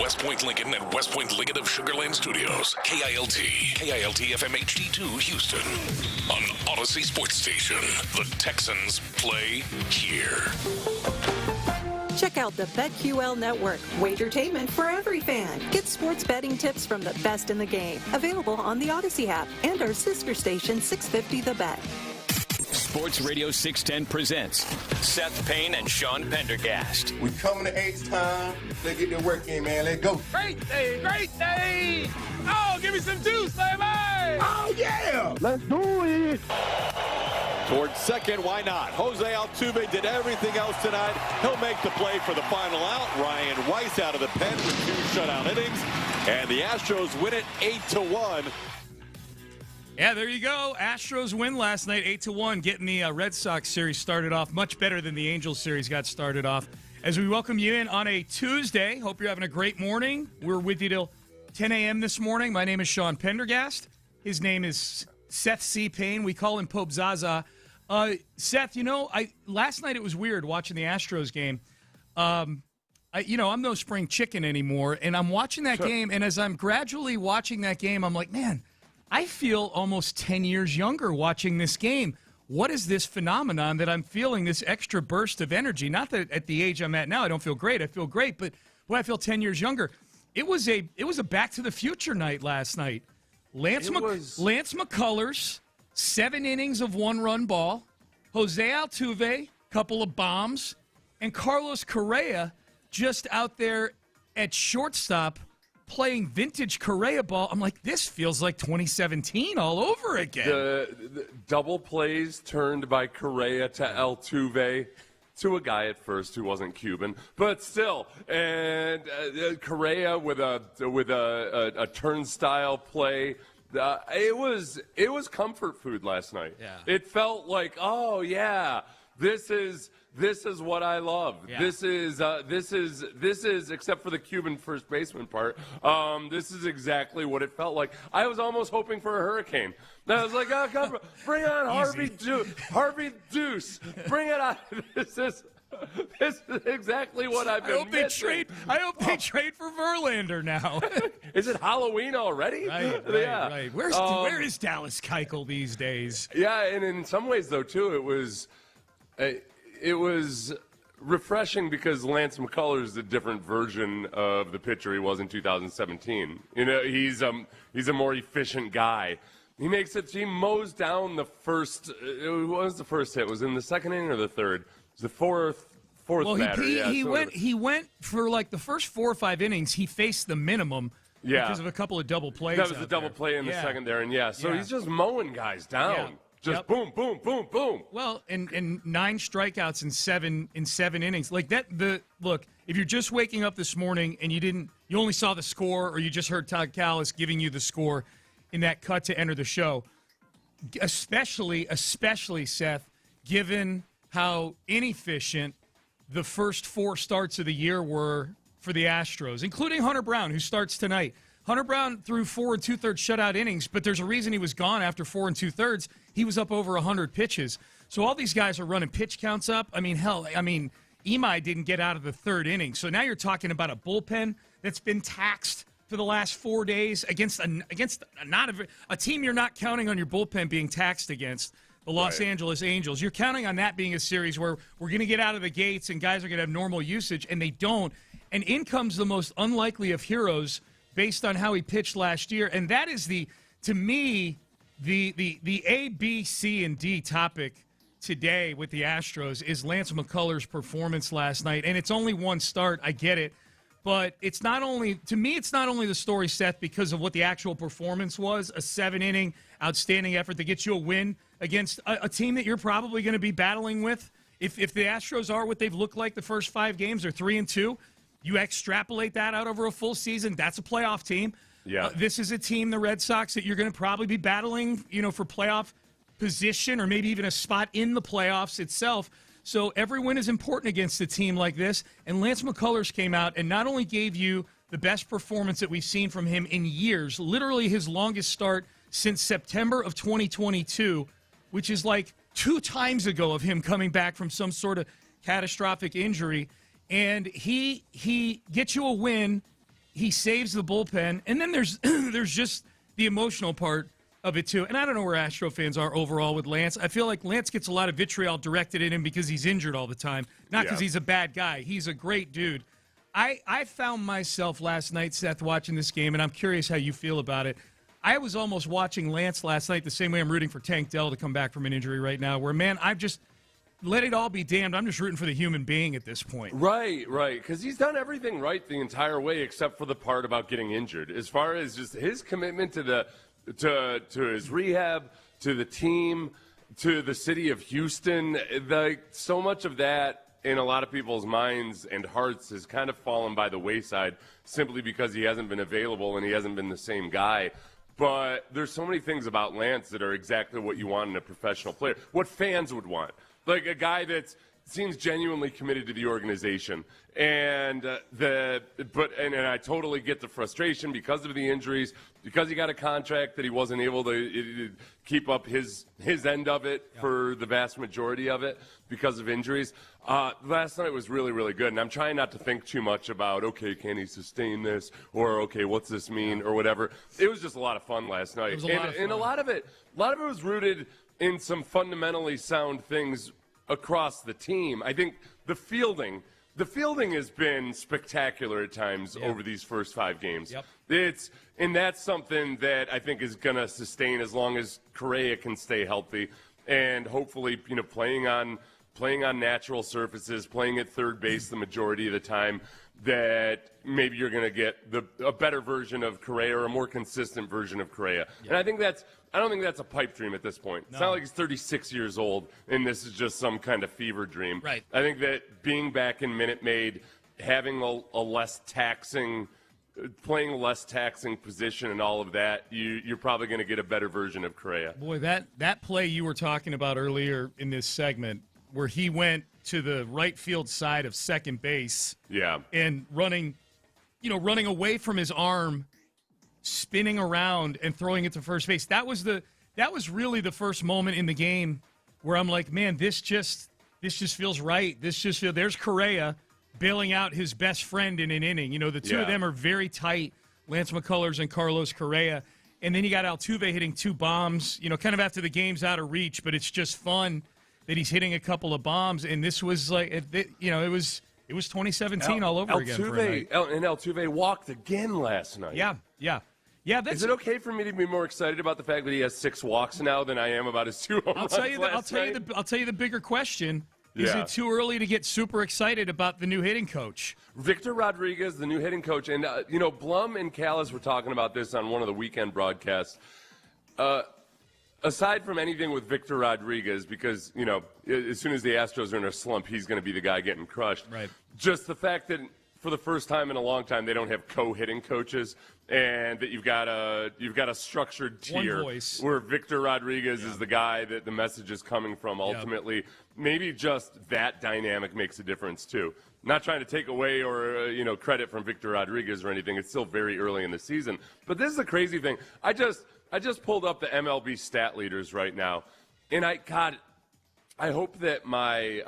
West Point Lincoln and West Point Lincoln of Sugar Land Studios. KILT FM HD2 Houston. On Odyssey Sports Station. The Texans play here. Check out the BetQL Network, wagertainment for every fan. Get sports betting tips from the best in the game. Available on the Odyssey app and our sister station 650 The Bet. Sports Radio 610 presents Seth Payne and Sean Pendergast. We coming to H-Time. Let's get the work in, man. Let's go. Great day, great day. Oh, give me some juice, baby. Oh, yeah. Let's do it. Towards second, why not? Jose Altuve did everything else tonight. He'll make the play for the final out. Ryan Weiss out of the pen with 2 shutout innings. And the Astros win it 8-1. Yeah, there you go. Astros win last night, 8-1, getting the Red Sox series started off much better than the Angels series got started off. As we welcome you in on a Tuesday, hope you're having a great morning. We're with you till 10 a.m. this morning. My name is Sean Pendergast. His name is Seth C. Payne. We call him Pope Zaza. Seth, you know, last night it was weird watching the Astros game. I'm no spring chicken anymore, and I'm watching that game, and as I'm gradually watching that game, I'm like, man, I feel almost 10 years younger watching this game. What is this phenomenon that I'm feeling, this extra burst of energy? Not that at the age I'm at now I don't feel great. I feel great, but boy, I feel 10 years younger. It was a Back to the Future night last night. Lance McCullers, 7 innings of 1-run ball. Jose Altuve, couple of bombs. And Carlos Correa just out there at shortstop playing vintage Correa ball. I'm like, this feels like 2017 all over again. The double plays turned by Correa to Altuve, to a guy at first who wasn't Cuban, but still. And Correa with a turnstile play. It was comfort food last night. Yeah. It felt like, oh yeah, this is what I love. Yeah. This is except for the Cuban first baseman part. This is exactly what it felt like. I was almost hoping for a hurricane. I was like, oh, come, bring on Harvey Deuce. Bring it on. This is exactly what I've been missing. I hope they trade for Verlander now. Is it Halloween already? Right. Where is Dallas Keuchel these days? Yeah, and in some ways, though, too, it was refreshing because Lance McCullers is a different version of the pitcher he was in 2017. You know, he's a more efficient guy. He mows down the first. What was the first hit? Was it in the second inning or the third? It was the fourth batter. He went for like the first 4 or 5 innings. He faced the minimum because of a couple of double plays. That was a double play in the second there, and he's just mowing guys down. Yeah. Just boom, boom, boom, boom. Well, and 9 strikeouts in 7 innings. Like that. Look, if you're just waking up this morning and you only saw the score, or you just heard Todd Callis giving you the score in that cut to enter the show, especially Seth, given how inefficient the first 4 starts of the year were for the Astros, including Hunter Brown, who starts tonight. Hunter Brown threw 4 2/3 shutout innings, but there's a reason he was gone after 4 2/3. He was up over 100 pitches. So all these guys are running pitch counts up. I mean, Imai didn't get out of the 3rd inning. So now you're talking about a bullpen that's been taxed for the last 4 days against a team you're not counting on your bullpen being taxed against, the Los Angeles Angels. You're counting on that being a series where we're going to get out of the gates and guys are going to have normal usage, and they don't. And in comes the most unlikely of heroes based on how he pitched last year. And that is to me, the A, B, C, and D topic today with the Astros is Lance McCullers' performance last night. And it's only 1 start, I get it. But it's not only the story, Seth, because of what the actual performance was, a 7-inning outstanding effort that gets you a win against a team that you're probably going to be battling with. If the Astros are what they've looked like the first 5 games, they're 3-2. You extrapolate that out over a full season, that's a playoff team. Yeah. This is a team, the Red Sox, that you're going to probably be battling, for playoff position or maybe even a spot in the playoffs itself. So every win is important against a team like this. And Lance McCullers came out and not only gave you the best performance that we've seen from him in years, literally his longest start since September of 2022, which is like 2 times ago of him coming back from some sort of catastrophic injury. And he gets you a win. he saves the bullpen, and then there's there's just the emotional part of it too. And I don't know where Astro fans are overall with Lance. I feel like Lance gets a lot of vitriol directed at him because he's injured all the time, not because he's a bad guy. He's a great dude. I found myself last night, Seth, watching this game, and I'm curious how you feel about it. I was almost watching Lance last night the same way I'm rooting for Tank Dell to come back from an injury right now, where, man, I've just let it all be damned. I'm just rooting for the human being at this point. Right, because he's done everything right the entire way except for the part about getting injured. As far as just his commitment to his rehab, to the team, to the city of Houston, so much of that in a lot of people's minds and hearts has kind of fallen by the wayside simply because he hasn't been available and he hasn't been the same guy. But there's so many things about Lance that are exactly what you want in a professional player, what fans would want. Like a guy that seems genuinely committed to the organization. And I totally get the frustration because of the injuries, because he got a contract that he wasn't able to keep up his end of it for the vast majority of it because of injuries. Last night was really, really good, and I'm trying not to think too much about, okay, can he sustain this, or okay, what's this mean, or whatever. It was just a lot of fun last night. It was a lot of fun. And a lot of it was rooted in some fundamentally sound things across the team. I think the fielding has been spectacular at times over these first 5 games. And that's something that I think is going to sustain as long as Correa can stay healthy, and hopefully, playing on natural surfaces, playing at third base the majority of the time, that maybe you're going to get a better version of Correa or a more consistent version of Correa. And I don't think that's a pipe dream at this point. No. It's not like he's 36 years old and this is just some kind of fever dream. Right. I think that being back in Minute Maid, having a less taxing, playing a less taxing position and all of that, you're probably going to get a better version of Correa. Boy, that play you were talking about earlier in this segment, where he went to the right field side of second base, and running away from his arm, spinning around and throwing it to first base. That was really the first moment in the game where I'm like, man, this just feels right. There's Correa bailing out his best friend in an inning. The two of them are very tight, Lance McCullers and Carlos Correa. And then you got Altuve hitting 2 bombs, kind of after the game's out of reach, but it's just fun that he's hitting a couple of bombs. And this was like, it was 2017 all over again for a night. And Altuve walked again last night. Yeah. Is it okay for me to be more excited about the fact that he has 6 walks now than I am about his 2 home runs last night? I'll tell you the bigger question. Is it too early to get super excited about the new hitting coach? Victor Rodriguez, the new hitting coach. And, Blum and Callis were talking about this on one of the weekend broadcasts. Aside from anything with Victor Rodriguez, because, as soon as the Astros are in a slump, he's going to be the guy getting crushed. Right. Just the fact that for the first time in a long time, they don't have co-hitting coaches, and that you've got a structured tier where Victor Rodriguez is the guy that the message is coming from ultimately. Maybe just that dynamic makes a difference too. Not trying to take away or credit from Victor Rodriguez or anything. It's still very early in the season. But this is the crazy thing. I just pulled up the MLB stat leaders right now, and I hope that my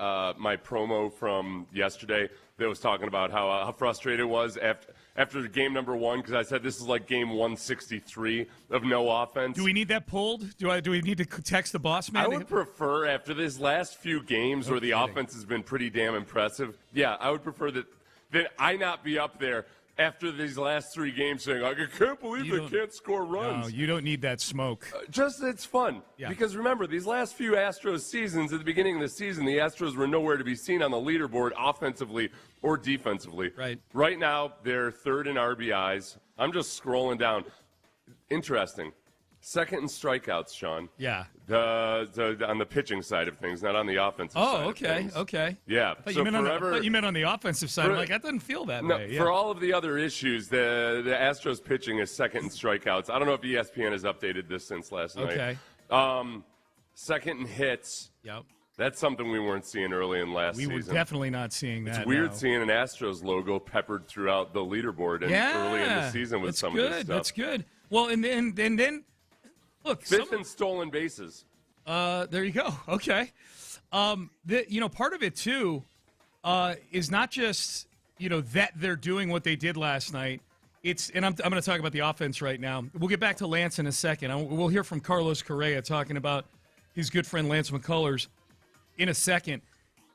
promo from yesterday that was talking about how frustrated it was after game number 1, because I said this is like game 163 of no offense. Do we need that pulled? Do we need to text the boss man? I would prefer, after this last few games where the offense has been pretty damn impressive, I would prefer that I not be up there after these last 3 games saying, I can't believe they can't score runs. No, you don't need that smoke. It's fun. Yeah. Because remember, these last few Astros seasons, at the beginning of the season, the Astros were nowhere to be seen on the leaderboard offensively or defensively. Right. Right now, they're 3rd in RBIs. I'm just scrolling down. Interesting. 2nd in strikeouts, Sean. Yeah. On the pitching side of things, not on the offensive side of things. Okay. Yeah. I thought you meant on the offensive side. I'm like, that doesn't feel that way. For all of the other issues, the Astros pitching is 2nd in strikeouts. I don't know if ESPN has updated this since last night. Okay. 2nd in hits. Yep. That's something we weren't seeing early in last season. We were definitely not seeing that. It's weird seeing an Astros logo peppered throughout the leaderboard early in the season with some of this stuff. That's good. Well, and then look, 5th in stolen bases. There you go. Okay. Part of it too is not just that they're doing what they did last night. And I'm going to talk about the offense right now. We'll get back to Lance in a second. We'll hear from Carlos Correa talking about his good friend Lance McCullers in a second.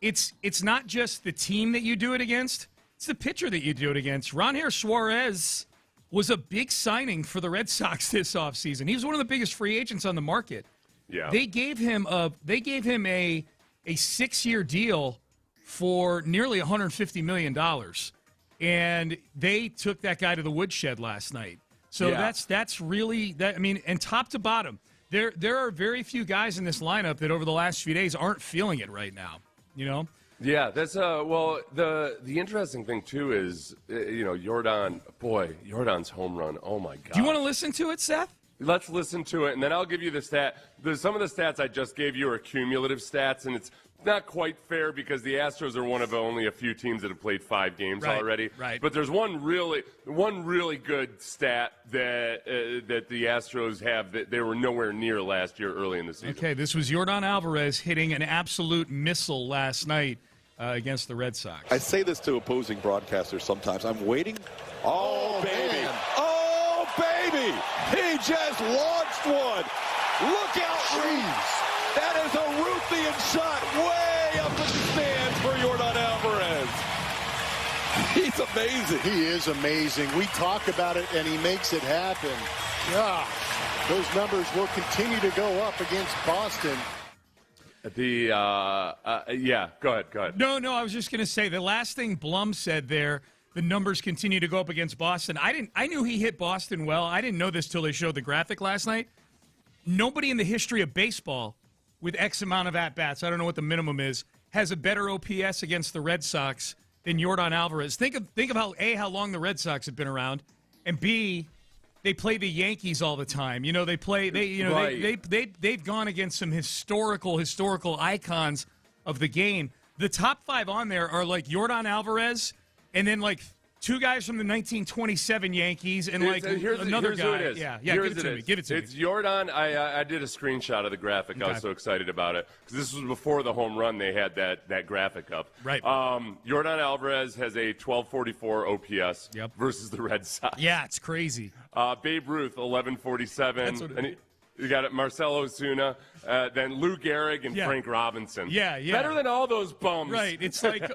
It's not just the team that you do it against. It's the pitcher that you do it against. Ronher Suarez was a big signing for the Red Sox this offseason. He was one of the biggest free agents on the market. Yeah. They gave him a 6-year deal for nearly $150 million. And they took that guy to the woodshed last night. So that's really that. I mean, and top to bottom, there are very few guys in this lineup that over the last few days aren't feeling it right now. You know. Yeah, that's well. The interesting thing too is Yordan's home run. Oh my God! Do you want to listen to it, Seth? Let's listen to it, and then I'll give you the stat. Some of the stats I just gave you are cumulative stats, and it's not quite fair because the Astros are one of only a few teams that have played 5 games already. Right. But there's one really good stat that the Astros have that they were nowhere near last year early in the season. Okay, this was Yordan Alvarez hitting an absolute missile last night against the Red Sox. I say this to opposing broadcasters sometimes. I'm waiting. Oh, baby. Man. Oh, baby. He just launched one. Look out, Reeves. That is a Ruthian shot way up in the stands for Yordan Alvarez. He's amazing. He is amazing. We talk about it, and he makes it happen. Yeah, those numbers will continue to go up against Boston. Go ahead. No, I was just going to say the last thing Blum said there. The numbers continue to go up against Boston. I knew he hit Boston well. I didn't know this till they showed the graphic last night. Nobody in the history of baseball with X amount of at-bats, I don't know what the minimum is, has a better OPS against the Red Sox than Yordan Alvarez. Think of how long the Red Sox have been around, and B, they play the Yankees all the time. You know, they've gone against some historical icons of the game. The top 5 on there are like Yordan Alvarez, and then like 2 guys from the 1927 Yankees, and another guy. Yeah, give it to me. It's Yordan. I did a screenshot of the graphic. Okay. I was so excited about it because this was before the home run. They had that graphic up. Right. Yordan Alvarez has a 1244 OPS versus the Red Sox. Yeah, it's crazy. Babe Ruth 1147. That's what you got it, Marcelo Osuna, then Lou Gehrig and Frank Robinson. Yeah. Better than all those bums. Right. It's like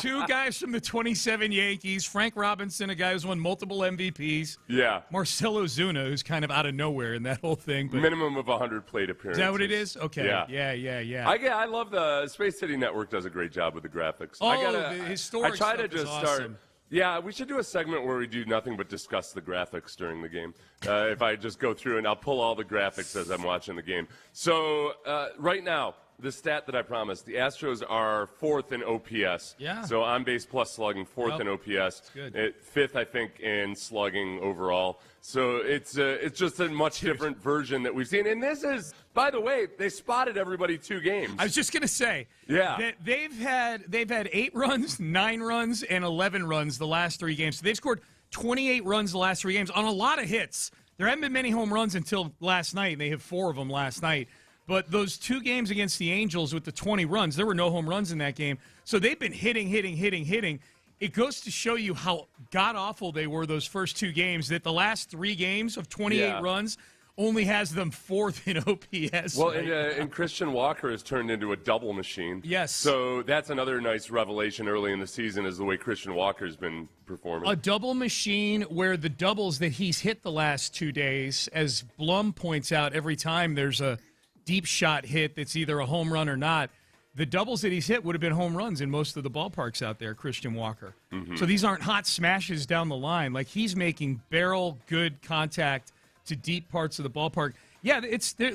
2 guys from the 27 Yankees. Frank Robinson, a guy who's won multiple MVPs. Yeah. Marcelo Osuna, who's kind of out of nowhere in that whole thing. But minimum of 100 plate appearances. Is that what it is? Okay. Yeah. I love the Space City Network does a great job with the graphics. The historic I try to stuff just is start. awesome. Yeah, we should do a segment where we do nothing but discuss the graphics during the game. If I just go through and I'll pull all the graphics as I'm watching the game. So right now, the stat that I promised, the Astros are 4th in OPS. Yeah. So on base plus slugging, 4th in OPS. That's good. 5th, I think, in slugging overall. So it's just a much different version that we've seen. And this is, by the way, they spotted everybody 2 games. I was just going to say, they've had 8 runs, 9 runs, and 11 runs the last 3 games. So they've scored 28 runs the last 3 games on a lot of hits. There haven't been many home runs until last night, and they have 4 of them last night. But those 2 games against the Angels with the 20 runs, there were no home runs in that game. So they've been hitting. It goes to show you how god-awful they were those first 2 games, that the last 3 games of 28 runs only has them 4th in OPS. Well, and Christian Walker has turned into a double machine. Yes. So that's another nice revelation early in the season is the way Christian Walker's been performing. A double machine where the doubles that he's hit the last 2 days, as Blum points out, every time there's a deep shot hit that's either a home run or not, the doubles that he's hit would have been home runs in most of the ballparks out there, Christian Walker. Mm-hmm. So these aren't hot smashes down the line. Like, he's making barrel good contact to deep parts of the ballpark. Yeah,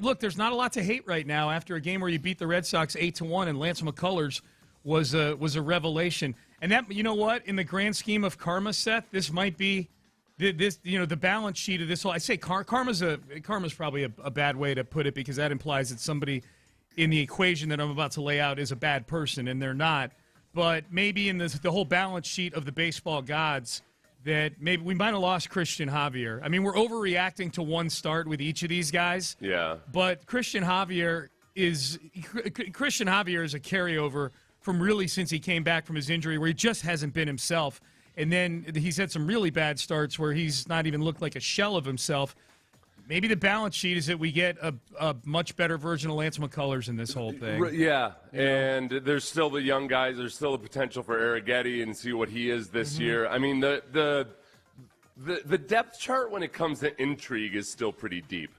look, there's not a lot to hate right now after a game where you beat the Red Sox 8-1 and Lance McCullers was a revelation. And that, you know what, in the grand scheme of karma, Seth, this might be the balance sheet of this whole. I say karma's probably a bad way to put it because that implies that somebody in the equation that I'm about to lay out is a bad person, and they're not. But maybe in the whole balance sheet of the baseball gods, that maybe we might have lost Christian Javier. I mean, we're overreacting to one start with each of these guys. Yeah. But Christian Javier is a carryover from really since he came back from his injury, where he just hasn't been himself. and then he's had some really bad starts where he's not even looked like a shell of himself. Maybe the balance sheet is that we get a much better version of Lance McCullers in this whole thing. Yeah, and there's still the young guys. There's still the potential for Arrighetti and see what he is this year. I mean, the depth chart when it comes to intrigue is still pretty deep.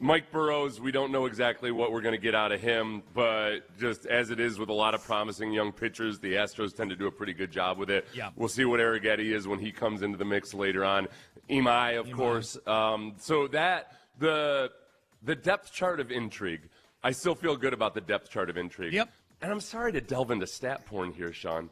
Mike Burrows, we don't know exactly what we're going to get out of him, but just as it is with a lot of promising young pitchers, the Astros tend to do a pretty good job with it. Yeah. We'll see what Arrighetti is when he comes into the mix later on. Imai, of course. So that the depth chart of intrigue, I still feel good about the depth chart of intrigue. Yep. And I'm sorry to delve into stat porn here, Sean,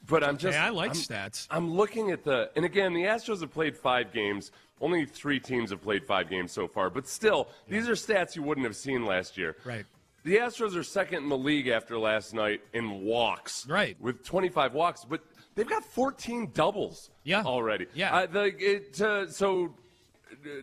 but I'm just I like stats. I'm looking at and again, the Astros have played 5 games. Only 3 teams have played 5 games so far, but still, these are stats you wouldn't have seen last year. Right. The Astros are second in the league after last night in walks. Right. With 25 walks, but they've got 14 doubles already. Yeah. So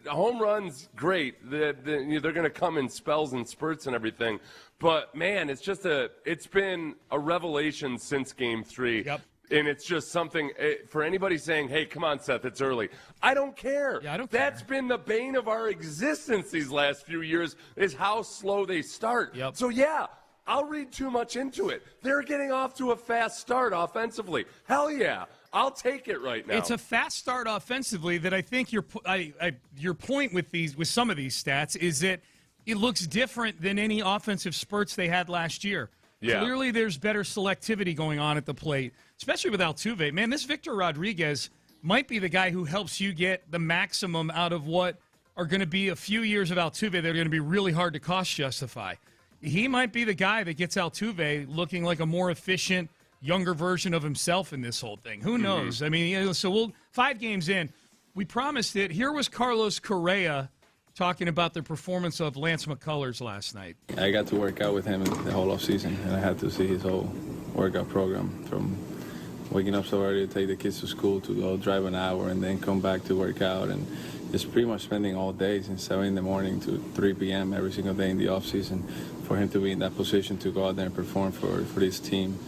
home runs, great. They're going to come in spells and spurts and everything. But, man, it's been a revelation since Game 3. Yep. And it's just something for anybody saying, hey, come on, Seth, it's early. I don't care. Yeah, I don't That's care. been the bane of our existence these last few years is how slow they start. Yep. So, yeah, I'll read too much into it. They're getting off to a fast start offensively. Hell yeah. I'll take it right now. It's a fast start offensively that I think your point with some of these stats is that it looks different than any offensive spurts they had last year. Yeah. Clearly there's better selectivity going on at the plate, especially with Altuve. Man, this Victor Rodriguez might be the guy who helps you get the maximum out of what are going to be a few years of Altuve that are going to be really hard to cost justify. He might be the guy that gets Altuve looking like a more efficient, younger version of himself in this whole thing. Who knows? I mean, so 5 games in. We promised it. Here was Carlos Correa talking about the performance of Lance McCullers last night. I got to work out with him the whole offseason, and I had to see his whole workout program from waking up so early to take the kids to school to go drive an hour and then come back to work out, and just pretty much spending all day since 7 in the morning to 3 p.m. every single day in the offseason for him to be in that position to go out there and perform for this team.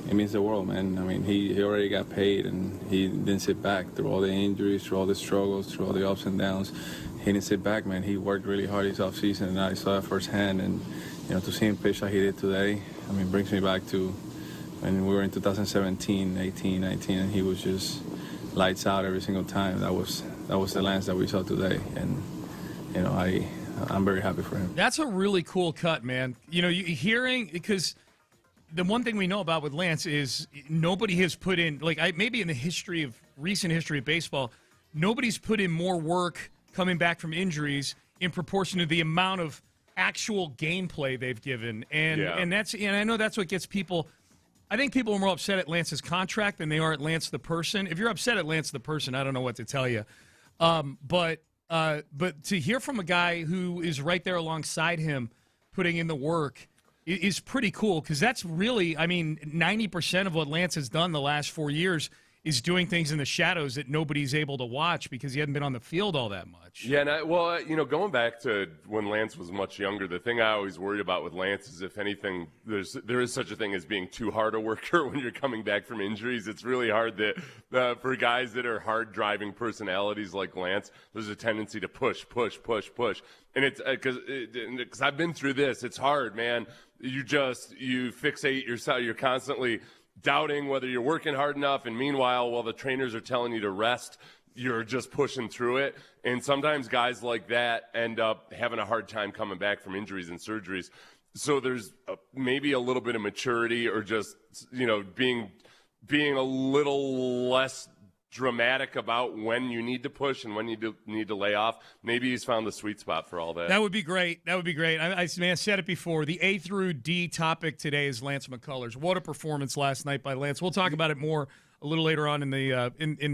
It means the world, man. I mean, he already got paid, and he didn't sit back through all the injuries, through all the struggles, through all the ups and downs. He didn't sit back, man. He worked really hard this offseason, and I saw that firsthand. And, to see him pitch like he did today, I mean, brings me back to when we were in 2017, 18, 19, and he was just lights out every single time. That was the Lance that we saw today, and, I'm very happy for him. That's a really cool cut, man. You hearing, because the one thing we know about with Lance is nobody has put in, maybe in the recent history of baseball, nobody's put in more work coming back from injuries in proportion to the amount of actual gameplay they've given. And I know that's what gets people. I think people are more upset at Lance's contract than they are at Lance the person. If you're upset at Lance the person, I don't know what to tell you. But to hear from a guy who is right there alongside him putting in the work is pretty cool, because that's really, 90% of what Lance has done the last 4 years is doing things in the shadows that nobody's able to watch because he hadn't been on the field all that much. Yeah, and going back to when Lance was much younger, the thing I always worried about with Lance is, if anything, there is such a thing as being too hard a worker when you're coming back from injuries. It's really hard that for guys that are hard-driving personalities like Lance, there's a tendency to push. And it's because I've been through this. It's hard, man. You fixate yourself. You're constantly doubting whether you're working hard enough, and meanwhile, while the trainers are telling you to rest, you're just pushing through it. And sometimes guys like that end up having a hard time coming back from injuries and surgeries. So there's maybe a little bit of maturity, or just being a little less dramatic about when you need to push and when you need to lay off. Maybe he's found the sweet spot for all that. That would be great. I said it before. The A through D topic today is Lance McCullers. What a performance last night by Lance. We'll talk about it more a little later on in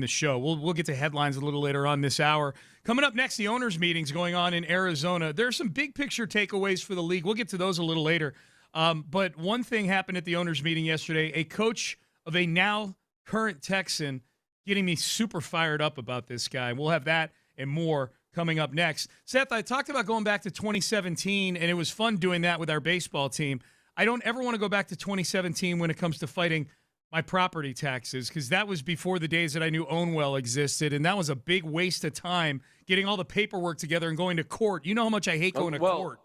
the show. We'll get to headlines a little later on this hour. Coming up next, the owners' meetings going on in Arizona. There are some big picture takeaways for the league. We'll get to those a little later. But one thing happened at the owners' meeting yesterday. A coach of a now current Texan getting me super fired up about this guy. We'll have that and more coming up next. Seth, I talked about going back to 2017, and it was fun doing that with our baseball team. I don't ever want to go back to 2017 when it comes to fighting my property taxes, because that was before the days that I knew Ownwell existed, and that was a big waste of time getting all the paperwork together and going to court. You know how much I hate going to court.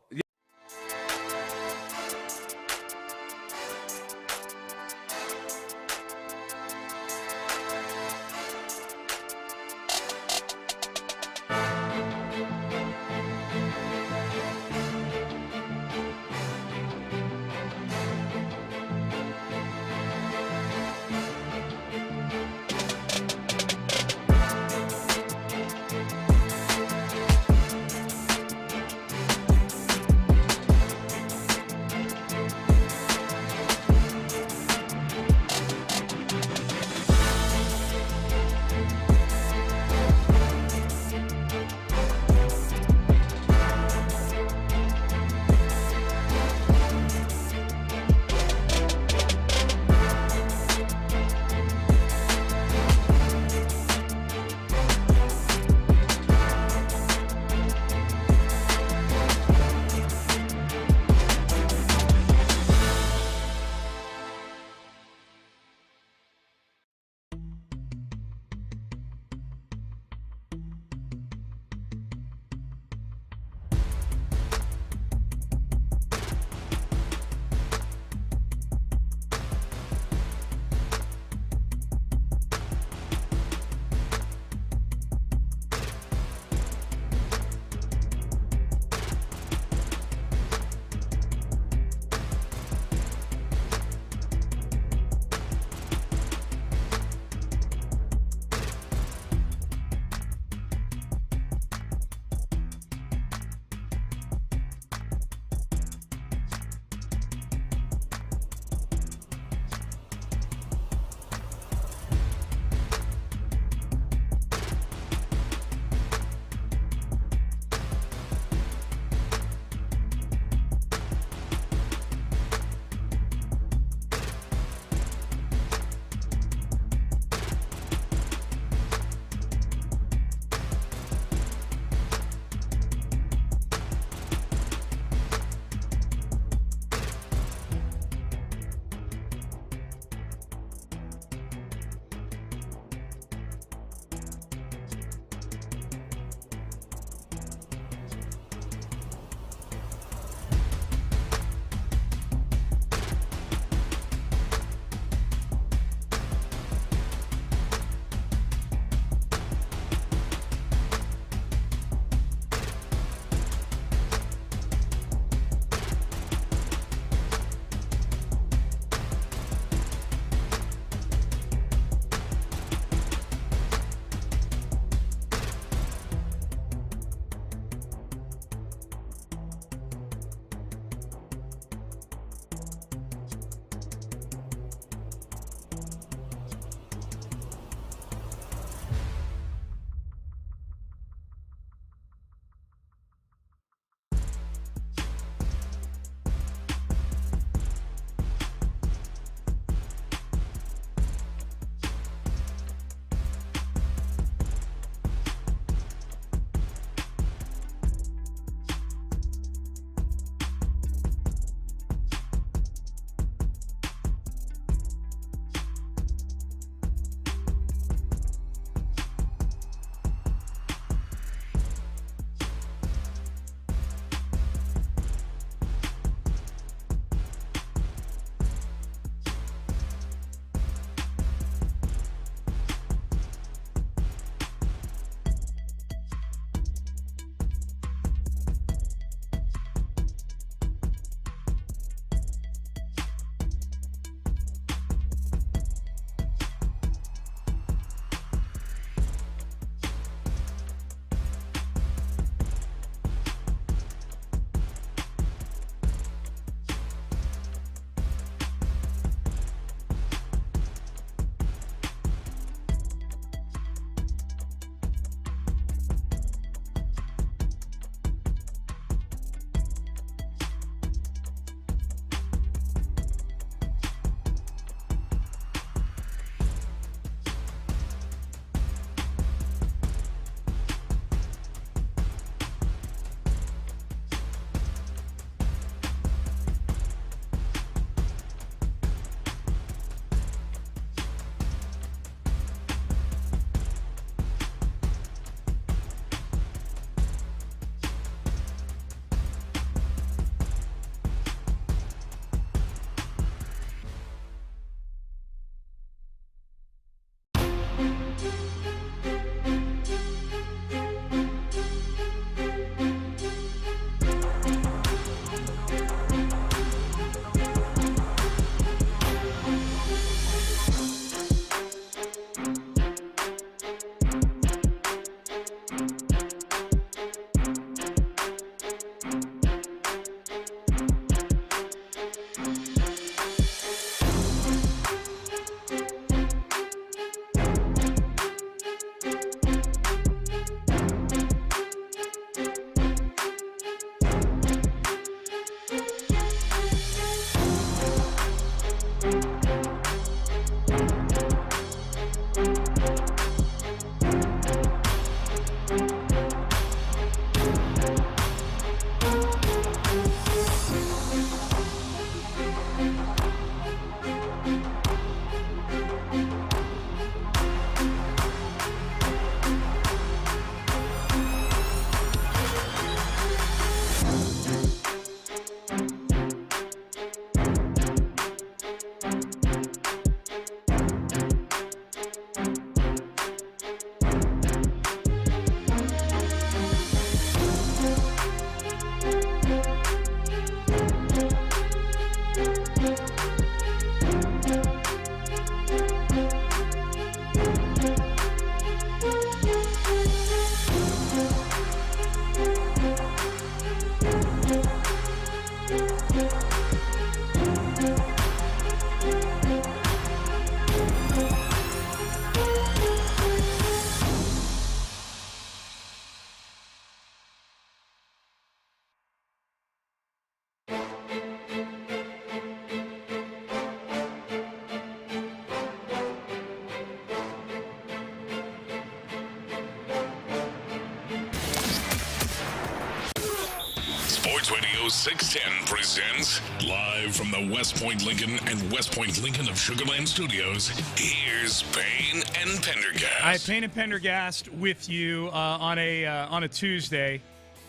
Radio 610 presents live from the West Point Lincoln and West Point Lincoln of Sugar Land Studios. Here's Payne and Pendergast. All right, Payne and Pendergast with you on a Tuesday.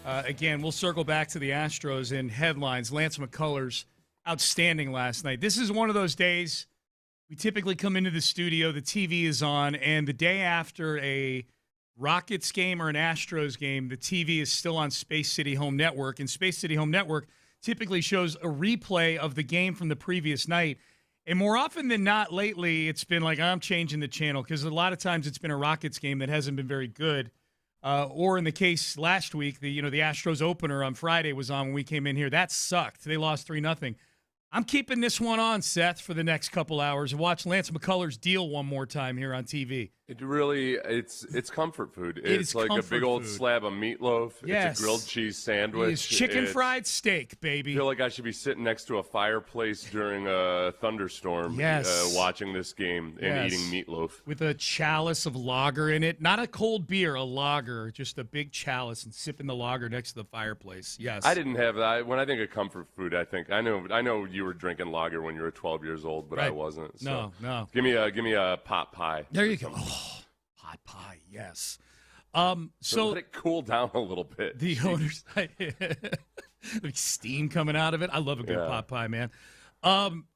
Again, we'll circle back to the Astros in headlines. Lance McCullers, outstanding last night. This is one of those days we typically come into the studio, the TV is on, and the day after a Rockets game or an Astros game, the TV is still on Space City Home Network, and Space City Home Network typically shows a replay of the game from the previous night. And more often than not lately, it's been like, I'm changing the channel, because a lot of times it's been a Rockets game that hasn't been very good. Or in the case last week, the Astros opener on Friday was on when we came in here. That sucked. They lost 3-0. I'm keeping this one on, Seth, for the next couple hours and watch Lance McCullers deal one more time here on TV. It really, it's comfort food. It's like a big old slab of meatloaf. Yes. It's a grilled cheese sandwich. It's chicken fried steak, baby. I feel like I should be sitting next to a fireplace during a thunderstorm, watching this game and eating meatloaf. With a chalice of lager in it. Not a cold beer, a lager. Just a big chalice and sipping the lager next to the fireplace. Yes. I didn't have that. When I think of comfort food, I know you were drinking lager when you were 12 years old, but I wasn't. So. No. Give me a pot pie. There you go. Oh, pot pie, yes. So let it cool down a little bit. The owners, like steam coming out of it. I love a good pot pie, man.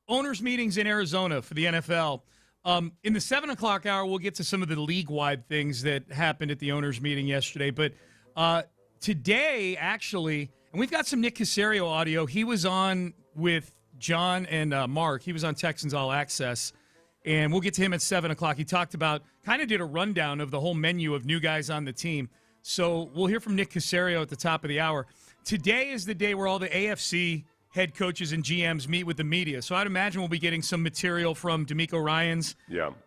Owners meetings in Arizona for the NFL. In the 7 o'clock hour, we'll get to some of the league-wide things that happened at the owners meeting yesterday. But today, actually, and we've got some Nick Caserio audio. He was on with John and Mark. He was on Texans All Access, and we'll get to him at 7 o'clock. He talked about, kind of did a rundown of the whole menu of new guys on the team. So we'll hear from Nick Caserio at the top of the hour. Today is the day where all the AFC head coaches and GMs meet with the media. So I'd imagine we'll be getting some material from D'Amico Ryans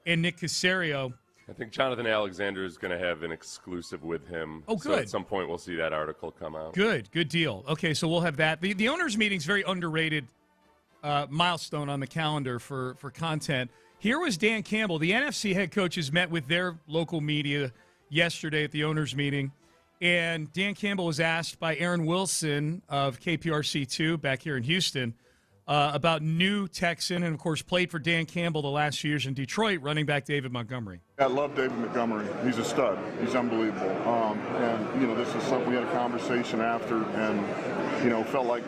and Nick Caserio. I think Jonathan Alexander is going to have an exclusive with him. Oh, good. So at some point we'll see that article come out. Good deal. Okay, so we'll have that. The owners meeting is very underrated milestone on the calendar for content. Here was Dan Campbell. The NFC head coaches met with their local media yesterday at the owners meeting, and Dan Campbell was asked by Aaron Wilson of KPRC2 back here in Houston about new Texan, and of course played for Dan Campbell the last few years in Detroit, running back David Montgomery. I love David Montgomery. He's a stud. He's unbelievable. And this is something we had a conversation after, and felt like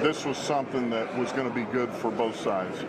this was something that was going to be good for both sides.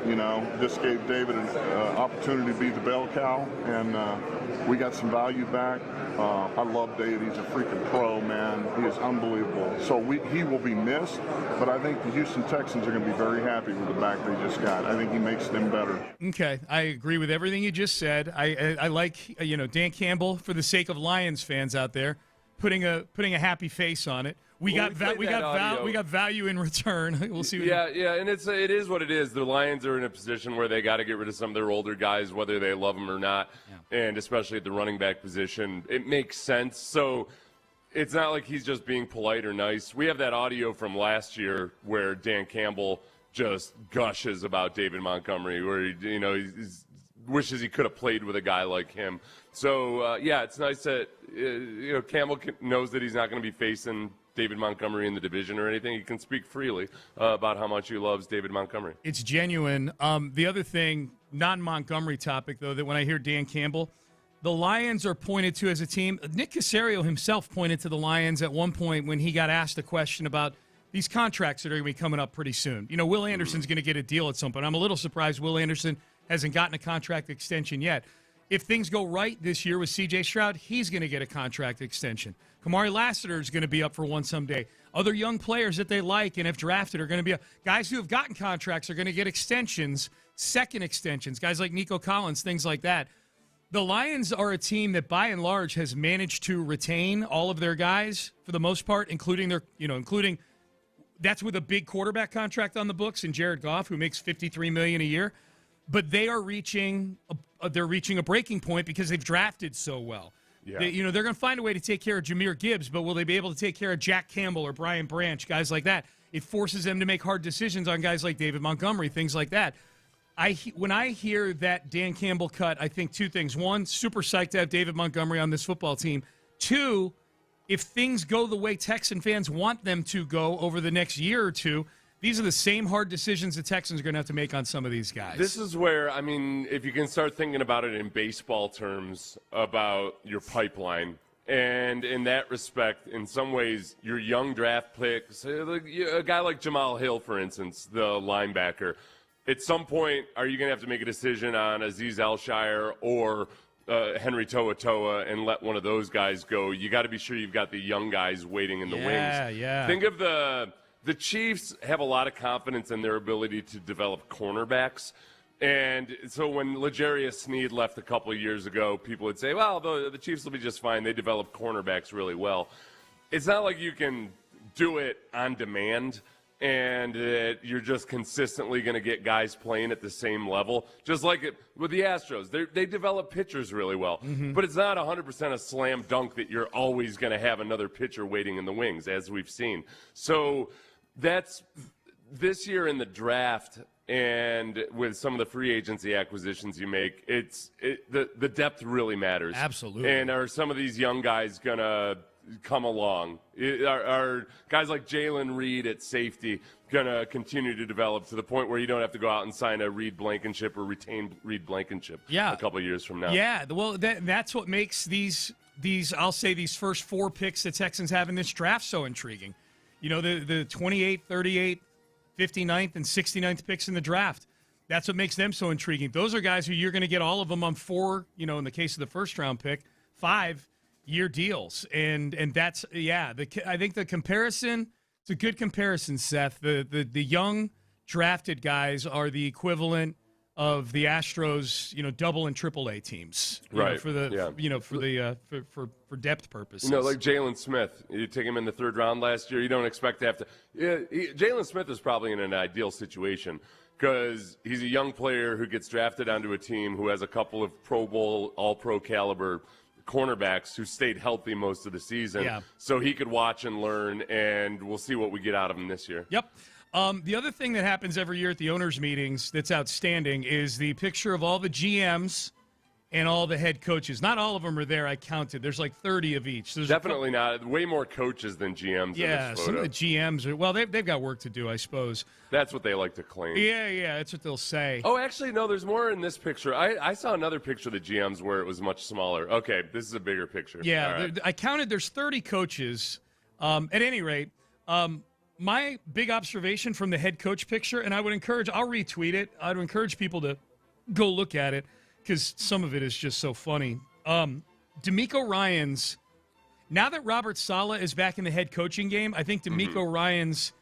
This gave David an opportunity to be the bell cow, and we got some value back. I love David. He's a freaking pro, man. He is unbelievable. So he will be missed, but I think the Houston Texans are going to be very happy with the back they just got. I think he makes them better. Okay, I agree with everything you just said. I like Dan Campbell, for the sake of Lions fans out there, putting a happy face on it. We got value in return. We'll see. And it is what it is. The Lions are in a position where they got to get rid of some of their older guys, whether they love them or not, and especially at the running back position, it makes sense. So it's not like he's just being polite or nice. We have that audio from last year where Dan Campbell just gushes about David Montgomery, where he wishes he could have played with a guy like him. So it's nice that Campbell knows that he's not going to be facing David Montgomery in the division or anything. He can speak freely about how much he loves David Montgomery. It's genuine. The other thing, non-Montgomery topic, though, that when I hear Dan Campbell, the Lions are pointed to as a team. Nick Caserio himself pointed to the Lions at one point when he got asked a question about these contracts that are going to be coming up pretty soon. Will Anderson's going to get a deal at some point. I'm a little surprised Will Anderson hasn't gotten a contract extension yet. If things go right this year with C.J. Stroud, he's going to get a contract extension. Kamari Lassiter is going to be up for one someday. Other young players that they like and have drafted are going to be guys who have gotten contracts are going to get extensions, second extensions, guys like Nico Collins, things like that. The Lions are a team that, by and large, has managed to retain all of their guys for the most part, including that's with a big quarterback contract on the books and Jared Goff, who makes $53 million a year. But they are reaching a breaking point because they've drafted so well. Yeah. They're going to find a way to take care of Jahmyr Gibbs, but will they be able to take care of Jack Campbell or Brian Branch, guys like that? It forces them to make hard decisions on guys like David Montgomery, things like that. When I hear that Dan Campbell cut, I think two things. One, super psyched to have David Montgomery on this football team. Two, if things go the way Texan fans want them to go over the next year or two, these are the same hard decisions the Texans are going to have to make on some of these guys. This is where, I mean, if you can start thinking about it in baseball terms about your pipeline, and in that respect, in some ways, your young draft picks, a guy like Jamal Hill, for instance, the linebacker, at some point, are you going to have to make a decision on Aziz Alshire or Henry To'oTo'o and let one of those guys go? You got to be sure you've got the young guys waiting in the wings. Yeah. Think of the Chiefs have a lot of confidence in their ability to develop cornerbacks. And so when L'Jarius Sneed left a couple of years ago, people would say, well, the Chiefs will be just fine. They develop cornerbacks really well. It's not like you can do it on demand and you're just consistently going to get guys playing at the same level. Just like it with the Astros. They develop pitchers really well. Mm-hmm. But it's not 100% a slam dunk that you're always going to have another pitcher waiting in the wings, as we've seen. So that's this year in the draft. And with some of the free agency acquisitions you make, the depth really matters. Absolutely. And are some of these young guys going to come along? Are guys like Jalen Reed at safety going to continue to develop to the point where you don't have to go out and sign a Reed Blankenship or retain Reed Blankenship a couple of years from now? Yeah, well, that's what makes these I'll say these first 4 picks the Texans have in this draft so intriguing. You know, the 28, 38, 59th and 69th picks in the draft. That's what makes them so intriguing. Those are guys who you're going to get all of them on 4, in the case of the first-round pick, 5-year deals. And that's, I think the comparison, it's a good comparison, Seth. The young drafted guys are the equivalent of the Astros, double and triple A teams, right? For depth purposes. Like Jalen Smith, you take him in the 3rd round last year. You don't expect to have to. Jalen Smith is probably in an ideal situation because he's a young player who gets drafted onto a team who has a couple of Pro Bowl, All-Pro caliber cornerbacks who stayed healthy most of the season. Yeah. So he could watch and learn, and we'll see what we get out of him this year. Yep. The other thing that happens every year at the owners' meetings that's outstanding is the picture of all the GMs and all the head coaches. Not all of them are there. I counted. There's like 30 of each. There's definitely not. Way more coaches than GMs. Yeah, in this photo. Some of the GMs are, they've got work to do, I suppose. That's what they like to claim. Yeah, that's what they'll say. Oh, actually, no, there's more in this picture. I saw another picture of the GMs where it was much smaller. Okay, this is a bigger picture. Yeah, right. I counted there's 30 coaches. At any rate, my big observation from the head coach picture, and I'll retweet it. I'd encourage people to go look at it because some of it is just so funny. DeMeco Ryans, now that Robert Saleh is back in the head coaching game, I think DeMeco Ryans,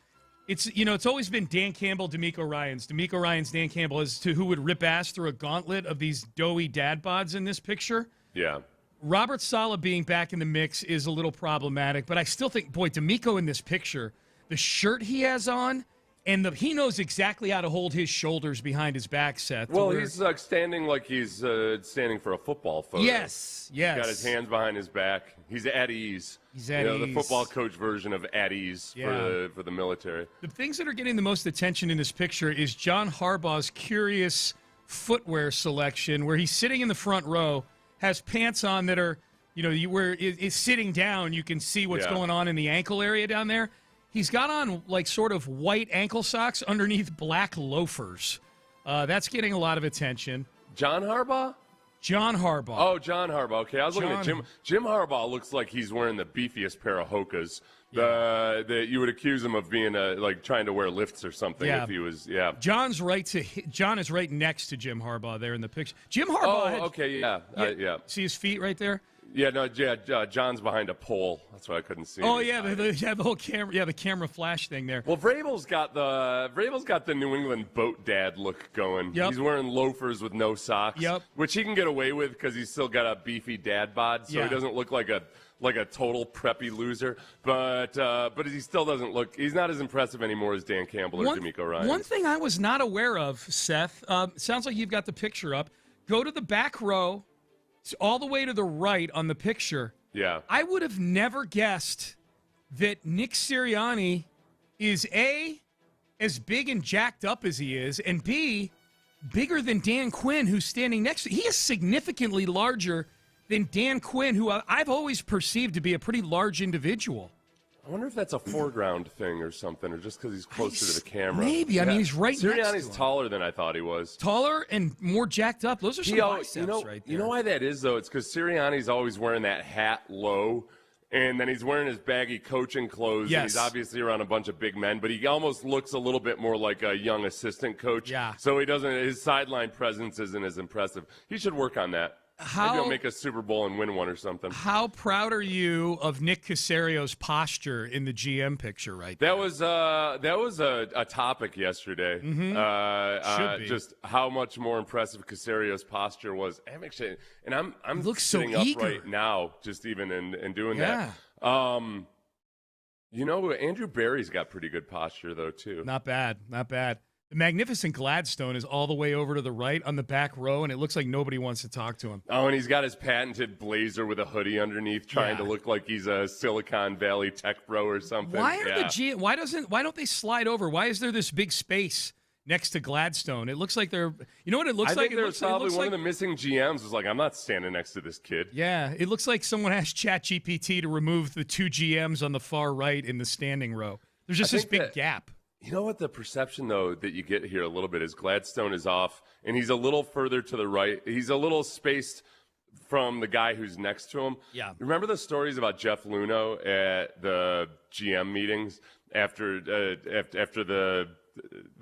it's always been Dan Campbell, DeMeco Ryans, Dan Campbell as to who would rip ass through a gauntlet of these doughy dad bods in this picture. Yeah. Robert Saleh being back in the mix is a little problematic, but I still think, DeMeco in this picture, the shirt he has on, and he knows exactly how to hold his shoulders behind his back, Seth. Well, he's standing like he's standing for a football photo. Yes. He's got his hands behind his back. He's at ease. The football coach version of at ease for the military. The things that are getting the most attention in this picture is John Harbaugh's curious footwear selection, where he's sitting in the front row, has pants on that are, where it's sitting down, you can see what's going on in the ankle area down there. He's got on, like, sort of white ankle socks underneath black loafers. That's getting a lot of attention. John Harbaugh? John Harbaugh. Oh, John Harbaugh. Okay, I was looking at Jim. Jim Harbaugh looks like he's wearing the beefiest pair of Hokas. That you would accuse him of being trying to wear lifts or something if he was. Yeah. John is right next to Jim Harbaugh there in the picture. Jim Harbaugh. Oh, okay, yeah. See his feet right there. Yeah, no, John's behind a pole. That's why I couldn't see. Oh, the whole camera. Yeah, the camera flash thing there. Well, Vrabel's got the New England boat dad look going. Yep. He's wearing loafers with no socks. Yep. Which he can get away with because he's still got a beefy dad bod, so he doesn't look like a total preppy loser. But he still doesn't look. He's not as impressive anymore as Dan Campbell or DeMeco Ryans. One thing I was not aware of, Seth. Sounds like you've got the picture up. Go to the back row. It's all the way to the right on the picture. Yeah. I would have never guessed that Nick Sirianni is A, as big and jacked up as he is, and B, bigger than Dan Quinn, who's standing next to him. He is significantly larger than Dan Quinn, who I've always perceived to be a pretty large individual. I wonder if that's a foreground thing or something, or just because he's closer to the camera. Maybe. Yeah. I mean, he's right next to him. Sirianni's taller than I thought he was. Taller and more jacked up. Those are some biceps right there. You know why that is, though? It's because Sirianni's always wearing that hat low, and then he's wearing his baggy coaching clothes, and he's obviously around a bunch of big men, but he almost looks a little bit more like a young assistant coach. Yeah. So his sideline presence isn't as impressive. He should work on that. Maybe he'll make a Super Bowl and win one or something. How proud are you of Nick Caserio's posture in the GM picture right there? That was a topic yesterday. Should be. Just how much more impressive Caserio's posture was. I'm actually, and I'm sitting up right now, just even in doing that. Andrew Barry's got pretty good posture though too. Not bad. The magnificent Gladstone is all the way over to the right on the back row, and it looks like nobody wants to talk to him. Oh, and he's got his patented blazer with a hoodie underneath, trying to look like he's a Silicon Valley tech bro or something. Why don't they slide over? Why is there this big space next to Gladstone? It looks like they're. You know what it looks like? I think there's probably one of the missing GMs was like, I'm not standing next to this kid. Yeah, it looks like someone asked ChatGPT to remove the two GMs on the far right in the standing row. There's just this big gap. You know what the perception, though, that you get here a little bit is Gladstone is off, and he's a little further to the right. He's a little spaced from the guy who's next to him. Yeah. Remember the stories about Jeff Luhnow at the GM meetings after the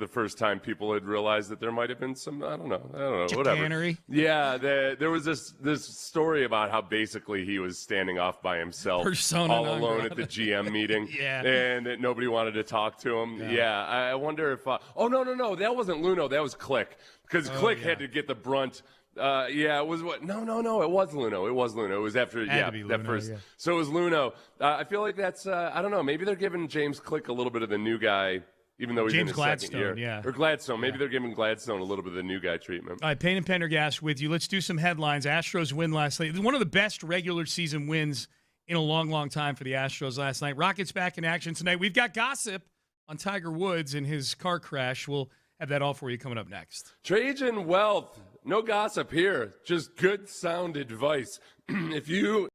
first time people had realized that there might have been some, I don't know, whatever. Chicanery? Yeah, there was this story about how basically he was standing off by himself, all alone at the GM meeting, and that nobody wanted to talk to him. Yeah, I wonder if, no, that wasn't Luhnow, that was Click, because Click had to get the brunt. It was what? No, it was Luhnow. It was after, that first. Yeah. So it was Luhnow. I feel like that's, I don't know, maybe they're giving James Click a little bit of the new guy, even though he's in his second year. Or Gladstone. Maybe they're giving Gladstone a little bit of the new guy treatment. All right, Payne and Pendergast with you. Let's do some headlines. Astros win last night. One of the best regular season wins in a long, long time for the Astros last night. Rockets back in action tonight. We've got gossip on Tiger Woods and his car crash. We'll have that all for you coming up next. Trajan Wealth. No gossip here. Just good, sound advice. If you...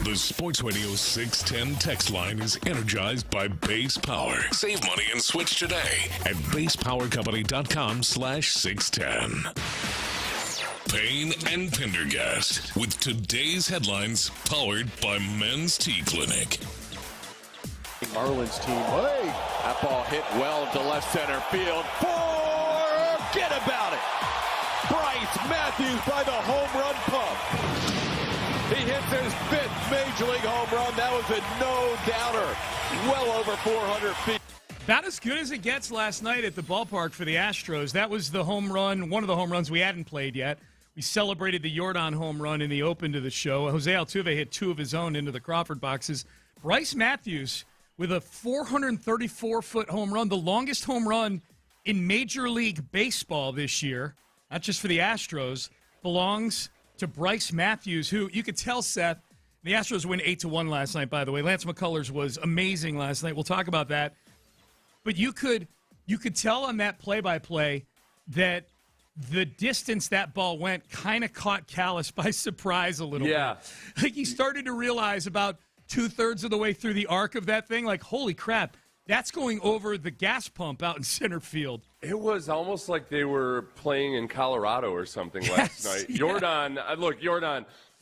The Sports Radio 610 text line is energized by Base Power. Save money and switch today at basepowercompany.com/610. Payne and Pendergast with today's headlines powered by Men's Tea Clinic. Marlins team. Hey! That ball hit well to left center field. Forget about it. Bryce Matthews by the home run pump. He hits his 5th Major League home run. That was a no-doubter. Well over 400 feet. About as good as it gets last night at the ballpark for the Astros. That was the home run, one of the home runs we hadn't played yet. We celebrated the Yordan home run in the open to the show. Jose Altuve hit 2 of his own into the Crawford boxes. Bryce Matthews with a 434-foot home run, the longest home run in Major League Baseball this year, not just for the Astros, belongs to Bryce Matthews, who you could tell, Seth, the Astros win 8-1 last night, by the way. Lance McCullers was amazing last night. We'll talk about that. But you could tell on that play-by-play that the distance that ball went kind of caught Callis by surprise a little bit. Like he started to realize about 2/3 of the way through the arc of that thing, like, holy crap, that's going over the gas pump out in center field. It was almost like they were playing in Colorado or something last night.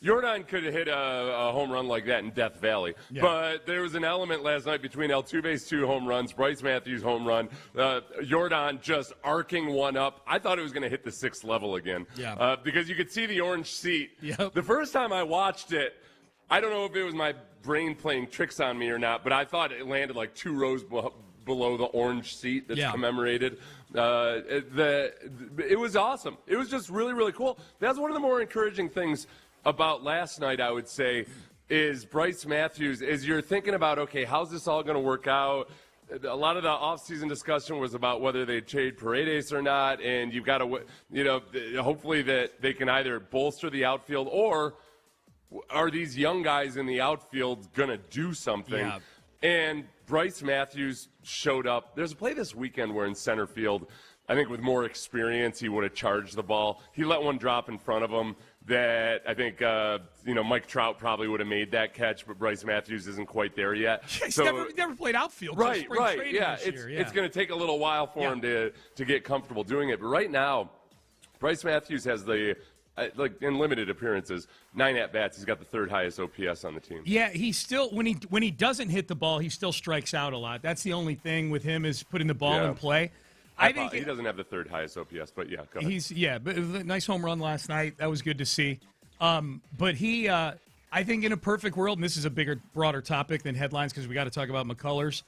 Yordan could have hit a home run like that in Death Valley. Yeah. But there was an element last night between Altuve's 2 home runs, Bryce Matthews' home run, Yordan just arcing one up. I thought it was going to hit the 6th level again. Yeah. Because you could see the orange seat. Yep. The first time I watched it, I don't know if it was my brain playing tricks on me or not, but I thought it landed like 2 rows below the orange seat that's commemorated. It was awesome. It was just really, really cool. That's one of the more encouraging things about last night, I would say, is Bryce Matthews. As you're thinking about, okay, how's this all going to work out? A lot of the offseason discussion was about whether they trade Paredes or not, and you've got to, hopefully that they can either bolster the outfield or are these young guys in the outfield going to do something? Yeah. And Bryce Matthews showed up. There's a play this weekend where in center field, I think with more experience, he would have charged the ball. He let one drop in front of him that I think, Mike Trout probably would have made that catch, but Bryce Matthews isn't quite there yet. He's never played outfield. Right. Yeah, it's going to take a little while for him to get comfortable doing it. But right now, Bryce Matthews has the in limited appearances, 9 at-bats. He's got the 3rd highest OPS on the team. Yeah, he still, when he doesn't hit the ball, he still strikes out a lot. That's the only thing with him is putting the ball in play. I think he doesn't have the 3rd highest OPS, but yeah, go ahead. But nice home run last night. That was good to see. But he, I think in a perfect world, and this is a bigger, broader topic than headlines because we got to talk about McCullers.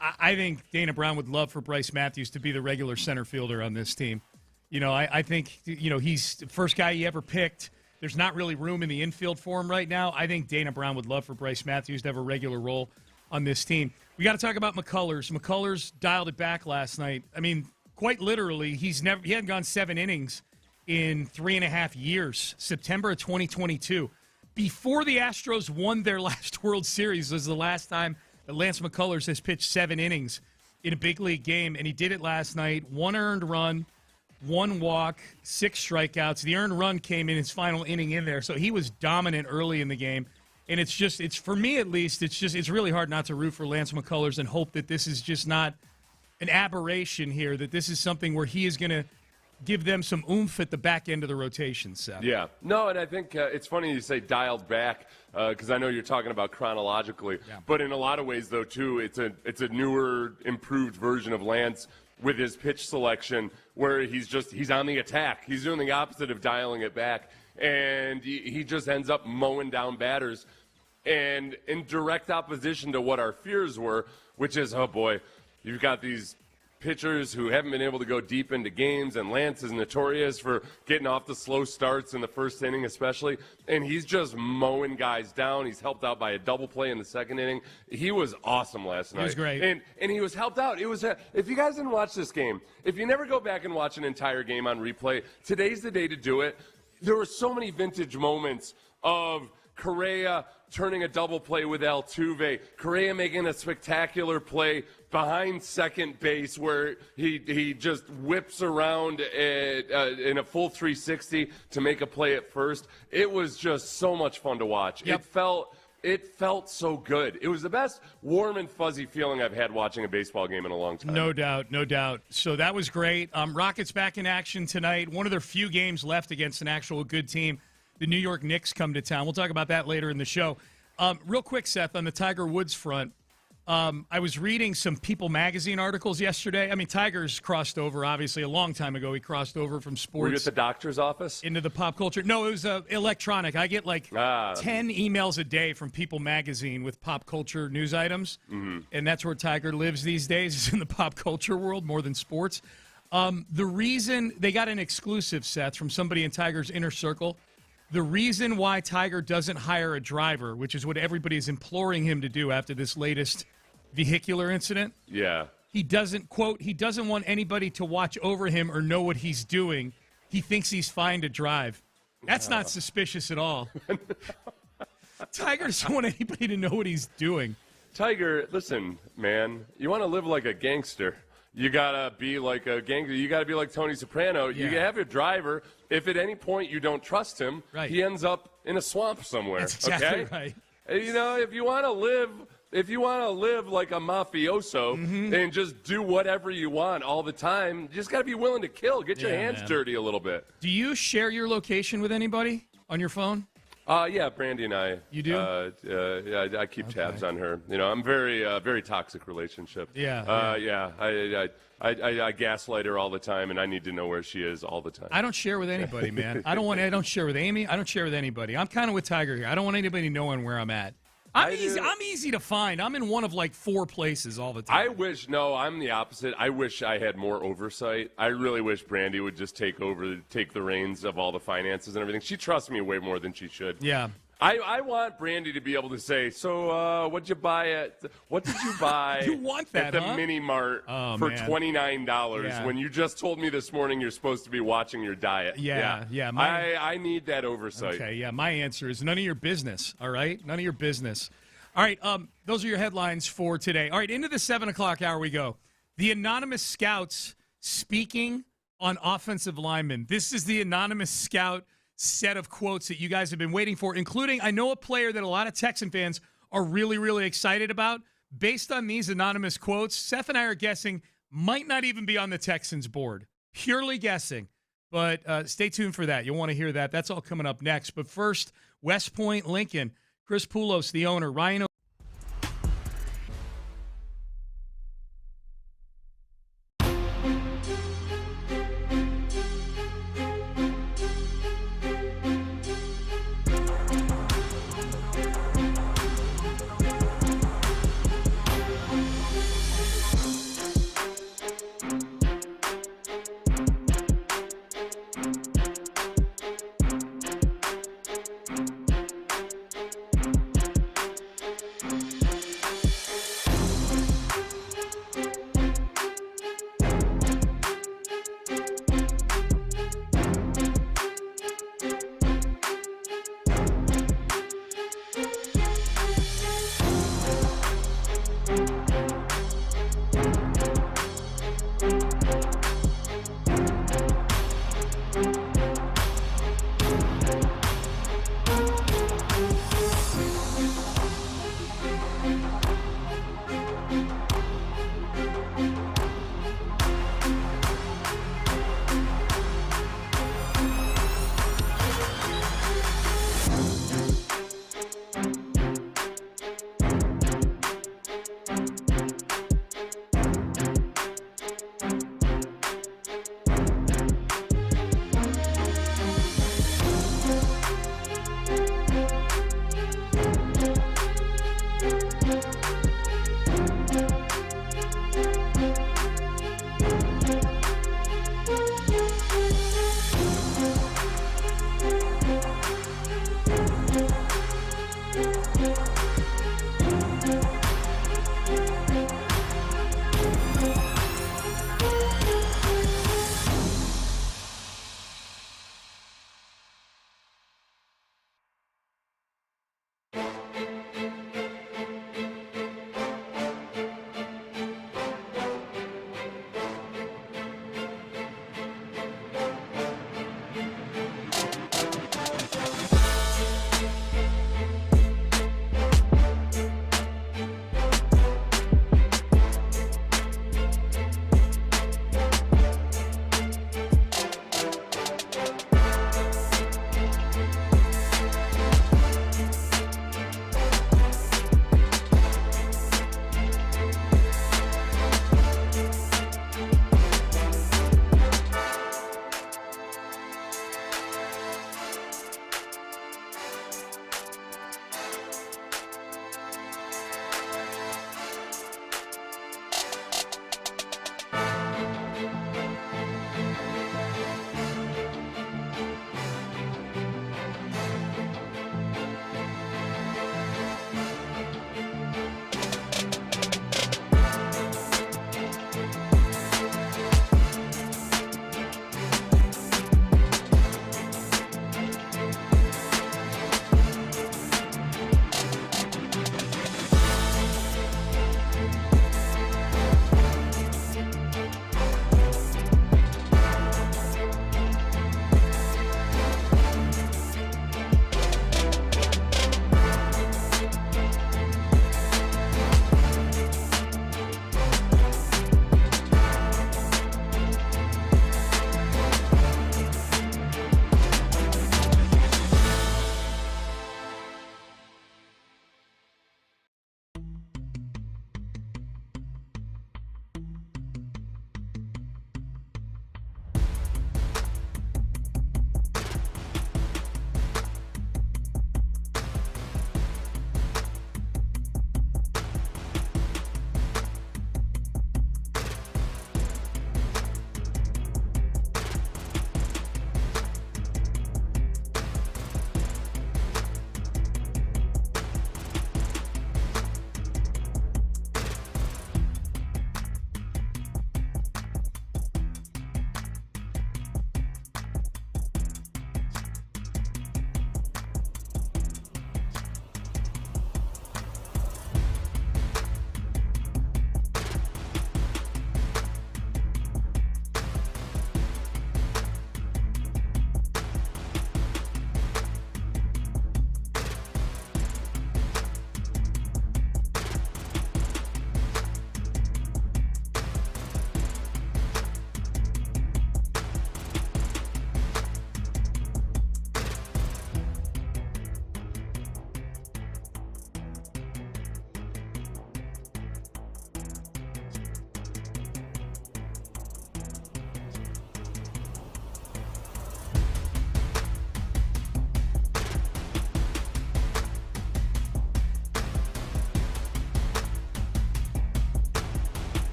I think Dana Brown would love for Bryce Matthews to be the regular center fielder on this team. I think, he's the first guy he ever picked. There's not really room in the infield for him right now. I think Dana Brown would love for Bryce Matthews to have a regular role on this team. We got to talk about McCullers. McCullers dialed it back last night. I mean, quite literally, he hadn't gone 7 innings in 3.5 years. September of 2022. Before the Astros won their last World Series was the last time that Lance McCullers has pitched 7 innings in a big league game, and he did it last night. 1 earned run, 1 walk, 6 strikeouts. The earned run came in his final inning in there, so he was dominant early in the game. And it's for me at least, it's really hard not to root for Lance McCullers and hope that this is just not an aberration here, that this is something where he is going to give them some oomph at the back end of the rotation, Seth. Yeah. No, and I think it's funny you say dialed back because I know you're talking about chronologically. Yeah. But in a lot of ways, though, too, it's a newer, improved version of Lance with his pitch selection where he's on the attack. He's doing the opposite of dialing it back. And he just ends up mowing down batters. And in direct opposition to what our fears were, which is, oh, boy, you've got these pitchers who haven't been able to go deep into games, and Lance is notorious for getting off the slow starts in the first inning especially, and he's just mowing guys down. He's helped out by a double play in the second inning. He was awesome last night. He was great. And he was helped out. It was if you guys didn't watch this game, if you never go back and watch an entire game on replay, today's the day to do it. There were so many vintage moments of Correa turning a double play with Altuve, Correa making a spectacular play behind second base where he just whips around in a full 360 to make a play at first. It was just so much fun to watch. Yep. It felt It felt so good. It was the best warm and fuzzy feeling I've had watching a baseball game in a long time. No doubt, no doubt. So that was great. Rockets back in action tonight. One of their few games left against an actual good team. The New York Knicks come to town. We'll talk about that later in the show. Real quick, Seth, on the Tiger Woods front, I was reading some People magazine articles yesterday. I mean, Tiger's crossed over, obviously, a long time ago. He crossed over from sports. Were you at the doctor's office? Into the pop culture. No, it was electronic. I get 10 emails a day from People magazine with pop culture news items. Mm-hmm. And that's where Tiger lives these days, is in the pop culture world more than sports. The reason they got an exclusive, Seth, from somebody in Tiger's inner circle. The reason why Tiger doesn't hire a driver, which is what everybody is imploring him to do after this latest vehicular incident. Yeah. He doesn't, quote, he doesn't want anybody to watch over him or know what he's doing. He thinks he's fine to drive. That's not suspicious at all. Tiger doesn't want anybody to know what he's doing. Tiger, listen, man, you want to live like a gangster. You got to be like a gangster. You got to be like Tony Soprano. Yeah. You have your driver. If at any point you don't trust him, he ends up in a swamp somewhere. That's exactly okay? right. You know, if you want to live like a mafioso and just do whatever you want all the time, you just got to be willing to kill. Get your hands dirty a little bit. Do you share your location with anybody on your phone? Yeah, Brandy and I. You do? I keep tabs on her. You know, I'm very toxic relationship. Yeah. I gaslight her all the time, and I need to know where she is all the time. I don't share with anybody, man. I don't share with Amy. I don't share with anybody. I'm kind of with Tiger here. I don't want anybody knowing where I'm at. I'm easy to find. I'm in one of 4 places all the time. I'm the opposite. I wish I had more oversight. I really wish Brandy would just take the reins of all the finances and everything. She trusts me way more than she should. Yeah. I want Brandy to be able to say, so what did you buy You want that, at the Mini Mart for $29 when you just told me this morning you're supposed to be watching your diet? Yeah. I need that oversight. Okay, yeah, my answer is none of your business, all right? None of your business. All right, those are your headlines for today. All right, into the 7 o'clock hour we go. The anonymous scouts speaking on offensive linemen. This is the anonymous scout set of quotes that you guys have been waiting for, including, I know, a player that a lot of Texan fans are really, really excited about. Based on these anonymous quotes, Seth and I are guessing might not even be on the Texans board. Purely guessing. But stay tuned for that. You'll want to hear that. That's all coming up next. But first, West Point, Lincoln. Chris Poulos, the owner. Ryan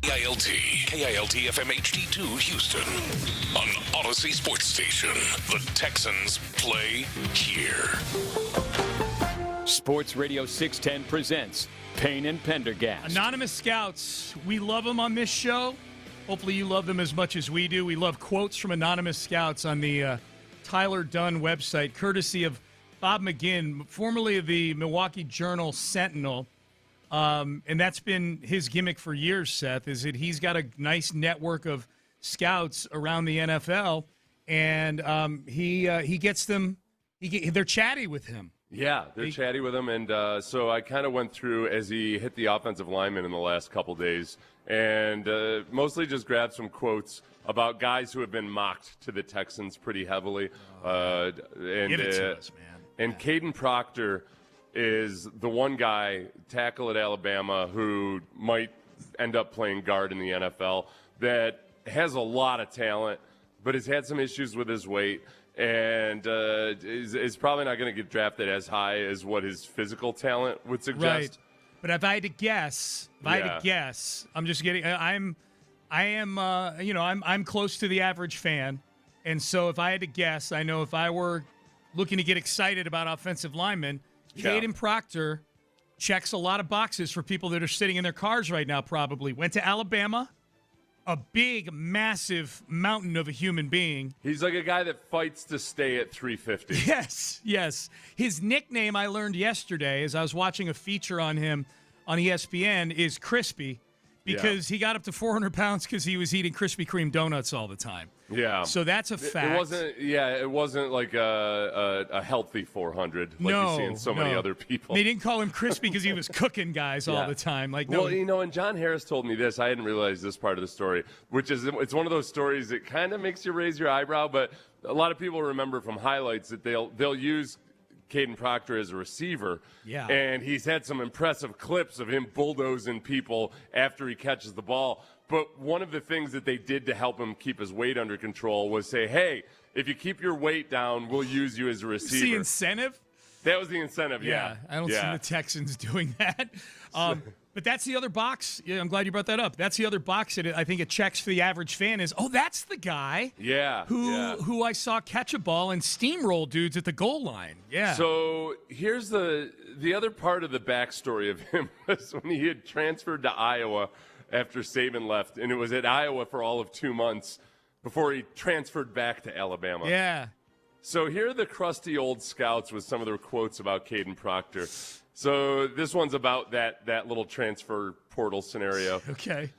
KILT FM HD2 Houston. On Odyssey Sports Station, the Texans play here. Sports Radio 610 presents Payne and Pendergast. Anonymous Scouts, we love them on this show. Hopefully you love them as much as we do. We love quotes from Anonymous Scouts on the Tyler Dunn website, courtesy of Bob McGinn, formerly of the Milwaukee Journal-Sentinel. And that's been his gimmick for years, Seth, is that he's got a nice network of scouts around the NFL, and he gets them. They're chatty with him. Yeah, they're chatty with him, and so I kind of went through as he hit the offensive lineman in the last couple days, and mostly just grabbed some quotes about guys who have been mocked to the Texans pretty heavily. Give it to us, man. And Caden Proctor is the one guy, tackle at Alabama, who might end up playing guard in the NFL, that has a lot of talent, but has had some issues with his weight, and is probably not going to get drafted as high as what his physical talent would suggest. Right. But if I had to guess, I'm just getting. I'm close to the average fan, and so if I had to guess, I know if I were looking to get excited about offensive linemen, Caden Proctor checks a lot of boxes for people that are sitting in their cars right now. Probably went to Alabama. A big, massive mountain of a human being. He's like a guy that fights to stay at 350. Yes. His nickname I learned yesterday as I was watching a feature on him on ESPN is Crispy, because he got up to 400 pounds because he was eating Krispy Kreme donuts all the time. Yeah. So that's a fact. It wasn't like a healthy 400 like you see in so many other people. They didn't call him Crispy because he was cooking guys all the time. And John Harris told me this. I hadn't realized this part of the story, which is it's one of those stories that kind of makes you raise your eyebrow, but a lot of people remember from highlights that they'll use Caden Proctor as a receiver, and he's had some impressive clips of him bulldozing people after he catches the ball. But one of the things that they did to help him keep his weight under control was say, hey, if you keep your weight down, we'll use you as a receiver. It's the incentive? That was the incentive, yeah. I don't see the Texans doing that. But that's the other box. Yeah, I'm glad you brought that up. That's the other box that I think it checks for the average fan is, that's the guy who I saw catch a ball and steamroll dudes at the goal line. Yeah. So here's the other part of the backstory of him was when he had transferred to Iowa after Saban left, and it was at Iowa for all of 2 months before he transferred back to Alabama. Yeah. So here are the crusty old scouts with some of their quotes about Caden Proctor. So this one's about that little transfer portal scenario. Okay.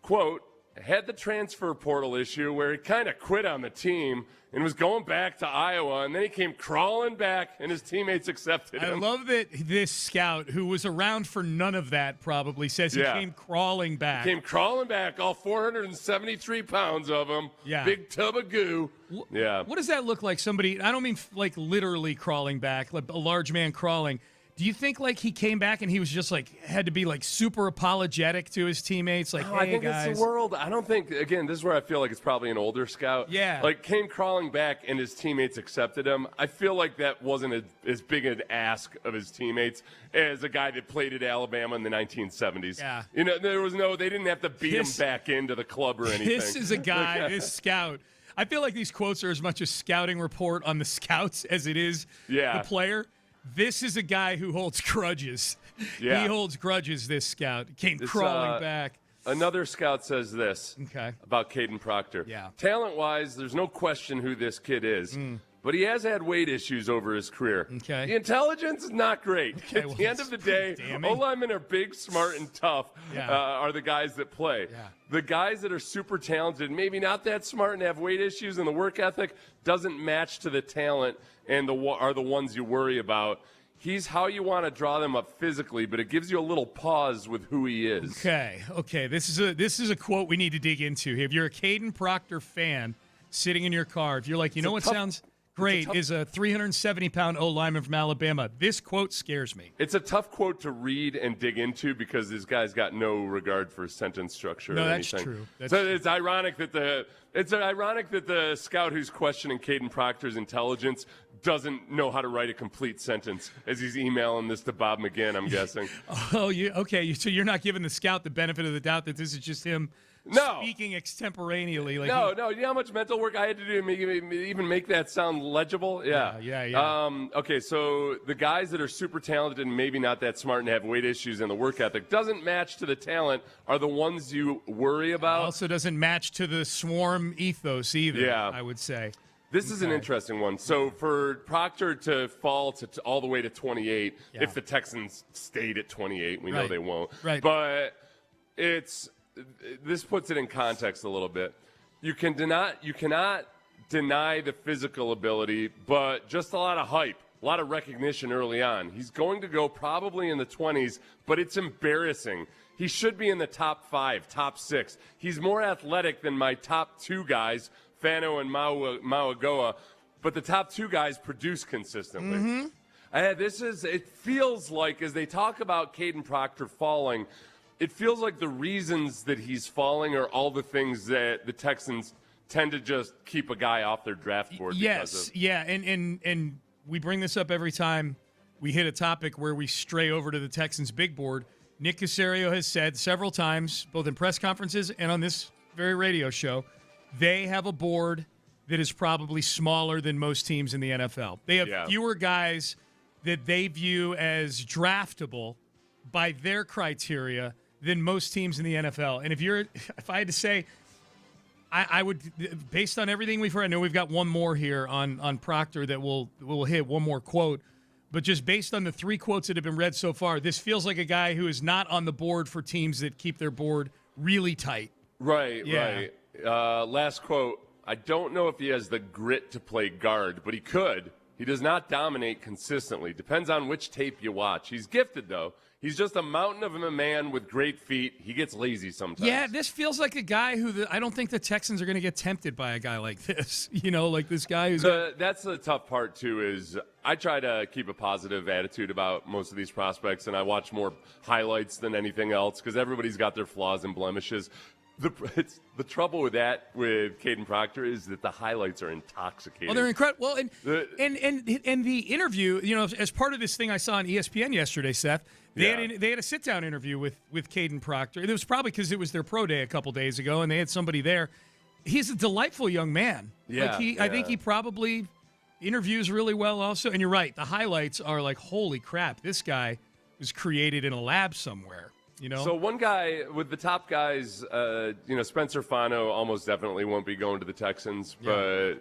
Quote, had the transfer portal issue where he kind of quit on the team and was going back to Iowa, and then he came crawling back, and his teammates accepted him. I love that this scout, who was around for none of that probably, says he came crawling back. Came crawling back, all 473 pounds of him. Yeah. Big tub of goo. What does that look like? Somebody, I don't mean like literally crawling back, like a large man crawling. Do you think like he came back and he was just like had to be like super apologetic to his teammates? Like, hey, I think guys. It's the world. I don't think, again, this is where I feel like it's probably an older scout. Yeah. Like came crawling back and his teammates accepted him. I feel like that wasn't as big an ask of his teammates as a guy that played at Alabama in the 1970s. Yeah. They didn't have to beat him back into the club or anything. This is a guy, this scout. I feel like these quotes are as much a scouting report on the scouts as it is the player. This is a guy who holds grudges. Yeah. He holds grudges, this scout. Came crawling back. Another scout says this about Caden Proctor. Yeah. Talent-wise, there's no question who this kid is. But he has had weight issues over his career. Okay. The intelligence is not great. Okay, At the end of the day, O-linemen are big, smart, and tough are the guys that play. Yeah. The guys that are super talented, maybe not that smart and have weight issues, and the work ethic doesn't match to the talent and are the ones you worry about. He's how you want to draw them up physically, but it gives you a little pause with who he is. Okay. This is a quote we need to dig into. If you're a Caden Proctor fan sitting in your car, if you're like, what sounds great is a 370-pound O-lineman from Alabama. This quote scares me. It's a tough quote to read and dig into because this guy's got no regard for sentence structure or anything. True. It's ironic that the scout who's questioning Caden Proctor's intelligence doesn't know how to write a complete sentence as he's emailing this to Bob McGinn, I'm guessing. Okay. So you're not giving the scout the benefit of the doubt that this is just him speaking extemporaneously. Like no. You know how much mental work I had to do to even make that sound legible? Yeah. Okay, so the guys that are super talented and maybe not that smart and have weight issues and the work ethic doesn't match to the talent are the ones you worry about. Also doesn't match to the swarm ethos either, I would say. This is an interesting one. So for Proctor to fall to all the way to 28, if the Texans stayed at 28, we know they won't. Right. But this puts it in context a little bit. You cannot deny the physical ability, but just a lot of hype, a lot of recognition early on. He's going to go probably in the 20s, but it's embarrassing. He should be in the top 5, top 6. He's more athletic than my top 2 guys, Fano and Mauagoa, but the top 2 guys produce consistently. It feels like, as they talk about Caden Proctor falling, it feels like the reasons that he's falling are all the things that the Texans tend to just keep a guy off their draft board. And we bring this up every time we hit a topic where we stray over to the Texans' big board. Nick Caserio has said several times, both in press conferences and on this very radio show, they have a board that is probably smaller than most teams in the NFL. They have fewer guys that they view as draftable by their criteria than most teams in the NFL. And if I had to say, I would, based on everything we've heard, I know we've got one more here on Proctor that we'll hit, one more quote, but just based on the 3 quotes that have been read so far, this feels like a guy who is not on the board for teams that keep their board really tight. Right. Last quote, I don't know if he has the grit to play guard, but he could. He does not dominate consistently. Depends on which tape you watch. He's gifted, though. He's just a mountain of a man with great feet. He gets lazy sometimes. Yeah, this feels like a guy who I don't think the Texans are going to get tempted by a guy like this. Like this guy who's... That's the tough part, too, is I try to keep a positive attitude about most of these prospects, and I watch more highlights than anything else because everybody's got their flaws and blemishes. The trouble with Caden Proctor is that the highlights are intoxicating. Well, they're incredible. Well, and the interview, as part of this thing I saw on ESPN yesterday, Seth, they had a sit-down interview with Caden Proctor. It was probably because it was their pro day a couple days ago, and they had somebody there. He's a delightful young man. I think he probably interviews really well also. And you're right, the highlights are like, holy crap, this guy was created in a lab somewhere. So one guy with the top guys, Spencer Fano almost definitely won't be going to the Texans, but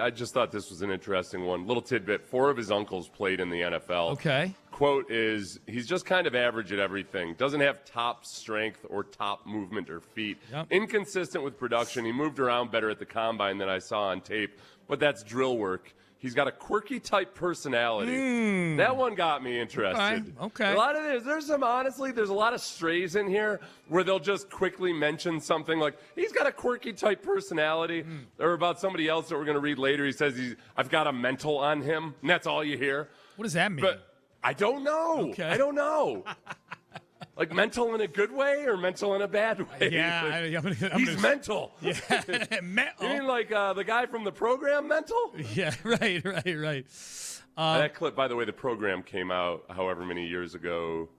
I just thought this was an interesting one. Little tidbit, 4 of his uncles played in the NFL. Okay. Quote is, he's just kind of average at everything. Doesn't have top strength or top movement or feet. Yep. Inconsistent with production. He moved around better at the combine than I saw on tape, but that's drill work. He's got a quirky type personality. That one got me interested. Okay. A lot of this, there's a lot of strays in here where they'll just quickly mention something like, he's got a quirky type personality, or about somebody else that we're going to read later. He says, I've got a mental on him, and that's all you hear. What does that mean? But I don't know. Okay. I don't know. Like mental in a good way or mental in a bad way? Yeah. He's mental. Yeah. You mean like the guy from the program mental? Yeah, right. That clip, by the way, the program came out however many years ago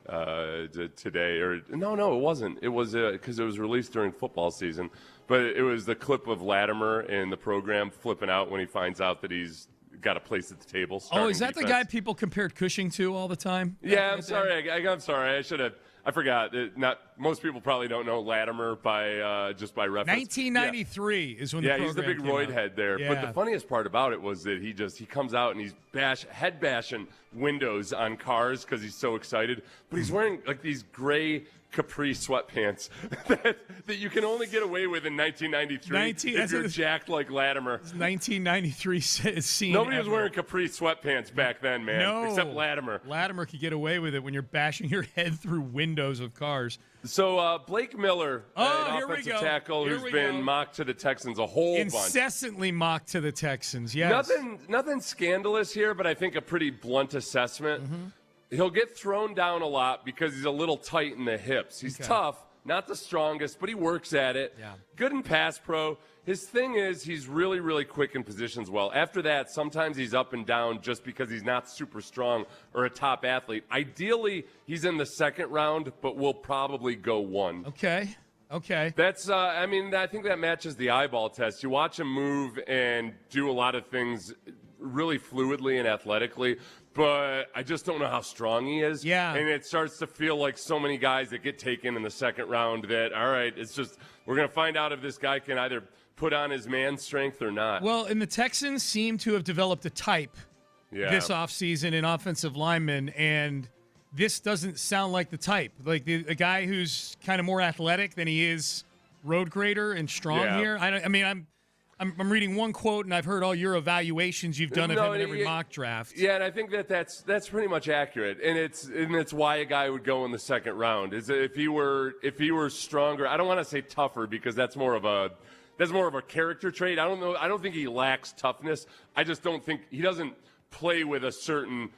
today. No, it wasn't. It was because it was released during football season. But it was the clip of Latimer in the program flipping out when he finds out that he's got a place at the table. Oh, is that defense. The guy people compared Cushing to all the time? Yeah, I'm sorry. I'm sorry. I forgot. Not most people probably don't know Latimer just by reference. 1993 is when the program he's the big roid head there. Yeah. But the funniest part about it was that he comes out and he's head bashing windows on cars because he's so excited. But he's wearing like these gray capri sweatpants that you can only get away with in 1993 if you're jacked like Latimer. 1993 scene. Nobody was wearing capri sweatpants back then, man, except Latimer. Latimer could get away with it when you're bashing your head through windows of cars. So Blake Miller, an offensive tackle who's been mocked to the Texans a whole bunch. Incessantly mocked to the Texans, yes. Nothing scandalous here, but I think a pretty blunt assessment. Mm-hmm. He'll get thrown down a lot because he's a little tight in the hips. He's tough, not the strongest, but he works at it. Yeah. Good in pass pro. His thing is he's really, really quick in positions well. After that, sometimes he's up and down just because he's not super strong or a top athlete. Ideally, he's in the second round, but we'll probably go 1. Okay. That's, I think that matches the eyeball test. You watch him move and do a lot of things really fluidly and athletically, but I just don't know how strong he is. Yeah. And it starts to feel like so many guys that get taken in the second round that, all right, it's just, we're going to find out if this guy can either put on his man strength or not. Well, and the Texans seem to have developed a type this offseason in offensive linemen, and this doesn't sound like the type. Like a guy who's kind of more athletic than he is road grader and strong here. I'm reading one quote, and I've heard all your evaluations you've done of him in every mock draft. Yeah, and I think that's pretty much accurate, and it's why a guy would go in the second round. Is if he were stronger. I don't want to say tougher because that's more of a character trait. I don't think he lacks toughness. I just don't think he doesn't play with a certain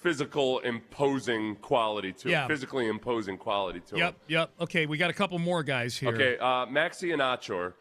physical imposing quality to him. Physically imposing quality to him. Yep. Okay, we got a couple more guys here. Okay, Maxi Inachor.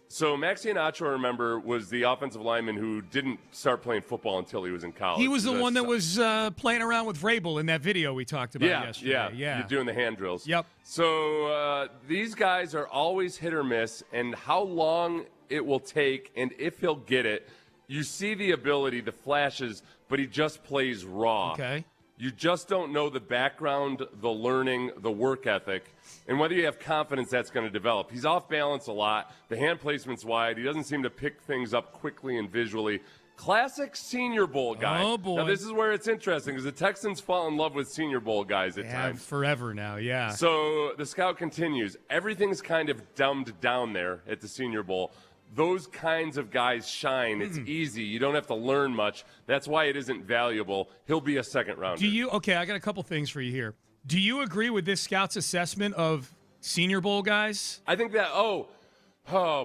So Maxi Inachor, remember, was the offensive lineman who didn't start playing football until he was in college. He was the one that was playing around with Vrabel in that video we talked about yesterday. Yeah. You're doing the hand drills. Yep. So these guys are always hit or miss, and how long it will take and if he'll get it, you see the ability, the flashes, but he just plays raw. Okay. You just don't know the background, the learning, the work ethic, and whether you have confidence that's going to develop. He's off balance a lot. The hand placement's wide. He doesn't seem to pick things up quickly and visually. Classic Senior Bowl guy. Oh, boy. Now, this is where it's interesting because the Texans fall in love with Senior Bowl guys at times. Forever now, yeah. So the scout continues. Everything's kind of dumbed down there at the Senior Bowl. Those kinds of guys shine. It's easy. You don't have to learn much. That's why it isn't valuable. He'll be a second rounder. Okay, I got a couple things for you here. Do you agree with this scout's assessment of Senior Bowl guys? I think that, oh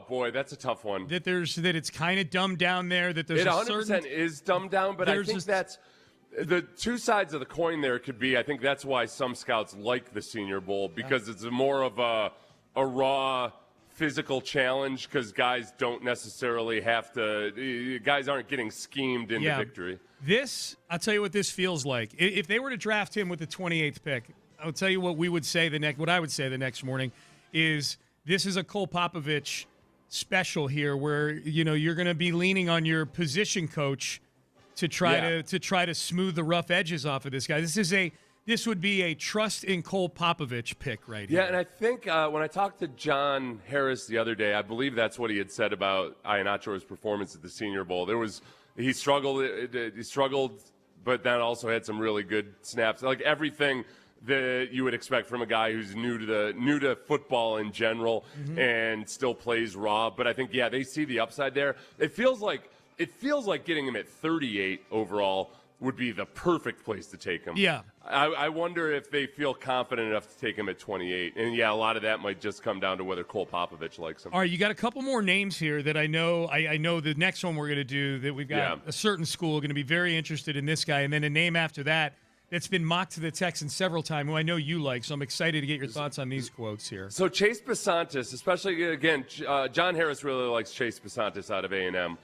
boy, that's a tough one. That it's kind of dumbed down there. That there's it 100% is dumbed down, but I think that's the two sides of the coin there could be. I think that's why some scouts like the Senior Bowl because it's more of a raw physical challenge because guys don't necessarily have to – guys aren't getting schemed into victory. I'll tell you what this feels like. If they were to draft him with the 28th pick, I'll tell you what I would say the next morning is this is a Cole Popovich special here where, you're going to be leaning on your position coach to try to smooth the rough edges off of this guy. This would be a trust in Cole Popovich pick right here. Yeah, and I think when I talked to John Harris the other day, I believe that's what he had said about Inachor's performance at the Senior Bowl. He struggled, but then also had some really good snaps. Like everything that you would expect from a guy who's new to football in general and still plays raw. But I think they see the upside there. It feels like getting him at 38 overall would be the perfect place to take him. Yeah. I wonder if they feel confident enough to take him at 28. And, a lot of that might just come down to whether Cole Popovich likes him. All right, you got a couple more names here that I know. I know the next one we're going to do that we've got a certain school going to be very interested in this guy. And then a name after that that's been mocked to the Texans several times, who I know you like. So I'm excited to get your thoughts on these quotes here. So Chase Besantis, especially, again, John Harris really likes Chase Besantis out of A&M.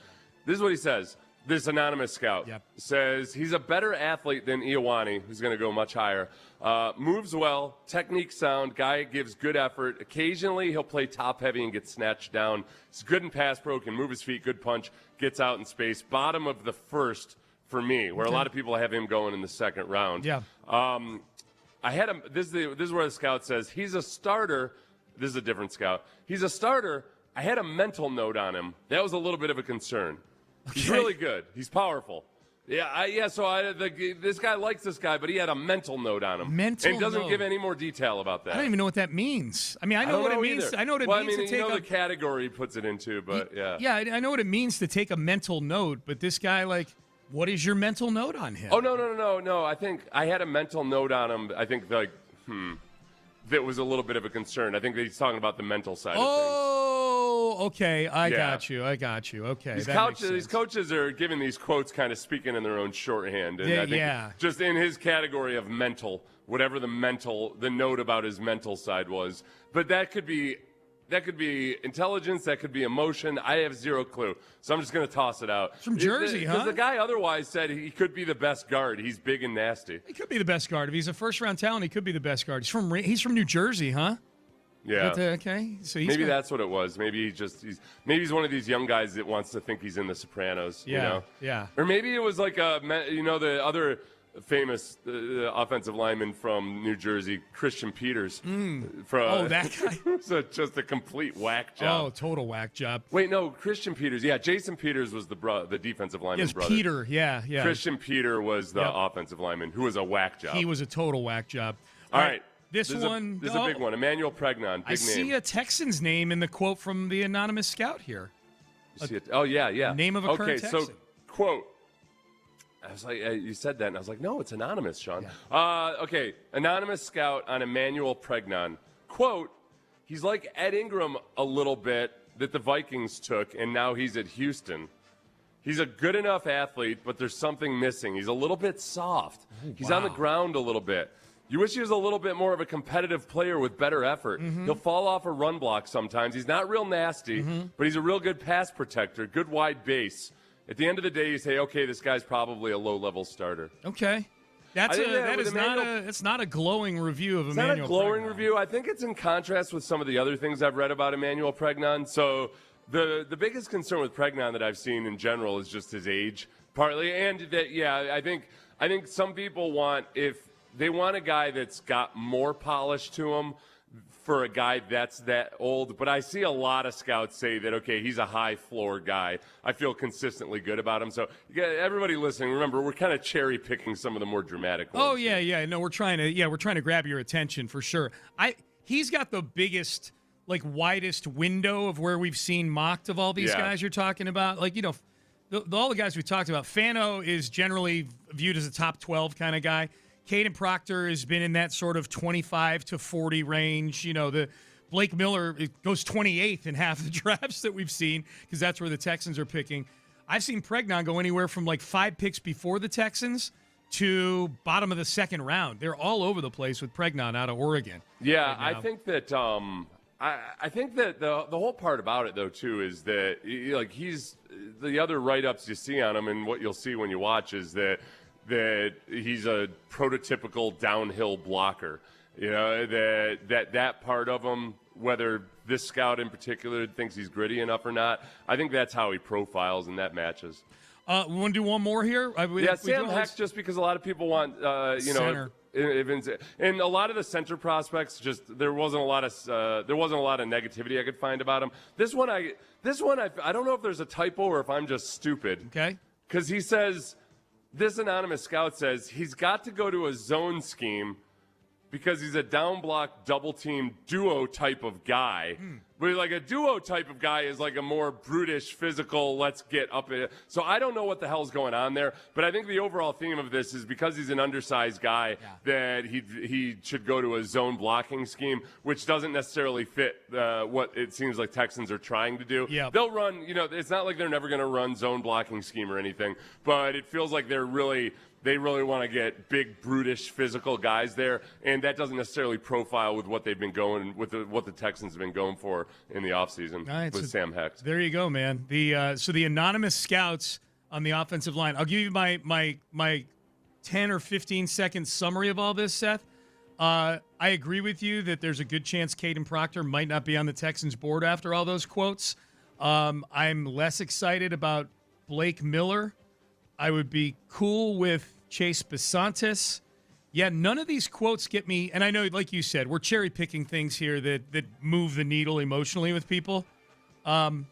This is what he says. This anonymous scout says he's a better athlete than Ioane, who's going to go much higher. Moves well, technique sound, guy gives good effort. Occasionally he'll play top heavy and get snatched down. He's good in pass pro, can move his feet, good punch, gets out in space. Bottom of the first for me, where a lot of people have him going in the second round. Yeah. I had him. This is where the scout says he's a starter. This is a different scout. He's a starter. I had a mental note on him. That was a little bit of a concern. Okay. He's really good. He's powerful. So this guy likes this guy, but he had a mental note on him. And doesn't give any more detail about that. I don't even know what that means. I mean, I know what it means. Either. I know what it means to take the category he puts it into, but yeah. Yeah, I know what it means to take a mental note, but this guy, what is your mental note on him? Oh, no. I think I had a mental note on him. I think, that was a little bit of a concern. I think that he's talking about the mental side of things. Oh, okay. I got you. Okay. These coaches are giving these quotes kind of speaking in their own shorthand. And I think just in his category of mental, whatever the note about his mental side was. But that could be intelligence, that could be emotion. I have zero clue. So I'm just going to toss it out. From Jersey, huh? Because the guy otherwise said he could be the best guard. He's big and nasty. He could be the best guard. If he's a first-round talent, he could be the best guard. He's from New Jersey, huh? Yeah. Okay. So maybe that's what it was. Maybe he's one of these young guys that wants to think he's in The Sopranos. Yeah. You know? Yeah. Or maybe it was like the other famous offensive lineman from New Jersey, Christian Peters. That guy. So just a complete whack job. Oh, total whack job. Wait, no, Christian Peters. Yeah, Jason Peters was the defensive lineman brother. Peter. Yeah. Christian Peter was the offensive lineman who was a whack job. He was a total whack job. All right. This is a big one. Emmanuel Pregnon, big name. I see a Texans name in the quote from the anonymous scout here. Oh, yeah. Name of a current Texan. Okay, so, quote. I was like, you said that, and I was like, no, it's anonymous, Sean. Yeah. Okay, anonymous scout on Emmanuel Pregnon. Quote, he's like Ed Ingram a little bit that the Vikings took, and now he's at Houston. He's a good enough athlete, but there's something missing. He's a little bit soft. He's on the ground a little bit. You wish he was a little bit more of a competitive player with better effort. Mm-hmm. He'll fall off a run block sometimes. He's not real nasty, but he's a real good pass protector, good wide base. At the end of the day, you say, okay, this guy's probably a low-level starter. Okay. It's not a glowing review of Emmanuel Pregnon. It's not a glowing review. I think it's in contrast with some of the other things I've read about Emmanuel Pregnon. So the biggest concern with Pregnon that I've seen in general is just his age, partly. And that, I think some people want a guy that's got more polish to him for a guy that's that old. But I see a lot of scouts say that, okay, he's a high-floor guy. I feel consistently good about him. So everybody listening, remember, we're kind of cherry-picking some of the more dramatic ones. Oh, yeah. No, we're trying to grab your attention for sure. He's got the biggest, widest window of where we've seen mocked of all these guys you're talking about. All the guys we talked about. Fano is generally viewed as a top 12 kind of guy. Caden Proctor has been in that sort of 25 to 40 range. The Blake Miller goes 28th in half the drafts that we've seen because that's where the Texans are picking. I've seen Pregnon go anywhere from 5 picks before the Texans to bottom of the second round. They're all over the place with Pregnon out of Oregon. Yeah, right, I think that I think that the whole part about it though too is that he's the other write-ups you see on him and what you'll see when you watch is that he's a prototypical downhill blocker. That part of him, whether this scout in particular thinks he's gritty enough or not, I think that's how he profiles, and that matches. We want to do one more here? Sam Heck, just because a lot of people want, center. And a lot of the center prospects, there wasn't a lot of negativity I could find about him. This one, I don't know if there's a typo or if I'm just stupid. Okay. Because he says. This anonymous scout says he's got to go to a zone scheme because he's a down block, double team, duo type of guy. But a duo type of guy is a more brutish, physical, let's get up in it. So I don't know what the hell's going on there. But I think the overall theme of this is because he's an undersized guy that he should go to a zone blocking scheme, which doesn't necessarily fit what it seems like Texans are trying to do. Yeah. They'll run, it's not like they're never going to run zone blocking scheme or anything, but it feels like they really want to get big, brutish, physical guys there, and that doesn't necessarily profile with what they've been going with what the Texans have been going for in the offseason with Sam Heck. There you go, man. So the anonymous scouts on the offensive line. I'll give you my 10 or 15 second summary of all this, Seth. I agree with you that there's a good chance Caden Proctor might not be on the Texans board after all those quotes. I'm less excited about Blake Miller. I would be cool with Chase Besantis. Yeah, none of these quotes get me, and I know, like you said, we're cherry-picking things here that move the needle emotionally with people. It's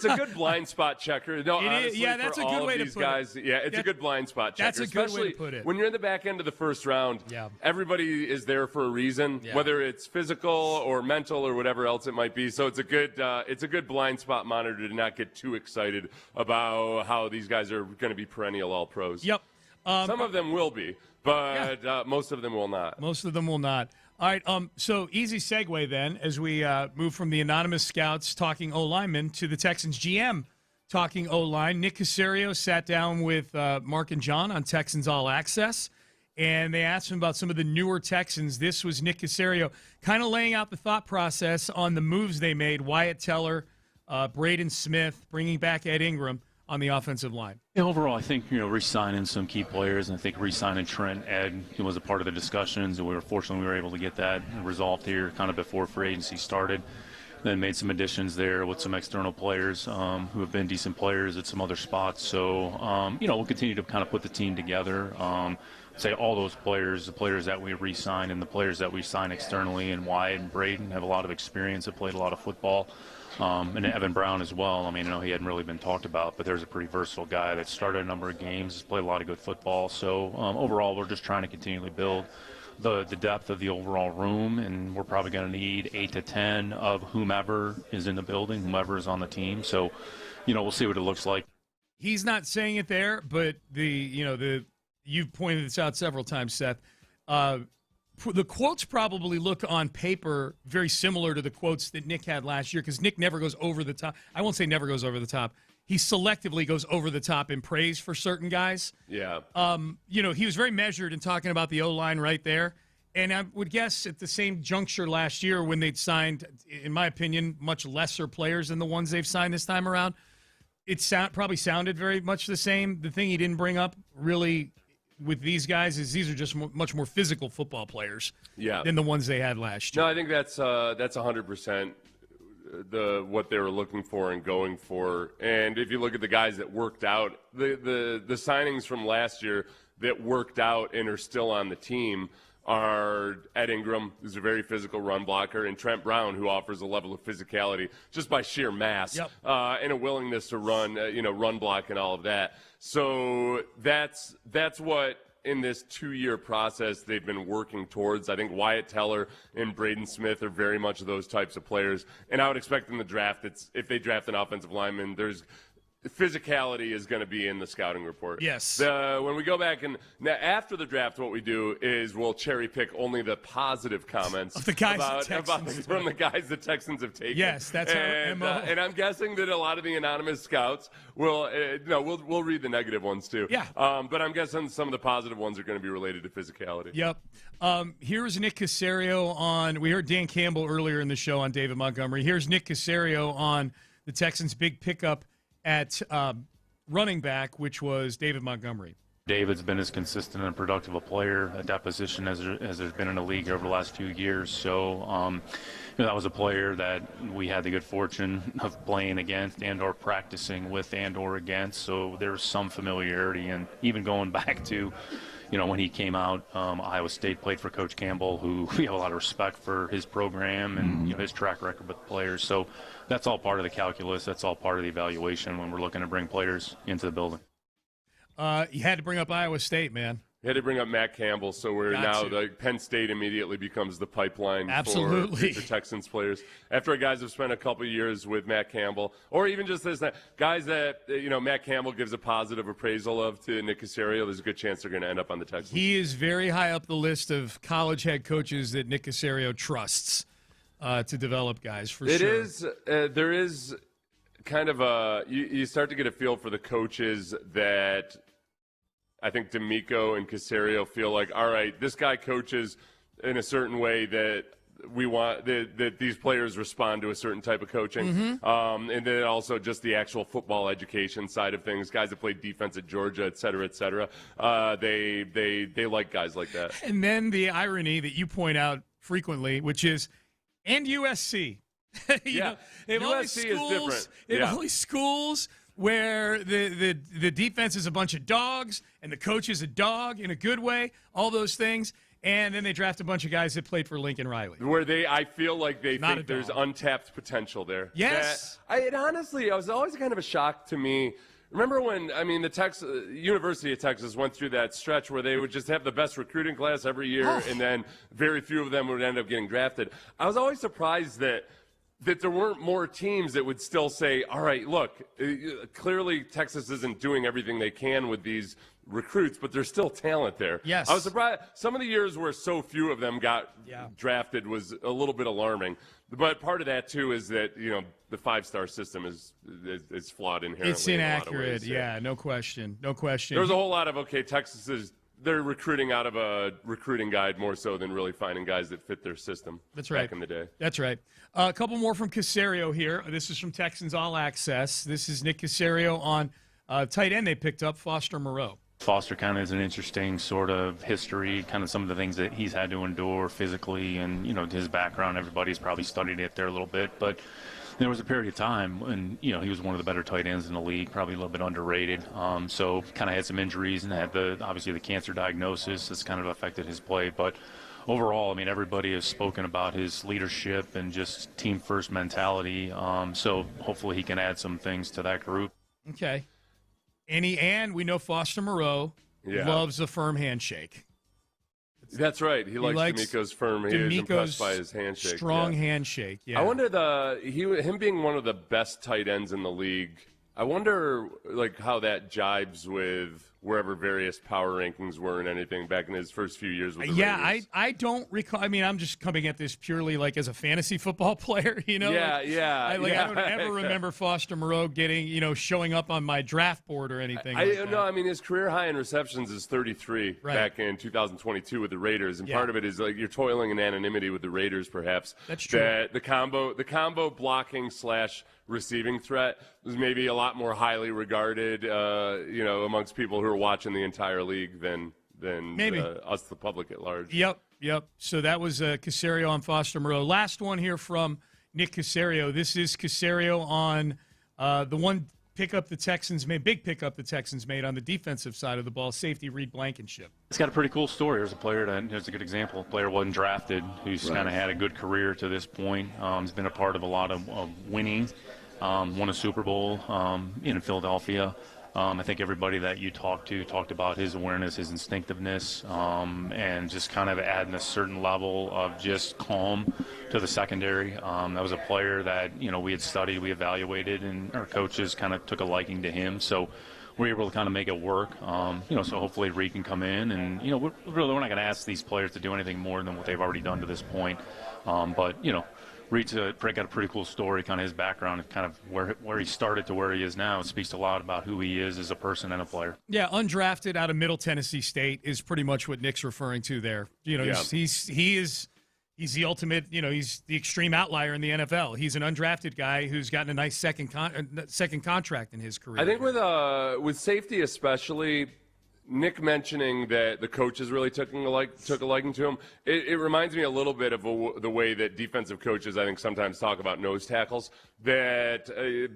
a good blind spot checker. No, honestly, that's a good way to put it. Yeah, it's a good blind spot checker. That's a good way to put it. When you're in the back end of the first round, everybody is there for a reason, whether it's physical or mental or whatever else it might be. So it's a good blind spot monitor to not get too excited about how these guys are going to be perennial all pros. Yep. Some of them will be, but most of them will not. Most of them will not. All right, so easy segue then as we move from the anonymous scouts talking O-linemen to the Texans GM talking O-line. Nick Caserio sat down with Mark and John on Texans All Access, and they asked him about some of the newer Texans. This was Nick Caserio kind of laying out the thought process on the moves they made, Wyatt Teller, Braden Smith, bringing back Ed Ingram on the offensive line. Yeah, overall, I think, re-signing some key players, and I think re-signing Trent, Ed, was a part of the discussions, and we were able to get that resolved here kind of before free agency started. Then made some additions there with some external players who have been decent players at some other spots. So, we'll continue to kind of put the team together. Say all those players, the players that we re-signed and the players that we signed externally, and Wyatt and Braden have a lot of experience, have played a lot of football. And Evan Brown as well. I mean, he hadn't really been talked about, but there's a pretty versatile guy that started a number of games, has played a lot of good football. So overall, we're just trying to continually build the depth of the overall room, and we're probably going to need 8 to 10 of whomever is in the building, whomever is on the team. So, we'll see what it looks like. He's not saying it there, but you've pointed this out several times, Seth. The quotes probably look on paper very similar to the quotes that Nick had last year, because Nick never goes over the top. I won't say never goes over the top. He selectively goes over the top in praise for certain guys. Yeah. He was very measured in talking about the O-line right there. And I would guess at the same juncture last year when they'd signed, in my opinion, much lesser players than the ones they've signed this time around, it probably sounded very much the same. The thing he didn't bring up really with these guys is these are just much more physical football players than the ones they had last year. No, I think that's 100% what they were looking for and going for. And if you look at the guys that worked out, the signings from last year that worked out and are still on the team are Ed Ingram, who's a very physical run blocker, and Trent Brown, who offers a level of physicality just by sheer mass and a willingness to run, run block and all of that. So that's what in this 2-year process they've been working towards. I think Wyatt Teller and Braden Smith are very much those types of players. And I would expect in the draft, if they draft an offensive lineman, physicality is going to be in the scouting report. Yes. When we go back and after the draft, what we do is we'll cherry pick only the positive comments of the guys from the guys the Texans have taken. Yes, that's our MO. And I'm guessing that a lot of the anonymous scouts will, we'll read the negative ones too. Yeah. But I'm guessing some of the positive ones are going to be related to physicality. Yep. Here's Nick Caserio on. We heard Dan Campbell earlier in the show on David Montgomery. Here's Nick Caserio on the Texans' big pickup at running back, which was David Montgomery. David's been as consistent and productive a player at that position as there's been in the league over the last few years. So that was a player that we had the good fortune of playing against and or practicing with and or against. So there's some familiarity, and even going back to when he came out, Iowa State, played for Coach Campbell, who we have a lot of respect for his program and his track record with players. So that's all part of the calculus. That's all part of the evaluation when we're looking to bring players into the building. You had to bring up Iowa State, man. You had to bring up Matt Campbell, so Penn State immediately becomes the pipeline for future Texans players. After guys have spent a couple of years with Matt Campbell, or even just this, guys that Matt Campbell gives a positive appraisal of to Nick Caserio, there's a good chance they're going to end up on the Texans. He is very high up the list of college head coaches that Nick Caserio trusts to develop guys, for sure. There is kind of you start to get a feel for the coaches that I think D'Amico and Caserio feel like, all right, this guy coaches in a certain way that we want that these players respond to a certain type of coaching, and then also just the actual football education side of things. Guys that played defense at Georgia, et cetera, they like guys like that. And then the irony that you point out frequently, which is, and USC. They have USC is different. They have all these schools where the defense is a bunch of dogs and the coach is a dog in a good way, all those things. And then they draft a bunch of guys that played for Lincoln Riley. Where I feel like they think there's untapped potential there. Yes. Honestly, it was always kind of a shock to me. Remember when, the University of Texas went through that stretch where they would just have the best recruiting class every year, and then very few of them would end up getting drafted. I was always surprised that that there weren't more teams that would still say, all right, look, clearly Texas isn't doing everything they can with these recruits, but there's still talent there. Yes. I was surprised. Some of the years where so few of them got drafted was a little bit alarming. But part of that, too, is that, the five-star system is flawed inherently. It's inaccurate. In a lot of ways, yeah, no question. No question. There's a whole lot of, Texas they're recruiting out of a recruiting guide more so than really finding guys that fit their system. That's right. Back in the day. That's right. A couple more from Caserio here. This is from Texans All Access. This is Nick Caserio on tight end they picked up, Foster Moreau. Foster kind of is an interesting sort of history, kind of some of the things that he's had to endure physically and, his background. Everybody's probably studied it there a little bit. But there was a period of time when, he was one of the better tight ends in the league, probably a little bit underrated. So kind of had some injuries and had obviously the cancer diagnosis that's kind of affected his play. But overall, everybody has spoken about his leadership and just team-first mentality. So hopefully he can add some things to that group. Okay. And we know Foster Moreau loves a firm handshake. That's right. He likes D'Amico's firm. He was impressed by his handshake. Strong handshake. Yeah. I wonder him being one of the best tight ends in the league. I wonder how that jibes with wherever various power rankings were and anything back in his first few years with the Raiders. I don't recall. I'm just coming at this purely as a fantasy football player, Yeah, I don't ever remember Foster Moreau getting, showing up on my draft board or anything. No, his career high in receptions is 33 back in 2022 with the Raiders, and part of it is you're toiling in anonymity with the Raiders, perhaps. That's true. That the combo blocking / receiving threat was maybe a lot more highly regarded, amongst people who are watching the entire league than maybe us, the public at large. Yep. So that was Caserio on Foster Moreau. Last one here from Nick Caserio. This is Caserio on the one pickup the Texans made, big pickup the Texans made on the defensive side of the ball, safety Reed Blankenship. It's got a pretty cool story. There's a player here's a good example. A player wasn't drafted, who's kind of had a good career to this point. He's been a part of a lot of winning. Won a Super Bowl in Philadelphia. I think everybody that you talked about his awareness, his instinctiveness, and just kind of adding a certain level of just calm to the secondary. That was a player that, we had studied, we evaluated, and our coaches kind of took a liking to him. So we're able to kind of make it work. So hopefully Reed can come in. And, we're not going to ask these players to do anything more than what they've already done to this point. But Reed's got a pretty cool story, kind of his background, kind of where he started to where he is now. It speaks a lot about who he is as a person and a player. Yeah, undrafted out of Middle Tennessee State is pretty much what Nick's referring to there. He's the ultimate, he's the extreme outlier in the NFL. He's an undrafted guy who's gotten a nice second contract in his career. I think with safety especially, Nick mentioning that the coaches really took a liking to him, it reminds me a little bit of the way that defensive coaches, I think, sometimes talk about nose tackles, that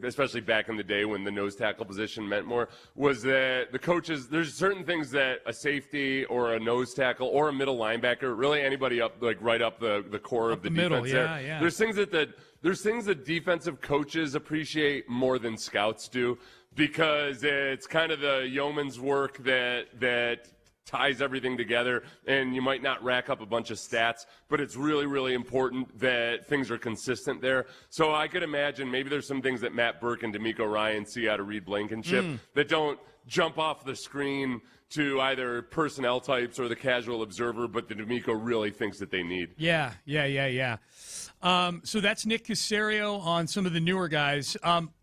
especially back in the day when the nose tackle position meant more, was that the coaches, there's certain things that a safety or a nose tackle or a middle linebacker, really anybody up, right up the core of the defense there. Yeah. There's things that defensive coaches appreciate more than scouts do, because it's kind of the yeoman's work that ties everything together, and you might not rack up a bunch of stats, but it's really, really important that things are consistent there. So I could imagine maybe there's some things that Matt Burke and D'Amico Ryan see out of Reed Blankenship that don't jump off the screen to either personnel types or the casual observer, but that D'Amico really thinks that they need. Yeah. So that's Nick Caserio on some of the newer guys.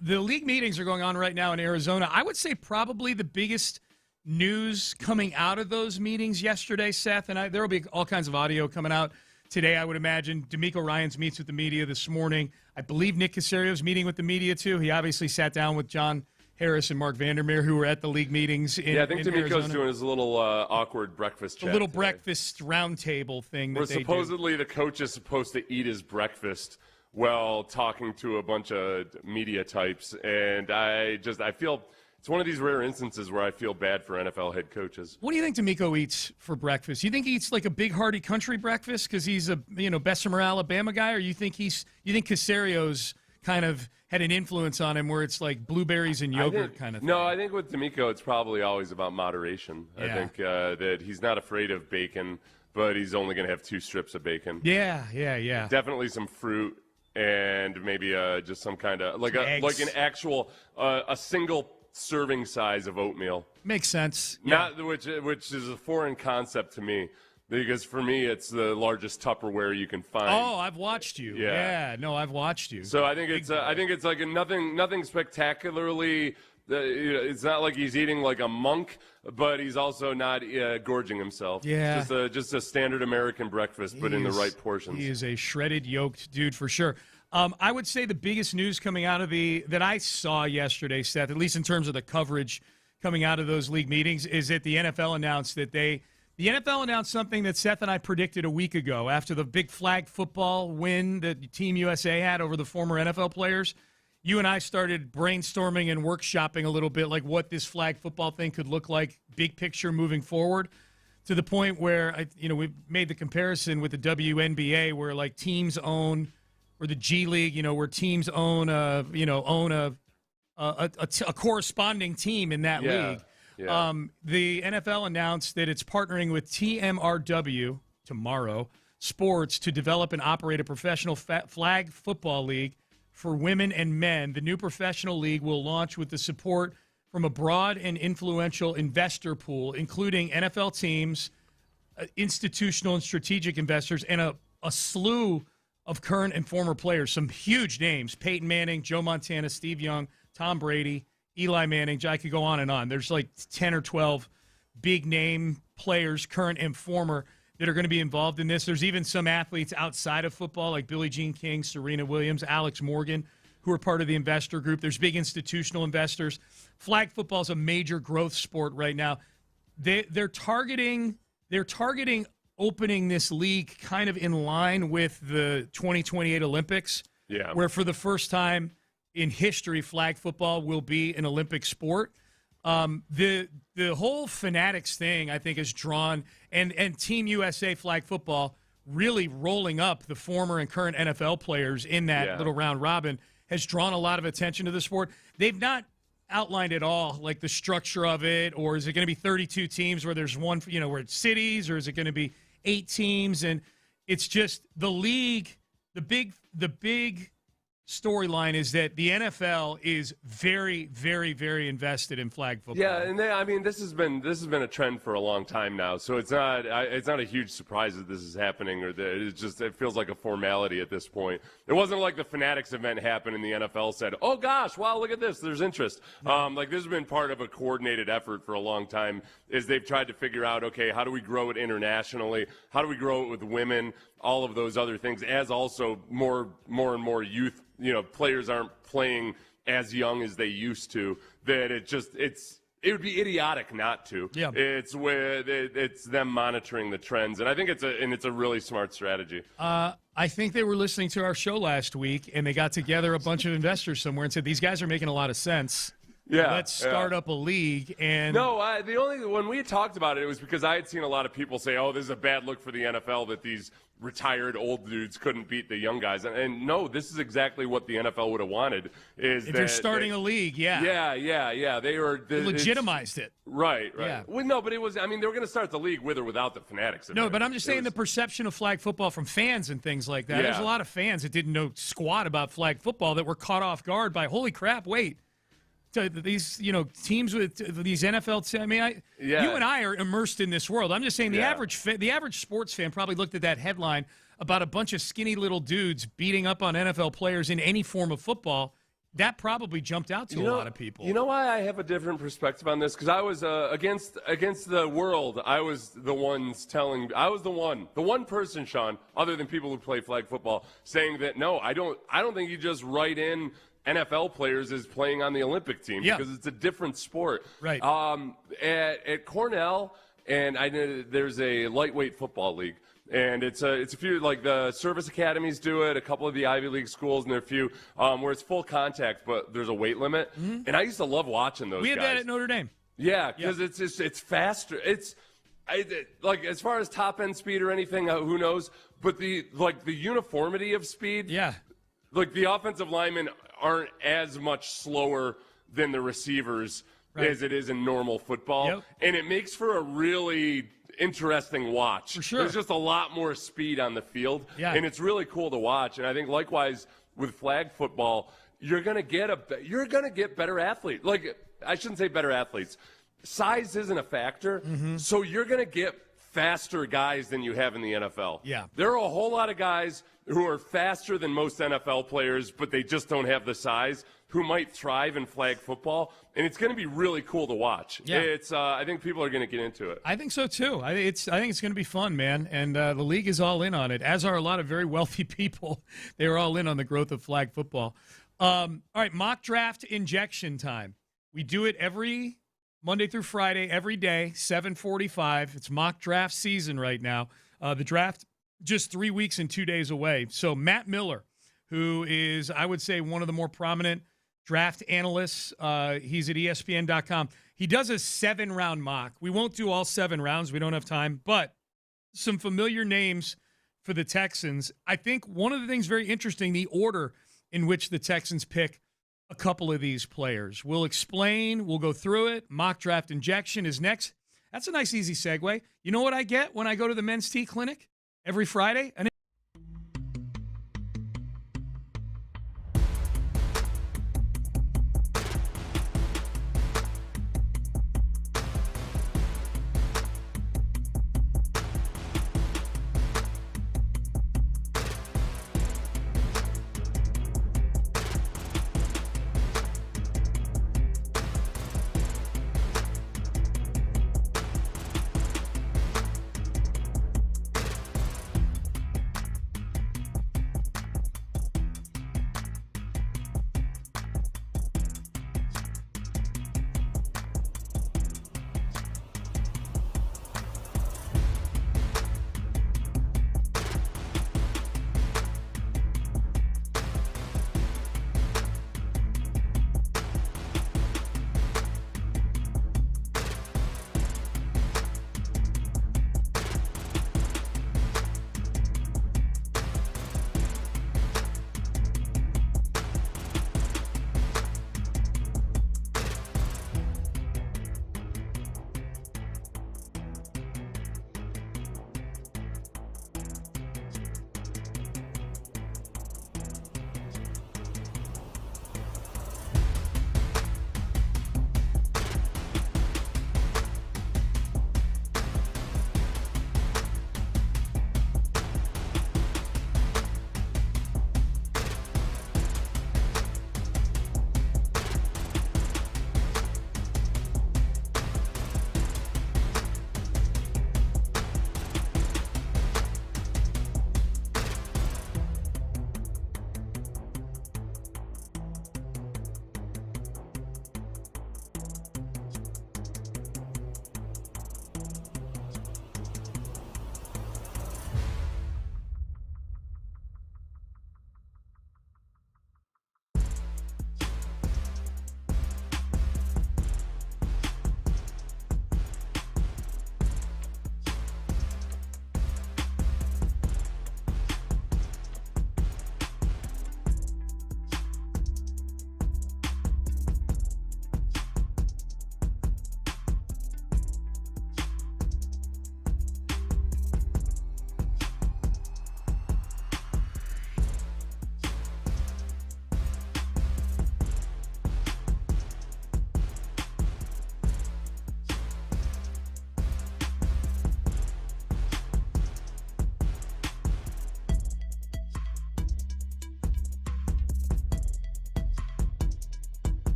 The league meetings are going on right now in Arizona. I would say probably the biggest news coming out of those meetings yesterday, Seth, and there will be all kinds of audio coming out today, I would imagine. D'Amico Ryans meets with the media this morning. I believe Nick Caserio's meeting with the media, too. He obviously sat down with John Harris and Mark Vandermeer, who were at the league meetings in Arizona. Yeah, I think D'Amico's doing his little awkward breakfast chat. A little breakfast roundtable thing that they supposedly the coach is supposed to eat his breakfast while talking to a bunch of media types. And I feel it's one of these rare instances where I feel bad for NFL head coaches. What do you think D'Amico eats for breakfast? You think he eats like a big hearty country breakfast because he's a Bessemer, Alabama guy, or you think Caserio's kind of had an influence on him where it's like blueberries and yogurt kind of thing? No, I think with D'Amico it's probably always about moderation. Yeah. I think that he's not afraid of bacon, but he's only going to have 2 strips of bacon. Yeah. Definitely some fruit and maybe just some kind of like an actual a single serving size of oatmeal. Makes sense. Not which is a foreign concept to me. Because for me, it's the largest Tupperware you can find. Oh, I've watched you. Yeah, no, I've watched you. So I think it's like nothing spectacularly. It's not like he's eating like a monk, but he's also not gorging himself. Yeah, just a standard American breakfast, but in the right portions. He is a shredded, yoked dude for sure. I would say the biggest news coming out of that I saw yesterday, Seth, at least in terms of the coverage coming out of those league meetings, is that the NFL announced that The NFL announced something that Seth and I predicted a week ago after the big flag football win that Team USA had over the former NFL players. You and I started brainstorming and workshopping a little bit like what this flag football thing could look like, big picture moving forward, to the point where we made the comparison with the WNBA where like teams own, or the G League, where teams own a corresponding team in that league. Yeah. The NFL announced that it's partnering with TMRW, Tomorrow Sports, to develop and operate a professional flag football league for women and men. The new professional league will launch with the support from a broad and influential investor pool, including NFL teams, institutional and strategic investors, and a slew of current and former players. Some huge names: Peyton Manning, Joe Montana, Steve Young, Tom Brady, Eli Manning. I could go on and on. There's like 10 or 12 big name players, current and former, that are going to be involved in this. There's even some athletes outside of football like Billie Jean King, Serena Williams, Alex Morgan, who are part of the investor group. There's big institutional investors. Flag football is a major growth sport right now. They're targeting opening this league kind of in line with the 2028 Olympics, where for the first time in history, flag football will be an Olympic sport. The whole Fanatics thing, I think, has drawn, and Team USA flag football really rolling up the former and current NFL players in that little round robin has drawn a lot of attention to the sport. They've not outlined at all, like the structure of it, or is it going to be 32 teams where there's one, where it's cities, or is it going to be 8 teams? And it's just the league, the big storyline is that the NFL is very, very, very invested in flag football. Yeah, and this has been a trend for a long time now. So it's not a huge surprise that this is happening, or that it feels like a formality at this point. It wasn't like the Fanatics event happened and the NFL said, "Oh gosh, wow, look at this, there's interest." Like this has been part of a coordinated effort for a long time. Is they've tried to figure out, okay, how do we grow it internationally? How do we grow it with women? All of those other things, as also more and more youth. Players aren't playing as young as they used to. That it would be idiotic not to. Yeah. It's them monitoring the trends, and I think it's a really smart strategy. I think they were listening to our show last week, and they got together a bunch of investors somewhere and said, "These guys are making a lot of sense. Let's start up a league." And when we had talked about it, it was because I had seen a lot of people say, "Oh, this is a bad look for the NFL that these retired old dudes couldn't beat the young guys." And no, this is exactly what the NFL would have wanted. If they're starting a league, they legitimized it. Right. Yeah. Well, no, but it was. I mean, they were going to start the league with or without the Fanatics. No, but I'm just saying the perception of flag football from fans and things like that. There's a lot of fans that didn't know squat about flag football that were caught off guard by, holy crap, wait. These teams with these NFL you and I are immersed in this world. I'm just saying the average sports fan probably looked at that headline about a bunch of skinny little dudes beating up on NFL players in any form of football. That probably jumped out to a lot of people. You know why I have a different perspective on this? Because I was against the world. I was the one person, Sean, other than people who play flag football, saying that no, I don't think you just write in NFL players as playing on the Olympic team because it's a different sport. Right. At Cornell, and I know there's a lightweight football league, and it's a few, like the service academies do it, a couple of the Ivy League schools, and there are a few where it's full contact, but there's a weight limit. Mm-hmm. And I used to love watching those. We had guys. that at Notre Dame. Yeah, because it's faster. Like as far as top end speed or anything, who knows? But the uniformity of speed. Yeah. Like the offensive linemen aren't as much slower than the receivers as it is in normal football. And it makes for a really interesting watch. For sure. There's just a lot more speed on the field. Yeah. And it's really cool to watch. And I think likewise with flag football, you're gonna get better athletes. Like, I shouldn't say better athletes. Size isn't a factor, so you're gonna get faster guys than you have in the NFL. Yeah. There are a whole lot of guys who are faster than most NFL players, but they just don't have the size, who might thrive in flag football, and it's going to be really cool to watch. Yeah. I think people are going to get into it. I think so too. I think it's going to be fun, man, and the league is all in on it, as are a lot of very wealthy people. They are all in on the growth of flag football. All right, mock draft injection time. We do it every Monday through Friday, every day, 7:45. It's mock draft season right now. The draft just 3 weeks and 2 days away. So Matt Miller, who is, I would say, one of the more prominent draft analysts, he's at ESPN.com. He does a 7-round mock. We won't do all 7 rounds. We don't have time. But some familiar names for the Texans. I think one of the things very interesting, the order in which the Texans pick a couple of these players. We'll explain. We'll go through it. Mock draft injection is next. That's a nice, easy segue. You know what I get when I go to the men's tea clinic every Friday?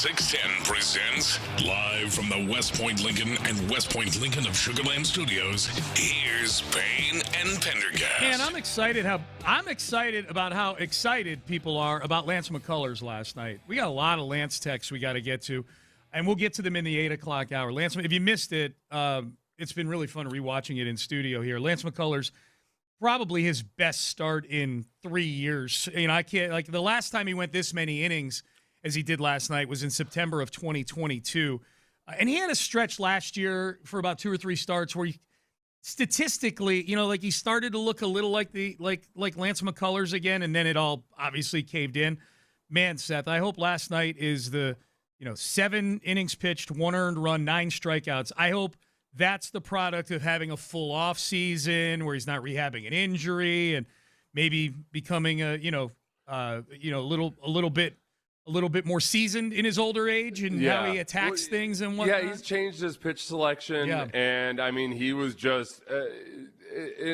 610 presents live from the West Point Lincoln and West Point Lincoln of Sugar Land Studios. Here's Payne and Pendergast. Man, I'm excited about how excited people are about Lance McCullers last night. We got a lot of Lance texts we got to get to, and we'll get to them in the 8 o'clock hour. Lance, if you missed it, it's been really fun rewatching it in studio here. Lance McCullers, probably his best start in 3 years. I can't, like, the last time he went this many innings as he did last night was in September of 2022. And he had a stretch last year for about 2 or 3 starts where he, statistically, he started to look a little like Lance McCullers again, and then it all obviously caved in. Man, Seth, I hope last night is the, 7 innings pitched, 1 earned run, 9 strikeouts. I hope that's the product of having a full off season where he's not rehabbing an injury and maybe becoming a little bit more seasoned in his older age and how he attacks things and whatnot. Yeah, he's changed his pitch selection, and he was just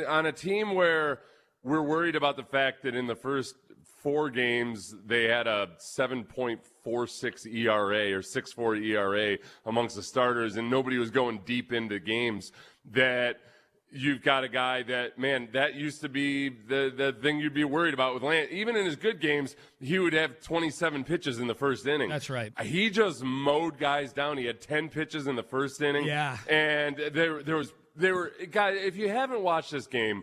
on a team where we're worried about the fact that in the first 4 games they had a 7.46 ERA or 6.4 ERA amongst the starters, and nobody was going deep into games. That you've got a guy that used to be the thing you'd be worried about with Lance. Even in his good games, he would have 27 pitches in the first inning. That's right. He just mowed guys down. He had 10 pitches in the first inning. Yeah. And there were guys, if you haven't watched this game,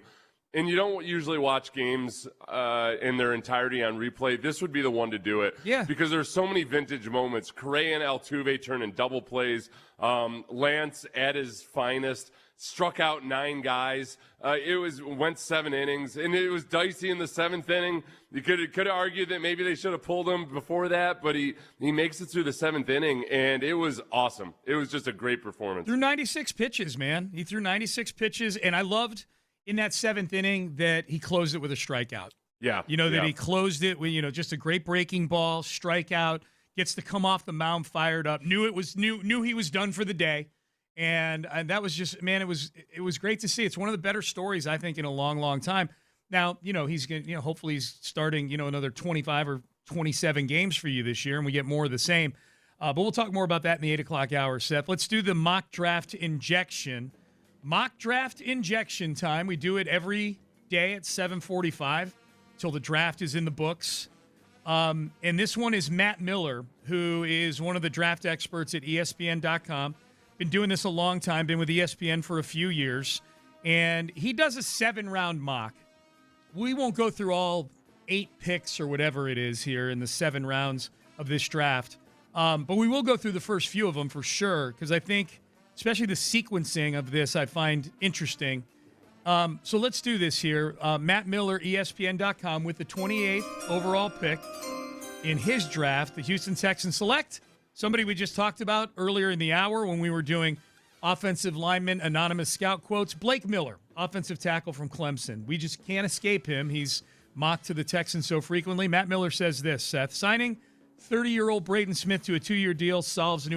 and you don't usually watch games in their entirety on replay, this would be the one to do it. Yeah. Because there's so many vintage moments. Correa and Altuve turning double plays. Lance at his finest. Struck out 9 guys. Went 7 innings, and it was dicey in the 7th inning. You could argue that maybe they should have pulled him before that, but he makes it through the 7th inning, and it was awesome. It was just a great performance. Threw 96 pitches, man. He threw 96 pitches, and I loved in that 7th inning that he closed it with a strikeout. Yeah. He closed it with, just a great breaking ball, strikeout, gets to come off the mound fired up, knew he was done for the day. And that was just, man, it was great to see. It's one of the better stories, I think, in a long, long time. Now, he's going to, hopefully he's starting, another 25 or 27 games for you this year, and we get more of the same. But we'll talk more about that in the 8 o'clock hour, Seth. Let's do the mock draft injection. Mock draft injection time. We do it every day at 7:45 till the draft is in the books. And this one is Matt Miller, who is one of the draft experts at ESPN.com. Been doing this a long time, been with ESPN for a few years, and he does a 7-round mock. We won't go through all 8 picks or whatever it is here in the 7 rounds of this draft, but we will go through the first few of them for sure, because I think, especially the sequencing of this, I find interesting. So let's do this here. Matt Miller, ESPN.com, with the 28th overall pick in his draft, the Houston Texans select somebody we just talked about earlier in the hour when we were doing offensive lineman anonymous scout quotes, Blake Miller, offensive tackle from Clemson. We just can't escape him. He's mocked to the Texans so frequently. Matt Miller says this, Seth, signing 30-year-old Braden Smith to a 2-year deal solves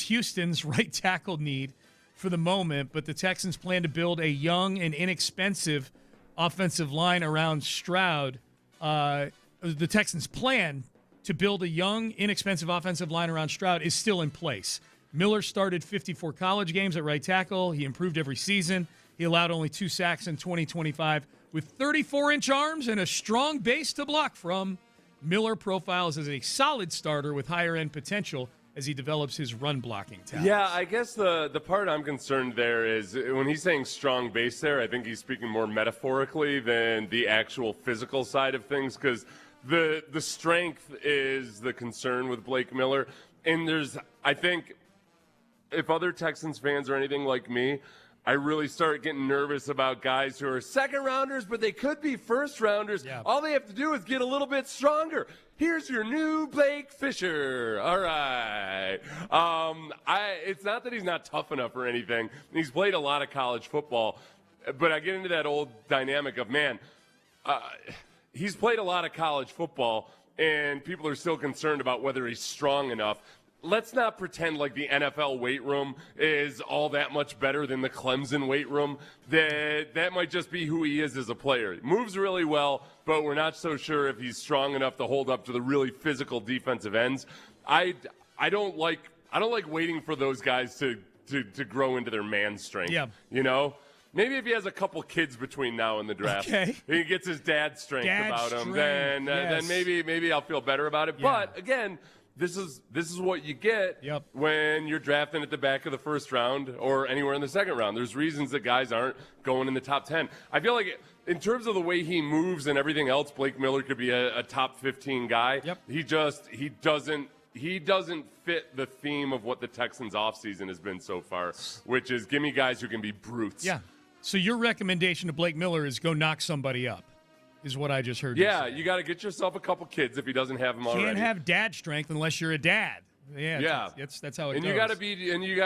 Houston's right tackle need for the moment, but the Texans plan to build a young and inexpensive offensive line around Stroud. The Texans' plan to build a young, inexpensive offensive line around Stroud is still in place. Miller started 54 college games at right tackle. He improved every season. He allowed only 2 sacks in 2025 with 34-inch arms and a strong base to block from. Miller profiles as a solid starter with higher-end potential as he develops his run-blocking talent. Yeah, I guess the part I'm concerned there is when he's saying strong base there, I think he's speaking more metaphorically than the actual physical side of things, because the strength is the concern with Blake Miller. And I think if other Texans fans are anything like me, I really start getting nervous about guys who are second-rounders, but they could be first-rounders. Yeah. All they have to do is get a little bit stronger. Here's your new Blake Fisher. All right. It's not that he's not tough enough or anything. He's played a lot of college football. But I get into that old dynamic of, he's played a lot of college football, and people are still concerned about whether he's strong enough. let's not pretend like the NFL weight room is all that much better than the Clemson weight room. That might just be who he is as a player. He moves really well, but we're not so sure if he's strong enough to hold up to the really physical defensive ends. I don't like waiting for those guys to grow into their man strength. Yeah. You know? Maybe if he has a couple kids between now and the draft, he gets his dad's strength about him, then maybe I'll feel better about it. Yeah. But again, this is what you get when you're drafting at the back of the first round or anywhere in the second round. There's reasons that guys aren't going in the top 10. I feel like in terms of the way he moves and everything else, Blake Miller could be a top 15 guy. Yep. He doesn't fit the theme of what the Texans offseason has been so far, which is give me guys who can be brutes. Yeah. So your recommendation to Blake Miller is go knock somebody up, is what I just heard. Yeah, you got to get yourself a couple kids if he doesn't have them already. Can't have dad strength unless you're a dad. Yeah. That's how it goes. And you got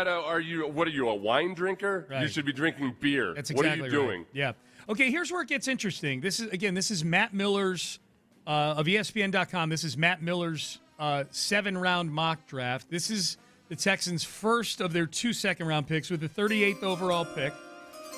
to what are you, a wine drinker? Right. You should be drinking beer. That's exactly what are you doing? Right. Yeah. Okay, here's where it gets interesting. This is Matt Miller's of ESPN.com. This is Matt Miller's 7-round mock draft. This is the Texans' first of their 2 second-round picks with the 38th overall pick.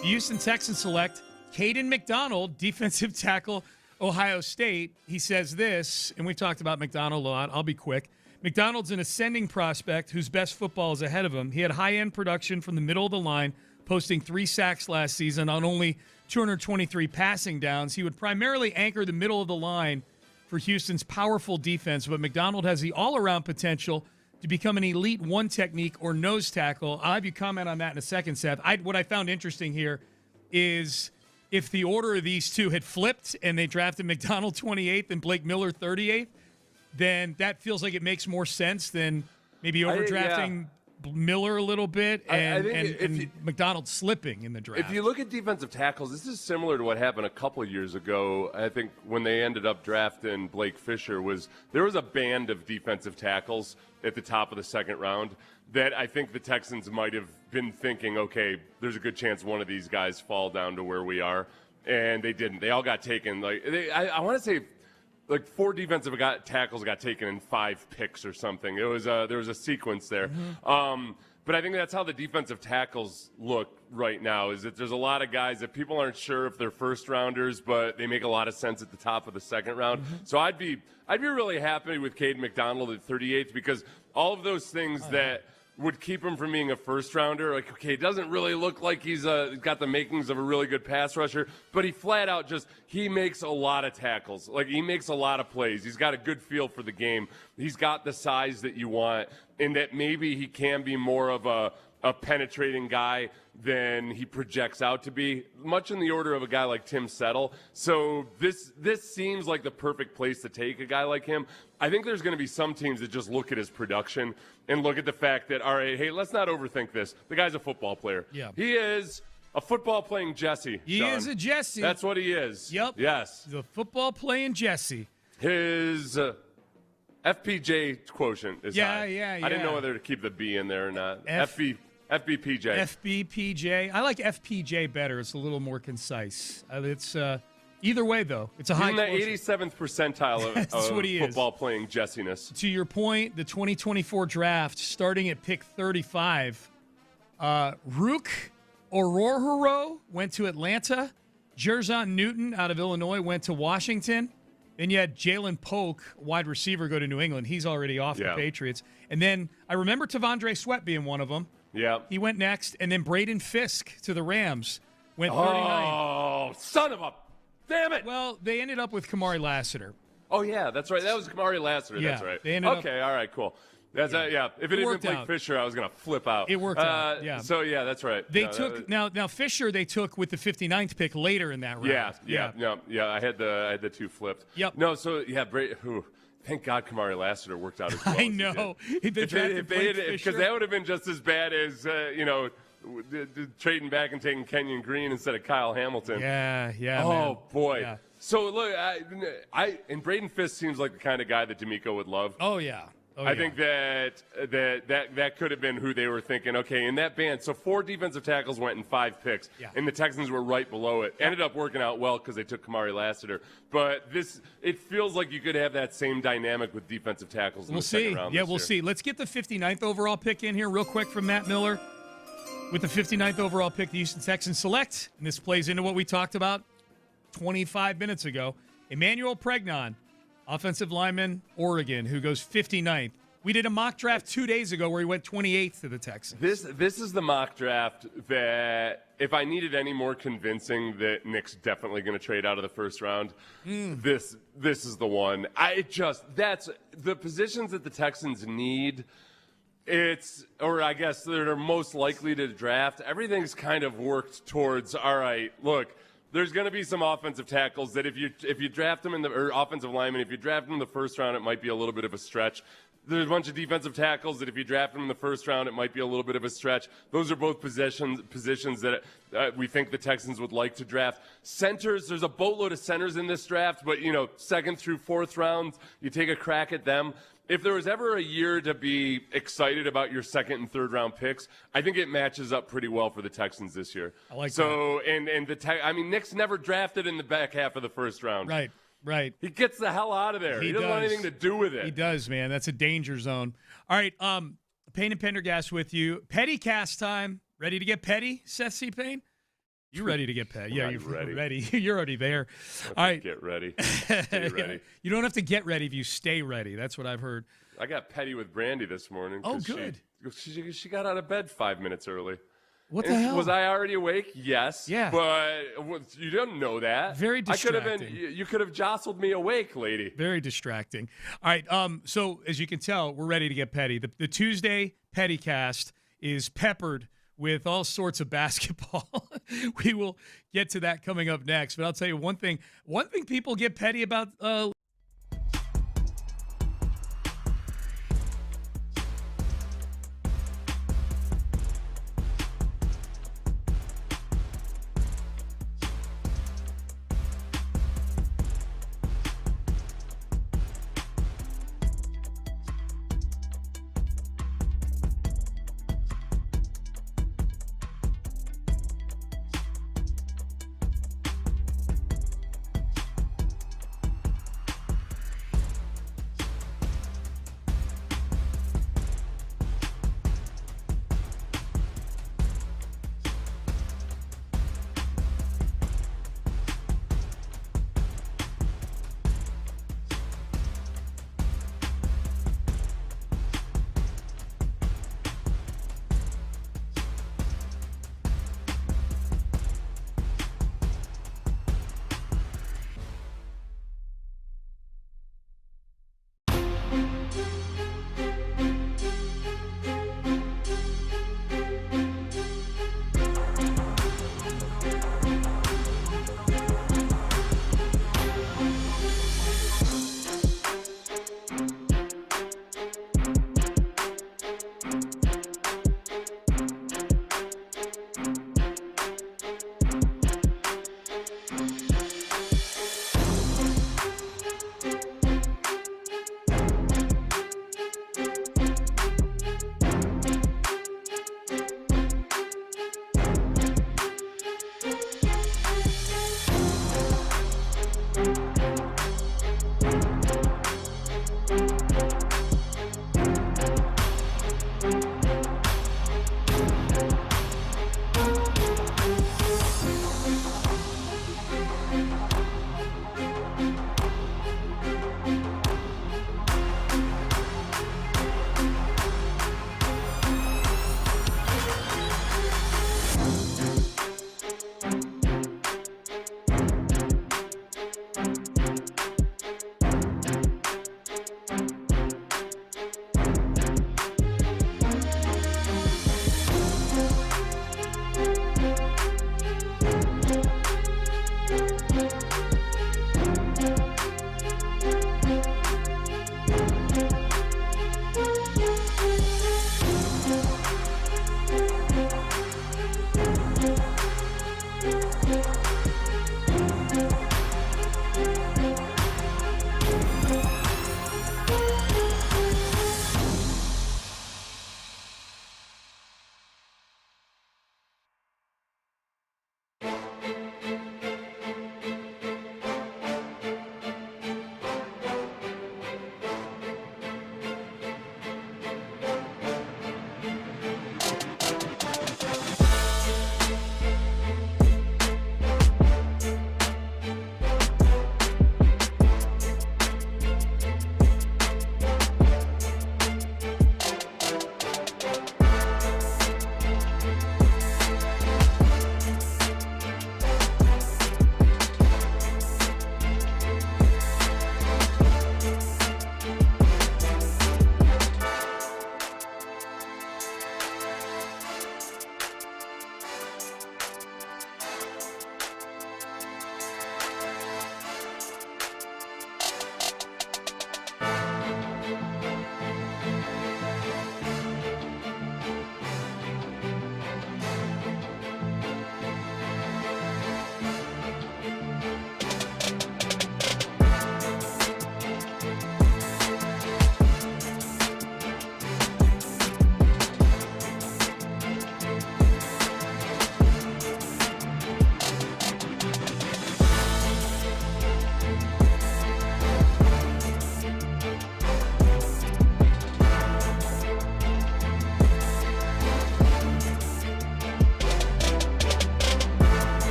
The Houston Texans select Caden McDonald, defensive tackle, Ohio State. He says this, and we've talked about McDonald a lot. I'll be quick. McDonald's an ascending prospect whose best football is ahead of him. He had high-end production from the middle of the line, posting 3 sacks last season on only 223 passing downs. He would primarily anchor the middle of the line for Houston's powerful defense, but McDonald has the all-around potential to become an elite one technique or nose tackle. I'll have you comment on that in a second, Seth. What I found interesting here is if the order of these two had flipped and they drafted McDonald 28th and Blake Miller 38th, then that feels like it makes more sense than maybe overdrafting Miller a little bit and McDonald slipping in the draft. If you look at defensive tackles, this is similar to what happened a couple of years ago. I think when they ended up drafting Blake Fisher, there was a band of defensive tackles at the top of the second round that I think the Texans might have been thinking, okay, there's a good chance one of these guys fall down to where we are, and they didn't. They all got taken. I want to say like 4 defensive tackles got taken in 5 picks or something. There was a sequence there. Mm-hmm. But I think that's how the defensive tackles look right now, is that there's a lot of guys that people aren't sure if they're first rounders, but they make a lot of sense at the top of the second round. Mm-hmm. So I'd be really happy with Caden McDonald at 38th, because all of those things that would keep him from being a first rounder. Like, okay, it doesn't really look like he's got the makings of a really good pass rusher, but he flat out he makes a lot of tackles. Like, he makes a lot of plays. He's got a good feel for the game. He's got the size that you want, and that maybe he can be more of a penetrating guy than he projects out to be, much in the order of a guy like Tim Settle. So this seems like the perfect place to take a guy like him. I think there's going to be some teams that just look at his production and look at the fact that, all right, hey, let's not overthink this. The guy's a football player. Yeah. He is a football-playing Jesse, He Sean. is a Jesse. That's what he is. Yep. Yes. The football-playing Jesse. His FPJ quotient is high. Yeah. I didn't know whether to keep the B in there or not. FBPJ. FBPJ. I like FPJ better. It's a little more concise. It's either way, though. It's a high quotient. He's in the 87th percentile of football-playing Jessiness. To your point, the 2024 draft, starting at pick 35, Rook Orohiro went to Atlanta. Jerzon Newton out of Illinois went to Washington. Then you had Jalen Polk, wide receiver, go to New England. He's already off the Patriots. And then I remember Tavondre Sweat being one of them. Yeah. He went next. And then Braden Fisk to the Rams went 39. Oh, son of a... Damn it! Well, they ended up with Kamari Lassiter. Oh, yeah, that's right. That was Kamari Lassiter. Yeah, that's right. they ended up, all right, cool. That's If it had been Blake Fisher, I was going to flip out. It worked out, yeah. So, yeah, that's right. They took now Fisher they took with the 59th pick later in that round. Yeah. I had the 2 flipped. Yep. No, so, thank God Kamari Lassiter worked out as well. I know. Because that would have been just as bad as, trading back and taking Kenyon Green instead of Kyle Hamilton. Yeah, Oh, man. boy. Yeah. So, look, and Braden Fisk seems like the kind of guy that D'Amico would love. Oh, yeah. I think that could have been who they were thinking. Okay, in that band, so 4 defensive tackles went in 5 picks, and the Texans were right below it. Ended up working out well because they took Kamari Lassiter. But it feels like you could have that same dynamic with defensive tackles in the second round. Yeah, we'll see. Let's get the 59th overall pick in here real quick from Matt Miller. With the 59th overall pick, the Houston Texans select, and this plays into what we talked about 25 minutes ago, Emmanuel Pregnon, offensive lineman, Oregon, who goes 59th. We did a mock draft 2 days ago where he went 28th to the Texans. This is the mock draft that, if I needed any more convincing that Nick's definitely going to trade out of the first round, this is the one. That's the positions that the Texans need. I guess they're most likely to draft. Everything's kind of worked towards, all right, look, there's going to be some offensive tackles that if you draft them or offensive linemen, if you draft them in the first round, it might be a little bit of a stretch. There's a bunch of defensive tackles that if you draft them in the first round, it might be a little bit of a stretch. Those are both positions that we think the Texans would like to draft. Centers, there's a boatload of centers in this draft, but, second through fourth rounds, you take a crack at them. If there was ever a year to be excited about your second and third round picks, I think it matches up pretty well for the Texans this year. I like that. Nick's never drafted in the back half of the first round. Right. He gets the hell out of there. He doesn't want anything to do with it. He does, man. That's a danger zone. All right, Payne and Pendergast with you. Petty cast time. Ready to get petty, Seth C. Payne? You ready to get petty? Yeah, you're ready. You're already there. All right. Get ready. Stay ready. You don't have to get ready if you stay ready. That's what I've heard. I got petty with Brandy this morning. Oh, good. She got out of bed 5 minutes early. What the hell? Was I already awake? Yes. Yeah. But you didn't know that. Very distracting. You could have jostled me awake, lady. Very distracting. All right. So as you can tell, we're ready to get petty. The Tuesday petty cast is peppered with all sorts of basketball. We will get to that coming up next. But I'll tell you one thing. One thing people get petty about.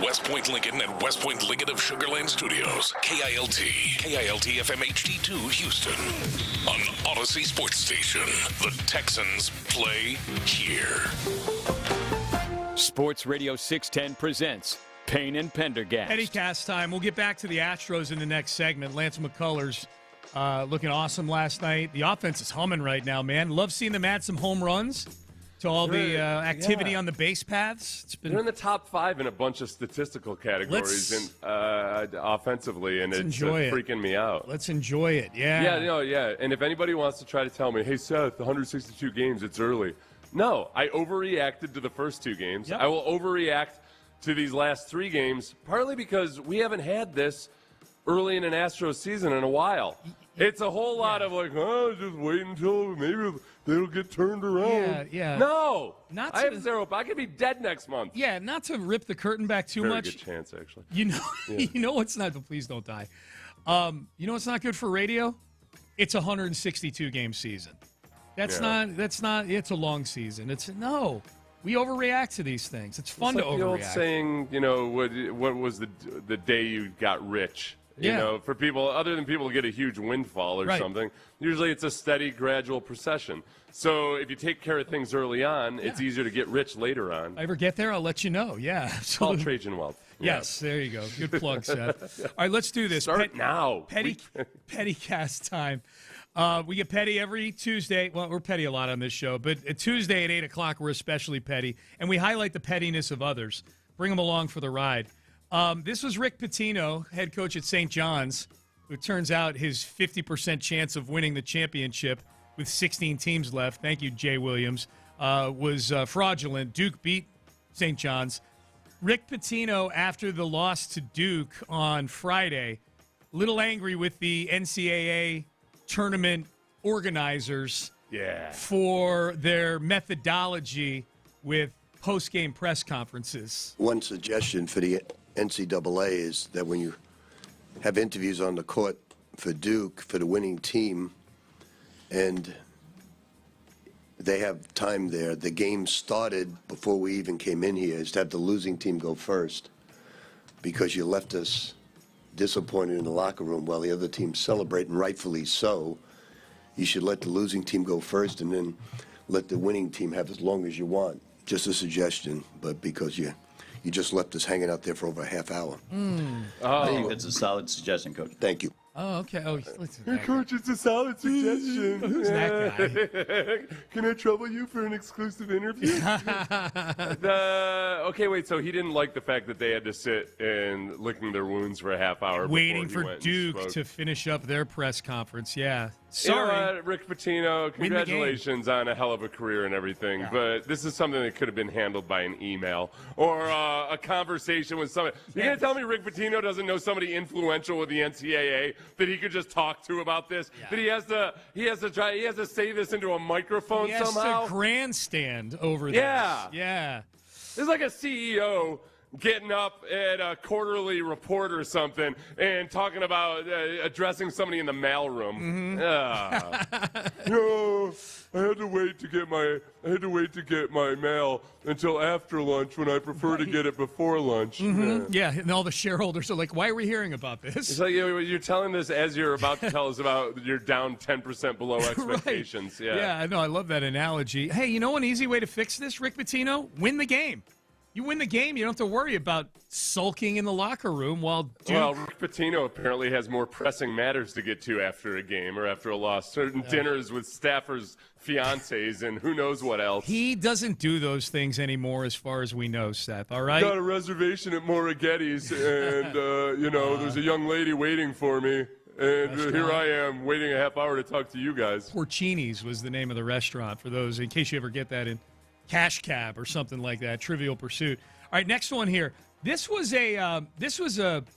West Point Lincoln and West Point Lincoln of Sugar Land Studios. KILT FM HD2 Houston. On Odyssey Sports Station. The Texans play here. Sports Radio 610 presents Payne and Pendergast. Petty cast time. We'll get back to the Astros in the next segment. Lance McCullers looking awesome last night. The offense is humming right now, man. Love seeing them add some home runs to all the activity on the base paths. They're in the top 5 in a bunch of statistical categories offensively, and it's freaking me out. Let's enjoy it, yeah. Yeah. And if anybody wants to try to tell me, hey, Seth, 162 games, it's early. No, I overreacted to the first 2 games. Yep. I will overreact to these last 3 games, partly because we haven't had this early in an Astros season in a while. It's a whole lot of just wait until maybe they'll get turned around. Yeah. No, I have 0. I could be dead next month. Yeah, not to rip the curtain back too much. Very good chance, actually. You know what's not? Please don't die. You know what's not good for radio? It's a 162 game season. That's not. It's a long season. We overreact to these things. It's fun to overreact. The old saying, what was the day you got rich? For people, other than people who get a huge windfall or something, usually it's a steady, gradual procession. So if you take care of things early on, it's easier to get rich later on. If I ever get there, I'll let you know. Yeah, absolutely. Call Trajan Wealth. Yes, there you go. Good plug, Seth. All right, let's do this. Start now. Petty cast time. We get petty every Tuesday. Well, we're petty a lot on this show, but Tuesday at 8 o'clock, we're especially petty, and we highlight the pettiness of others. Bring them along for the ride. This was Rick Pitino, head coach at St. John's, who turns out his 50% chance of winning the championship with 16 teams left, thank you, Jay Williams, was fraudulent. Duke beat St. John's. Rick Pitino, after the loss to Duke on Friday, a little angry with the NCAA tournament organizers for their methodology with post-game press conferences. One suggestion for the NCAA is that when you have interviews on the court for Duke, for the winning team, and they have time there, the game started before we even came in here, is to have the losing team go first, because you left us disappointed in the locker room while the other team celebrate, and rightfully so. You should let the losing team go first and then let the winning team have as long as you want. Just a suggestion, but because you just left us hanging out there for over a half hour. I think that's a solid suggestion, Coach. Thank you. Oh, okay. Hey, Coach, it's a solid suggestion. Who's that guy? Can I trouble you for an exclusive interview? Okay, wait, so he didn't like the fact that they had to sit and licking their wounds for a half hour waiting for Duke to finish up their press conference, Sorry. You know what, Rick Pitino, congratulations on a hell of a career and everything, but this is something that could have been handled by an email or a conversation with somebody. You're going to tell me Rick Pitino doesn't know somebody influential with the NCAA that he could just talk to about this? That he has to say this into a microphone somehow? He has to grandstand over this. Yeah. It's like a CEO getting up at a quarterly report or something and talking about addressing somebody in the mailroom. I had to wait to get my mail until after lunch when I prefer to get it before lunch. Yeah, and all the shareholders are like, why are we hearing about this? It's like you're telling this as you're about to tell us about you're down 10% below expectations. Right. Yeah, I know. I love that analogy. Hey, you know an easy way to fix this, Rick Pitino? Win the game. You win the game, you don't have to worry about sulking in the locker room while Duke... Well, Rick Pitino apparently has more pressing matters to get to after a game or after a loss. Certain dinners with staffers' fiancés and who knows what else. He doesn't do those things anymore as far as we know, Seth, all right? Got a reservation at Morighetti's, and, there's a young lady waiting for me. And here I am waiting a half hour to talk to you guys. Porcini's was the name of the restaurant, for those, in case you ever get that in Cash Cab or something like that, Trivial Pursuit. All right, next one here. This was a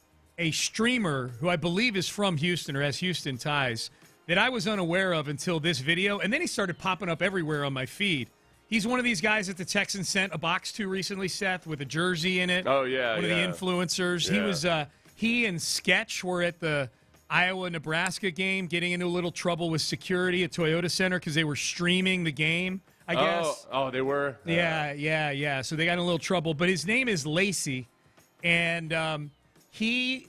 streamer who I believe is from Houston or has Houston ties that I was unaware of until this video, and then he started popping up everywhere on my feed. He's one of these guys that the Texans sent a box to recently, Seth, with a jersey in it. Oh, yeah, One of the influencers. Yeah. He and Sketch were at the Iowa-Nebraska game getting into a little trouble with security at Toyota Center because they were streaming the game, I guess. Oh, they were? Yeah. So they got in a little trouble. But his name is Lacey, And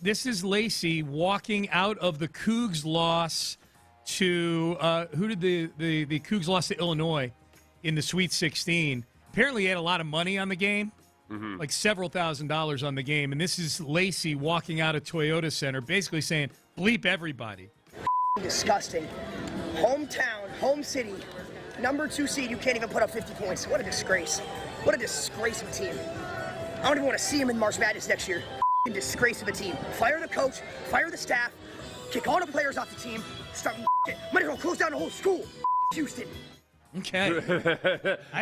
this is Lacey walking out of the Cougs loss to who did the Cougs lost to Illinois in the Sweet 16. Apparently, he had a lot of money on the game, like several $1,000s on the game. And this is Lacey walking out of Toyota Center, basically saying, "Bleep everybody." Disgusting. Hometown, home city, number 2 seed. You can't even put up 50 points. What a disgrace. What a disgrace of a team. I don't even want to see him in March Madness next year. Disgrace of a team. Fire the coach, fire the staff, kick all the players off the team, start might as well close down the whole school. Houston. Okay.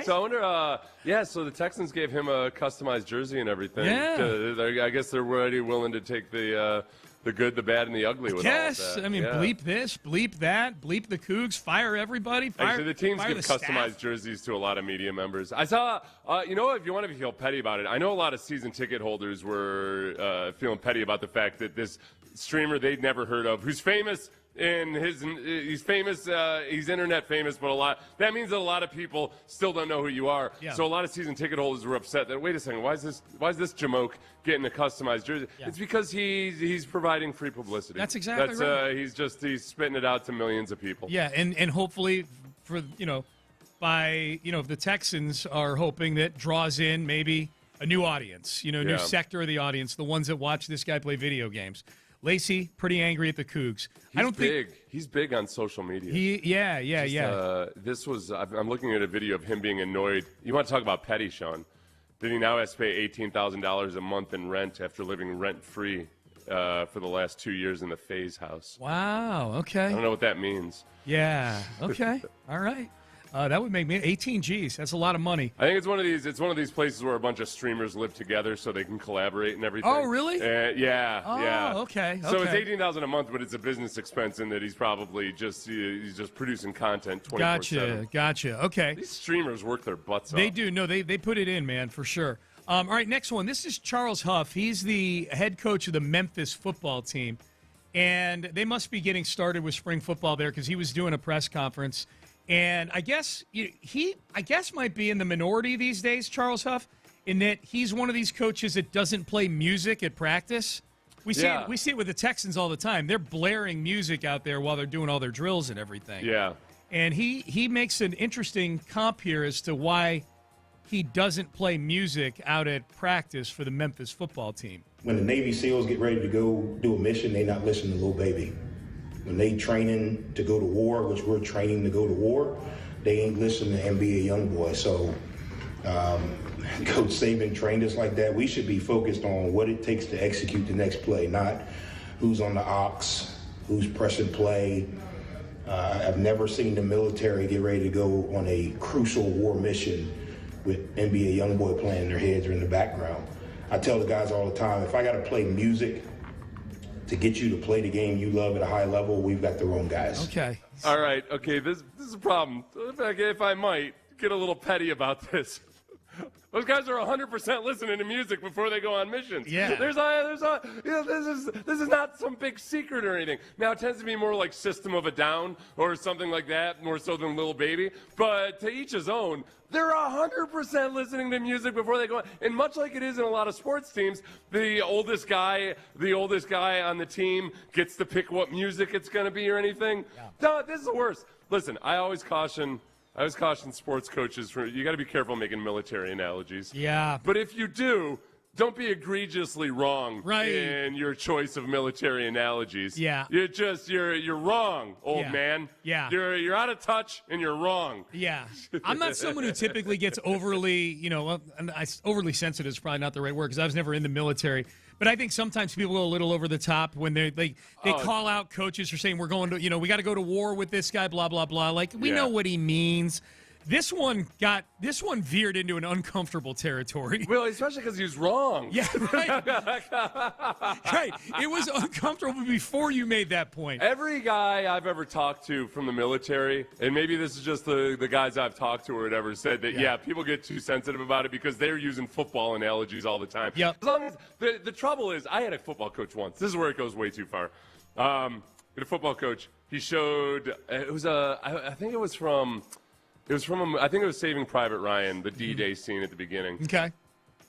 So I wonder, so the Texans gave him a customized jersey and everything. Yeah. I guess they're already willing to take the good, the bad, and the ugly with all of that. I mean, bleep this, bleep that, bleep the Cougs, fire everybody. Actually, the teams give customized jerseys to a lot of media members. I saw, if you want to feel petty about it, I know a lot of season ticket holders were feeling petty about the fact that this streamer they'd never heard of, who's famous he's famous, he's internet famous, but that means that a lot of people still don't know who you are. Yeah. So a lot of season ticket holders were upset that, wait a second, why is this Jamoke getting a customized jersey? Yeah. It's because he's providing free publicity. That's exactly right. He's spitting it out to millions of people. Yeah, and hopefully for the Texans are hoping that draws in maybe a new audience, new sector of the audience, the ones that watch this guy play video games. Lacey, pretty angry at the Cougs. He's big on social media. I'm looking at a video of him being annoyed. You want to talk about petty, Sean? That he now has to pay $18,000 a month in rent after living rent-free for the last 2 years in the Faze house. Wow, okay. I don't know what that means. Yeah, okay. All right. That would make me 18 G's. That's a lot of money. I think it's one of these places where a bunch of streamers live together so they can collaborate and everything. Oh, really? Yeah. Okay. So it's $18,000 a month, but it's a business expense in that he's probably just producing content 24/7. Gotcha. Okay. These streamers work their butts off. They do. No, they put it in, man, for sure. All right, next one. This is Charles Huff. He's the head coach of the Memphis football team, and they must be getting started with spring football there because he was doing a press conference. And I guess he might be in the minority these days, Charles Huff, in that he's one of these coaches that doesn't play music at practice. We see it with the Texans all the time. They're blaring music out there while they're doing all their drills and everything. Yeah. And he makes an interesting comp here as to why he doesn't play music out at practice for the Memphis football team. When the Navy SEALs get ready to go do a mission, they not listening to Lil Baby. When they training to go to war, which we're training to go to war, they ain't listening to NBA Youngboy. So Coach Saban trained us like that. We should be focused on what it takes to execute the next play, not who's on the ox, who's pressing play. I've never seen the military get ready to go on a crucial war mission with NBA Youngboy playing in their heads or in the background. I tell the guys all the time, if I got to play music to get you to play the game you love at a high level, we've got the wrong guys. Okay. All right. Okay. This is a problem. If I might get a little petty about this. Those guys are 100% listening to music before they go on missions. Yeah. This is not some big secret or anything. Now, it tends to be more like System of a Down or something like that, more so than Lil Baby. But to each his own, they're 100% listening to music before they go on. And much like it is in a lot of sports teams, the oldest guy on the team gets to pick what music it's going to be or anything. Yeah. No, this is the worst. Listen, I always caution sports coaches you got to be careful making military analogies. Yeah. But if you do, don't be egregiously wrong in your choice of military analogies. Yeah. You're wrong, old man. Yeah. You're out of touch and you're wrong. Yeah. I'm not someone who typically gets overly sensitive is probably not the right word because I was never in the military. But I think sometimes people go a little over the top when they call out coaches for saying we're going to, we got to go to war with this guy, blah, blah, blah. Like, we know what he means. This one veered into an uncomfortable territory. Well, especially because he was wrong. Yeah, right. Right. It was uncomfortable before you made that point. Every guy I've ever talked to from the military, and maybe this is just the guys I've talked to or whatever, said that, people get too sensitive about it because they're using football analogies all the time. Yep. As long as the trouble is, I had a football coach once. This is where it goes way too far. I had a football coach. He showed, I think it was from Saving Private Ryan, the D-Day scene at the beginning. Okay.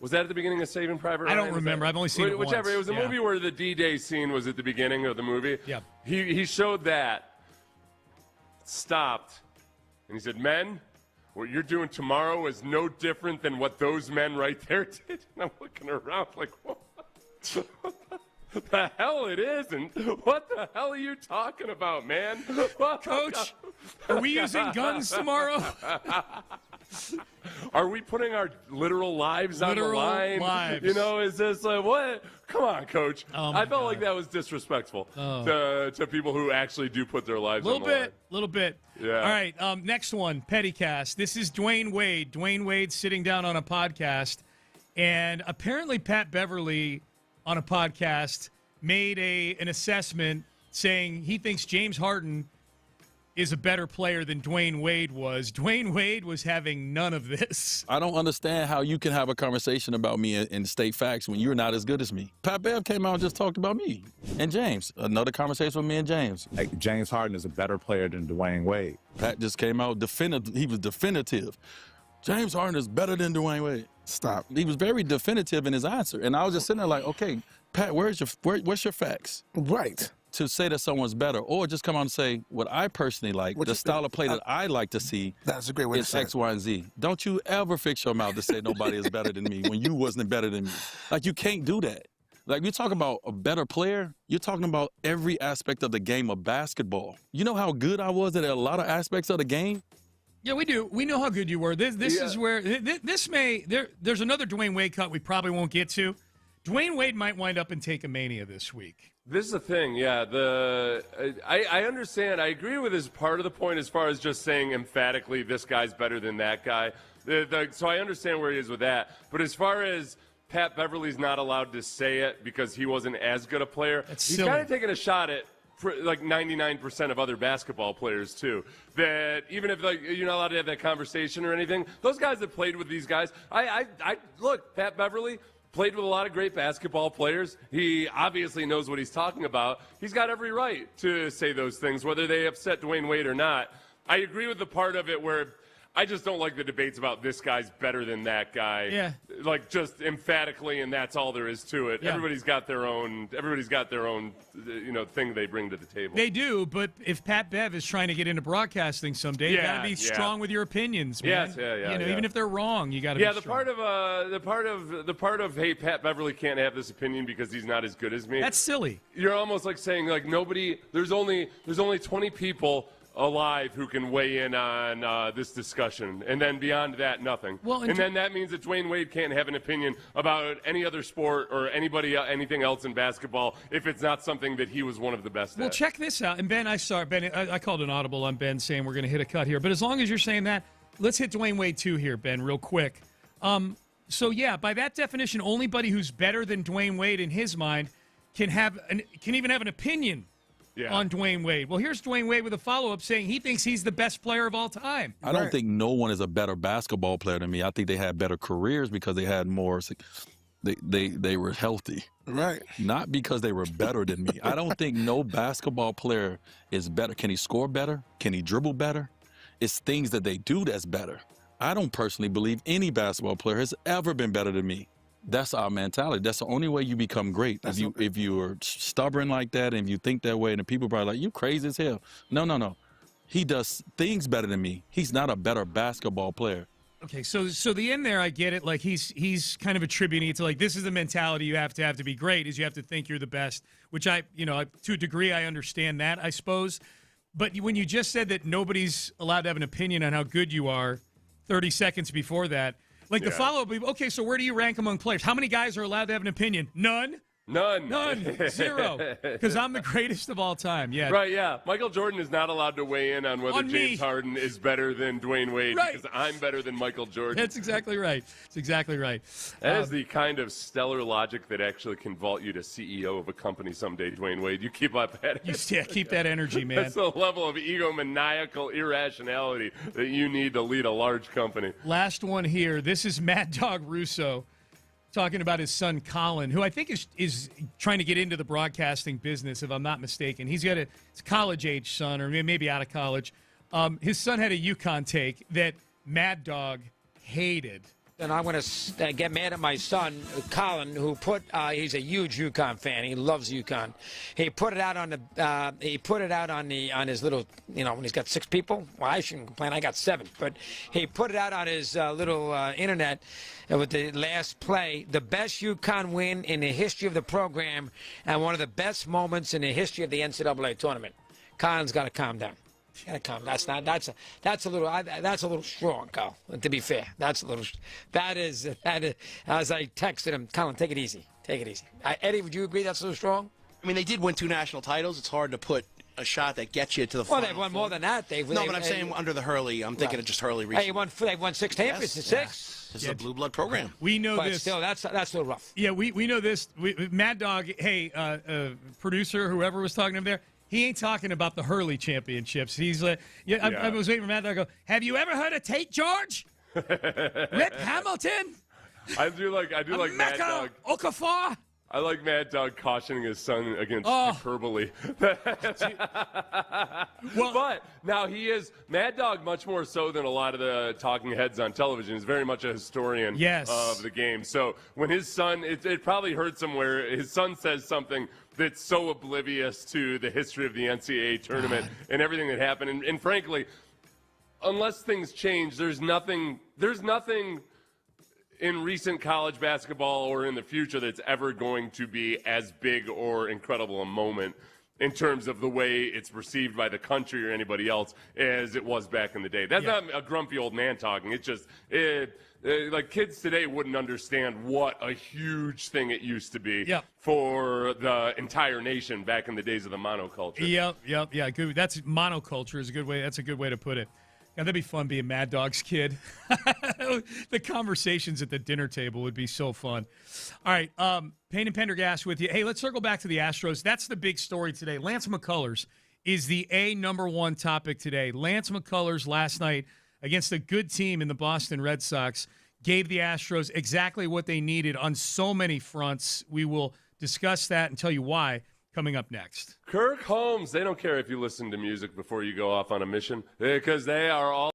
Was that at the beginning of Saving Private Ryan? I don't remember. I've only seen it whichever. once. It was a movie where the D-Day scene was at the beginning of the movie. Yeah. He showed that, stopped, and he said, "Men, what you're doing tomorrow is no different than what those men right there did." And I'm looking around like, what the hell it isn't? What the hell are you talking about, man? Coach, are we using guns tomorrow? Are we putting our literal lives on the line? Lives. You know, is this like, what? Come on, Coach. Oh I felt like that was disrespectful to people who actually do put their lives on the line. Little bit. Yeah. All right, next one, Pettycast. This is Dwyane Wade. Dwyane Wade sitting down on a podcast, and apparently Pat Beverly on a podcast made an assessment saying he thinks James Harden is a better player than Dwyane Wade was. Dwyane Wade was having none of this. I don't understand how you can have a conversation about me and state facts when you're not as good as me. Pat Bev came out and just talked about me. And James, another conversation with me and James. Hey, James Harden is a better player than Dwyane Wade. Pat just came out, he was definitive. James Harden is better than Dwyane Wade. Stop. He was very definitive in his answer. And I was just sitting there like, okay, Pat, what's your facts? Right. To say that someone's better, or just come out and say what I personally like, the style of play that I like to see. That's a great way to say X, Y, and Z. Don't you ever fix your mouth to say nobody is better than me when you wasn't better than me. Like, you can't do that. Like, you talk about a better player, you're talking about every aspect of the game of basketball. You know how good I was at a lot of aspects of the game? Yeah, we do. We know how good you were. This is where there's another Dwyane Wade cut we probably won't get to. Dwyane Wade might wind up in Take-A-Mania this week. This is the thing, yeah. I understand. I agree with his part of the point as far as just saying emphatically this guy's better than that guy. So I understand where he is with that. But as far as Pat Beverly's not allowed to say it because he wasn't as good a player, he's kind of taking a shot at like 99% of other basketball players too. That even if you're not allowed to have that conversation or anything, those guys that played with these guys, I look, Pat Beverly played with a lot of great basketball players. He obviously knows what he's talking about. He's got every right to say those things, whether they upset Dwyane Wade or not. I agree with the part of it where I just don't like the debates about this guy's better than that guy. Yeah. Like, just emphatically, and that's all there is to it. Yeah. Everybody's got their own, thing they bring to the table. They do, but if Pat Bev is trying to get into broadcasting someday, you got to be strong with your opinions, man. Yes, even if they're wrong, you got to be strong. the part of hey, Pat Beverly can't have this opinion because he's not as good as me. That's silly. You're almost like saying like there's only 20 people alive who can weigh in on this discussion, and then beyond that, nothing. Well, and then that means that Dwyane Wade can't have an opinion about any other sport or anything else in basketball if it's not something that he was one of the best Well, at. check this out. And Ben, I called an audible on Ben saying we're going to hit a cut here. But as long as you're saying that, let's hit Dwyane Wade too here, Ben, real quick. So yeah, by that definition, onlybody who's better than Dwyane Wade in his mind can even have an opinion on Dwyane Wade. Well, here's Dwyane Wade with a follow-up saying he thinks he's the best player of all time. I don't think no one is a better basketball player than me. I think they had better careers because they had more. They were healthy. Right. Not because they were better than me. I don't think no basketball player is better. Can he score better? Can he dribble better? It's things that they do that's better. I don't personally believe any basketball player has ever been better than me. That's our mentality. That's the only way you become great. If you are stubborn like that and you think that way, and the people probably like, you crazy as hell. No. He does things better than me. He's not a better basketball player. Okay, so the end there, I get it. Like he's kind of attributing it to like this is the mentality you have to be great, is you have to think you're the best. Which to a degree I understand that, I suppose. But when you just said that nobody's allowed to have an opinion on how good you are, 30 seconds before that. Like the follow-up, okay, so where do you rank among players? How many guys are allowed to have an opinion? None. Zero. Because I'm the greatest of all time. Yeah. Right, yeah. Michael Jordan is not allowed to weigh in on whether James Harden is better than Dwyane Wade because I'm better than Michael Jordan. That's exactly right. That's exactly right. That is the kind of stellar logic that actually can vault you to CEO of a company someday, Dwyane Wade. You keep up at it. Keep that energy, man. That's the level of egomaniacal irrationality that you need to lead a large company. Last one here. This is Mad Dog Russo talking about his son Colin, who I think is trying to get into the broadcasting business, if I'm not mistaken. He's got a college-age son, or maybe out of college. His son had a UConn take that Mad Dog hated. And I'm going to get mad at my son, Colin, who he's a huge UConn fan. He loves UConn. He put it out on his little, when he's got 6 people. Well, I shouldn't complain. I got 7. But he put it out on his little internet with the last play. The best UConn win in the history of the program and one of the best moments in the history of the NCAA tournament. Colin's got to calm down. That's a little strong, Carl. To be fair, that is. As I texted him, Colin, take it easy. Eddie, would you agree that's a little strong? I mean, they did win 2 national titles. It's hard to put a shot that gets you to the final. Well, they've won more than that. I'm saying under the Hurley. I'm thinking of just Hurley recently. They've won 6 championships. 6. This is a blue blood program. We know but this. Still, that's a little rough. Yeah, we know this. Mad Dog, producer, whoever was talking to him there. He ain't talking about the Hurley championships. He's I was waiting for Mad Dog to go, have you ever heard of Tate George? Rip Hamilton? I do like Mad Dog. Okafor? I like Mad Dog cautioning his son against hyperbole. But now he is Mad Dog much more so than a lot of the talking heads on television. He's very much a historian of the game. So when his son, it probably hurts him where his son says something that's so oblivious to the history of the NCAA tournament and everything that happened. And frankly, unless things change, there's nothing in recent college basketball or in the future that's ever going to be as big or incredible a moment in terms of the way it's perceived by the country or anybody else as it was back in the day. That's not a grumpy old man talking. It's just like kids today wouldn't understand what a huge thing it used to be for the entire nation back in the days of the monoculture. Yeah. Good. That's monoculture is a good way. That's a good way to put it. Yeah, that'd be fun being Mad Dog's kid. The conversations at the dinner table would be so fun. All right, Payne and Pendergast with you. Hey, let's circle back to the Astros. That's the big story today. Lance McCullers is the number one topic today. Lance McCullers last night against a good team in the Boston Red Sox gave the Astros exactly what they needed on so many fronts. We will discuss that and tell you why coming up next. Kirk Holmes, they don't care if you listen to music before you go off on a mission because they are all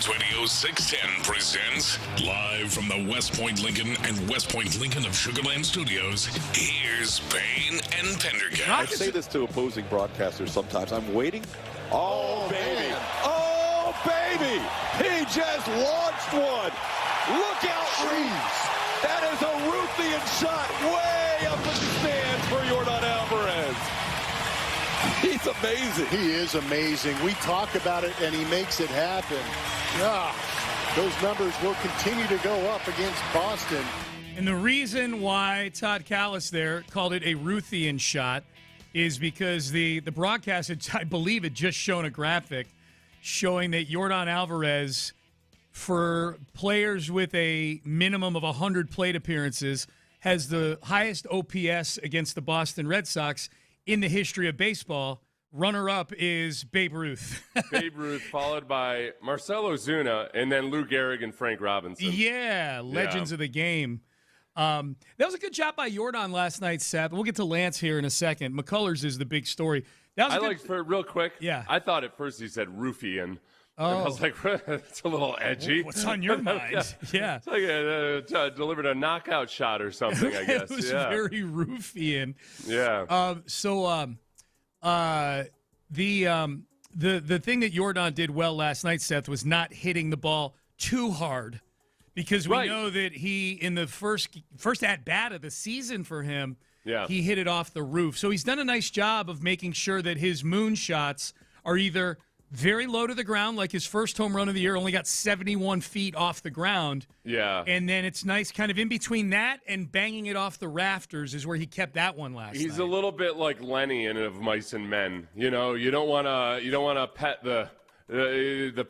Sports Radio 610 presents live from the West Point Lincoln and West Point Lincoln of Sugar Land Studios. Here's Payne and Pendergast. I say this to opposing broadcasters sometimes. I'm waiting. Oh, baby. Man. Oh, baby. He just launched one. Look out, Reeves. That is a Ruthian shot way up in the stands for Yordan Alvarez. He's amazing. He is amazing. We talk about it, and he makes it happen. Gosh, those numbers will continue to go up against Boston. And the reason why Todd Callis there called it a Ruthian shot is because the broadcast, I believe, had just shown a graphic showing that Yordan Alvarez, for players with a minimum of 100 plate appearances, has the highest OPS against the Boston Red Sox in the history of baseball. Runner-up is Babe Ruth. Babe Ruth, followed by Marcell Ozuna, and then Lou Gehrig and Frank Robinson. Yeah, legends of the game. That was a good job by Yordan last night, Seth. We'll get to Lance here in a second. McCullers is the big story. That was real quick. Yeah. I thought at first he said Roofian. Oh. And I was like, it's a little edgy. What's on your mind? Yeah. It's like delivered a knockout shot or something, I guess. It was very Roofian. Yeah. The thing that Yordan did well last night, Seth, was not hitting the ball too hard, because we know that he, in the first at-bat of the season for him, he hit it off the roof. So he's done a nice job of making sure that his moon shots are either very low to the ground, like his first home run of the year only got 71 feet off the ground. Yeah. And then it's nice kind of in between that and banging it off the rafters is where he kept that one last night. He's a little bit like Lenny in Of Mice and Men. You know, you don't want to pet the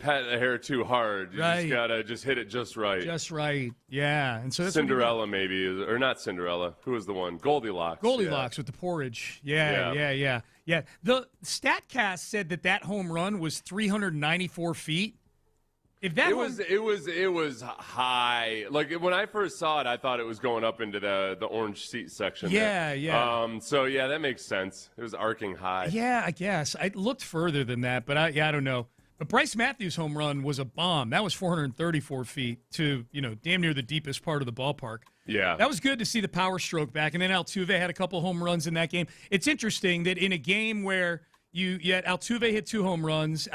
pet hair too hard. You just gotta hit it just right. Just right. Yeah. And so that's Cinderella maybe, or not Cinderella. Who was the one? Goldilocks. Goldilocks with the porridge. Yeah. The StatCast said that home run was 394 feet. If that it was high. Like when I first saw it, I thought it was going up into the orange seat section. Yeah. So that makes sense. It was arcing high. Yeah, I guess I looked further than that, but I don't know. But Bryce Matthews' home run was a bomb. That was 434 feet to damn near the deepest part of the ballpark. Yeah. That was good to see the power stroke back. And then Altuve had a couple home runs in that game. It's interesting that in a game where Altuve hit 2 home runs,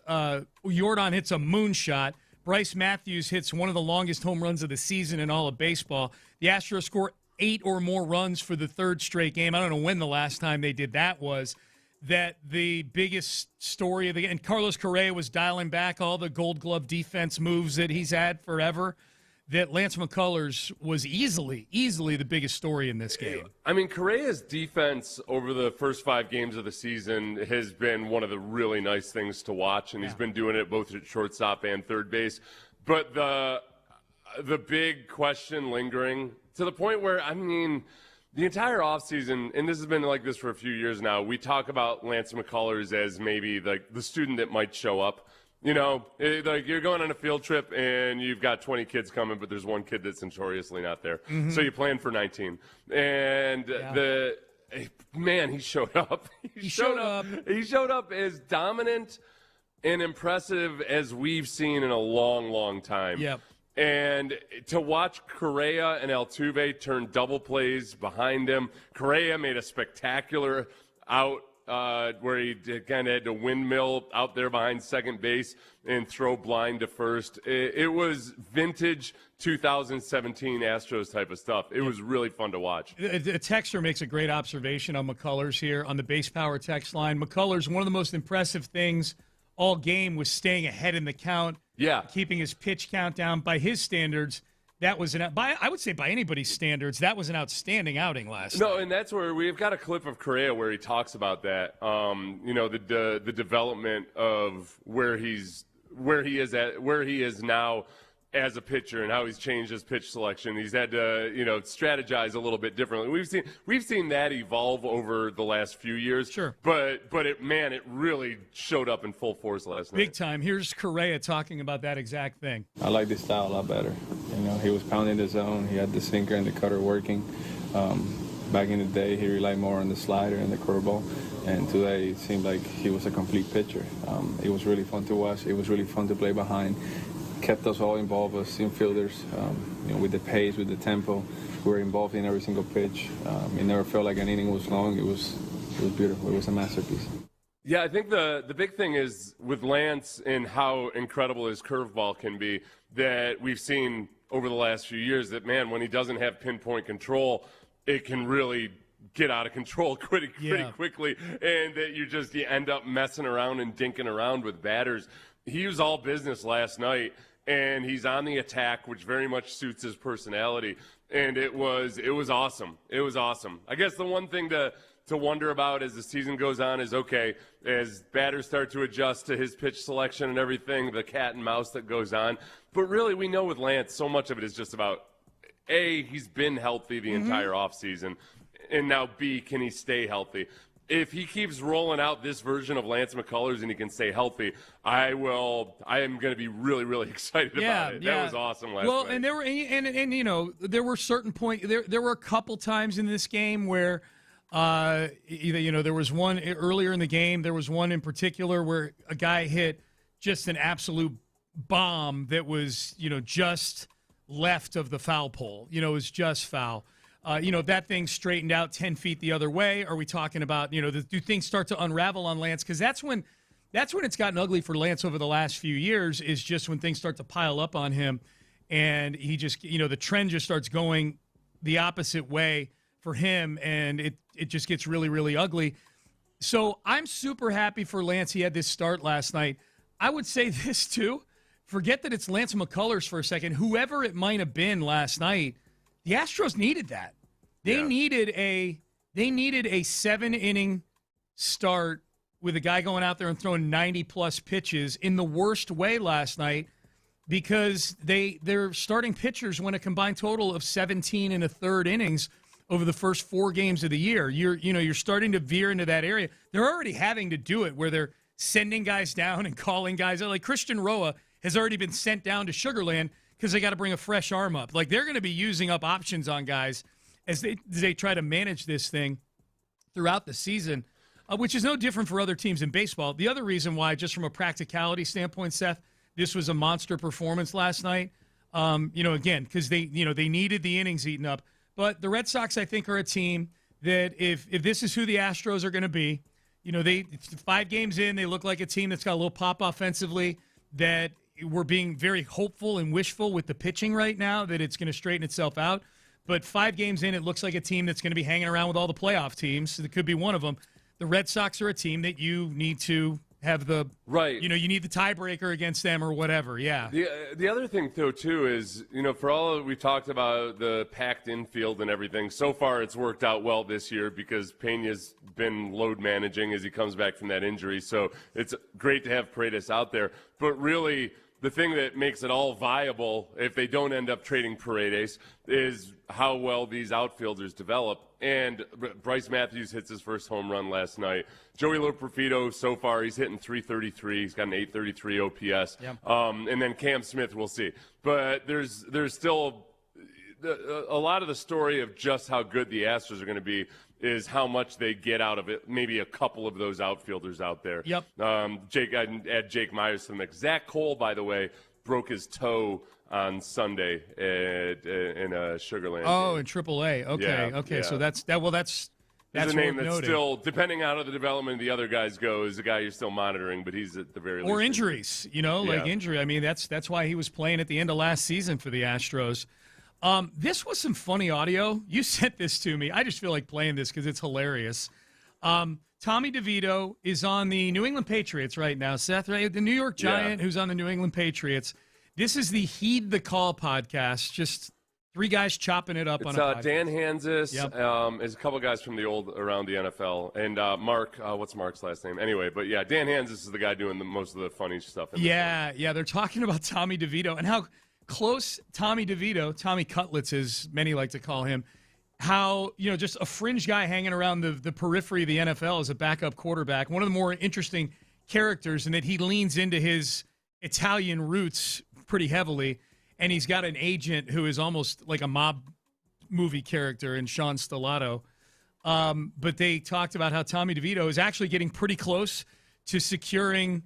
Yordan hits a moonshot, Bryce Matthews hits one of the longest home runs of the season in all of baseball. The Astros score 8 or more runs for the third straight game. I don't know when the last time they did that was. That the biggest story of the game, and Carlos Correa was dialing back all the Gold Glove defense moves that he's had forever, that Lance McCullers was easily the biggest story in this game. I mean, Correa's defense over the first 5 games of the season has been one of the really nice things to watch, and he's been doing it both at shortstop and third base. But the big question lingering, to the point where, I mean, the entire offseason, and this has been like this for a few years now, we talk about Lance McCullers as maybe like the student that might show up. Like you're going on a field trip and you've got 20 kids coming, but there's one kid that's notoriously not there. Mm-hmm. So you plan for 19. And he showed up. He showed up. He showed up as dominant and impressive as we've seen in a long, long time. Yep. And to watch Correa and Altuve turn double plays behind him, Correa made a spectacular out where he kind of had to windmill out there behind second base and throw blind to first. It was vintage 2017 Astros type of stuff. It was really fun to watch. A texter makes a great observation on McCullers here on the base power text line. McCullers, one of the most impressive things all game was staying ahead in the count. Yeah. Keeping his pitch count down. By his standards, I would say by anybody's standards, that was an outstanding outing last night. No, and that's where we've got a clip of Correa where he talks about that. The development of where he is now as a pitcher and how he's changed his pitch selection. He's had to, strategize a little bit differently. We've seen that evolve over the last few years. Sure. But it really showed up in full force last night. Big time. Here's Correa talking about that exact thing. I like this style a lot better. He was pounding the zone. He had the sinker and the cutter working. Back in the day, he relied more on the slider and the curveball. And today it seemed like he was a complete pitcher. It was really fun to watch. It was really fun to play behind. Kept us all involved as infielders, with the pace, with the tempo. We were involved in every single pitch. It never felt like an inning was long. It was beautiful. It was a masterpiece. Yeah, I think the big thing is with Lance and how incredible his curveball can be that we've seen over the last few years that, man, when he doesn't have pinpoint control, it can really get out of control pretty quickly, and that you end up messing around and dinking around with batters. He was all business last night, and he's on the attack, which very much suits his personality, and it was awesome. It was awesome. I guess the one thing to wonder about as the season goes on is, okay, as batters start to adjust to his pitch selection and everything, the cat and mouse that goes on. But really, we know with Lance, so much of it is just about, A, he's been healthy the entire offseason, and now, B, can he stay healthy? If he keeps rolling out this version of Lance McCullers and he can stay healthy, I am going to be really, really excited about it. That was awesome last night. Well, and there were, there were certain points. There were a couple times in this game where, there was one earlier in the game. There was one in particular where a guy hit just an absolute bomb that was, just left of the foul pole. It was just foul. If that thing straightened out 10 feet the other way, are we talking about, do things start to unravel on Lance? Because that's when it's gotten ugly for Lance over the last few years, is just when things start to pile up on him. And he just, the trend just starts going the opposite way for him, and it just gets really, really ugly. So I'm super happy for Lance. He had this start last night. I would say this, too. Forget that it's Lance McCullers for a second. Whoever it might have been last night, the Astros needed that. They needed a 7-inning start with a guy going out there and throwing 90-plus pitches in the worst way last night, because their starting pitchers went a combined total of 17 1/3 innings over the first 4 games of the year. You're starting to veer into that area. They're already having to do it where they're sending guys down and calling guys out. Like Christian Roa has already been sent down to Sugar Land because they got to bring a fresh arm up. Like, they're going to be using up options on guys as they try to manage this thing throughout the season, which is no different for other teams in baseball. The other reason why, just from a practicality standpoint, Seth, this was a monster performance last night, again, because they needed the innings eaten up. But the Red Sox, I think, are a team that if this is who the Astros are going to be, they 5 games in, they look like a team that's got a little pop offensively, that we're being very hopeful and wishful with the pitching right now that it's going to straighten itself out. But 5 games in, it looks like a team that's going to be hanging around with all the playoff teams. So that could be one of them. The Red Sox are a team that you need to have the right. You need the tiebreaker against them or whatever. Yeah. The other thing though too is for all we talked about the packed infield and everything. So far, it's worked out well this year because Pena's been load managing as he comes back from that injury. So it's great to have Paredes out there. But really, the thing that makes it all viable, if they don't end up trading Paredes, is how well these outfielders develop. And Bryce Matthews hits his first home run last night. Joey Loperfido, so far, he's hitting .333. He's got an .833 OPS. Yep. And then Cam Smith, we'll see. But there's still a lot of the story of just how good the Astros are going to be is how much they get out of it. Maybe a couple of those outfielders out there. Yep. I'd add Jake Myers to the mix. Zach Cole, by the way, broke his toe on Sunday in Sugar Land. Oh, in AAA. Okay, okay. Yeah. So that's a name that's noting. Still, depending on how the development of the other guys go, is a guy you're still monitoring, but he's at the very least. Or injuries, injury. I mean, that's why he was playing at the end of last season for the Astros. This was some funny audio. You sent this to me. I just feel like playing this because it's hilarious. Tommy DeVito is on the New England Patriots right now, Seth, right? The New York Giant who's on the New England Patriots. This is the Heed the Call podcast. Just 3 guys chopping it up on a podcast. Dan Hansis. Yep. Is a couple guys from the old around the NFL. And Mark, what's Mark's last name? Anyway, but yeah, Dan Hansis is the guy doing most of the funny stuff. Yeah, they're talking about Tommy DeVito and how close Tommy DeVito, Tommy Cutlets as many like to call him, how, just a fringe guy hanging around the periphery of the NFL as a backup quarterback. One of the more interesting characters in that he leans into his Italian roots pretty heavily, and he's got an agent who is almost like a mob movie character in Sean Stellato. But they talked about how Tommy DeVito is actually getting pretty close to securing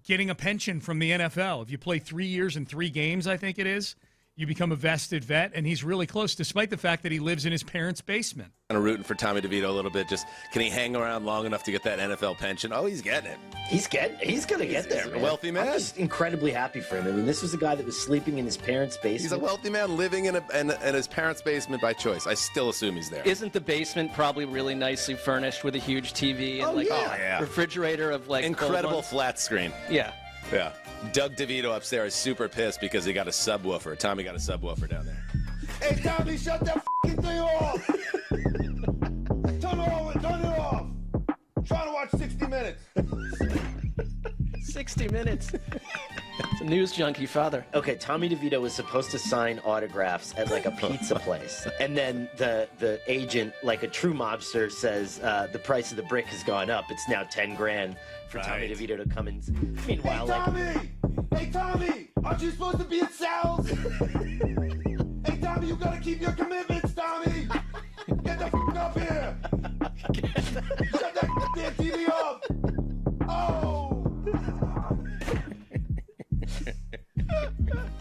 getting a pension from the NFL. If you play 3 years and 3 games, I think it is, you become a vested vet, and he's really close, despite the fact that he lives in his parents' basement. Kind of rooting for Tommy DeVito a little bit. Just, can he hang around long enough to get that NFL pension? Oh, he's getting it. He's going to get there, man. A wealthy man. I'm just incredibly happy for him. I mean, this was a guy that was sleeping in his parents' basement. He's a wealthy man living in his parents' basement by choice. I still assume he's there. Isn't the basement probably really nicely furnished with a huge TV and refrigerator of incredible flat screen? Yeah. Yeah. Doug DeVito upstairs is super pissed because he got a subwoofer. Tommy got a subwoofer down there. Hey, Tommy, shut that f***ing thing off! Turn it off! I'm trying to watch 60 Minutes. 60 Minutes. It's a news junkie father. Okay, Tommy DeVito was supposed to sign autographs at like a pizza place. And then the agent, like a true mobster, says the price of the brick has gone up. It's now $10,000 for Tommy DeVito to come in. Meanwhile, Hey, Tommy! Aren't you supposed to be at Sal's? Hey, Tommy, you gotta keep your commitments, Tommy! Get the f*** up here! Shut that damn TV off! Oh!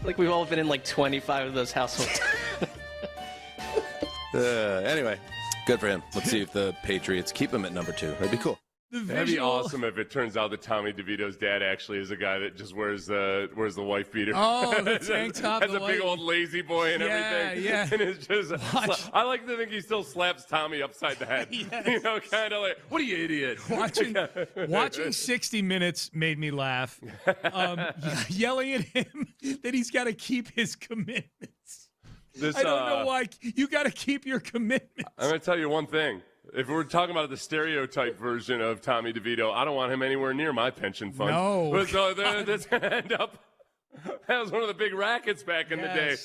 Like we've all been in like 25 of those households. Anyway, good for him. Let's see if the Patriots keep him at number 2. That'd be cool. That'd be awesome if it turns out that Tommy DeVito's dad actually is a guy that just wears the wife beater. Oh, the tank top. Has a big old lazy boy and everything. Yeah. And it's just, I like to think he still slaps Tommy upside the head. Yes. You know, kind of like, what are you, idiot? Watching 60 Minutes made me laugh. Yelling at him that he's got to keep his commitments. I don't know why. You got to keep your commitments. I'm going to tell you one thing. If we're talking about the stereotype version of Tommy DeVito, I don't want him anywhere near my pension fund. No. So that's going to end up. That was one of the big rackets back in the day.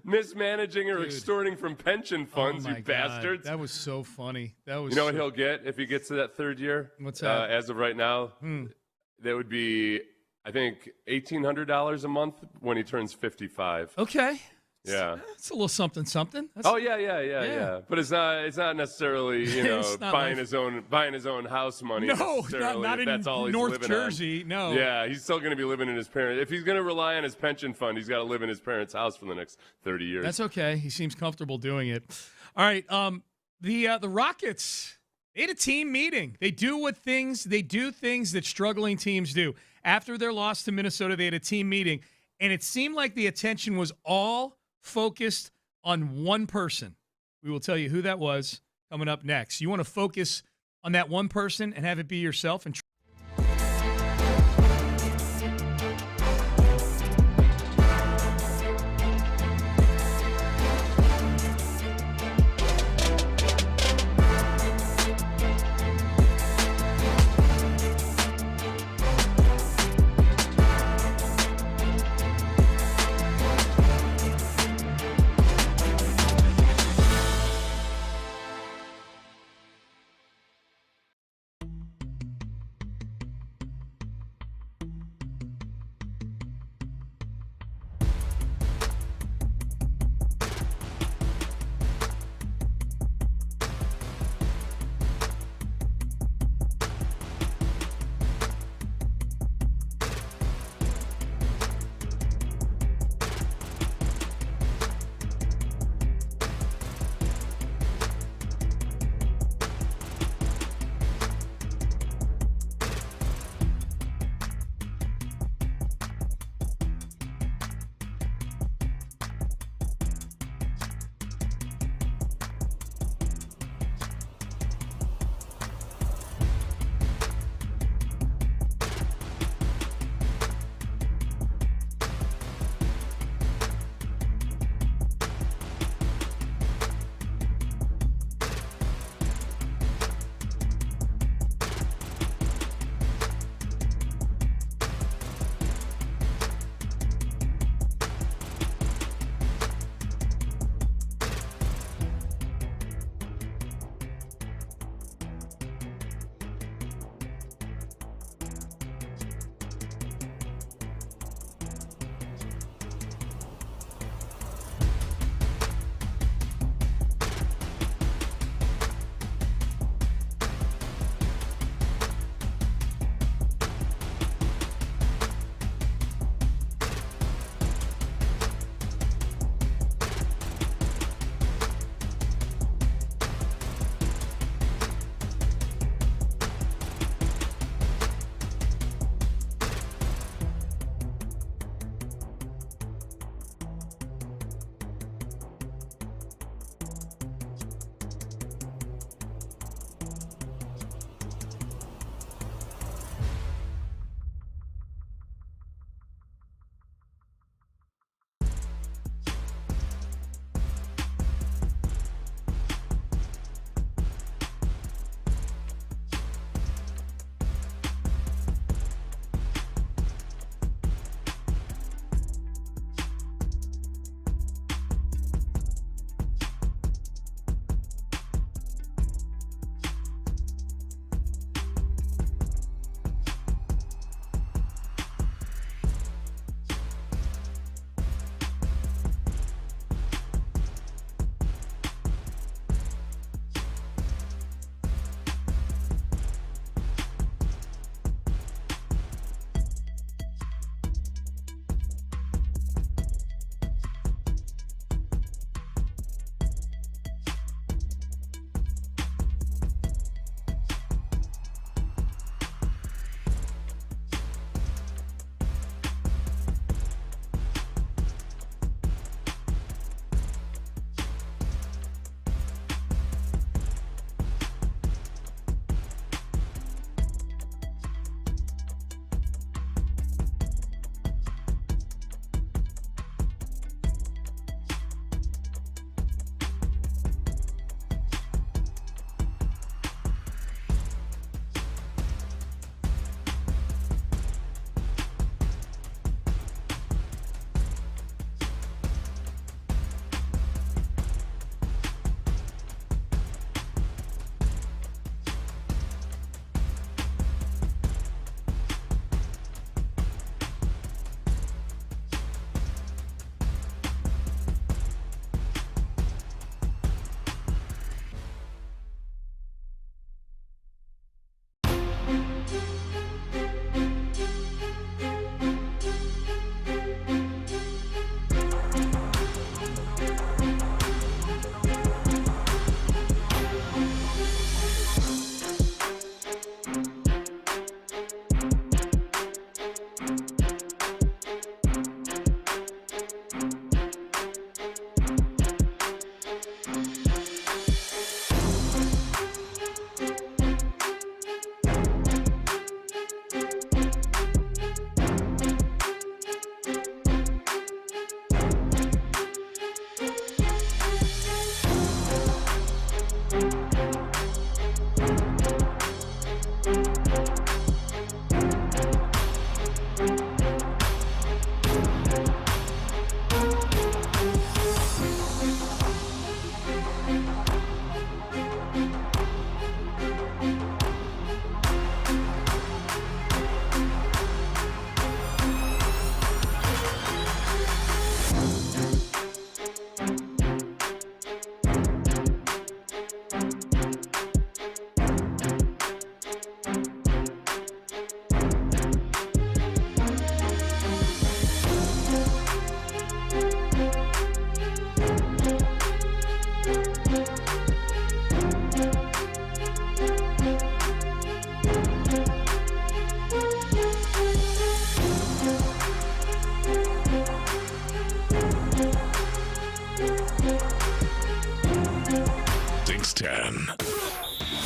Mismanaging or extorting from pension funds, you bastards. That was so funny. You know what he'll get if he gets to that 3rd year? What's that? As of right now, that would be, I think, $1,800 a month when he turns 55. Okay. Yeah, it's a little something. Yeah. But it's not necessarily buying his own house money. No, not in North Jersey. On. No. Yeah, he's still going to be living in his parents. If he's going to rely on his pension fund, he's got to live in his parents' house for the next 30 years. That's okay. He seems comfortable doing it. All right. The Rockets, they had a team meeting. They do things that struggling teams do. After their loss to Minnesota, they had a team meeting, and it seemed like the attention was all focused on one person. We will tell you who that was coming up next. You want to focus on that one person and have it be yourself and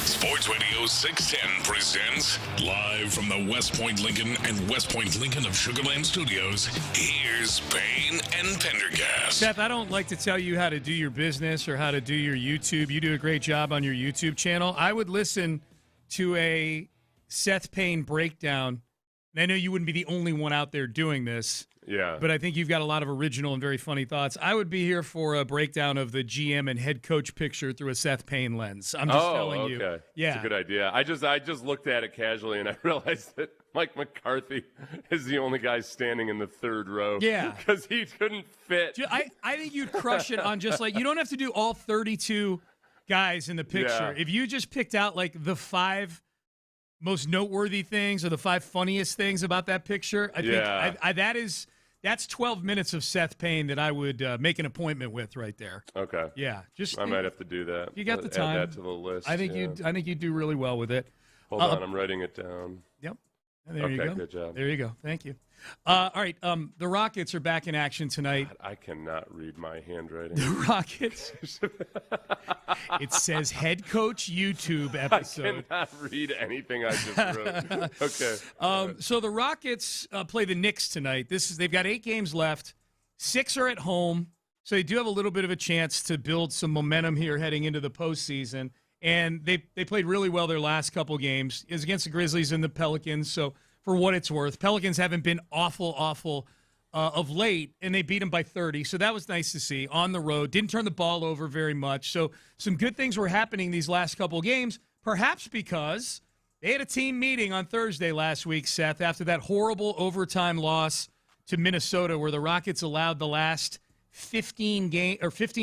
Sports Radio 610 presents live from the West Point Lincoln and West Point Lincoln of Sugar Land Studios. Here's Payne and Pendergast. Seth, I don't like to tell you how to do your business or how to do your YouTube. You do a great job on your YouTube channel. I would listen to a Seth Payne breakdown. And I know you wouldn't be the only one out there doing this. Yeah. But I think you've got a lot of original and very funny thoughts. I would be here for a breakdown of the GM and head coach picture through a Seth Payne lens. I'm just telling you. Okay. Yeah. It's a good idea. I just looked at it casually and I realized that Mike McCarthy is the only guy standing in the third row. Yeah. Because he couldn't fit. I think you'd crush it on just like, you don't have to do all 32 guys in the picture. Yeah. If you just picked out like the 5 most noteworthy things or the 5 funniest things about that picture, I think that's 12 minutes of Seth Payne that I would make an appointment with right there. Okay. Yeah, I might have to do that. You got the time. Add that to the list. I think you'd do really well with it. Hold on, I'm writing it down. Yep. There you go. Good job. There you go. Thank you. All right. The Rockets are back in action tonight. God, I cannot read my handwriting. The Rockets. It says head coach YouTube episode. I cannot read anything I just wrote. Okay. So the Rockets play the Knicks tonight. They've got 8 games left. 6 are at home, so they do have a little bit of a chance to build some momentum here heading into the postseason. And they played really well their last couple games. It was against the Grizzlies and the Pelicans. So for what it's worth, Pelicans haven't been awful of late, and they beat them by 30. So that was nice to see on the road. Didn't turn the ball over very much. So some good things were happening these last couple games, perhaps because they had a team meeting on Thursday last week, Seth, after that horrible overtime loss to Minnesota where the Rockets allowed the last 15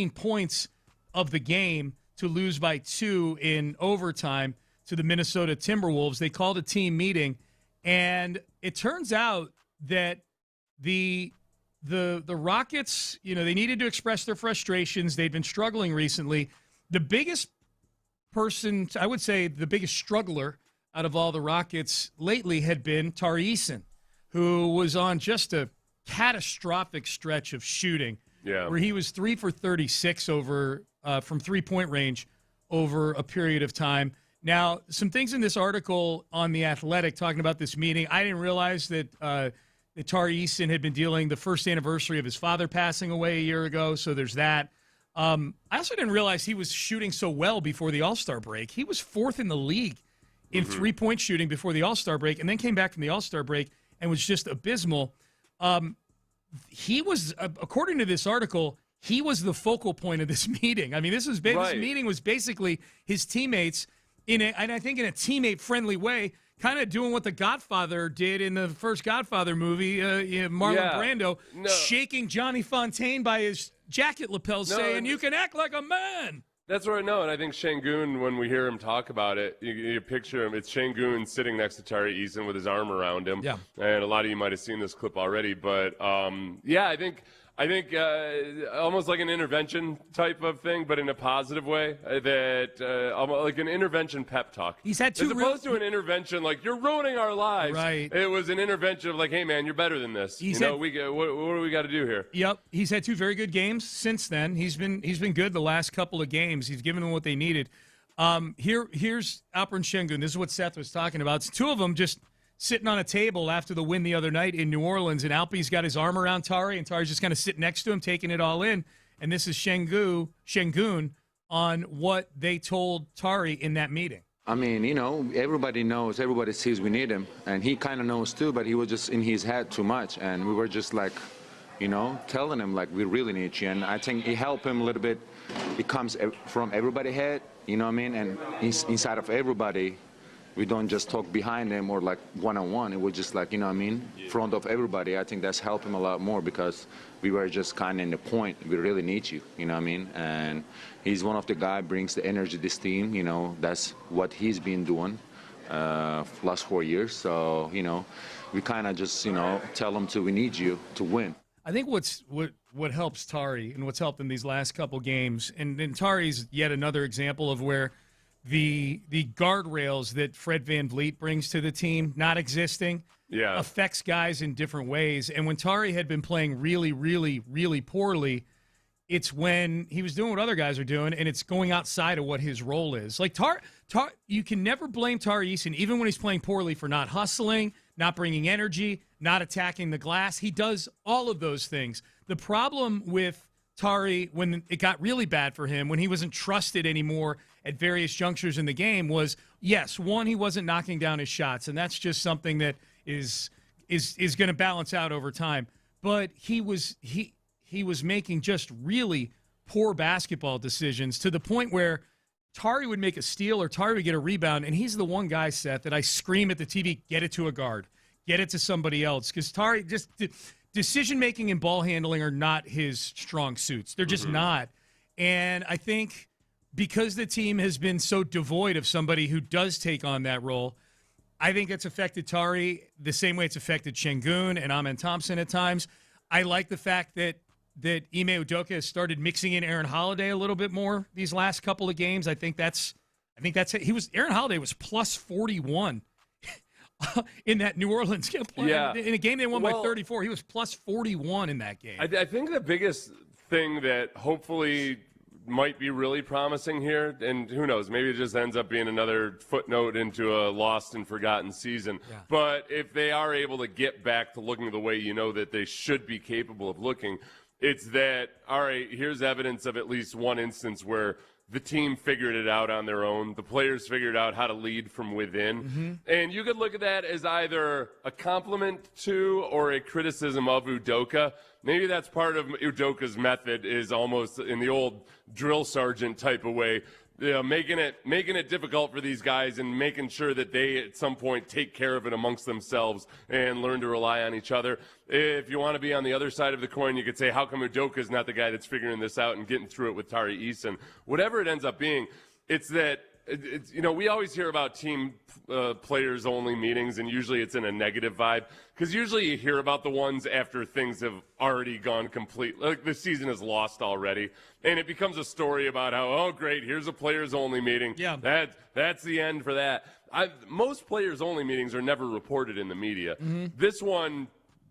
points of the game to lose by 2 in overtime to the Minnesota Timberwolves. They called a team meeting, and it turns out that the Rockets, they needed to express their frustrations. They've been struggling recently. The biggest person, I would say the biggest struggler out of all the Rockets lately had been Tari Eason, who was on just a catastrophic stretch of shooting where he was 3 for 36 over from three-point range over a period of time. Now, some things in this article on The Athletic talking about this meeting, I didn't realize that Tari Eason had been dealing the first anniversary of his father passing away a year ago, so there's that. I also didn't realize he was shooting so well before the All-Star break. He was 4th in the league in three-point shooting before the All-Star break, and then came back from the All-Star break and was just abysmal. He was, according to this article, he was the focal point of this meeting. I mean, this meeting was basically his teammates and I think in a teammate-friendly way, kind of doing what The Godfather did in the first Godfather movie, Marlon Brando, shaking Johnny Fontaine by his jacket lapels, saying, "You can act like a man." That's right. No, and I think Şengün, when we hear him talk about it, you picture him. It's Şengün sitting next to Tari Eason with his arm around him. Yeah. And a lot of you might have seen this clip already, but I think almost like an intervention type of thing, but in a positive way. Almost like an intervention pep talk. He's had 2 as opposed to an intervention like you're ruining our lives. Right. It was an intervention of like, hey man, you're better than this. What do we got to do here? Yep. He's had 2 very good games since then. He's been good the last couple of games. He's given them what they needed. Here's Alperen Şengün. This is what Seth was talking about. It's 2 of them just sitting on a table after the win the other night in New Orleans, and Alpe's got his arm around Tari, and Tari's just kind of sitting next to him, taking it all in. And this is Şengün on what they told Tari in that meeting. I mean, you know, everybody knows, everybody sees we need him, and he kind of knows too, but he was just in his head too much, and we were just like, you know, telling him, like, we really need you, and I think it helped him a little bit. It comes from everybody's head, you know what I mean, and inside of everybody, we don't just talk behind him or like one-on-one. It was just like, you know what I mean, front of everybody. I think that's helped him a lot more because we were just kind of in the point. We really need you, you know what I mean? And he's one of the guys brings the energy to this team. You know, that's what he's been doing last 4 years. So, you know, we kind of just, you know, tell him we need you to win. I think what helps Tari and what's helped in these last couple games, and Tari's yet another example of where the guardrails that Fred VanVleet brings to the team not existing affects guys in different ways. And when Tari had been playing really, really, really poorly, it's when he was doing what other guys are doing, and it's going outside of what his role is. Like you can never blame Tari Eason, even when he's playing poorly, for not hustling, not bringing energy, not attacking the glass. He does all of those things. The problem with Tari, when it got really bad for him, when he wasn't trusted anymore at various junctures in the game, was, yes, one, he wasn't knocking down his shots, and that's just something that is going to balance out over time. But he was making just really poor basketball decisions to the point where Tari would make a steal or Tari would get a rebound, and he's the one guy, Seth, that I scream at the TV, get it to a guard, get it to somebody else, because Tari just decision-making and ball handling are not his strong suits. They're just not. And I think because the team has been so devoid of somebody who does take on that role, I think it's affected Tari the same way it's affected Şengün and Amen Thompson at times. I like the fact that Ime Udoka has started mixing in Aaron Holiday a little bit more these last couple of games. I think that's it. Aaron Holiday was plus 41 in that New Orleans game. Yeah. In a game they won by 34, he was plus 41 in that game. I think the biggest thing that hopefully might be really promising here, and who knows, maybe it just ends up being another footnote into a lost and forgotten season. Yeah. But if they are able to get back to looking the way you know that they should be capable of looking, it's that, all right, here's evidence of at least one instance where the team figured it out on their own. The players figured out how to lead from within. Mm-hmm. And you could look at that as either a compliment to or a criticism of Udoka. Maybe that's part of Udoka's method, is almost in the old drill sergeant type of way, you know, making it difficult for these guys and making sure that they at some point take care of it amongst themselves and learn to rely on each other. If you want to be on the other side of the coin, you could say, how come Udoka's not the guy that's figuring this out and getting through it with Tari Eason? Whatever it ends up being, it's that, you know, we always hear about team players only meetings, and usually it's in a negative vibe, because usually you hear about the ones after things have already gone complete, like the season is lost already, and it becomes a story about how, oh great, here's a players only meeting. Yeah, that's the end for that. Most players only meetings are never reported in the media. Mm-hmm. This one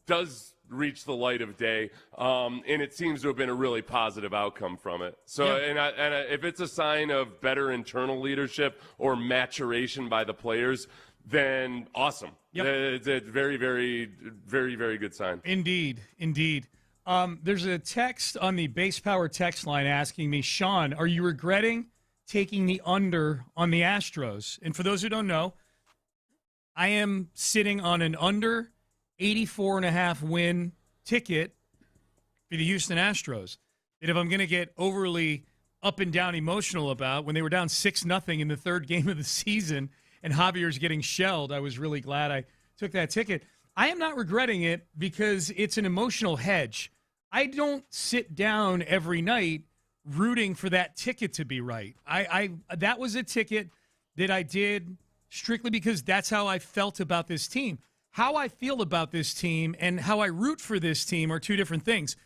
does reach the light of day, and it seems to have been a really positive outcome from it. So, yeah. and if it's a sign of better internal leadership or maturation by the players, then awesome. Yep. It's a very, very, very, very good sign. Indeed. There's a text on the Base Power text line asking me, Sean, are you regretting taking the under on the Astros? And for those who don't know, I am sitting on an under 84.5 win ticket for the Houston Astros. And if I'm going to get overly up and down emotional about, when they were down 6-0 in the third game of the season and Javier's getting shelled, I was really glad I took that ticket. I am not regretting it because it's an emotional hedge. I don't sit down every night rooting for that ticket to be right. That was a ticket that I did strictly because that's how I felt about this team. How I feel about this team and how I root for this team are two different things.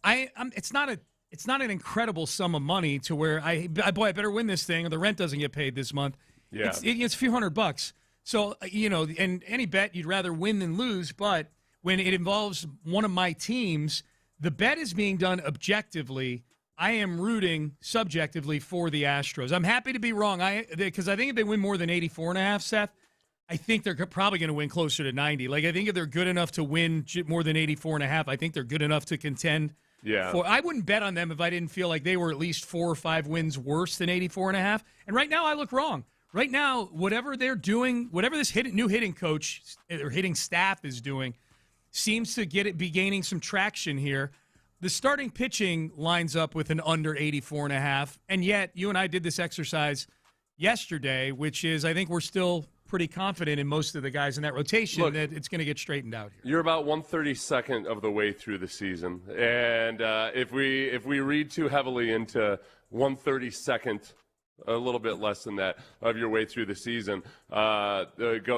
It's not an incredible sum of money to where I better win this thing or the rent doesn't get paid this month. Yeah, it's a few $100. So, you know, and any bet you'd rather win than lose. But when it involves one of my teams, the bet is being done objectively. I am rooting subjectively for the Astros. I'm happy to be wrong. Because I think if they win more than 84.5, Seth, I think they're probably going to win closer to 90. Like, I think if they're good enough to win more than 84.5, I think they're good enough to contend. Yeah. I wouldn't bet on them if I didn't feel like they were at least 4 or 5 wins worse than 84.5. And right now I look wrong. right now, whatever they're doing, whatever this new hitting coach or hitting staff is doing, seems to be gaining some traction here. The starting pitching lines up with an under 84.5, and yet you and I did this exercise yesterday, which is I think we're still pretty confident in most of the guys in that rotation that it's going to get straightened out here. You're about 132nd of the way through the season, and if we read too heavily into 132nd, a little bit less than that of your way through the season, what are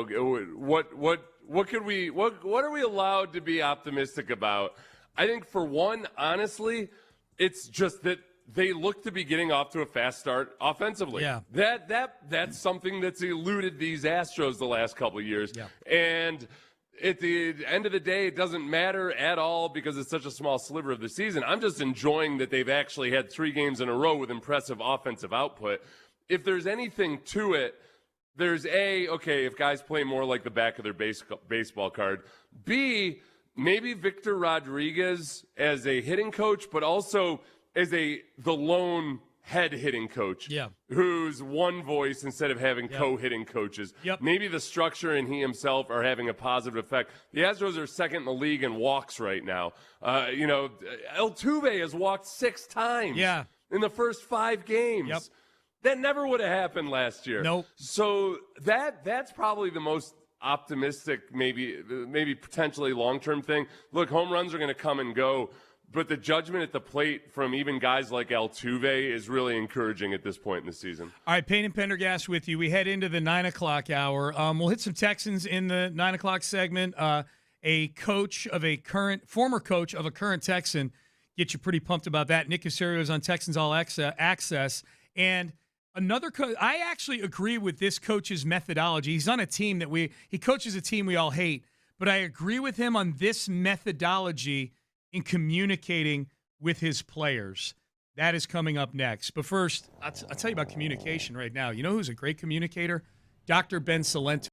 we allowed to be optimistic about? I think for one, honestly, it's just that they look to be getting off to a fast start offensively. Yeah. That's something that's eluded these Astros the last couple of years. Yeah. And at the end of the day, it doesn't matter at all because it's such a small sliver of the season. I'm just enjoying that they've actually had 3 games in a row with impressive offensive output. If there's anything to it, there's okay, if guys play more like the back of their baseball card. B, maybe Victor Rodriguez as a hitting coach, but also as the lone head hitting coach, who's one voice instead of having co-hitting coaches. Maybe the structure and he himself are having a positive effect. The Astros are second in the league in walks right now. Altuve has walked 6 times in the first 5 games. That never would have happened last year. Nope. So that's probably the most optimistic, maybe potentially long-term thing. Look, home runs are going to come and go, but the judgment at the plate from even guys like Altuve is really encouraging at this point in the season. All right, Payne and Pendergast with you. We head into the 9 o'clock hour. We'll hit some Texans in the 9 o'clock segment. Former coach of a current Texan, get you pretty pumped about that. Nick Caserio is on Texans All Access. And another coach, I actually agree with this coach's methodology. He's on a team he coaches a team we all hate, but I agree with him on this methodology in communicating with his players. That is coming up next. But first, I'll tell you about communication right now. You know who's a great communicator? Dr. Ben Salento.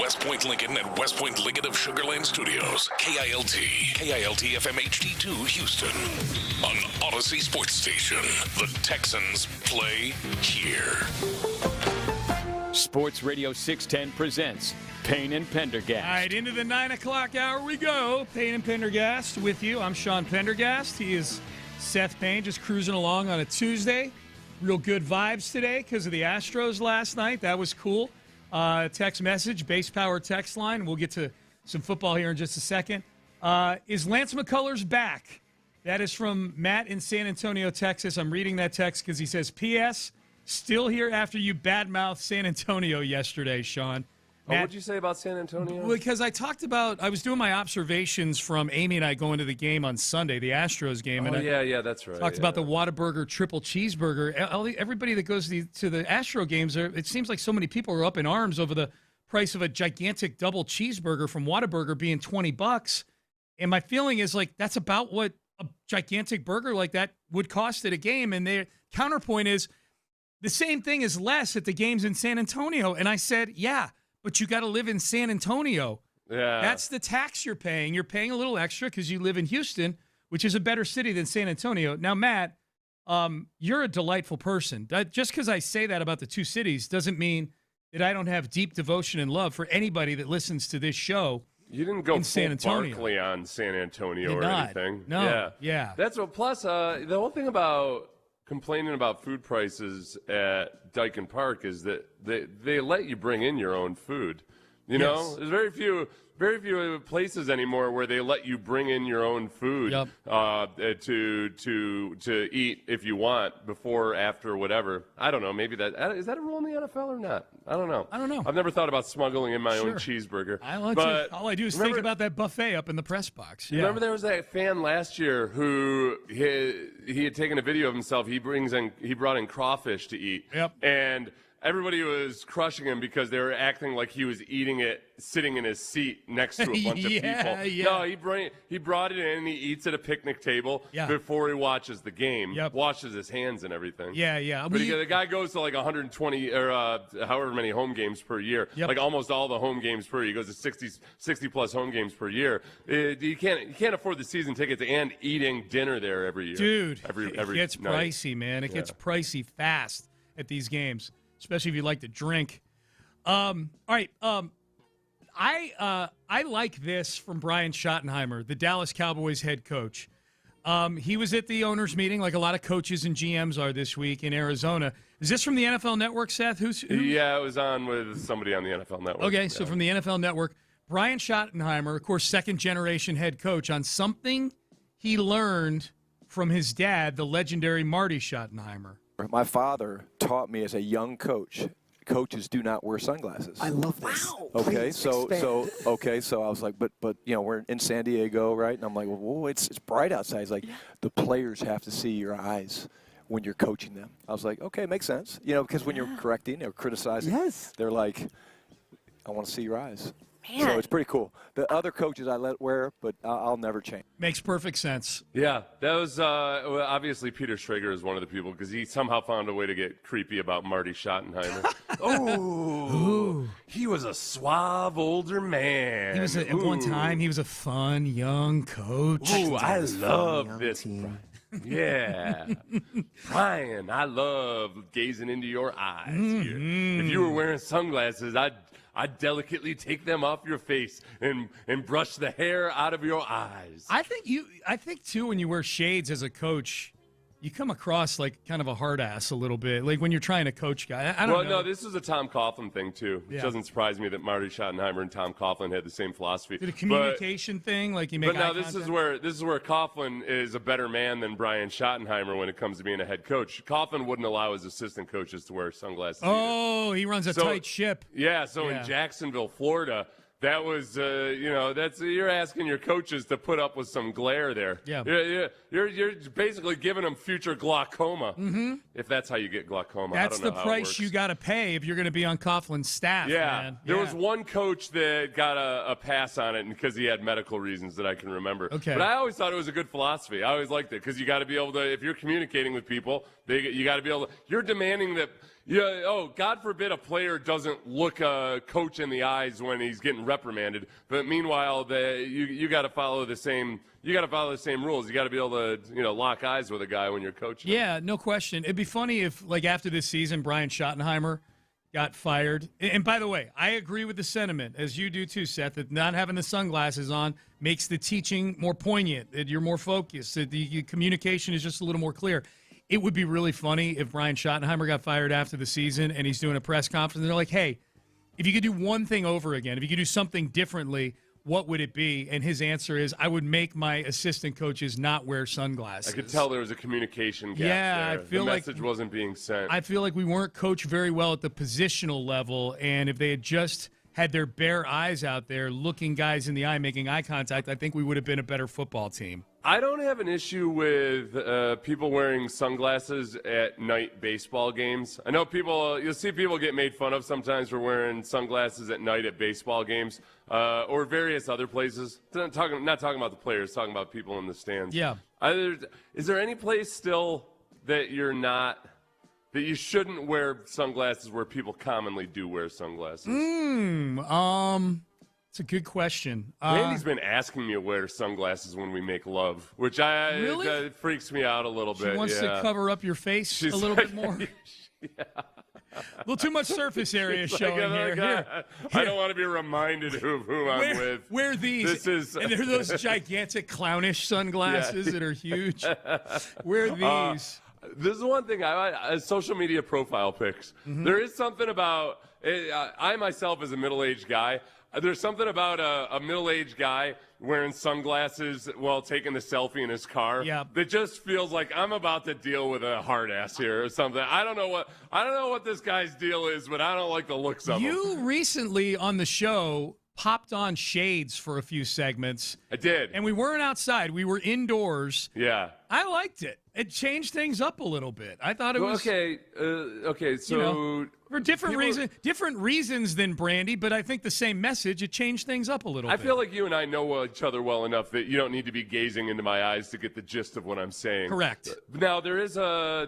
West Point Lincoln and West Point Lincoln of Sugar Land Studios. KILT FM HD2 Houston. On Odyssey Sports Station. The Texans play here. Sports Radio 610 presents Payne and Pendergast. All right, into the 9 o'clock hour we go. Payne and Pendergast with you. I'm Sean Pendergast. He is Seth Payne, just cruising along on a Tuesday. Real good vibes today because of the Astros last night. That was cool. Text message, base power text line. We'll get to some football here in just a second. Is Lance McCullers back? That is from Matt in San Antonio, Texas. I'm reading that text because he says, P.S. Still here after you badmouthed San Antonio yesterday, Sean. Matt, what did you say about San Antonio? Because I was doing my observations from Amy and I going to the game on Sunday, the Astros game. Oh, and yeah, that's right. Talked about the Whataburger triple cheeseburger. Everybody that goes to the Astro games, it seems like so many people are up in arms over the price of a gigantic double cheeseburger from Whataburger being $20. And my feeling is like that's about what a gigantic burger like that would cost at a game. And their counterpoint is the same thing is less at the games in San Antonio. And I said, yeah, but you got to live in San Antonio. Yeah. That's the tax you're paying. You're paying a little extra because you live in Houston, which is a better city than San Antonio. Now, Matt, you're a delightful person. Just because I say that about the two cities doesn't mean that I don't have deep devotion and love for anybody that listens to this show. You didn't go in San Antonio. Barkley on San Antonio Did or not. anything. No. Yeah. That's what. Plus, the whole thing about complaining about food prices at Dyken Park is that they let you bring in your own food. You know, there's very few places anymore where they let you bring in your own food to eat if you want, before, after, whatever. I don't know. Maybe is that a rule in the NFL or not? I don't know. I've never thought about smuggling in my own cheeseburger. All I do is think about that buffet up in the press box. Yeah. Remember there was that fan last year who he had taken a video of himself. He brought in crawfish to eat. Yep. And everybody was crushing him because they were acting like he was eating it sitting in his seat next to a bunch of people. Yeah. No, he brought it in and he eats at a picnic table before he watches the game. Washes his hands and everything. Yeah. But the guy goes to like 120 or however many home games per year. Like almost all the home games per year. He goes to 60 plus home games per year. You can't afford the season tickets and eating dinner there every year. Dude, every it gets night. pricey, man. It gets pricey fast at these games, especially if you like to drink. All right. I like this from Brian Schottenheimer, the Dallas Cowboys head coach. He was at the owners' meeting, like a lot of coaches and GMs are this week in Arizona. Is this from the NFL Network, Seth? Who? Yeah, it was on with somebody on the NFL Network. Okay, so from the NFL Network, Brian Schottenheimer, of course, second-generation head coach, on something he learned from his dad, the legendary Marty Schottenheimer. My father taught me as a young coach, coaches do not wear sunglasses. I love this. Wow. Okay, so I was like, but we're in San Diego, right? And I'm like, well, it's bright outside. He's like, the players have to see your eyes when you're coaching them. I was like, okay, makes sense. Because when you're correcting or criticizing, they're like, I want to see your eyes. Man. So it's pretty cool. The other coaches I let wear, but I'll never change. Makes perfect sense. Yeah, that was obviously Peter Schrager is one of the people because he somehow found a way to get creepy about Marty Schottenheimer. Ooh. He was a suave older man. He was at one time. He was a fun young coach. Ooh, I love this. Yeah. Brian, I love gazing into your eyes here. If you were wearing sunglasses, I'd delicately take them off your face and brush the hair out of your eyes. I think too, when you wear shades as a coach, you come across like kind of a hard ass a little bit, like when you're trying to coach guy. I don't know. No, this is a Tom Coughlin thing too. It doesn't surprise me that Marty Schottenheimer and Tom Coughlin had the same philosophy. The communication thing, like you make. But now this is where Coughlin is a better man than Brian Schottenheimer when it comes to being a head coach. Coughlin wouldn't allow his assistant coaches to wear sunglasses. Oh, he runs a tight ship. Yeah. So in Jacksonville, Florida. That was, you're asking your coaches to put up with some glare there. Yeah. You're basically giving them future glaucoma. Mm-hmm. If that's how you get glaucoma. That's I don't know the how price you got to pay if you're going to be on Coughlin's staff. Yeah. Man. There was one coach that got a pass on it because he had medical reasons that I can remember. Okay. But I always thought it was a good philosophy. I always liked it because you got to be able to, if you're communicating with people, you got to be able to, you're demanding that. Yeah. Oh, God forbid a player doesn't look a coach in the eyes when he's getting reprimanded. But meanwhile, you got to follow the same. You got to follow the same rules. You got to be able to, lock eyes with a guy when you're coaching. Yeah, no question. It'd be funny if, like, after this season, Brian Schottenheimer got fired. And by the way, I agree with the sentiment, as you do too, Seth, that not having the sunglasses on makes the teaching more poignant. That you're more focused. That the communication is just a little more clear. It would be really funny if Brian Schottenheimer got fired after the season and he's doing a press conference and they're like, hey, if you could do one thing over again, if you could do something differently, what would it be? And his answer is, I would make my assistant coaches not wear sunglasses. I could tell there was a communication gap there. I feel the like message wasn't being sent. I feel like we weren't coached very well at the positional level, and if they had just had their bare eyes out there looking guys in the eye, making eye contact, I think we would have been a better football team. I don't have an issue with people wearing sunglasses at night baseball games. I know you'll see people get made fun of sometimes for wearing sunglasses at night at baseball games or various other places. Not talking about the players, talking about people in the stands. Yeah. Is there any place still that you shouldn't wear sunglasses where people commonly do wear sunglasses? It's a good question. Randy's been asking me to wear sunglasses when we make love, which really? Freaks me out a little bit. She wants to cover up your face a little bit more. Yeah. A little too much surface area showing here. I don't want to be reminded of who I'm with. Wear these. And they're those gigantic clownish sunglasses that are huge. Wear these. This is one thing, social media profile pics. Mm-hmm. There is something about, I myself as a middle-aged guy, There's something about a middle-aged guy wearing sunglasses while taking the selfie in his car that just feels like I'm about to deal with a hard ass here or something. I don't know what this guy's deal is, but I don't like the looks of him. You recently on the show popped on shades for a few segments. I did. And we weren't outside. We were indoors. Yeah. I liked it. It changed things up a little bit. I thought it was okay. So for different reasons than Brandy, but I think the same message. It changed things up a little bit. I feel like you and I know each other well enough that you don't need to be gazing into my eyes to get the gist of what I'm saying. Correct. Now there is a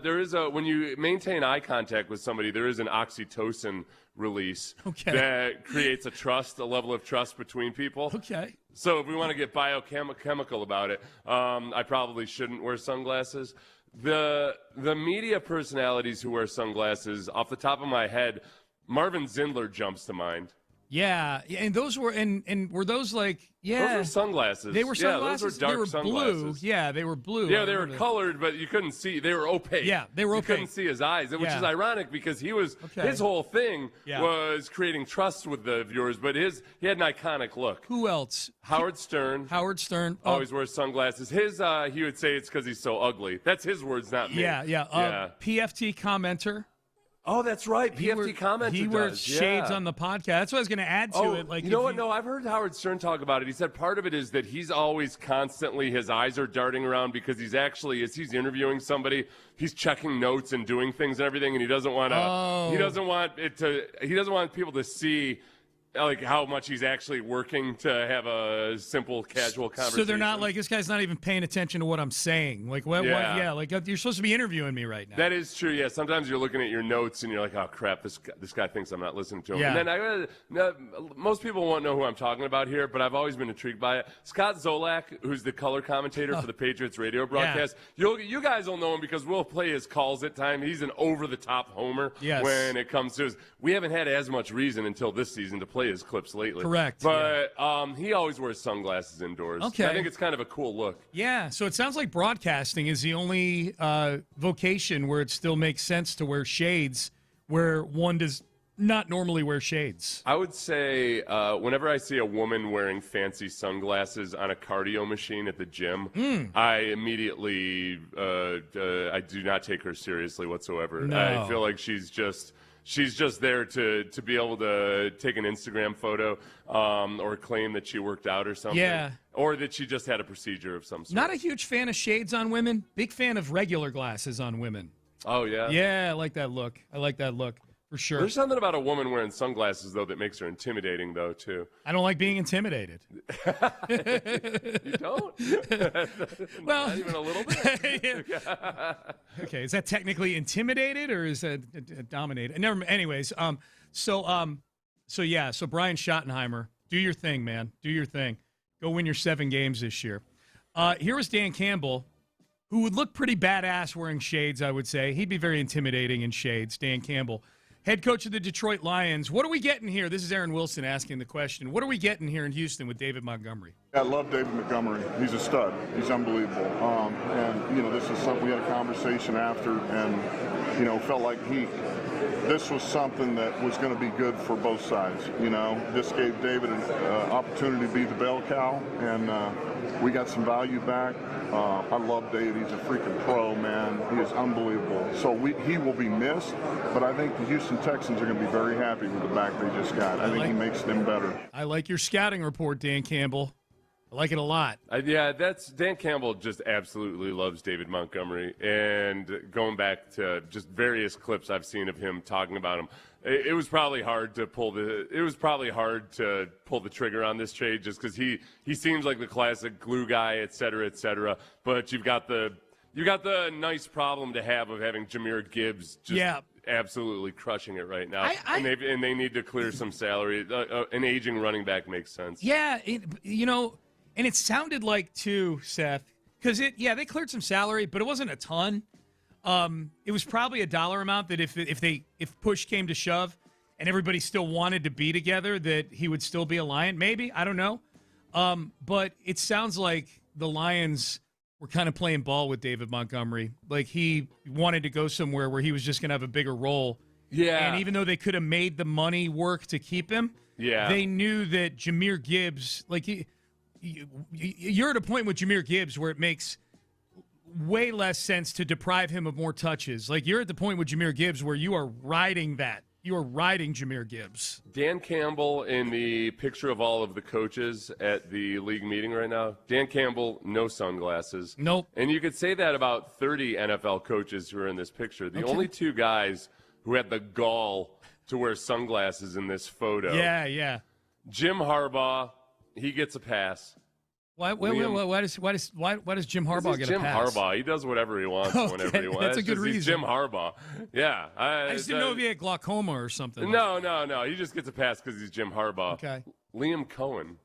when you maintain eye contact with somebody, there is an oxytocin release that creates a level of trust between people. Okay. So if we want to get biochemical about it, I probably shouldn't wear sunglasses. The media personalities who wear sunglasses, off the top of my head, Marvin Zindler jumps to mind. Yeah, and those were and were those like those were sunglasses. They were sunglasses. Yeah, those were dark sunglasses. Blue. Yeah, they were blue. Yeah, they were colored, but you couldn't see. They were opaque. Yeah, they were opaque. You couldn't see his eyes, which is ironic because his whole thing was creating trust with the viewers. But he had an iconic look. Who else? Howard Stern. Howard Stern always wears sunglasses. He would say it's because he's so ugly. That's his words, not me. Yeah. PFT commenter. Oh, that's right. PFT commenter. He wears shades on the podcast. That's what I was going to add to it. Like, you know what? No, I've heard Howard Stern talk about it. He said part of it is that he's always constantly, his eyes are darting around because he's actually, as he's interviewing somebody, he's checking notes and doing things and everything, and he doesn't want to. He doesn't want people to see like how much he's actually working to have a simple, casual conversation. So they're not like, this guy's not even paying attention to what I'm saying. Like, what? Like you're supposed to be interviewing me right now. That is true. Yeah. Sometimes you're looking at your notes and you're like, oh crap, this guy thinks I'm not listening to him. Yeah. And then most people won't know who I'm talking about here, but I've always been intrigued by it. Scott Zolak, who's the color commentator for the Patriots radio broadcast. You guys will know him because we'll play his calls at times. He's an over-the-top homer when it comes to his. We haven't had as much reason until this season to play his clips lately. Correct. But he always wears sunglasses indoors. Okay. I think it's kind of a cool look. Yeah. So it sounds like broadcasting is the only vocation where it still makes sense to wear shades where one does not normally wear shades. I would say whenever I see a woman wearing fancy sunglasses on a cardio machine at the gym, I immediately I do not take her seriously whatsoever. No. I feel like she's just there to be able to take an Instagram photo or claim that she worked out or something. Yeah. Or that she just had a procedure of some sort. Not a huge fan of shades on women. Big fan of regular glasses on women. Oh, yeah? Yeah, I like that look. For sure. There's something about a woman wearing sunglasses, though, that makes her intimidating, though, too. I don't like being intimidated. You don't? Well, not even a little bit? Okay, is that technically intimidated or is that dominated? Anyways, so Brian Schottenheimer, do your thing, man. Do your thing. Go win your 7 games this year. Here was Dan Campbell, who would look pretty badass wearing shades, I would say. He'd be very intimidating in shades, Dan Campbell. Head coach of the Detroit Lions. What are we getting here? This is Aaron Wilson asking the question. What are we getting here in Houston with David Montgomery? I love David Montgomery. He's a stud. He's unbelievable. And this is something we had a conversation after and, felt like this was something that was going to be good for both sides. This gave David an opportunity to be the bell cow, and we got some value back. I love Dave. He's a freaking pro, man. He is unbelievable. So he will be missed, but I think the Houston Texans are going to be very happy with the back they just got. I think he makes them better. I like your scouting report, Dan Campbell. I like it a lot. Dan Campbell just absolutely loves David Montgomery, and going back to just various clips I've seen of him talking about him, it was probably hard to pull the trigger on this trade just because he seems like the classic glue guy, et cetera, but you've got the nice problem to have of having Jahmyr Gibbs absolutely crushing it right now, and they need to clear some salary. An aging running back makes sense. Yeah, and it sounded like, too, Seth, because they cleared some salary, but it wasn't a ton. It was probably a dollar amount that if push came to shove and everybody still wanted to be together, that he would still be a Lion. Maybe, I don't know. But it sounds like the Lions were kind of playing ball with David Montgomery. Like he wanted to go somewhere where he was just going to have a bigger role. Yeah. And even though they could have made the money work to keep him, Yeah. They knew that Jahmyr Gibbs, you're at a point with Jahmyr Gibbs where it makes way less sense to deprive him of more touches. Like, you're at the point with Jahmyr Gibbs where you are riding that. You are riding Jahmyr Gibbs. Dan Campbell in the picture of all of the coaches at the league meeting right now. Dan Campbell, no sunglasses. Nope. And you could say that about 30 NFL coaches who are in this picture. The only two guys who had the gall to wear sunglasses in this photo. Yeah. Jim Harbaugh, he gets a pass. Why does Jim Harbaugh get Jim a pass? Harbaugh. He does whatever he wants whenever he wants. That's a good reason. He's Jim Harbaugh. Yeah. I just didn't know if he had glaucoma or something. No. He just gets a pass because he's Jim Harbaugh. Okay. Liam Cohen,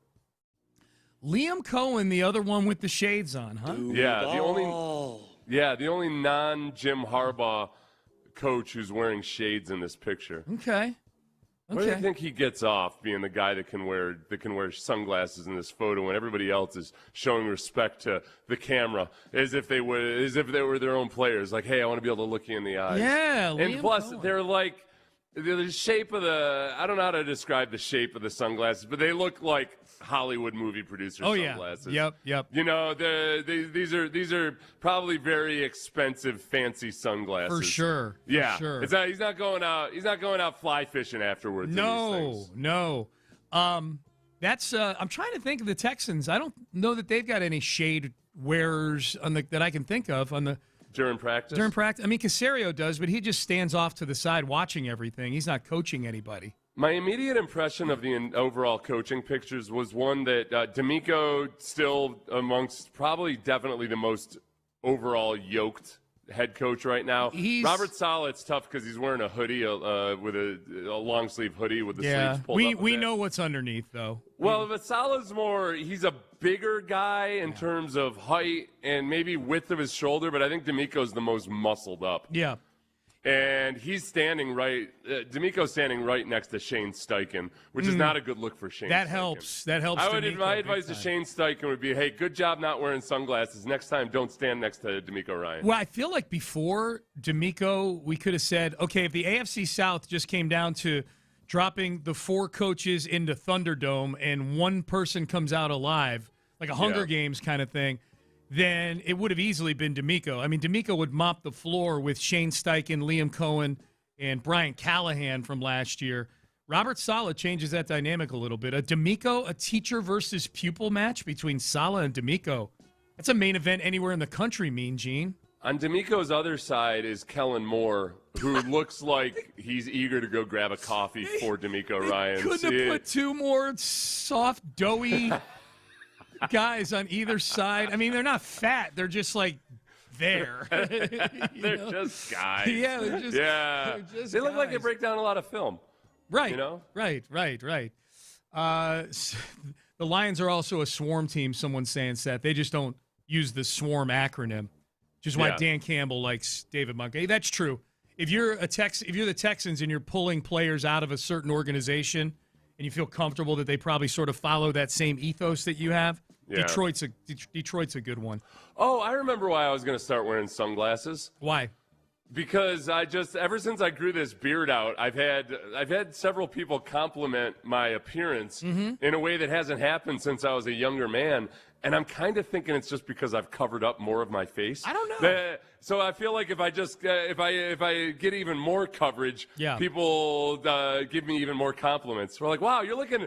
the other one with the shades on, huh? The only non-Jim Harbaugh coach who's wearing shades in this picture. Okay. What do you think he gets off being the guy that can wear sunglasses in this photo when everybody else is showing respect to the camera as if they were their own players? Like, hey, I want to be able to look you in the eyes. Yeah, and plus they're like the shape of I don't know how to describe the shape of the sunglasses, but they look like Hollywood movie producer sunglasses. Yep. You know, these are probably very expensive, fancy sunglasses. For sure. Yeah. For sure. He's not going out fly fishing afterwards. No. That's I'm trying to think of the Texans. I don't know that they've got any shade wearers that I can think of on the during practice. I mean, Caserio does, but he just stands off to the side watching everything. He's not coaching anybody. My immediate impression of the overall coaching pictures was one that D'Amico still amongst definitely the most overall yoked head coach right now. Robert Saleh, it's tough because he's wearing a hoodie with a long sleeve hoodie with the sleeves pulled up. We know what's underneath though. Well, but Saleh's he's a bigger guy in terms of height and maybe width of his shoulder, but I think D'Amico's the most muscled up. Yeah. And he's D'Amico's standing right next to Shane Steichen, which is not a good look for Shane Steichen. That helps. My advice to Shane Steichen would be, hey, good job not wearing sunglasses. Next time, don't stand next to D'Amico Ryan. Well, I feel like before D'Amico, we could have said, okay, if the AFC South just came down to dropping the 4 coaches into Thunderdome and one person comes out alive, like a Hunger Games kind of thing, then it would have easily been D'Amico. I mean, D'Amico would mop the floor with Shane Steichen, Liam Cohen, and Brian Callahan from last year. Robert Saleh changes that dynamic a little bit. A D'Amico, a teacher versus pupil match between Saleh and D'Amico. That's a main event anywhere in the country, Mean Gene. On D'Amico's other side is Kellen Moore, who looks like he's eager to go grab a coffee for D'Amico Ryan. Couldn't have put 2 more soft, doughy guys on either side. I mean, they're not fat. They're just like there. They're just guys. Yeah, they're just they look guys. like they break down a lot of film. Right. You know? Right. The Lions are also a swarm team, someone's saying, Seth. They just don't use the swarm acronym, which is why Dan Campbell likes David Montgomery. That's true. If you're the Texans and you're pulling players out of a certain organization and you feel comfortable that they probably sort of follow that same ethos that you have, Detroit's a good one. Oh, I remember why I was going to start wearing sunglasses. Why? Because ever since I grew this beard out, I've had several people compliment my appearance in a way that hasn't happened since I was a younger man. And I'm kind of thinking it's just because I've covered up more of my face. I don't know. So I feel like if I get even more coverage, people give me even more compliments. We're like, wow, you're looking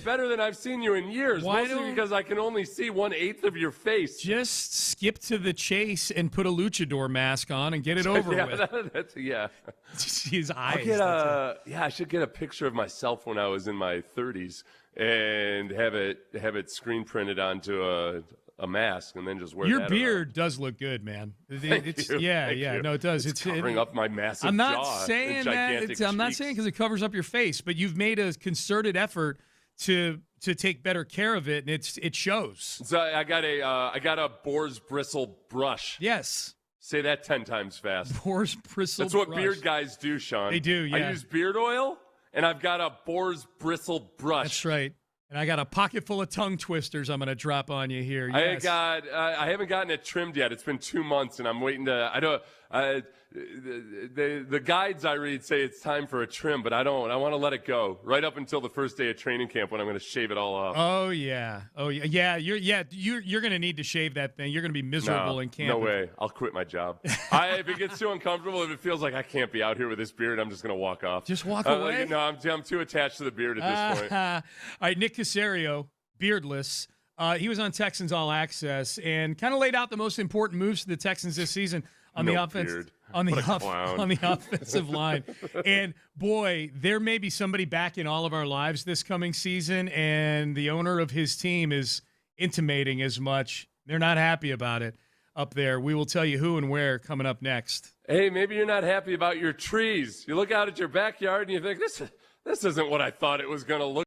better than I've seen you in years. Mostly because I can only see 1/8 of your face. Just skip to the chase and put a luchador mask on and get it over with. His eyes. I should get a picture of myself when I was in my 30s and have it screen printed onto a mask and then just wear your beard does look good, man. Thank you. No, it does. It's covering up my massive I'm not jaw saying and that. I'm not saying because it covers up your face, but you've made a concerted effort to take better care of it, and it shows. So I got a boar's bristle brush. Yes. Say that 10 times fast. Boar's bristle. That's what brush. beard guys do, Sean. They do. Yeah. I use beard oil, and I've got a boar's bristle brush. That's right. And I got a pocket full of tongue twisters I'm going to drop on you here. Yes. I haven't gotten it trimmed yet. It's been 2 months, and I'm waiting to. The guides I read say it's time for a trim, but I don't. I want to let it go right up until the first day of training camp when I'm going to shave it all off. Oh yeah. You're going to need to shave that thing. You're going to be miserable in camp. No way. I'll quit my job. If it gets too uncomfortable, if it feels like I can't be out here with this beard, I'm just going to walk off. Just walk away. No, I'm too attached to the beard at this point. All right, Nick Caserio, beardless. He was on Texans All Access and kind of laid out the most important moves to the Texans this season on the offense. Beard. On the offensive line. And, boy, there may be somebody back in all of our lives this coming season, and the owner of his team is intimating as much. They're not happy about it up there. We will tell you who and where coming up next. Hey, maybe you're not happy about your trees. You look out at your backyard and you think, this isn't what I thought it was going to look.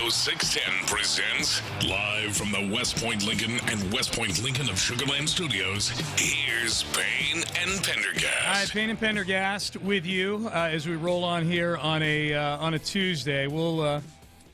Radio 610 presents live from the West Point Lincoln and West Point Lincoln of Sugar Land Studios. Here's Payne and Pendergast. All right, Payne and Pendergast with you as we roll on here on a Tuesday. We'll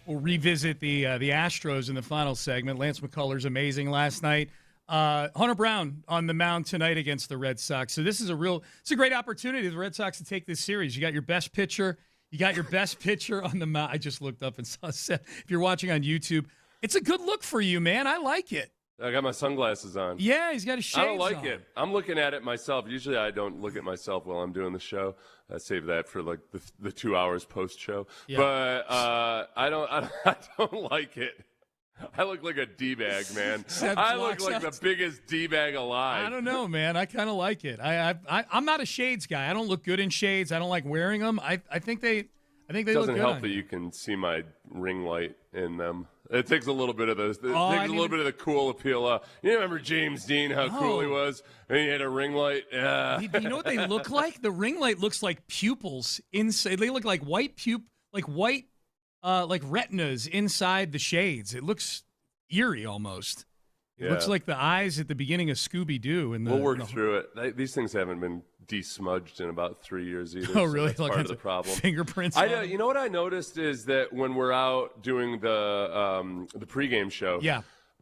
revisit the Astros in the final segment. Lance McCullers amazing last night. Hunter Brown on the mound tonight against the Red Sox. So this is it's a great opportunity for the Red Sox to take this series. You got your best pitcher. You got your best pitcher on the mound. I just looked up and saw Seth. If you're watching on YouTube, it's a good look for you, man. I like it. I got my sunglasses on. Yeah, he's got his shades on. I don't like it. I'm looking at it myself. Usually I don't look at myself while I'm doing the show. I save that for like the 2 hours post show. Yeah. But I don't like it. I look like a D-bag, man. I look like the biggest D-bag alive. I don't know, man. I kind of like it. I'm not a shades guy. I don't look good in shades. I don't like wearing them. I think they look good. It doesn't help that you can see my ring light in them. It takes a little bit of those. It takes a little bit of the cool appeal. You remember James Dean, how cool he was, and he had a ring light. Yeah. You know what they look like? The ring light looks like pupils inside. They look like white like retinas inside the shades. It looks eerie almost. It looks like the eyes at the beginning of Scooby-Doo. We'll work through it. These things haven't been de-smudged in about 3 years either. Oh, really? So that's part of the problem. Fingerprints. You know what I noticed is that when we're out doing the pregame show,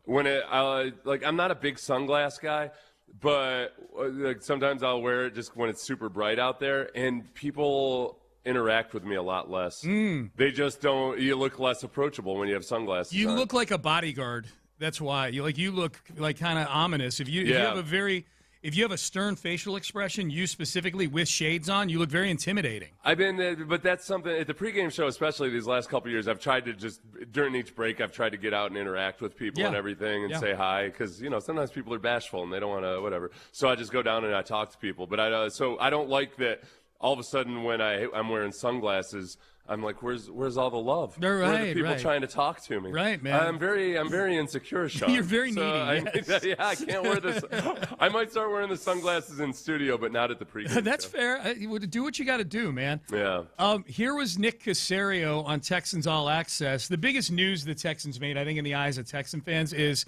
when I'm not a big sunglass guy, but sometimes I'll wear it just when it's super bright out there, and people interact with me a lot less. They just don't. You look less approachable when you have sunglasses. You on. look like a bodyguard. That's why you look like kind of ominous. If you have a stern facial expression, you specifically with shades on, you look very intimidating. But that's something at the pregame show, especially these last couple of years. I've tried to just during each break, I've tried to get out and interact with people and everything and say hi because sometimes people are bashful and they don't want to whatever. So I just go down and I talk to people. But so I don't like that. All of a sudden, when I'm wearing sunglasses, I'm like, where's all the love? Where are the people trying to talk to me? Right, man. I'm very insecure, Sean. You're very needy. I can't wear this. I might start wearing the sunglasses in studio, but not at the pregame. That's fair. Do what you got to do, man. Yeah. Here was Nick Caserio on Texans All Access. The biggest news the Texans made, I think, in the eyes of Texan fans, is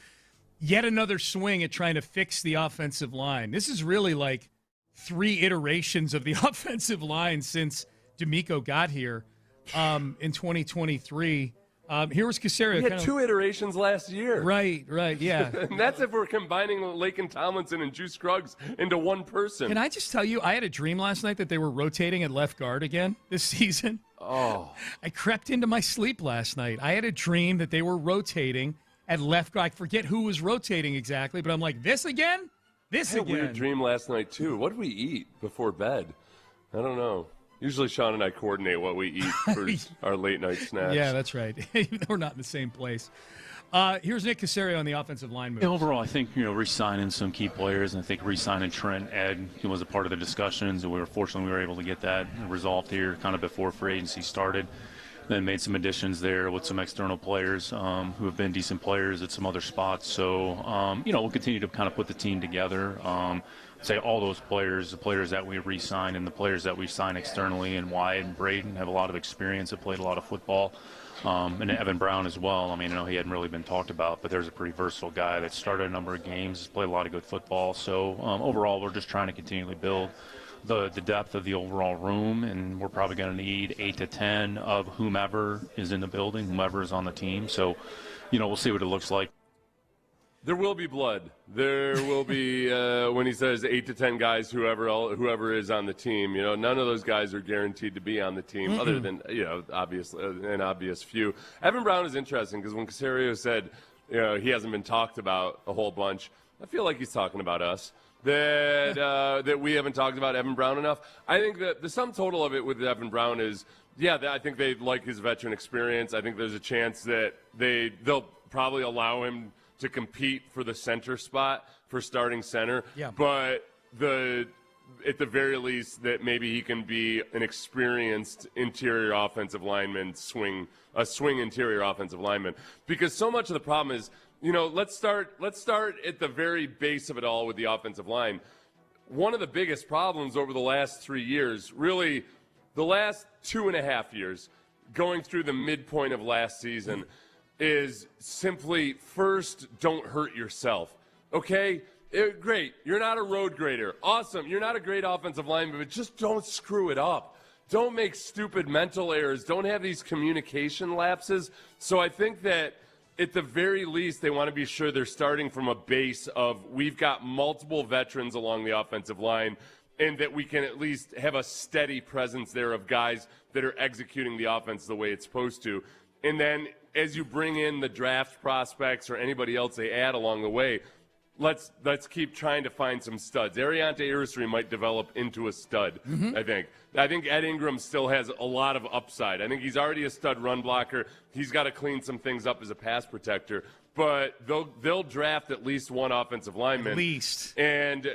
yet another swing at trying to fix the offensive line. This is really like 3 iterations of the offensive line since D'Amico got here in 2023. Here was Caserio. We had 2 iterations last year. Right, yeah. And that's if we're combining Lakin Tomlinson and Juice Scruggs into one person. Can I just tell you, I had a dream last night that they were rotating at left guard again this season. Oh. I crept into my sleep last night. I had a dream that they were rotating at left guard. I forget who was rotating exactly, but I'm like, this again? I had a weird dream last night, too. What did we eat before bed? I don't know. Usually Sean and I coordinate what we eat for our late-night snacks. Yeah, that's right. We're not in the same place. Here's Nick Caserio on the offensive line move. Overall, I think, re-signing some key players, and I think re-signing Trent, Ed, was a part of the discussions, and we were able to get that resolved here kind of before free agency started. Then made some additions there with some external players who have been decent players at some other spots. So, we'll continue to kind of put the team together. Say all those players, the players that we re-signed and the players that we signed externally, and Wyatt and Braden have a lot of experience, have played a lot of football. And Evan Brown as well. I mean, I know he hadn't really been talked about, but there's a pretty versatile guy that started a number of games, has played a lot of good football. So, overall, we're just trying to continually build the depth of the overall room, and we're probably going to need 8 to 10 of whomever is in the building, whomever is on the team. So, we'll see what it looks like. There will be blood. There will be when he says 8 to 10 guys, whoever is on the team. None of those guys are guaranteed to be on the team, other than obviously an obvious few. Evan Brown is interesting because when Caserio said he hasn't been talked about a whole bunch, I feel like he's talking about us. That we haven't talked about Evan Brown enough. I think that the sum total of it with Evan Brown is, I think they like his veteran experience. I think there's a chance that they'll probably allow him to compete for the center spot for starting center. Yeah. But at the very least, that maybe he can be an experienced interior offensive lineman, swing interior offensive lineman. Because so much of the problem is, let's start at the very base of it all with the offensive line. One of the biggest problems over the last 3 years, really the last 2.5 years, going through the midpoint of last season, is simply, first, don't hurt yourself, okay? Great, you're not a road grader. Awesome, you're not a great offensive lineman, but just don't screw it up. Don't make stupid mental errors. Don't have these communication lapses. So I think that at the very least, they want to be sure they're starting from a base of we've got multiple veterans along the offensive line, and that we can at least have a steady presence there of guys that are executing the offense the way it's supposed to. And then as you bring in the draft prospects or anybody else they add along the way, let's keep trying to find some studs. Ariante Irisary might develop into a stud, I think. I think Ed Ingram still has a lot of upside. I think he's already a stud run blocker. He's got to clean some things up as a pass protector. But they'll draft at least one offensive lineman. At least. And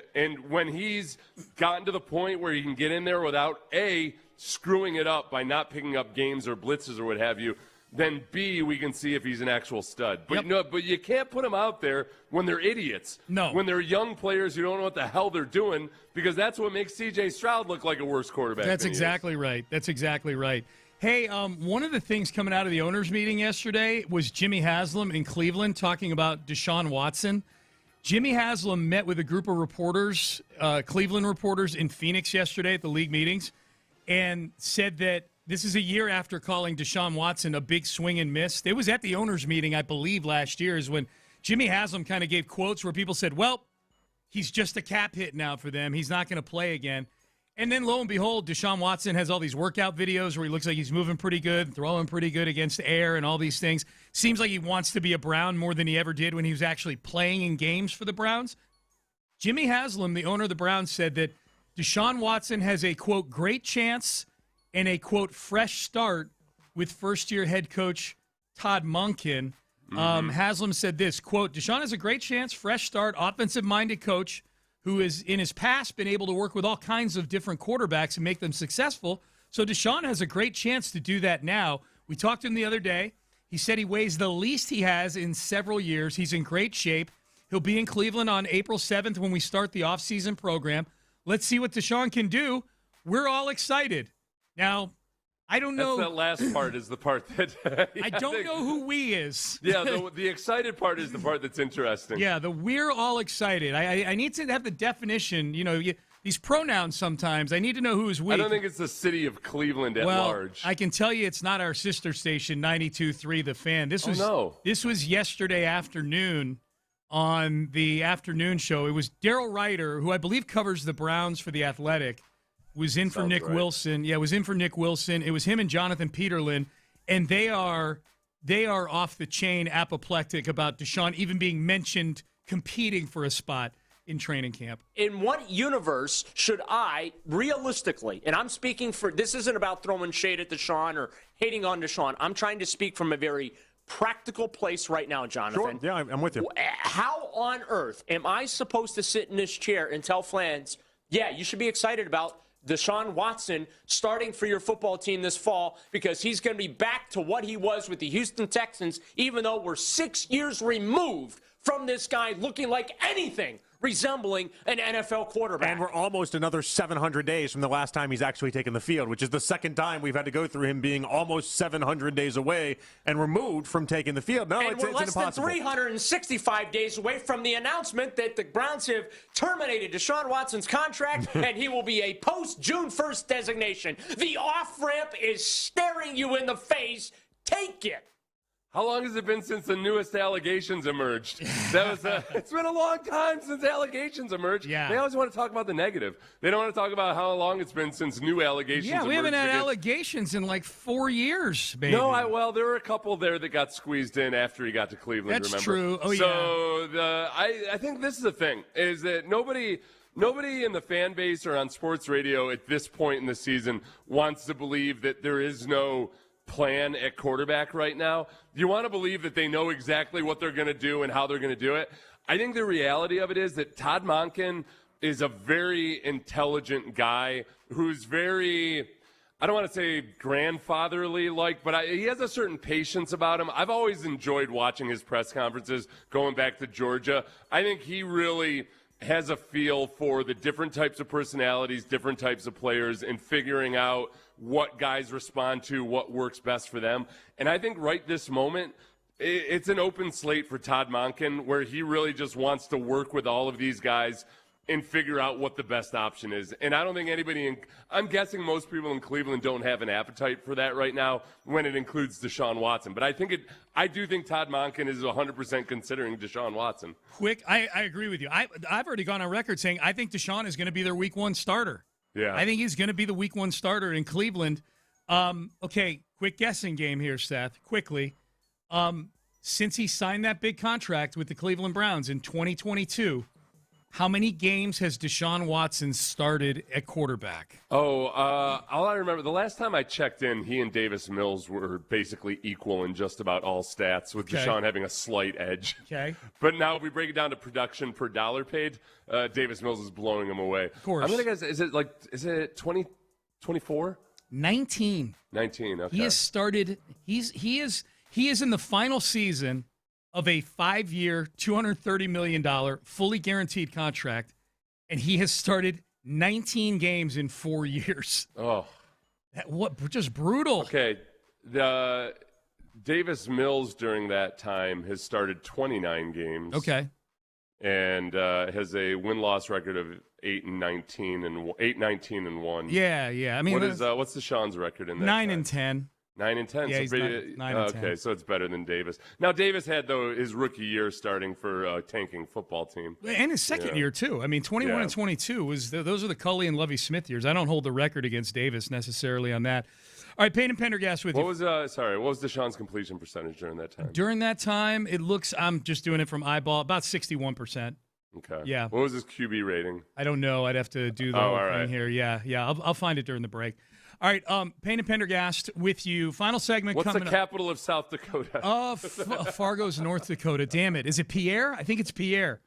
when he's gotten to the point where he can get in there without, A, screwing it up by not picking up games or blitzes or what have you, then B, we can see if he's an actual stud. But but you can't put them out there when they're idiots. No. When they're young players who don't know what the hell they're doing, because that's what makes C.J. Stroud look like a worse quarterback. That's exactly right. That's exactly right. Hey, one of the things coming out of the owners' meeting yesterday was Jimmy Haslam in Cleveland talking about Deshaun Watson. Jimmy Haslam met with a group of reporters, Cleveland reporters in Phoenix yesterday at the league meetings, and said that this is a year after calling Deshaun Watson a big swing and miss. It was at the owners' meeting, I believe, last year is when Jimmy Haslam kind of gave quotes where people said, well, he's just a cap hit now for them. He's not going to play again. And then, lo and behold, Deshaun Watson has all these workout videos where he looks like he's moving pretty good, throwing pretty good against air and all these things. Seems like he wants to be a Brown more than he ever did when he was actually playing in games for the Browns. Jimmy Haslam, the owner of the Browns, said that Deshaun Watson has a, quote, great chance and a, quote, fresh start with first-year head coach Todd Monken. Haslam said this, quote, Deshaun has a great chance, fresh start, offensive-minded coach who has in his past been able to work with all kinds of different quarterbacks and make them successful. So Deshaun has a great chance to do that now. We talked to him the other day. He said he weighs the least he has in several years. He's in great shape. He'll be in Cleveland on April 7th when we start the offseason program. Let's see what Deshaun can do. We're all excited. Now, I don't know. That last part is the part that I don't know who we is. Yeah, the excited part is the part that's interesting. Yeah, we're all excited. I need to have the definition. You know, these pronouns sometimes. I need to know who is we. I don't think it's the city of Cleveland at large. I can tell you it's not our sister station, 92.3 The Fan. This was yesterday afternoon on the afternoon show. It was Daryl Ryder, who I believe covers the Browns for The Athletic, was in for Nick Wilson. Yeah, was in for Nick Wilson. It was him and Jonathan Peterlin, and they are off the chain apoplectic about Deshaun even being mentioned competing for a spot in training camp. In what universe should I, realistically, and I'm speaking for, this isn't about throwing shade at Deshaun or hating on Deshaun. I'm trying to speak from a very practical place right now, Jonathan. Sure. Yeah, I'm with you. How on earth am I supposed to sit in this chair and tell fans, yeah, you should be excited about Deshaun Watson starting for your football team this fall because he's going to be back to what he was with the Houston Texans, even though we're 6 years removed from this guy looking like anything resembling an NFL quarterback. And we're almost another 700 days from the last time he's actually taken the field, which is the second time we've had to go through him being almost 700 days away and removed from taking the field. No, and we're less than 365 days away from the announcement that the Browns have terminated Deshaun Watson's contract and he will be a post-June 1st designation. The off-ramp is staring you in the face. Take it. How long has it been since the newest allegations emerged? It's been a long time since allegations emerged. Yeah. They always want to talk about the negative. They don't want to talk about how long it's been since new allegations emerged. Yeah, we haven't had allegations in like 4 years, baby. No, well, there were a couple there that got squeezed in after he got to Cleveland, That's remember? true. Oh, so I think this is the thing, is that nobody in the fan base or on sports radio at this point in the season wants to believe that there is no plan at quarterback right now. You want to believe that they know exactly what they're going to do and how they're going to do it. I think the reality of it is that Todd Monken is a very intelligent guy who's very, I don't want to say grandfatherly like, but he has a certain patience about him. I've always enjoyed watching his press conferences going back to Georgia. I think he really has a feel for the different types of personalities, different types of players, and figuring out what guys respond to, what works best for them. And I think right this moment, it's an open slate for Todd Monken where he really just wants to work with all of these guys and figure out what the best option is. And I don't think I'm guessing most people in Cleveland don't have an appetite for that right now when it includes Deshaun Watson. But I do think Todd Monken is 100% considering Deshaun Watson. Quick, I agree with you. I've already gone on record saying I think Deshaun is going to be their week 1 starter. Yeah. I think he's going to be the week 1 starter in Cleveland. Okay, quick guessing game here, Seth, quickly. Since he signed that big contract with the Cleveland Browns in 2022, how many games has Deshaun Watson started at quarterback? All I remember, the last time I checked in, he and Davis Mills were basically equal in just about all stats, with Deshaun having a slight edge. Okay. But now if we break it down to production per dollar paid, Davis Mills is blowing him away. Of course. I'm going to guess, is it 20, 24? 19. 19, okay. He has started, he is in the final season of a 5-year, $230 million, fully guaranteed contract, and he has started 19 games in 4 years. Oh. Just brutal. Okay. The Davis Mills during that time has started 29 games. Okay. And has a win-loss record of 8-19 and 1. Yeah. I mean, what's Deshaun's record in that? 9 and 10. 9 and 10. Yeah, so he's 9 and 10. Okay, so it's better than Davis. Now, Davis had, though, his rookie year starting for a tanking football team. And his second year, too. I mean, 21 and 22, those are the Culley and Lovie Smith years. I don't hold the record against Davis necessarily on that. All right, Payne and Pendergast with you. What was Deshaun's completion percentage during that time? During that time, it looks, I'm just doing it from eyeball, about 61%. Okay. Yeah. What was his QB rating? I don't know. I'd have to do the whole thing here. Yeah. I'll find it during the break. All right, Payne and Pendergast with you. Final segment coming up. What's the capital of South Dakota? Fargo's North Dakota. Damn it. Is it Pierre? I think it's Pierre.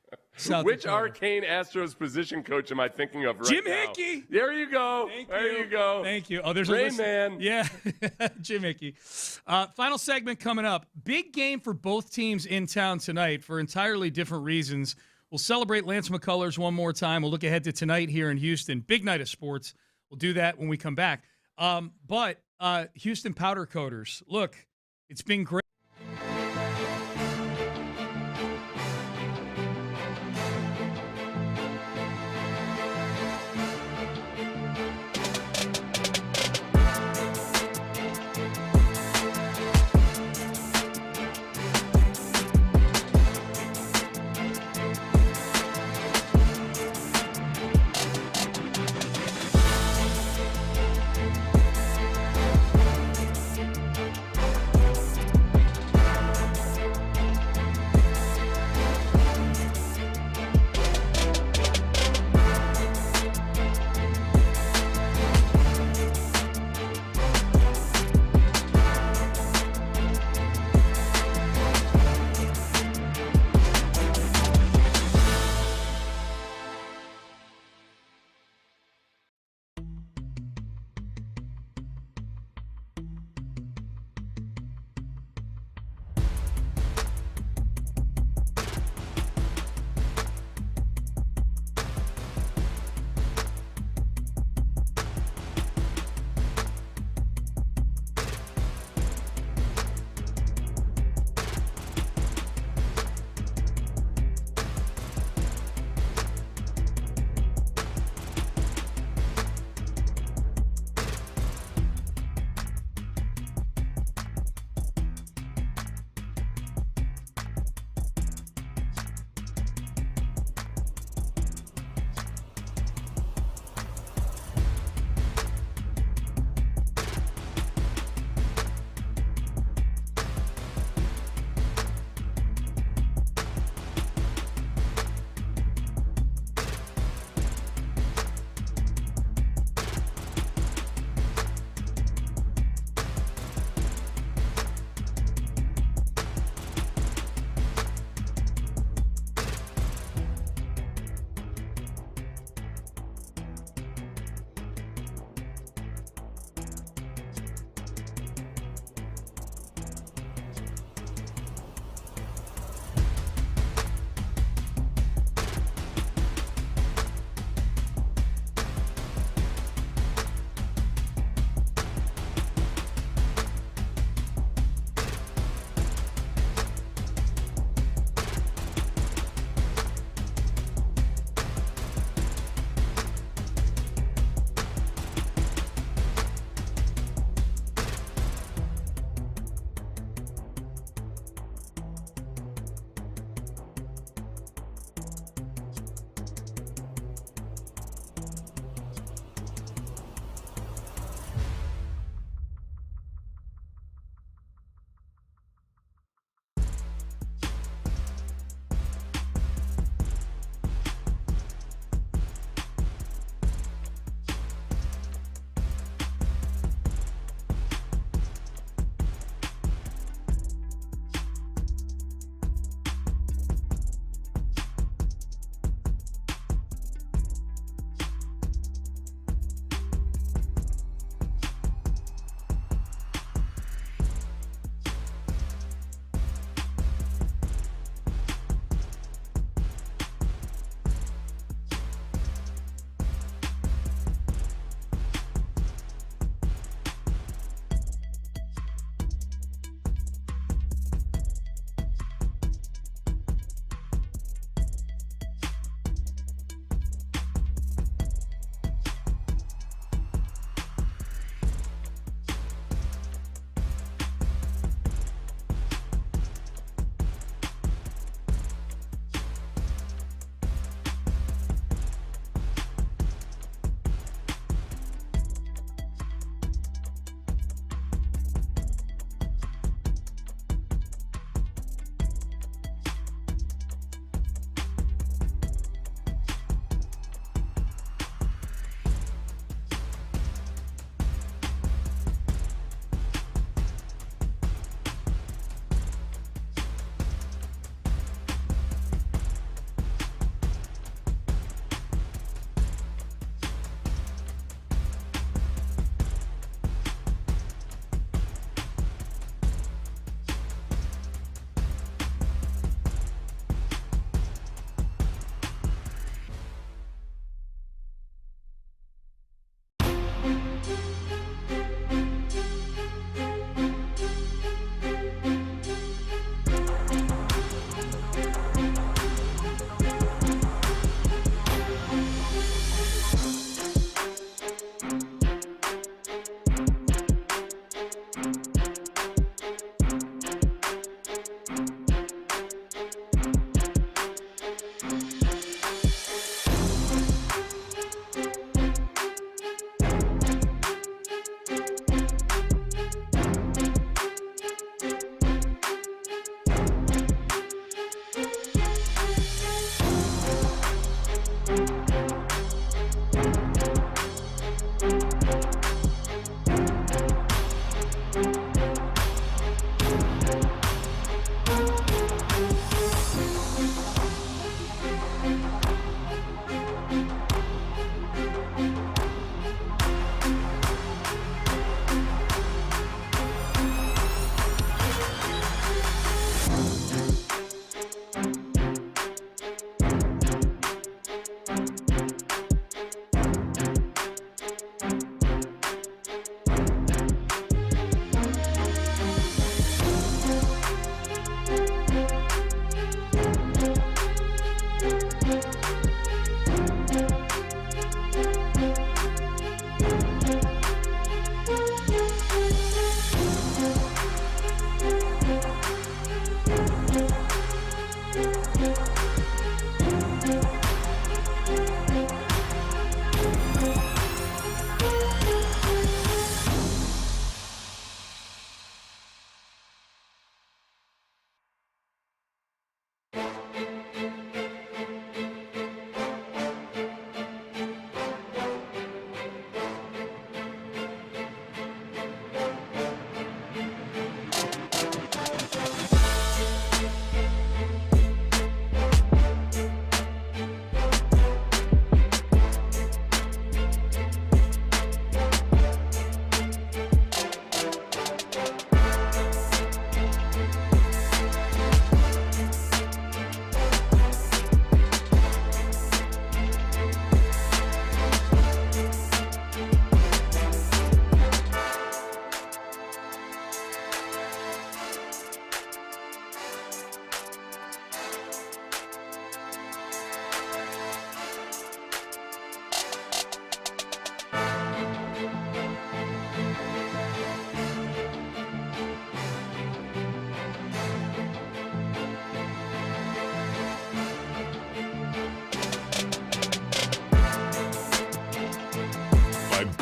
Which arcane Astros position coach am I thinking of right now? Jim Hickey. There you go. There you go. Thank you. Oh, there's Rain Man. Yeah, Jim Hickey. Final segment coming up. Big game for both teams in town tonight for entirely different reasons. We'll celebrate Lance McCullers one more time. We'll look ahead to tonight here in Houston. Big night of sports. We'll do that when we come back. But Houston powder coaters, look, it's been great.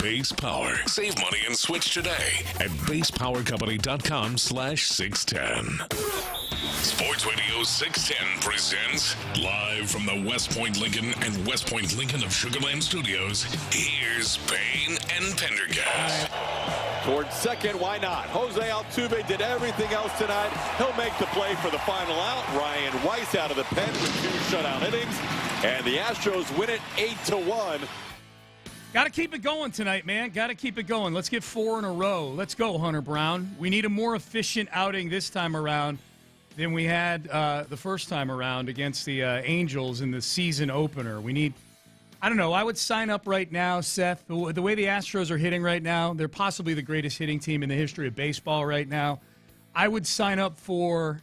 Base Power. Save money and switch today at basepowercompany.com/610. Sports Radio 610 presents live from the West Point Lincoln and West Point Lincoln of Sugar Land Studios. Here's Payne and Pendergast. Towards second, why not? Jose Altuve did everything else tonight. He'll make the play for the final out. Ryan Weiss out of the pen with 2 shutout innings. And the Astros win it 8-1. Got to keep it going tonight, man. Got to keep it going. Let's get 4 in a row. Let's go, Hunter Brown. We need a more efficient outing this time around than we had the first time around against the Angels in the season opener. We need, I don't know, I would sign up right now, Seth. The way the Astros are hitting right now, they're possibly the greatest hitting team in the history of baseball right now. I would sign up for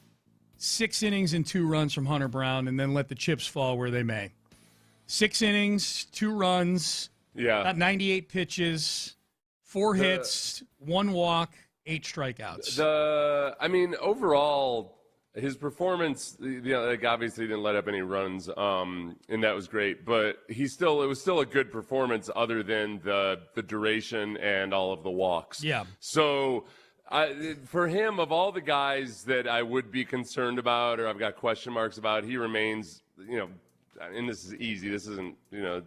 6 innings and 2 runs from Hunter Brown and then let the chips fall where they may. 6 innings, 2 runs. Yeah. About 98 pitches, 4 hits, 1 walk, 8 strikeouts. Overall, his performance, obviously didn't let up any runs, and that was great. But it was still a good performance other than the duration and all of the walks. Yeah. So for him, of all the guys that I would be concerned about or I've got question marks about, he remains, and this is easy. This isn't,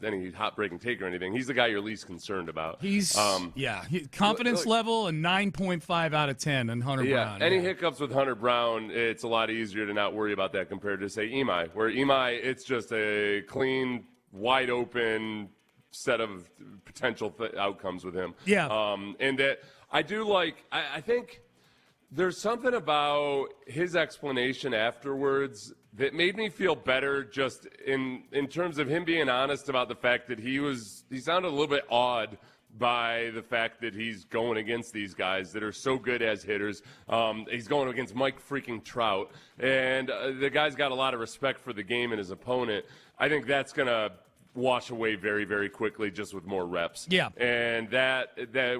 any hot-breaking take or anything. He's the guy you're least concerned about. He's, confidence level a 9.5 out of 10 on Hunter Brown. Any hiccups with Hunter Brown, it's a lot easier to not worry about that compared to, say, Imai. Where Imai, it's just a clean, wide-open set of potential outcomes with him. Yeah. And that I do like, I think there's something about his explanation afterwards that made me feel better, just in terms of him being honest about the fact that he sounded a little bit awed by the fact that he's going against these guys that are so good as hitters. He's going against Mike freaking Trout, and the guy's got a lot of respect for the game and his opponent. I think that's going to wash away very, very quickly just with more reps. Yeah. And that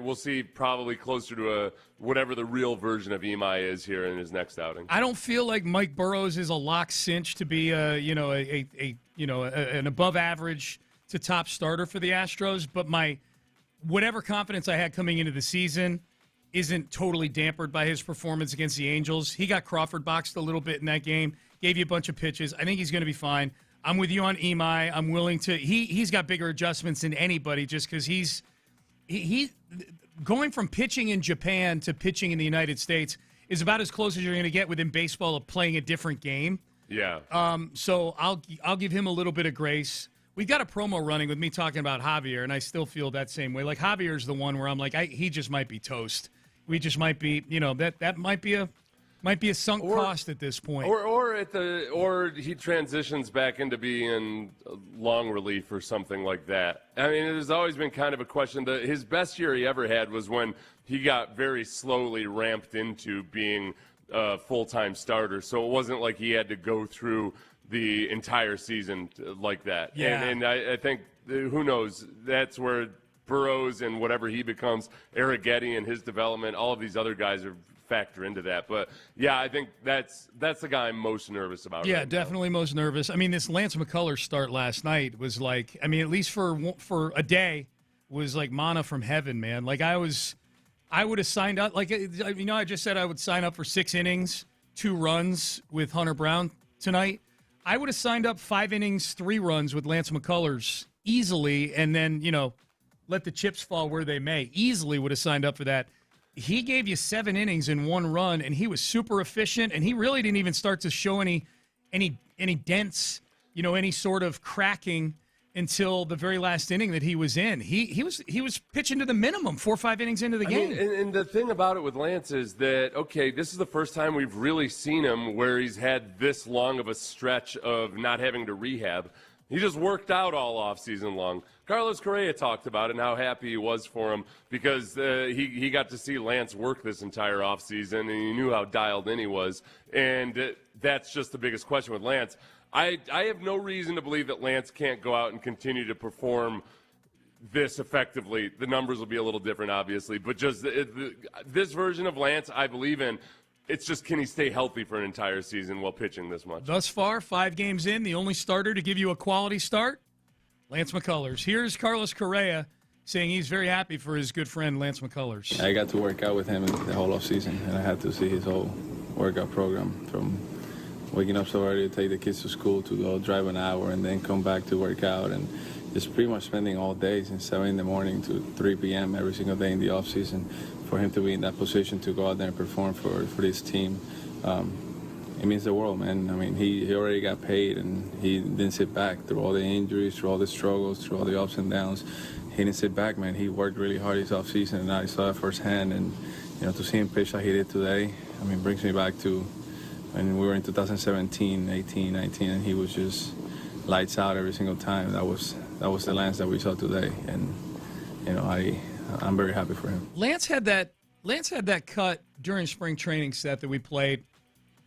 we'll see probably closer to whatever the real version of Imai is here in his next outing. I don't feel like Mike Burrows is a lock cinch to be an above average to top starter for the Astros, but whatever confidence I had coming into the season isn't totally dampered by his performance against the Angels. He got Crawford boxed a little bit in that game, gave you a bunch of pitches. I think he's going to be fine. I'm with you on Imai. I'm willing to. He's got bigger adjustments than anybody just because he's going from pitching in Japan to pitching in the United States is about as close as you're going to get within baseball of playing a different game. Yeah. So I'll give him a little bit of grace. We've got a promo running with me talking about Javier, and I still feel that same way. Like Javier's the one where I'm like, he just might be toast. We just might be, that might be a sunk cost at this point. Or he transitions back into being long relief or something like that. I mean, there's always been kind of a question. His best year he ever had was when he got very slowly ramped into being a full-time starter. So it wasn't like he had to go through the entire season like that. Yeah. And I think, who knows, that's where Burrows and whatever he becomes, Arrighetti and his development, all of these other guys are factor into that. But yeah, I think that's the guy I'm most nervous about. Yeah, right definitely most nervous. I mean, this Lance McCullers start last night was like, I mean, at least for a day, was like manna from heaven, man. Like I would have signed up. Like I just said I would sign up for 6 innings, 2 runs with Hunter Brown tonight. I would have signed up 5 innings, 3 runs with Lance McCullers easily, and then let the chips fall where they may. Easily would have signed up for that. He gave you 7 innings in 1 run, and he was super efficient, and he really didn't even start to show any dents, any sort of cracking until the very last inning that he was in. He was pitching to the minimum 4 or 5 innings into the game. And the thing about it with Lance is that, okay, this is the first time we've really seen him where he's had this long of a stretch of not having to rehab. He just worked out all offseason long. Carlos Correa talked about it and how happy he was for him because he got to see Lance work this entire offseason, and he knew how dialed in he was. And that's just the biggest question with Lance. I have no reason to believe that Lance can't go out and continue to perform this effectively. The numbers will be a little different, obviously, but just this version of Lance I believe in. It's just, can he stay healthy for an entire season while pitching this much? Thus far, 5 games in, the only starter to give you a quality start, Lance McCullers. Here's Carlos Correa saying he's very happy for his good friend Lance McCullers. I got to work out with him the whole offseason, and I had to see his whole workout program from waking up so early to take the kids to school to go drive an hour and then come back to work out, and just pretty much spending all day since 7 in the morning to 3 p.m. every single day in the offseason. For him to be in that position to go out there and perform for this team, it means the world, man. I mean, he already got paid, and he didn't sit back through all the injuries, through all the struggles, through all the ups and downs. He didn't sit back, man. He worked really hard this offseason, and I saw that firsthand. And to see him pitch like he did today, I mean, brings me back to when we were in 2017, 18, 19, and he was just lights out every single time. That was the Lance that we saw today, and I'm very happy for him. Lance had that cut during spring training set that we played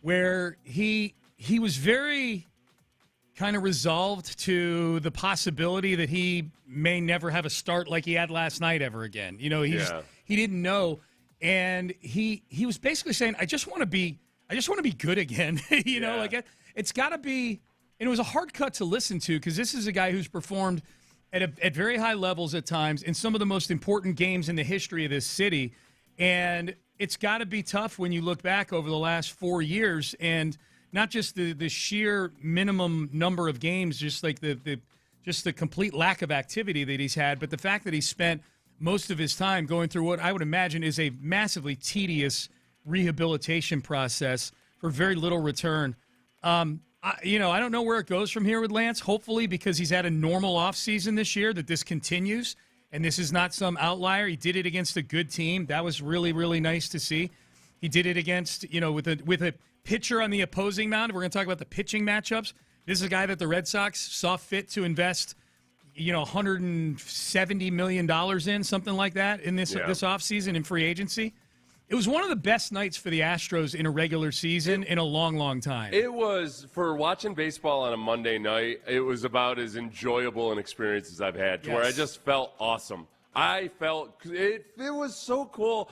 where he was very kind of resolved to the possibility that he may never have a start like he had last night ever again. He didn't know, and he was basically saying, I just want to be good again. It's got to be. And it was a hard cut to listen to because this is a guy who's performed at very high levels at times in some of the most important games in the history of this city. And it's got to be tough when you look back over the last 4 years and not just the sheer minimum number of games, just like the complete lack of activity that he's had, but the fact that he spent most of his time going through what I would imagine is a massively tedious rehabilitation process for very little return. I don't know where it goes from here with Lance. Hopefully, because he's had a normal offseason this year, that this continues, and this is not some outlier. He did it against a good team. That was really, really nice to see. He did it against, with a pitcher on the opposing mound. We're going to talk about the pitching matchups. This is a guy that the Red Sox saw fit to invest, $170 million in, something like that, in this offseason in free agency. It was one of the best nights for the Astros in a regular season in a long, long time. It was, for watching baseball on a Monday night, it was about as enjoyable an experience as I've had, to where I just felt awesome. I felt it was so cool.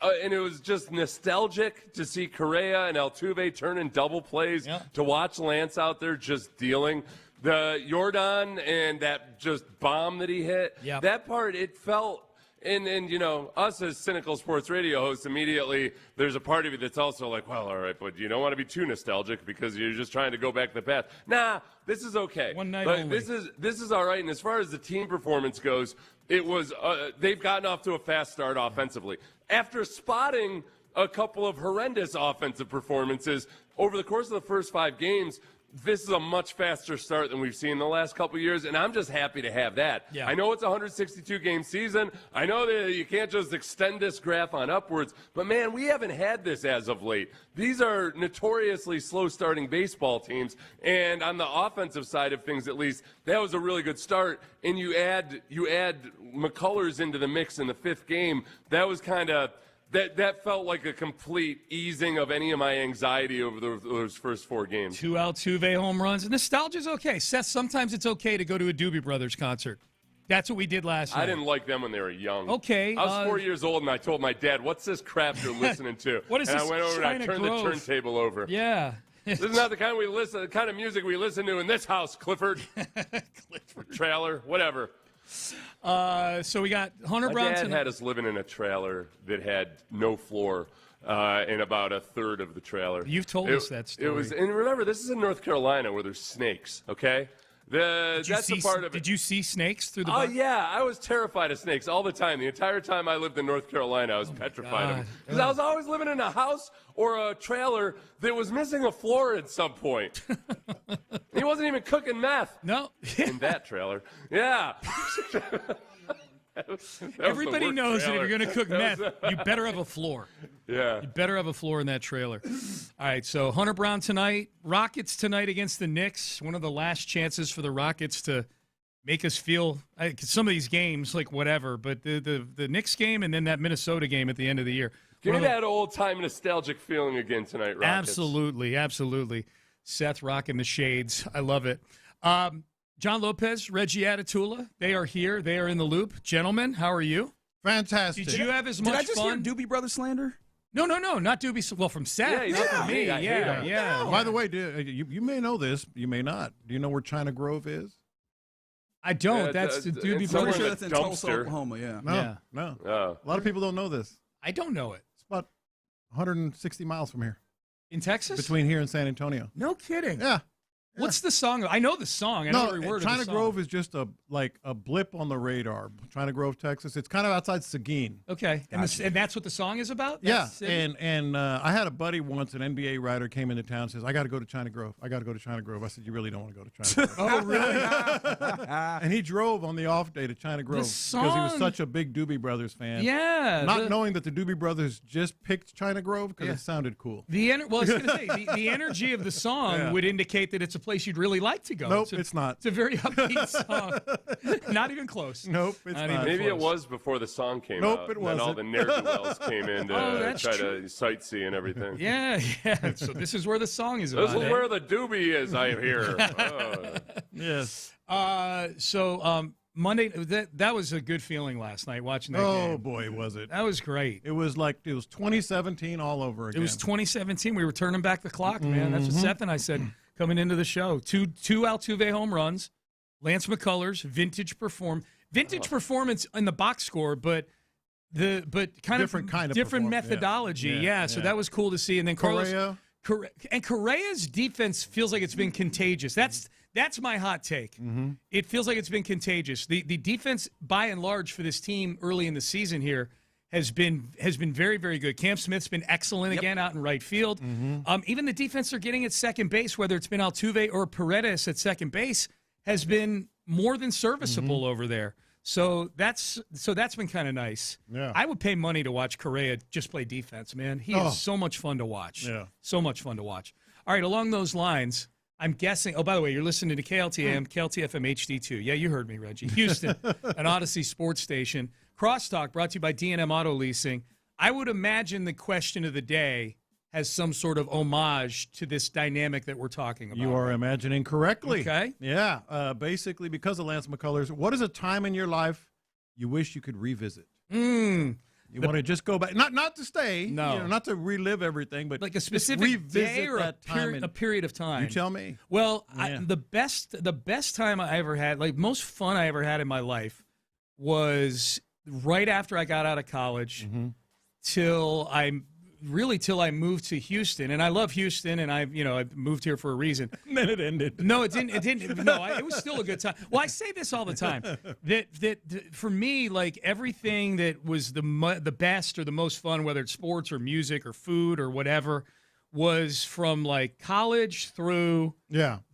And it was just nostalgic to see Correa and Altuve turning double plays, to watch Lance out there just dealing. The Yordan and that just bomb that he hit, that part, it felt, and you know, us as cynical sports radio hosts, immediately there's a part of you that's also like, well, all right, but you don't want to be too nostalgic because you're just trying to go back to the past. Nah, this is okay. One night but only. This is all right. And as far as the team performance goes, it was they've gotten off to a fast start offensively. After spotting a couple of horrendous offensive performances over the course of the first 5 games, this is a much faster start than we've seen the last couple of years, and I'm just happy to have that. I know it's a 162-game season. I know that you can't just extend this graph on upwards, but, man, we haven't had this as of late. These are notoriously slow-starting baseball teams, and on the offensive side of things, at least, that was a really good start. And you add McCullers into the mix in the 5th game. That was kind of – That felt like a complete easing of any of my anxiety over those first 4 games. 2 Altuve home runs. Nostalgia's okay. Seth, sometimes it's okay to go to a Doobie Brothers concert. That's what we did last night. I didn't like them when they were young. Okay. I was 4 years old, and I told my dad, what's this crap you're listening to? What is and this? I went over and I turned the turntable over. Yeah. This is not the kind of music we listen to in this house, Clifford. Clifford. Trailer, whatever. So we got Hunter Brown. My dad had us living in a trailer that had no floor in about a third of the trailer. You've told us that story. It was, and remember, this is in North Carolina where there's snakes, okay? That's the part of it. Did you see snakes through the Oh, yeah. I was terrified of snakes all the time. The entire time I lived in North Carolina, I was petrified of them. Because I was always living in a house or a trailer that was missing a floor at some point. He wasn't even cooking meth. No. In that trailer. Yeah. Everybody knows that if you're going to cook meth, you better have a floor. Yeah. You better have a floor in that trailer. All right, so Hunter Brown tonight. Rockets tonight against the Knicks. One of the last chances for the Rockets to make us feel some of these games, like whatever, but the Knicks game and then that Minnesota game at the end of the year. Give me that old-time nostalgic feeling again tonight, Rockets. Absolutely, absolutely. Seth rocking the shades. I love it. John Lopez, Reggie Atatula, they are here. They are in the loop. Gentlemen, how are you? Fantastic. Did you have as much fun? Did I just fun? hear Doobie Brothers slander? No, not Doobie. Well, from Seth, not from me. Yeah. By the way, you may know this. You may not. Do you know where China Grove is? I don't. That's the Doobie Brothers. Brothers. That's in Tulsa, Oklahoma. Yeah. No. A lot of people don't know this. I don't know it. It's about 160 miles from here. In Texas? Between here and San Antonio. No kidding. Yeah. What's the song? I know the song. I know every word of the song. China Grove is just a blip on the radar. China Grove, Texas. It's kind of outside Seguin. Okay. And that's what the song is about? Yeah. And I had a buddy once, an NBA writer, came into town and says, I got to go to China Grove. I said, you really don't want to go to China Grove. Oh, really? And he drove on the off day to China Grove because he was such a big Doobie Brothers fan. Yeah. Not knowing that the Doobie Brothers just picked China Grove because it sounded cool. I was going to say, the energy of the song would indicate that it's a place you'd really like to go. Nope, it's not. It's a very upbeat song. Not even close. Nope, it's not. Maybe it was before the song came out. Nope, it wasn't. And all the ne'er-do-wells came in to try to sightsee and everything. Yeah. So this is where the song is about. This is where the doobie is, I hear. Yes. So Monday, that was a good feeling last night watching that game. Oh, boy, was it. That was great. It was 2017 all over again. It was 2017. We were turning back the clock, man. That's what Seth and I said coming into the show. Two Altuve home runs, Lance McCullers, vintage performance in the box score, but different methodology. Yeah. So that was cool to see. And then Correa's defense feels like it's been contagious. That's my hot take. It feels like it's been contagious. The defense, by and large, for this team early in the season here has been very, very good. Cam Smith's been excellent again out in right field. Even the defense they're getting at second base, whether it's been Altuve or Paredes at second base, has been more than serviceable over there. So that's been kind of nice. Yeah. I would pay money to watch Correa just play defense, man. He is so much fun to watch. Yeah. So much fun to watch. All right, along those lines, I'm guessing. Oh, by the way, you're listening to KLTM, KLTFM HD2. Yeah, you heard me, Reggie. Houston, an Odyssey sports station. Crosstalk brought to you by D&M Auto Leasing. I would imagine the question of the day has some sort of homage to this dynamic that we're talking about. You are imagining correctly. Okay. Yeah. Basically, because of Lance McCullers, what is a time in your life you wish you could revisit? You want to just go back, not to stay, not to relive everything, but like a specific day or a period of time. You tell me. Well, the best time I ever had, like most fun I ever had in my life, was right after I got out of college till I moved to Houston, and I love Houston, and I moved here for a reason. And then it ended. No, it didn't. No, it was still a good time. Well, I say this all the time that for me, like everything that was the best or the most fun, whether it's sports or music or food or whatever, was from like college through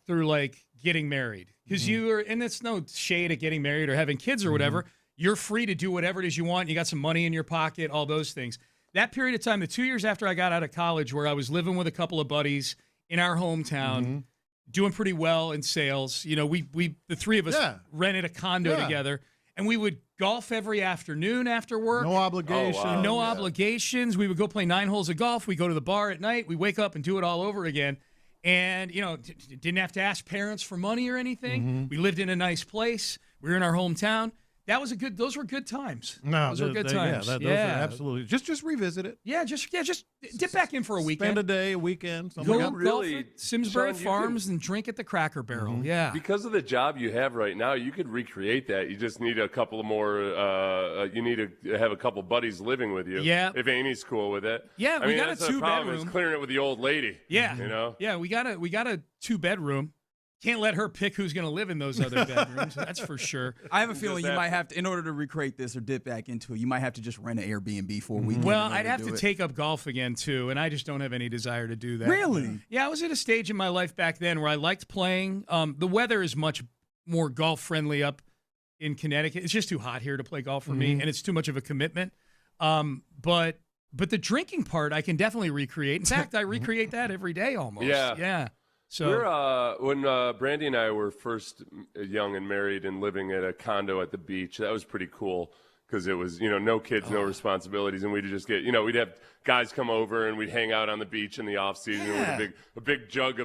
like getting married. Because and it's no shade at getting married or having kids or whatever. You're free to do whatever it is you want. You got some money in your pocket, all those things. That period of time, the 2 years after I got out of college, where I was living with a couple of buddies in our hometown, doing pretty well in sales. You know, we the three of us rented a condo together, and we would golf every afternoon after work. No obligations. Obligations. We would go play 9 holes of golf. We go to the bar at night. We wake up and do it all over again. And, didn't have to ask parents for money or anything. We lived in a nice place. We were in our hometown. Those were good times. No, those were good times. Those are absolutely. Just revisit it. Just dip back in for a weekend. Spend a day, a weekend. Go golf at Simsbury Farms and drink at the Cracker Barrel. Yeah. Because of the job you have right now, you could recreate that. You just need a couple more. You need to have a couple buddies living with you. Yeah. If Amy's cool with it. Yeah, we got a two-bedroom. two-bedroom. Is clearing it with the old lady. Yeah. Yeah, we got a 2-bedroom. Can't let her pick who's going to live in those other bedrooms. That's for sure. I have a feeling you might have to, in order to recreate this or dip back into it, you might have to just rent an Airbnb for a weekend. Well, I'd have to take up golf again, too, and I just don't have any desire to do that. Really? Yeah, I was at a stage in my life back then where I liked playing. The weather is much more golf-friendly up in Connecticut. It's just too hot here to play golf for me, and it's too much of a commitment. But the drinking part, I can definitely recreate. In fact, I recreate that every day almost. Yeah. So when Brandy and I were first young and married and living at a condo at the beach, that was pretty cool because it was, no kids, no responsibilities, and we'd just get, we'd have guys come over and we'd hang out on the beach in the off season with a big jug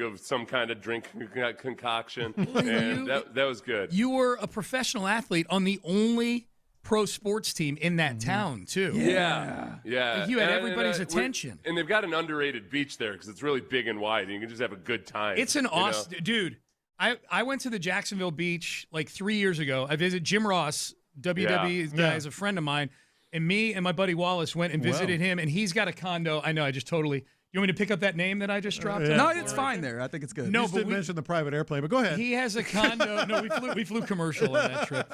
of some kind of drink concoction, and that was good. You were a professional athlete on the only pro sports team in that town too. Yeah. Like you had everybody's attention. And they've got an underrated beach there because it's really big and wide, and you can just have a good time. It's an awesome dude. I went to the Jacksonville beach like 3 years ago. I visited Jim Ross, WWE guy, is a friend of mine, and me and my buddy Wallace went and visited him, and he's got a condo. I know, I just totally. You want me to pick up that name that I just dropped? No, it's fine there. I think it's good. No, you didn't mention the private airplane, but go ahead. He has a condo. No, we flew commercial on that trip.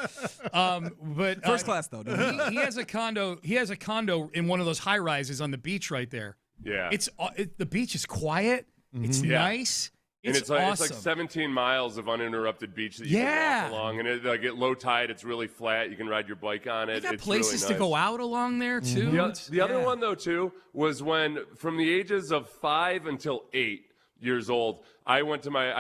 But first class though. He has a condo. He has a condo in one of those high rises on the beach right there. Yeah. The beach is quiet. It's nice. It's awesome. It's like 17 miles of uninterrupted beach that you can walk along. And at low tide, it's really flat. You can ride your bike on it. They got it's places really to go out along there, too. The other one, though, too, was when from the ages of 5 until 8 years old, I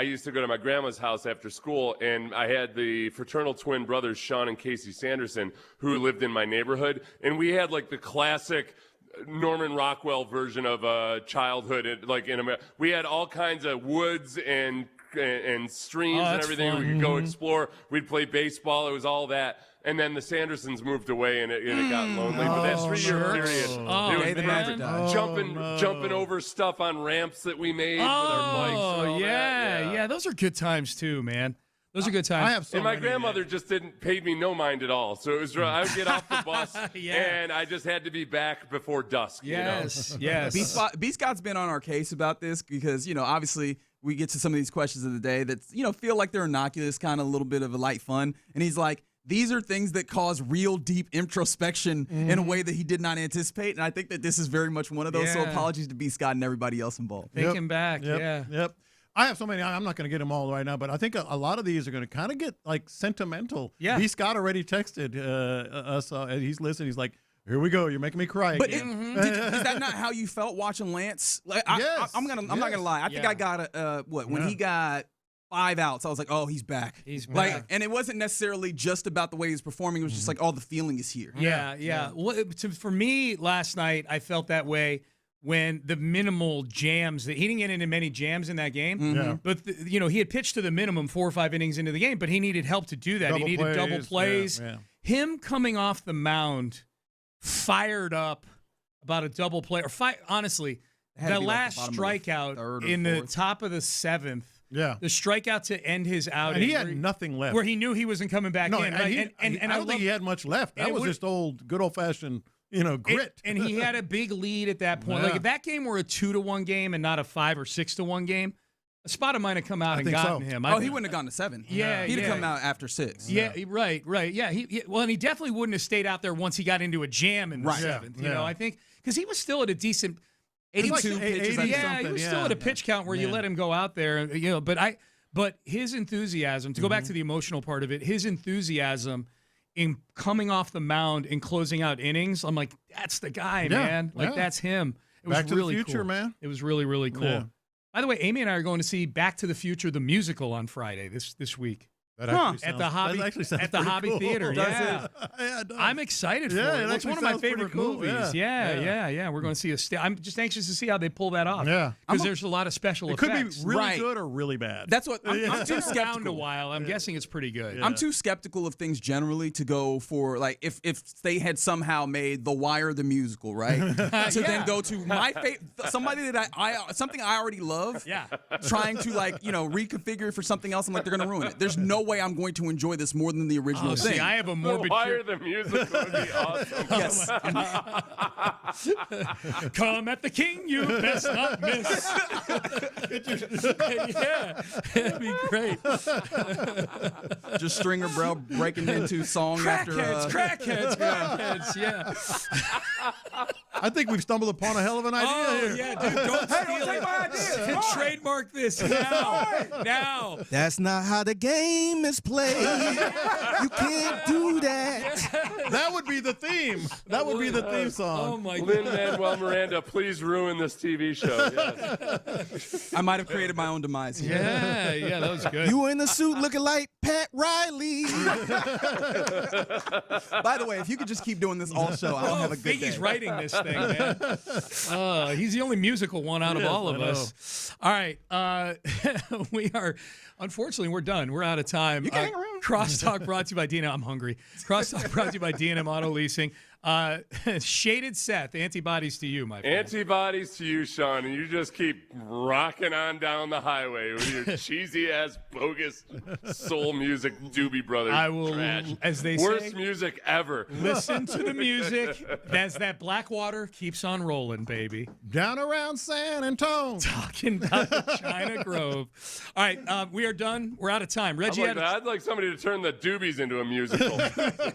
used to go to my grandma's house after school, and I had the fraternal twin brothers, Sean and Casey Sanderson, who lived in my neighborhood. And we had like the classic Norman Rockwell version of childhood, like in America. We had all kinds of woods and streams and everything. Fun. We could go explore. We'd play baseball. It was all that. And then the Sandersons moved away, and it got lonely. But that 3-year period, it was perfect. Jumping over stuff on ramps that we made with our bikes. Oh, yeah. Those are good times too, man. Those are good times. And my grandmother just didn't pay me no mind at all. So it was I would get off the bus, and I just had to be back before dusk. Yes. B. Scott's been on our case about this because, obviously we get to some of these questions of the day that, feel like they're innocuous, kind of a little bit of a light fun. And he's like, these are things that cause real deep introspection in a way that he did not anticipate. And I think that this is very much one of those. So apologies to B. Scott and everybody else involved. Thinking back. Yep. I have so many. I'm not going to get them all right now, but I think a lot of these are going to kind of get like sentimental. Yeah. B. Scott already texted us. He's listening. He's like, "Here we go. You're making me cry." But is that not how you felt watching Lance? Like, yes. I'm not gonna lie. I think I got when he got 5 outs, I was like, oh, he's back. He's like, back. and it wasn't necessarily just about the way he's performing. It was just like, oh, the feeling is here. Yeah. Well, for me, last night, I felt that way when the minimal jams that he didn't get into many jams in that game. Yeah. But he had pitched to the minimum 4 or 5 innings into the game, but he needed help to do that. He needed double plays. Yeah. Him coming off the mound, fired up about a double play, honestly, the last strikeout in the top of the 7th. Yeah, the strikeout to end his outing. And he had nothing left. Where he knew he wasn't coming back in. Right? And I don't think he had much left. That was just good old-fashioned, grit. And he had a big lead at that point. Yeah. Like, if that game were a 2-1 game and not a 5 or 6-1 game, a spotter might have come out and gotten him. He wouldn't have gone to 7. Yeah, he'd have come out after 6. Yeah, right. Yeah, and he definitely wouldn't have stayed out there once he got into a jam in the 7th. You know, I think because he was still at a decent 82 pitches. He was still at a pitch count where you let him go out there. But his enthusiasm, to go back to the emotional part of it, his enthusiasm in coming off the mound and closing out innings, I'm like, that's the guy, man. Like, that's him. It was Back to really the Future, cool. man. It was really, really cool. Yeah. By the way, Amy and I are going to see Back to the Future, the musical, on Friday this week. At the Hobby Theater. Yeah. I'm excited for it. It's one of my favorite movies. Yeah. We're going to see I'm just anxious to see how they pull that off. Yeah. Because there's a lot of special It effects. could be really good or really bad. That's what I'm too It's around skeptical. a while. I'm guessing it's pretty good. I'm too skeptical of things generally to go for, like, if they had somehow made The Wire the musical, right? To then go to my favorite, somebody that something I already love. Yeah. Trying to, like, reconfigure for something else. I'm like, they're going to ruin it. There's no way I'm going to enjoy this more than the original thing. See, I have a morbid. Wire the musical would be awesome. Yes. Come at the king, you best not miss. Yeah, it'd be great. Just Stringer Bell breaking into song Crackheads, yeah. I think we've stumbled upon a hell of an idea here. Yeah, dude, don't steal it. my idea. Trademark this now. That's not how the game is played. You can't do that. That would be the theme. That would be the theme song. Oh my God. Lin-Manuel Miranda, please ruin this TV show. Yes. I might have created my own demise here. Yeah, that was good. You were in the suit looking like Pat Riley. By the way, if you could just keep doing this all show, I'll have a good day. Figgy's writing this thing, man. He's the only musical one out of all of us. All right. Unfortunately, we're done. We're out of time. You can hang around. Crosstalk brought to you by D&M. I'm hungry. Crosstalk brought to you by D&M Auto Leasing. Shaded Seth, antibodies to you, my friend. Antibodies to you, Sean, and you just keep rocking on down the highway with your cheesy-ass, bogus soul music, Doobie Brothers. I will, trash. as they Worst say, music ever. Listen to the music as that black water keeps on rolling, baby. Down around San Antonio. Talking about China Grove. All right, we are done. We're out of time. Reggie, I'd like somebody to turn the Doobies into a musical.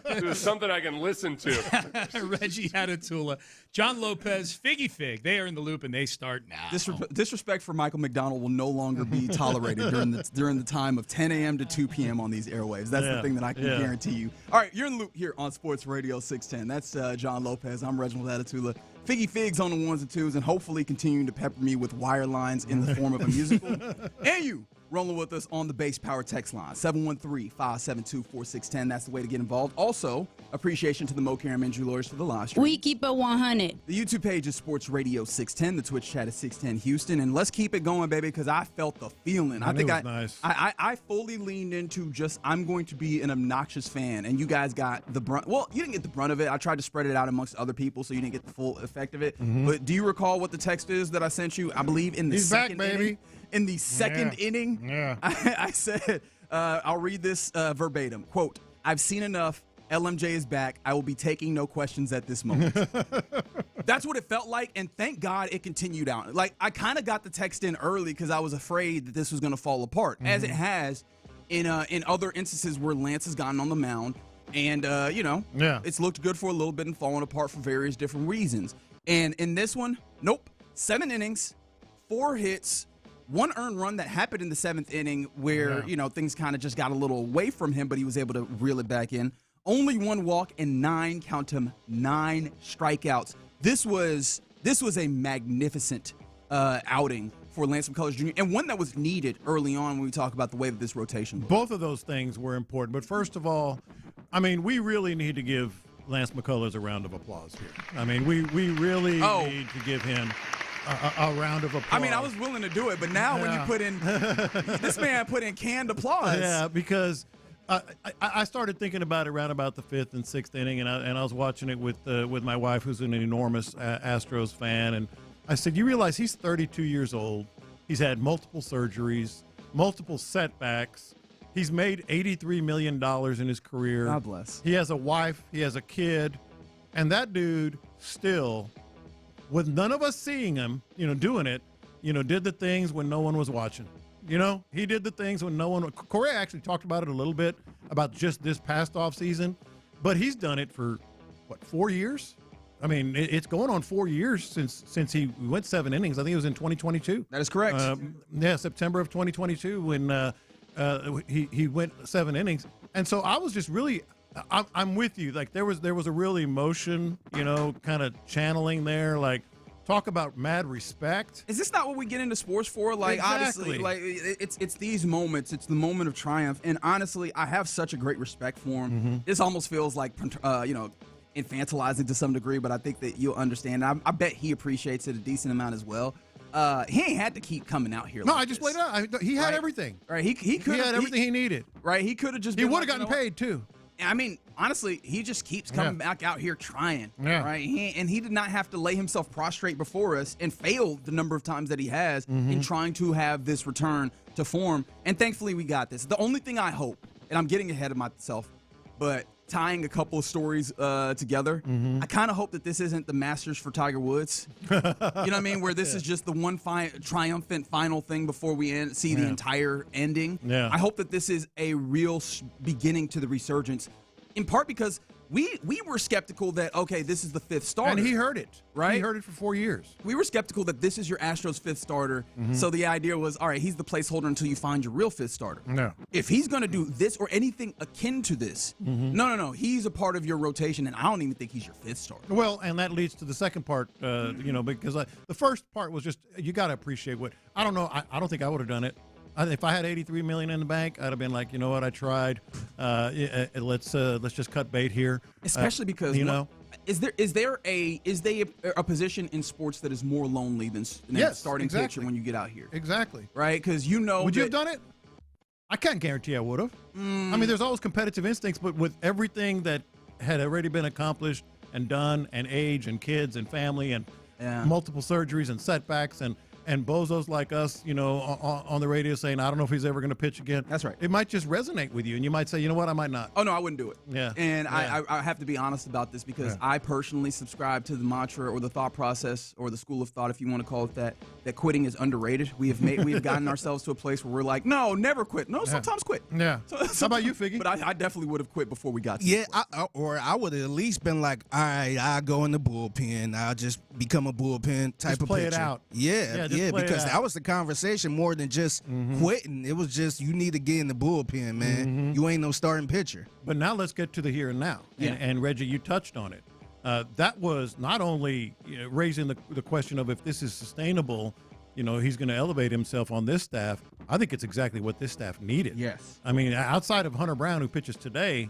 There's something I can listen to. Reggie Atatula, John Lopez, Figgy Fig. They are in the loop and they start now. Disrespect for Michael McDonald will no longer be tolerated during the time of 10 a.m. to 2 p.m. on these airwaves. That's the thing that I can guarantee you. All right, you're in the loop here on Sports Radio 610. That's John Lopez. I'm Reginald Atatula. Figgy Figs on the ones and twos, and hopefully continuing to pepper me with wire lines in the form of a musical. And you rolling with us on the Base Power text line, 713-572-4610. That's the way to get involved. Also, appreciation to the Mo Karam Injury Lawyers for the live stream. We keep it 100. The YouTube page is Sports Radio 610. The Twitch chat is 610 Houston. And let's keep it going, baby, because I felt the feeling. I think nice. I fully leaned into I'm going to be an obnoxious fan. And you guys got the brunt. Well, you didn't get the brunt of it. I tried to spread it out amongst other people so you didn't get the full effect of it. Mm-hmm. But do you recall what the text is that I sent you? I believe in the second inning. In the second inning, I said, I'll read this verbatim. Quote, I've seen enough. LMJ is back. I will be taking no questions at this moment. That's what it felt like, and thank God it continued out. Like, I kind of got the text in early because I was afraid that this was going to fall apart, as it has in other instances where Lance has gotten on the mound, and, it's looked good for a little bit and fallen apart for various different reasons. And in this one, nope. 7 innings, 4 hits, 1 earned run that happened in the 7th inning where, things kind of just got a little away from him, but he was able to reel it back in. Only 1 walk and 9 strikeouts. This was a magnificent outing for Lance McCullers Jr., and one that was needed early on when we talk about the way that this rotation looks. Both of those things were important. But first of all, I mean, we really need to give Lance McCullers a round of applause here. I mean, we really need to give him a round of applause. I mean, I was willing to do it, but now when you put in – this man put in canned applause. Yeah, because I started thinking about it around about the 5th and 6th inning, and I was watching it with my wife, who's an enormous Astros fan, and I said, you realize he's 32 years old. He's had multiple surgeries, multiple setbacks. He's made $83 million in his career. God bless. He has a wife. He has a kid. And that dude still, with none of us seeing him, doing it, did the things when no one was watching. He did the things when no one – Correa actually talked about it a little bit, about just this past offseason. But he's done it for, 4 years? I mean, it's going on 4 years since he went 7 innings. I think it was in 2022. That is correct. September of 2022 when he went 7 innings. And so I was just really I'm with you. Like there was a real emotion, kind of channeling there. Like talk about mad respect. Is this not what we get into sports for? Like exactly. Honestly, like it's these moments. It's the moment of triumph. And honestly, I have such a great respect for him. Mm-hmm. This almost feels like infantilizing to some degree, but I think that you'll understand. I bet he appreciates it a decent amount as well. He ain't had to keep coming out here. No, like I just this. laid out. He had everything. Right. He had everything he needed. Right. He could have just. He would have gotten paid too. I mean, honestly, he just keeps coming back out here trying. Yeah. Right. He did not have to lay himself prostrate before us and fail the number of times that he has in trying to have this return to form. And thankfully, we got this. The only thing I hope, and I'm getting ahead of myself, but tying a couple of stories together, I kind of hope that this isn't the Masters for Tiger Woods. You know what I mean? Where this is just the one triumphant final thing before we see the entire ending. Yeah. I hope that this is a real beginning to the resurgence, in part because we were skeptical that, okay, this is the 5th starter. And he heard it. Right? He heard it for 4 years. We were skeptical that this is your Astros 5th starter. So the idea was, all right, he's the placeholder until you find your real 5th starter. No. If he's going to do this or anything akin to this, no. He's a part of your rotation, and I don't even think he's your 5th starter. Well, and that leads to the second part, because the first part was just, you got to appreciate what, I don't know, I don't think I would have done it. If I had $83 million in the bank, I'd have been like, you know what, I tried. Let's just cut bait here. Especially because is there a position in sports that is more lonely than starting pitcher when you get out here? Exactly. Right? Because would you have done it? I can't guarantee I would have. I mean, there's always competitive instincts, but with everything that had already been accomplished and done, and age and kids and family and multiple surgeries and setbacks and bozos like us, on the radio saying, I don't know if he's ever going to pitch again. That's right. It might just resonate with you, and you might say, you know what, I might not. Oh, no, I wouldn't do it. Yeah. And I have to be honest about this because I personally subscribe to the mantra or the thought process or the school of thought, if you want to call it that quitting is underrated. We have gotten ourselves to a place where we're like, no, never quit. No, sometimes quit. Yeah. How about you, Figgy? But I definitely would have quit before we got to Yeah, I would have at least been like, all right, I'll go in the bullpen. I'll just become a bullpen type of play pitcher. it out. Yeah, because that was the conversation more than just quitting. It was just you need to get in the bullpen, man. You ain't no starting pitcher. But now let's get to the here and now. Yeah. And Reggie, you touched on it. That was not only raising the question of if this is sustainable, he's going to elevate himself on this staff. I think it's exactly what this staff needed. Yes. I mean, outside of Hunter Brown, who pitches today,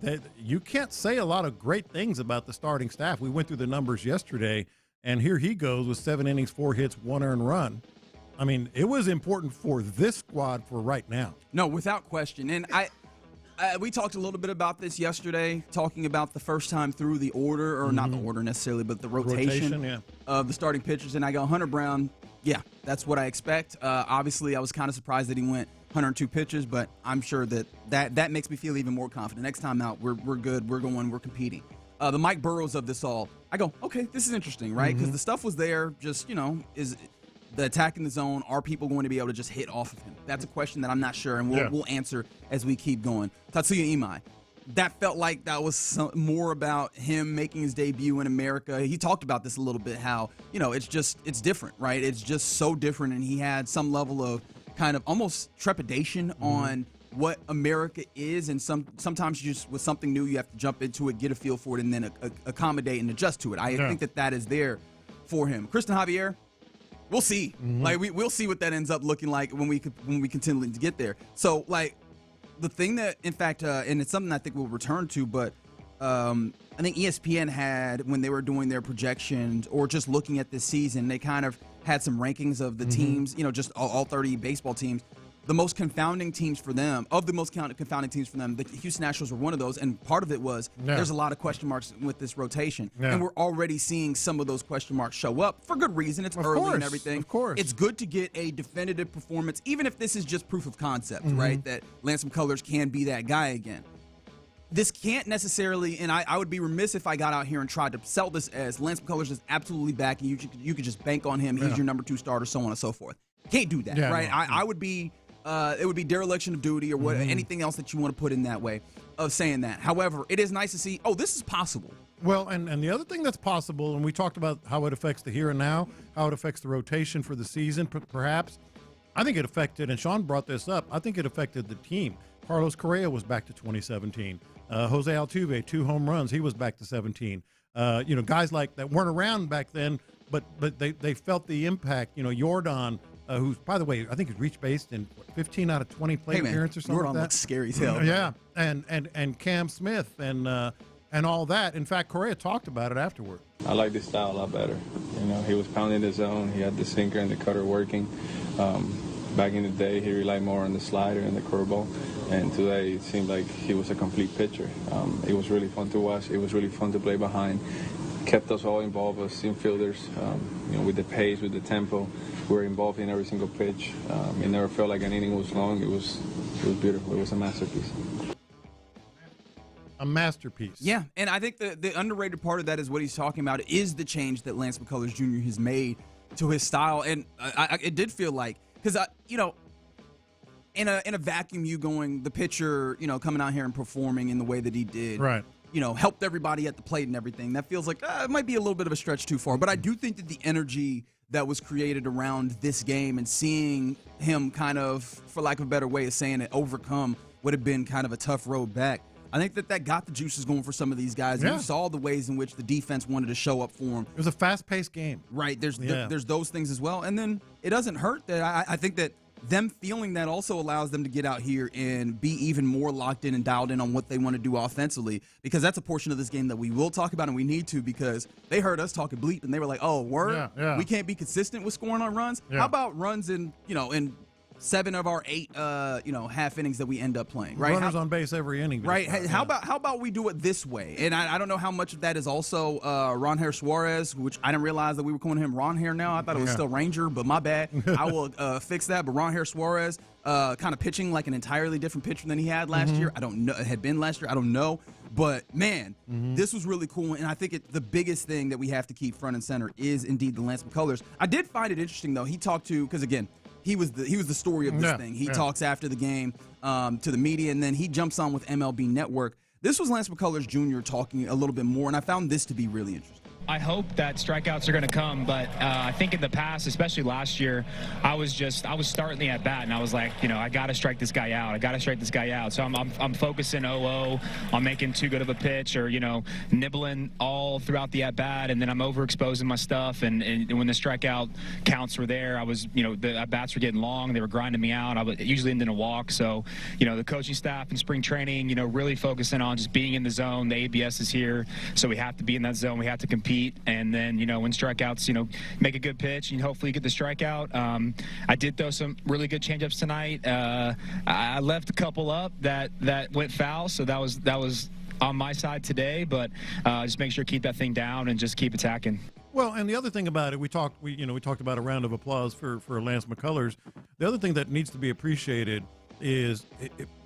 that you can't say a lot of great things about the starting staff. We went through the numbers yesterday, and here he goes with 7 innings, 4 hits, 1 earned run. I mean, it was important for this squad for right now. No, without question. And we talked a little bit about this yesterday, talking about the first time through the order, or not the order necessarily, but the rotation of the starting pitchers. And I go, Hunter Brown, yeah, that's what I expect. Obviously, I was kind of surprised that he went 102 pitches, but I'm sure that makes me feel even more confident. Next time out, we're good, we're competing. The Mike Burrows of this all, I go, okay, this is interesting, right? Because the stuff was there, just, is the attack in the zone, are people going to be able to just hit off of him? That's a question that I'm not sure, and we'll answer as we keep going. Tatsuya Imai, that felt like that was more about him making his debut in America. He talked about this a little bit, how, it's different, right? It's just so different, and he had some level of kind of almost trepidation on what America is, and sometimes you just, with something new, you have to jump into it, get a feel for it, and then accommodate and adjust to it. I think that is there for him. Kristen Javier, we'll see. Like we'll see what that ends up looking like when we continue to get there. So like the thing that, in fact, and it's something I think we'll return to, but I think ESPN had, when they were doing their projections or just looking at this season, they kind of had some rankings of the teams, just all 30 baseball teams. The most confounding teams for them, the Houston Astros were one of those, and part of it was there's a lot of question marks with this rotation. Yeah. And we're already seeing some of those question marks show up for good reason. It's early and everything. Of course. It's good to get a definitive performance, even if this is just proof of concept, right? That Lance McCullers can be that guy again. This can't necessarily, and I would be remiss if I got out here and tried to sell this as Lance McCullers is absolutely back, and you could just bank on him. He's your number 2 starter, so on and so forth. Can't do that, right? No. I would be, it would be dereliction of duty or anything else that you want to put in that way of saying that. However, it is nice to see, this is possible. Well, and the other thing that's possible, and we talked about how it affects the here and now, how it affects the rotation for the season, perhaps. I think it affected, and Sean brought this up, I think it affected the team. Carlos Correa was back to 2017. Jose Altuve, 2 home runs. He was back to 17. Guys like that weren't around back then, but they felt the impact. Yordan, who's, by the way, I think he's reached base in 15 out of 20 plate appearances or something Yordan like that. looks scary as hell. Yeah, and Cam Smith and all that. In fact, Correa talked about it afterward. I like this style a lot better. He was pounding the zone. He had the sinker and the cutter working. Back in the day, he relied more on the slider and the curveball, and today it seemed like he was a complete pitcher. It was really fun to watch. It was really fun to play behind. Kept us all involved as infielders, with the pace, with the tempo. We were involved in every single pitch. It never felt like an inning was long. It was beautiful. It was a masterpiece. A masterpiece. Yeah, and I think the underrated part of that is what he's talking about is the change that Lance McCullers Jr. has made to his style, and it did feel like, because in a vacuum, the pitcher, coming out here and performing in the way that he did, right? Helped everybody at the plate and everything. That feels like it might be a little bit of a stretch too far, but I do think that the energy that was created around this game and seeing him kind of, for lack of a better way of saying it, overcome what had been kind of a tough road back. I think that got the juices going for some of these guys. Yeah. And you saw the ways in which the defense wanted to show up for them. It was a fast-paced game. Right. There's those things as well. And then it doesn't hurt that I think that them feeling that also allows them to get out here and be even more locked in and dialed in on what they want to do offensively, because that's a portion of this game that we will talk about and we need to, because they heard us talking bleep and they were like, oh, word? Yeah. We can't be consistent with scoring on runs? Yeah. How about runs in 7 of our 8 half innings that we end up playing, right? Runners on base every inning. Right. How about we do it this way? And I don't know how much of that is also Ronhair Suarez, which I didn't realize that we were calling him Ronhair now. I thought it was still Ranger, but my bad. I will fix that. But Ronhair Suarez kind of pitching like an entirely different pitcher than he had last year. I don't know. It had been last year. I don't know. But, man, this was really cool. And I think the biggest thing that we have to keep front and center is indeed the Lance McCullers. I did find it interesting, though. He talked to, because, again, he was the story of this thing. He talks after the game to the media, and then he jumps on with MLB Network. This was Lance McCullers Jr. talking a little bit more, and I found this to be really interesting. I hope that strikeouts are going to come, but I think in the past, especially last year, I was starting the at bat, and I was like, I got to strike this guy out. So I'm focusing on making too good of a pitch, or nibbling all throughout the at bat, and then I'm overexposing my stuff. And when the strikeout counts were there, I was the at bats were getting long, they were grinding me out. I was usually ending a walk. So the coaching staff in spring training, really focusing on just being in the zone. The ABS is here, so we have to be in that zone. We have to compete. And then, when strikeouts, make a good pitch and hopefully get the strikeout. I did throw some really good changeups tonight. I left a couple up that went foul, so that was on my side today. But just make sure to keep that thing down and just keep attacking. Well, and the other thing about it, we talked about a round of applause for Lance McCullers. The other thing that needs to be appreciated is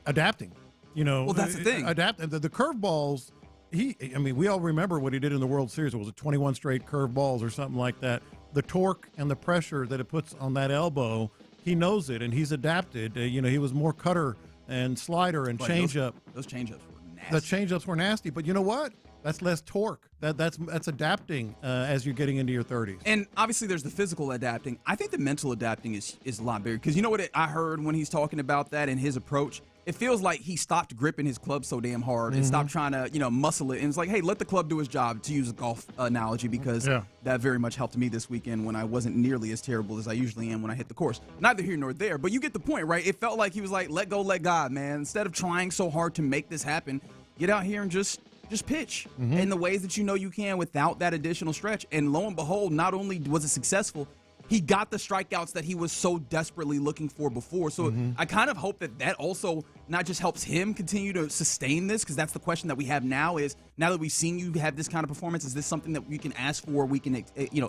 adapting. Well, that's the thing. Adapt the curveballs. We all remember what he did in the World Series. It was 21 straight curveballs or something like that. The torque and the pressure that it puts on that elbow, he knows it, and he's adapted. He was more cutter and slider and changeup. Those changeups were nasty. The changeups were nasty, but you know what? That's less torque. That's adapting as you're getting into your 30s. And obviously there's the physical adapting. I think the mental adapting is a lot bigger, because you know what I heard when he's talking about that and his approach? it feels like he stopped gripping his club so damn hard and stopped trying to, muscle it. And it's like, hey, let the club do its job, to use a golf analogy, because that very much helped me this weekend when I wasn't nearly as terrible as I usually am when I hit the course. Neither here nor there, but you get the point, right? It felt like he was like, let go, let God, man. Instead of trying so hard to make this happen, get out here and just pitch in the ways that you know you can without that additional stretch. And lo and behold, not only was it successful, he got the strikeouts that he was so desperately looking for before. So I kind of hope that also not just helps him continue to sustain this, because that's the question that we have now is, now that we've seen you have this kind of performance, is this something that we can ask for, we can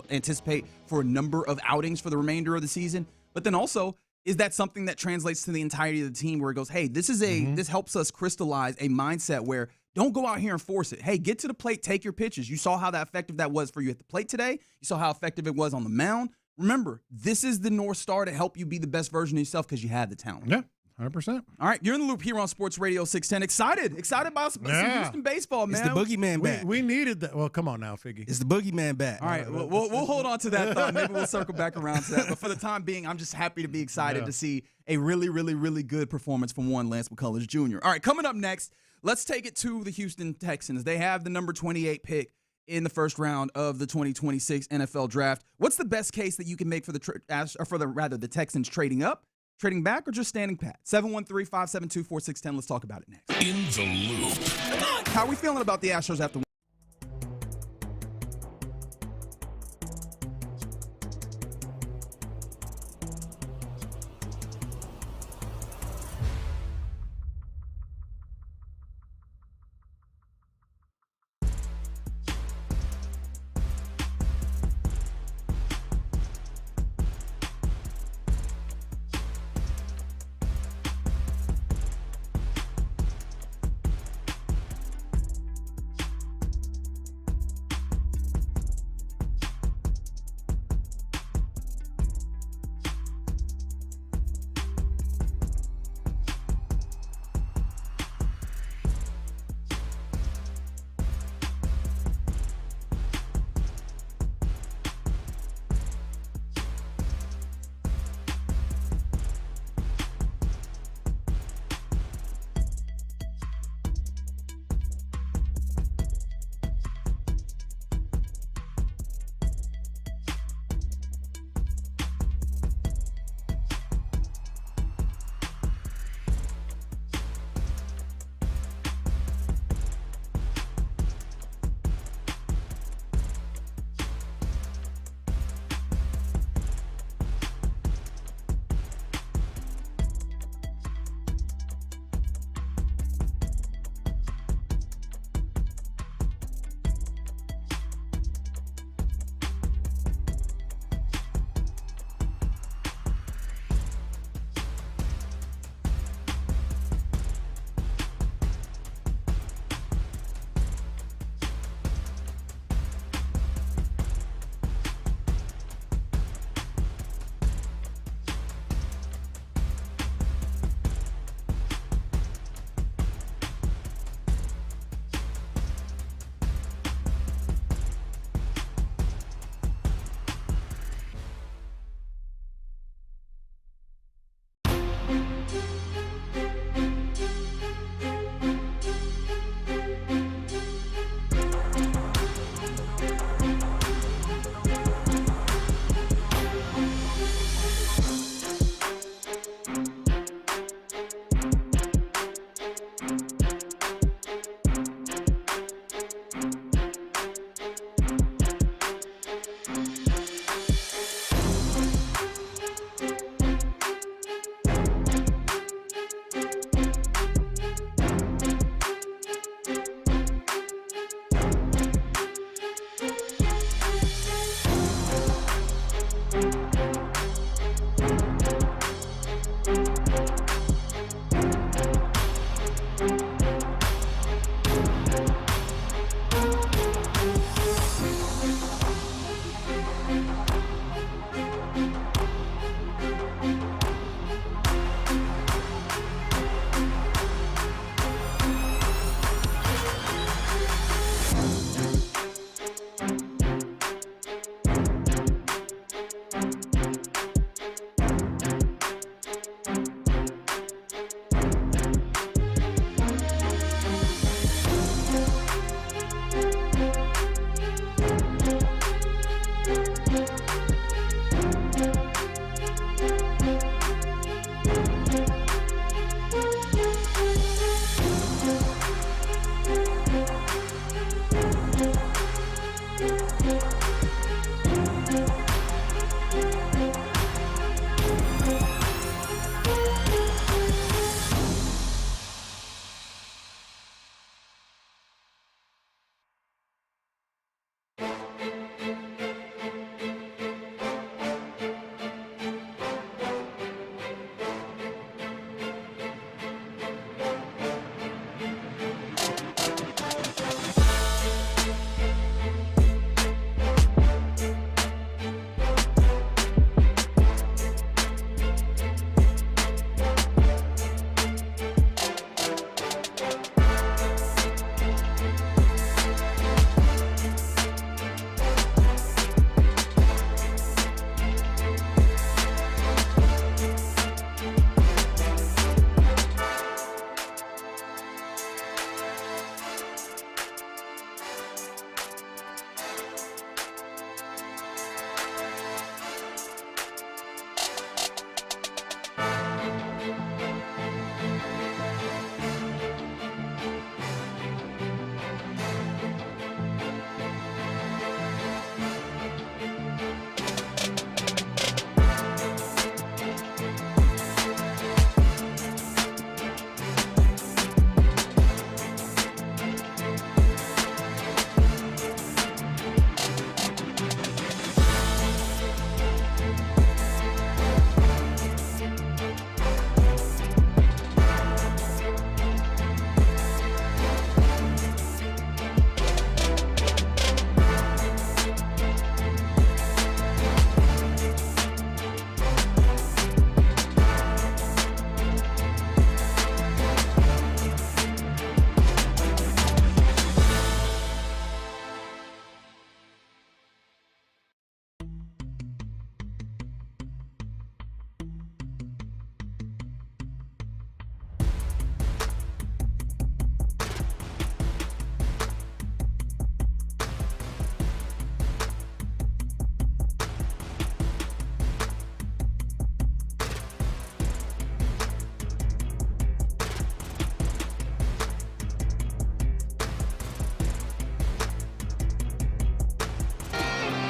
anticipate for a number of outings for the remainder of the season? But then also, is that something that translates to the entirety of the team, where it goes, hey, this is this helps us crystallize a mindset where don't go out here and force it. Hey, get to the plate, take your pitches. You saw how effective that was for you at the plate today. You saw how effective it was on the mound. Remember, this is the North Star to help you be the best version of yourself, because you have the talent. Yeah, 100%. All right, you're in the loop here on Sports Radio 610. Excited about some Houston baseball, man. It's the boogeyman back. We needed that. Well, come on now, Figgy. It's the boogeyman back. All right, we'll hold on to that thought. Maybe we'll circle back around to that. But for the time being, I'm just happy to be excited to see a really, really, really good performance from one Lance McCullers Jr. All right, coming up next, let's take it to the Houston Texans. They have the number 28 pick in the first round of the 2026 NFL Draft. What's the best case that you can make for the Texans trading up, trading back, or just standing pat? 713-572-4610. Let's talk about it next. In the loop. How are we feeling about the Astros after?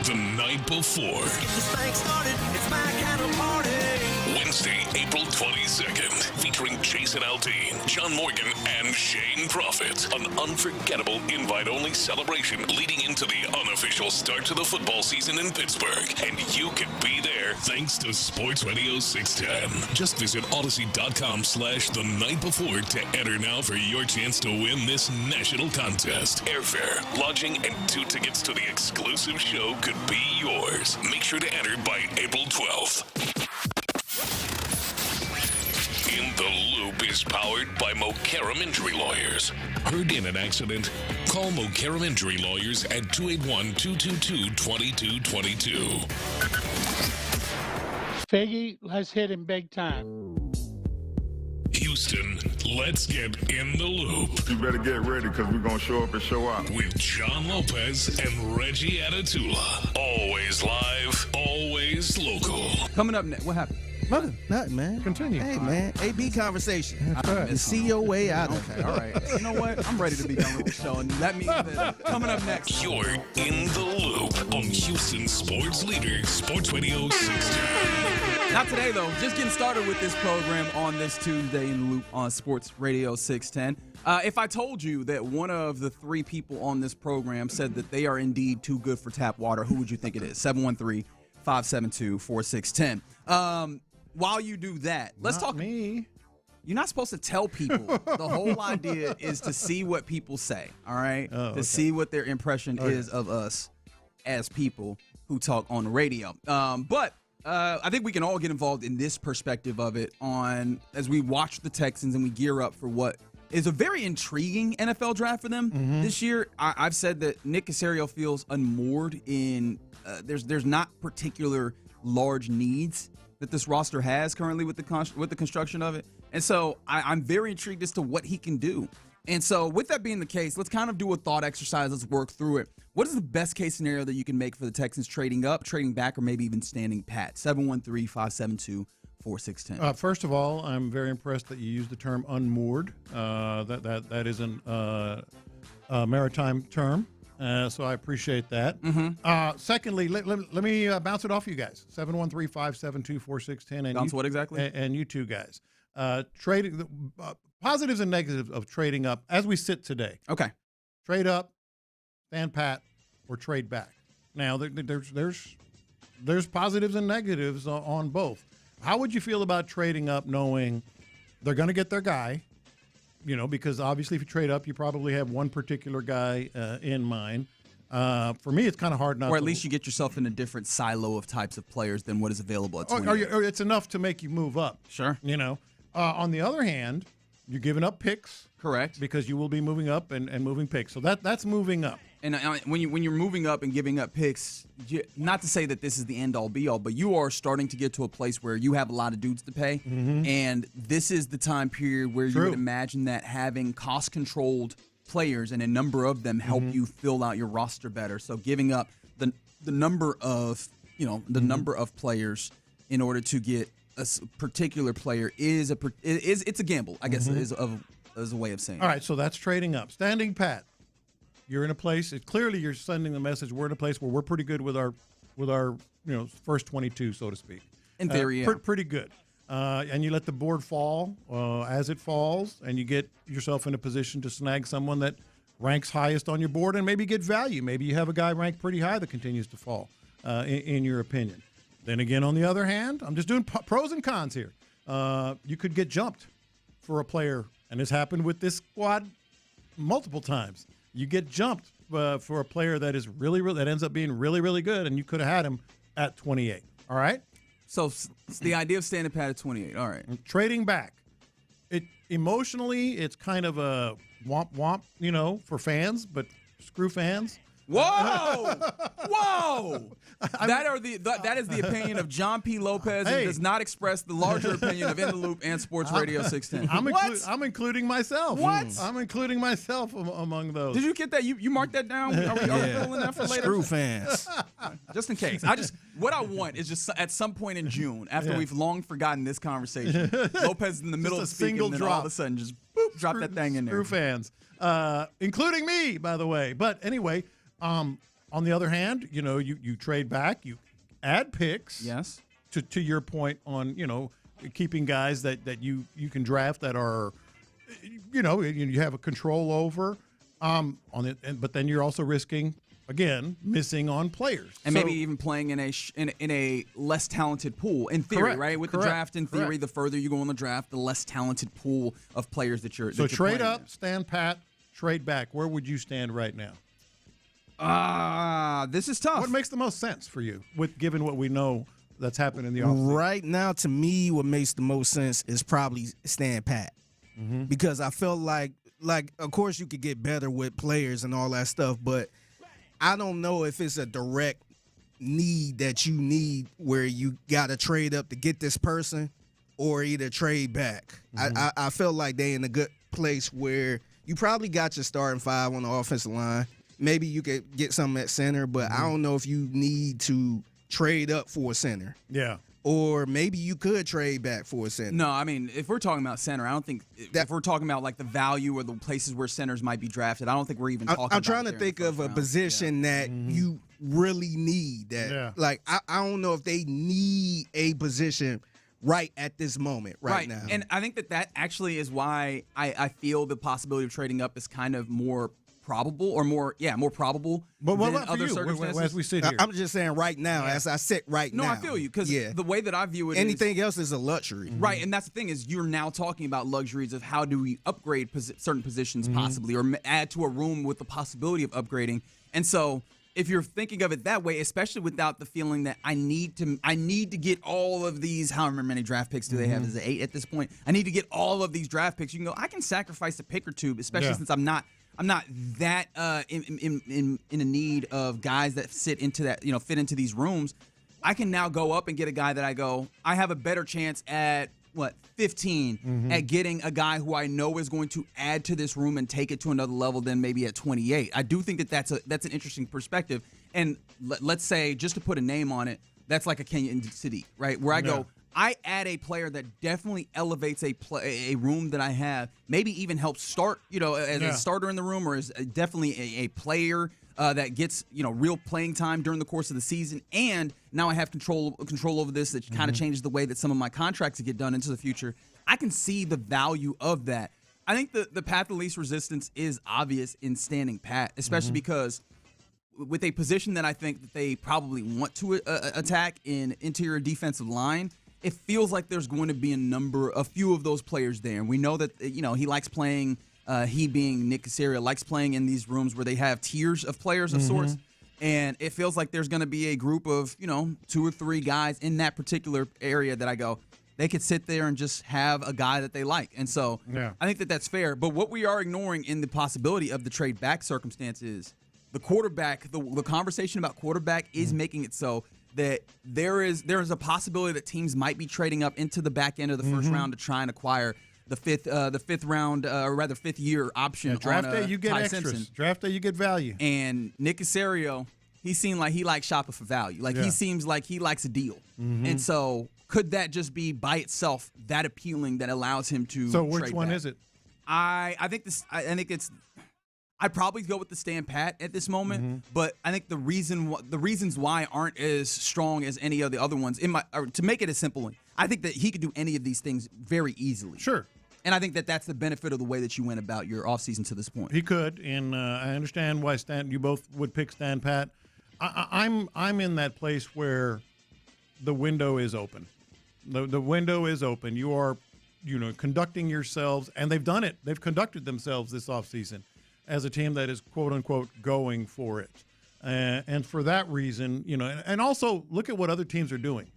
the night before. Get this thing started. It's my kind of party. Wednesday, April 22nd, featuring Jason Aldean, John Morgan, and Shane Prophet. An unforgettable invite-only celebration leading into the unofficial start to the football season in Pittsburgh. And you can be there thanks to Sports Radio 610. Just visit Odyssey.com/the night before to enter now for your chance to win this national contest. Airfare, lodging, and 2 tickets to the exclusive show could be yours. Make sure to enter by April 12th. In the Loop is powered by Mokaram Injury Lawyers. Heard in an accident? Call Mokaram Injury Lawyers at 281-222-2222. Faggy has hit him big time. Houston, let's get in the loop. You better get ready because we're going to show up and show out. With John Lopez and Reggie Atatula. Always live, always local. Coming up next, what happened? Nothing, man. Continue. Hey, man. AB conversation. You see your way out of it. Okay, all right. You know what? I'm ready to be done with the show, and that means that coming up next. You're in the loop on Houston Sports Leader, Sports Radio 610. Not today, though. Just getting started with this program on this Tuesday in the Loop on Sports Radio 610. If I told you that one of the 3 people on this program said that they are indeed too good for tap water, who would you think it is? 713-572-4610. While you do that, let's talk. Me. You're not supposed to tell people. The whole idea is to see what people say, all right? To see what their impression is of us as people who talk on the radio. But I think we can all get involved in this perspective of it on as we watch the Texans and we gear up for what is a very intriguing NFL draft for them this year. I've said that Nick Caserio feels unmoored in there's not particular large needs that this roster has currently with the construction of it. And so I'm very intrigued as to what he can do. And so with that being the case, let's kind of do a thought exercise. Let's work through it. What is the best case scenario that you can make for the Texans trading up, trading back, or maybe even standing pat? 713-572-4610. First of all, I'm very impressed that you used the term unmoored. That is a maritime term. So I appreciate that. Secondly, let me bounce it off you guys. 713-572-4610. And bounce what exactly? And you two guys. Trading positives and negatives of trading up as we sit today. Okay. Trade up, stand pat, or trade back. Now there's positives and negatives on both. How would you feel about trading up knowing they're going to get their guy? You know, because obviously if you trade up, you probably have one particular guy in mind. For me, it's kind of hard not to. Or at least you get yourself in a different silo of types of players than what is available at 20. Or it's enough to make you move up. Sure. You know. On the other hand, you're giving up picks. Correct. Because you will be moving up and moving picks. So that's moving up. And when you're moving up and giving up picks, not to say that this is the end-all, be-all, but you are starting to get to a place where you have a lot of dudes to pay. And this is the time period where you would imagine that having cost-controlled players and a number of them help you fill out your roster better. So giving up the number of number of players in order to get a particular player it's a gamble, I guess, is a way of saying. All right, so that's trading up. Standing pat. You're in a place. Clearly, you're sending the message. We're in a place where we're pretty good with our first 22, so to speak. In theory, yeah. Pretty good. And you let the board fall as it falls, and you get yourself in a position to snag someone that ranks highest on your board, and maybe get value. Maybe you have a guy ranked pretty high that continues to fall, in your opinion. Then again, on the other hand, I'm just doing pros and cons here. You could get jumped for a player, and this happened with this squad multiple times. You get jumped for a player that is that ends up being really, really good, and you could have had him at 28. All right? So it's the idea of standing pat at 28. All right. Trading back. Emotionally, it's kind of a womp, for fans, but screw fans. Whoa! Whoa! That is the opinion of John P. Lopez and does not express the larger opinion of In the Loop and Sports Radio 610. I'm including myself. What? I'm including myself among those. Did you get that? You marked that down? Are we pulling that for later? Screw fans. Just in case. What I want is just at some point in June, after we've long forgotten this conversation, Lopez in the middle of speaking, and then all of a sudden just drop that thing in there. Screw fans. Including me, by the way. But anyway, On the other hand, you trade back, you add picks. Yes. To your point on, keeping guys that you can draft that are, you have a control over on it, but then you're also risking, again, missing on players. And maybe even playing in a less talented pool, in theory, Correct. right? With Correct. the draft, in theory, Correct. the further you go in the draft, the less talented pool of players that you're So that you're trade playing up, stand pat, trade back. Where would you stand right now? This is tough. What makes the most sense for you, given what we know that's happened in the offseason? Right now, to me, what makes the most sense is probably stand pat. Because I felt like, of course, you could get better with players and all that stuff, but I don't know if it's a direct need that you need where you got to trade up to get this person or either trade back. I feel like they in a good place where you probably got your starting five on the offensive line. Maybe you could get something at center, but I don't know if you need to trade up for a center. Yeah. Or maybe you could trade back for a center. No, I mean, if we're talking about center, I don't think if we're talking about like the value or the places where centers might be drafted, I don't think we're even talking about I'm trying it to there in think of a position that you really need. That like I don't know if they need a position right at this moment, right now. And I think that actually is why I feel the possibility of trading up is kind of more probable or more probable but what than about other for you, circumstances. as we sit here? I'm just saying right now, as I sit right now. No, I feel you, because the way that I view it anything else is a luxury. Right, and that's the thing is you're now talking about luxuries of how do we upgrade certain positions possibly or add to a room with the possibility of upgrading. And so if you're thinking of it that way, especially without the feeling that I need to get all of these, however many draft picks do they have? Is it 8 at this point? I need to get all of these draft picks. You can go, I can sacrifice a pick or two, especially since I'm not that in a need of guys that fit into these rooms. I can now go up and get a guy that I have a better chance at 15 at getting a guy who I know is going to add to this room and take it to another level than maybe at 28. I do think that's an interesting perspective. And let's say, just to put a name on it, that's like a Kenyon City, right? Where I go, I add a player that definitely elevates a room that I have, maybe even helps start, as a starter in the room, or is definitely a player that gets, real playing time during the course of the season. And now I have control over this that kind of changes the way that some of my contracts get done into the future. I can see the value of that. I think the path of least resistance is obvious in standing pat, especially because with a position that I think that they probably want to attack in interior defensive line, it feels like there's going to be a few of those players there. And we know that, he likes playing, he being Nick Caserio, likes playing in these rooms where they have tiers of players of sorts. And it feels like there's going to be a group of, 2 or 3 guys in that particular area that they could sit there and just have a guy that they like. And so I think that that's fair. But what we are ignoring in the possibility of the trade back circumstance is the quarterback, the conversation about quarterback is making it so that there is a possibility that teams might be trading up into the back end of the first round to try and acquire the fifth round, or rather fifth year option. Draft on, day, you get Ty extras. Simpson. Draft day, you get value. And Nick Caserio, he seemed like he likes shopping for value. He seems like he likes a deal. And so could that just be by itself that appealing that allows him to? So which trade one back? is it? I think it's. I'd probably go with the stand pat at this moment, but I think the reasons why aren't as strong as any of the other ones. To make it as simple, I think that he could do any of these things very easily. Sure. And I think that that's the benefit of the way that you went about your offseason to this point. He could, and I understand why you both would pick stand pat. I'm in that place where the window is open. The window is open. You are, conducting yourselves, and they've done it. They've conducted themselves this offseason as a team that is quote unquote going for it, and for that reason, and also look at what other teams are doing.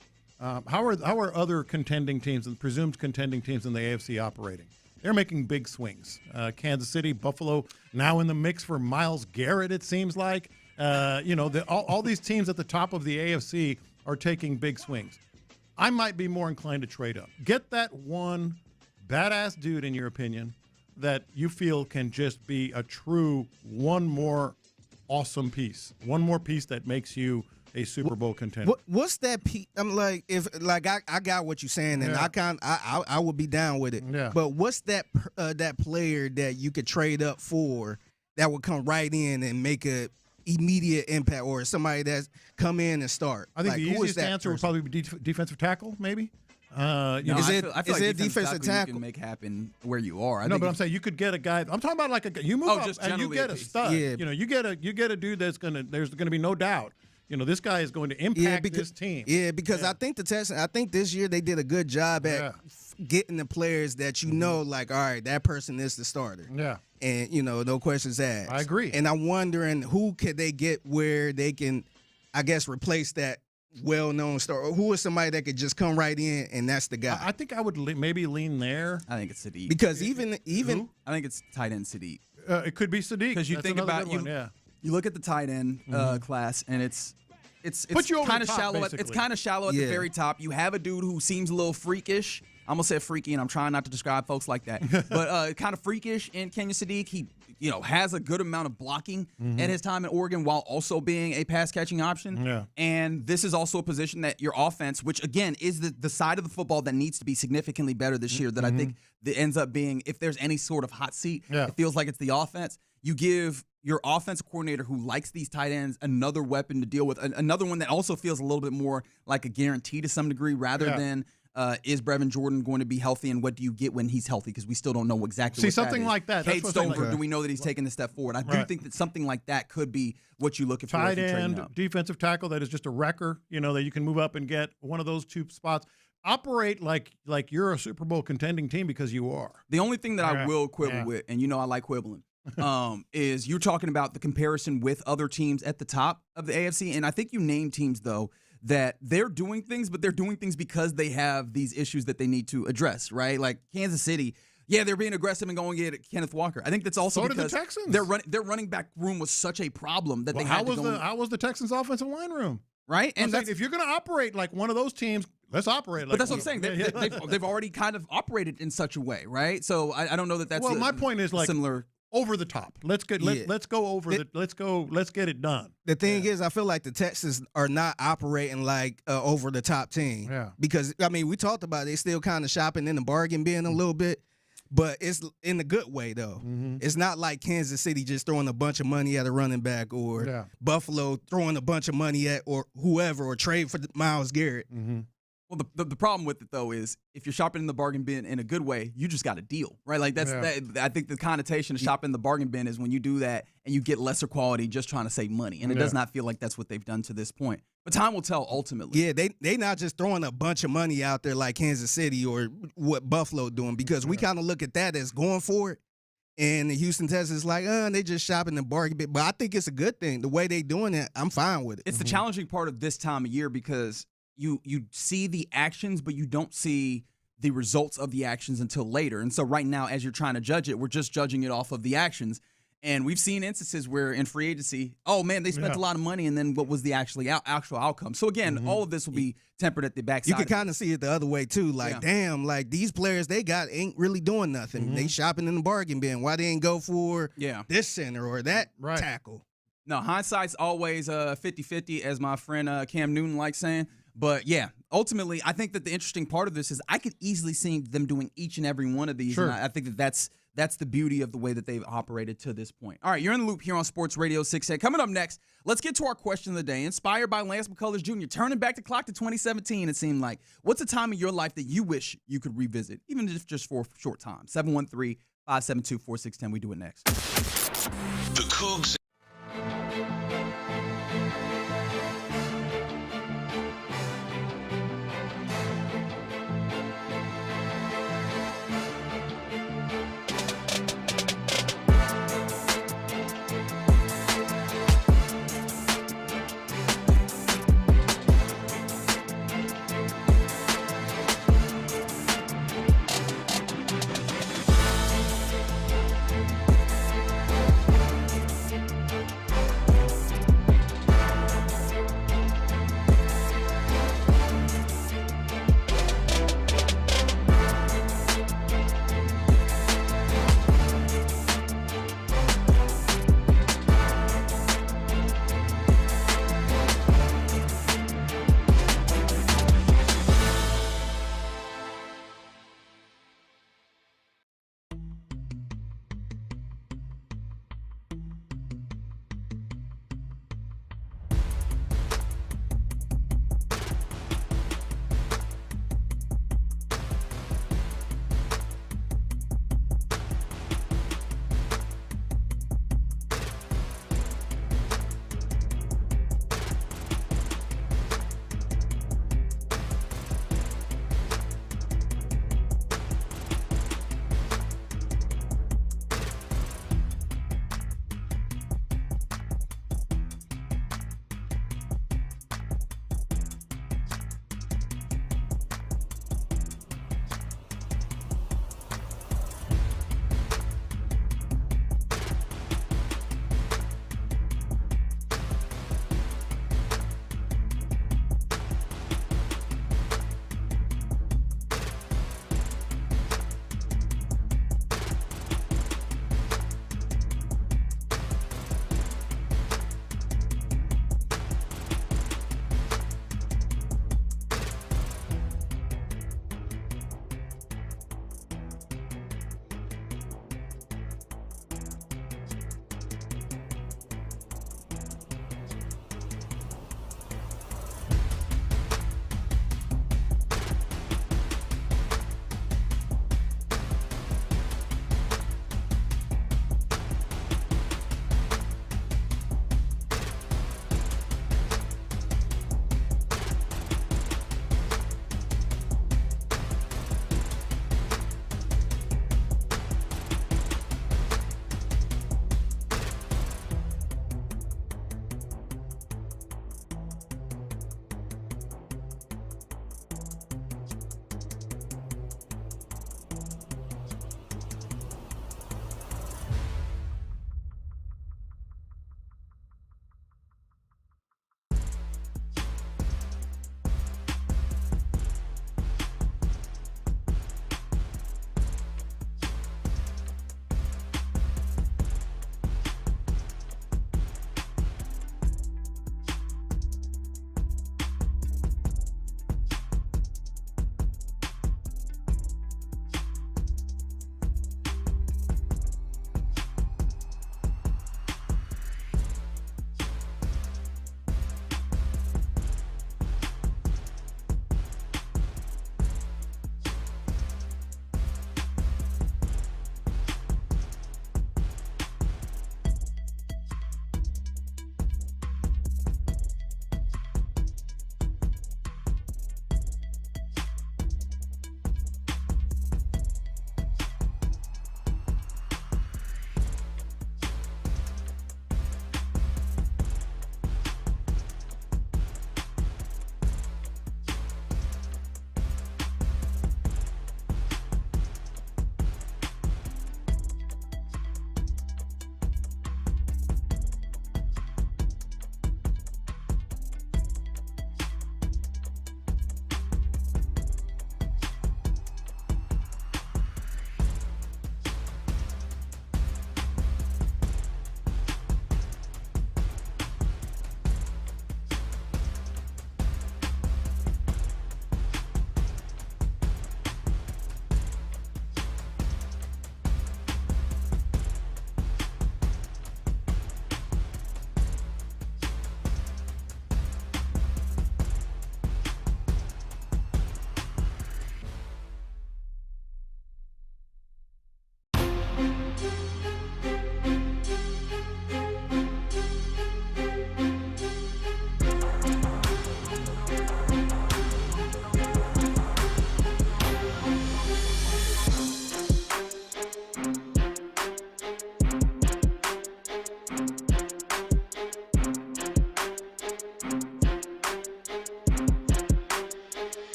How are other contending teams and presumed contending teams in the AFC operating? They're making big swings. Kansas City, Buffalo, now in the mix for Myles Garrett. It seems like all these teams at the top of the AFC are taking big swings. I might be more inclined to trade up. Get that one badass dude, in your opinion, that you feel can just be a true one more awesome piece, one more piece that makes you a Super Bowl contender. What's that piece? I'm like, I got what you're saying, and I would be down with it. Yeah. But what's that player that you could trade up for that would come right in and make a immediate impact or somebody that's come in and start? I think Like, the who is easiest that answer would person? probably be defensive tackle, maybe. No, I feel like defensive you tackle? can make happen where you are. I No, think but I'm saying you could get a guy. I'm talking about like you move up just and you generally get a a piece. stud. Yeah. You get a dude there's gonna be no doubt. This guy is going to impact this team. Yeah, because I think the Texans, I think this year they did a good job at getting the players that know, like, all right, that person is the starter. Yeah. And, no questions asked. I agree. And I'm wondering who could they get where they can, I guess, replace that well-known star? Or who is somebody that could just come right in and that's the guy? I think I would maybe lean there. I think it's Sadiq. Because even I think it's tight end Sadiq. It could be Sadiq. Because you That's think another about good one, you look at the tight end class, and it's Put you over kind the of top, shallow. It's basically. kind of shallow at the very top. You have a dude who seems a little freakish. I'm gonna say freaky, and I'm trying not to describe folks like that, but kind of freakish in Kenyon Sadiq. He has a good amount of blocking at his time in Oregon while also being a pass catching option. Yeah. And this is also a position that your offense, which again is the side of the football that needs to be significantly better this year, that I think that ends up being, if there's any sort of hot seat, it feels like it's the offense. You give your offensive coordinator who likes these tight ends another weapon to deal with, another one that also feels a little bit more like a guarantee to some degree rather than is Brevin Jordan going to be healthy, and what do you get when he's healthy? Because we still don't know exactly what something that is. like that. Cade That's what I'm Stover, saying. do we know that he's taking the step forward? I do think that something like that could be what you're looking for. Tight if you're trading end, up. defensive tackle that is just a wrecker, that you can move up and get one of those two spots. Operate like you're a Super Bowl contending team because you are. The only thing that I will quibble with, and I like quibbling, is you're talking about the comparison with other teams at the top of the AFC. And I think you named teams, though, that they're doing things, but they're doing things because they have these issues that they need to address, right? Like Kansas City, they're being aggressive and going to get Kenneth Walker. I think that's also So did because the Texans. their running back room was such a problem that they how had to go. How was the Texans' offensive line room? Right? And if you're going to operate like one of those teams, let's operate like But that's what one I'm of saying. them. They've already kind of operated in such a way, right? So I don't know that that's well, my point is like similar. Over the top. Let's get let's go over let's get it done. The thing is, I feel like the Texans are not operating like over the top team. Yeah. Because we talked about it, they still kind of shopping in the bargain bin a little bit, but it's in a good way though. It's not like Kansas City just throwing a bunch of money at a running back or Buffalo throwing a bunch of money at or whoever or trade for Myles Garrett. Well, the problem with it, though, is if you're shopping in the bargain bin in a good way, you just got a deal, right? Like I think the connotation of shopping in the bargain bin is when you do that and you get lesser quality just trying to save money. And it does not feel like that's what they've done to this point. But time will tell ultimately. Yeah, they not just throwing a bunch of money out there like Kansas City or what Buffalo doing, because we kind of look at that as going for it. And the Houston Texans is like, they just shopping the bargain bin. But I think it's a good thing. The way they doing it, I'm fine with it. It's the challenging part of this time of year because you see the actions, but you don't see the results of the actions until later. And so right now, as you're trying to judge it, we're just judging it off of the actions. And we've seen instances where in free agency, they spent a lot of money, and then what was the actual outcome? So again, all of this will be tempered at the backside. You can kind of see it the other way too. Like, damn, like these players they got ain't really doing nothing. They shopping in the bargain bin. Why they ain't go for this center or that tackle? No, hindsight's always 50-50, as my friend Cam Newton likes saying. But ultimately, I think that the interesting part of this is I could easily see them doing each and every one of these. Sure. And I think that's the beauty of the way that they've operated to this point. All right, you're in the loop here on Sports Radio 610. Coming up next, let's get to our question of the day. Inspired by Lance McCullers Jr., turning back the clock to 2017, it seemed like. What's a time in your life that you wish you could revisit, even if just for a short time? 713-572-4610. We do it next. The Cougs.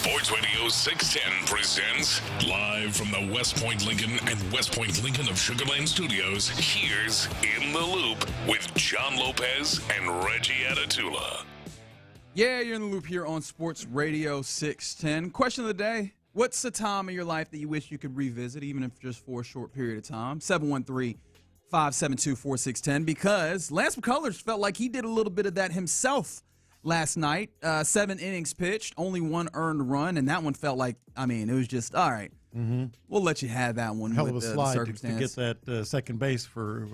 Sports Radio 610 presents live from the West Point Lincoln and West Point Lincoln of Sugar Land Studios. Here's In the Loop with John Lopez and Reggie Atatula. Yeah, you're in the loop here on Sports Radio 610. Question of the day: what's the time of your life that you wish you could revisit, even if just for a short period of time? 713-572-4610. Because Lance McCullers felt like he did a little bit of that himself last night. 7 innings pitched, only 1 earned run, and that one felt like, it was just, all right, we'll let you have that one. Hell with of a the slide circumstance. to get that second base for,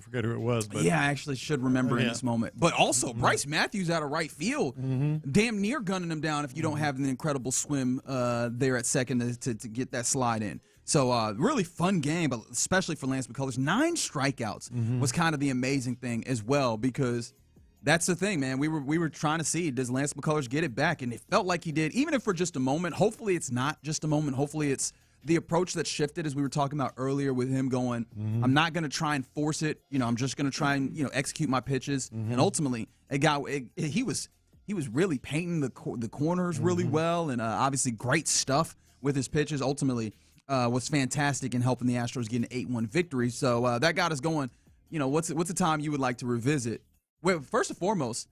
forget who it was. But yeah, I actually should remember in this moment. But also, Bryce Matthews out of right field, damn near gunning him down if you don't have an incredible swim there at second to get that slide in. So really fun game, but especially for Lance McCullers. 9 strikeouts was kind of the amazing thing as well, because that's the thing, man. We were trying to see, does Lance McCullers get it back? And it felt like he did, even if for just a moment. Hopefully it's not just a moment. Hopefully it's the approach that shifted, as we were talking about earlier, with him going, I'm not going to try and force it. I'm just going to try and execute my pitches. And ultimately, he was really painting the corners really well, and obviously great stuff with his pitches. Ultimately, was fantastic in helping the Astros get an 8-1 victory. So that got us going. What's the time you would like to revisit? Well, first and foremost,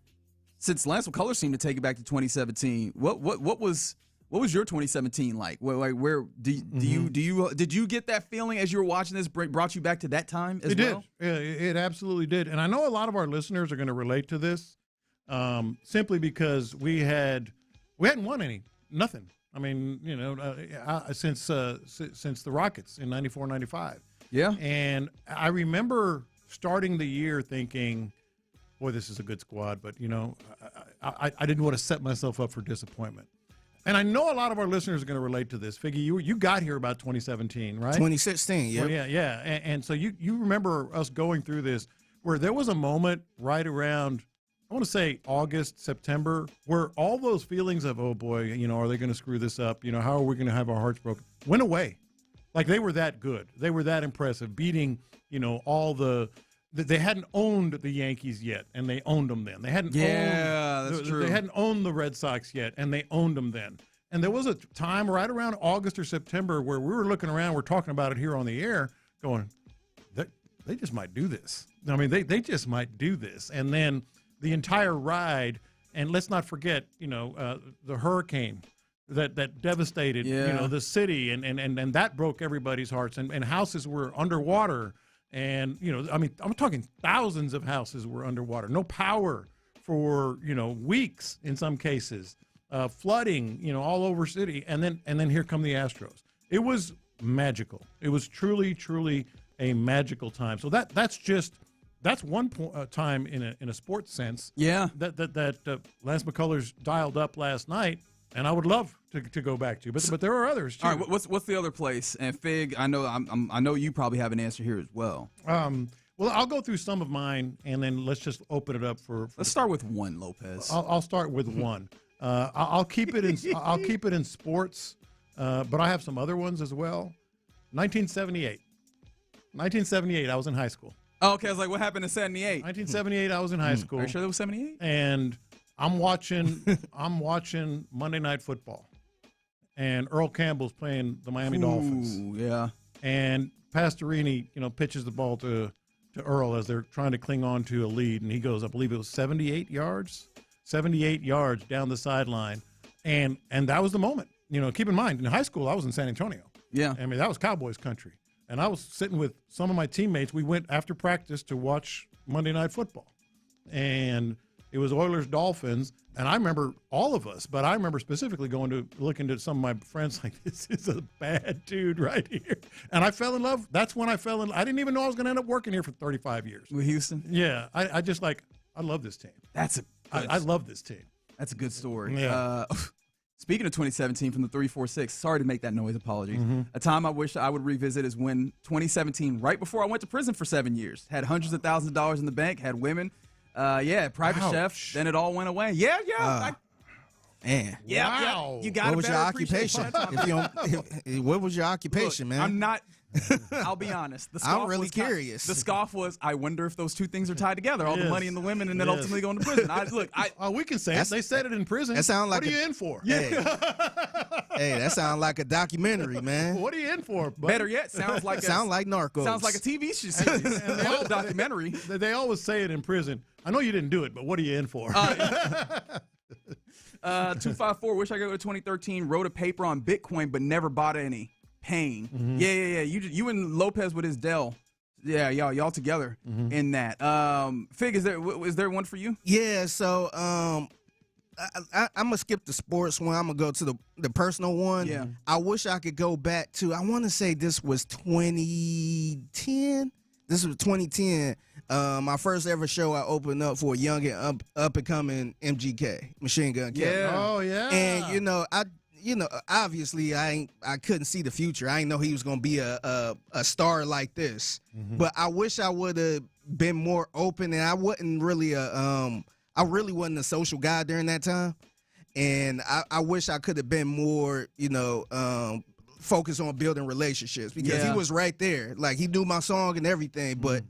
since Lance McCullers seemed to take it back to 2017, what was your 2017 like? Where did you get that feeling as you were watching this? Brought you back to that time as well? It did. It absolutely did. And I know a lot of our listeners are going to relate to this, simply because we hadn't won nothing. Since the Rockets in 94, 95. Yeah. And I remember starting the year thinking, boy, this is a good squad, but, I didn't want to set myself up for disappointment. And I know a lot of our listeners are going to relate to this. Figgy, you got here about 2017, right? 2016, yeah. Well, yeah. And so you remember us going through this where there was a moment right around, I want to say August, September, where all those feelings of, oh, boy, are they going to screw this up? How are we going to have our hearts broken? Went away. Like, they were that good. They were that impressive, beating, all the – they hadn't owned the Yankees yet, and they owned them then. They hadn't that's true. They hadn't owned the Red Sox yet, and they owned them then. And there was a time right around August or September where we were looking around, we're talking about it here on the air, going, they just might do this. They just might do this. And then the entire ride, and let's not forget, the hurricane that devastated, the city, and that broke everybody's hearts, and houses were underwater. And, I'm talking thousands of houses were underwater. No power for, weeks in some cases. Flooding, all over city. And then here come the Astros. It was magical. It was truly, truly a magical time. So that's one time in a sports sense. Yeah. That Lance McCullers dialed up last night. And I would love to go back to, but there are others too. All right, what's the other place? And Fig, I know you probably have an answer here as well. Well, I'll go through some of mine, and then let's just open it up for. Let's start with one, Lopez. I'll start with one. I'll keep it in. I'll keep it in sports, but I have some other ones as well. 1978. 1978. I was in high school. Oh, okay, I was like, what happened in 78? 1978. I was in high school. Are you sure that was 78? And I'm watching Monday Night Football, and Earl Campbell's playing the Miami Dolphins. Yeah. And Pastorini, pitches the ball to Earl as they're trying to cling on to a lead, and he goes, I believe it was 78 yards down the sideline, and that was the moment. Keep in mind, in high school I was in San Antonio. Yeah. That was Cowboys country, and I was sitting with some of my teammates. We went after practice to watch Monday Night Football, and it was Oilers-Dolphins, and I remember all of us, but I remember specifically going to look into some of my friends like, this is a bad dude right here. And I fell in love. That's when I fell in love. I didn't even know I was going to end up working here for 35 years. With Houston? Yeah. I just I love this team. I love this team. That's a good story. Yeah. Speaking of 2017 from the 346, sorry to make that noise, apologies. A time I wish I would revisit is when 2017, right before I went to prison for 7 years, had hundreds of thousands of dollars in the bank, had women. Private chef. Then it all went away. Yeah. Man. Yeah. You got What was your occupation? What was your occupation, man? I'm not I'll be honest. The I'm scoff really was curious. The scoff was, I wonder if those two things are tied together, all the money and the women, and then ultimately going to prison. We can say it. They said it in prison. That sound like what are you in for? Hey, that sounds like a documentary, man. What are you in for? Buddy? Better yet, sounds like Narcos. Sounds like a TV series. And they all, documentary. They always say it in prison. I know you didn't do it, but what are you in for? 254, wish I could go to 2013, wrote a paper on Bitcoin but never bought any. Payne. Mm-hmm. Yeah. You and Lopez with his Dell. Yeah, y'all together in that. Fig, is there one for you? Yeah, so I'm gonna skip the sports one. I'm gonna go to the personal one. Yeah. I wish I could go back to, I want to say this was 2010. This was 2010. My first ever show, I opened up for a young and up and coming MGK, Machine Gun Kelly. Yeah. Oh yeah. And obviously I couldn't see the future. I didn't know he was gonna be a star like this. But I wish I would have been more open, and I wasn't really I really wasn't a social guy during that time. And I wish I could have been more, focused on building relationships, because he was right there. Like, he knew my song and everything, but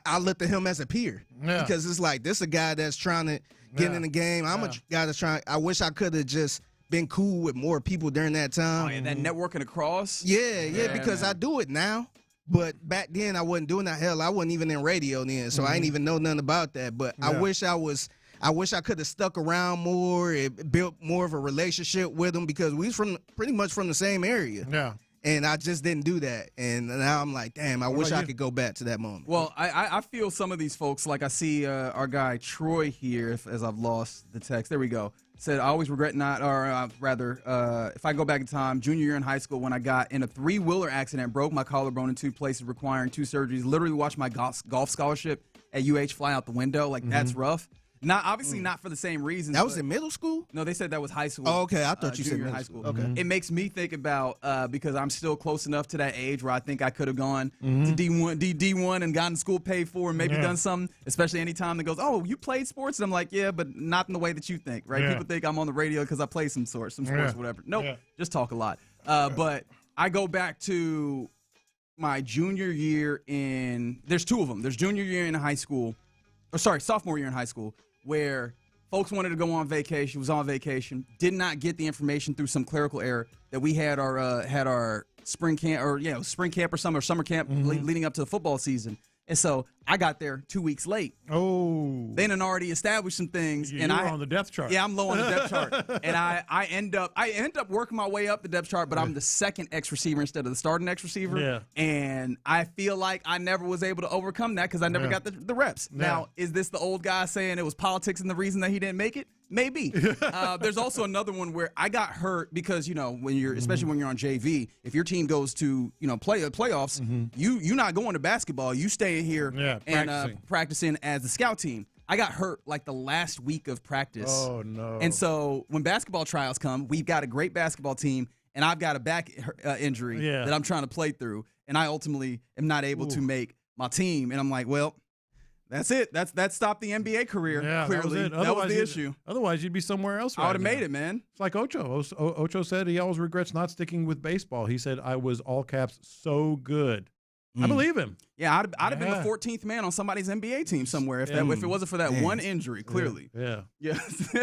I looked at him as a peer, because it's like, this a guy that's trying to get in the game. I'm a guy that's trying. I wish I could have just been cool with more people during that time. Oh, yeah, that networking across. Yeah, because I do it now. But back then I wasn't doing that. Hell, I wasn't even in radio then, so I didn't even know nothing about that. But I wish I could have stuck around more and built more of a relationship with him, because we was pretty much from the same area. Yeah. And I just didn't do that. And now I'm like, damn, I wish I could go back to that moment. Well, I feel some of these folks, like I see our guy Troy here, as I've lost the text. There we go. Said, I always regret not, or rather, if I go back in time, junior year in high school, when I got in a 3-wheeler accident, broke my collarbone in 2 places, requiring 2 surgeries, literally watched my golf scholarship at UH fly out the window. Like, that's rough. Obviously not for the same reasons. That was in middle school? No, they said that was high school. Oh, okay. I thought you said junior middle high school. Okay. It makes me think about, because I'm still close enough to that age where I think I could have gone to D1 and gotten school paid for and maybe done something, especially any time that goes, oh, you played sports? And I'm like, yeah, but not in the way that you think, right? Yeah. People think I'm on the radio because I play some sports, whatever. Nope, just talk a lot. Yeah. But I go back to my junior year there's 2 of them. There's junior year in high school, sophomore year in high school, where folks wanted to go on vacation, was on vacation, did not get the information through some clerical error that we had our spring camp or summer camp leading up to the football season. And so I got there 2 weeks late. Oh. They had already established some things. You were on the depth chart. Yeah, I'm low on the depth chart. And I end up working my way up the depth chart, but I'm the second X receiver instead of the starting X receiver. Yeah. And I feel like I never was able to overcome that because I never got the reps. Yeah. Now, is this the old guy saying it was politics and the reason that he didn't make it? Maybe. There's also another one where I got hurt because, especially when you're on JV, if your team goes to, playoffs, you're not going to basketball. You stay here and practicing as the scout team. I got hurt like the last week of practice. Oh, no. And so when basketball trials come, we've got a great basketball team, and I've got a back injury that I'm trying to play through, and I ultimately am not able to make my team. And I'm like, well, that's it. That stopped the NBA career. Yeah, clearly. That was the issue. Otherwise, you'd be somewhere else. I would have made it, man. It's like Ocho. Ocho said he always regrets not sticking with baseball. He said, I was, all caps, so good. I believe him. Yeah, I'd have been the 14th man on somebody's NBA team somewhere if it wasn't for that one injury, clearly. Yeah.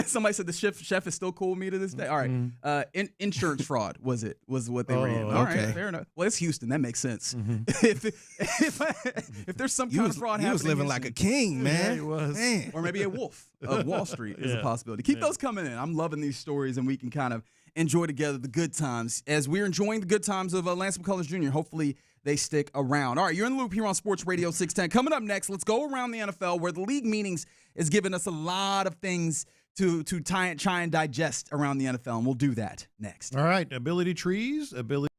Somebody said the chef is still cool with me to this day. All right. Insurance fraud was what they ran. All right, fair enough. Well, it's Houston. That makes sense. If there's some kind of fraud happening. He was living like a king, man. Yeah, he was. Man. Or maybe a wolf of Wall Street is a possibility. Keep those coming in. I'm loving these stories, and we can kind of enjoy together the good times. As we're enjoying the good times of Lance McCullers Jr., hopefully they stick around. All right, you're in the loop here on Sports Radio 610. Coming up next, let's go around the NFL, where the league meetings is giving us a lot of things to try and digest around the NFL, and we'll do that next. All right, ability trees, ability.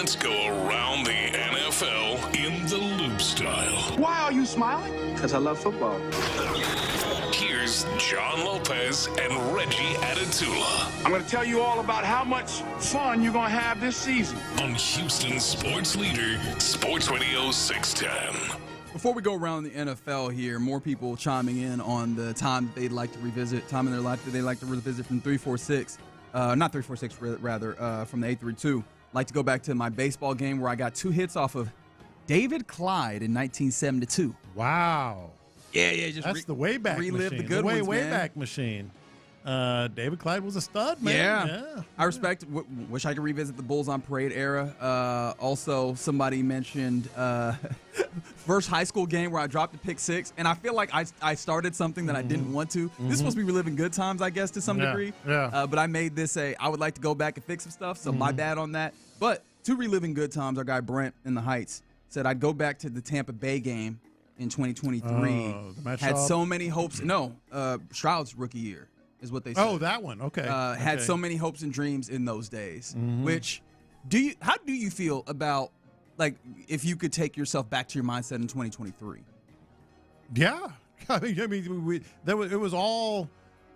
Let's go around the NFL in the loop style. Why are you smiling? Because I love football. Here's John Lopez and Reggie Atatula I'm going to tell you all about how much fun you're going to have this season. on Houston sports leader, Sports Radio 610. Before we go around the NFL here, more people chiming in on the time that they'd like to revisit, time in their life that they'd like to revisit from 346, not 346, rather, from the 832. Like to go back to my baseball game where I got 2 hits off of David Clyde in 1972. Wow. Yeah, just that's the way back relive machine. the good ones, way man. back machine. David Clyde was a stud, man. Yeah. I respect. Wish I could revisit the Bulls on Parade era. Also, somebody mentioned first high school game where I dropped a pick 6, and I feel like I started something that I didn't want to. This is supposed to be reliving good times, I guess, to some degree. Yeah. But I made this I would like to go back and fix some stuff, so my bad on that. But to reliving good times, our guy Brent in the Heights said I'd go back to the Tampa Bay game in 2023. The Matt Had Schaub? so many hopes. No, Stroud's rookie year is what they said. Oh, that one. Okay. Had Okay. so many hopes and dreams in those days. Mhm. Which, how do you feel about, like, if you could take yourself back to your mindset in 2023? Yeah. I mean, it was all,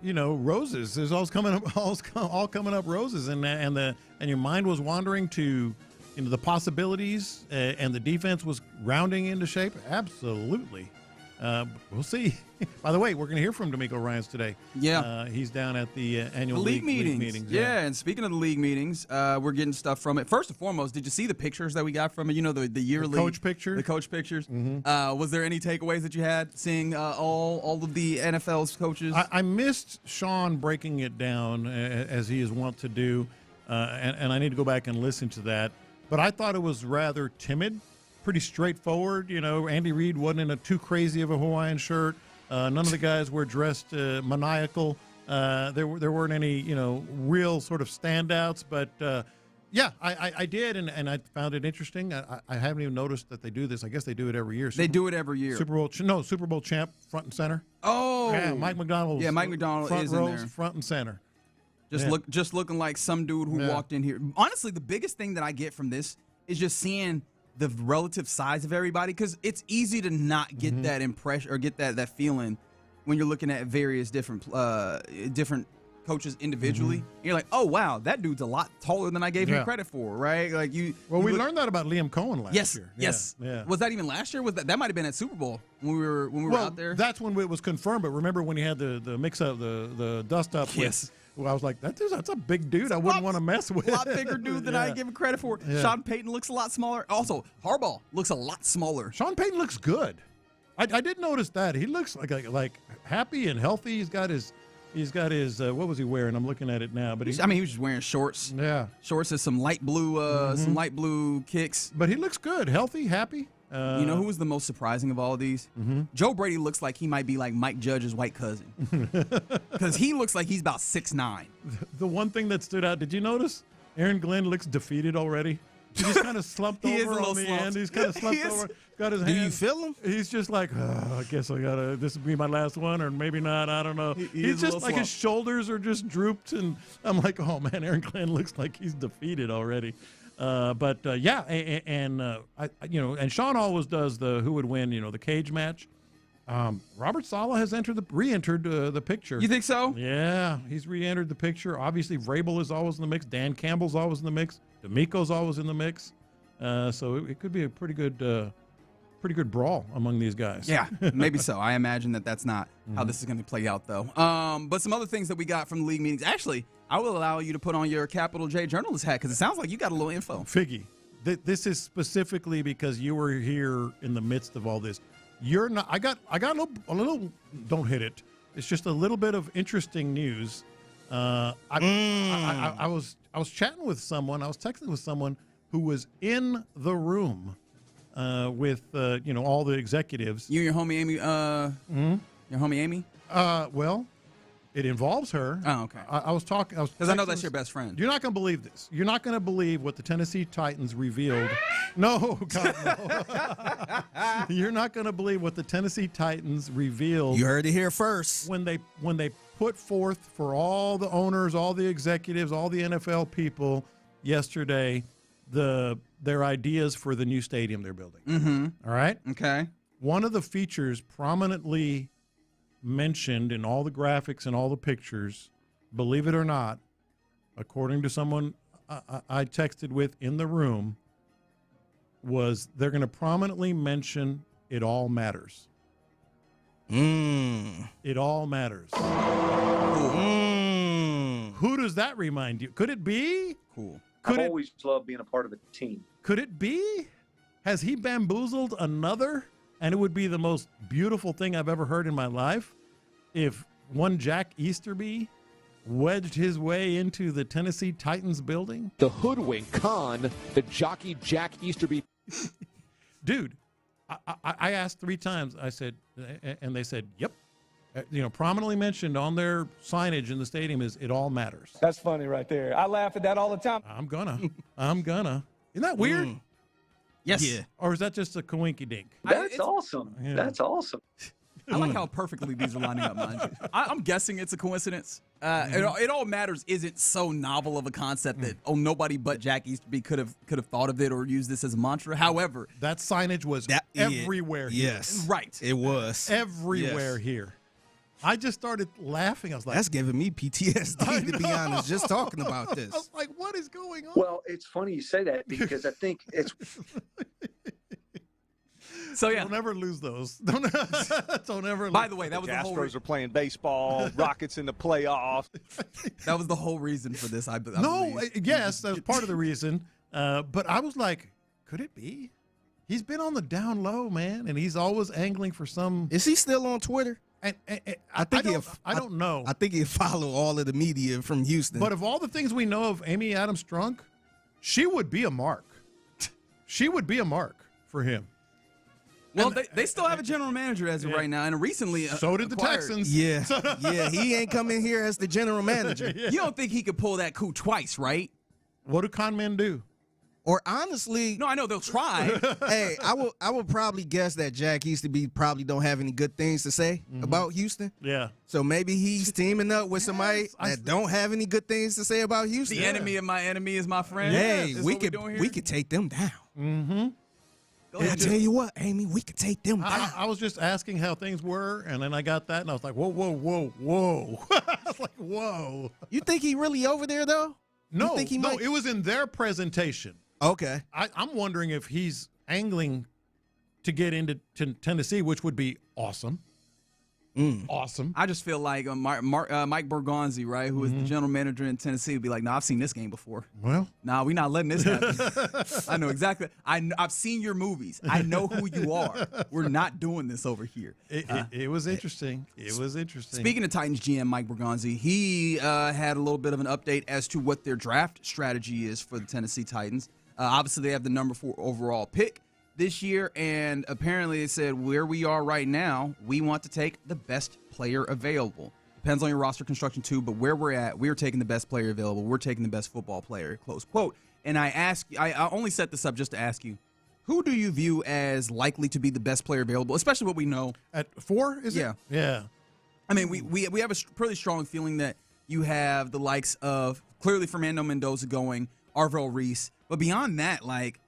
roses. There's all coming up roses, and your mind was wandering to, the possibilities, and the defense was rounding into shape. Absolutely. We'll see. By the way, we're going to hear from D'Amico Ryans today. Yeah. He's down at the annual League meetings. Yeah, and speaking of the league meetings, we're getting stuff from it. First and foremost, did you see the pictures that we got from it? The yearly coach pictures. The coach pictures. Mm-hmm. Was there any takeaways that you had seeing all of the NFL's coaches? I missed Sean breaking it down as he is wont to do, and I need to go back and listen to that. But I thought it was rather timid, pretty straightforward. Andy Reid wasn't in too crazy of a Hawaiian shirt. None of the guys were dressed maniacal. There weren't any, real sort of standouts. But, yeah, I did, and I found it interesting. I haven't even noticed that they do this. I guess they do it every year. They do it every year. Super Bowl champ, front and center. Oh. Yeah, Mike McDonald. Yeah, Mike McDonald front is in rows, there. front and center. Just looking like some dude who walked in here. Honestly, the biggest thing that I get from this is just seeing the relative size of everybody, because it's easy to not get that impression or get that feeling when you're looking at various different coaches individually. You're like, oh wow, that dude's a lot taller than I gave him credit for, right? Like we learned that about Liam Cohen last year. Yes. Yeah. Was that even last year? Was that might have been at Super Bowl when we were out there? That's when it was confirmed. But remember when he had the mix up, the dust up? Yes. I was like, that's a big dude. I wouldn't want to mess with. A lot bigger dude than I give him credit for. Yeah. Sean Payton looks a lot smaller. Also, Harbaugh looks a lot smaller. Sean Payton looks good. I did notice that he looks like happy and healthy. He's got his what was he wearing? I'm looking at it now, but he was just wearing shorts. Yeah, shorts and some light blue kicks. But he looks good, healthy, happy. You know who was the most surprising of all of these? Joe Brady looks like he might be like Mike Judge's white cousin, because he looks like he's about 6'9". The one thing that stood out, did you notice? Aaron Glenn looks defeated already. He just kind of slumped over on the end. He's kind of slumped over. Got his hand. Do you feel him? He's just like, I guess this will be my last one, or maybe not. I don't know. He's just like his shoulders are just drooped, and I'm like, oh man, Aaron Glenn looks like he's defeated already. And Sean always does the who would win, the cage match. Robert Saleh has re-entered the picture. You think so? Yeah, he's re-entered the picture. Obviously, Vrabel is always in the mix. Dan Campbell's always in the mix. D'Amico's always in the mix. So it could be a pretty good brawl among these guys. Yeah, maybe so. I imagine that's not how this is going to play out, though. But some other things that we got from the league meetings. Actually, I will allow you to put on your Capital J journalist hat, because it sounds like you got a little info. Figgy, this is specifically because you were here in the midst of all this. You're not. I got a little. Don't hit it. It's just a little bit of interesting news. I was chatting with someone. I was texting with someone who was in the room with all the executives. You and your homie Amy. Your homie Amy. Well, it involves her. Oh, okay. I was talking. Because I know that's your best friend. You're not going to believe this. You're not going to believe what the Tennessee Titans revealed. No, God, no. You're not going to believe what the Tennessee Titans revealed. You heard it here first. When they put forth for all the owners, all the executives, all the NFL people yesterday their ideas for the new stadium they're building. Mm-hmm. All right? Okay. One of the features prominently mentioned in all the graphics and all the pictures, believe it or not, according to someone I texted with in the room, was they're going to prominently mention it all matters. It all matters. Who does that remind you? Could it be? Cool. I've always loved being a part of a team. Could it be? Has he bamboozled another? And it would be the most beautiful thing I've ever heard in my life if one Jack Easterby wedged his way into the Tennessee Titans building. The hoodwink con, the jockey Jack Easterby. Dude, I asked 3 times. I said, and they said, yep. Prominently mentioned on their signage in the stadium is it all matters. That's funny right there. I laugh at that all the time. I'm gonna. Isn't that weird? Yes. Yeah. Or is that just a coinky dink? That's awesome. Yeah. That's awesome. I like how perfectly these are lining up, mind you. I'm guessing it's a coincidence. It all matters isn't so novel of a concept that nobody but Jack Easterby could have thought of it or used this as a mantra. However, that signage was everywhere. Yes, right. It was everywhere here. I just started laughing. I was like, "That's giving me PTSD." To be honest, just talking about this. I was like, "What is going on?" Well, it's funny you say that because I think it's. So yeah, don't ever lose those. Don't ever. By the way, that was the whole Astros are playing baseball. Rockets in the playoffs. That was the whole reason for this. I yes, that was part of the reason. But I was like, could it be? He's been on the down low, man, and he's always angling for some. Is he still on Twitter? And I think I don't know. I think he'll follow all of the media from Houston. But of all the things we know of Amy Adams Strunk, she would be a mark. She would be a mark for him. Well, they still have a general manager as of right now, and recently so did the Texans. Yeah, he ain't coming here as the general manager. You don't think he could pull that coup twice, right? What do con men do? Or honestly, no, I know they'll try. Hey, I would probably guess that Jack Easterby probably don't have any good things to say about Houston. Yeah. So maybe he's teaming up with somebody that don't have any good things to say about Houston. The enemy of my enemy is my friend. Hey, we could take them down. Mm-hmm. I tell you what, Amy, we could take them down. I was just asking how things were, and then I got that, and I was like, whoa, whoa, whoa, whoa. I was like, whoa. You think he really over there, though? No, it was in their presentation. Okay. I'm wondering if he's angling to get into Tennessee, which would be awesome. Awesome. I just feel like Mike Bergonzi, right, who is the general manager in Tennessee, would be like, I've seen this game before. Well. We're not letting this happen. I know exactly. I've seen your movies. I know who you are. We're not doing this over here. It was interesting. It was interesting. Speaking of Titans GM Mike Bergonzi, he had a little bit of an update as to what their draft strategy is for the Tennessee Titans. Obviously, they have the number 4 overall pick this year, and apparently they said where we are right now, we want to take the best player available. Depends on your roster construction too, but where we're at, we're taking the best player available. We're taking the best football player, close quote. And I only set this up just to ask you, who do you view as likely to be the best player available, especially what we know? At 4, is it? Yeah. I mean, we have a pretty strong feeling that you have the likes of, clearly Fernando Mendoza going, Arvell Reese, but beyond that, like,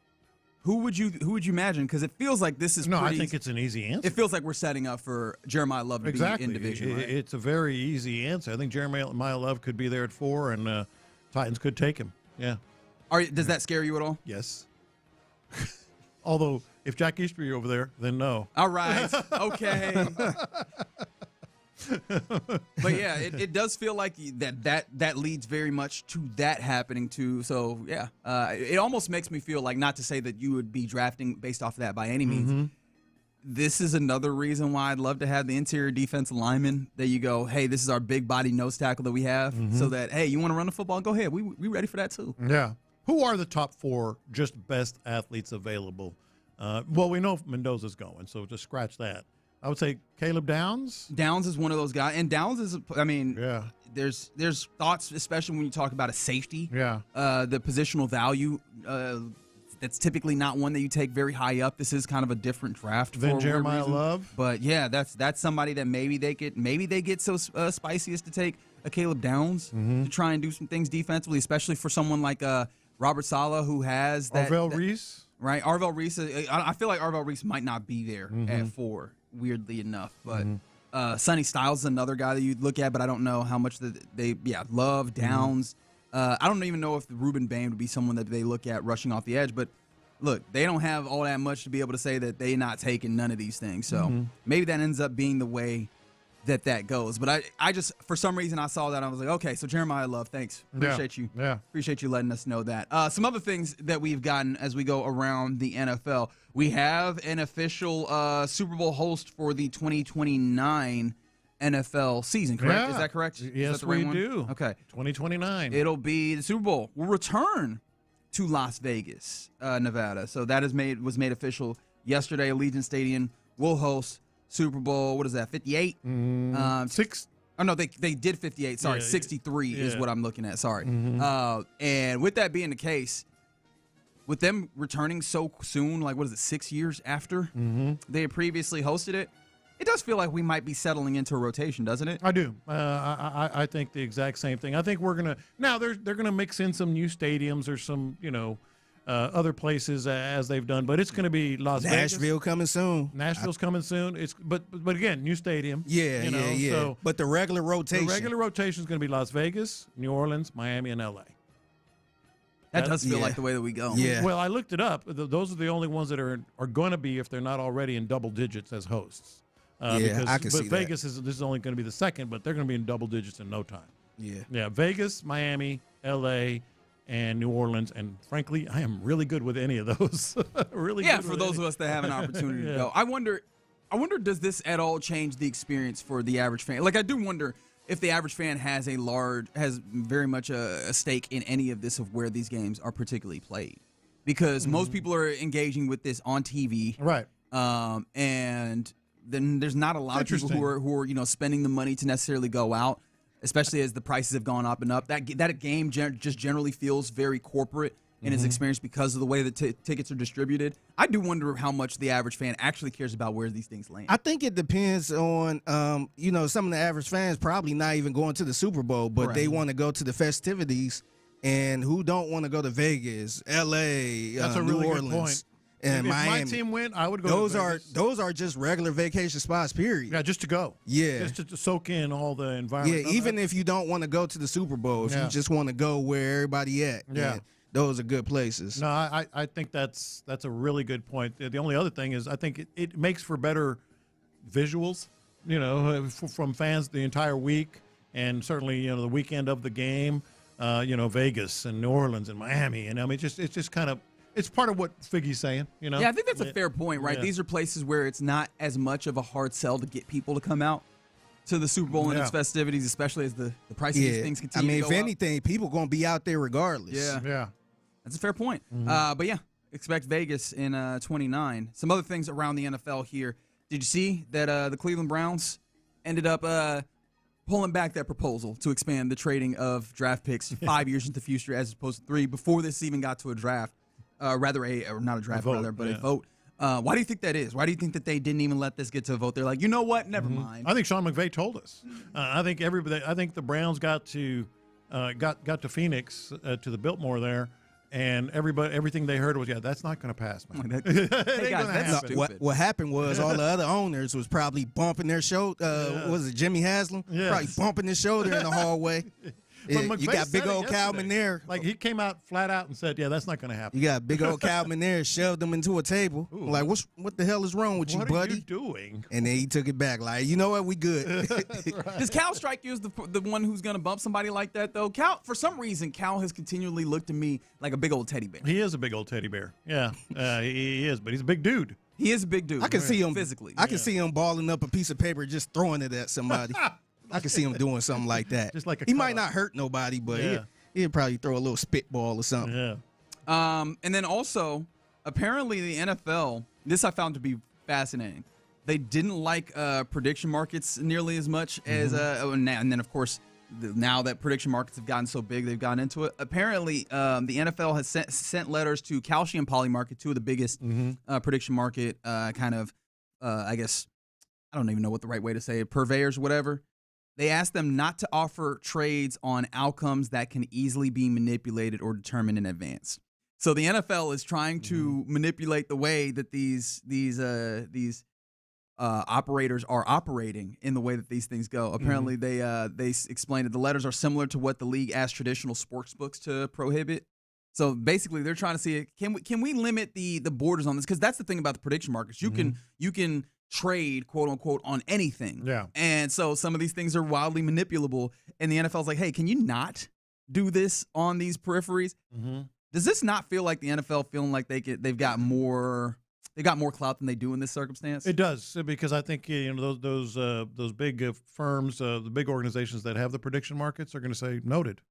who would you imagine? Because it feels like this is I think it's an easy answer. It feels like we're setting up for Jeremiah Love to be in division. Right? It's a very easy answer. I think Jeremiah Love could be there at 4, and Titans could take him. Yeah. Does that scare you at all? Yes. Although, if Jack Easterby over there, then no. All right. Okay. But yeah, it does feel like that leads very much to that happening too. So yeah, it almost makes me feel like, not to say that you would be drafting based off of that by any means. This is another reason why I'd love to have the interior defensive lineman that you go, hey, this is our big body nose tackle that we have, so that, hey, you want to run the football? Go ahead. We ready for that too. Yeah. Who are the top 4 just best athletes available? Well, we know Mendoza's going, so just scratch that. I would say Caleb Downs. Downs is one of those guys, and Downs is, I mean, there's thoughts, especially when you talk about a safety. Yeah. The positional value, that's typically not one that you take very high up. This is kind of a different draft than Jeremiah Love. But yeah, that's somebody that maybe they get so spicy as to take a Caleb Downs to try and do some things defensively, especially for someone like Robert Saleh, who has that. Arvell Reese. Right, Arvell Reese. I feel like Arvell Reese might not be there at 4, weirdly enough. But Sonny Styles is another guy that you'd look at, but I don't know how much Love, Downs. I don't even know if Ruben Bain would be someone that they look at rushing off the edge. But look, they don't have all that much to be able to say that they're not taking none of these things. So maybe that ends up being the way that goes. But I just, for some reason, I saw that. I was like, okay, so Jeremiah Love, thanks. Appreciate you. Yeah. Appreciate you letting us know that. Some other things that we've gotten as we go around the NFL. We have an official Super Bowl host for the 2029 NFL season, correct? Yeah. Is that correct? Yes, Is that the right we one? do. Okay. 2029. It'll be the Super Bowl will return to Las Vegas, Nevada. So that was made official yesterday. Allegiant Stadium will host Super Bowl. What is that? 58. Six. Oh no, they did 58. Sorry, 63 is what I'm looking at. Sorry. And with that being the case, with them returning so soon, like what is it, 6 years after they had previously hosted it, it does feel like we might be settling into a rotation, doesn't it? I do. I think the exact same thing. I think we're gonna they're gonna mix in some new stadiums or some other places as they've done, but it's gonna be Las Vegas. Nashville coming soon. Nashville's coming soon. It's but again, new stadium. Yeah. So but the regular rotation. The regular rotation is gonna be Las Vegas, New Orleans, Miami, and LA. That does feel like the way that we go. Yeah. Well, I looked it up. Those are the only ones that are going to be, if they're not already, in double digits as hosts. I can see Vegas this is only going to be the second, but they're going to be in double digits in no time. Yeah. Vegas, Miami, L.A., and New Orleans, and frankly, I am really good with any of those. Really. Yeah, good for with those any. of us that have an opportunity to Yeah. go. I wonder, does this at all change the experience for the average fan? Like, I do wonder if the average fan has very much a stake in any of this, of where these games are particularly played, because most people are engaging with this on TV, right? And then there's not a lot of people who are spending the money to necessarily go out, especially as the prices have gone up and up. That game just generally feels very corporate in its experience because of the way that tickets are distributed. I do wonder how much the average fan actually cares about where these things land. I think it depends on, some of the average fans probably not even going to the Super Bowl, but they want to go to the festivities, and who don't want to go to Vegas, L.A., That's a New really Orleans, good point. and if Miami. my team win, I would go. Those to Vegas. those are just regular vacation spots. Period. Yeah, just to go. Yeah, just to soak in all the environment. Yeah, even if you don't want to go to the Super Bowl, if you just want to go where everybody at. Yeah. Those are good places. No, I think that's a really good point. The only other thing is I think it makes for better visuals, from fans the entire week, and certainly the weekend of the game, Vegas and New Orleans and Miami, and I mean it's just kind of, it's part of what Figgy's saying, Yeah, I think that's a fair point, right? Yeah. These are places where it's not as much of a hard sell to get people to come out to the Super Bowl and its festivities, especially as the price of these things continue to go if up. anything, people going to be out there regardless. Yeah. That's a fair point. But yeah, expect Vegas in 29. Some other things around the NFL here. Did you see that the Cleveland Browns ended up pulling back that proposal to expand the trading of draft picks 5 years into the future as opposed to 3 before this even got to a draft? A vote. Why do you think that is? Why do you think that they didn't even let this get to a vote? They're like, you know what? Never mind. I think Sean McVay told us. I think the Browns got to Phoenix to the Biltmore there, and everything they heard was, that's not going to pass, man. Hey guys, that's stupid. What happened was all the other owners was probably bumping their shoulder. Was it Jimmy Haslam? Yes. Probably bumping his shoulder in the hallway. But You McVay got said big it old Calvin yesterday. there. Like, he came out flat out and said, that's not going to happen. You got big old Calvin there, shoved him into a table. Like, what the hell is wrong with you, buddy? What are you doing? And then he took it back. Like, you know what? We good. Does Cal strike you as the one who's going to bump somebody like that, though? Cal, for some reason, Cal has continually looked to me like a big old teddy bear. He is a big old teddy bear. Yeah, he is, but he's a big dude. He is a big dude. I can see him physically. I can see him balling up a piece of paper, just throwing it at somebody. I can see him doing something like that. Just like he might not hurt nobody, but he'll probably throw a little spitball or something. Yeah. And then also, apparently the NFL, this I found to be fascinating. They didn't like prediction markets nearly as much as, and then of course, now that prediction markets have gotten so big, they've gotten into it. Apparently, the NFL has sent letters to Kalshi and Polymarket, two of the biggest prediction market I guess, I don't even know what the right way to say it, purveyors, whatever. They asked them not to offer trades on outcomes that can easily be manipulated or determined in advance. So the NFL is trying to manipulate the way that these operators are operating in the way that these things go. Apparently, they explained that the letters are similar to what the league asked traditional sports books to prohibit. So basically, they're trying to see, can we limit the borders on this? Because that's the thing about the prediction markets. You can trade, quote unquote, on anything. Yeah. And so some of these things are wildly manipulable. And the NFL's like, hey, can you not do this on these peripheries? Does this not feel like the NFL feeling like they've got more clout than they do in this circumstance? It does, because I think those big firms, the big organizations that have the prediction markets are going to say noted.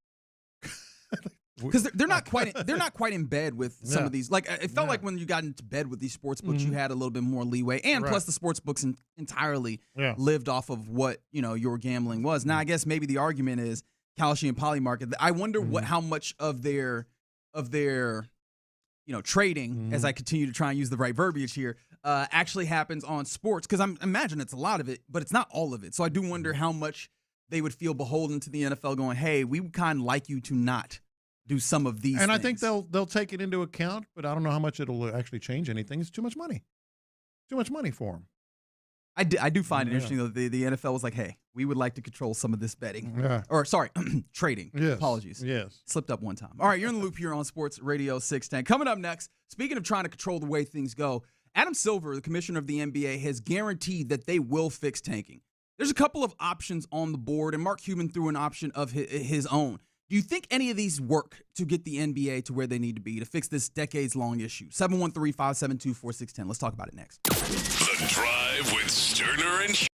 Because they're not quite in bed with some of these. Like it felt like when you got into bed with these sports books, you had a little bit more leeway, and plus the sports books entirely lived off of what your gambling was. Now I guess maybe the argument is Kalshi and Polymarket. I wonder how much of their trading, as I continue to try and use the right verbiage here, actually happens on sports. Because I imagine it's a lot of it, but it's not all of it. So I do wonder how much they would feel beholden to the NFL going, hey, we would kind of like you to not do some of these things. I think they'll take it into account, but I don't know how much it'll actually change anything. It's too much money. Too much money for them. I do find it interesting, though, the NFL was like, hey, we would like to control some of this betting. Yeah. Or, sorry, trading. Yes. Apologies. Yes. Slipped up one time. All right, you're in the loop here on Sports Radio 610. Coming up next, speaking of trying to control the way things go, Adam Silver, the commissioner of the NBA, has guaranteed that they will fix tanking. There's a couple of options on the board, and Mark Cuban threw an option of his own. Do you think any of these work to get the NBA to where they need to be to fix this decades-long issue? 713-572-4610. Let's talk about it next. The Drive with Stoerner and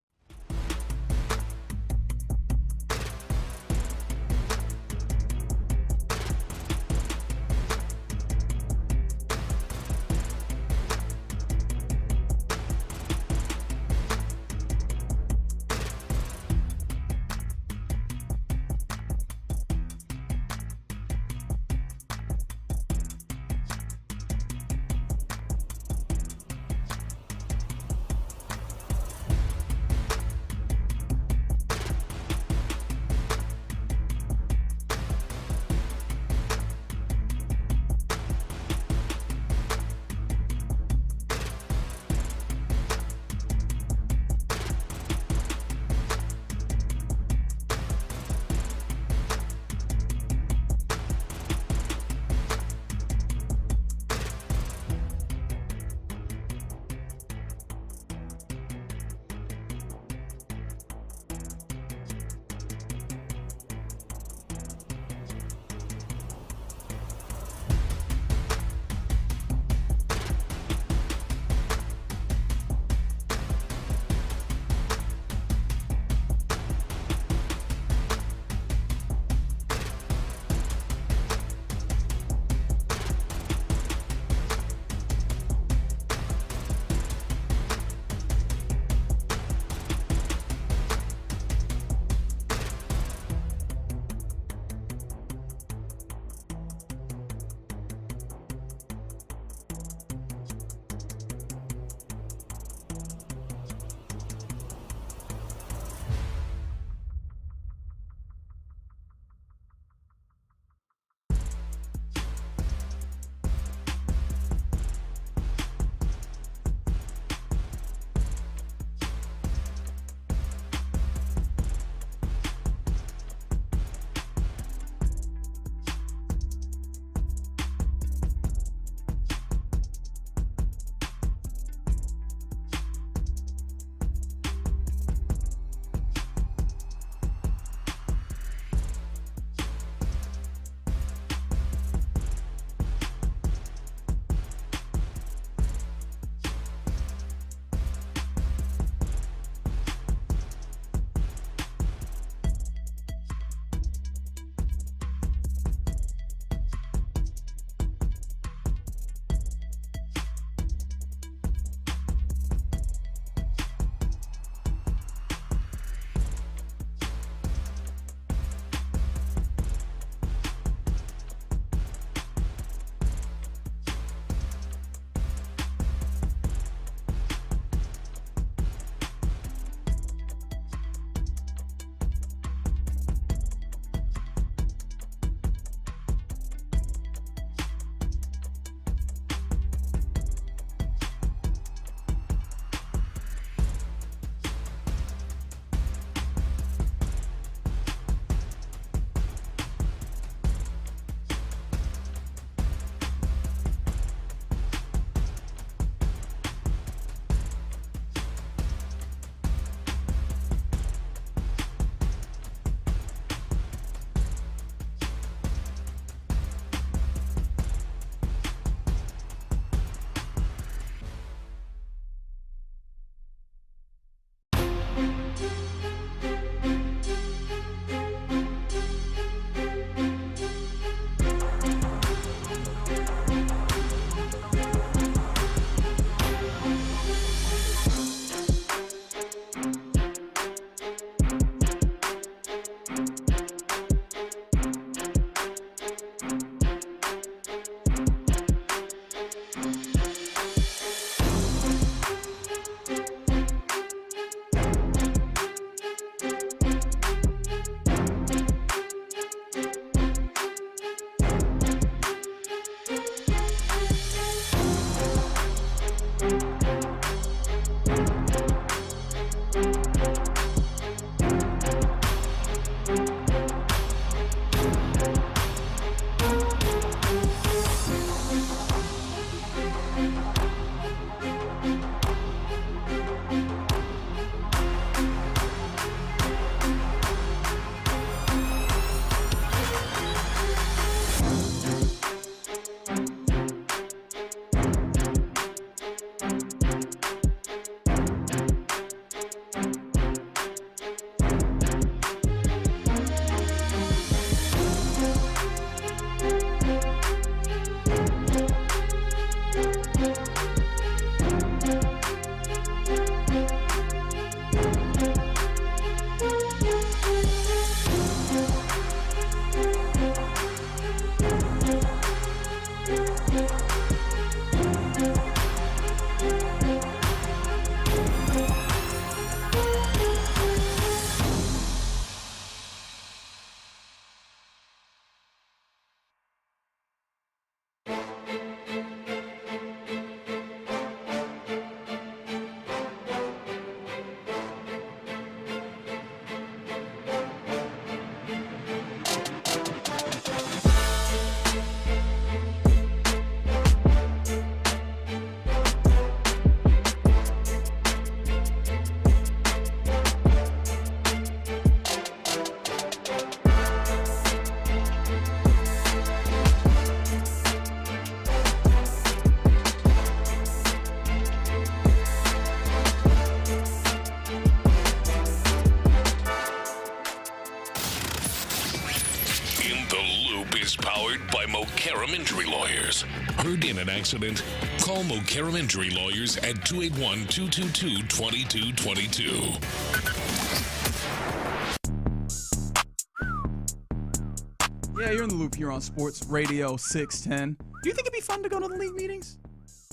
Mokaram Injury Lawyers. Heard in an accident? Call Mokaram Injury Lawyers at 281-222-2222. Yeah, you're in the loop here on Sports Radio 610. Do you think it'd be fun to go to the league meetings?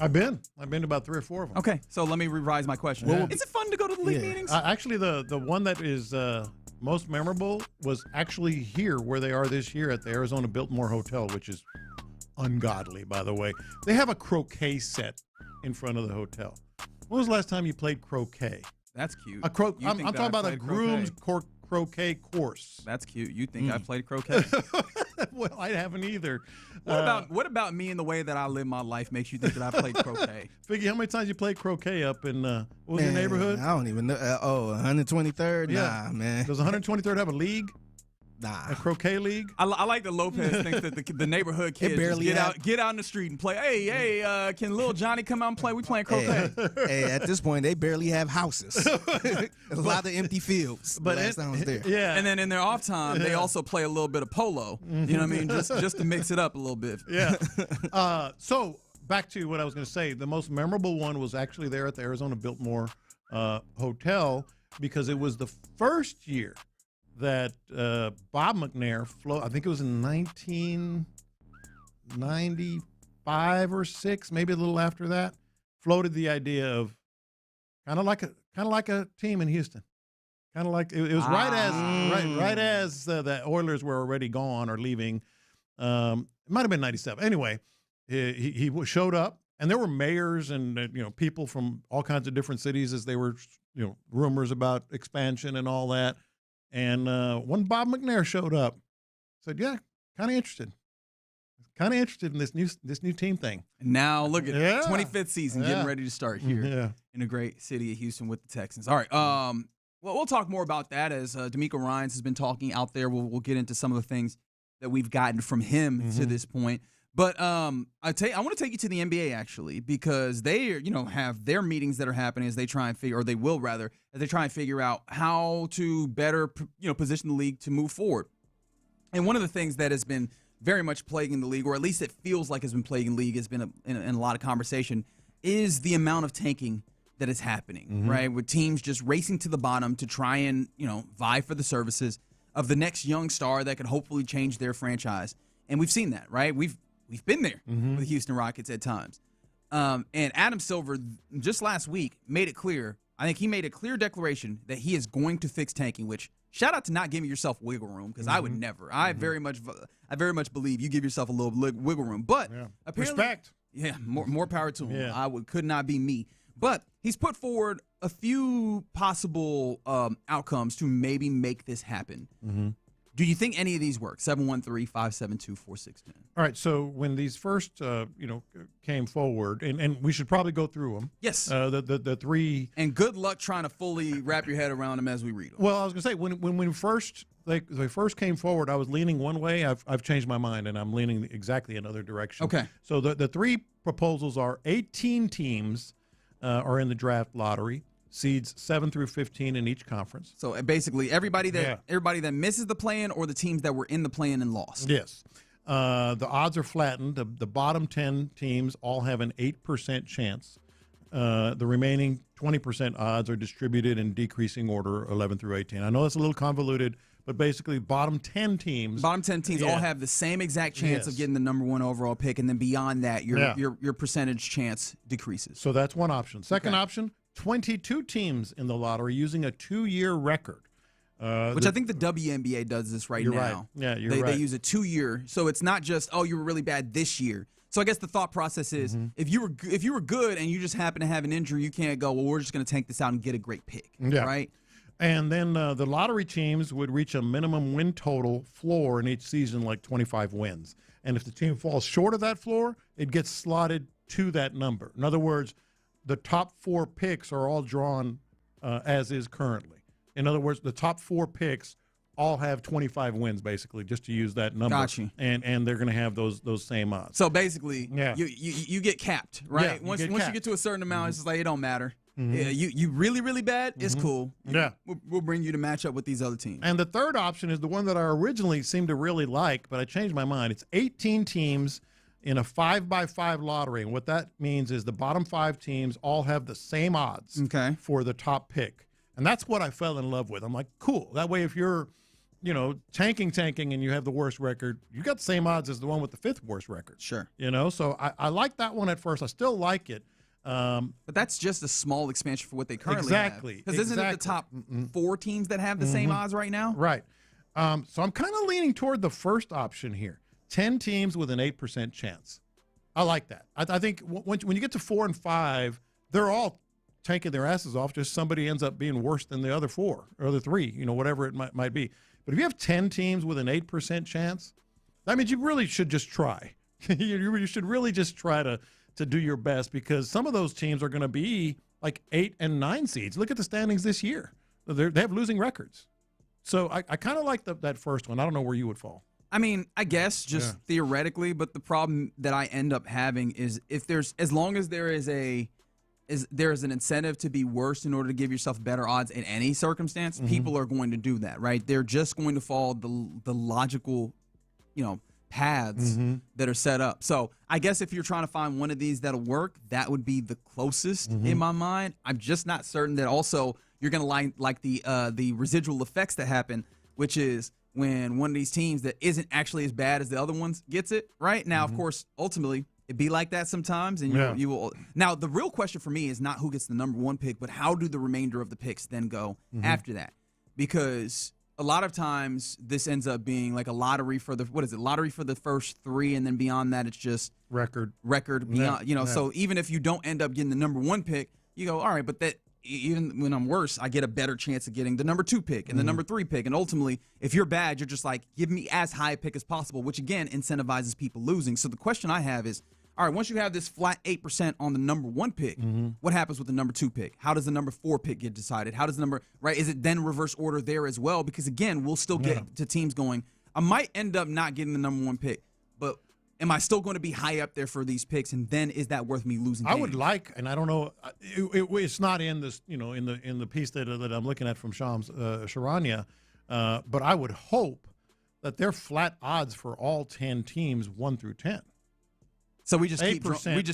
I've been to about 3 or 4 of them. Okay, so let me revise my question. Yeah. Is it fun to go to the league meetings? Actually, the one that is most memorable was actually here where they are this year at the Arizona Biltmore Hotel, which is ungodly, by the way. They have a croquet set in front of the hotel. When was the last time you played croquet? That's cute. I'm talking about a groom's croquet course. That's cute. You think I played croquet? Well, I haven't either. What about me and the way that I live my life makes you think that I played croquet? Figgy, how many times you played croquet up in what was your neighborhood? I don't even know. 123rd? Yeah. Nah, man. Does 123rd have a league? Nah. A croquet league? I like that Lopez thinks that the neighborhood kids barely get out in the street and play. Hey, can little Johnny come out and play? We playing croquet. Hey, at this point, they barely have houses. A lot of empty fields. But last time I was there. Yeah. And then in their off time, they also play a little bit of polo. You know what I mean? Just to mix it up a little bit. Yeah. So back to what I was going to say. The most memorable one was actually there at the Arizona Biltmore Hotel because it was the first year that Bob McNair I think it was in 1995 or 6, maybe a little after that, floated the idea of kind of like a team in Houston. Kind of like it was right as the Oilers were already gone or leaving. It might have been 97. Anyway, he showed up, and there were mayors and people from all kinds of different cities as they were rumors about expansion and all that. And when Bob McNair showed up, said, "Yeah, kind of interested in this new team thing." And now look at it, 25th season getting ready to start here in the great city of Houston with the Texans. All right, well, we'll talk more about that as D'Amico Ryans has been talking out there. We'll get into some of the things that we've gotten from him to this point. But I want to take you to the NBA actually, because they have their meetings that are happening as they try and figure, or they will rather, as they try and figure out how to better position the league to move forward. And one of the things that has been very much plaguing the league, or at least it feels like has been plaguing the league, has been in a lot of conversation, is the amount of tanking that is happening, right? With teams just racing to the bottom to try and vie for the services of the next young star that could hopefully change their franchise. And we've seen that, right? We've been there with the Houston Rockets at times. And Adam Silver, just last week, made it clear. I think he made a clear declaration that he is going to fix tanking, which shout out to not giving yourself wiggle room, because I would never. I very much believe you give yourself a little wiggle room. But apparently, respect. Yeah, more power to him. Yeah. Could not be me. But he's put forward a few possible outcomes to maybe make this happen. Do you think any of these work? 713-572-4610. All right, so when these first, came forward, and we should probably go through them. Yes. The three. And good luck trying to fully wrap your head around them as we read them. Well, I was going to say, when first they first came forward, I was leaning one way. I've changed my mind, and I'm leaning exactly another direction. Okay. So the three proposals are 18 teams are in the draft lottery. Seeds 7 through 15 in each conference. So basically, everybody that misses the play-in, or the teams that were in the play-in and lost. Yes. The odds are flattened. The bottom 10 teams all have an 8% chance. The remaining 20% odds are distributed in decreasing order, 11 through 18. I know it's a little convoluted, but basically bottom 10 teams. All have the same exact chance of getting the number 1 overall pick, and then beyond that, your percentage chance decreases. So that's one option. Second option, 22 teams in the lottery using a 2-year record. Which I think the WNBA does this now. Right. Yeah, you're right. They use a 2-year, so it's not just, you were really bad this year. So I guess the thought process is, if you were good and you just happen to have an injury, you can't go, well, we're just going to tank this out and get a great pick, right? And then the lottery teams would reach a minimum win total floor in each season, like 25 wins. And if the team falls short of that floor, it gets slotted to that number. In other words, the top 4 picks are all drawn as is currently. In other words, the top 4 picks all have 25 wins, basically, just to use that number. Got you. And they're going to have those same odds. So basically, you get capped, right? Yeah, once you get to a certain amount, it's just like it don't matter. Yeah, you really, really bad, it's cool. Yeah. We'll bring you to match up with these other teams. And the third option is the one that I originally seemed to really like, but I changed my mind. It's 18 teams in a 5x5 lottery. And what that means is the bottom 5 teams all have the same odds for the top pick. And that's what I fell in love with. I'm like, cool. That way, if you're, tanking, and you have the worst record, you got the same odds as the one with the 5th worst record. Sure. So I like that one at first. I still like it. But that's just a small expansion for what they currently have. Because isn't it the top 4 teams that have the same odds right now? Right. So I'm kind of leaning toward the first option here. 10 teams with an 8% chance. I like that. I think when you get to 4 and 5, they're all taking their asses off. Just somebody ends up being worse than the other 4 or the 3, whatever it might be. But if you have 10 teams with an 8% chance, that means you really should just try. You should really just try to do your best, because some of those teams are going to be like 8 and 9 seeds. Look at the standings this year. They have losing records. So I kind of like that first one. I don't know where you would fall. I mean, I guess just theoretically, but the problem that I end up having is as long as there is an incentive to be worse in order to give yourself better odds in any circumstance, people are going to do that, right? They're just going to follow the logical, paths that are set up. So I guess if you're trying to find one of these that'll work, that would be the closest in my mind. I'm just not certain that also you're going to like the residual effects that happen, which is when one of these teams that isn't actually as bad as the other ones gets it, right? Now, of course, ultimately, it'd be like that sometimes, and you will. Now, the real question for me is not who gets the number 1 pick, but how do the remainder of the picks then go after that? Because a lot of times this ends up being like a lottery for lottery for the first 3, and then beyond that, it's just record beyond, So even if you don't end up getting the number 1 pick, you go, all right, but that even when I'm worse, I get a better chance of getting the number 2 pick and the number 3 pick. And ultimately, if you're bad, you're just like, give me as high a pick as possible, which again incentivizes people losing. So the question I have is, all right, once you have this flat 8% on the number 1 pick, what happens with the number 2 pick? How does the number 4 pick get decided? How does the number, right? Is it then reverse order there as well? Because again, we'll still get to teams going, I might end up not getting the number 1 pick, but am I still going to be high up there for these picks? And then is that worth me losing games? I would like, and I don't know, it's not in this, in the piece that I'm looking at from Shams Charania, but I would hope that they're flat odds for all 10 teams 1 through 10. So we just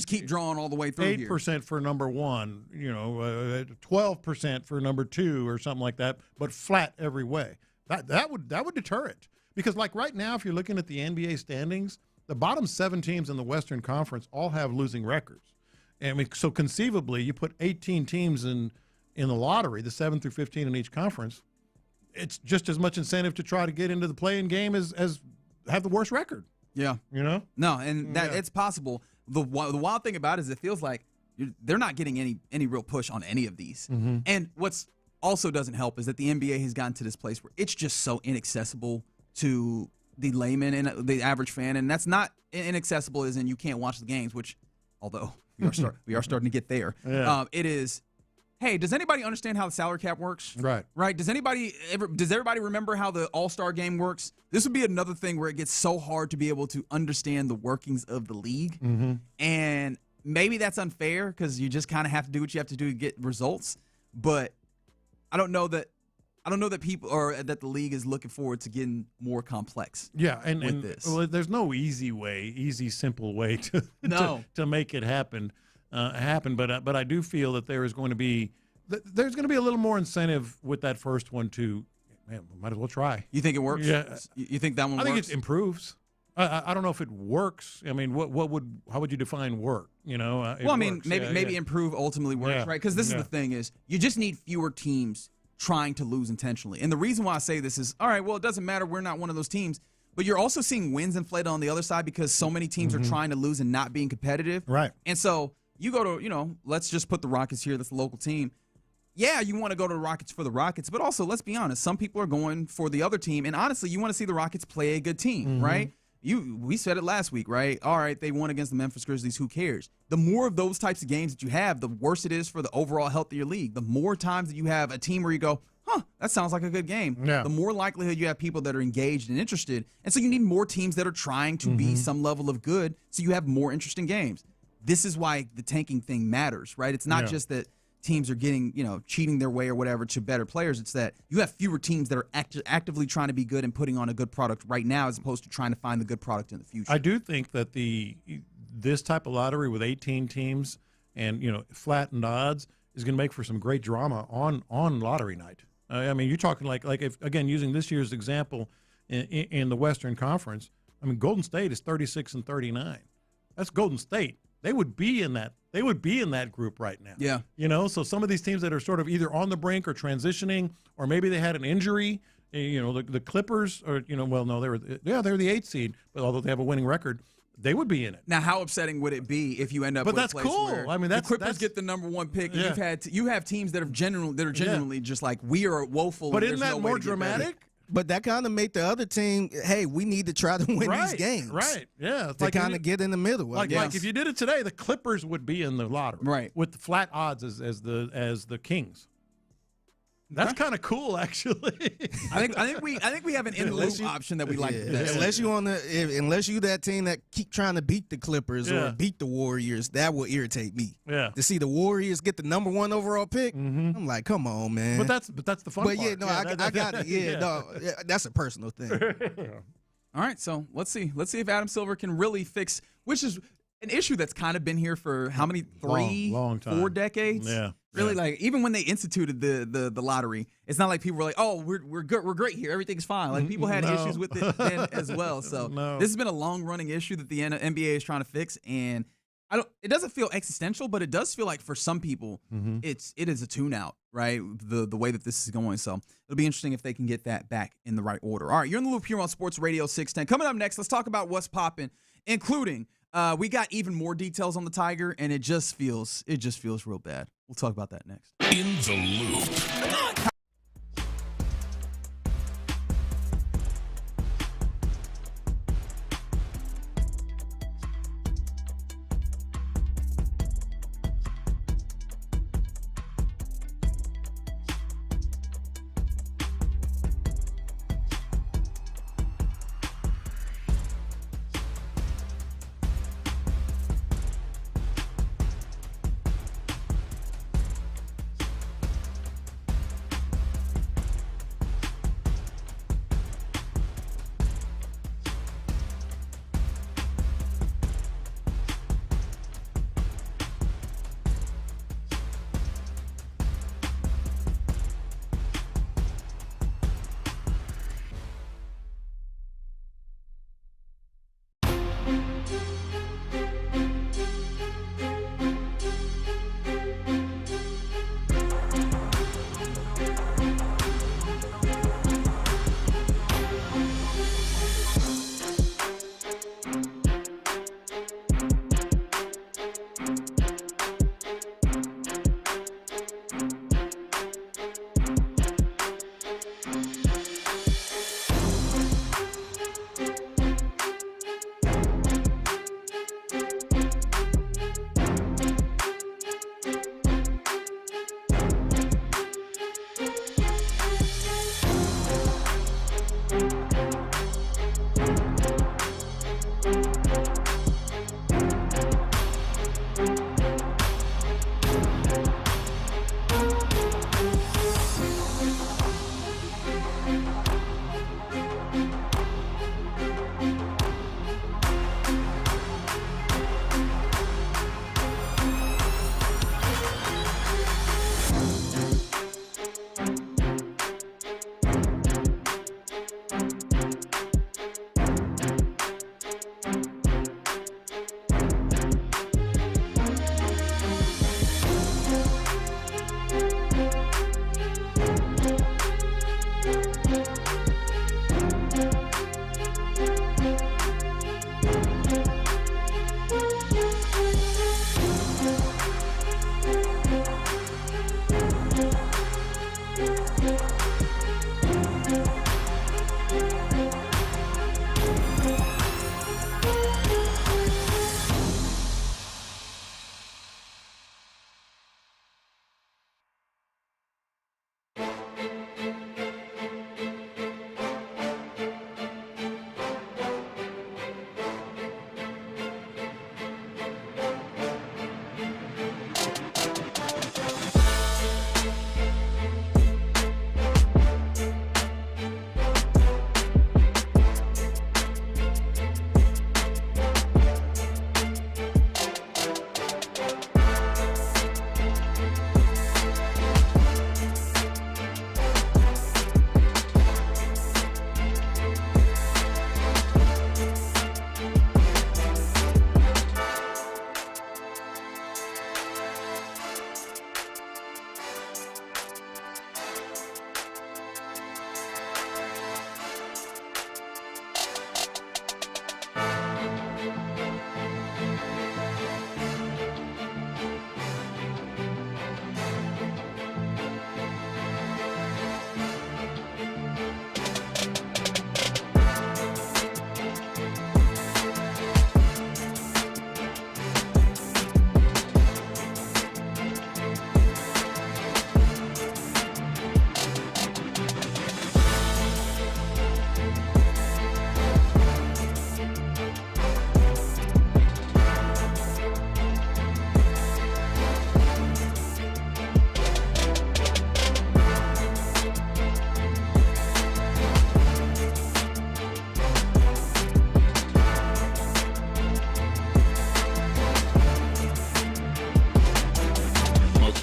keep drawing all the way through 8% for number 1, 12% for number 2 or something like that, but flat every way. That would deter it, because like right now, if you're looking at the NBA standings, the bottom 7 teams in the Western Conference all have losing records. I mean, so conceivably, you put 18 teams in the lottery, the 7 through 15 in each conference, it's just as much incentive to try to get into the play-in game as have the worst record. Yeah. No, and that it's possible. The wild thing about it is it feels like they're not getting any real push on any of these. And what's also doesn't help is that the NBA has gotten to this place where it's just so inaccessible to the layman and the average fan, and that's not inaccessible as in you can't watch the games, which, although we are starting to get there. It is, hey, does anybody understand how the salary cap works? Right. Does everybody remember how the All-Star game works? This would be another thing where it gets so hard to be able to understand the workings of the league, and maybe that's unfair because you just kind of have to do what you have to do to get results. But I don't know that people or that the league is looking forward to getting more complex. Yeah, and this. Well, there's no simple way to make it happen. But I do feel that there's going to be a little more incentive with that first one too. Man, we might as well try. You think it works? Yeah. You think that one works? I think it improves. I don't know if it works. I mean, how would you define work? Maybe improve ultimately works, right? Because this is the thing is you just need fewer teams trying to lose intentionally. And the reason why I say this is, all right, well, it doesn't matter. We're not one of those teams. But you're also seeing wins inflated on the other side because so many teams are trying to lose and not being competitive. Right. And so you go to, let's just put the Rockets here. That's the local team. Yeah, you want to go to the Rockets for the Rockets. But also, let's be honest, some people are going for the other team. And honestly, you want to see the Rockets play a good team, right? We said it last week, right? All right, they won against the Memphis Grizzlies. Who cares? The more of those types of games that you have, the worse it is for the overall health of your league. The more times that you have a team where you go, that sounds like a good game. Yeah. The more likelihood you have people that are engaged and interested. And so you need more teams that are trying to be some level of good so you have more interesting games. This is why the tanking thing matters, right? It's not just that teams are getting, cheating their way or whatever to better players. It's that you have fewer teams that are actively trying to be good and putting on a good product right now as opposed to trying to find the good product in the future. I do think that this type of lottery with 18 teams and, flattened odds is going to make for some great drama on lottery night. I mean, you're talking like if, again, using this year's example in the Western Conference, I mean, Golden State is 36-39. That's Golden State. They would be in that. They would be in that group right now. Yeah. So some of these teams that are sort of either on the brink or transitioning, or maybe they had an injury. The Clippers, or they're the 8th seed, but although they have a winning record, they would be in it. Now, how upsetting would it be if you end up? But with that's a place cool. Where I mean, the Clippers get the number 1 pick, and you have teams that are genuinely just like, we are woeful. But isn't that more dramatic? But that kind of make the other team, hey, we need to try to win these games. Right, yeah. To kind of get in the middle. Like if you did it today, the Clippers would be in the lottery. Right. With the flat odds as the Kings. That's kind of cool, actually. I think we have an in the loop option that we like. Unless you that team that keep trying to beat the Clippers or beat the Warriors, that will irritate me. Yeah. To see the Warriors get the number 1 overall pick, I'm like, come on, man. But that's the fun part. But I got it. Yeah, that's a personal thing. All right, so let's see if Adam Silver can really fix, which is an issue that's kind of been here for how many? 3, long time. 4 decades? Yeah. Really, like, even when they instituted the lottery, it's not like people were like, "Oh, we're good, we're great here, everything's fine." Like, people had issues with it then as well. So this has been a long running issue that the NBA is trying to fix, and it doesn't feel existential, but it does feel like for some people, it is a tune out, right? The way that this is going. So it'll be interesting if they can get that back in the right order. All right, you're in the loop here on Sports Radio 610. Coming up next, let's talk about what's popping, including. We got even more details on the Tiger, and it just feels real bad. We'll talk about that next. In the Loop.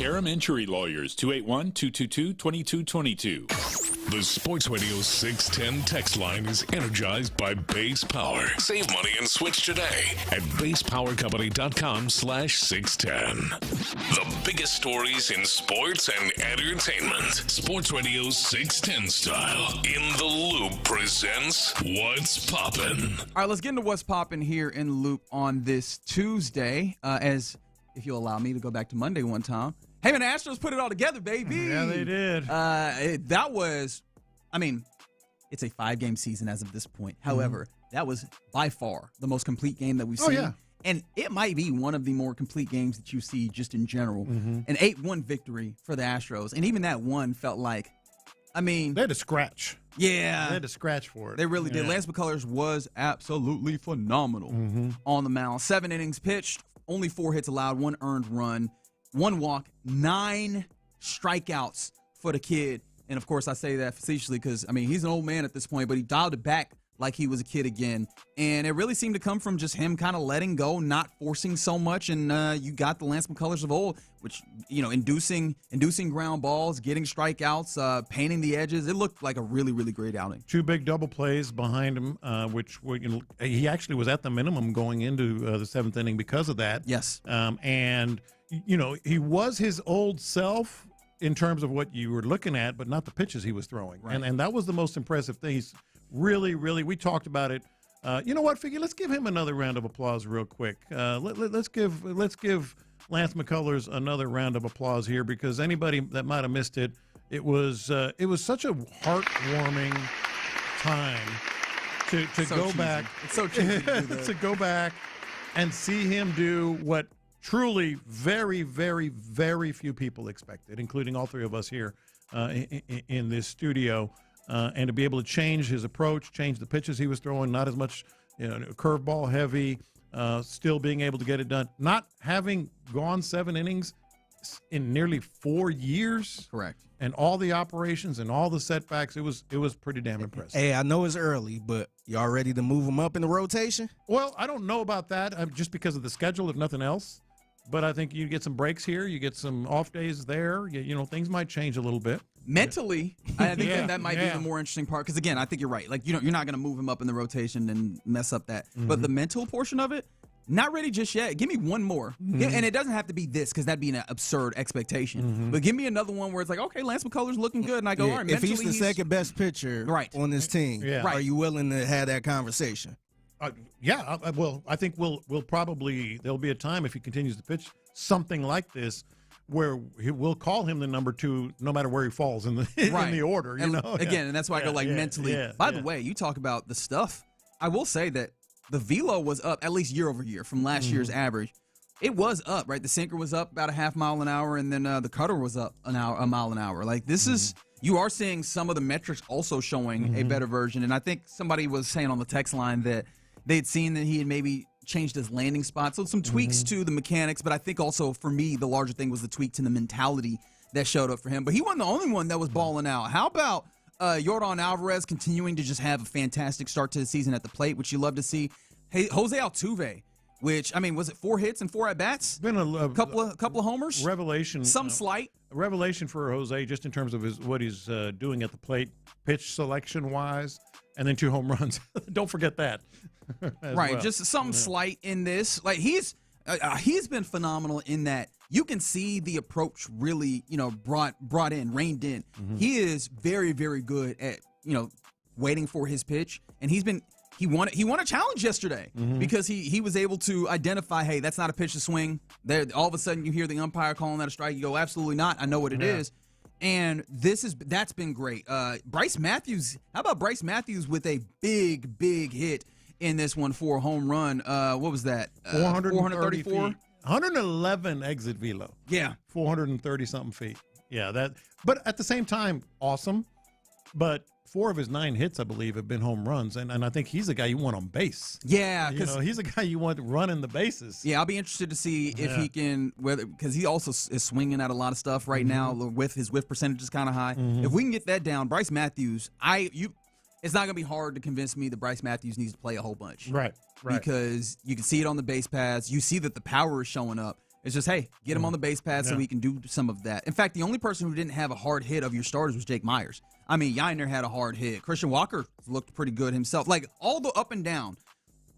Karam Injury Lawyers, 281-222-2222. The Sports Radio 610 text line is energized by Base Power. Save money and switch today at basepowercompany.com/610. The biggest stories in sports and entertainment. Sports Radio 610 style. In the Loop presents What's Poppin'. All right, let's get into What's Poppin' here in the Loop on this Tuesday. As if you'll allow me to go back to Monday one time. Hey, man, the Astros put it all together, baby. Yeah, they did. That was, I mean, it's a 5-game season as of this point. However, that was by far the most complete game that we've seen. Yeah. And it might be one of the more complete games that you see just in general. An 8-1 victory for the Astros. And even that one felt like, I mean. They had to scratch. Yeah. They had to scratch for it. They really did. Yeah. Lance McCullers was absolutely phenomenal on the mound. 7 innings pitched, only 4 hits allowed, 1 earned run. 1 walk, 9 strikeouts for the kid. And, of course, I say that facetiously because, I mean, he's an old man at this point, but he dialed it back like he was a kid again. And it really seemed to come from just him kind of letting go, not forcing so much. And you got the Lance McCullers of old, which, you know, inducing ground balls, getting strikeouts, painting the edges. It looked like a really, really great outing. 2 big double plays behind him, which were, you know, he actually was at the minimum going into the 7th inning because of that. Yes. And, you know, he was his old self in terms of what you were looking at, but not the pitches he was throwing. Right. And that was the most impressive thing. He's really, we talked about it. You know what, Figgy? Let's give him another round of applause real quick. Let's give Lance McCullers another round of applause here, because anybody that might have missed it, it was such a heartwarming time to So go cheesy. back. It's so cheesy to do that. To go back and see him do what truly very, very, very few people expected, including all 3 of us here in this studio, and to be able to change his approach, change the pitches he was throwing, not as much, you know, curveball heavy, still being able to get it done, not having gone 7 innings in nearly 4 years. Correct. And all the operations and all the setbacks, it was pretty damn impressive. Hey, I know it's early, but y'all ready to move him up in the rotation? Well, I don't know about that, just because of the schedule, if nothing else. But I think you get some breaks here. You get some off days there. You know, things might change a little bit. Mentally, I think that might be the more interesting part. Because, again, I think you're right. Like, you're not going to move him up in the rotation and mess up that. But the mental portion of it, not ready just yet. Give me one more. And it doesn't have to be this, because that'd be an absurd expectation. But give me another one where it's like, okay, Lance McCullers looking good. And I go, all right, if mentally, he's the second best pitcher on this team, are you willing to have that conversation? Well, I think we'll probably, there'll be a time if he continues to pitch something like this where we'll call him the number 2 no matter where he falls in the in the order. You know, again, and that's why I go mentally. By the way, you talk about the stuff. I will say that the velo was up at least year over year from last year's average. It was up, right? The sinker was up about a half mile an hour, and then the cutter was up a mile an hour. Like, this is. You are seeing some of the metrics also showing a better version. And I think somebody was saying on the text line that they'd seen that he had maybe changed his landing spot. So some tweaks to the mechanics. But I think also for me, the larger thing was the tweak to the mentality that showed up for him. But he wasn't the only one that was balling out. How about Yordan Alvarez continuing to just have a fantastic start to the season at the plate, which you love to see? Hey, Jose Altuve, which, I mean, was it 4 hits and 4 at-bats? Been a couple of homers? Revelation. Some slight. Revelation for Jose, just in terms of what he's doing at the plate, pitch selection-wise, and then 2 home runs. Don't forget that. Right, well. just something slight in this. Like, he's been phenomenal in that you can see the approach really, you know, reined in. He is very, very good at, you know, waiting for his pitch, and he won a challenge yesterday because he was able to identify, hey, that's not a pitch to swing. There, all of a sudden you hear the umpire calling that a strike. You go, absolutely not. I know what it is. And that's been great. Bryce Matthews, how about Bryce Matthews with a big, big hit in this one for a home run? What was that? 434? 111 exit velo. Yeah. 430 something feet. Yeah, that. But at the same time, awesome. But 4 of his 9 hits, I believe, have been home runs, and I think he's the guy you want on base. Yeah, you know, he's the guy you want running the bases. Yeah, I'll be interested to see if he can, because he also is swinging at a lot of stuff right now. With his whiff percentage is kind of high. If we can get that down, Bryce Matthews, it's not going to be hard to convince me that Bryce Matthews needs to play a whole bunch. Right. Because you can see it on the base paths. You see that the power is showing up. It's just, hey, get him on the base path so we can do some of that. In fact, the only person who didn't have a hard hit of your starters was Jake Myers. I mean, Yiner had a hard hit. Christian Walker looked pretty good himself. Like, all the up and down,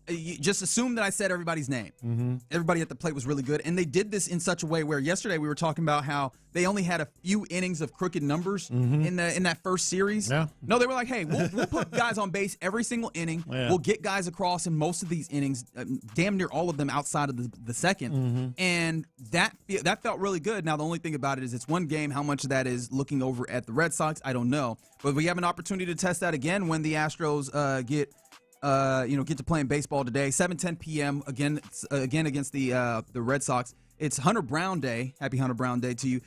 you just assume that I said everybody's name. Mm-hmm. Everybody at the plate was really good. And they did this in such a way where yesterday we were talking about how they only had a few innings of crooked numbers in that first series. Yeah. No, they were like, hey, we'll put guys on base every single inning. Yeah. We'll get guys across in most of these innings, damn near all of them outside of the second. And that felt really good. Now, the only thing about it is it's one game. How much of that is looking over at the Red Sox, I don't know. But we have an opportunity to test that again when the Astros get to playing baseball today, 7:10 p.m. again against the Red Sox. It's Hunter Brown Day. Happy Hunter Brown Day to you.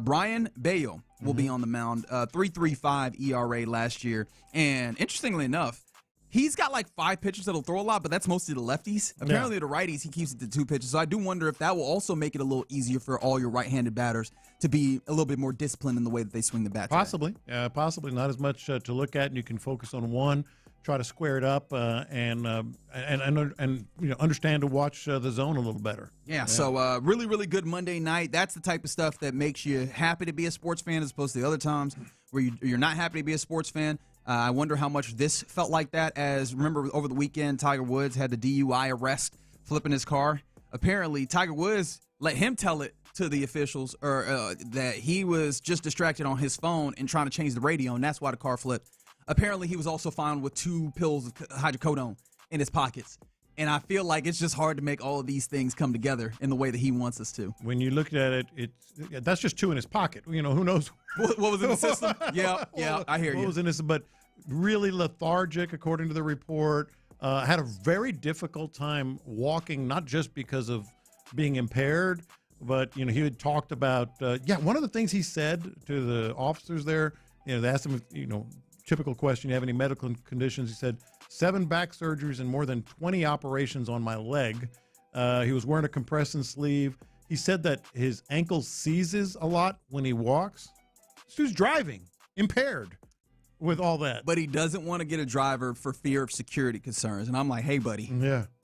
Brian Bayo will be on the mound. 3.35 ERA last year. And interestingly enough, he's got like 5 pitchers that'll throw a lot, but that's mostly the lefties. Apparently the righties, he keeps it to 2 pitches. So I do wonder if that will also make it a little easier for all your right-handed batters to be a little bit more disciplined in the way that they swing the bat. Possibly. Possibly. Not as much to look at, and you can focus on one. Try to square it up and understand to watch the zone a little better. Yeah. So really, really good Monday night. That's the type of stuff that makes you happy to be a sports fan as opposed to the other times where you're not happy to be a sports fan. I wonder how much this felt like that. As remember over the weekend, Tiger Woods had the DUI arrest, flipping his car. Apparently, Tiger Woods let him tell it to the officials or that he was just distracted on his phone and trying to change the radio, and that's why the car flipped. Apparently, he was also found with 2 pills of hydrocodone in his pockets. And I feel like it's just hard to make all of these things come together in the way that he wants us to. When you look at it, that's just 2 in his pocket. Who knows? What was in the system? Yeah, I hear you. What was in this? But really lethargic, according to the report. Had a very difficult time walking, not just because of being impaired, but, he had talked about, one of the things he said to the officers there, they asked him, typical question, you have any medical conditions? He said, 7 back surgeries and more than 20 operations on my leg. He was wearing a compression sleeve. He said that his ankle seizes a lot when he walks. This dude's driving, impaired with all that. But he doesn't want to get a driver for fear of security concerns. And I'm like, hey, buddy,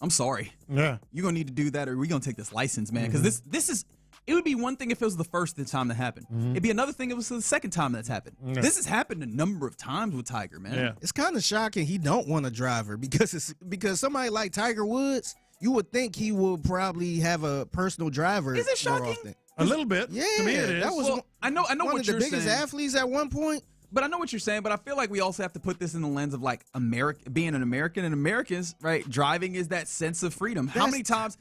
I'm sorry. Yeah. You're going to need to do that or we're going to take this license, man. Because this is... It would be one thing if it was the first time that happened. It'd be another thing if it was the second time that's happened. This has happened a number of times with Tiger, man. Yeah. It's kind of shocking he don't want a driver because somebody like Tiger Woods, you would think he will probably have a personal driver. Is it shocking? More often. A little bit. Yeah, to me it is. That was I know one what of the you're biggest saying. athletes at one point. But I know what you're saying, but I feel like we also have to put this in the lens of like being an American, and Americans, right? Driving is that sense of freedom. How many times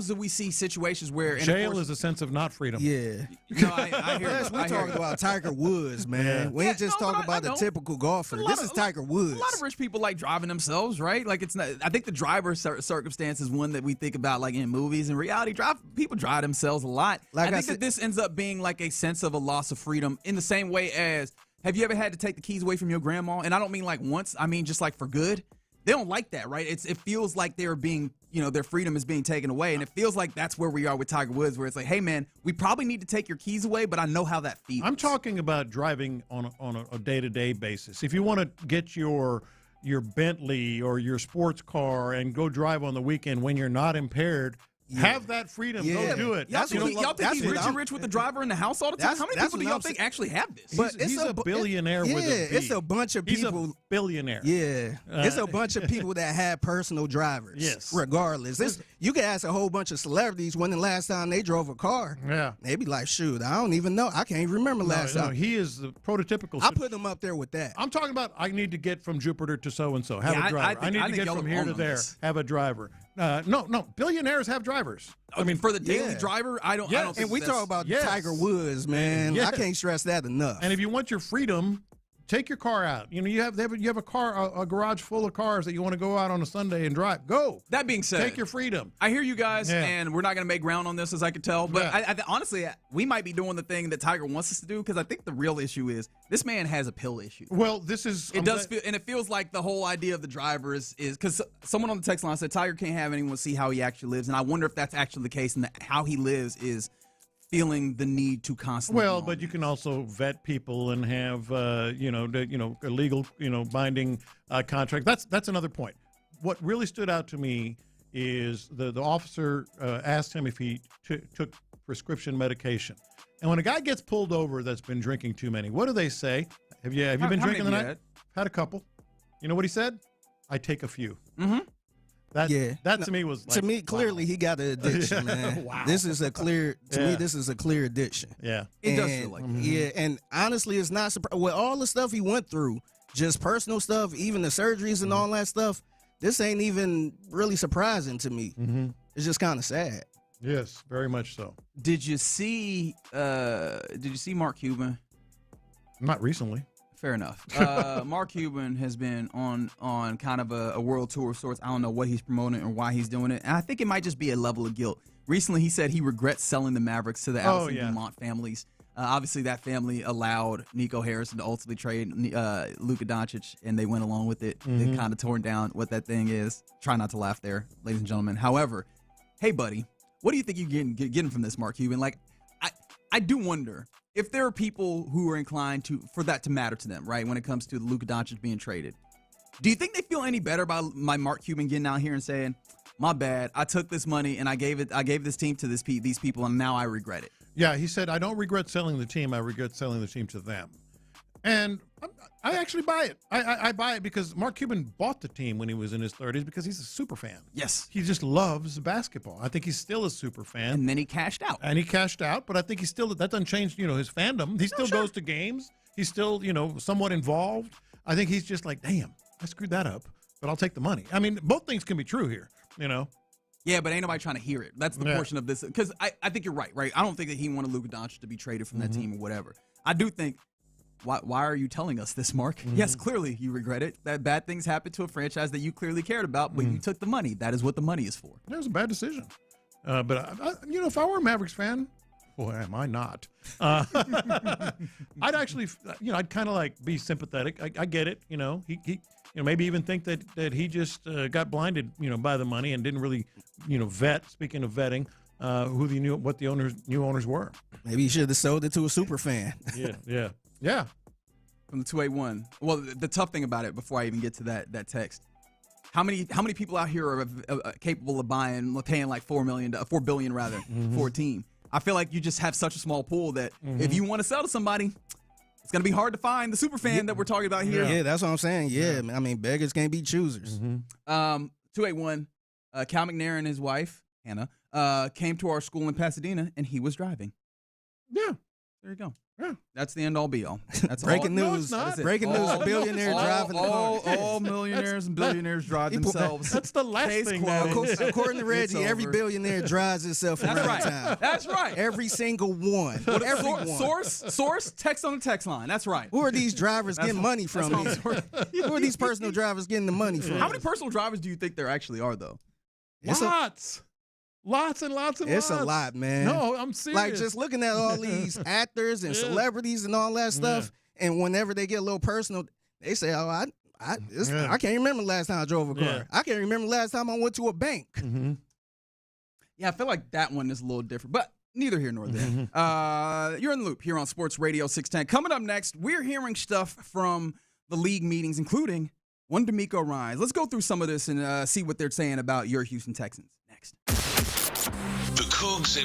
do we see situations where jail is a sense of not freedom? Yeah. No, I hear you. We talking about Tiger Woods, man. We ain't just talking about the typical golfer. This is Tiger Woods. A lot of rich people like driving themselves, right? Like it's not. I think the driver circumstance is one that we think about like in movies. In reality, people drive themselves a lot. I think that this ends up being like a sense of a loss of freedom in the same way as. Have you ever had to take the keys away from your grandma? And I don't mean like once. I mean just like for good. They don't like that, right? It feels like they're being, their freedom is being taken away. And it feels like that's where we are with Tiger Woods, where it's like, hey, man, we probably need to take your keys away, but I know how that feels. I'm talking about driving on a day-to-day basis. If you want to get your Bentley or your sports car and go drive on the weekend when you're not impaired, have that freedom. Yeah. Go do it. Y'all think he's rich with the driver in the house all the time? How many people do y'all think actually have this? But he's a billionaire with a B. It's a bunch of people. He's a billionaire. Yeah. It's a bunch of people that have personal drivers. Yes. Regardless. You can ask a whole bunch of celebrities when the last time they drove a car. Yeah. They'd be like, shoot, I don't even know. I can't even remember last time. He is the prototypical. I put him up there with that. I'm talking about I need to get from Jupiter to so-and-so. Have a driver. I need to get from here to there. Have a driver. No. Billionaires have drivers. I mean, for the daily driver, I don't think and we talk about Tiger Woods, man. I can't stress that enough. And if you want your freedom, take your car out. You have a garage full of cars that you want to go out on a Sunday and drive. Go. That being said, take your freedom. I hear you guys, and we're not going to make ground on this, as I can tell. But I honestly, we might be doing the thing that Tiger wants us to do, because I think the real issue is this man has a pill issue. Well, this is it feels like the whole idea of the driver is because someone on the text line said Tiger can't have anyone see how he actually lives, and I wonder if that's actually the case, and that how he lives is feeling the need to constantly. Well, but you can also vet people and have illegal binding contract. That's another point. What really stood out to me is the officer asked him if he took prescription medication. And when a guy gets pulled over that's been drinking too many, what do they say? Have you been drinking tonight? Had a couple. You know what he said? I take a few. Mm-hmm. That to me was like, to me clearly he got an addiction, man. Wow. This is a clear me. This is a clear addiction. Yeah, it does feel like that. Yeah, and honestly, it's not surprising with all the stuff he went through, just personal stuff, even the surgeries and all that stuff. This ain't even really surprising to me. Mm-hmm. It's just kind of sad. Yes, very much so. Did you see Mark Cuban? Not recently. Fair enough. Mark Cuban has been on kind of a world tour of sorts. I don't know what he's promoting or why he's doing it. And I think it might just be a level of guilt. Recently, he said he regrets selling the Mavericks to the Allison Dumont families. Obviously, that family allowed Nico Harrison to ultimately trade Luka Doncic, and they went along with it. Mm-hmm. They kind of torn down what that thing is. Try not to laugh there, ladies and gentlemen. However, hey, buddy, what do you think you're getting from this, Mark Cuban? Like, I do wonder if there are people who are inclined for that to matter to them, right, when it comes to Luka Doncic being traded. Do you think they feel any better about my Mark Cuban getting out here and saying, my bad, I took this money and I gave this team to these people, and now I regret it? Yeah, he said, I don't regret selling the team. I regret selling the team to them. And I actually buy it. I buy it because Mark Cuban bought the team when he was in his 30s because he's a super fan. Yes. He just loves basketball. I think he's still a super fan. And then he cashed out. But I think he's still, that doesn't change, his fandom. He still goes to games. He's still, somewhat involved. I think he's just like, damn, I screwed that up, but I'll take the money. I mean, both things can be true here, Yeah, but ain't nobody trying to hear it. That's the portion of this. Because I think you're right? I don't think that he wanted Luka Doncic to be traded from that team or whatever. I do think, why are you telling us this, Mark? Mm-hmm. Yes, clearly you regret it. That bad things happened to a franchise that you clearly cared about, but you took the money. That is what the money is for. That was a bad decision. But, if I were a Mavericks fan, boy, am I not. I'd actually, I'd kind of like be sympathetic. I get it. He maybe even think that he just got blinded, by the money and didn't really, vet. Speaking of vetting, what the new owners were. Maybe he should have sold it to a super fan. Yeah. From the 281. Well, the tough thing about it, before I even get to that text, how many people out here are capable of paying like $4 billion rather for a team? I feel like you just have such a small pool that if you want to sell to somebody, it's going to be hard to find the super fan that we're talking about here. Yeah, that's what I'm saying. Yeah, I mean, beggars can't be choosers. 281, Cal McNair and his wife, Hannah, came to our school in Pasadena, and he was driving. Yeah. There you go. Yeah. That's the end all be all. That's breaking all. news. No, breaking news. A billionaire driving the car. All millionaires and billionaires drive themselves. That's the last thing. According to Reggie, every billionaire drives himself around town. That's right. Every single one. Source, text on the text line. That's right. Who are these drivers getting money from? Who are these personal drivers getting the money from? How many personal drivers do you think there actually are, though? Lots and lots. It's a lot, man. No, I'm serious. Like, just looking at all these actors and celebrities and all that stuff, and whenever they get a little personal, they say, oh, I can't remember the last time I drove a car. Yeah. I can't remember the last time I went to a bank. Mm-hmm. Yeah, I feel like that one is a little different, but neither here nor there. You're in the loop here on Sports Radio 610. Coming up next, we're hearing stuff from the league meetings, including one D'Amico Ryans. Let's go through some of this and see what they're saying about your Houston Texans next. The Cougs in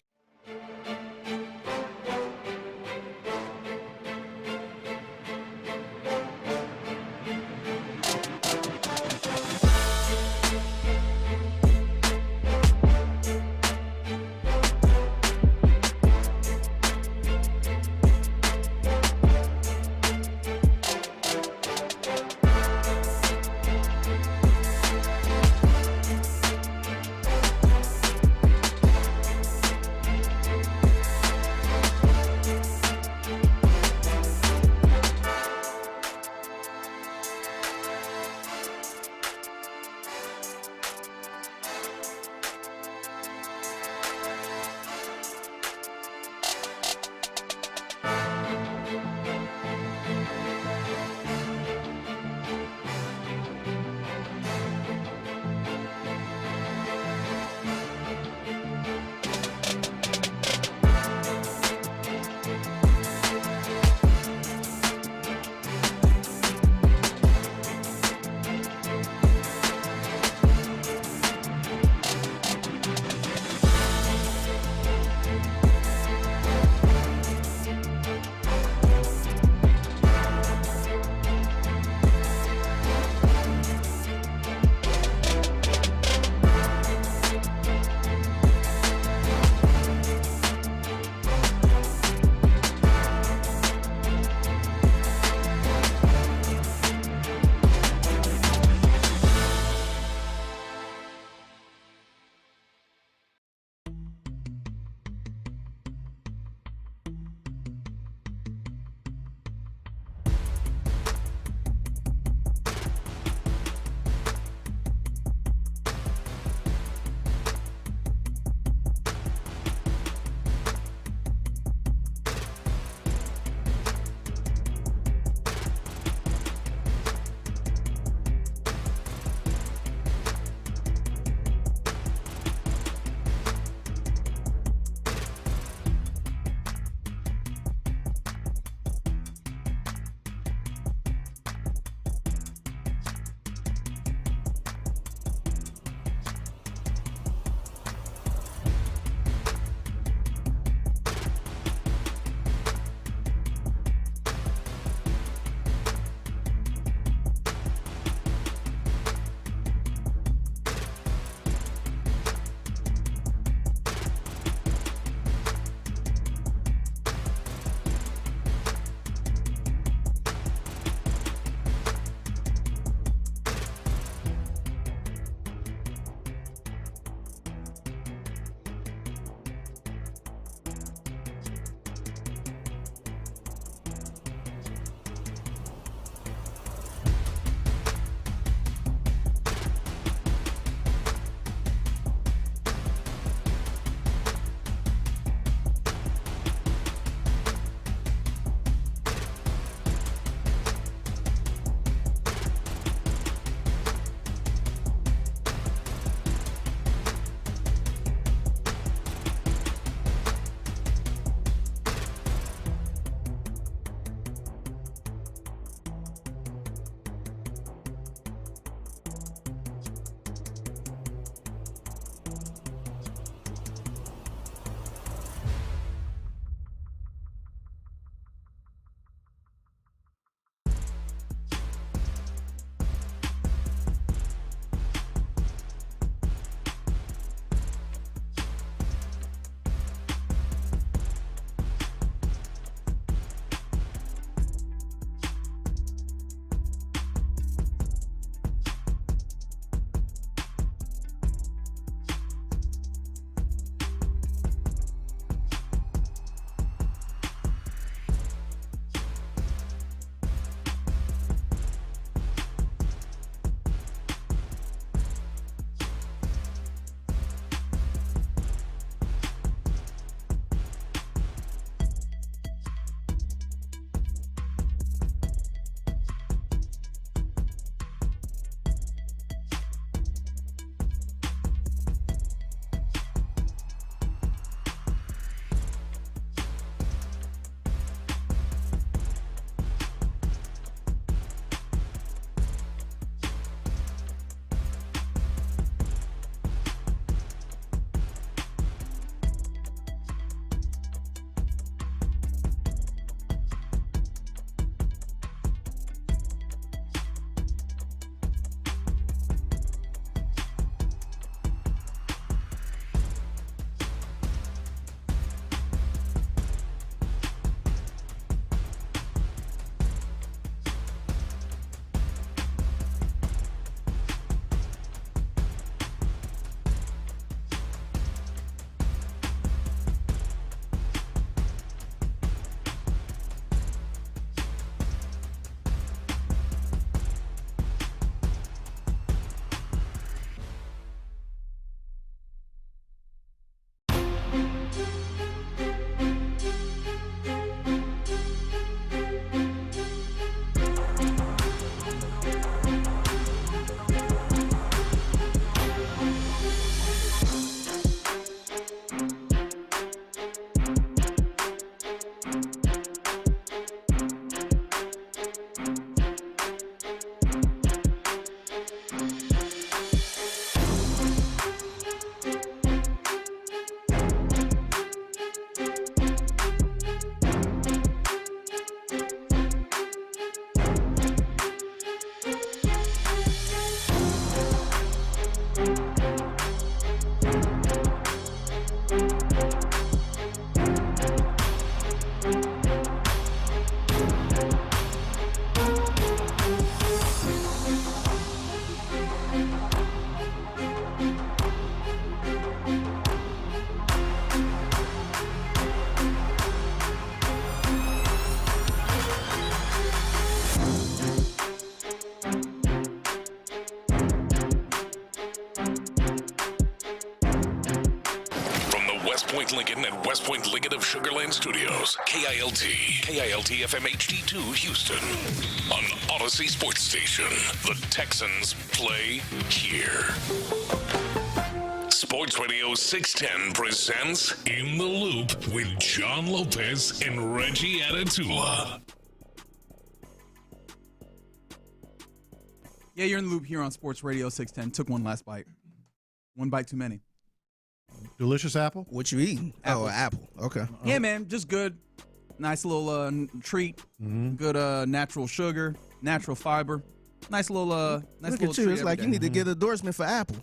Point Lincoln and West Point Lincoln of Sugar Land Studios. KILT FM HD2 Houston. On Odyssey Sports Station. The Texans play here. Sports Radio 610 presents In the Loop with John Lopez and Reggie Atatula. Yeah, you're in the loop here on Sports Radio 610. Took one last bite. One bite too many. Delicious apple? What you eating? Apple. Oh, apple. Okay. Yeah, man, just good. Nice little treat. Good natural sugar, natural fiber. Nice little Look little at you. treat It's like every you day. need to get an endorsement for Apple.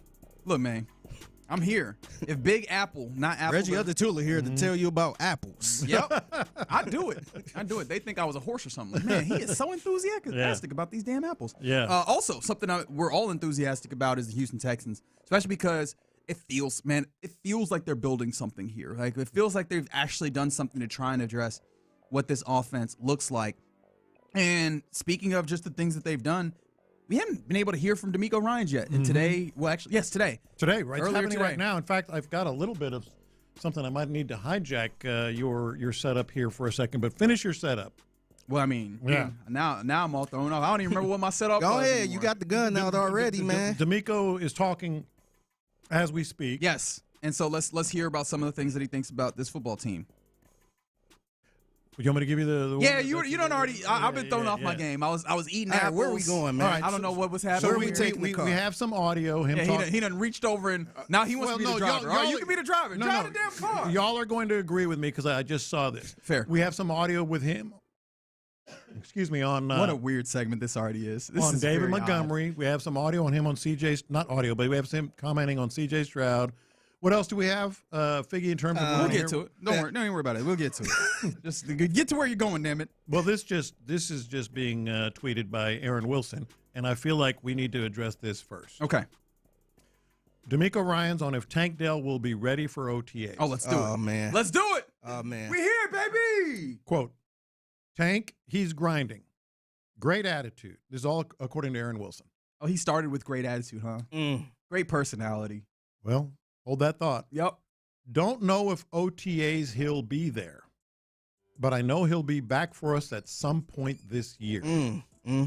Look, man, I'm here. If Big Apple, not Apple. Reggie Atatula here to tell you about apples. Yep. I do it. They think I was a horse or something. Like, man, he is so enthusiastic about these damn apples. Yeah. Also, something we're all enthusiastic about is the Houston Texans, especially because it feels like they're building something here. Like, it feels like they've actually done something to try and address what this offense looks like. And speaking of just the things that they've done, we haven't been able to hear from D'Amico Ryans yet. And today, today. Today, right? It's Earlier happening today. right now. In fact, I've got a little bit of something I might need to hijack your setup here for a second, but finish your setup. Well, I mean, Yeah. now I'm all thrown off. I don't even remember what my setup was. Go ahead. anymore. You got the gun out already, man. D'Amico is talking as we speak. Yes. And so let's hear about some of the things that he thinks about this football team. You want me to give you the Yeah, you don't already. I've been thrown off my game. I was eating All right, apples. where are we going, man? All right, I don't know what was happening. So Where are we we, taking the car? we have some audio. Him Yeah, talking. he done reached over and now he wants to be the driver. All right, you can be the driver. Drive the damn car. Y'all are going to agree with me because I just saw this. Fair. We have some audio with him. Excuse me, on What a weird segment this already is. This on is David very Montgomery. We have some audio on him on CJ's, not audio, but we have him commenting on CJ Stroud. What else do we have, Figgy, in terms of? We'll get to it. Don't worry about it. We'll get to it. Just get to where you're going, damn it. Well, this is just being tweeted by Aaron Wilson, and I feel like we need to address this first. Okay. D'Amico Ryans on if Tank Dell will be ready for OTAs. Oh, let's do it. Oh, man. Let's do it. Oh, man. We here, baby. Quote, Tank, he's grinding. Great attitude. This is all according to Aaron Wilson. Oh, he started with great attitude, huh? Great personality. Well, hold that thought. Yep. Don't know if OTAs he'll be there, but I know he'll be back for us at some point this year.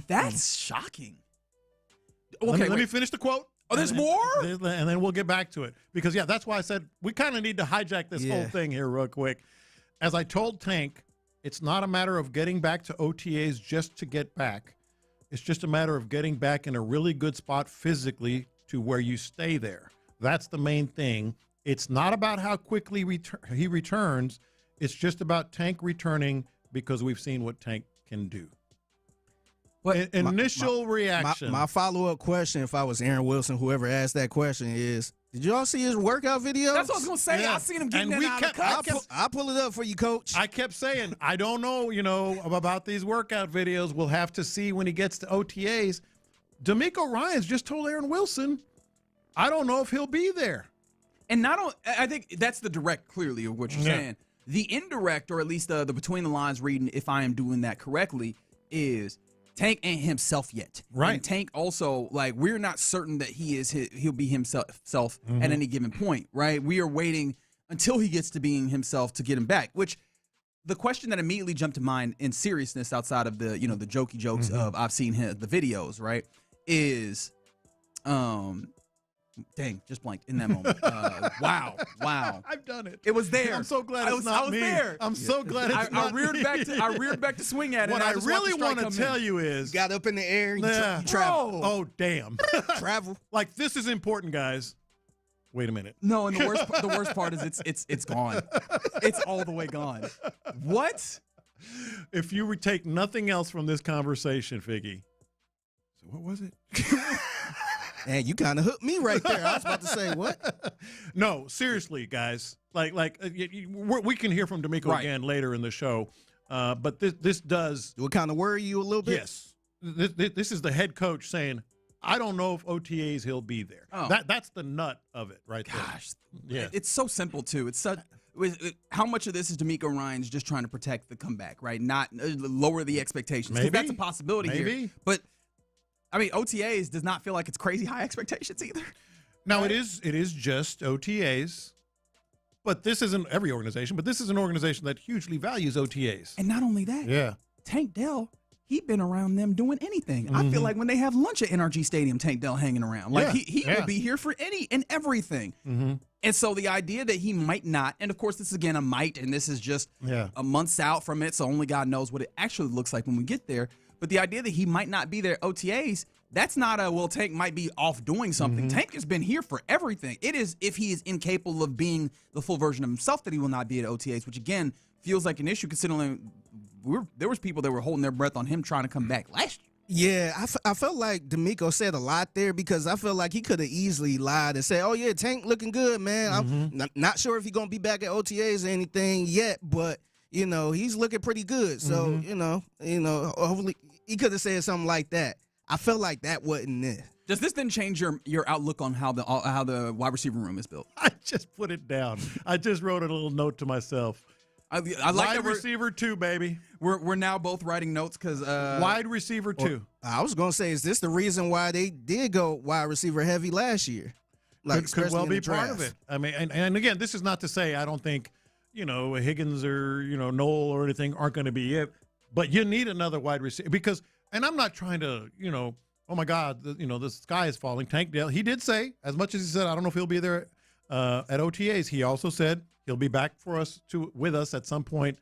That's shocking. Okay, Okay, let me finish the quote. Oh, there's more? And then we'll get back to it. Because, yeah, that's why I said we kind of need to hijack this whole thing here real quick. As I told Tank, it's not a matter of getting back to OTAs just to get back. It's just a matter of getting back in a really good spot physically to where you stay there. That's the main thing. It's not about how quickly he returns. It's just about Tank returning because we've seen what Tank can do. But Initial reaction. My follow-up question, if I was Aaron Wilson, whoever asked that question, is, did y'all see his workout videos? That's what I was going to say. Yeah. I seen him getting And that out of the cuts. I'll pull it up for you, Coach. I kept saying, I don't know, about these workout videos. We'll have to see when he gets to OTAs. D'Amico Ryans just told Aaron Wilson, I don't know if he'll be there. And I think that's the direct, clearly, of what you're saying. The indirect, or at least the between the lines reading, if I am doing that correctly, is Tank ain't himself yet. Right. And Tank also, like, we're not certain that he'll be himself at any given point, right? We are waiting until he gets to being himself to get him back, which the question that immediately jumped to mind in seriousness outside of the, the jokey jokes of I've seen the videos, right, is, dang, just blanked in that moment. Wow. I've done it. It was there. I'm so glad it's not I was me. there. I'm so glad it's not reared me. I reared back to swing at it. What and I just really want want to tell you is, got up in the air, you Yeah. travel. oh, damn. Travel. Like, this is important, guys. Wait a minute. No, and the worst part is it's gone. It's all the way gone. What? If you take nothing else from this conversation, Figgy. So what was it? And you kind of hooked me right there. I was about to say, what? No, seriously, guys. We can hear from D'Amico again later in the show. But this does. Do it kind of worry you a little bit? Yes. This is the head coach saying, I don't know if OTAs he'll be there. Oh. That's the nut of it right there. Gosh, Yeah. it's so simple too. It's such. How much of this is D'Amico Ryans just trying to protect the comeback, right? Not lower the expectations. 'Cause Maybe. that's a possibility here. Maybe. But I mean, OTAs does not feel like it's crazy high expectations either. Now it is just OTAs. But this isn't every organization, but this is an organization that hugely values OTAs. And not only that, yeah, Tank Dell, he been around them doing anything. I feel like when they have lunch at NRG Stadium, Tank Dell hanging around. Like he will be here for any and everything. And so the idea that he might not, and of course this is again a might, and this is just a months out from it, so only God knows what it actually looks like when we get there. But the idea that he might not be there at OTAs, that's not a, well, Tank might be off doing something. Tank has been here for everything. It is if he is incapable of being the full version of himself that he will not be at OTAs, which again feels like an issue considering there was people that were holding their breath on him trying to come back last year. Yeah, I felt like D'Amico said a lot there because I feel like he could have easily lied and said, oh, yeah, Tank looking good, man. I'm not sure if he's going to be back at OTAs or anything yet, but, you know, he's looking pretty good. So, you know, hopefully he could have said something like that. I felt like that wasn't there. Does this then change your outlook on how the wide receiver room is built? I just put it down. I just wrote a little note to myself. I like wide that receiver 2, baby. We're now both writing notes because wide receiver 2. I was gonna say, is this the reason why they did go wide receiver heavy last year? Like, could well be part of it. I mean, and again, this is not to say I don't think Higgins or Noel or anything aren't going to be it, but you need another wide receiver because. And I'm not trying to oh my God, the sky is falling. Tank Dell, he did say, as much as he said, I don't know if he'll be there at OTAs. He also said he'll be back with us at some point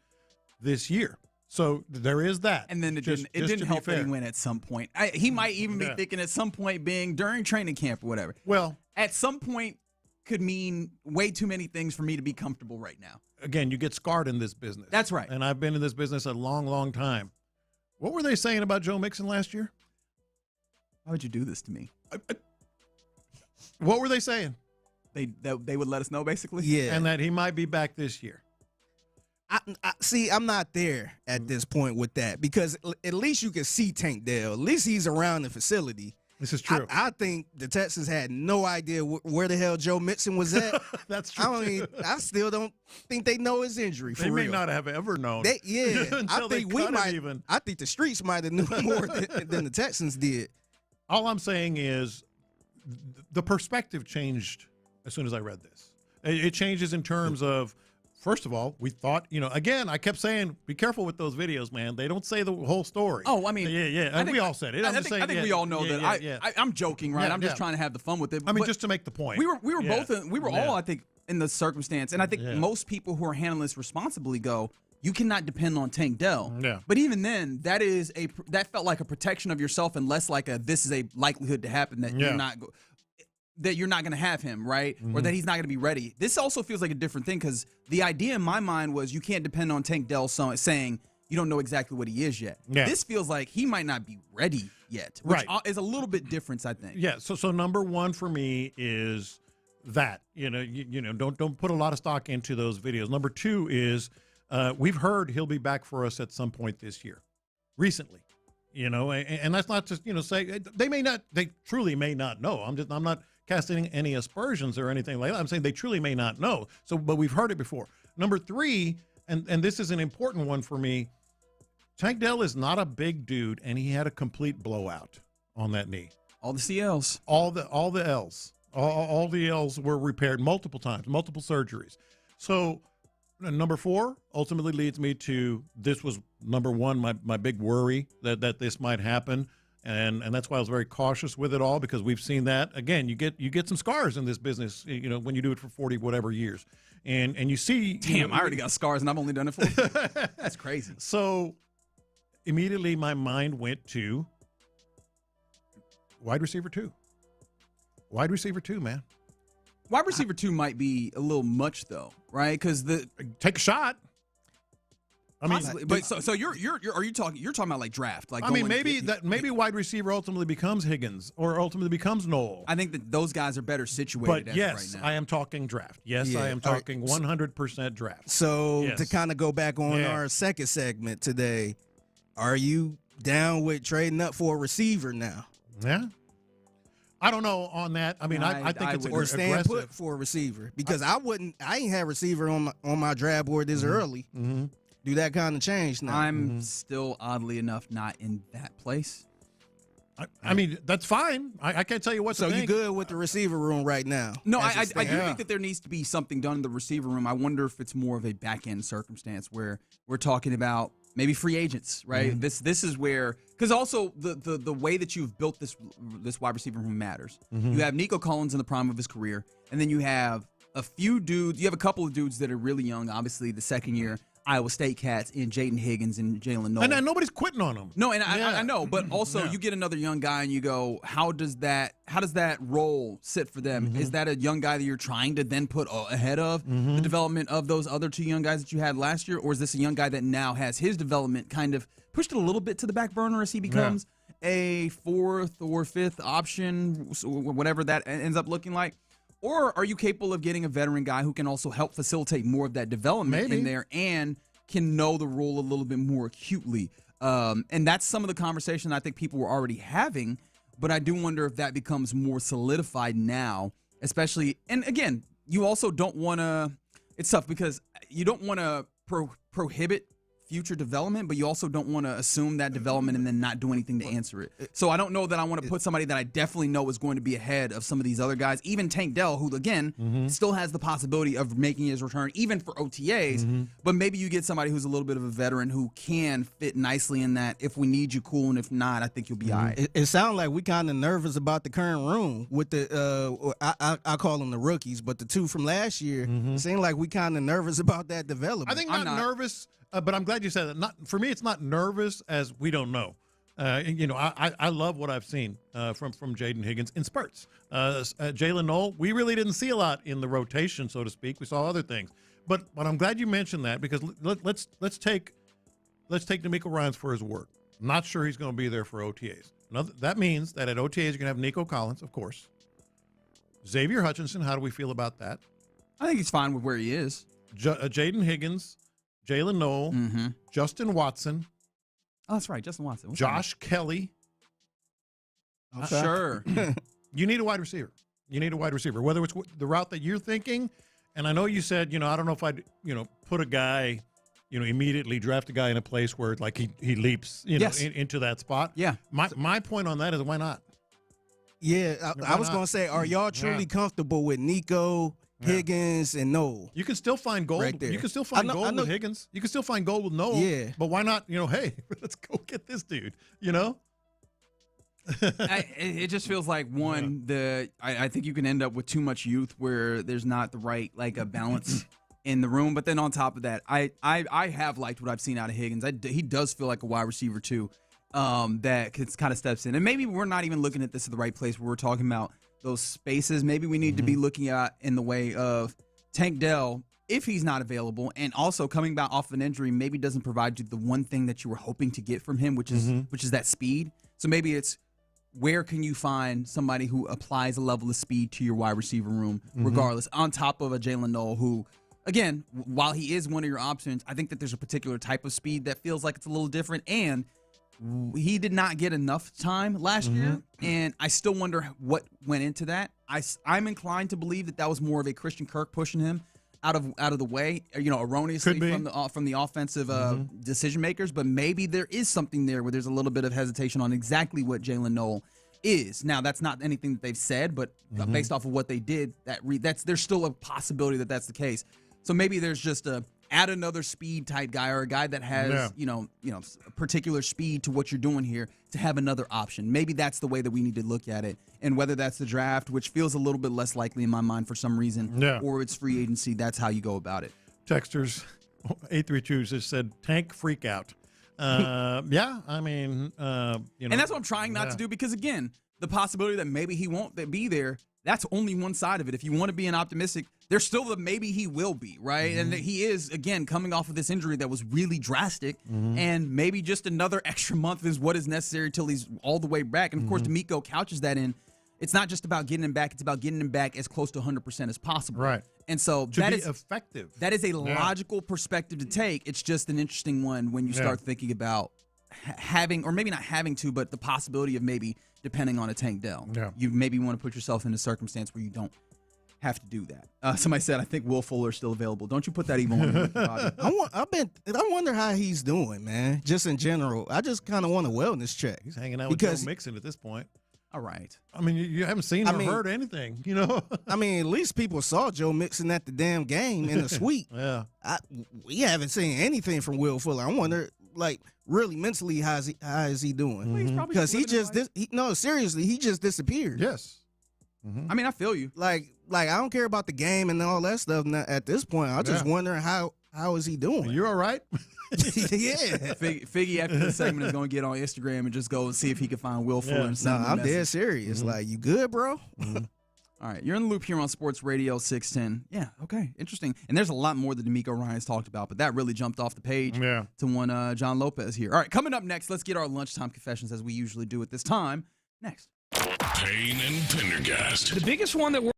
this year. So there is that. And then it didn't help that he went at some point. He might even be thinking at some point being during training camp or whatever. Well, at some point could mean way too many things for me to be comfortable right now. Again, you get scarred in this business. That's right. And I've been in this business a long, long time. What were they saying about Joe Mixon last year? Why would you do this to me? What were they saying? They would let us know, basically? Yeah. And that he might be back this year. See, I'm not there at this point with that because at least you can see Tank Dell. At least he's around the facility. This is true. I think the Texans had no idea where the hell Joe Mixon was at. That's true. I still don't think they know his injury. For they may real. not have ever known. I think we might. Even. I think the streets might have knew more than the Texans did. All I'm saying is the perspective changed as soon as I read this. It changes in terms of. First of all, we thought, again, I kept saying, be careful with those videos, man. They don't say the whole story. Oh, I mean. Yeah. And we all said it. I think we all know that. I'm joking, right? I'm just trying to have the fun with it. I mean, just to make the point. We were both, we were all, I think, in the circumstance. And I think most people who are handling this responsibly go, you cannot depend on Tank Dell. Yeah. But even then, that felt like a protection of yourself and less like this is a likelihood to happen that you're not going to have him, right? Or that he's not going to be ready. This also feels like a different thing because the idea in my mind was you can't depend on Tank Dell saying you don't know exactly what he is yet. Yeah. This feels like he might not be ready yet, which is a little bit different, I think. Yeah, so number one for me is that, don't put a lot of stock into those videos. Number two is we've heard he'll be back for us at some point this year, recently. And that's not just, say they truly may not know. I'm not casting any aspersions or anything like that. I'm saying they truly may not know. So, but we've heard it before. Number three, and this is an important one for me, Tank Dell is not a big dude, and he had a complete blowout on that knee. All the CLs. All the Ls. All the Ls were repaired multiple times, multiple surgeries. So number four ultimately leads me to this was number one, my big worry that this might happen. And that's why I was very cautious with it all because we've seen that. Again, you get some scars in this business, when you do it for 40 whatever years. And you see... Damn, I already got scars and I've only done it for... That's crazy. So immediately my mind went to wide receiver 2. Wide receiver 2, man. Wide receiver 2 might be a little much though, right? Because take a shot. I mean, possibly, but so you're talking about like draft, like I mean maybe wide receiver ultimately becomes Higgins or ultimately becomes Noel. I think that those guys are better situated. But yes, right now. I am talking draft. Yes, I am talking 100% draft. So to kind of go back on our second segment today, are you down with trading up for a receiver now? Yeah. I don't know on that. I mean, I think it's or stand put for a receiver because I ain't had receiver on my draft board this early. Mm-hmm. Do that kind of change now. I'm still oddly enough not in that place. I mean, that's fine. I can't tell you what to think. So you good with the receiver room right now? No, I do think that there needs to be something done in the receiver room. I wonder if it's more of a back-end circumstance where we're talking about maybe free agents, right? Mm-hmm. This is where, because also the way that you've built this wide receiver room matters. Mm-hmm. You have Nico Collins in the prime of his career, and then you have a few dudes. You have a couple of dudes that are really young. Obviously, the second year Iowa State cats in Jaden Higgins and Jalen Noel. And nobody's quitting on them. No, and I know, but also you get another young guy and you go, how does that role sit for them? Mm-hmm. Is that a young guy that you're trying to then put ahead of the development of those other two young guys that you had last year? Or is this a young guy that now has his development kind of pushed a little bit to the back burner as he becomes a fourth or fifth option, whatever that ends up looking like? Or are you capable of getting a veteran guy who can also help facilitate more of that development in there and can know the role a little bit more acutely? And that's some of the conversation I think people were already having, but I do wonder if that becomes more solidified now, especially. And again, you also don't want to, it's tough because you don't want to prohibit future development, but you also don't want to assume that development and then not do anything to answer it. So I don't know that I want to put somebody that I definitely know is going to be ahead of some of these other guys, even Tank Dell, who again still has the possibility of making his return even for OTAs, but maybe you get somebody who's a little bit of a veteran who can fit nicely in that. If we need you, cool, and if not, I think you'll be all right. It sounds like we kind of nervous about the current room with the I call them the rookies, but the two from last year. It seemed like we kind of nervous about that development. I think not nervous. But I'm glad you said that. For me, it's not nervous as we don't know. I love what I've seen from Jaden Higgins in spurts. Jalen Noel, we really didn't see a lot in the rotation, so to speak. We saw other things. But I'm glad you mentioned that because let's take D'Amico Ryans for his word. Not sure he's going to be there for OTAs. That means that at OTAs you're going to have Nico Collins, of course. Xavier Hutchinson, how do we feel about that? I think he's fine with where he is. Jaden Higgins. Jalen Noel, Justin Watson. Oh, that's right, Justin Watson. Josh Kelly. Okay. Sure. You need a wide receiver. Whether it's the route that you're thinking, and I know you said, I don't know if I'd, put a guy, immediately draft a guy in a place where like he leaps, into that spot. Yeah. My point on that is why not? Yeah, I was going to say, are y'all truly comfortable with Nico, Higgins, and Noel? You can still find gold. Right there. You can still find gold with Higgins. You can still find gold with Noel. Yeah. But why not, hey, let's go get this dude, It just feels like I think you can end up with too much youth where there's not the right a balance in the room. But then on top of that, I have liked what I've seen out of Higgins. He does feel like a wide receiver too, that kind of steps in. And maybe we're not even looking at this at the right place where we're talking about those spaces. Maybe we need to be looking at in the way of Tank Dell, if he's not available, and also coming back off an injury, maybe doesn't provide you the one thing that you were hoping to get from him, which is that speed. So maybe it's where can you find somebody who applies a level of speed to your wide receiver room, regardless, on top of a Jalen Noel who, again, while he is one of your options, I think that there's a particular type of speed that feels like it's a little different, and he did not get enough time last year, and I still wonder what went into that. I'm inclined to believe that was more of a Christian Kirk pushing him out of the way, erroneously from the offensive decision makers. But maybe there is something there where there's a little bit of hesitation on exactly what Jalen Noel is. Now, that's not anything that they've said, but based off of what they did, there's still a possibility that that's the case. So maybe there's just add another speed type guy or a guy that has a particular speed to what you're doing here to have another option. Maybe that's the way that we need to look at it. And whether that's the draft, which feels a little bit less likely in my mind for some reason, or it's free agency, that's how you go about it. Texters 832 just said tank freak out. And that's what I'm trying not to do, because again, the possibility that maybe he won't be there, that's only one side of it. If you want to be an optimistic, there's still the maybe he will be, right? And he is, again, coming off of this injury that was really drastic, and maybe just another extra month is what is necessary till he's all the way back. And, of course, D'Amico couches that in. It's not just about getting him back. It's about getting him back as close to 100% as possible. Right. And so that is effective. That is a logical perspective to take. It's just an interesting one when you start thinking about having, or maybe not having to, but the possibility of maybe depending on a Tank Dell. Yeah. You maybe want to put yourself in a circumstance where you don't have to do that. Somebody said, I think Will Fuller is still available. Don't you put that even on me, Bobby. I wonder how he's doing, man. Just in general, I just kind of want a wellness check. He's hanging out with Joe Mixon at this point. All right. I mean, you haven't seen or heard anything, you know? I mean, at least people saw Joe Mixon at the damn game in the suite. Yeah. We haven't seen anything from Will Fuller. I wonder, like, really mentally, how is he doing? Because seriously, he just disappeared. Yes. I mean, I feel you. Like I don't care about the game and all that stuff at this point. I'm just wondering how is he doing? You're all right? Yeah. Figgy after this segment is going to get on Instagram and just go and see if he can find Will Fuller. And send him a I'm message. dead serious. Like, you good, bro? All right, you're in the loop here on Sports Radio 610. Yeah, okay, interesting. And there's a lot more that D'Amico Ryan's talked about, but that really jumped off the page to one John Lopez here. All right, coming up next, let's get our lunchtime confessions as we usually do at this time. Next. Payne and Pendergast. The biggest one that we're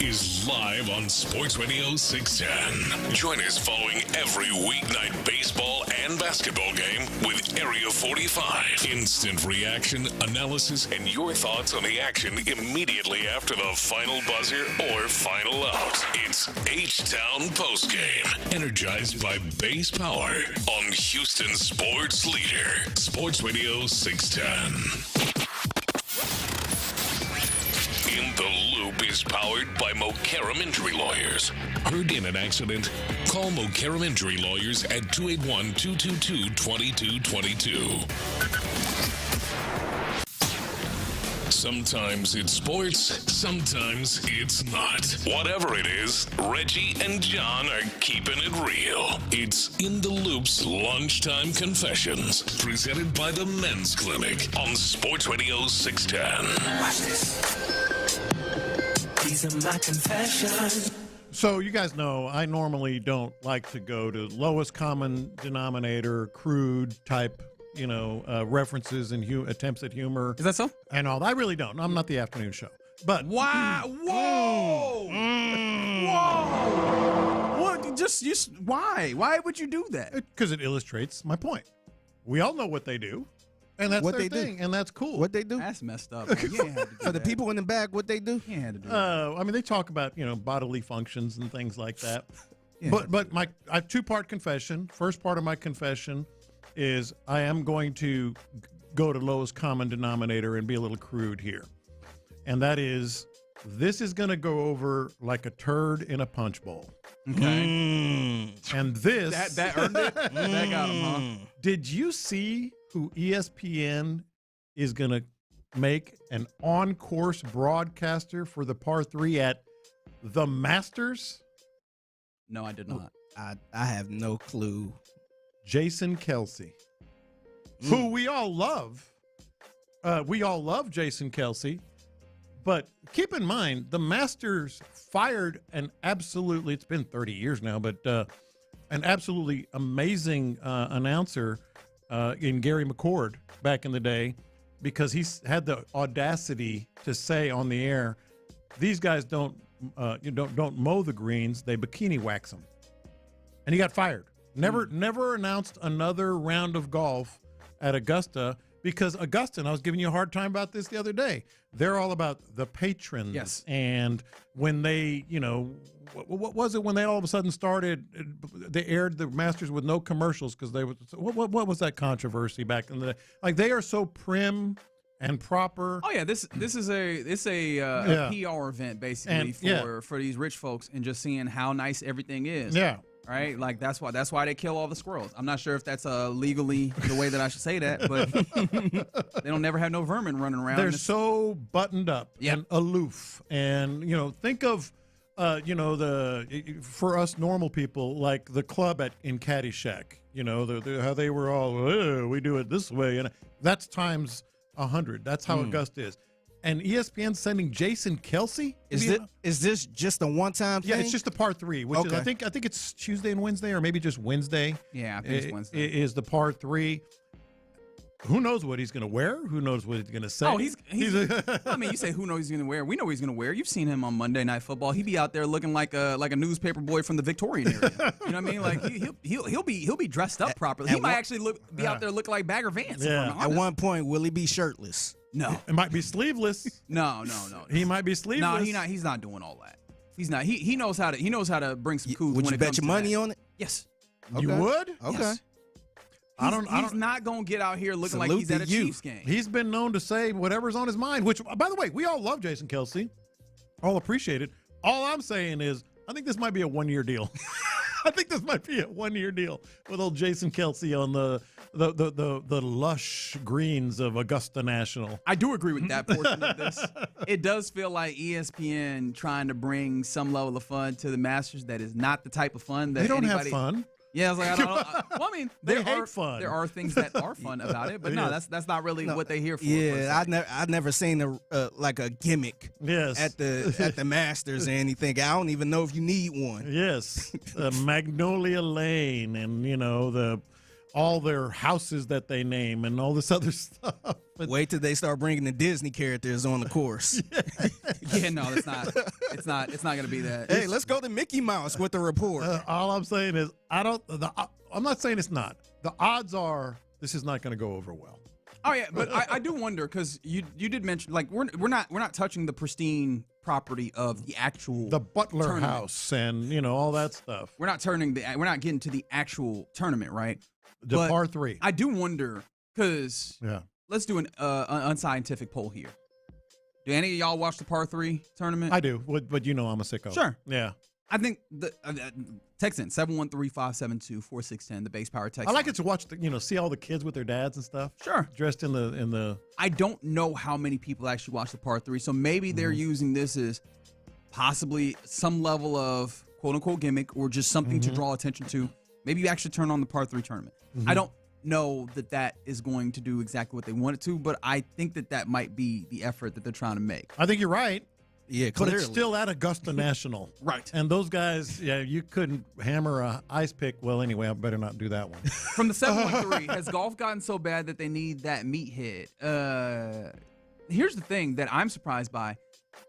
is live on Sports Radio 610. Join us following every weeknight baseball and basketball game with Area 45. Instant reaction, analysis, and your thoughts on the action immediately after the final buzzer or final out. It's H-Town Postgame, energized by base power on Houston Sports Leader, Sports Radio 610. In the Loop is powered by Mokaram Injury Lawyers. Heard in an accident? Call Mokaram Injury Lawyers at 281-222-2222. Sometimes it's sports, sometimes it's not. Whatever it is, Reggie and John are keeping it real. It's In the Loop's Lunchtime Confessions, presented by the Men's Clinic on Sports Radio 610. Watch this. These are my confessions. So you guys know I normally don't like to go to lowest common denominator, crude type, references and attempts at humor. Is that so? And all. I really don't. I'm not the afternoon show. But wow, whoa, whoa! What? Just why? Why would you do that? Because it illustrates my point. We all know what they do. And that's what their they thing, and that's cool. What they do? That's messed up. Man. You ain't had to do For the that. people in the back, what they do? You ain't had to do that. I mean, they talk about bodily functions and things like that. Yeah. But I have two-part confession. First part of my confession is I am going to go to lowest common denominator and be a little crude here, and that is this is going to go over like a turd in a punch bowl. Okay. And this that earned it. That got him, huh? Did you see who ESPN is going to make an on-course broadcaster for the par 3 at the Masters? No, I did not. I have no clue. Jason Kelce, who we all love. We all love Jason Kelce. But keep in mind, the Masters fired an absolutely, it's been 30 years now, but an absolutely amazing announcer in Gary McCord back in the day, because he's had the audacity to say on the air, these guys don't mow the greens, they bikini wax them. And he got fired. Never announced another round of golf at Augusta, because Augusta, and I was giving you a hard time about this the other day, they're all about the patrons. Yes. And when they, what was it when they all of a sudden started, they aired the Masters with no commercials because they was, what was that controversy back in the day? Like, they are so prim and proper. Oh yeah, this is a PR event basically for these rich folks, and just seeing how nice everything is. Yeah. Right? Like that's why they kill all the squirrels. I'm not sure if that's legally the way that I should say that, but they don't never have no vermin running around. They're so buttoned up and aloof. And, think of, for us normal people, like the club in Caddyshack, how they were all, we do it this way. And that's times 100. That's how Augusta is. And ESPN sending Jason Kelce? Is this just a one-time thing? Yeah, it's just the par 3, which is, I think it's Tuesday and Wednesday, or maybe just Wednesday. Yeah, I think it's Wednesday. Is the par 3. Who knows what he's going to wear? Who knows what he's going to say? Oh, he's I mean, you say who knows he's going to wear? We know what he's going to wear. You've seen him on Monday Night Football. He be out there looking like a newspaper boy from the Victorian era. You know what I mean? Like he'll be dressed up properly. He might actually be out there looking like Bagger Vance. Yeah. At one point, will he be shirtless? No. It might be sleeveless. No. He might be sleeveless. No, he's not doing all that. He's not. He knows how to bring some cool. Would you bet your money on it? Yes. You would? Okay. Yes. He's not going to get out here looking like he's at a Chiefs game. He's been known to say whatever's on his mind, which, by the way, we all love Jason Kelce. All appreciate it. All I'm saying is I think this might be a one-year deal. I think this might be a one-year deal with old Jason Kelce on the lush greens of Augusta National. I do agree with that portion of this. It does feel like ESPN trying to bring some level of fun to the Masters that is not the type of fun that they don't anybody... have fun. Yeah, I was like, well, I mean, they hate fun. There are things that are fun about it, but no, that's not really what they here for. Yeah, I've never seen a gimmick. Yes. At the Masters or anything. I don't even know if you need one. Yes, Magnolia Lane, and all their houses that they name and all this other stuff. But wait till they start bringing the Disney characters on the course. Yeah, no, it's not. It's not going to be that. Hey, let's go to Mickey Mouse with the report. All I'm saying is I'm not saying it's not. The odds are this is not going to go over well. Oh yeah, but I do wonder because you did mention like we're not touching the pristine property of the actual Butler tournament. House and all that stuff. We're not getting to the actual tournament, right? The par 3. I do wonder because let's do an unscientific poll here. Do any of y'all watch the par 3 tournament? I do, but I'm a sicko. Sure. Yeah. I think the text in 713-572-4610, the base power text. I like it to watch see all the kids with their dads and stuff. Sure. Dressed in the. I don't know how many people actually watch the par 3, so maybe they're using this as possibly some level of quote unquote gimmick or just something to draw attention to. Maybe you actually turn on the par 3 tournament. I don't know that is going to do exactly what they want it to, but I think that might be the effort that they're trying to make. I think you're right. Yeah, but it's still at Augusta National. Right. And those guys, you couldn't hammer a ice pick. Well, anyway, I better not do that one. From the 713, has golf gotten so bad that they need that meathead? Here's the thing that I'm surprised by.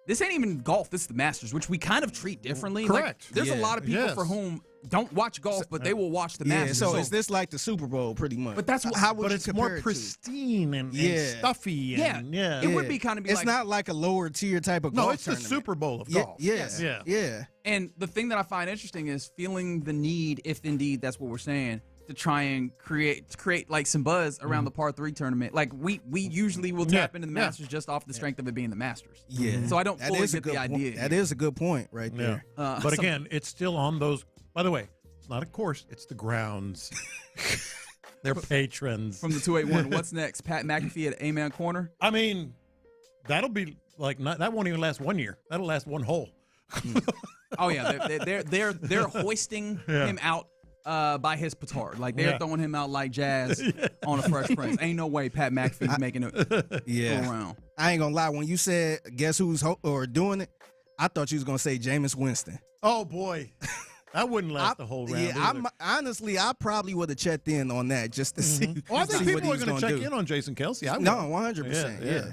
This ain't even golf. This is the Masters, which we kind of treat differently. Correct. Like, there's a lot of people for whom don't watch golf, but they will watch the Masters. So is this like the Super Bowl, pretty much? But that's what. How would but you it's compare more it pristine and stuffy. And, It would be kind of It's not like a lower tier type of golf. No, it's the Super Bowl of golf. Yeah. And the thing that I find interesting is feeling the need, if indeed that's what we're saying, to try and create like some buzz around the par 3 tournament. Like we usually will tap into the Masters just off the strength of it being the Masters. Yeah. So I don't fully get the idea. That is a good point right there. But again, it's still on those. By the way, it's not a course; it's the grounds. They're patrons. From the 281, what's next? Pat McAfee at Amen Corner. I mean, that'll be like that won't even last 1 year. That'll last one hole. Oh yeah, they're hoisting him out. By his petard. Like, they're throwing him out like Jazz on a Fresh Prince. Ain't no way Pat McAfee's making it go around. I ain't gonna lie. When you said, guess who's doing it, I thought you was gonna say Jameis Winston. Oh, boy. That wouldn't last the whole round. Honestly, I probably would have checked in on that just to see. Well, I think see people what are going to check in on Jason Kelsey. No, 100%. Yeah.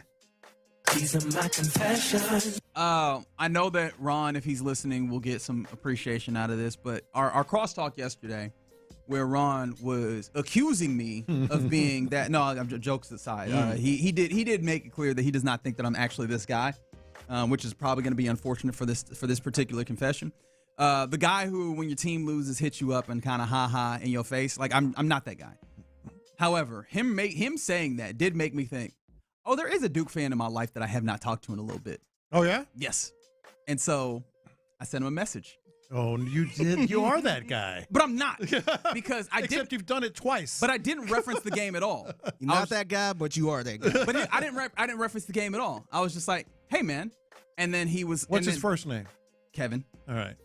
These are my confessions. I know that Ron, if he's listening, will get some appreciation out of this, but our crosstalk yesterday, where Ron was accusing me of being that. No, I'm jokes aside. He did make it clear that he does not think that I'm actually this guy, which is probably going to be unfortunate for this particular confession. The guy who, when your team loses, hits you up and kind of ha in your face. Like I'm not that guy. However, him saying that did make me think, oh, there is a Duke fan in my life that I have not talked to in a little bit. Oh, yeah? Yes. And so I sent him a message. Oh, you did? You are that guy. But I'm not. Because Except you've done it twice. But I didn't reference the game at all. You're not that guy, but you are that guy. But I didn't reference the game at all. I was just like, hey, man. And then he was. What's his first name? Kevin. All right.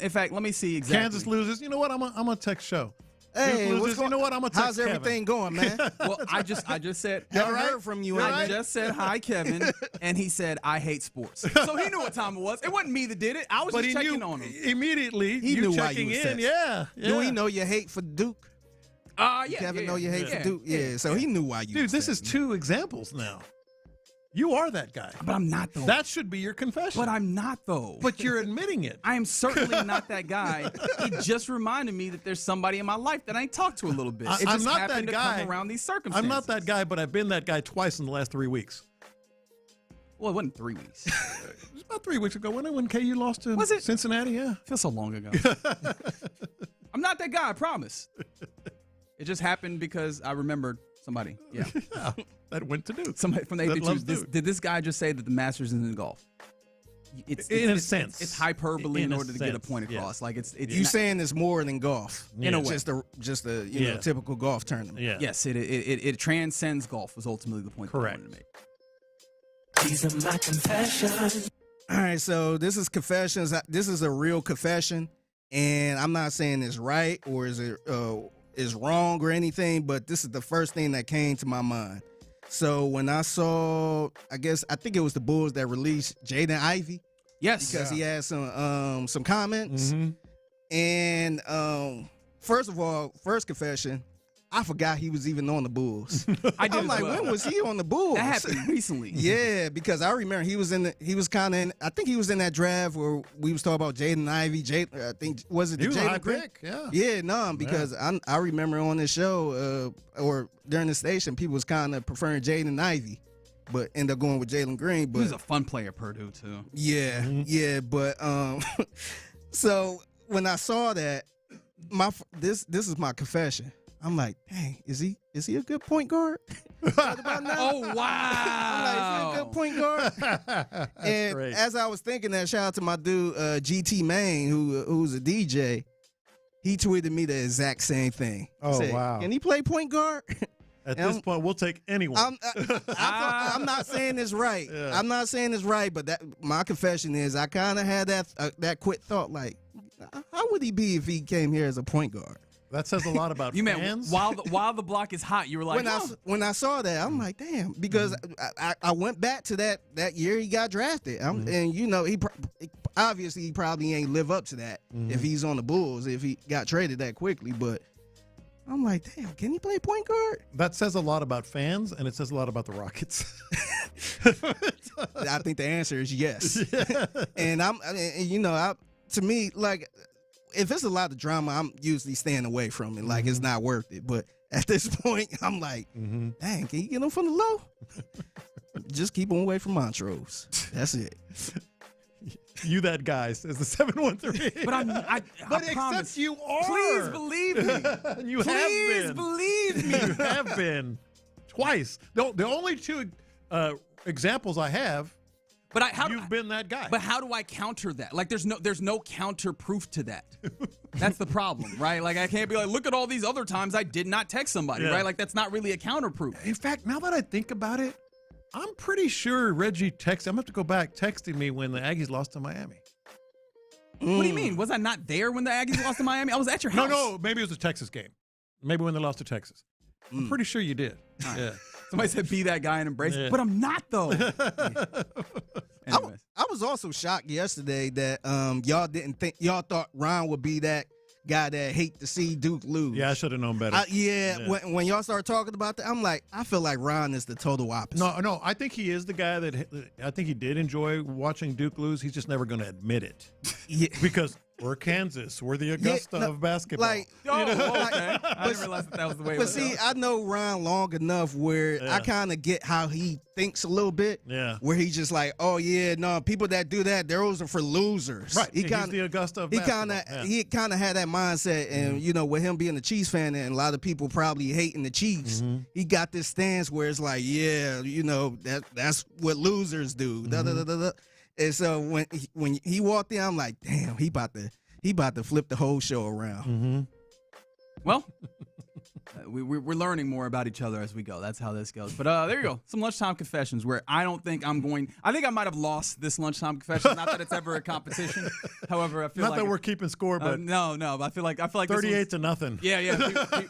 In fact, let me see exactly. Kansas loses. You know what? I'm a text show. Hey, what's going, you know what? I'm gonna text how's everything Kevin. going, man? Well, I just said. Haven't heard from you. I just said hi, Kevin, and he said I hate sports. So he knew what time it was. It wasn't me that did it. I was just checking on him. Immediately, he knew why checking you was in. texting. Yeah. Do he know your hate for Duke? Yeah. Kevin know your hate for Duke. Yeah. So he knew why you. Dude, was this is 2 examples now. You are that guy. But I'm not, though. That should be your confession. But I'm not, though. But you're admitting it. I am certainly not that guy. It just reminded me that there's somebody in my life that I ain't talked to a little bit. It I'm just not happened that to guy. come around these circumstances. I'm not that guy, but I've been that guy twice in the last 3 weeks. Well, it wasn't 3 weeks. It was about 3 weeks ago. When KU lost to Cincinnati? Yeah. Feels so long ago. I'm not that guy, I promise. It just happened because I remembered somebody. Yeah. That went to Duke. Somebody from the AP2. Did this guy just say that the Masters isn't in golf? In a sense. It's hyperbole in order to get a point across. Yeah. Like it's you saying it's more than golf. In a way. Just a you know, typical golf tournament. Yeah. Yes, it transcends golf was ultimately the point Correct. that I wanted to make. These are my confessions. All right, so this is confessions. This is a real confession, and I'm not saying it's right or is wrong or anything, but this is the first thing that came to my mind. So when I saw, I think it was the Bulls that released Jaden Ivey. Yes, because he had some comments, and first of all, first confession, I forgot he was even on the Bulls. I did I'm like, when was he on the Bulls? That happened recently. Yeah, because I remember he was kind of in. I think he was in that draft where we was talking about Jaden Ivey. I think was it the He was a high Jalen Green? pick, yeah. Yeah, no, because I remember on this show or during the station, people was kind of preferring Jaden Ivey, but ended up going with Jalen Green. But He was a fun player at Purdue too. yeah, yeah, but so when I saw that, this is my confession. I'm like, dang, is he a good point guard? Oh wow! I'm like, is he a good point guard? And great. as I was thinking that, shout out to my dude GT Main, who's a DJ. He tweeted me the exact same thing. Oh, Said, wow. Can he play point guard? At this point, we'll take anyone. I'm not saying this right. Yeah. I'm not saying this right, but my confession is I kind of had that quick thought, like, how would he be if he came here as a point guard? That says a lot about You fans. meant while the block is hot, you were like, when I saw that, I'm like, damn, because I went back to that year he got drafted, and you know he obviously he probably ain't live up to that if he's on the Bulls, if he got traded that quickly, but I'm like, damn, can he play point guard? That says a lot about fans, and it says a lot about the Rockets. I think the answer is yes. And to me, like, if it's a lot of drama, I'm usually staying away from it. Like, it's not worth it. But at this point, I'm like, dang, can you get him from the low? Just keep him away from Montrose. That's it. You that guy, says the 713. But I But promise. except you are. Please believe me. You have Please been. believe me. You have been. Twice. The only two examples I have, you've been that guy. But how do I counter that? Like, there's no counter proof to that. That's the problem, right? Like, I can't be like, look at all these other times I did not text somebody, right? Like, that's not really a counter proof. In fact, now that I think about it, I'm pretty sure Reggie I'm going to have to go back texting me when the Aggies lost to Miami. What do you mean? Was I not there when the Aggies lost to Miami? I was at your house. No, maybe it was a Texas game. Maybe when they lost to Texas. I'm pretty sure you did. Right. Yeah. Somebody said be that guy and embrace Yeah. it, but I'm not though. I was also shocked yesterday that y'all thought Ron would be that guy that hate to see Duke lose. Yeah, I should have known better. When y'all started talking about that, I'm like, I feel like Ron is the total opposite. No, I think he is the guy I think he did enjoy watching Duke lose. He's just never going to admit it. Yeah. Because we're Kansas. We're the Augusta of basketball. Okay. I didn't realize that was the way it But was. see, I know Ron long enough where I kind of get how he thinks a little bit. Yeah. Where he's just like, oh yeah, no, people that do that, those are for losers. Right. He He's kinda, the Augusta of he basketball. he kind of had that mindset, and you know, with him being a Chiefs fan and a lot of people probably hating the Chiefs, he got this stance where it's like, yeah, you know, that's what losers do. Da, da, da, da, da. And so when he walked in, I'm like, damn, he about to flip the whole show around. Well, we're learning more about each other as we go. That's how this goes. But there you go. Some lunchtime confessions where I think I might have lost this lunchtime confession. Not that it's ever a competition. However, I feel Not like that we're keeping score, but no. But I feel like 38 to nothing. Yeah.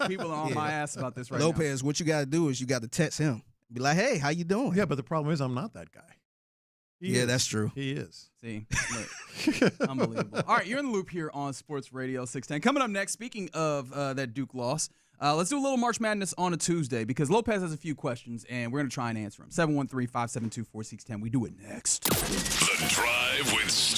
People are on my ass about this right now. Lopez, what you got to do is you got to text him. Be like, hey, how you doing? Yeah, but the problem is I'm not that guy. He is. That's true. He is. See, look. Unbelievable. All right, you're in the loop here on Sports Radio 610. Coming up next, speaking of that Duke loss, let's do a little March Madness on a Tuesday because Lopez has a few questions, and we're going to try and answer them. 713-572-4610. We do it next. The Drive with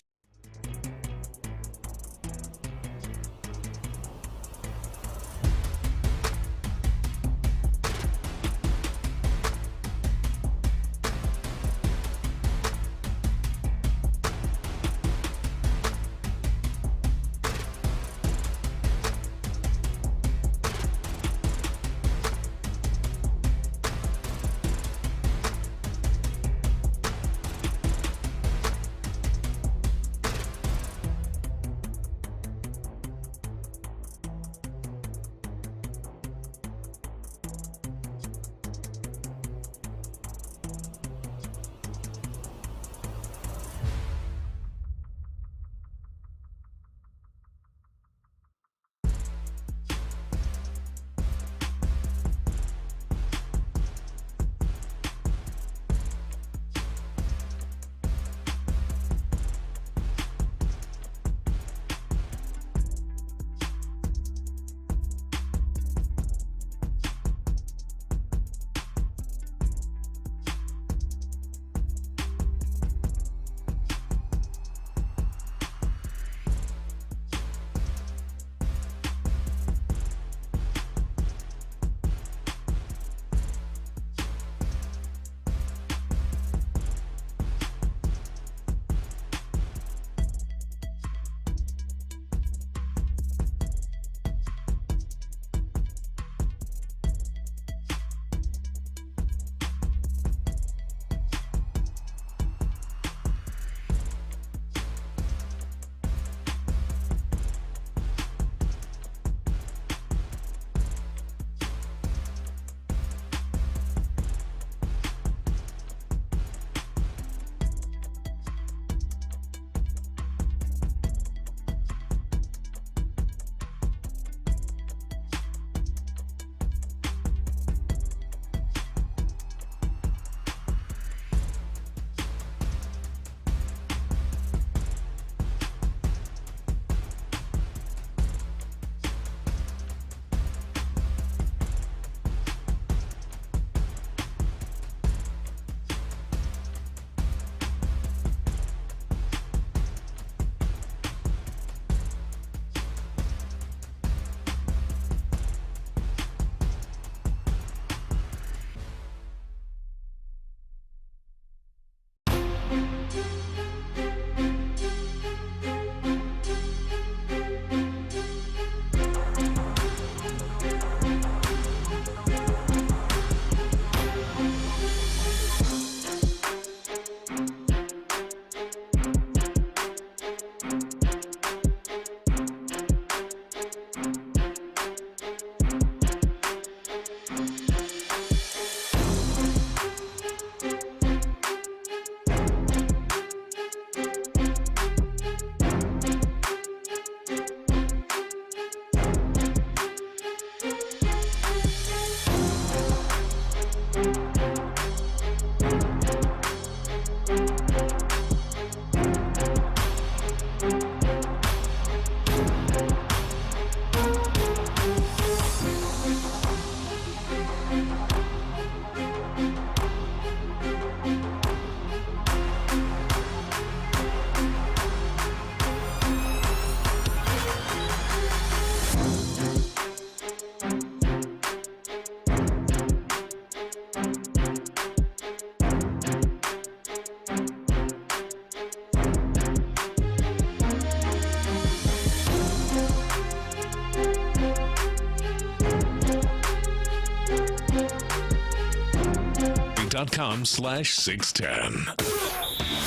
SportsRadio.com/610.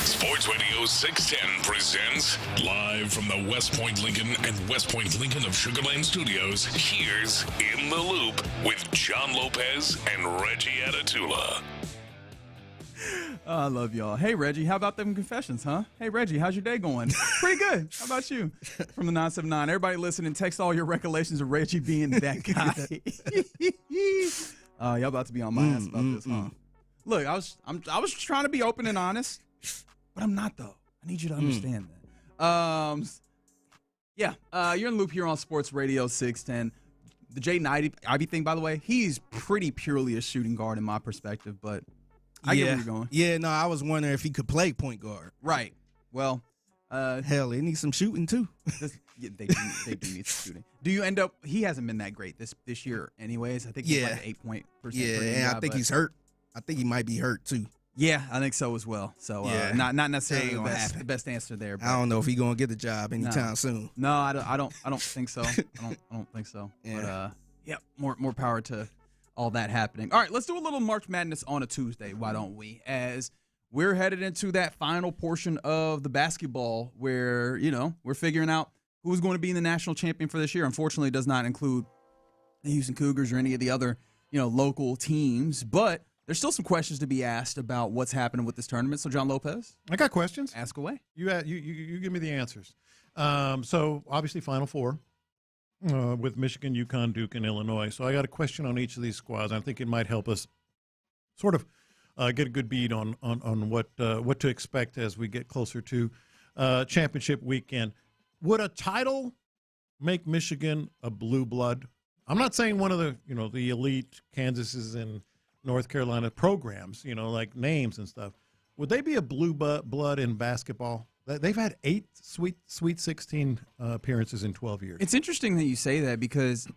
Sports Radio 610 presents live from the West Point Lincoln and West Point Lincoln of Sugar Land Studios. Here's In the Loop with John Lopez and Reggie Atatula. I love y'all. Hey, Reggie, how about them confessions, huh? Hey, Reggie, how's your day going? Pretty good. How about you? From the 979. Everybody listening, text all your recollections of Reggie being that guy. Y'all about to be on my ass about this, huh? Look, I was trying to be open and honest, but I'm not, though. I need you to understand that. You're in the loop here on Sports Radio 610. The Jaden Ivey thing, by the way, he's pretty purely a shooting guard in my perspective, but I get where you're going. Yeah, no, I was wondering if he could play point guard. Right. Well, hell, he needs some shooting too. They do need some shooting. Do you end up? He hasn't been that great this year, anyways. I think he's like 8 point percent. Yeah, and I think he's hurt. I think he might be hurt too. Yeah, I think so as well. So not necessarily the best answer there. But I don't know if he's gonna get the job anytime soon. No, I don't think so. I don't think so. Yeah. But more power to all that happening. All right, let's do a little March Madness on a Tuesday. Why don't we? As we're headed into that final portion of the basketball where, we're figuring out who's going to be the national champion for this year. Unfortunately, it does not include the Houston Cougars or any of the other, local teams. But there's still some questions to be asked about what's happening with this tournament. So, John Lopez. I got questions. Ask away. You give me the answers. So, obviously, Final Four. With Michigan, UConn, Duke, and Illinois. So I got a question on each of these squads. I think it might help us sort of get a good bead on what to expect as we get closer to championship weekend. Would a title make Michigan a blue blood? I'm not saying one of the the elite Kansas's and North Carolina programs, like names and stuff. Would they be a blue blood in basketball? They've had 8 Sweet 16 appearances in 12 years. It's interesting that you say that because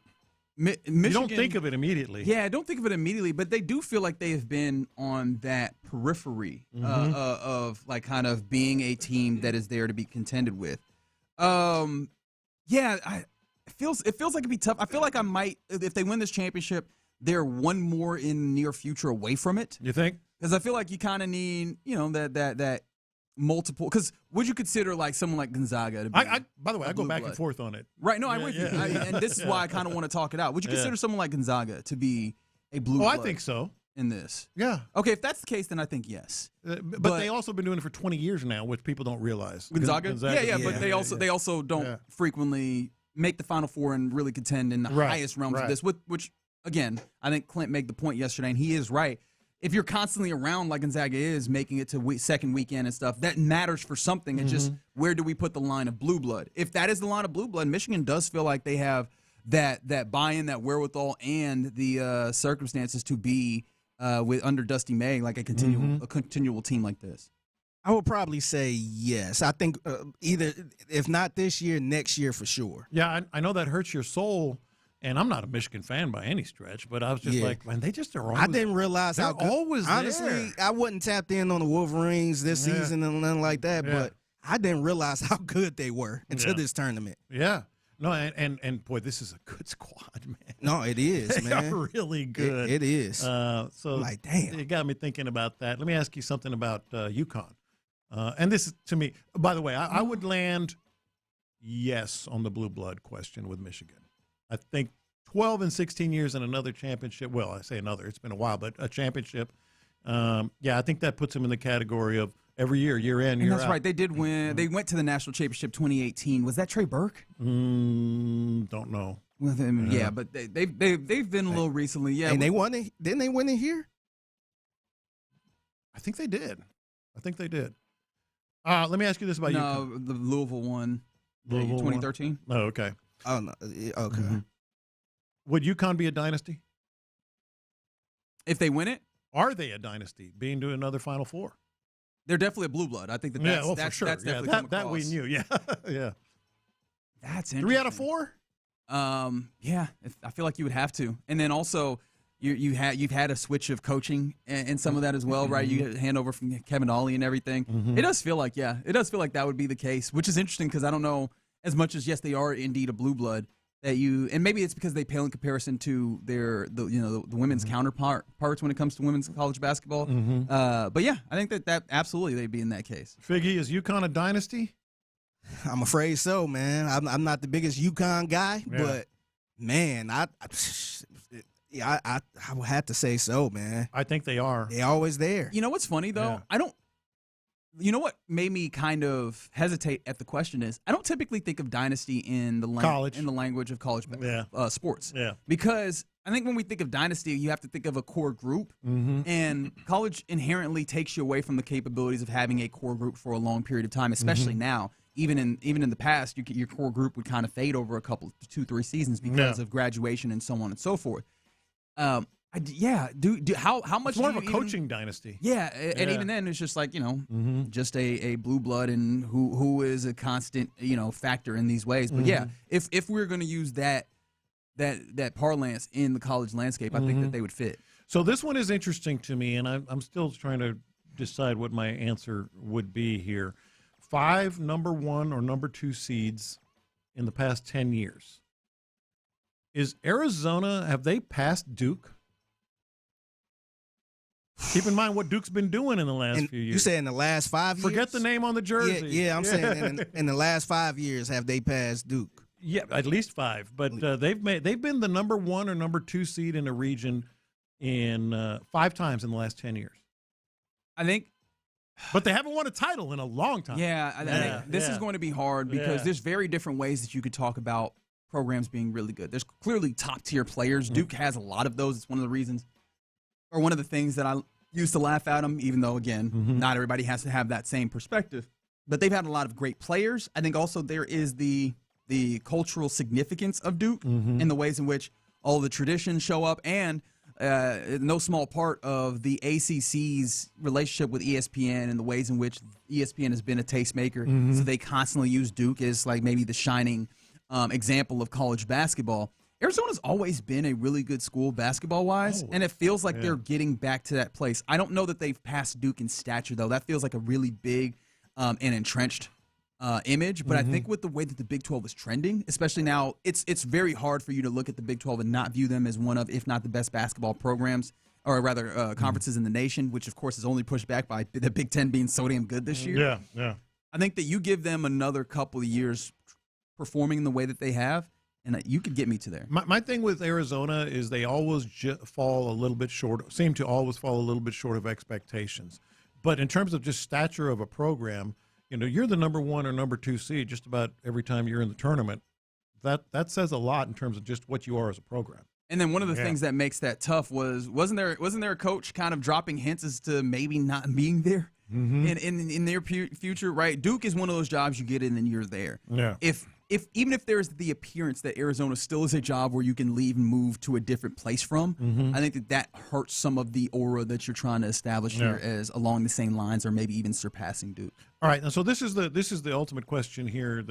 Michigan, you don't think of it immediately. Yeah, I don't think of it immediately, but they do feel like they have been on that periphery of like kind of being a team that is there to be contended with. It feels like it'd be tough. I feel like I might, if they win this championship, they're one more in the near future away from it. You think? Because I feel like you kind of need, that multiple. Because would you consider like someone like Gonzaga to be? By the way, I go back and forth on it. Right? No, I'm with you, and this is why I kind of want to talk it out. Would you consider someone like Gonzaga to be a blue? I think so. In this, yeah. Okay, if that's the case, then I think yes. But they also been doing it for 20 years now, which people don't realize. Gonzaga? Yeah. But they also don't frequently make the Final Four and really contend in the highest realms of this. Which again, I think Clint made the point yesterday, and he is right. If you're constantly around like Gonzaga is, making it to second weekend and stuff, that matters for something. It's just where do we put the line of blue blood? If that is the line of blue blood, Michigan does feel like they have that buy-in, that wherewithal, and the circumstances to be with under Dusty May like a continual team like this. I would probably say yes. I think either if not this year, next year for sure. Yeah, I know that hurts your soul. And I'm not a Michigan fan by any stretch, but I was just like, man, they just are always. I didn't realize how good. Always honestly, there. I wasn't tapped in on the Wolverines this season and nothing like that, but I didn't realize how good they were until this tournament. Yeah. No, and boy, this is a good squad, man. No, it is, man. They are really good. It is. So like, damn. It got me thinking about that. Let me ask you something about UConn. And this is, to me, by the way, I would land yes on the blue blood question with Michigan. I think 12 and 16 years in another championship. Well, I say another. It's been a while, but a championship. I think that puts them in the category of every year, year in, year out. That's right. They did win. They went to the national championship 2018. Was that Trey Burke? Don't know. With him, yeah, but they've been a little recently. Yeah, and they won it. Didn't they win it here? I think they did. Let me ask you this about UConn. The Louisville one. 2013. Oh, okay. Oh, no. Okay. Mm-hmm. Would UConn be a dynasty? If they win it? Are they a dynasty, being to another Final Four? They're definitely a blue blood. I think that's for sure. That's definitely that we knew. Yeah. Yeah. That's interesting. 3 out of 4? Yeah. I feel like you would have to. And then also you've had a switch of coaching and some of that as well, right? You get handover from Kevin Ollie and everything. Mm-hmm. It does feel like that would be the case, which is interesting because I don't know as much as, yes, they are indeed a blue blood. and maybe it's because they pale in comparison to the women's counterparts when it comes to women's college basketball. But yeah, I think that absolutely they'd be in that case. Figgy, is UConn a dynasty? I'm afraid so, man. I'm not the biggest UConn guy, but man, I would have to say so, man. I think they are. They're always there. You know what's funny though? Yeah. You know what made me kind of hesitate at the question is I don't typically think of dynasty in the language of college sports. Yeah. Because I think when we think of dynasty, you have to think of a core group, and college inherently takes you away from the capabilities of having a core group for a long period of time, especially now. Even in the past, your core group would kind of fade over a couple, 2-3 seasons because of graduation and so on and so forth. How much? It's more of a coaching dynasty. Yeah, and even then, it's just like just a blue blood and who is a constant factor in these ways. But yeah, if we're going to use that parlance in the college landscape, I think that they would fit. So this one is interesting to me, and I'm still trying to decide what my answer would be here. 5 number 1 or number 2 seeds in the past 10 years. Is Arizona, have they passed Duke? Keep in mind what Duke's been doing in the last few years. You say in the last 5 years? Forget the name on the jersey. Yeah, I'm saying in the last 5 years, have they passed Duke? Yeah, at least 5. But they've been the number 1 or number 2 seed in a region in 5 times in the last 10 years. I think. But they haven't won a title in a long time. Yeah, I think this is going to be hard because there's very different ways that you could talk about programs being really good. There's clearly top-tier players. Duke has a lot of those. It's one of the reasons, or one of the things that I used to laugh at them, even though, again, not everybody has to have that same perspective. But they've had a lot of great players. I think also there is the cultural significance of Duke and the ways in which all the traditions show up, and no small part of the ACC's relationship with ESPN and the ways in which ESPN has been a tastemaker. So they constantly use Duke as like maybe the shining example of college basketball. Arizona's always been a really good school basketball-wise, and it feels like they're getting back to that place. I don't know that they've passed Duke in stature, though. That feels like a really big and entrenched image, but I think with the way that the Big 12 is trending, especially now, it's very hard for you to look at the Big 12 and not view them as one of, if not the best basketball programs, or rather conferences in the nation, which of course is only pushed back by the Big 10 being so damn good this year. Yeah. I think that you give them another couple of years performing in the way that they have, and you could get me to there. My thing with Arizona is they always fall a little bit short, seem to always fall a little bit short of expectations. But in terms of just stature of a program, you're the number 1 or number 2 seed just about every time you're in the tournament. That says a lot in terms of just what you are as a program. And then one of the things that makes that tough wasn't there a coach kind of dropping hints as to maybe not being there in their future, right? Duke is one of those jobs you get in and you're there. Yeah. Even if there's the appearance that Arizona still is a job where you can leave and move to a different place from, I think that hurts some of the aura that you're trying to establish here as along the same lines or maybe even surpassing Duke. All right, and so this is the ultimate question here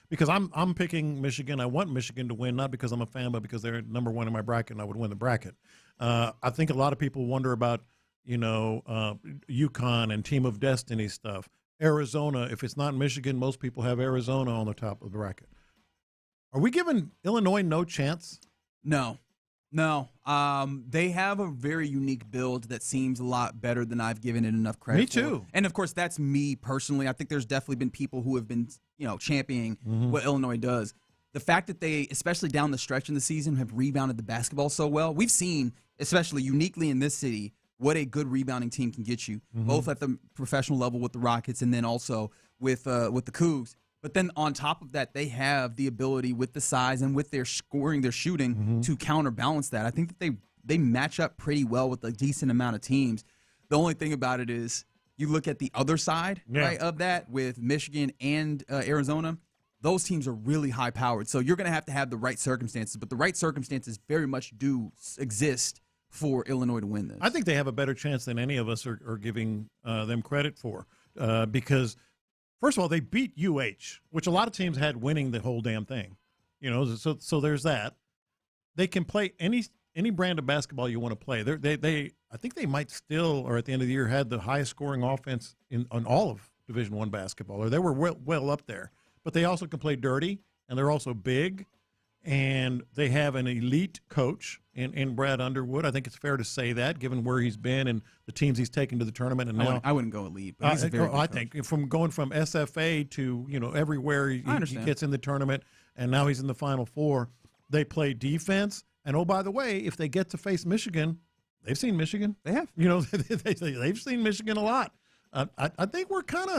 because I'm picking Michigan. I want Michigan to win, not because I'm a fan, but because they're number 1 in my bracket and I would win the bracket. I think a lot of people wonder about UConn and Team of Destiny stuff. Arizona, if it's not Michigan, most people have Arizona on the top of the bracket. Are we giving Illinois no chance? No. They have a very unique build that seems a lot better than I've given it enough credit Me too. for. And, of course, that's me personally. I think there's definitely been people who have been, championing what Illinois does. The fact that they, especially down the stretch in the season, have rebounded the basketball so well. We've seen, especially uniquely in this city, what a good rebounding team can get you, both at the professional level with the Rockets and then also with the Cougs. But then on top of that, they have the ability with the size and with their scoring, their shooting to counterbalance that. I think that they match up pretty well with a decent amount of teams. The only thing about it is you look at the other side right, of that with Michigan and Arizona. Those teams are really high-powered. So you're going to have the right circumstances. But the right circumstances very much do exist for Illinois to win this. I think they have a better chance than any of us are giving them credit for because, first of all, they beat UH, which a lot of teams had winning the whole damn thing. So there's that. They can play any brand of basketball you want to play. I think they might still, or at the end of the year, had the highest scoring offense on all of Division I basketball, or they were well up there. But they also can play dirty, and they're also big. and they have an elite coach in Brad Underwood. I think it's fair to say that, given where he's been and the teams he's taken to the tournament. And now I wouldn't go elite, but he's a very good I coach. think from going from SFA to everywhere he gets in the tournament, and now he's in the Final Four. They play defense, and oh, by the way, if they get to face Michigan, they've seen Michigan. They have. They've seen Michigan a lot. I think we're kind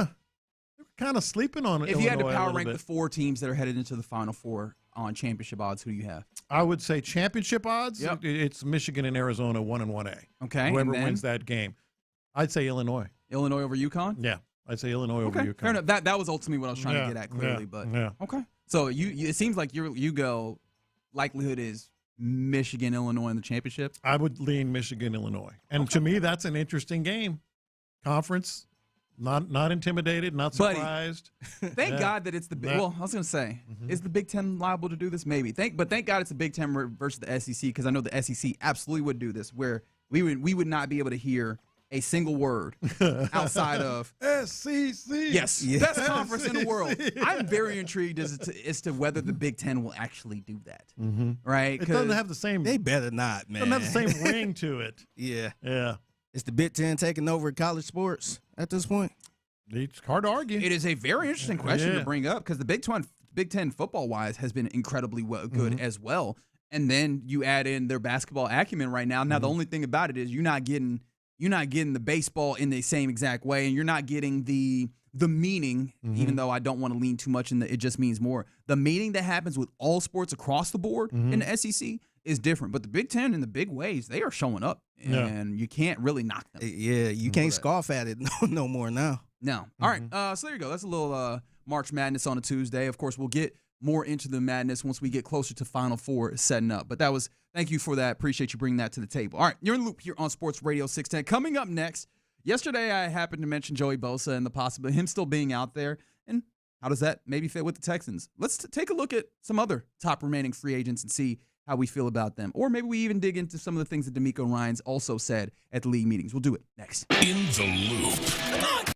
of sleeping on it. If you had to Illinois a power little rank bit. the 4 teams that are headed into the Final Four on championship odds, who do you have? I would say championship odds. Yep. It's Michigan and Arizona 1 and 1A. Okay, Whoever and then? wins that game, I'd say Illinois. Illinois over UConn? Yeah, I'd say Illinois over UConn. Fair enough. That was ultimately what I was trying to get at clearly, but okay. So you it seems like you go likelihood is Michigan, Illinois in the championship. I would lean Michigan, Illinois, and to me that's an interesting game. Conference, not intimidated, not surprised. Thank God that it's the big. Well, I was going to say, is the Big Ten liable to do this? Maybe. Thank God it's the Big Ten versus the SEC, because I know the SEC absolutely would do this, where we would not be able to hear a single word outside of SEC. Yes, best conference in the world. I'm very intrigued as to whether the Big Ten will actually do that. Right? It doesn't have the same. They better not, man. Doesn't have the same ring to it. Yeah. Is the Big Ten taking over college sports at this point? It's hard to argue. It is a very interesting question to bring up, because the Big Ten football-wise has been incredibly good as well. And then you add in their basketball acumen right now. Now, the only thing about it is you're not getting the baseball in the same exact way, and you're not getting the meaning, even though I don't want to lean too much in it just means more. The meaning that happens with all sports across the board in the SEC is different. But the Big Ten in the big ways, they are showing up, and you can't really knock them. Yeah, you can't scoff at it no more now. No. All right, so there you go. That's a little March Madness on a Tuesday. Of course, we'll get more into the madness once we get closer to Final Four setting up. But thank you for that. Appreciate you bringing that to the table. All right, you're in the loop here on Sports Radio 610. Coming up next, yesterday I happened to mention Joey Bosa and the possibility of him still being out there. And how does that maybe fit with the Texans? Let's take a look at some other top remaining free agents and see how we feel about them. Or maybe we even dig into some of the things that D'Amico Ryans also said at the league meetings. We'll do it next. In the Loop.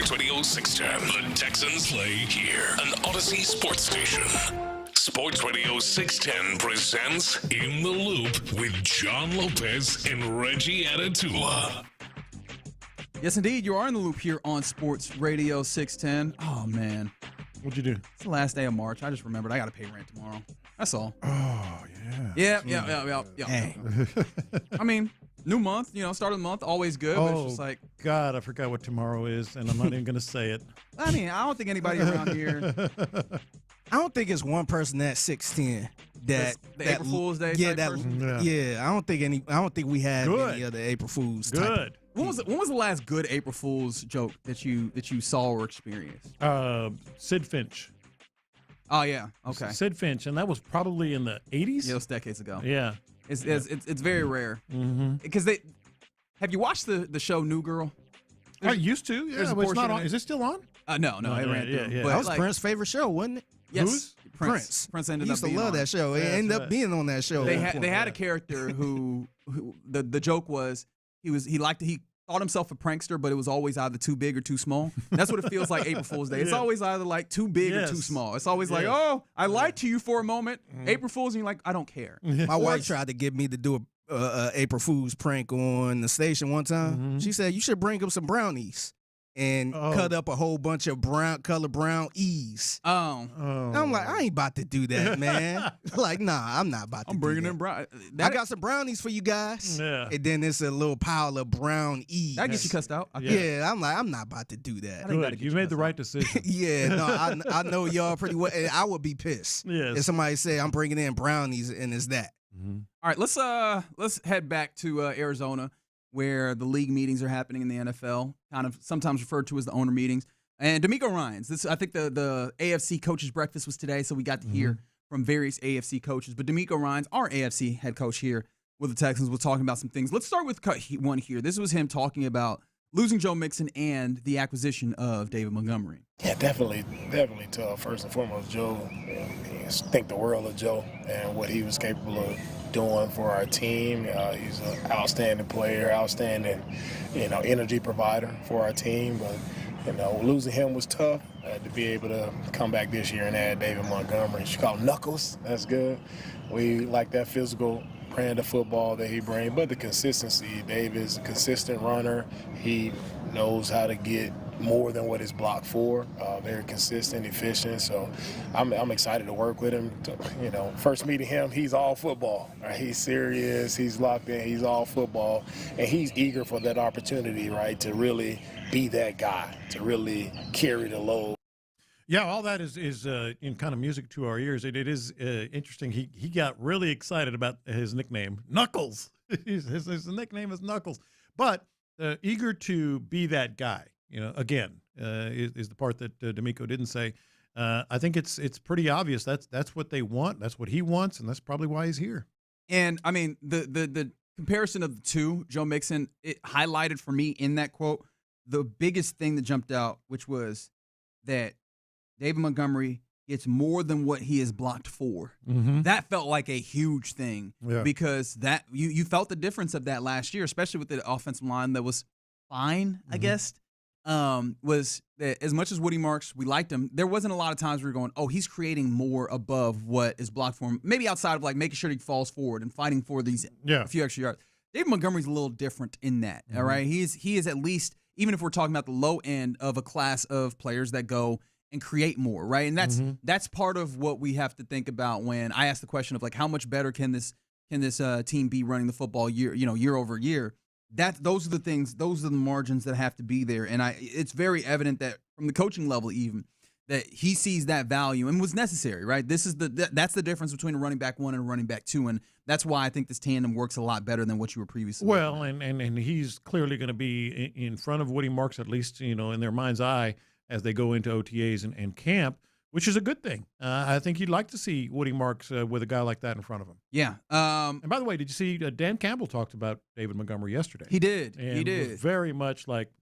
Sports Radio 610. The Texans play here. An Odyssey sports station. Sports Radio 610 presents In the Loop with John Lopez and Reggie Atatula. Yes, indeed. You are in the loop here on Sports Radio 610. Oh, man. What'd you do? It's the last day of March. I just remembered I got to pay rent tomorrow. That's all. Oh, yeah. Yeah. Hey. I mean, new month, start of the month, always good. But it's just like, God, I forgot what tomorrow is, and I'm not even going to say it. I mean, I don't think anybody around here. I don't think it's one person at 610 that April Fool's Day. Yeah, type person? yeah. I don't think we have any other April Fools. Good. When was the last good April Fool's joke that you saw or experienced? Sid Finch. Oh yeah, okay. Sid Finch, and that was probably in the 80s. Yeah, it was decades ago. Yeah, it's very rare. Because have you watched the show New Girl? I used to. Yeah, but it's not on. Is it still on? No, it ran through. Yeah. But that was Prince's favorite show, wasn't it? Yes, Who's? Prince. Prince ended he up used to being love on that show. He ended up being on that show. They had a character who the joke was he thought himself a prankster, but it was always either too big or too small. That's what it feels like April Fool's Day. It's always either like too big or too small. It's always like, oh, I lied to you for a moment. April Fool's, and you're like, I don't care. My wife tried to get me to do a April Fool's prank on the station one time. She said, you should bring up some brownies and cut up a whole bunch of color brown E's. Oh. I'm like, I ain't about to do that, man. Like, nah, I'm not about to I'm bringing in brown. I got some brownies for you guys. Yeah. And then it's a little pile of brown E's. That gets you cussed out. Yeah, I'm like, I'm not about to do that. Good. You made the right decision. Yeah, no, I know y'all pretty well. And I would be pissed if somebody said I'm bringing in brownies and it's that. All right, let's head back to Arizona, where the league meetings are happening in the NFL, kind of sometimes referred to as the owner meetings. And DeMeco Ryans, I think the AFC coaches breakfast was today, so we got to hear from various AFC coaches. But DeMeco Ryans, our AFC head coach here with the Texans, was talking about some things. Let's start with one here. This was him talking about losing Joe Mixon and the acquisition of David Montgomery. Yeah, definitely tough. First and foremost, Joe, think the world of Joe and what he was capable of doing for our team. He's an outstanding player, outstanding, energy provider for our team. But, losing him was tough. To be able to come back this year and add David Montgomery. You call him Knuckles. That's good. We like that physical brand of football that he brings, but the consistency. Dave is a consistent runner. He knows how to get more than what is blocked for. Very consistent, efficient. So I'm excited to work with him. First meeting him, he's all football. Right? He's serious. He's locked in. He's all football, and he's eager for that opportunity, right, to really be that guy, to really carry the load. Yeah, all that is in kind of music to our ears. It is interesting. He got really excited about his nickname, Knuckles. his nickname is Knuckles, but eager to be that guy. Again, is the part that DeMeco didn't say. I think it's pretty obvious. That's what they want. That's what he wants, and that's probably why he's here. And I mean, the comparison of the two, Joe Mixon, it highlighted for me in that quote the biggest thing that jumped out, which was that David Montgomery gets more than what he is blocked for. That felt like a huge thing because that you felt the difference of that last year, especially with the offensive line that was fine, I guess. Was that as much as Woody Marks, we liked him, there wasn't a lot of times we were going, oh, he's creating more above what is blocked for him. Maybe outside of like making sure he falls forward and fighting for these a few extra yards. David Montgomery's a little different in that, all right? He is at least, even if we're talking about the low end of a class of players that go and create more, right? And that's part of what we have to think about when I ask the question of like, how much better can this team be running the football year over year? Those are the things, those are the margins that have to be there. And it's very evident that from the coaching level even that he sees that value and was necessary, right? That's the difference between a running back 1 and a running back 2, and that's why I think this tandem works a lot better than what you were previously. Well, and he's clearly going to be in front of Woody Marks, at least in their mind's eye as they go into OTAs and camp, which is a good thing. I think you'd like to see Woody Marks with a guy like that in front of him. Yeah. And by the way, did you see Dan Campbell talked about David Montgomery yesterday? He did. And he did. Was very much like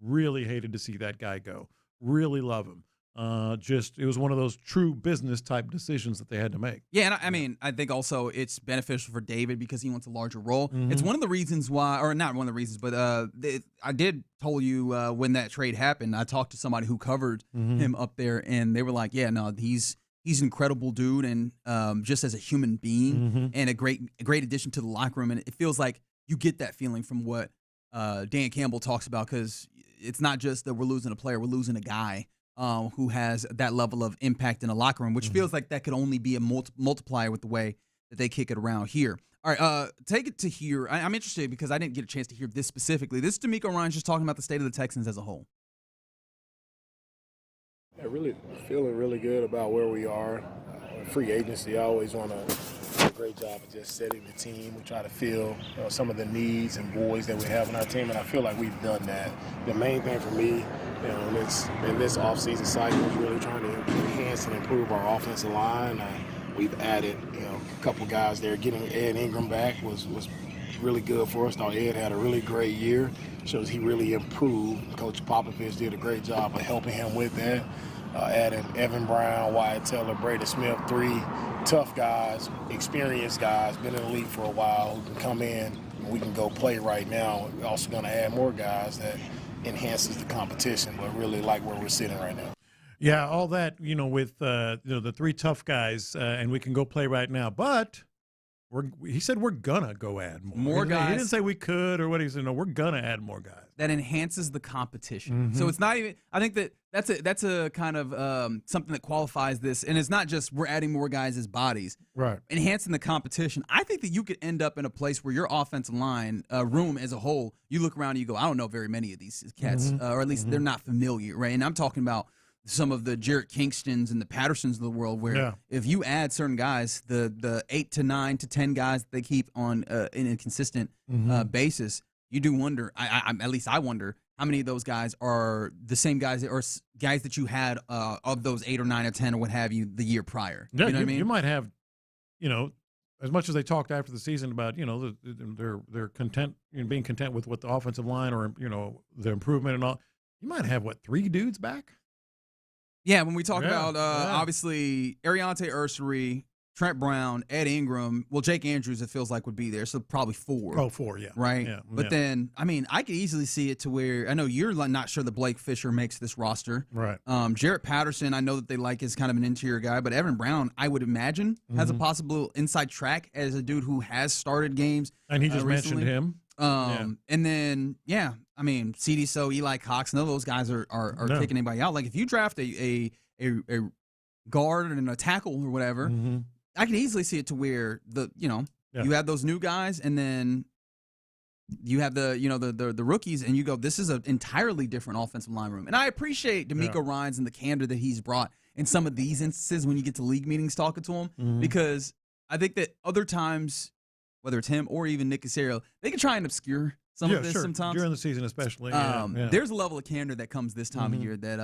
really hated to see that guy go. Really love him. It was one of those true business type decisions that they had to make. Yeah, and I mean, I think also it's beneficial for David because he wants a larger role. Mm-hmm. It's one of the reasons why, or not one of the reasons, but I did tell you when that trade happened, I talked to somebody who covered him up there, and they were like, yeah, no, he's an incredible dude, and just as a human being, and a great addition to the locker room. And it feels like you get that feeling from what Dan Campbell talks about, because it's not just that we're losing a player, we're losing a guy who has that level of impact in a locker room, which feels like that could only be a multiplier with the way that they kick it around here. All right, take it to here. I'm interested because I didn't get a chance to hear this specifically. This is D'Amico Ryans just talking about the state of the Texans as a whole. Yeah, really feeling really good about where we are. Free agency, I always want to do a great job of just setting the team. We try to fill some of the needs and voids that we have in our team, and I feel like we've done that. The main thing for me, in this offseason cycle is really trying to enhance and improve our offensive line. We've added, a couple guys there. Getting Ed Ingram back was really good for us. Thought Ed had a really great year. Shows he really improved. Coach Popovich did a great job of helping him with that. Adding Evan Brown, Wyatt Teller, Brady Smith, 3 tough guys, experienced guys, been in the league for a while, who can come in and we can go play right now. We're also going to add more guys that enhances the competition, but really like where we're sitting right now. Yeah, all that, with the 3 tough guys, and we can go play right now. But he said we're going to go add more. More guys. He didn't say we could or what he said. No, we're going to add more guys. That enhances the competition. So it's not even – I think that's a kind of something that qualifies this. And it's not just we're adding more guys as bodies. Right. Enhancing the competition. I think that you could end up in a place where your offensive line room as a whole, you look around and you go, I don't know very many of these cats, or at least they're not familiar, right? And I'm talking about some of the Jarrett Kingstons and the Pattersons of the world where if you add certain guys, the 8 to 9 to 10 guys that they keep on in a consistent basis, you do wonder, at least I wonder, how many of those guys are the same guys or guys that you had of those 8 or 9 or 10 or what have you the year prior. Yeah, you know what I mean? You might have, as much as they talked after the season about, they're content, being content with what the offensive line or, the improvement and all, you might have, 3 dudes back? Yeah, when we talk about, obviously, Ariante Ursery, Trent Brown, Ed Ingram, Jake Andrews, it feels like would be there, so probably 4. Oh, 4, yeah. Right? Yeah, but then, I mean, I could easily see it to where, I know you're not sure that Blake Fisher makes this roster. Right. Jarrett Patterson, I know that they like as kind of an interior guy, but Evan Brown, I would imagine, has a possible inside track as a dude who has started games. And he just recently. mentioned him. And then, I mean, CD So, Eli Cox, none of those guys are taking anybody out. Like, if you draft a guard and a tackle or whatever, I can easily see it to where you have those new guys, and then you have the rookies, and you go, this is an entirely different offensive line room. And I appreciate D'Amico Ryans and the candor that he's brought in some of these instances when you get to league meetings talking to him, because I think that other times, whether it's him or even Nick Caserio, they can try and obscure some of this sometimes. During the season especially. There's a level of candor that comes this time of year that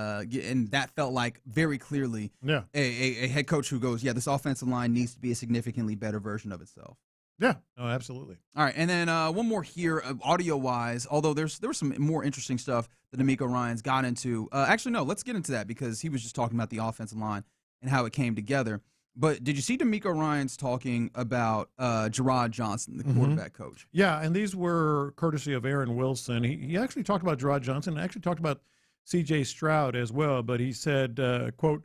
and that felt like very clearly a head coach who goes, this offensive line needs to be a significantly better version of itself. Yeah, absolutely. All right, and then one more here, audio-wise, although there was some more interesting stuff that D'Amico Ryans got into. Actually, no, let's get into that because he was just talking about the offensive line and how it came together. But did you see D'Amico Ryans talking about Gerard Johnson, the quarterback coach? Yeah, and these were courtesy of Aaron Wilson. He actually talked about Gerard Johnson and actually talked about C.J. Stroud as well. But he said, quote,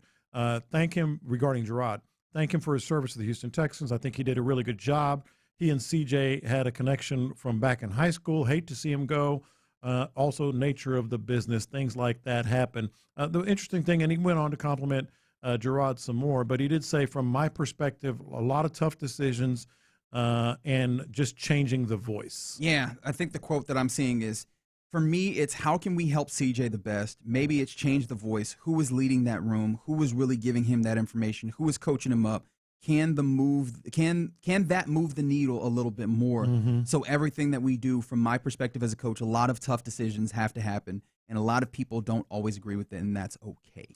thank him regarding Gerard. Thank him for his service to the Houston Texans. I think he did a really good job. He and C.J. had a connection from back in high school. Hate to see him go. Also, nature of the business, things like that happen. The interesting thing, and he went on to compliment Gerard some more, but he did say, from my perspective, a lot of tough decisions and just changing the voice. Yeah, I think the quote that I'm seeing is, for me, it's how can we help CJ the best? Maybe it's change the voice. Who is leading that room? Who is really giving him that information? Who is coaching him up? Can that move the needle a little bit more? So everything that we do, from my perspective as a coach, a lot of tough decisions have to happen, and a lot of people don't always agree with it, and that's okay.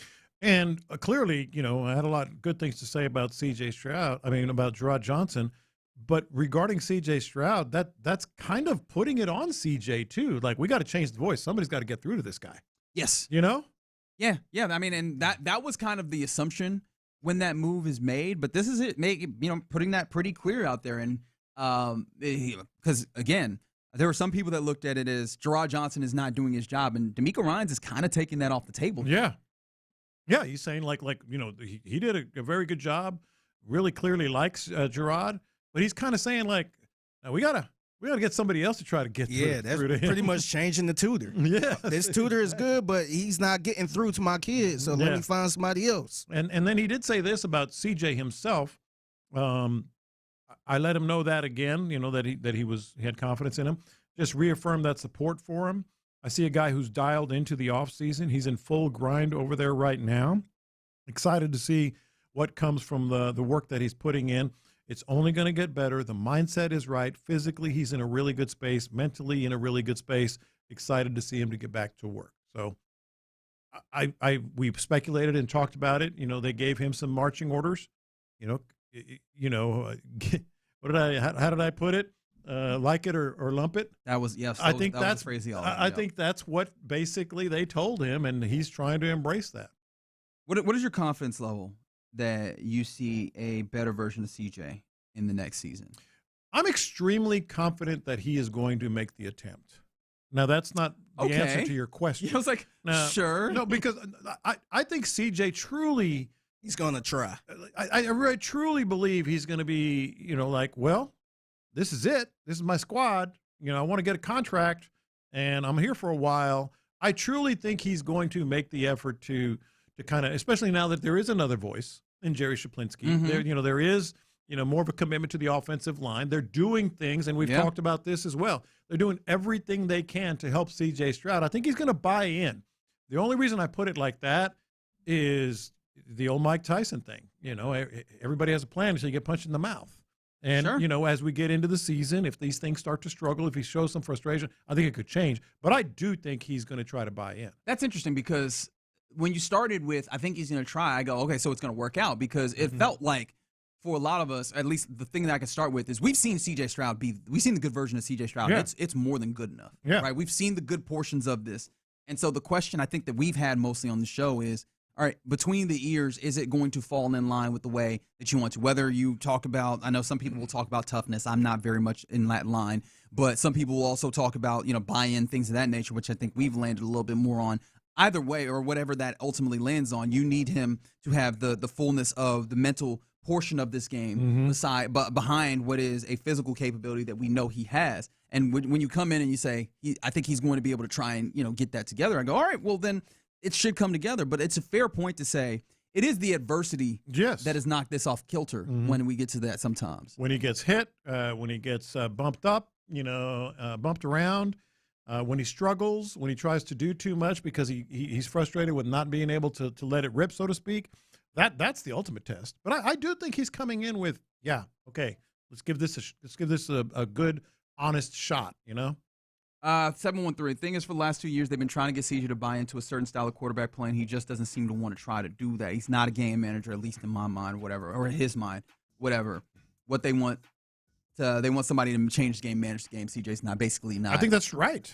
And clearly, I had a lot of good things to say about C.J. Stroud. About Gerard Johnson. But regarding C.J. Stroud, that's kind of putting it on C.J. too. Like, we got to change the voice. Somebody's got to get through to this guy. Yes. Yeah. I mean, and that was kind of the assumption when that move is made. But this is it, putting that pretty clear out there. And because again, there were some people that looked at it as Gerard Johnson is not doing his job, and D'Amico Ryans is kind of taking that off the table. Yeah. Yeah, he's saying he did a very good job. Really clearly likes Gerard, but he's kind of saying we gotta get somebody else to try to get through. Yeah, that's pretty much changing the tutor. Yeah, this tutor is good, but he's not getting through to my kids. So let me find somebody else. And then he did say this about CJ himself. I let him know that again. That he had confidence in him. Just reaffirmed that support for him. I see a guy who's dialed into the offseason. He's in full grind over there right now. Excited to see what comes from the work that he's putting in. It's only going to get better. The mindset is right. Physically, he's in a really good space. Mentally, in a really good space. Excited to see him to get back to work. So we speculated and talked about it. They gave him some marching orders. How did I put it? Like it or lump it. That was yes. I think that's phraseology. I think that's what basically they told him, and he's trying to embrace that. What is your confidence level that you see a better version of CJ in the next season? I'm extremely confident that he is going to make the attempt. Now, that's not the answer to your question. Yeah, I was like, sure. No, because I think CJ truly he's going to try. I really truly believe he's going to be, well, this is it. This is my squad. I want to get a contract, and I'm here for a while. I truly think he's going to make the effort to kind of, especially now that there is another voice in Jerry Shaplinski. Mm-hmm. There is, more of a commitment to the offensive line. They're doing things, and we've talked about this as well. They're doing everything they can to help C.J. Stroud. I think he's going to buy in. The only reason I put it like that is the old Mike Tyson thing. Everybody has a plan until you get punched in the mouth. And, as we get into the season, if these things start to struggle, if he shows some frustration, I think it could change. But I do think he's going to try to buy in. That's interesting because when you started with, I think he's going to try, I go, okay, so it's going to work out because it felt like for a lot of us, at least the thing that I can start with is we've seen C.J. Stroud we've seen the good version of C.J. Stroud. Yeah. It's more than good enough, yeah. right? We've seen the good portions of this. And so the question I think that we've had mostly on the show is, all right, between the ears, is it going to fall in line with the way that you want to? Whether you talk about, I know some people will talk about toughness. I'm not very much in that line. But some people will also talk about, buy-in, things of that nature, which I think we've landed a little bit more on. Either way, or whatever that ultimately lands on, you need him to have the fullness of the mental portion of this game behind what is a physical capability that we know he has. And when you come in and you say, I think he's going to be able to try and, get that together, I go, all right, well, then it should come together. But it's a fair point to say it is the adversity that has knocked this off kilter when we get to that sometimes. When he gets hit, when he gets bumped up, bumped around, when he struggles, when he tries to do too much because he's frustrated with not being able to let it rip, so to speak, that's the ultimate test. But I do think he's coming in with, okay, let's give this a good, honest shot, 713. Thing is, for the last 2 years, they've been trying to get CJ to buy into a certain style of quarterback play, and he just doesn't seem to want to try to do that. He's not a game manager, at least in my mind, whatever, or in his mind, whatever. What they want, they want somebody to change the game, manage the game. CJ's basically not. I think that's right.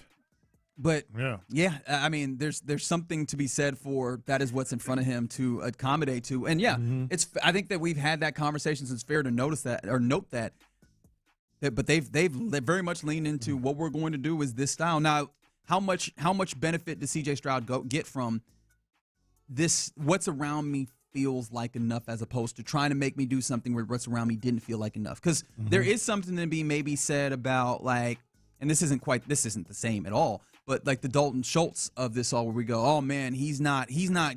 But yeah, I mean, there's something to be said for that is what's in front of him to accommodate to, and it's. I think that we've had that conversation, so it's fair to note that. But they've very much leaned into what we're going to do is this style. Now, how much benefit does C.J. Stroud get from this? What's around me feels like enough, as opposed to trying to make me do something where what's around me didn't feel like enough. Because there is something to be maybe said about and this isn't the same at all. But like the Dalton Schultz of this all, where we go, oh man, he's not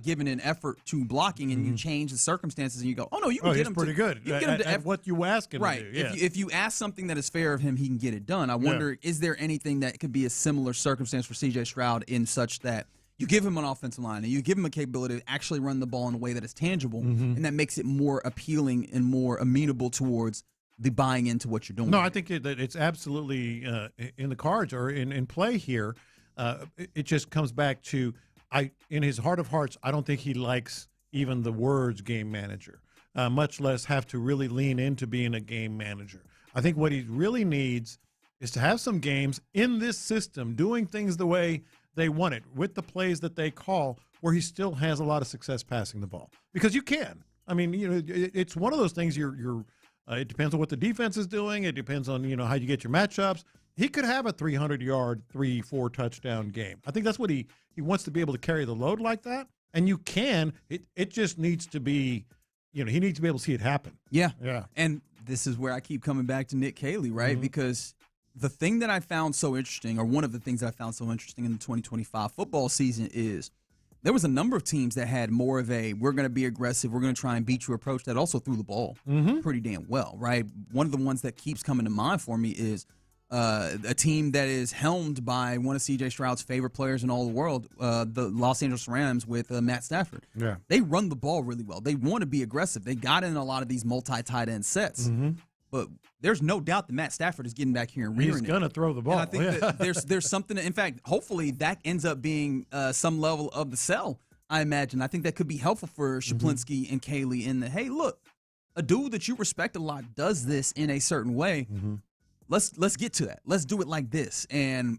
giving an effort to blocking, and you change the circumstances, and you go, oh no, you can get him pretty good. You can get him to what you ask him right. to do. Yeah. If you ask something that is fair of him, he can get it done. I wonder, is there anything that could be a similar circumstance for C.J. Stroud in such that you give him an offensive line and you give him a capability to actually run the ball in a way that is tangible, and that makes it more appealing and more amenable towards the buying into what you're doing? No, I think that it's absolutely in the cards or in play here. It just comes back to, in his heart of hearts, I don't think he likes even the words game manager, much less have to really lean into being a game manager. I think what he really needs is to have some games in this system, doing things the way they want it, with the plays that they call, where he still has a lot of success passing the ball, because you can. I mean, it's one of those things. It depends on what the defense is doing. It depends on how you get your matchups. He could have a 300-yard, 3-4 touchdown game. I think that's what he wants, to be able to carry the load like that. And you can. It just needs to be, he needs to be able to see it happen. Yeah. Yeah. And this is where I keep coming back to Nick Caley, right? Mm-hmm. Because the thing that I found so interesting, or one of the things that I found so interesting in the 2025 football season, is there was a number of teams that had more of a, we're going to be aggressive, we're going to try and beat you approach, that also threw the ball pretty damn well, right? One of the ones that keeps coming to mind for me is a team that is helmed by one of C.J. Stroud's favorite players in all the world, the Los Angeles Rams with Matt Stafford. Yeah. They run the ball really well. They want to be aggressive. They got in a lot of these multi-tight end sets. But there's no doubt that Matt Stafford is getting back here and rearing He's going to throw the ball. And I think that there's something, in fact, hopefully that ends up being some level of the sell, I imagine. I think that could be helpful for Shaplinsky and Caley in the, hey, look, a dude that you respect a lot does this in a certain way. Let's get to that. Let's do it like this. And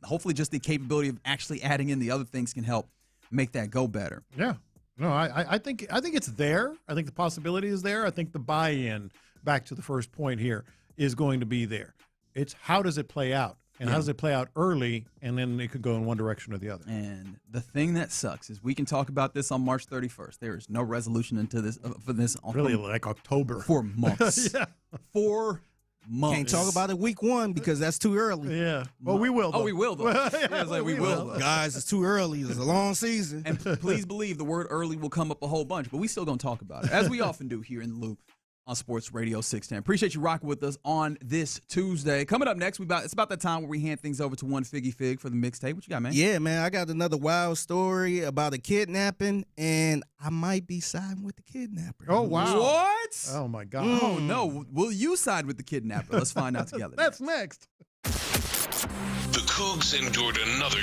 hopefully just the capability of actually adding in the other things can help make that go better. Yeah. No, I think it's there. I think the possibility is there. I think the buy-in, back to the first point here, is going to be there. It's how does it play out? And how does it play out early, and then it could go in one direction or the other. And the thing that sucks is we can talk about this on March 31st. There is no resolution into this for this. Really, like October. 4 months. Yeah. 4 months. Can't talk about it week 1 because that's too early. Yeah. Well, we will, though. Oh, we will, though. Yeah, it's like we will, though. Guys, it's too early. It's a long season. And please believe the word early will come up a whole bunch, but we still going to talk about it, as we often do here in the Loop on Sports Radio 610. Appreciate you rocking with us on this Tuesday. Coming up next, it's about that time where we hand things over to one Figgy Fig for the mixtape. What you got, man? Yeah, man, I got another wild story about a kidnapping, and I might be siding with the kidnapper. Oh, wow. What? Oh, my God. Oh, no. Will you side with the kidnapper? Let's find out together. That's next. The Cougs endured another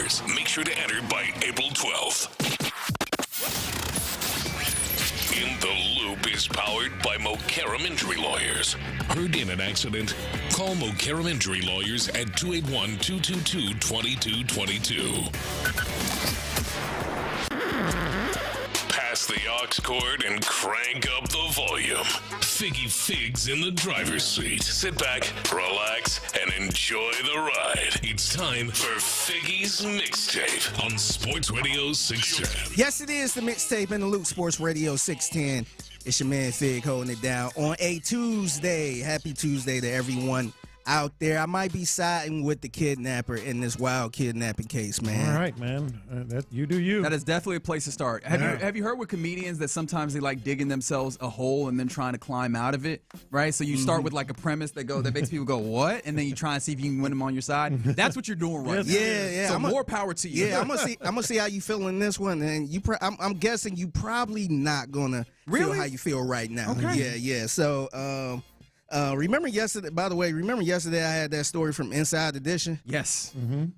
yours. Make sure to enter by April 12th. In the Loop is powered by Mokaram Injury Lawyers. Heard in an accident? Call Mokaram Injury Lawyers at 281-222-2222. Pass the aux cord and crank up the volume. Figgy Figs in the driver's seat. Sit back, relax, and enjoy the ride. It's time for Figgy's Mixtape on Sports Radio 610. Yes, it is the mixtape in the Loop, Sports Radio 610. It's your man Fig holding it down on a Tuesday. Happy Tuesday to everyone out there. I might be siding with the kidnapper in this wild kidnapping case, man. All right, man. That you do you. That is definitely a place to start. Have you heard with comedians that sometimes they like digging themselves a hole and then trying to climb out of it, right? So you start with like a premise that makes people go, what? And then you try and see if you can win them on your side. That's what you're doing right now. Yeah. So more power to you. Yeah, I'm gonna see how you feel in this one, and I'm guessing you probably not gonna feel how you feel right now. Okay. Yeah. So remember yesterday? By the way, yesterday I had that story from Inside Edition? Yes.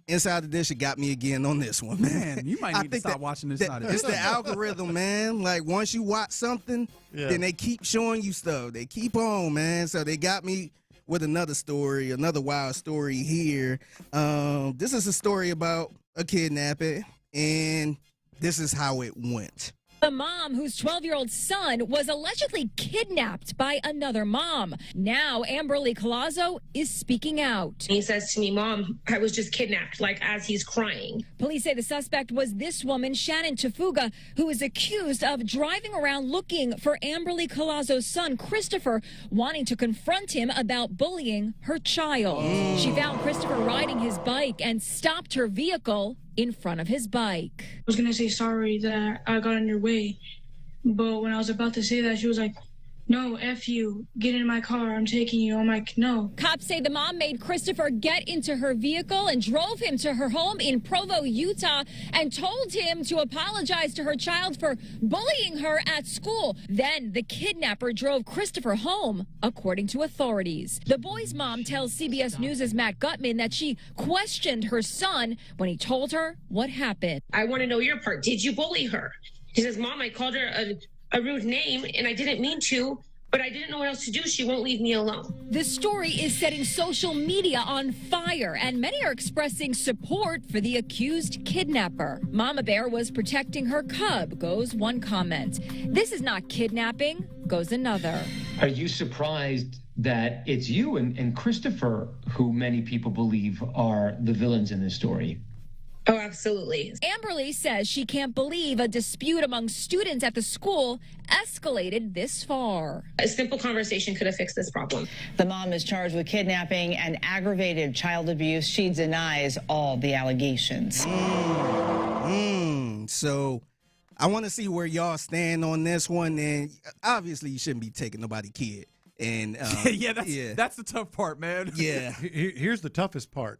Inside Edition got me again on this one, man. You might need to stop watching this. It's the algorithm, man. Like once you watch something, then they keep showing you stuff. They keep on, man. So they got me with another story, another wild story here. This is a story about a kidnapping, and this is how it went. A mom whose 12-year-old son was allegedly kidnapped by another mom. Now, Amberly Collazo is speaking out. He says to me, Mom, I was just kidnapped, like as he's crying. Police say the suspect was this woman, Shannon Tafuga, who is accused of driving around looking for Amberly Collazo's son, Christopher, wanting to confront him about bullying her child. She found Christopher riding his bike and stopped her vehicle in front of his bike. I was going to say sorry that I got in your way, but when I was about to say that, she was like, no, F you, get in my car, I'm taking you. I'm like, no. Cops say the mom made Christopher get into her vehicle and drove him to her home in Provo, Utah, and told him to apologize to her child for bullying her at school. Then the kidnapper drove Christopher home, according to authorities. The boy's mom tells CBS News' Matt Gutman that she questioned her son when he told her what happened. I want to know your part. Did you bully her? He says, Mom, I called her a rude name, and I didn't mean to, but I didn't know what else to do. She won't leave me alone. This story is setting social media on fire, and many are expressing support for the accused kidnapper. Mama Bear was protecting her cub, goes one comment. This is not kidnapping, goes another. Are you surprised that it's you and Christopher who many people believe are the villains in this story? Oh, absolutely. Amberly says she can't believe a dispute among students at the school escalated this far. A simple conversation could have fixed this problem. The mom is charged with kidnapping and aggravated child abuse. She denies all the allegations. So I want to see where y'all stand on this one. And obviously, you shouldn't be taking nobody's kid. And that's the tough part, man. Yeah. Here's the toughest part.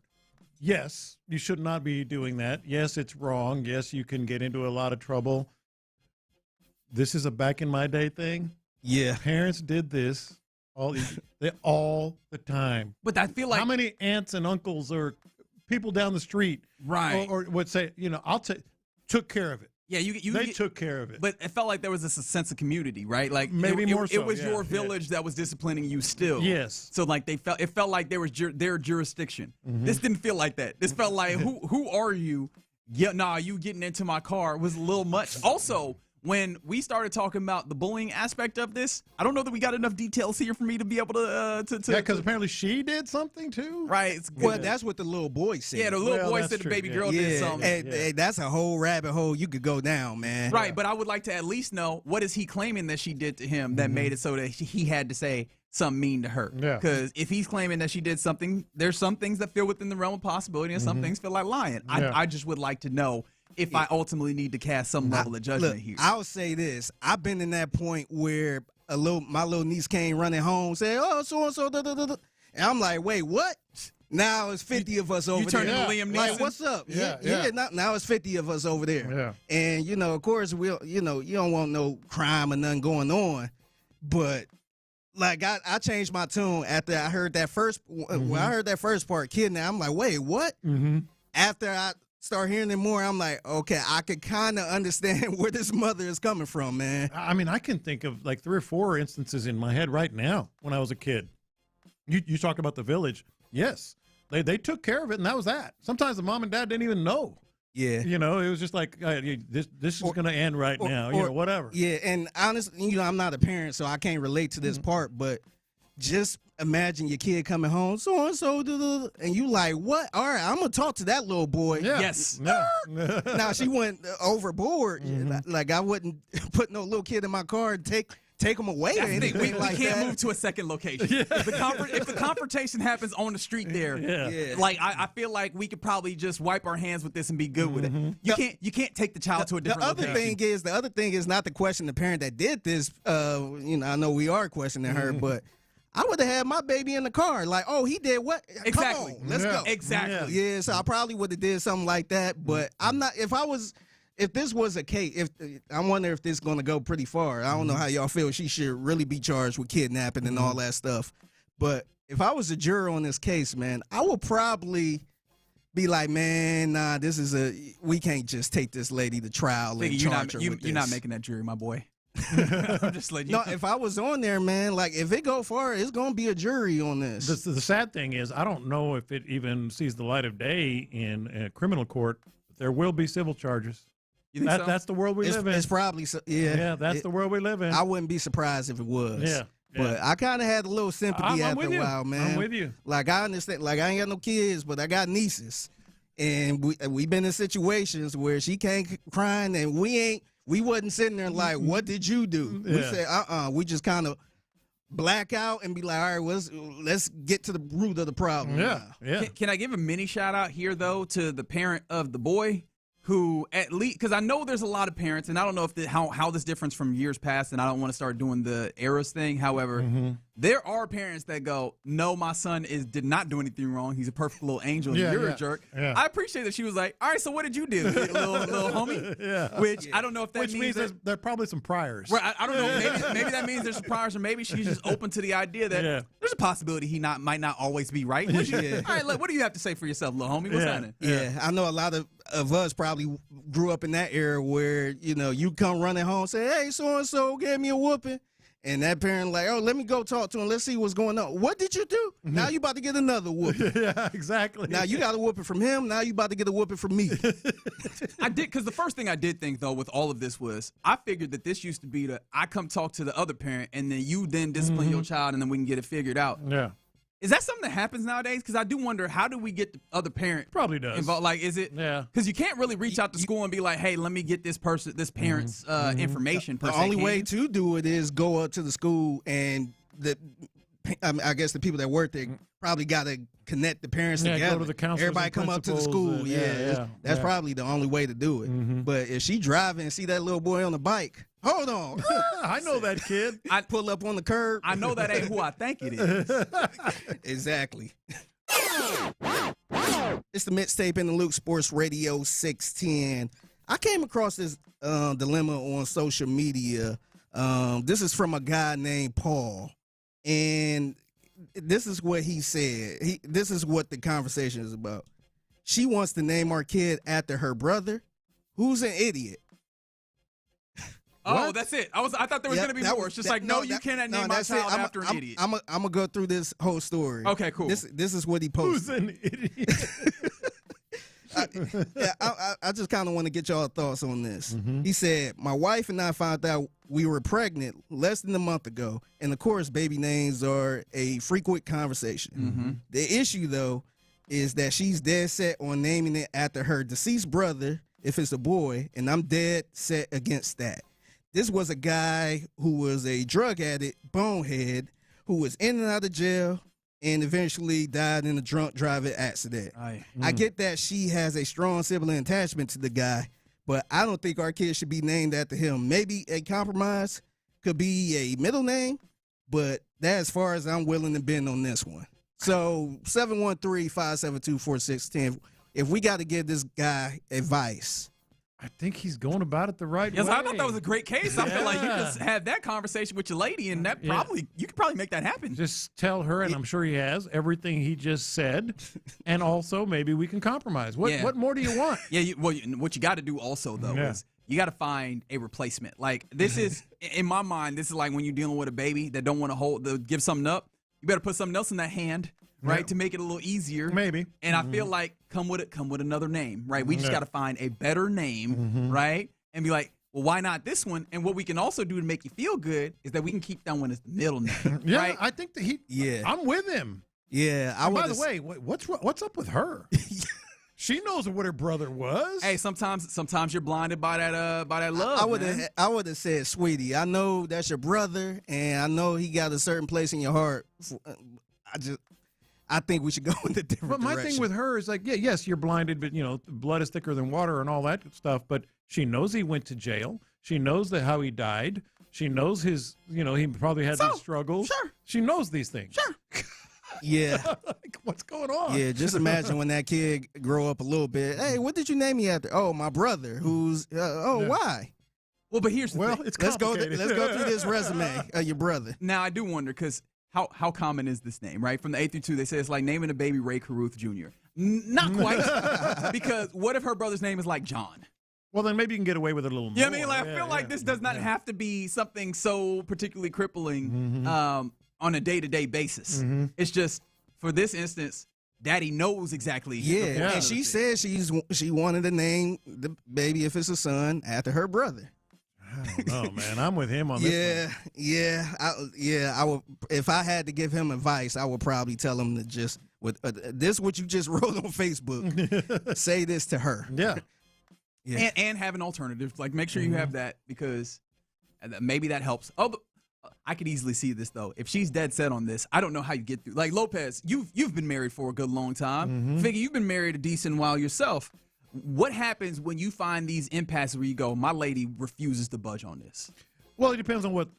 Yes, you should not be doing that. Yes, it's wrong. Yes, you can get into a lot of trouble. This is a back in my day thing. Yeah. Parents did this all the time. But I feel like how many aunts and uncles or people down the street or would say, took care of it. Yeah, they took care of it. But it felt like there was a sense of community, right? Like maybe more so. It was your village that was disciplining you still. Yes. So like it felt like there was their jurisdiction. This didn't feel like that. This felt like who are you? Yeah, you getting into my car was a little much. Also, when we started talking about the bullying aspect of this, I don't know that we got enough details here for me to be able to because apparently she did something too. Right. Well, that's what the little boy said. Yeah, the little boy said the baby girl did something. Hey, that's a whole rabbit hole you could go down, man. Right, but I would like to at least know what is he claiming that she did to him that made it so that he had to say something mean to her. Yeah. Because if he's claiming that she did something, there's some things that feel within the realm of possibility and some things feel like lying. Yeah. I just would like to know if I ultimately need to cast some level of judgment here. I'll say this. I've been in that point where my little niece came running home, said, oh, so-and-so, da-da-da-da. And I'm like, wait, what? Now it's 50 of us over there. You turning to Liam Neeson? Like, what's up? Yeah. Now it's 50 of us over there. Yeah. And, of course, you don't want no crime or nothing going on. But, like, I changed my tune after I heard that first, when I heard that first part, kidnap. I'm like, wait, what? After I start hearing it more, I'm like, okay, I could kind of understand where this mother is coming from, man. I mean, I can think of like 3 or 4 instances in my head right now when I was a kid. You talked about the village. Yes, they took care of it, and that was that. Sometimes the mom and dad didn't even know. Yeah. You know, it was just like, this is going to end right now, you know, whatever. Yeah, and honestly, you know, I'm not a parent, so I can't relate to this part, but just imagine your kid coming home, so-and-so, and you like, what? All right, I'm going to talk to that little boy. Yeah. Yes. Now, she went overboard. Like, I wouldn't put no little kid in my car and take them away or anything we like can't that. move to a second location. If the confrontation happens on the street there, like I feel like we could probably just wipe our hands with this and be good with it. You can't take the child to a different location. The other thing is not to question the parent that did this. You know, I know we are questioning her, but I would have had my baby in the car. Like, oh, he did what? Exactly. Come on, let's go. Exactly. Yeah, so I probably would have did something like that. But I'm not. If this was a case, I wonder if this is going to go pretty far. I don't know how y'all feel. She should really be charged with kidnapping and all that stuff. But if I was a juror on this case, man, I would probably be like, man, nah, we can't just take this lady to trial and charge her with this. You're not making that jury, my boy. I'm just letting you know. If I was on there, man, like if it go far, it's going to be a jury on this. The sad thing is, I don't know if it even sees the light of day in a criminal court. There will be civil charges. You think so? That's the world we live in. It's probably Yeah, that's the world we live in. I wouldn't be surprised if it was. Yeah. But I kind of had a little sympathy after a while, man. I'm with you. Like, I understand. Like, I ain't got no kids, but I got nieces. And we've been in situations where she came crying, and we wasn't sitting there like, what did you do? We said, we just kind of black out and be like, all right, let's get to the root of the problem. Yeah. Can I give a mini shout out here, though, to the parent of the boy? Who at least, because I know there's a lot of parents, and I don't know if how this differs from years past, and I don't want to start doing the eras thing. However, there are parents that go, no, my son did not do anything wrong. He's a perfect little angel, and you're a jerk. Yeah. I appreciate that she was like, all right, so what did you do, little homie? Yeah. Which I don't know if that means there are probably some priors. Right, I don't know. Maybe that means there's some priors, or maybe she's just open to the idea that there's a possibility he might not always be right. All right, what do you have to say for yourself, little homie? What's happening? Yeah, I know a lot of us probably grew up in that era where, you know, you come running home and say, hey, so-and-so gave me a whooping. And that parent like, oh, let me go talk to him. Let's see what's going on. What did you do? Now you about to get another whooping. Yeah, exactly. Now you got a whooping from him. Now you about to get a whooping from me. I did, because the first thing I did think, though, with all of this was I figured that this used to be I come talk to the other parent, and then you then discipline your child, and then we can get it figured out. Yeah. Is that something that happens nowadays? Because I do wonder, how do we get the other parent probably does involved? Like, is it? Yeah. Because you can't really reach out to school and be like, hey, let me get this parent's information. The only way to do it is go up to the school, and I guess the people that work there probably got to connect the parents together. Go to the counselors. Everybody come up to the school. That's probably the only way to do it. But if she driving and see that little boy on the bike, hold on. I know that kid. I pull up on the curb. I know that ain't who I think it is. Exactly. It's the mixtape in the Luke Sports Radio 610. I came across this dilemma on social media. This is from a guy named Paul. And this is what he said. This is what the conversation is about. She wants to name our kid after her brother, who's an idiot. Oh, that's it. I thought there was going to be more. It's just you cannot name my child after an idiot. I'm going to go through this whole story. Okay, cool. This is what he posted. Who's an idiot? I just kind of want to get y'all thoughts on this. He said, my wife and I found out we were pregnant less than a month ago, and of course, baby names are a frequent conversation. The issue, though, is that she's dead set on naming it after her deceased brother if it's a boy, and I'm dead set against that. This was a guy who was a drug addict, bonehead, who was in and out of jail and eventually died in a drunk driving accident. I get that she has a strong sibling attachment to the guy, but I don't think our kid should be named after him. Maybe a compromise could be a middle name, but that's as far as I'm willing to bend on this one. So 713-572-4610. If we got to give this guy advice, I think he's going about it the right way. Yes, I thought that was a great case. I feel like you just had that conversation with your lady, and that you could probably make that happen. Just tell her, and I'm sure he has, everything he just said, and also maybe we can compromise. What more do you want? What you got to do also, though, is you got to find a replacement. Like, this is, in my mind, this is like when you're dealing with a baby that don't want to give something up. You better put something else in that hand, right, to make it a little easier. Maybe. And I feel like come with another name, right? We just got to find a better name, right? And be like, well, why not this one? And what we can also do to make you feel good is that we can keep that one as the middle name, right? I think that I'm with him. Yeah. By the way, what's up with her? She knows what her brother was. Hey, sometimes you're blinded by that love. I would have said, sweetie, I know that's your brother, and I know he got a certain place in your heart. I think we should go in a different direction. But my thing with her is like, yes, you're blinded, but blood is thicker than water and all that stuff. But she knows he went to jail. She knows how he died. She knows his, he probably had these struggles. Sure. She knows these things. Sure. Yeah. Like, what's going on? Yeah, just imagine when that kid grow up a little bit. Hey, what did you name me after? Oh, my brother. Who's? Why? Well, but here's the thing. It's let's go complicated. through this resume of your brother. Now I do wonder because how common is this name? Right, from the 8 through 2, they say it's like naming a baby Ray Caruth Jr. Not quite, because what if her brother's name is like John? Well, then maybe you can get away with it a little more. Yeah, I mean, like, I feel like this does not have to be something so particularly crippling on a day-to-day basis. It's just, for this instance, Daddy knows exactly. Yeah, and she said she wanted to name the baby, if it's a son, after her brother. I don't know, man. I'm with him on this one. I would, if I had to give him advice, I would probably tell him to just, this what you just wrote on Facebook, say this to her. Yeah. And have an alternative. Like, make sure you have that, because maybe that helps. Oh, but I could easily see this, though. If she's dead set on this, I don't know how you get through. Like, Lopez, you've been married for a good long time. Figgy, you've been married a decent while yourself. What happens when you find these impasses where you go, my lady refuses to budge on this? Well, it depends on what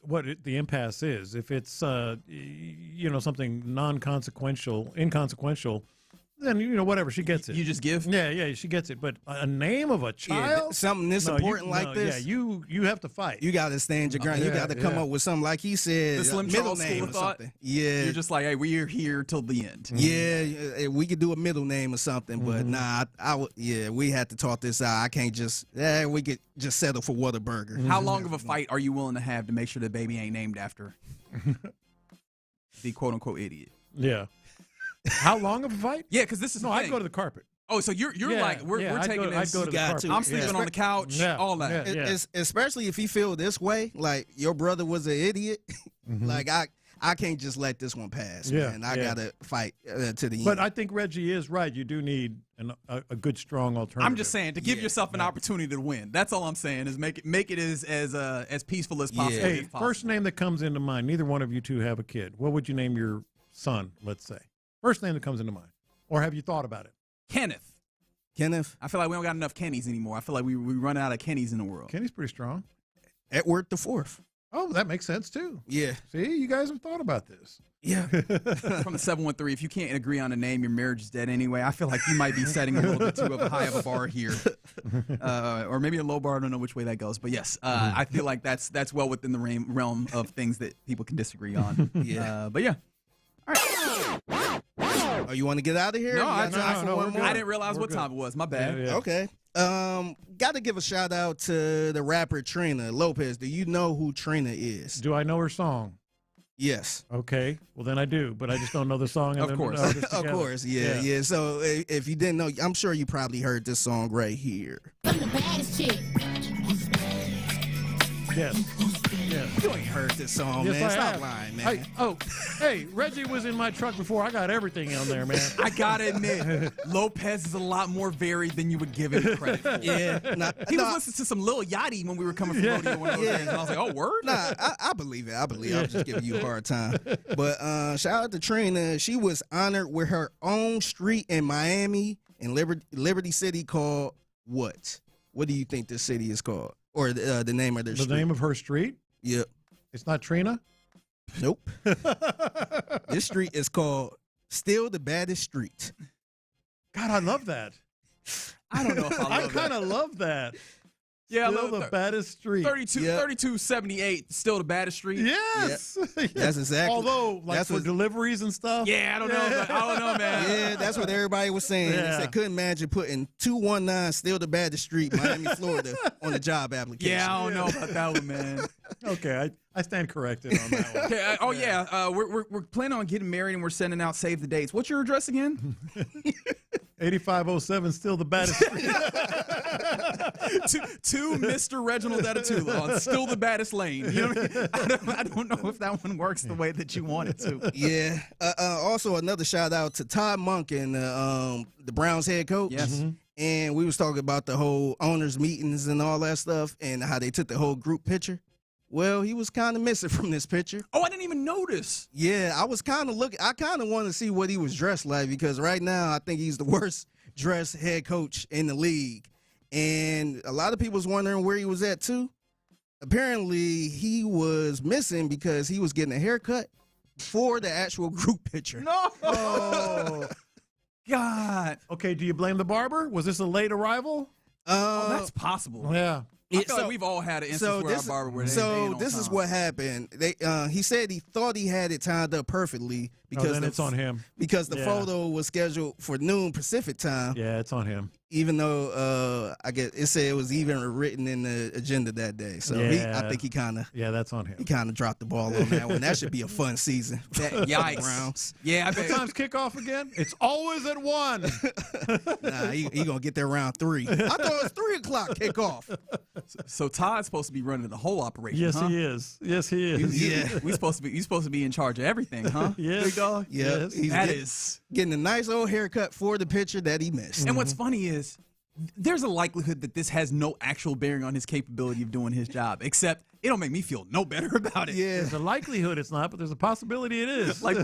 the impasse is. If it's something inconsequential, then whatever, she gets it. You just give? Yeah, she gets it. But a name of a child, something this important like this, you have to fight. You got to stand your ground. You got to come up with something like he said, the Slim middle Charles name school or thought. something. Yeah, you're just like, hey, we're here till the end. Yeah, we could do a middle name or something, but nah, we had to talk this out. I can't just we could just settle for Whataburger. How long of a fight are you willing to have to make sure the baby ain't named after the quote unquote idiot? Yeah. How long of a fight? Yeah, because this is I'd go to the carpet. Oh, so you're like, we're taking this. I'd go to the carpet. I'm sleeping on the couch, all that. Especially if he feel this way, like your brother was an idiot. Like I can't just let this one pass, man. I gotta fight to the end. But I think Reggie is right. You do need a good, strong alternative. I'm just saying to give yourself an opportunity to win. That's all I'm saying is make it as peaceful as possible. Hey, first name that comes into mind. Neither one of you two have a kid. What would you name your son? Let's say first name that comes into mind, or have you thought about it? Kenneth. Kenneth. I feel like we don't got enough Kennys anymore. I feel like we run out of Kennys in the world. Kenny's pretty strong. Edward the Fourth. Oh, that makes sense too. Yeah. See, you guys have thought about this. Yeah. From the 713, if you can't agree on a name, your marriage is dead anyway. I feel like you might be setting a little bit too high of a bar here, or maybe a low bar. I don't know which way that goes, but yes, I feel like that's well within the realm of things that people can distree on. But yeah. All right. Oh, you want to get out of here? No, I didn't realize what time it was. My bad. Yeah. Okay. Got to give a shout out to the rapper Trina Lopez. Do you know who Trina is? Do I know her song? Yes. Okay. Well, then I do, but I just don't know the song. Of course. Of course. Yeah. So if you didn't know, I'm sure you probably heard this song right here. I'm the baddest chick. Yes. You ain't heard this song, yes, man. Stop have. lying, man. Hey, Reggie was in my truck before. I got everything on there, man. I gotta admit, Lopez is a lot more varied than you would give him credit for. Yeah. He was listening to some Lil Yachty when we were coming from rodeo one of those days, and I was like, oh, word? Nah, I believe it. I was just giving you a hard time. But shout out to Trina. She was honored with her own street in Miami in Liberty City called what? What do you think this city is called? Or the name of their street? The name of her street? Yep. It's not Trina? Nope. This street is called Still the Baddest Street. God, I love that. I don't know if I love I kind of love that. Yeah, still the baddest street. 3278, still the baddest street. Yes. That's exactly. Although, like that's for what, deliveries and stuff. Yeah, I don't know, man. Yeah, that's what everybody was saying. Yeah. They said, couldn't imagine putting 219 still the baddest street, Miami, Florida, on the job application. Yeah, I don't know about that one, man. Okay, I stand corrected on that one. Okay, we're planning on getting married and we're sending out save the dates. What's your address again? 8507, still the baddest street. to Mr. Reginald Atatula on still the baddest lane. You know what I mean? I don't know if that one works the way that you want it to. Yeah. Also, another shout out to Todd Monken, the Browns head coach. Yes. Mm-hmm. And we was talking about the whole owners meetings and all that stuff and how they took the whole group picture. Well, he was kind of missing from this picture. Oh, I didn't even notice. Yeah, I was kind of looking. I kind of wanted to see what he was dressed like because right now I think he's the worst dressed head coach in the league. And a lot of people was wondering where he was at too. Apparently, he was missing because he was getting a haircut for the actual group picture. No. Oh. God. Okay, do you blame the barber? Was this a late arrival? That's possible. Yeah. I feel like we've all had an instance where our barber where they ain't this on is time. what happened. He said he thought he had it timed up perfectly because then it's on him. Because the photo was scheduled for noon Pacific time. Yeah, it's on him. Even though I guess it said it was even written in the agenda that day. So I think he kind of that's on him. He kind of dropped the ball on that one. That should be a fun season. Yikes. Browns. Yeah, I What bet. time's kickoff again? It's always at 1. Nah, he gonna get there around 3. I thought it was 3 o'clock kickoff. So Todd's supposed to be running the whole operation. Yes, huh? he is. Yes, he is. Yeah. You're supposed to be in charge of everything, huh? Yes. Big dog? Yeah, Yes. he's getting a nice old haircut for the picture that he missed. And what's funny is there's a likelihood that this has no actual bearing on his capability of doing his job, except it don't make me feel no better about it. Yeah. There's a likelihood it's not, but there's a possibility it is. Like,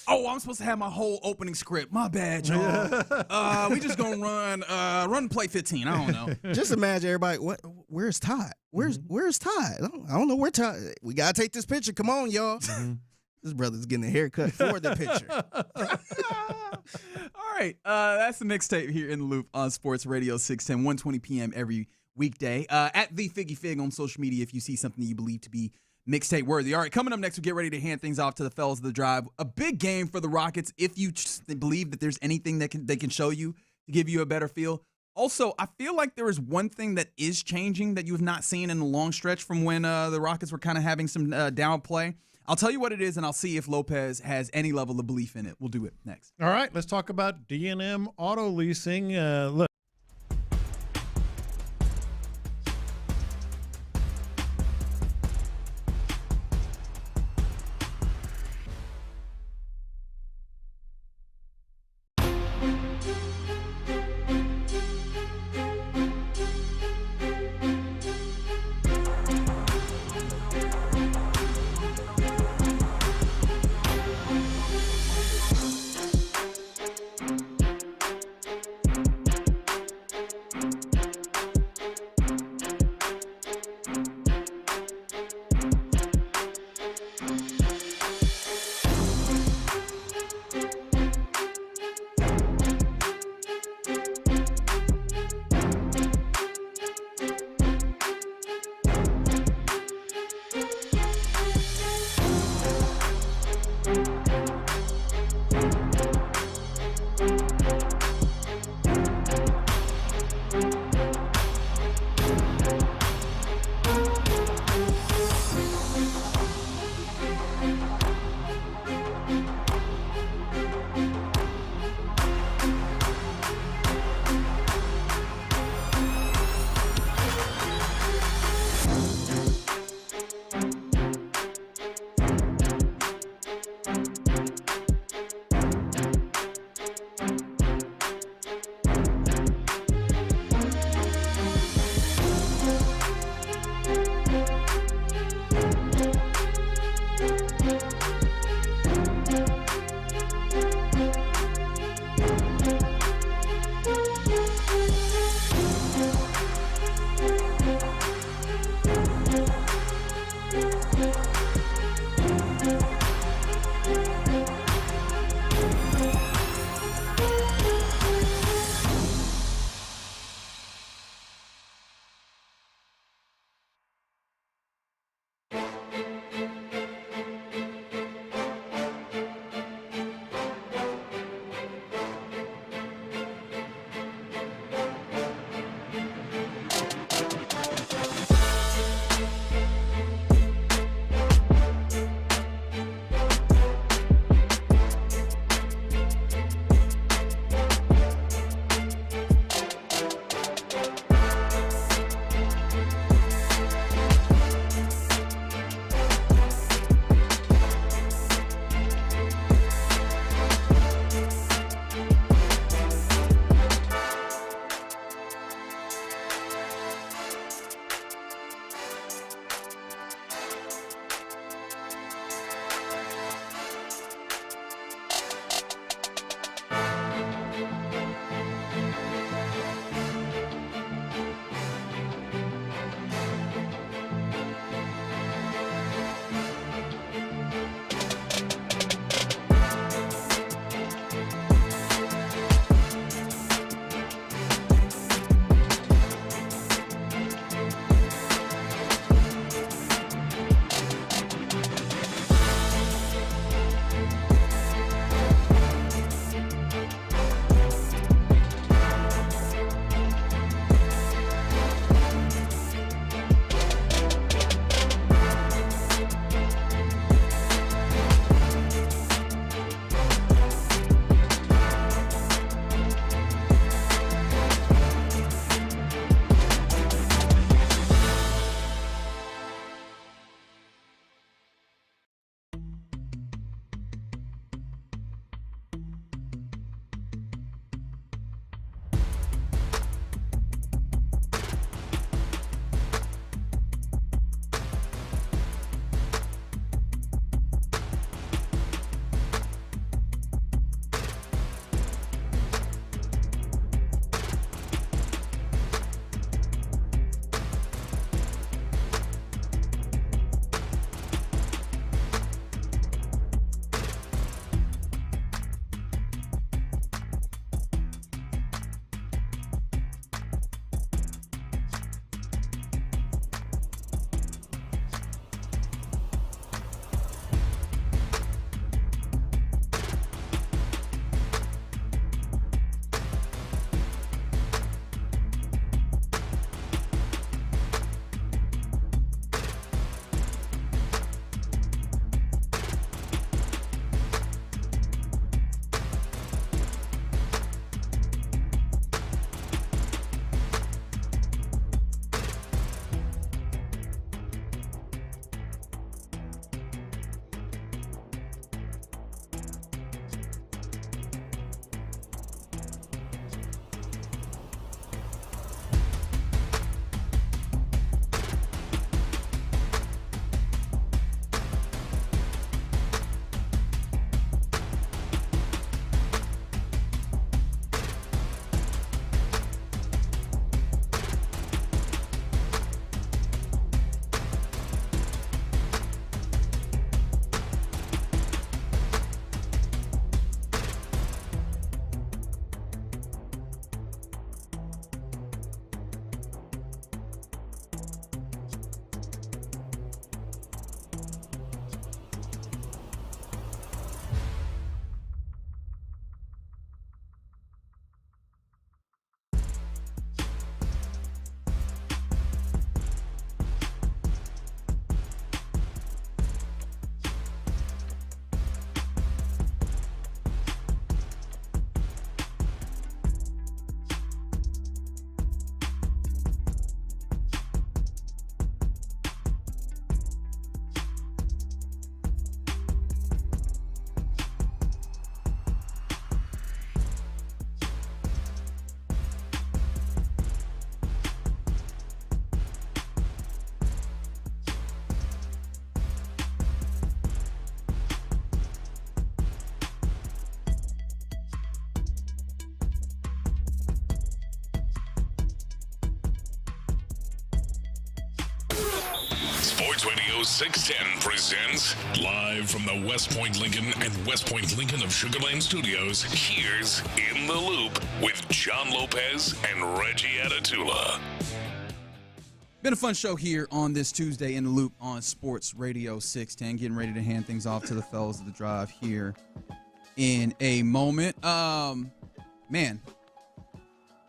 oh, I'm supposed to have my whole opening script. My bad, y'all. We just gonna run play 15. I don't know. Just imagine everybody. Where's Todd? Where's Todd? I don't know where Todd. We gotta take this picture. Come on, y'all. This brother's getting a haircut for the picture. All right, that's the mixtape here in the Loop on Sports Radio 610, 1:20 p.m. every weekday. At the Figgy Fig on social media if you see something that you believe to be mixtape worthy. All right, coming up next, we get ready to hand things off to the fellas of the drive. A big game for the Rockets if you believe that there's anything that they can show you to give you a better feel. Also, I feel like there is one thing that is changing that you have not seen in a long stretch from when the Rockets were kind of having some down play. I'll tell you what it is, and I'll see if Lopez has any level of belief in it. We'll do it next. All right, let's talk about D&M Auto Leasing. Look. Sports Radio 610 presents live from the West Point Lincoln and West Point Lincoln of Sugar Land Studios. Here's In the Loop with John Lopez and Reggie Atatula. Been a fun show here on this Tuesday in the Loop on Sports Radio 610. Getting ready to hand things off to the fellas of the drive here in a moment. Man,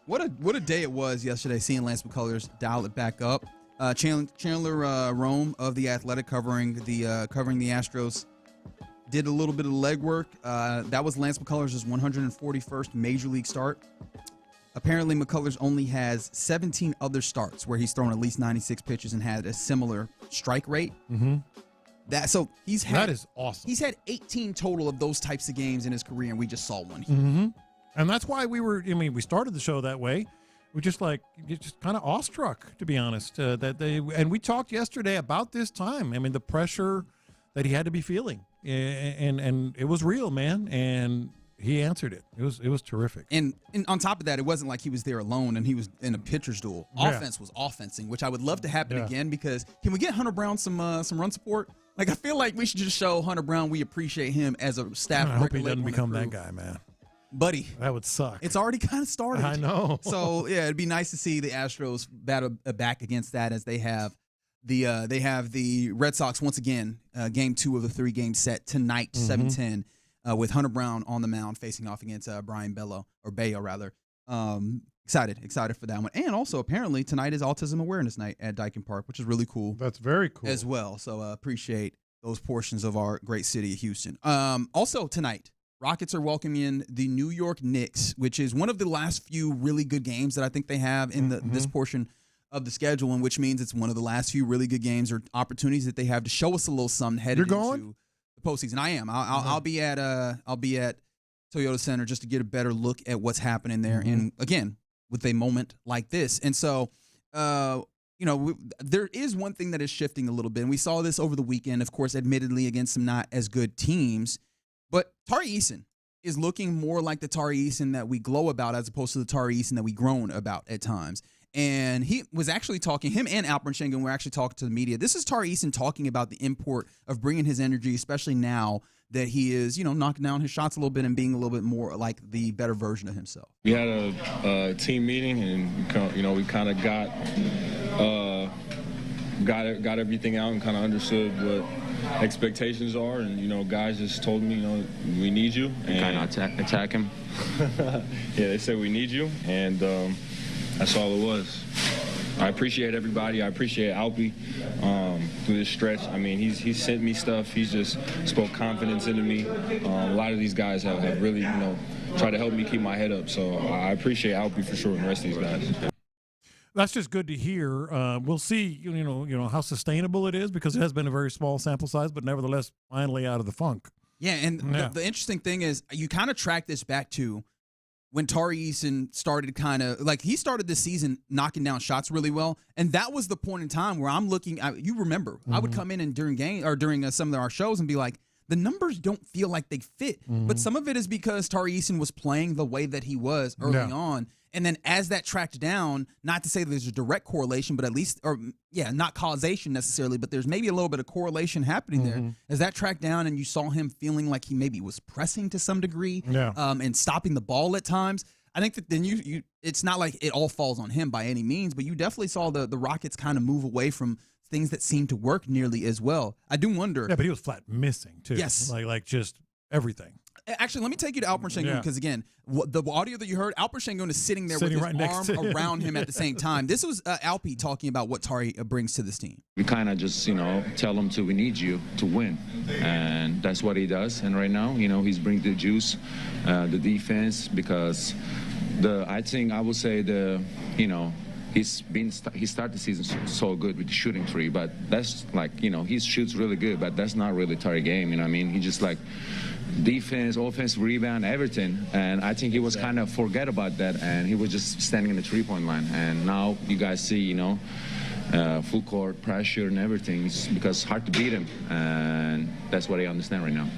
what a day it was yesterday seeing Lance McCullers dial it back up. Chandler Rome of The Athletic covering the Astros did a little bit of legwork. That was Lance McCullers' 141st Major League start. Apparently, McCullers only has 17 other starts where he's thrown at least 96 pitches and had a similar strike rate. Mm-hmm. That is awesome. He's had 18 total of those types of games in his career, and we just saw one here. Mm-hmm. And that's why we started the show that way. We're just kind of awestruck, to be honest. And we talked yesterday about this time. I mean, the pressure that he had to be feeling, and it was real, man. And he answered it. It was terrific. And on top of that, it wasn't like he was there alone and he was in a pitcher's duel. Yeah. Offense was offensing, which I would love to happen again, because can we get Hunter Brown some run support? Like, I feel like we should just show Hunter Brown we appreciate him as a staff. I hope he doesn't become that guy, man. Buddy, that would suck. It's already kind of started. I know. So yeah, it'd be nice to see the Astros battle back against that, as they have the Red Sox once again, game 2 of the 3-game set tonight, 7-10, with Hunter Brown on the mound facing off against Brian Bayo. Excited for that one. And also, apparently tonight is Autism Awareness Night at Dyken Park, which is really cool. That's very cool as well. So appreciate those portions of our great city of Houston. Also tonight, Rockets are welcoming the New York Knicks, which is one of the last few really good games that I think they have in this portion of the schedule, and which means it's one of the last few really good games or opportunities that they have to show us a little something headed into the postseason. I am. I'll be at Toyota Center just to get a better look at what's happening there, and again with a moment like this. And so, there is one thing that is shifting a little bit, and we saw this over the weekend. Of course, admittedly against some not as good teams. But Tari Eason is looking more like the Tari Eason that we glow about, as opposed to the Tari Eason that we groan about at times. And he was actually talking, him and Alperen Sengun were actually talking to the media. This is Tari Eason talking about the import of bringing his energy, especially now that he is, knocking down his shots a little bit and being a little bit more like the better version of himself. We had a team meeting, and we kind of got everything out and kind of understood what expectations are, and guys just told me, we need you, and kind of attack him. Yeah, they said we need you, and that's all it was. I appreciate everybody. I appreciate Alpi through this stretch. I mean, he's sent me stuff. He's just spoke confidence into me. A lot of these guys have really tried to help me keep my head up. So I appreciate Alpi for sure, and the rest of these guys. That's just good to hear. We'll see, how sustainable it is, because it has been a very small sample size, but nevertheless, finally out of the funk. Yeah, and the interesting thing is, you kind of track this back to when Tari Eason started he started this season knocking down shots really well, and that was the point in time where I'm looking. You remember, I would come in and during some of our shows and be like, the numbers don't feel like they fit, but some of it is because Tari Eason was playing the way that he was early on. And then as that tracked down, not to say there's a direct correlation, but at least, not causation necessarily, but there's maybe a little bit of correlation happening there. As that tracked down and you saw him feeling like he maybe was pressing to some degree and stopping the ball at times, I think that then you it's not like it all falls on him by any means, but you definitely saw the Rockets kind of move away from things that seemed to work nearly as well. I do wonder. Yeah, but he was flat missing, too. Yes. Like just everything. Actually, let me take you to Alperen Sengun, because, again, the audio that you heard, Alperen Sengun is sitting there with his arm around him at the same time. This was Alpi talking about what Tari brings to this team. We kind of just, tell him we need you to win, and that's what he does. And right now, he's bringing the juice, the defense, because I would say he started the season so good with the shooting tree, but that's he shoots really good, but that's not really Tari game. He just defense, offense, rebound, everything. And I think he was kind of forget about that, and he was just standing in the three-point line. And now you guys see, full court pressure and everything. It's because it's hard to beat him, and that's what I understand right now.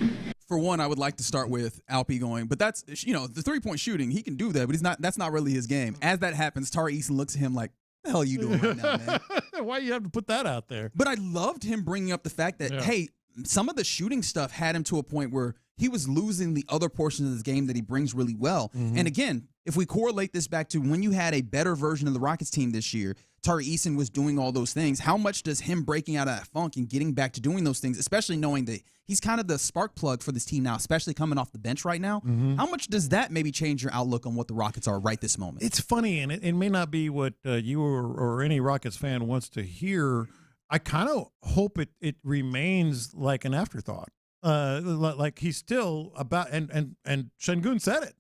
For one, I would like to start with Alpi going, but that's, the three-point shooting, he can do that, but that's not really his game. As that happens, Tari Eason looks at him like, the hell are you doing right now, man? Why you have to put that out there? But I loved him bringing up the fact that, hey, some of the shooting stuff had him to a point where he was losing the other portions of his game that he brings really well. Mm-hmm. And again, if we correlate this back to when you had a better version of the Rockets team this year, Tari Eason was doing all those things. How much does him breaking out of that funk and getting back to doing those things, especially knowing that he's kind of the spark plug for this team now, especially coming off the bench right now, how much does that maybe change your outlook on what the Rockets are right this moment? It's funny, and it may not be what you or any Rockets fan wants to hear. I kind of hope it remains like an afterthought. Like he's still about, and Şengün said it.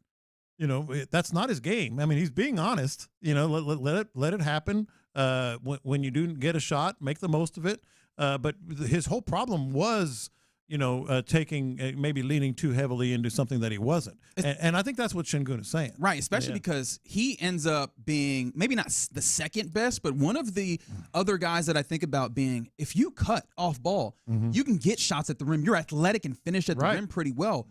You know, that's not his game. I mean, he's being honest. You know, let it happen. When you do get a shot, make the most of it. But his whole problem was, you know, taking maybe leaning too heavily into something that he wasn't. And I think that's what Şengün is saying. Right, especially because he ends up being maybe not the second best, but one of the other guys that I think about being, if you cut off ball, you can get shots at the rim. You're athletic and finish at the rim pretty well.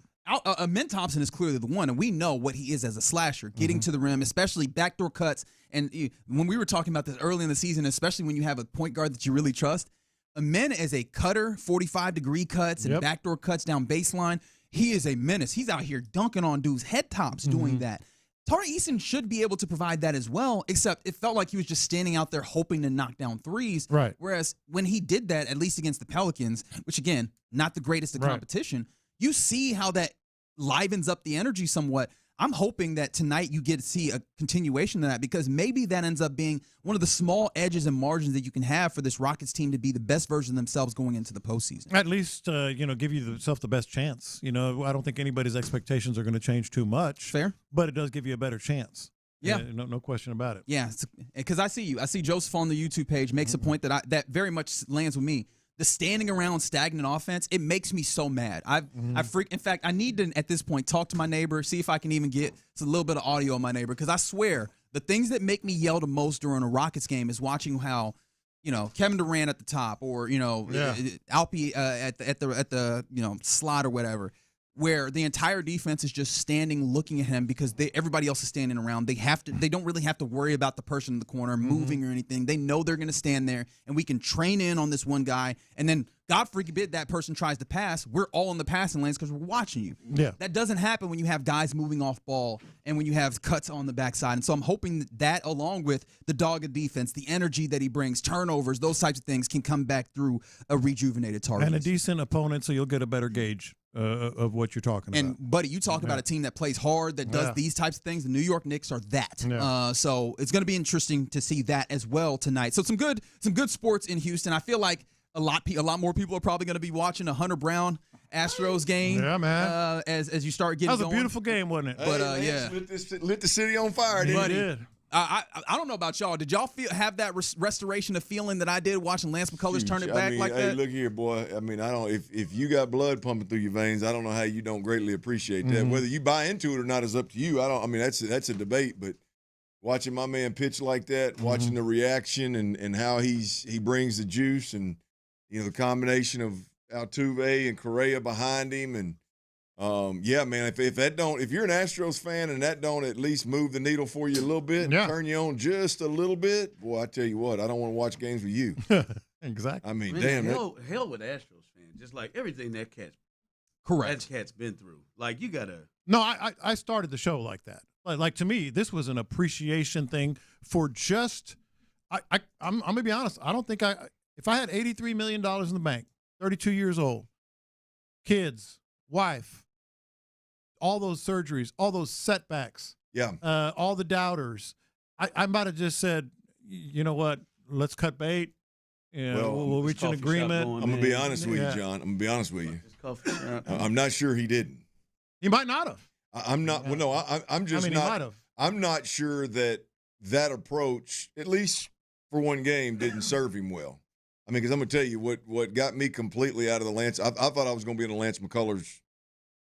Amen Thompson is clearly the one, and we know what he is as a slasher, getting to the rim, especially backdoor cuts. And when we were talking about this early in the season, especially when you have a point guard that you really trust, Amen is a cutter, 45-degree cuts and backdoor cuts down baseline. He is a menace. He's out here dunking on dudes' head tops doing that. Tari Eason should be able to provide that as well, except it felt like he was just standing out there hoping to knock down threes. Right. Whereas when he did that, at least against the Pelicans, which, again, not the greatest of competition, you see how that livens up the energy somewhat. I'm hoping that tonight you get to see a continuation of that, because maybe that ends up being one of the small edges and margins that you can have for this Rockets team to be the best version of themselves going into the postseason. At least, you know, give yourself the best chance. You know, I don't think anybody's expectations are going to change too much. Fair. But it does give you a better chance. Yeah. No question about it. Yeah, because I see you. I see Joseph on the YouTube page makes a point that very much lands with me. The standing around stagnant offense, it makes me so mad. In fact, I need to, at this point, talk to my neighbor, see if I can even get a little bit of audio on my neighbor, because I swear the things that make me yell the most during a Rockets game is watching how, you know, Kevin Durant at the top, or, you know, Alpi at the you know, slot or whatever, where the entire defense is just standing looking at him because everybody else is standing around. They don't really have to worry about the person in the corner moving or anything. They know they're going to stand there, and we can train in on this one guy. And then, God forbid, that person tries to pass. We're all in the passing lanes because we're watching you. Yeah. That doesn't happen when you have guys moving off ball and when you have cuts on the backside. And so I'm hoping that along with the dogged defense, the energy that he brings, turnovers, those types of things can come back through a rejuvenated target. And a decent opponent, so you'll get a better gauge of what you're talking about. And, buddy, you talk about a team that plays hard, that does these types of things. The New York Knicks are that. Yeah. So it's going to be interesting to see that as well tonight. So some good sports in Houston. I feel like a lot more people are probably going to be watching a Hunter Brown Astros game. Yeah, man. As you start getting going. That was a beautiful game, wasn't it? But lit the city on fire, didn't it? I don't know about y'all. Did y'all have that restoration of feeling that I did watching Lance McCullers turn it back like that? Hey, look here, boy. I mean, I don't. If you got blood pumping through your veins, I don't know how you don't greatly appreciate that. Whether you buy into it or not is up to you. I mean, that's a debate. But watching my man pitch like that, watching the reaction and how he brings the juice, and you know, the combination of Altuve and Correa behind him, and yeah, man, if you're an Astros fan and that don't at least move the needle for you a little bit, turn you on just a little bit, boy, I tell you what, I don't want to watch games with you. Exactly. I mean, damn. Hell with Astros fans. Just like everything that cat's been through. Like, you got to. No, I started the show like that. Like to me, this was an appreciation thing for just I'm going to be honest. I don't think if I had $83 million in the bank, 32 years old, kids, wife, all those surgeries, all those setbacks, all the doubters, I might have just said, you know what, let's cut bait. We'll reach an agreement. I'm going to be honest with you, John. I'm going to be honest with you. I'm not sure he didn't. He might not have. I'm not. Well, no, I'm just He might have. I'm not sure that approach, at least for one game, didn't serve him well. I mean, because I'm going to tell you what got me completely out of the Lance. I thought I was going to be in the Lance McCullers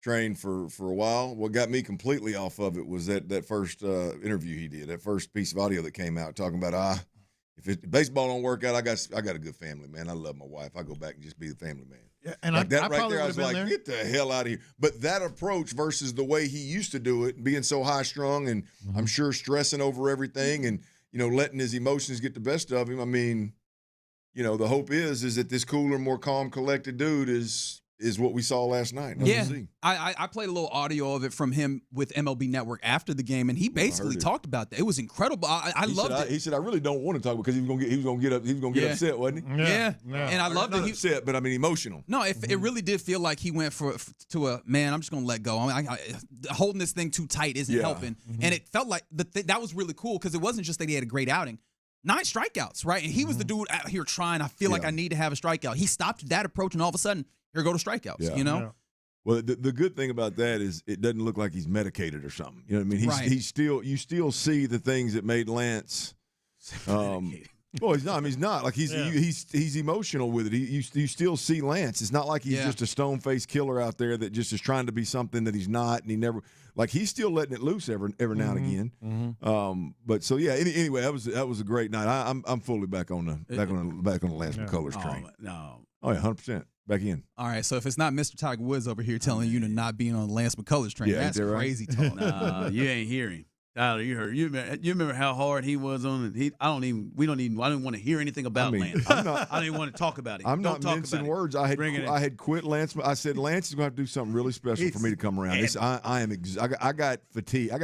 train for a while. What got me completely off of it was that first interview he did, that first piece of audio that came out talking about if baseball don't work out, I got a good family, man. I love my wife. I go back and just be the family man. Yeah, and like that right there, I was like, there. Get the hell out of here. But that approach versus the way he used to do it, being so high strung and I'm sure stressing over everything, and letting his emotions get the best of him. I mean, the hope is that this cooler, more calm, collected dude is what we saw last night. Yeah, I played a little audio of it from him with MLB Network after the game, and he basically talked about that. It was incredible. I loved it. He said, "I really don't want to talk because he was gonna get upset, wasn't he?" Yeah. And I loved it. Upset, but I mean emotional. No, it really did feel like he went to a man. I'm just gonna let go. Holding this thing too tight isn't helping, and it felt like that was really cool because it wasn't just that he had a great outing. 9 strikeouts, right? And he was the dude out here trying. I feel like I need to have a strikeout. He stopped that approach, and all of a sudden, here go to strikeouts. Yeah. Well, the good thing about that is it doesn't look like he's medicated or something. You know what I mean? You still see the things that made Lance. Well, he's not. I mean, he's not. Like he's emotional with it. You still see Lance. It's not like he's just a stone-faced killer out there that just is trying to be something that he's not, and he never. Like he's still letting it loose every now and again. But so yeah. Anyway, that was a great night. I'm fully back on the Lance McCullers train. No. Oh yeah, 100%. Back in. All right, so if it's not Mr. Tiger Woods over here telling you to not be on Lance McCullers train, that's crazy talk. Nah, you ain't hearing. Tyler, you heard. You remember how hard he was on it. I didn't want to hear anything about Lance. I didn't even want to talk about him. I'm not mincing words. I had quit Lance. I said Lance is going to have to do something really special for me to come around. I got fatigue. I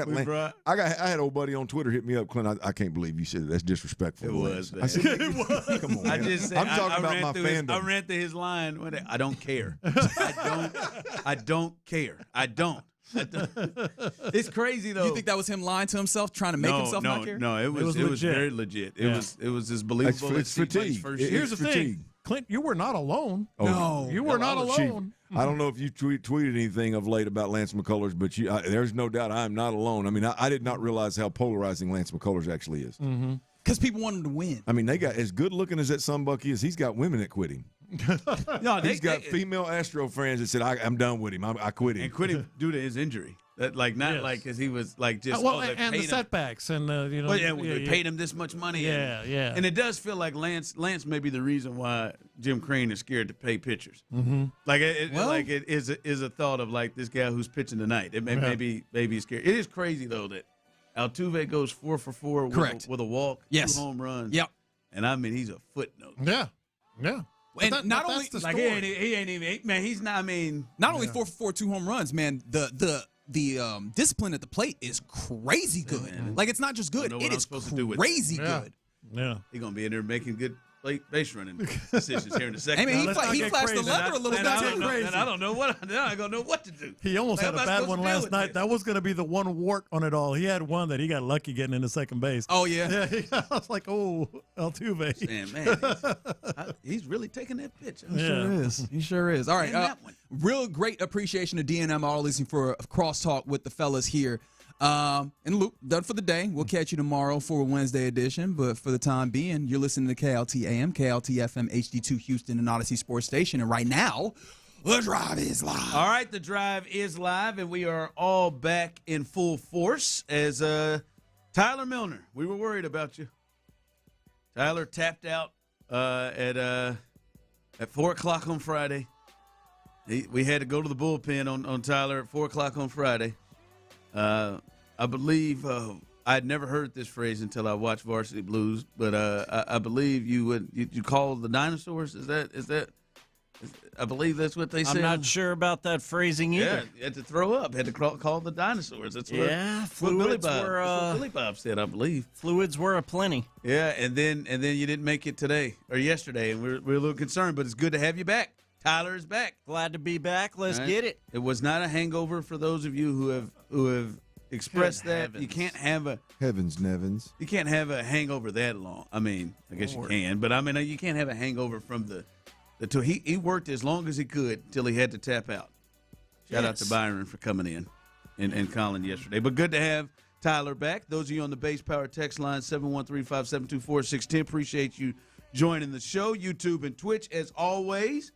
had old buddy on Twitter hit me up, Clint. I can't believe you said that. That's disrespectful. It was. I said, it was. Come on, man. I just said, I'm talking about my fandom. I ran through his line. I don't care. I don't care. I don't. It's crazy though. You think that was him lying to himself, trying to make himself not care? No, it was very legit. It was as believable as fatigue. Here's the thing, Clint, you were not alone. No, you were not alone. I don't know if you tweeted anything of late about Lance McCullers, but there's no doubt I am not alone. I mean, I did not realize how polarizing Lance McCullers actually is. Because people want him to win. I mean, they got as good looking as that sunbuck is. He's got women that quit him. He's got female Astro friends that said, "I'm done with him. I quit him." And quit him due to his injury. Because he was like just and the setbacks and they paid him this much money. And it does feel like Lance may be the reason why Jim Crane is scared to pay pitchers. Like it is a thought of like this guy who's pitching tonight. It maybe he's scared. It is crazy though that Altuve goes 4 for 4 with a walk, 2 home runs. Yep. And I mean he's a footnote. Yeah. And not only like he ain't even man. He's not. I mean, not only 4 for 4, 2 home runs. Man, the discipline at the plate is crazy good. Like it's not just good; it is crazy good. Yeah, he's gonna be in there making good base running decisions here in a second. Hey man, he flashed the lever a little bit. And I don't know what. Now I don't know what to do. He almost had a bad one last night. That was going to be the one wart on it all. He had one that he got lucky getting into second base. Oh yeah. I was like, oh, Altuve. Man, he's really taking that pitch. He sure is. All right, real great appreciation to DNM all listening for a crosstalk with the fellas here. And Luke, done for the day. We'll catch you tomorrow for a Wednesday edition. But for the time being, you're listening to KLT AM, KLT FM, HD2 Houston, and Odyssey Sports Station. And right now, the drive is live. All right, the drive is live, and we are all back in full force as Tyler Milner. We were worried about you. Tyler tapped out at 4 o'clock on Friday. We had to go to the bullpen on Tyler at 4 o'clock on Friday. I believe I had never heard this phrase until I watched Varsity Blues, but I believe you call the dinosaurs. Is that? I believe that's what they said. I'm not sure about that phrasing either. Yeah, you had to throw up. Had to call the dinosaurs. That's what Billy Bob said, I believe. Fluids were aplenty. Yeah, and then you didn't make it today or yesterday, and we're a little concerned. But it's good to have you back. Tyler is back. Glad to be back. Let's get it. It was not a hangover for those of you who have expressed Good that. heavens. You can't have a Heavens Nevins. You can't have a hangover that long. I mean, I guess you can, but I mean, you can't have a hangover from the he worked as long as he could until he had to tap out. Shout out to Byron for coming in and calling yesterday. But good to have Tyler back. Those of you on the Base Power text line 713-572-4610. Appreciate you joining the show. YouTube and Twitch as always.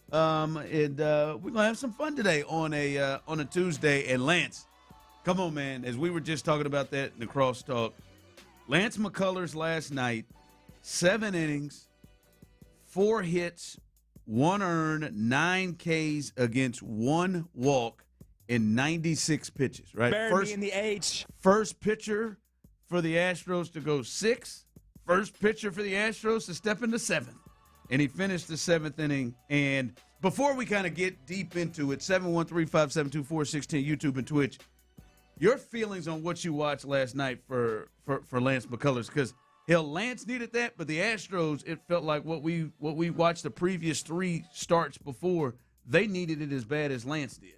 And we're gonna have some fun today on a Tuesday. And Lance, come on, man. As we were just talking about that in the crosstalk, Lance McCullers last night, 7 innings, 4 hits, 1 earned, 9 Ks against 1 walk in 96 pitches. Right, Bury me in the H. First pitcher for the Astros to go 6th. First pitcher for the Astros to step into 7th. And he finished the 7th inning. And before we kind of get deep into it, 713-572-4610, YouTube and Twitch, your feelings on what you watched last night for Lance McCullers, because Lance needed that, but the Astros, it felt like what we watched the previous 3 starts before, they needed it as bad as Lance did.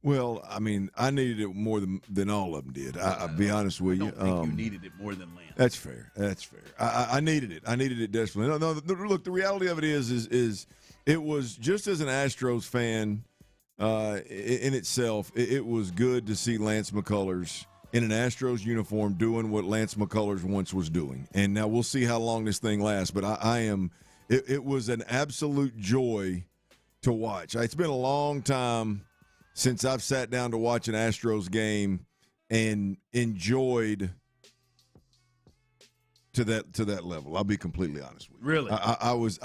Well, I mean, I needed it more than all of them did. I'll be honest with you. I don't think you needed it more than Lance. That's fair. That's fair. I needed it. I needed it desperately. No, look, the reality of it is it was, just as an Astros fan, in itself, it was good to see Lance McCullers in an Astros uniform doing what Lance McCullers once was doing. And now we'll see how long this thing lasts, but it was an absolute joy to watch. It's been a long time since I've sat down to watch an Astros game and enjoyed to that level. I'll be completely honest with you. Really? I was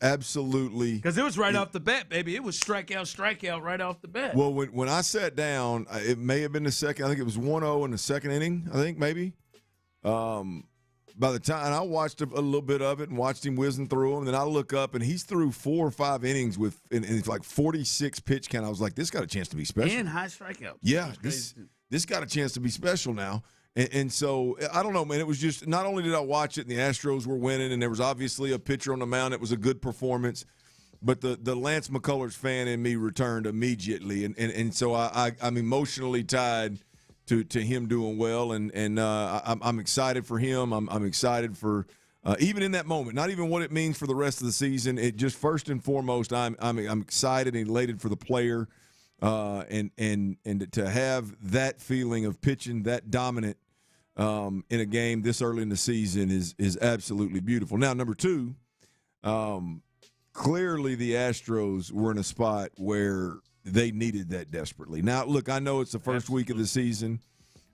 absolutely, because it was right off the bat, baby. It was strikeout right off the bat. Well, when I sat down, it may have been the second. I think it was 1-0 in the second inning. I think maybe. By the time, and I watched a little bit of it and watched him whizzing through them, and then I look up and he's through 4 or 5 innings and it's like 46 pitch count. I was like, this got a chance to be special. And high strikeouts. Yeah, this got a chance to be special now. And so, I don't know, man. It was just, not only did I watch it and the Astros were winning and there was obviously a pitcher on the mound. It was a good performance. But the Lance McCullers fan in me returned immediately. And so I'm emotionally tied to him doing well. And I'm excited for him. I'm excited for, even in that moment, not even what it means for the rest of the season. It just, first and foremost, I'm excited and elated for the player. And to have that feeling of pitching that dominant in a game this early in the season is absolutely beautiful. Now, number 2, clearly the Astros were in a spot where they needed that desperately. Now, look, I know it's the first week of the season,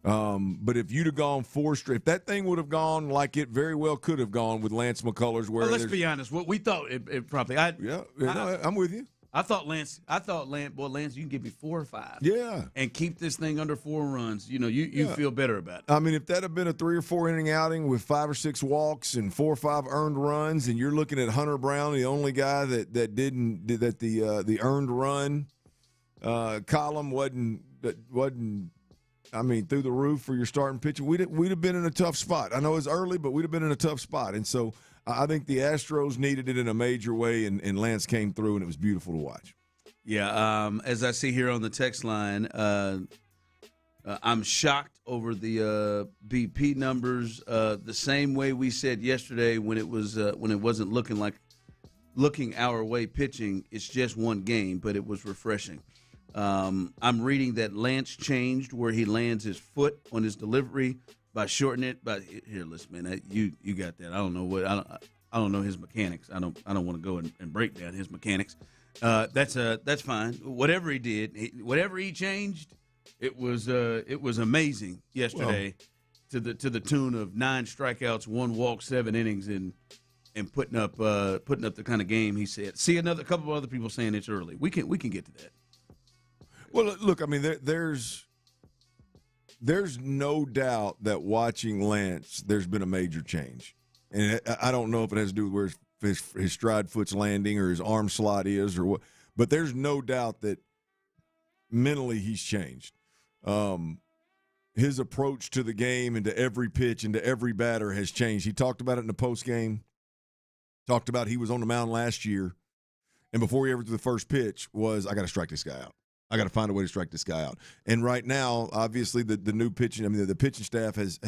but if you'd have gone 4 straight, if that thing would have gone like it very well could have gone with Lance McCullers, where let's be honest, what we thought it probably. I'm with you. I thought Lance, Lance, you can give me 4 or 5. Yeah. And keep this thing under 4 runs. You feel better about it. I mean, if that had been a 3 or 4 inning outing with 5 or 6 walks and 4 or 5 earned runs, and you're looking at Hunter Brown, the only guy that the earned run column wasn't through the roof for your starting pitcher, we'd have been in a tough spot. I know it's early, but we'd have been in a tough spot. And so I think the Astros needed it in a major way, and Lance came through, and it was beautiful to watch. Yeah, as I see here on the text line, I'm shocked over the BP numbers. The same way we said yesterday when it wasn't looking our way pitching. It's just one game, but it was refreshing. I'm reading that Lance changed where he lands his foot on his delivery by shortening it. But here, listen, man, you got that. I don't know his mechanics. I don't want to go and break down his mechanics. That's fine. Whatever he did, whatever he changed, it was amazing yesterday, to the tune of 9 strikeouts, 1 walk, 7 innings, and putting up the kind of game he said. See, a couple of other people saying it's early. We can get to that. Well, look, I mean, there's no doubt that watching Lance, there's been a major change. And I don't know if it has to do with where his stride foot's landing or his arm slot is or what, but there's no doubt that mentally he's changed. His approach to the game and to every pitch and to every batter has changed. He talked about it in the postgame, talked about he was on the mound last year, and before he ever threw the first pitch was, I got to strike this guy out. I got to find a way to strike this guy out. And right now, obviously, the new pitching, I mean, the pitching staff has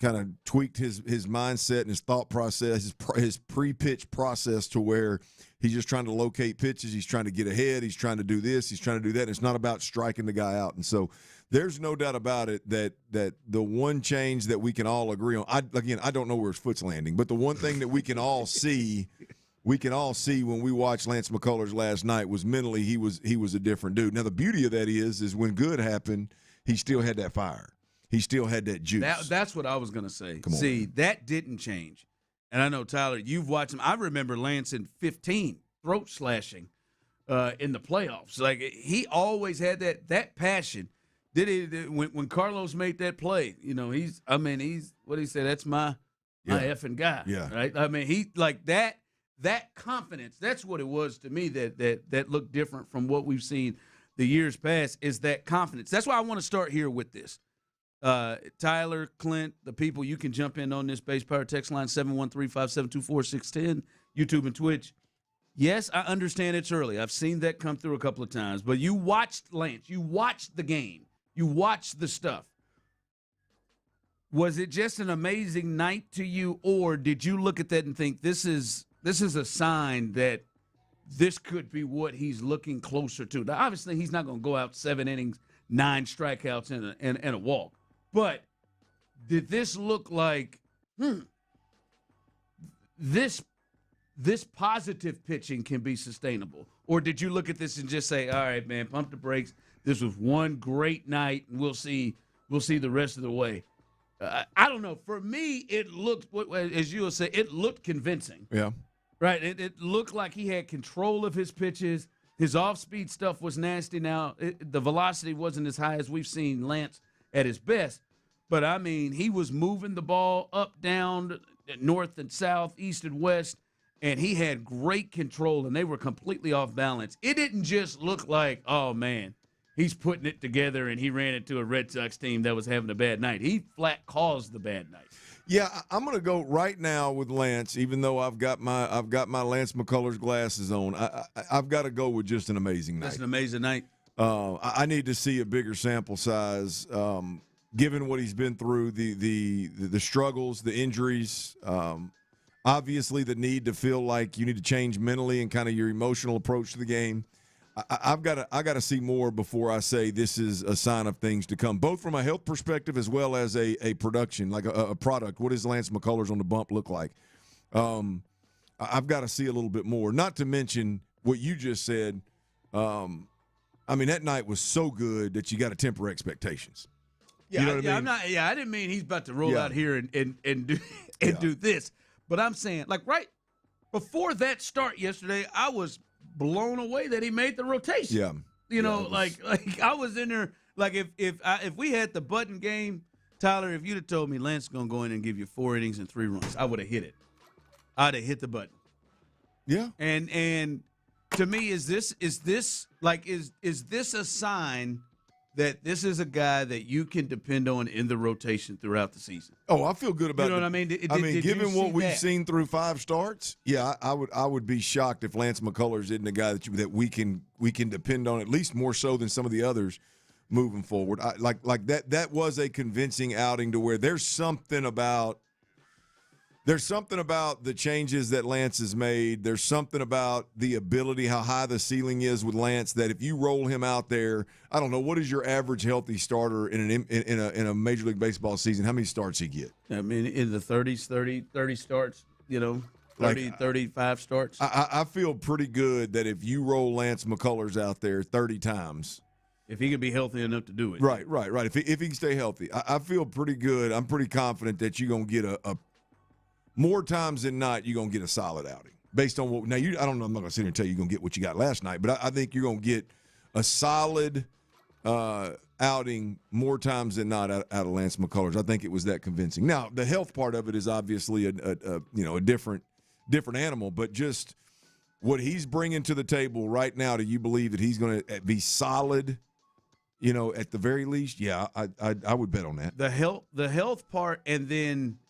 kind of tweaked his mindset and his thought process, his pre-pitch process to where he's just trying to locate pitches. He's trying to get ahead. He's trying to do this. He's trying to do that. And it's not about striking the guy out. And so there's no doubt about it that the one change that we can all agree on, I don't know where his foot's landing, but the one thing that we can all see when we watched Lance McCullers last night was mentally he was a different dude. Now, the beauty of that is when good happened, he still had that fire. He still had that juice. That's what I was going to say. See, that didn't change. And I know, Tyler, you've watched him. I remember Lance in 15, throat slashing in the playoffs. Like, he always had that passion. when Carlos made that play, he's what he said, that's my effing guy. Yeah. Right? I mean, he like that confidence, that's what it was to me that looked different from what we've seen the years past, is that confidence. That's why I want to start here with this. Tyler, Clint, the people, you can jump in on this Base Power text line 713-572-4610, YouTube and Twitch. Yes, I understand it's early. I've seen that come through a couple of times. But you watched Lance. You watched the game. You watched the stuff. Was it just an amazing night to you, or did you look at that and think this is a sign that this could be what he's looking closer to? Now, obviously, he's not going to go out 7 innings, 9 strikeouts, and a walk. But did this look like, this positive pitching can be sustainable? Or did you look at this and just say, all right, man, pump the brakes. This was one great night, and we'll see the rest of the way. I don't know. For me, it looked, as you will say, it looked convincing. Yeah. Right? It looked like he had control of his pitches. His off-speed stuff was nasty. Now, the velocity wasn't as high as we've seen Lance at his best. But, I mean, he was moving the ball up, down, north and south, east and west, and he had great control, and they were completely off balance. It didn't just look like, oh, man, he's putting it together and he ran into a Red Sox team that was having a bad night. He flat caused the bad night. Yeah, I'm going to go right now with Lance, even though I've got my Lance McCullers glasses on. I've got to go with just an amazing night. That's an amazing night. I need to see a bigger sample size, given what he's been through, the struggles, the injuries, obviously the need to feel like you need to change mentally and kind of your emotional approach to the game. I got to see more before I say this is a sign of things to come, both from a health perspective as well as a production, like a product. What does Lance McCullers on the bump look like? I've got to see a little bit more, not to mention what you just said. I mean, that night was so good that you got to temper expectations. Yeah, you know what I mean? I didn't mean he's about to roll out here and do this. But I'm saying, like, right before that start yesterday, I was blown away that he made the rotation. Yeah. Like I was in there, like if we had the button game, Tyler, if you'd have told me Lance is going to go in and give you 4 innings and 3 runs, I would have hit it. I'd have hit the button. Yeah. And to me, is this a sign that this is a guy that you can depend on in the rotation throughout the season? Oh, I feel good about it. You know what I mean? Given what we've seen through 5 starts, yeah, I would be shocked if Lance McCullers isn't a guy that we can depend on, at least more so than some of the others moving forward. That was a convincing outing to where there's something about the changes that Lance has made. There's something about the ability, how high the ceiling is with Lance, that if you roll him out there, I don't know, what is your average healthy starter in a Major League Baseball season? How many starts he get? I mean, in the 30s, 30 starts, 35 starts. I feel pretty good that if you roll Lance McCullers out there 30 times. If he can be healthy enough to do it. Right. If he can stay healthy. I feel pretty good. I'm pretty confident that you're going to get a more times than not, you're going to get a solid outing. Based on what – now, I don't know. I'm not going to sit here and tell you you're going to get what you got last night, but I think you're going to get a solid outing more times than not out of Lance McCullers. I think it was that convincing. Now, the health part of it is obviously a different animal, but just what he's bringing to the table right now, do you believe that he's going to be solid, at the very least? Yeah, I would bet on that. The health part, and then –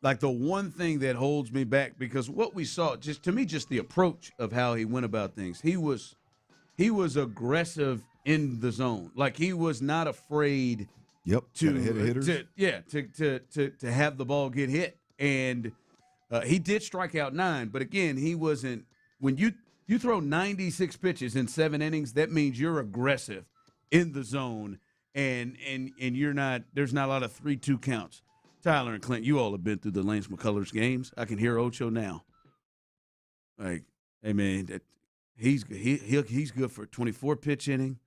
like the one thing that holds me back, because what we saw, just to me, just the approach of how he went about things. He was aggressive in the zone. Like he was not afraid. Yep. To hit hitters. To have the ball get hit, and he did strike out 9. But again, he wasn't. When you throw 96 pitches in 7 innings, that means you're aggressive in the zone, and you're not. There's not a lot of 3-2 counts. Tyler and Clint, you all have been through the Lance McCullers games. I can hear Ocho now. Like, hey man, he's good for a 24-pitch inning.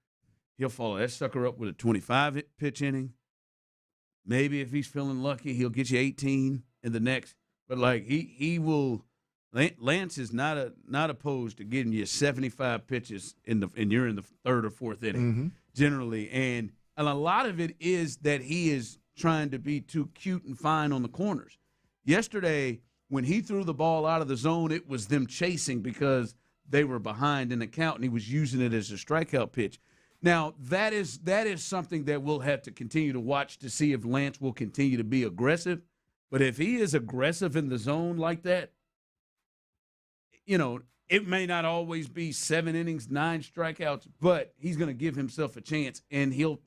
He'll follow that sucker up with a 25-pitch inning. Maybe if he's feeling lucky, he'll get you 18 in the next. But like he will. Lance is not opposed to getting you 75 pitches and you're in the 3rd or 4th inning generally, and And a lot of it is that he is trying to be too cute and fine on the corners. Yesterday, when he threw the ball out of the zone, it was them chasing because they were behind in the count, and he was using it as a strikeout pitch. Now, that is something that we'll have to continue to watch to see if Lance will continue to be aggressive. But if he is aggressive in the zone like that, it may not always be 7 innings, 9 strikeouts, but he's going to give himself a chance, and he'll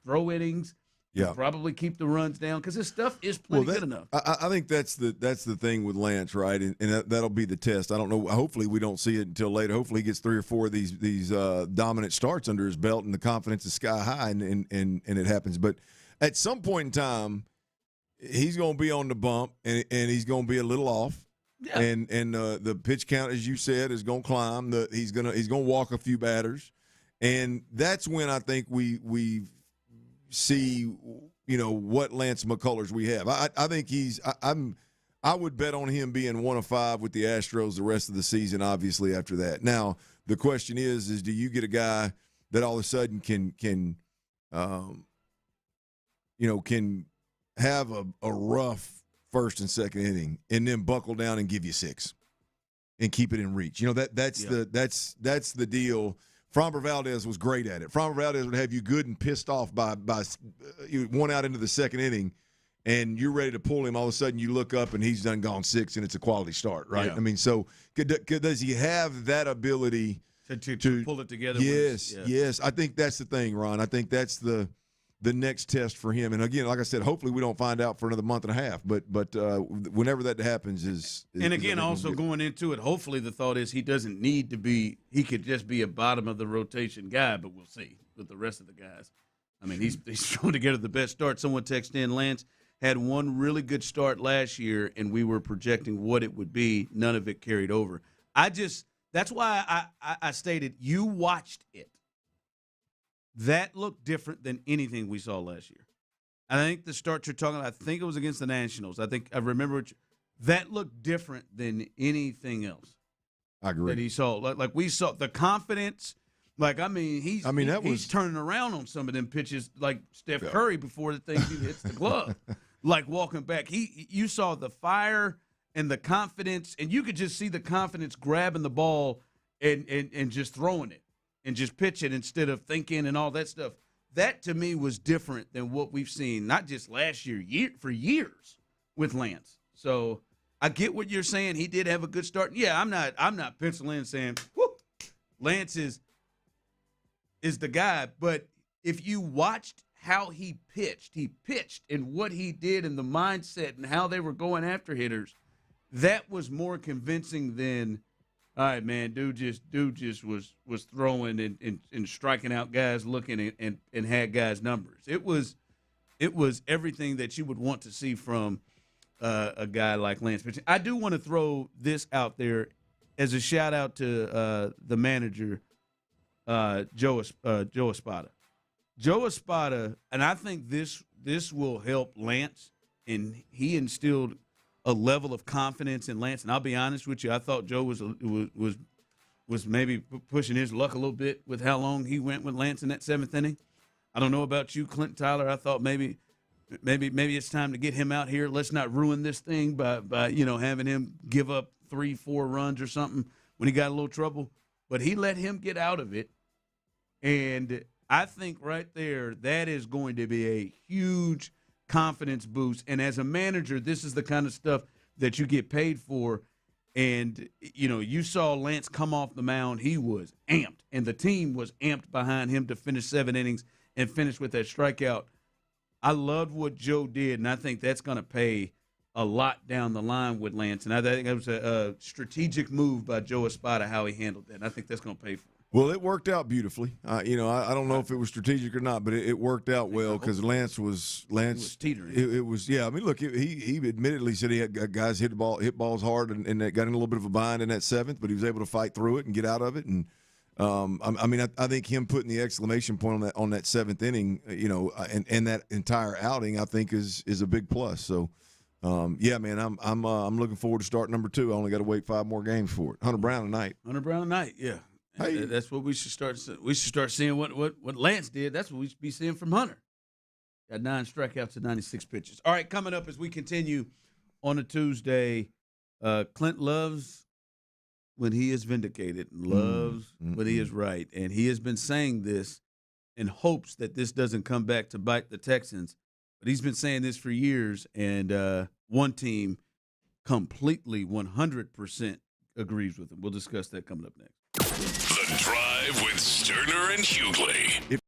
throw innings. Yeah, he'll probably keep the runs down because his stuff is plenty good enough. I think that's the thing with Lance, right? And that'll be the test. I don't know. Hopefully, we don't see it until later. Hopefully, he gets 3 or 4 of these dominant starts under his belt, and the confidence is sky high, and it happens. But at some point in time, he's going to be on the bump, and he's going to be a little off. Yeah. And the pitch count, as you said, is going to climb. He's going to walk a few batters, and that's when I think we see what Lance McCullers we have. I think I would bet on him being 1 of 5 with the Astros the rest of the season. Obviously, after that, now the question is do you get a guy that all of a sudden can have a rough first and second inning, and then buckle down and give you 6, and keep it in reach. That's the deal. Framber Valdez was great at it. Framber Valdez would have you good and pissed off by 1 out into the second inning, and you're ready to pull him. All of a sudden, you look up and he's done gone 6, and it's a quality start, right? Yeah. I mean, so does he have that ability to pull it together? Yes. I think that's the thing, Ron. I think that's the next test for him. And again, like I said, hopefully we don't find out for another month and a half. But whenever that happens is and again, also going into it, hopefully the thought is he doesn't need to be. He could just be a bottom of the rotation guy. But we'll see with the rest of the guys. I mean, he's thrown together the best start. Someone texted in, Lance had one really good start last year, and we were projecting what it would be. None of it carried over. That's why I stated you watched it. That looked different than anything we saw last year. I think the start you're talking about, I think it was against the Nationals. I remember that looked different than anything else. I agree. That he saw. Like we saw the confidence. He's turning around on some of them pitches like Steph Curry before the thing hits the glove. Like walking back. You saw the fire and the confidence, and you could just see the confidence grabbing the ball and just throwing it. And just pitch it instead of thinking and all that stuff. That, to me, was different than what we've seen, not just last year, for years with Lance. So I get what you're saying. He did have a good start. Yeah, I'm not penciling in saying, whoop, Lance is the guy. But if you watched how he pitched and what he did and the mindset and how they were going after hitters, that was more convincing than – all right, man, dude just was throwing and striking out guys, looking and had guys' numbers. It was everything that you would want to see from a guy like Lance. I do want to throw this out there as a shout out to the manager, Joe Espada. Joe Espada, and I think this will help Lance, and he instilled a level of confidence in Lance. And I'll be honest with you, I thought Joe was maybe pushing his luck a little bit with how long he went with Lance in that 7th inning. I don't know about you, Clint Tyler. I thought maybe it's time to get him out here. Let's not ruin this thing by having him give up 3-4 runs or something when he got a little trouble. But he let him get out of it. And I think right there, that is going to be a huge confidence boost. And as a manager, this is the kind of stuff that you get paid for. And, you saw Lance come off the mound. He was amped, and the team was amped behind him to finish 7 innings and finish with that strikeout. I loved what Joe did, and I think that's going to pay a lot down the line with Lance. And I think that was a strategic move by Joe Espada, how he handled that. And I think that's going to pay for it. Well, it worked out beautifully. I don't know if it was strategic or not, but it worked out well because Lance was teetering. It was, yeah. I mean, look, he admittedly said he had guys hit balls hard and that got in a little bit of a bind in that 7th, but he was able to fight through it and get out of it. And I think him putting the exclamation point on that 7th inning, and that entire outing, I think is a big plus. So, yeah, man, I'm looking forward to start number 2. I only got to wait 5 more games for it. Hunter Brown tonight. Yeah. Hey. That's what we should start. We should start seeing what Lance did. That's what we should be seeing from Hunter. Got 9 strikeouts and 96 pitches. All right, coming up as we continue on a Tuesday, Clint loves when he is vindicated, loves when he is right. And he has been saying this in hopes that this doesn't come back to bite the Texans. But he's been saying this for years, and one team completely 100% agrees with him. We'll discuss that coming up next. The Drive with Stoerner and Hughley.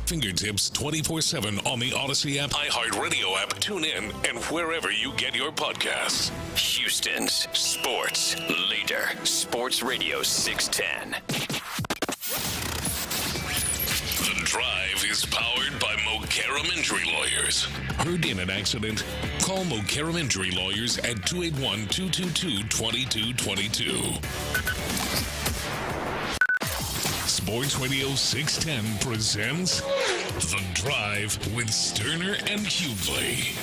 fingertips 24/7 on the Odyssey app, iHeartRadio app, tune in, and wherever you get your podcasts. Houston's sports leader, Sports Radio 610. The Drive is powered by Mokaram Injury Lawyers. Heard in an accident? Call Mokaram Injury Lawyers at 281-222-2222. Sports Radio 610 presents The Drive with Stoerner and Hughley.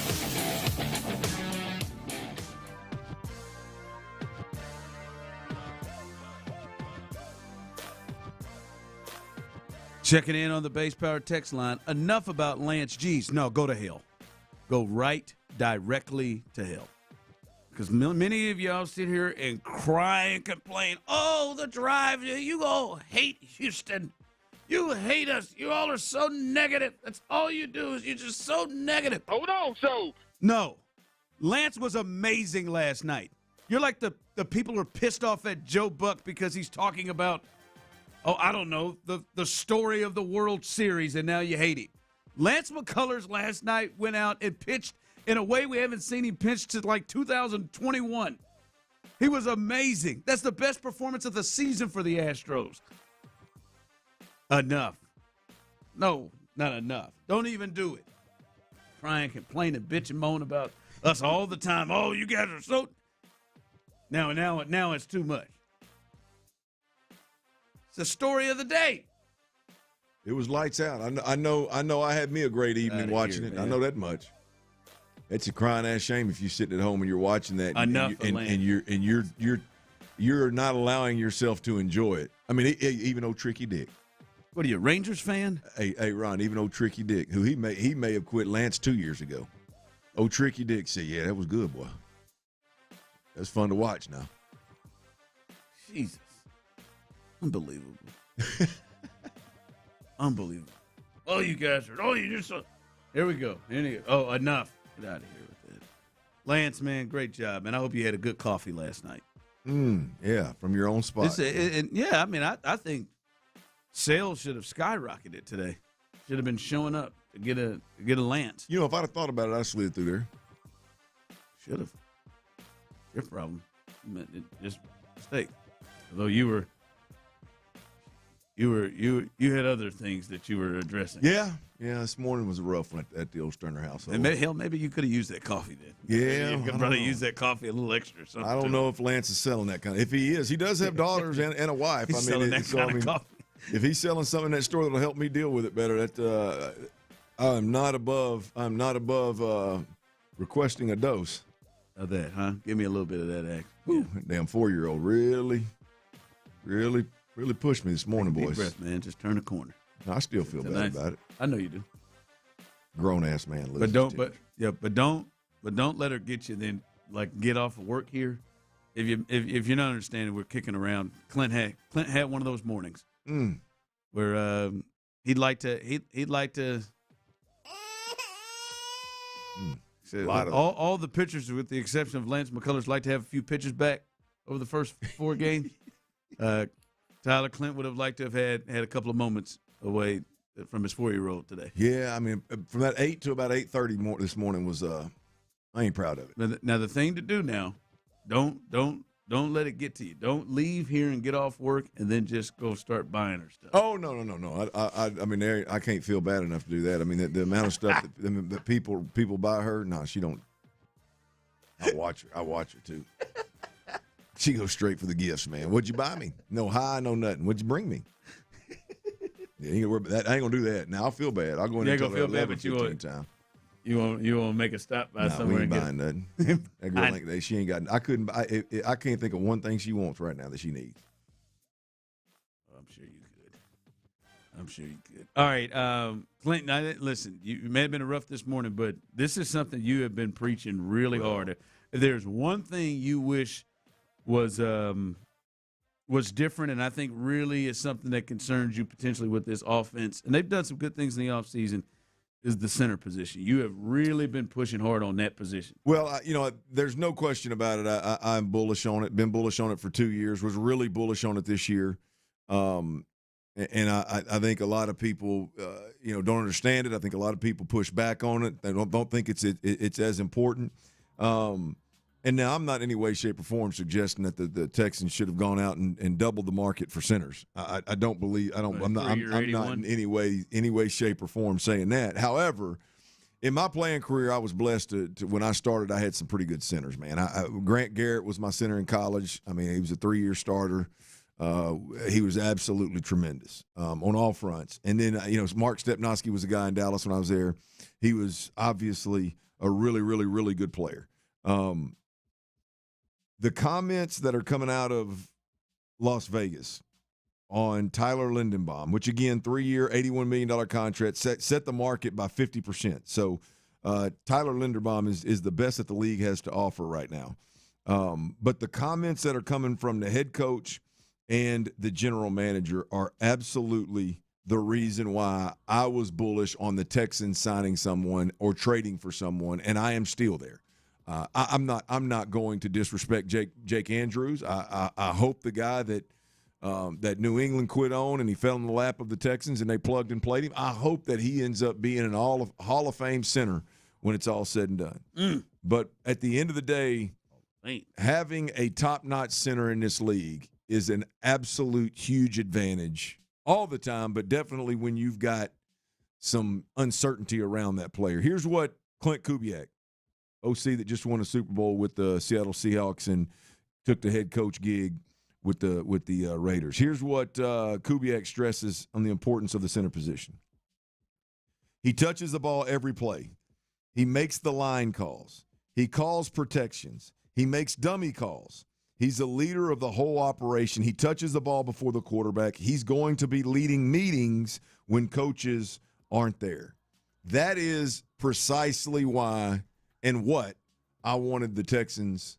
Checking in on the base power text line. Enough about Lance G's. No, go to hell. Go right directly to hell. Because many of y'all sit here and cry and complain, oh, the Drive, you all hate Houston. You hate us. You all are so negative. That's all you do is you're just so negative. Hold on, so. No. Lance was amazing last night. You're like the people who are pissed off at Joe Buck because he's talking about, I don't know, the story of the World Series, and now you hate him. Lance McCullers last night went out and pitched in a way we haven't seen him pitch since like 2021. He was amazing. That's the best performance of the season for the Astros. Enough. No, not enough. Don't even do it. Crying, complaining, bitch and moan about us all the time. Oh, you guys are so... Now it's too much. It's the story of the day. It was lights out. I know. I had me a great evening watching it. Man. I know that much. It's a crying ass shame if you're sitting at home and you're watching that, you're not allowing yourself to enjoy it. I mean, even old Tricky Dick. What are you, a Rangers fan? Hey, Ron. Even old Tricky Dick, who he may have quit Lance 2 years ago. Old Tricky Dick said, "Yeah, that was good, boy. That's fun to watch now." Jesus, unbelievable. Unbelievable. Oh, you guys are. Oh, you just. Here we go. Oh, enough. Get out of here with that. Lance, man, great job, man. I hope you had a good coffee last night. Yeah, from your own spot. I think sales should have skyrocketed today. Should have been showing up to get a Lance. You know, if I'd have thought about it, I'd slid through there. Should have. Your problem. Just mistake. Although you had other things that you were addressing. Yeah. This morning was a rough one at the old Stoerner house. And maybe you could have used that coffee then. Yeah, you could probably use that coffee a little extra or something. I don't know if Lance is selling that kind of. If he is, he does have daughters and a wife. He's selling that kind of coffee. If he's selling something in that store that'll help me deal with it better, I'm not above requesting a dose of that, huh? Give me a little bit of that act. Yeah. Damn 4-year-old really pushed me this morning, boys. Deep breath, man. Just turn the corner. No, I still feel bad about it. I know you do. Grown ass man. But don't let her get you then. Like get off of work here. If you're not understanding, we're kicking around. Clint had one of those mornings where he'd like to. All the pitchers, with the exception of Lance McCullers, like to have a few pitches back over the first 4 games. Tyler Clint would have liked to have had a couple of moments away from his 4-year-old today. Yeah, I mean, from that 8 to about 8:30 this morning was I ain't proud of it. Now the thing to do now, don't let it get to you. Don't leave here and get off work and then just go start buying her stuff. Oh no! I mean, I can't feel bad enough to do that. I mean, the amount of stuff that people buy her, no, she don't. I watch her too. She goes straight for the gifts, man. What'd you buy me? No high, no nothing. What'd you bring me? Yeah, you ain't gonna worry about that. I ain't gonna do that. Now I'll feel bad. I'll go in and tell her 11, 15 times. You won't make a stop by somewhere and get nothing. That girl ain't, she ain't got. I can't think of one thing she wants right now that she needs. I'm sure you could. All right, Clinton. Listen, you may have been rough this morning, but this is something you have been preaching really hard. If there's one thing you wish was different, and I think really is something that concerns you potentially with this offense, and they've done some good things in the offseason, is the center position. You have really been pushing hard on that position. Well, there's no question about it. I'm bullish on it. Been bullish on it for 2 years. Was really bullish on it this year. And I think a lot of people, don't understand it. I think a lot of people push back on it. They don't think it's as important. And now I'm not in any way, shape, or form suggesting that the Texans should have gone out and doubled the market for centers. I'm not in any way, shape, or form saying that. However, in my playing career, I was blessed to when I started, I had some pretty good centers, man. Grant Garrett was my center in college. I mean, he was a 3-year starter. He was absolutely tremendous on all fronts. And then, Mark Stepnoski was a guy in Dallas when I was there. He was obviously a really, really, really good player. The comments that are coming out of Las Vegas on Tyler Lindenbaum, which, again, 3-year, $81 million contract, set the market by 50%. So Tyler Lindenbaum is the best that the league has to offer right now. But the comments that are coming from the head coach and the general manager are absolutely the reason why I was bullish on the Texans signing someone or trading for someone, and I am still there. I'm not going to disrespect Jake Andrews. I hope the guy that New England quit on and he fell in the lap of the Texans and they plugged and played him, I hope that he ends up being an Hall of Fame center when it's all said and done. But at the end of the day, having a top-notch center in this league is an absolute huge advantage all the time, but definitely when you've got some uncertainty around that player. Here's what Clint Kubiak, OC that just won a Super Bowl with the Seattle Seahawks and took the head coach gig with the Raiders. Here's what Kubiak stresses on the importance of the center position. He touches the ball every play. He makes the line calls. He calls protections. He makes dummy calls. He's a leader of the whole operation. He touches the ball before the quarterback. He's going to be leading meetings when coaches aren't there. That is precisely why and what I wanted the Texans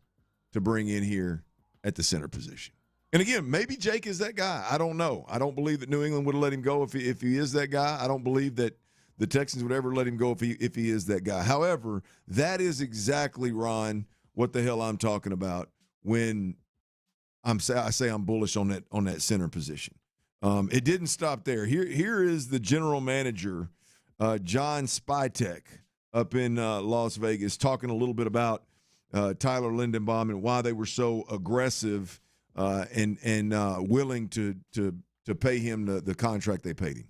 to bring in here at the center position. And again, maybe Jake is that guy. I don't know. I don't believe that New England would have let him go if he is that guy. I don't believe that the Texans would ever let him go if he is that guy. However, that is exactly, Ron, what the hell I'm talking about when I say I'm bullish on that center position. It didn't stop there. Here is the general manager, John Spytek, up in Las Vegas, talking a little bit about Tyler Lindenbaum and why they were so aggressive and willing to pay him the contract they paid him.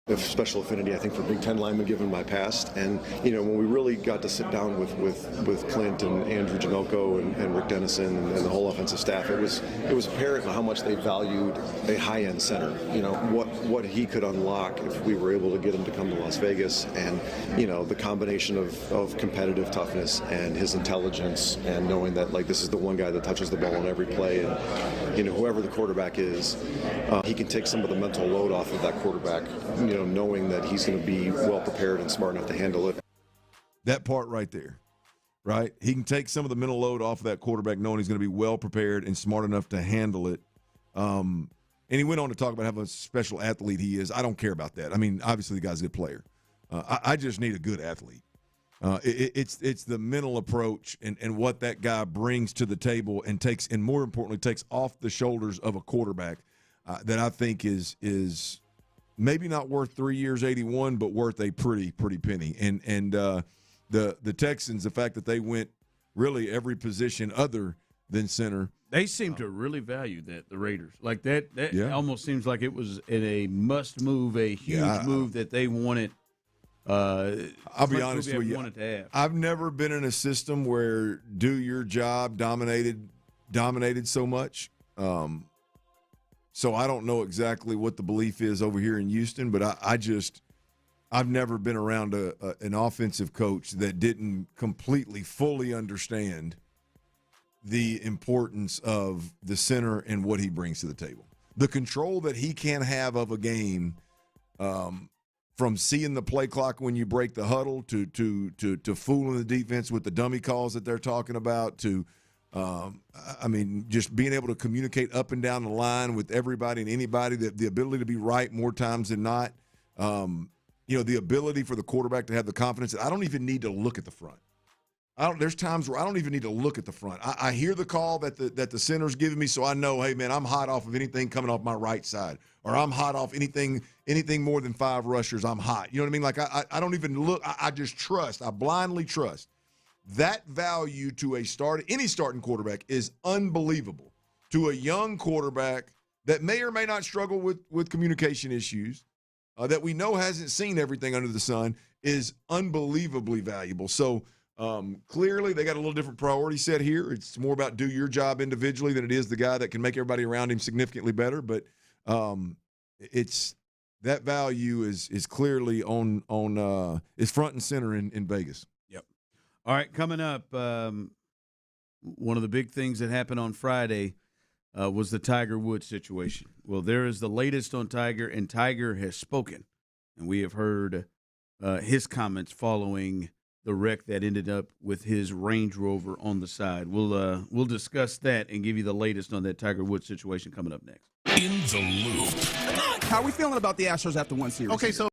Of special affinity, I think, for Big Ten linemen given my past. And, when we really got to sit down with Clint and Andrew Janocko and Rick Dennison and the whole offensive staff, it was apparent how much they valued a high-end center. What he could unlock if we were able to get him to come to Las Vegas, and, the combination of competitive toughness and his intelligence and knowing that, this is the one guy that touches the ball on every play. And, whoever the quarterback is, he can take some of the mental load off of that quarterback, knowing that he's going to be well prepared and smart enough to handle it. That part right there, right? He can take some of the mental load off of that quarterback, knowing he's going to be well prepared and smart enough to handle it. And he went on to talk about how a special athlete he is. I don't care about that. I mean, obviously the guy's a good player. I just need a good athlete. It's the mental approach and what that guy brings to the table and more importantly takes off the shoulders of a quarterback that I think is maybe not worth 3 years, 81, but worth a pretty penny. And the Texans, the fact that they went really every position other than center. They seem to really value that, the Raiders. That almost seems like it was a must move, a huge move that they wanted. I'll be honest with you. I've never been in a system where do your job dominated so much. So I don't know exactly what the belief is over here in Houston, but I've never been around an offensive coach that didn't completely, fully understand the importance of the center and what he brings to the table. The control that he can have of a game, from seeing the play clock when you break the huddle to fooling the defense with the dummy calls that they're talking about to just being able to communicate up and down the line with everybody and anybody, the ability to be right more times than not, the ability for the quarterback to have the confidence that I don't even need to look at the front. There's times where I don't even need to look at the front. I hear the call that the center's giving me, so I know, hey man, I'm hot off of anything coming off my right side, or I'm hot off anything more than 5 rushers. I'm hot. You know what I mean? Like I don't even look. I just trust. I blindly trust. That value to any starting quarterback is unbelievable. To a young quarterback that may or may not struggle with communication issues, that we know hasn't seen everything under the sun, is unbelievably valuable. So. Clearly, they got a little different priority set here. It's more about do your job individually than it is the guy that can make everybody around him significantly better. But it's that value is clearly is front and center in Vegas. Yep. All right, coming up, one of the big things that happened on Friday was the Tiger Woods situation. Well, there is the latest on Tiger, and Tiger has spoken, and we have heard his comments following the wreck that ended up with his Range Rover on the side. We'll discuss that and give you the latest on that Tiger Woods situation coming up next. In the Loop. How are we feeling about the Astros after one series? Okay, so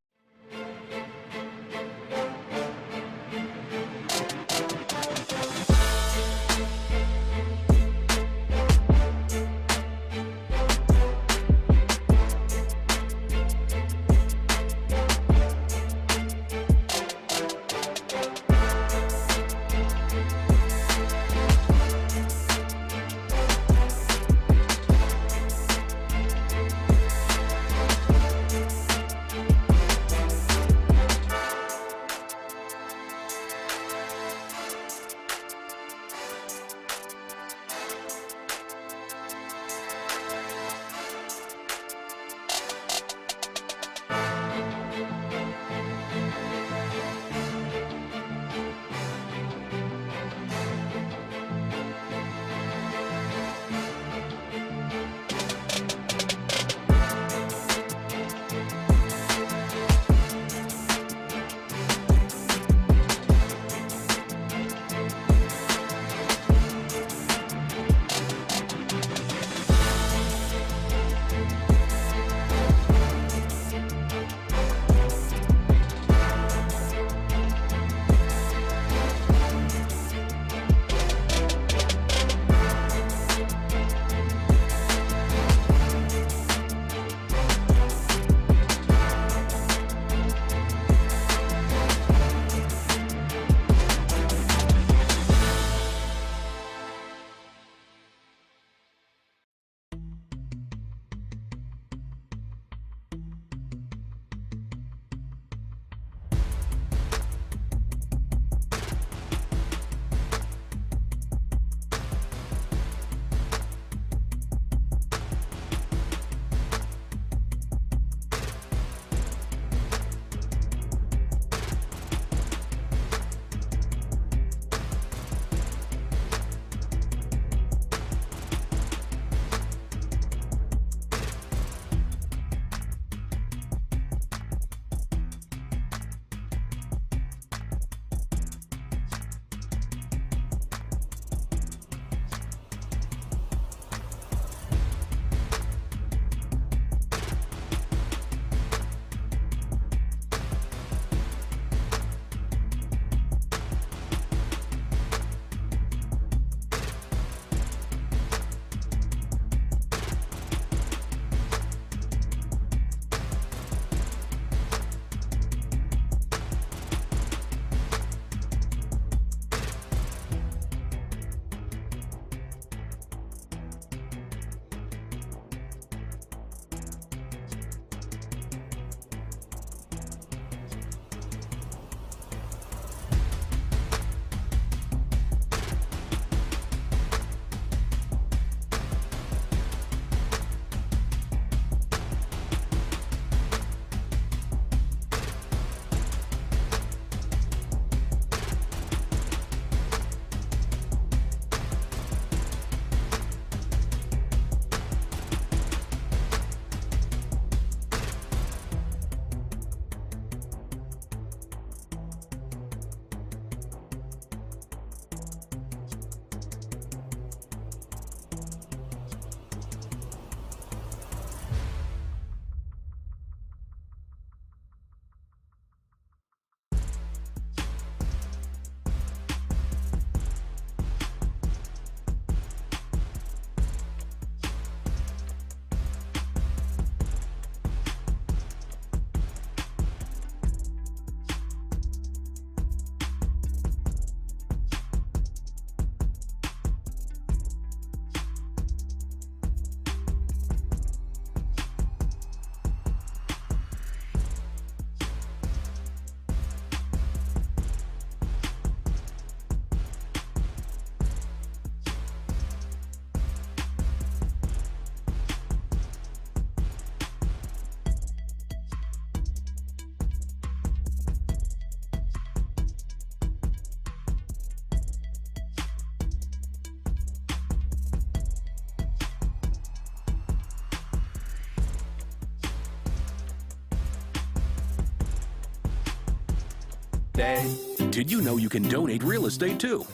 Daddy. Did you know you can donate real estate too?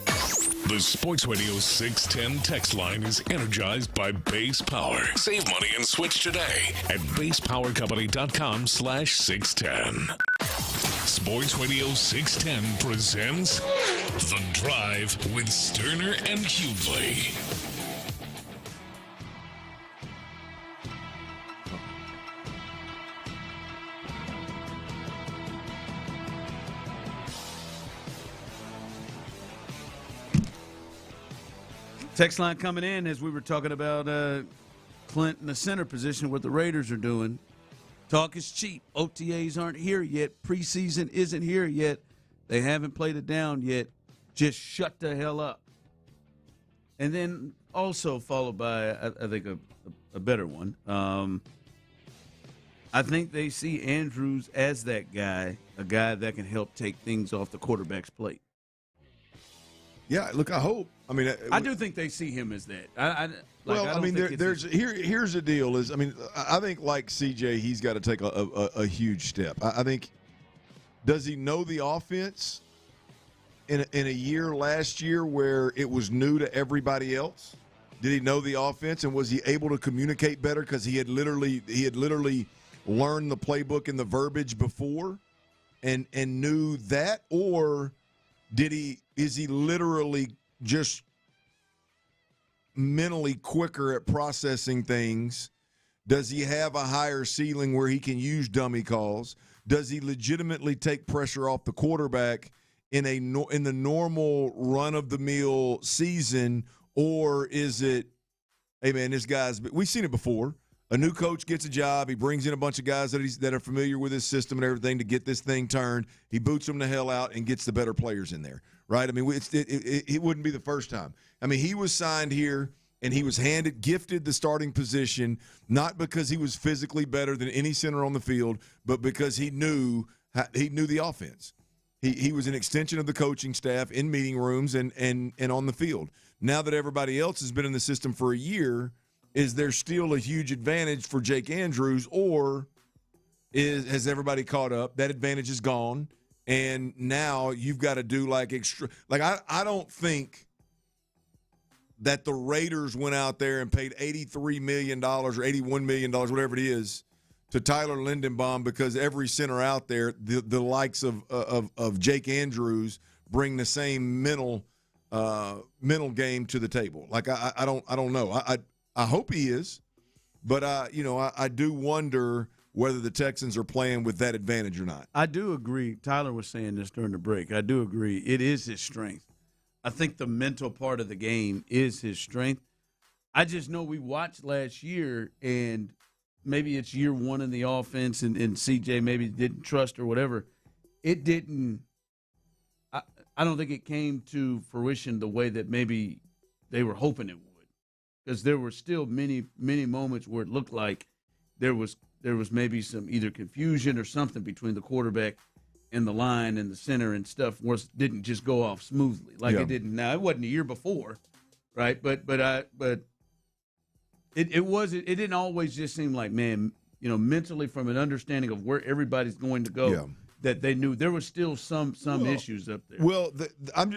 The Sports Radio 610 text line is energized by Base Power. Save money and switch today at basepowercompany.com/610. Sports Radio 610 presents The Drive with Stoerner and Hughley. Text line coming in as we were talking about Clint in the center position, what the Raiders are doing. Talk is cheap. OTAs aren't here yet. Preseason isn't here yet. They haven't played it down yet. Just shut the hell up. And then also followed by, I think, a better one. I think they see Andrews as that guy, a guy that can help take things off the quarterback's plate. Yeah, look, I hope. I mean, I do think they see him as that. Here's the deal: I think like CJ, he's got to take a huge step. I think, does he know the offense in a year last year where it was new to everybody else? Did he know the offense, and was he able to communicate better because he had literally learned the playbook and the verbiage before, and knew that, or is he literally just mentally quicker at processing things? Does he have a higher ceiling where he can use dummy calls? Does he legitimately take pressure off the quarterback in the normal run-of-the-mill season, or is it, hey, man, we've seen it before. A new coach gets a job. He brings in a bunch of guys that are familiar with his system and everything to get this thing turned. He boots them the hell out and gets the better players in there, right? I mean, it wouldn't be the first time. I mean, he was signed here and he was gifted the starting position, not because he was physically better than any center on the field, but because he knew the offense. He was an extension of the coaching staff in meeting rooms and on the field. Now that everybody else has been in the system for a year, is there still a huge advantage for Jake Andrews, or has everybody caught up? That advantage is gone, and now you've got to do extra. I don't think that the Raiders went out there and paid $83 million or $81 million, whatever it is, to Tyler Lindenbaum because every center out there, the likes of Jake Andrews, bring the same mental game to the table. I don't know. I hope he is, but I do wonder whether the Texans are playing with that advantage or not. I do agree. Tyler was saying this during the break. I do agree. It is his strength. I think the mental part of the game is his strength. I just know we watched last year, and maybe it's year one in the offense, and CJ maybe didn't trust or whatever. It didn't. I don't think it came to fruition the way that maybe they were hoping it would. Because there were still many, many moments where it looked like there was maybe some either confusion or something between the quarterback and the line and the center, and stuff didn't just go off smoothly it didn't now. It wasn't a year before, right? But it didn't always just seem like, man, mentally from an understanding of where everybody's going to go, that they knew there was still some issues up there. Well,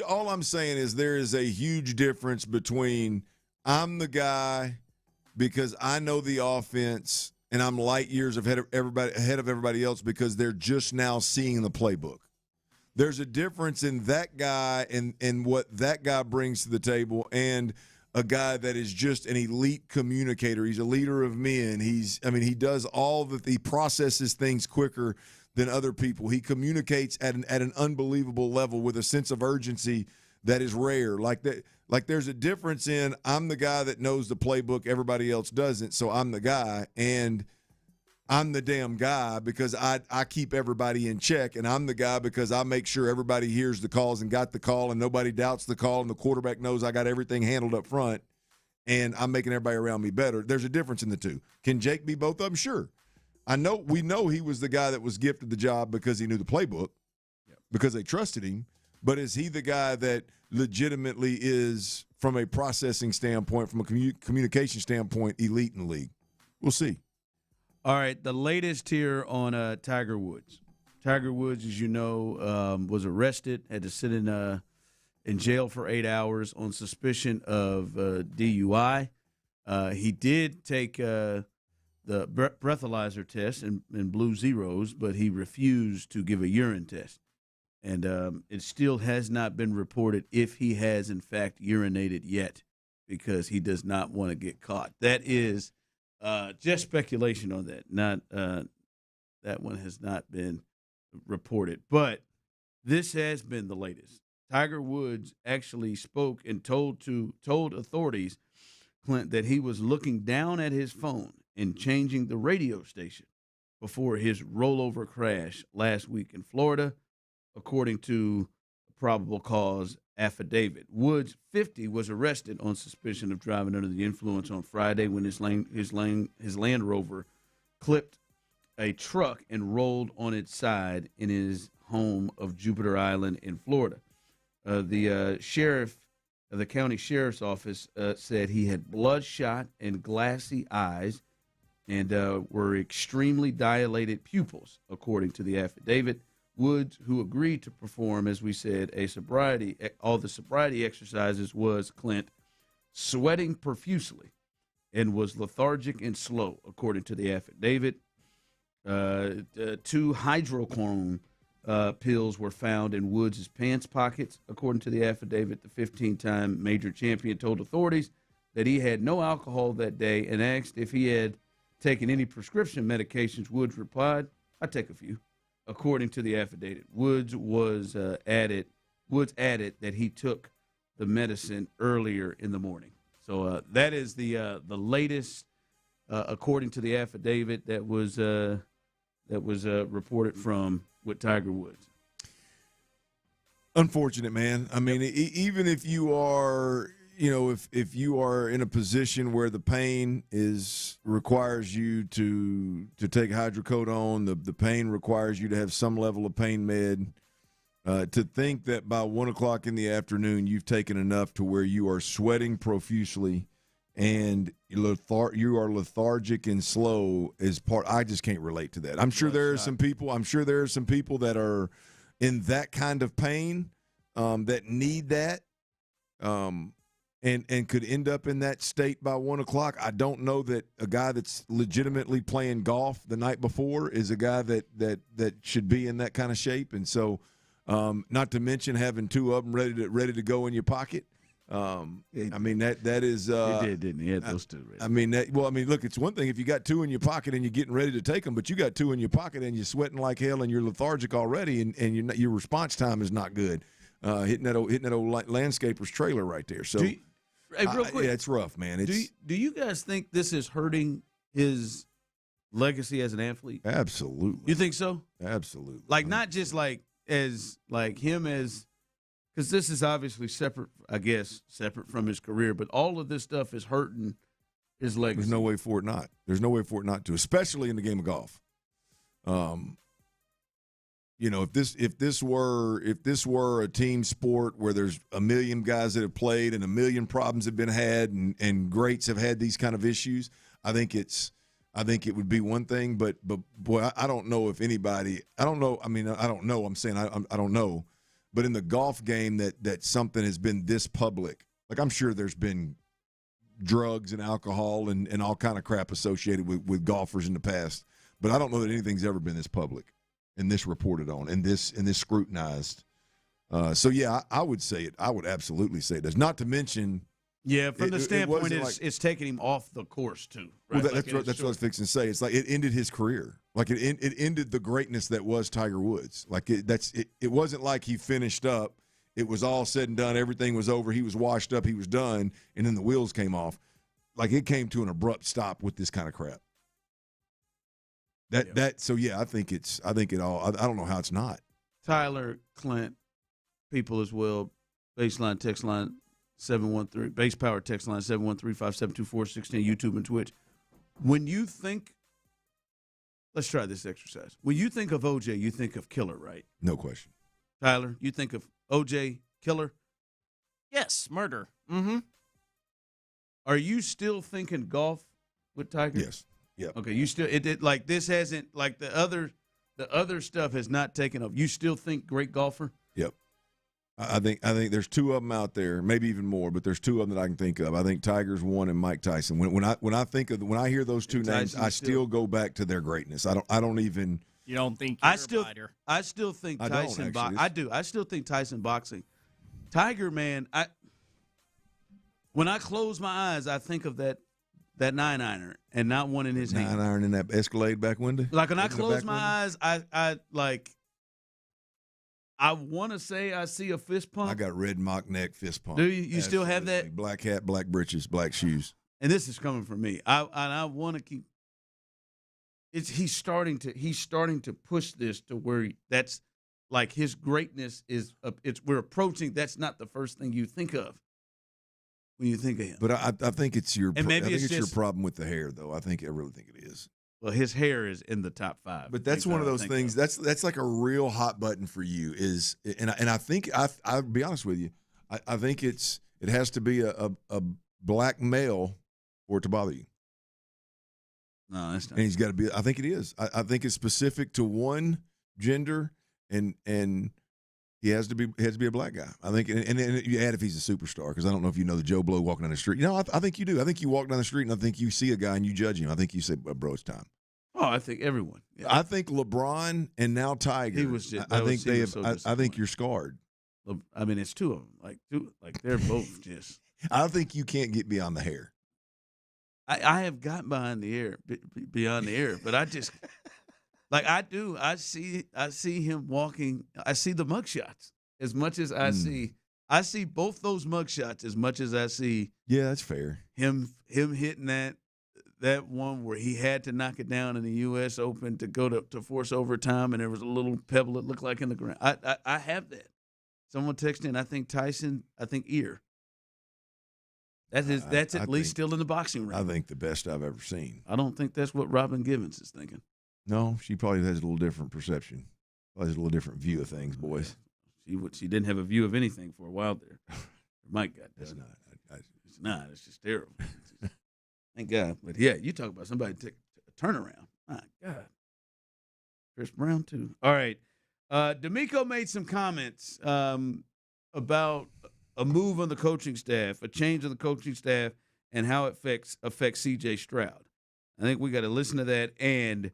all I'm saying is there is a huge difference between I'm the guy because I know the offense and I'm light years ahead of everybody else because they're just now seeing the playbook. There's a difference in that guy and what that guy brings to the table, and a guy that is just an elite communicator. He's a leader of men. He does he processes things quicker than other people. He communicates at an unbelievable level with a sense of urgency that is rare. Like there's a difference in I'm the guy that knows the playbook, everybody else doesn't, so I'm the guy, and I'm the damn guy because I keep everybody in check, and I'm the guy because I make sure everybody hears the calls and got the call and nobody doubts the call and the quarterback knows I got everything handled up front and I'm making everybody around me better. There's a difference in the two. Can Jake be both of them? Sure. We know he was the guy that was gifted the job because he knew the playbook, because they trusted him. But is he the guy that legitimately is, from a processing standpoint, from a communication standpoint, elite in the league? We'll see. All right, the latest here on Tiger Woods. Tiger Woods, as you know, was arrested, had to sit in jail for 8 hours on suspicion of DUI. He did take the breathalyzer test and blew zeros, but he refused to give a urine test. And it still has not been reported if he has, in fact, urinated yet, because he does not want to get caught. That is just speculation on that. Not that one has not been reported. But this has been the latest. Tiger Woods actually spoke and told authorities, Clint, that he was looking down at his phone and changing the radio station before his rollover crash last week in Florida, according to a probable cause affidavit. Woods, 50, was arrested on suspicion of driving under the influence on Friday when his Land Rover clipped a truck and rolled on its side in his home of Jupiter Island in Florida. The county sheriff's office said he had bloodshot and glassy eyes and were extremely dilated pupils, according to the affidavit. Woods, who agreed to perform, as we said, all the sobriety exercises, was, Clint, sweating profusely and was lethargic and slow, according to the affidavit. 2 hydrochlorone pills were found in Woods' pants pockets, according to the affidavit. The 15-time major champion told authorities that he had no alcohol that day and asked if he had taken any prescription medications. Woods replied, "I take a few." According to the affidavit, Woods added that he took the medicine earlier in the morning. So that is the latest, according to the affidavit that was reported from with Tiger Woods. Unfortunate, man. I mean, even if you are, if you are in a position where the pain requires you to take hydrocodone, the pain requires you to have some level of pain med, to think that by 1 o'clock in the afternoon you've taken enough to where you are sweating profusely and you are lethargic and slow is part. I just can't relate to that. I'm sure there are some people that are in that kind of pain that need that. And could end up in that state by 1 o'clock. I don't know that a guy that's legitimately playing golf the night before is a guy that should be in that kind of shape. And so, not to mention having 2 of them ready to go in your pocket. I mean that is. He did, didn't he? He had those 2 ready. I mean look, it's one thing if you got 2 in your pocket and you're getting ready to take them, but you got 2 in your pocket and you're sweating like hell and you're lethargic already, and your response time is not good. Hitting that old landscaper's trailer right there. So. Hey, real quick. Yeah, it's rough, man. Do you guys think this is hurting his legacy as an athlete? Absolutely. You think so? Absolutely. Like, not just like him as, because this is obviously separate from his career, but all of this stuff is hurting his legacy. There's no way for it not. There's no way for it not to, especially in the game of golf. If this were a team sport where there's a million guys that have played and a million problems have been had and greats have had these kind of issues, I think it would be one thing. But boy, I don't know if anybody. I don't know. I mean, I don't know. I'm saying I don't know. But in the golf game, that something has been this public. Like, I'm sure there's been drugs and alcohol and all kind of crap associated with golfers in the past. But I don't know that anything's ever been this public. And this reported on, and this scrutinized. So yeah, I would say it. I would absolutely say it does. Not to mention, from the standpoint, it's taking him off the course too. Right? Well, that's what I was fixing to say. It's like it ended his career. Like it ended the greatness that was Tiger Woods. Like it wasn't like he finished up. It was all said and done. Everything was over. He was washed up. He was done, and then the wheels came off. Like it came to an abrupt stop with this kind of crap. I think it all. I don't know how it's not. Tyler, Clint, people as well. Baseline text line 713. Base power text line 713-572-4610. YouTube and Twitch. When you think, let's try this exercise. When you think of OJ, you think of killer, right? No question. Tyler, you think of OJ, killer? Yes, murder. Mm-hmm. Are you still thinking golf with Tiger? Yes. Yeah. Okay, you still it like this hasn't like the other the other stuff has not taken off. You still think great golfer? Yep. I think there's two of them out there, maybe even more, but there's two of them that I can think of. I think Tiger's one and Mike Tyson. When I hear those two names, I still go back to their greatness. I don't even. You don't think I still think Tyson. I still think Tyson boxing. Tiger, man. When I close my eyes, I think of that 9-iron and not one in his hand. 9-iron in that Escalade back window. Like when I close my eyes, I want to say I see a fist pump. I got red mock neck fist pump. Do you? You still have that? Black hat, black breeches, black shoes. And this is coming from me. I want to keep. He's starting to push this to where that's like his greatness is. We're approaching. That's not the first thing you think of when you think of him. But I think it's your. And maybe I think it's your just, problem with the hair, though. I really think it is. Well, his hair is in the top 5. But that's one of those things. That's like a real hot button for you. And I think I'll be honest with you. I think it has to be a black male for it to bother you. No, that's not. And he's got to be. I think it is. I think it's specific to one gender, and he has to be a black guy. I think, and you add if he's a superstar, because I don't know if you know the Joe Blow walking down the street. I think you do. I think you walk down the street and I think you see a guy and you judge him. I think you say, "Bro, it's time." Oh, I think everyone. Yeah. I think LeBron and now Tiger. He was just. I think you're scarred. I mean, it's two of them. Like they're both just. I think you can't get beyond the hair. I have gotten beyond the hair, but I just like I do. I see him walking. I see the mugshots as much as I see. I see both those mugshots as much as I see. Yeah, that's fair. Him hitting that one where he had to knock it down in the U.S. Open to go to force overtime, and there was a little pebble that looked like in the ground. I have that. Someone texted in. I think Tyson. I think ear. That's at least still in the boxing ring. I think the best I've ever seen. I don't think that's what Robin Givens is thinking. No, she probably has a little different perception. Probably has a little different view of things, boys. She didn't have a view of anything for a while there. Mike got that. It's not. It's not. It's just terrible. Thank God. But yeah, you talk about somebody take a turnaround. My God. Chris Brown too. All right. D'Amico made some comments about a move on the coaching staff, a change of the coaching staff, and how it affects C.J. Stroud. I think we got to listen to that and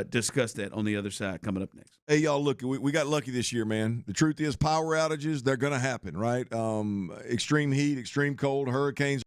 discuss that on the other side coming up next. Hey, y'all, look, we got lucky this year, man. The truth is power outages, they're going to happen, right? Extreme heat, extreme cold, hurricanes.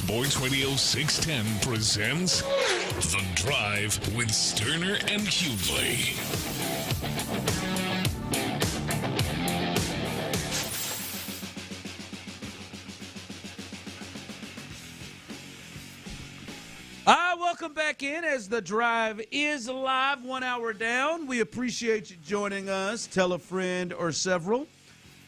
Sports Radio 610 presents The Drive with Stoerner and Hughley. Welcome back in as The Drive is live, 1 hour down. We appreciate you joining us. Tell a friend or several.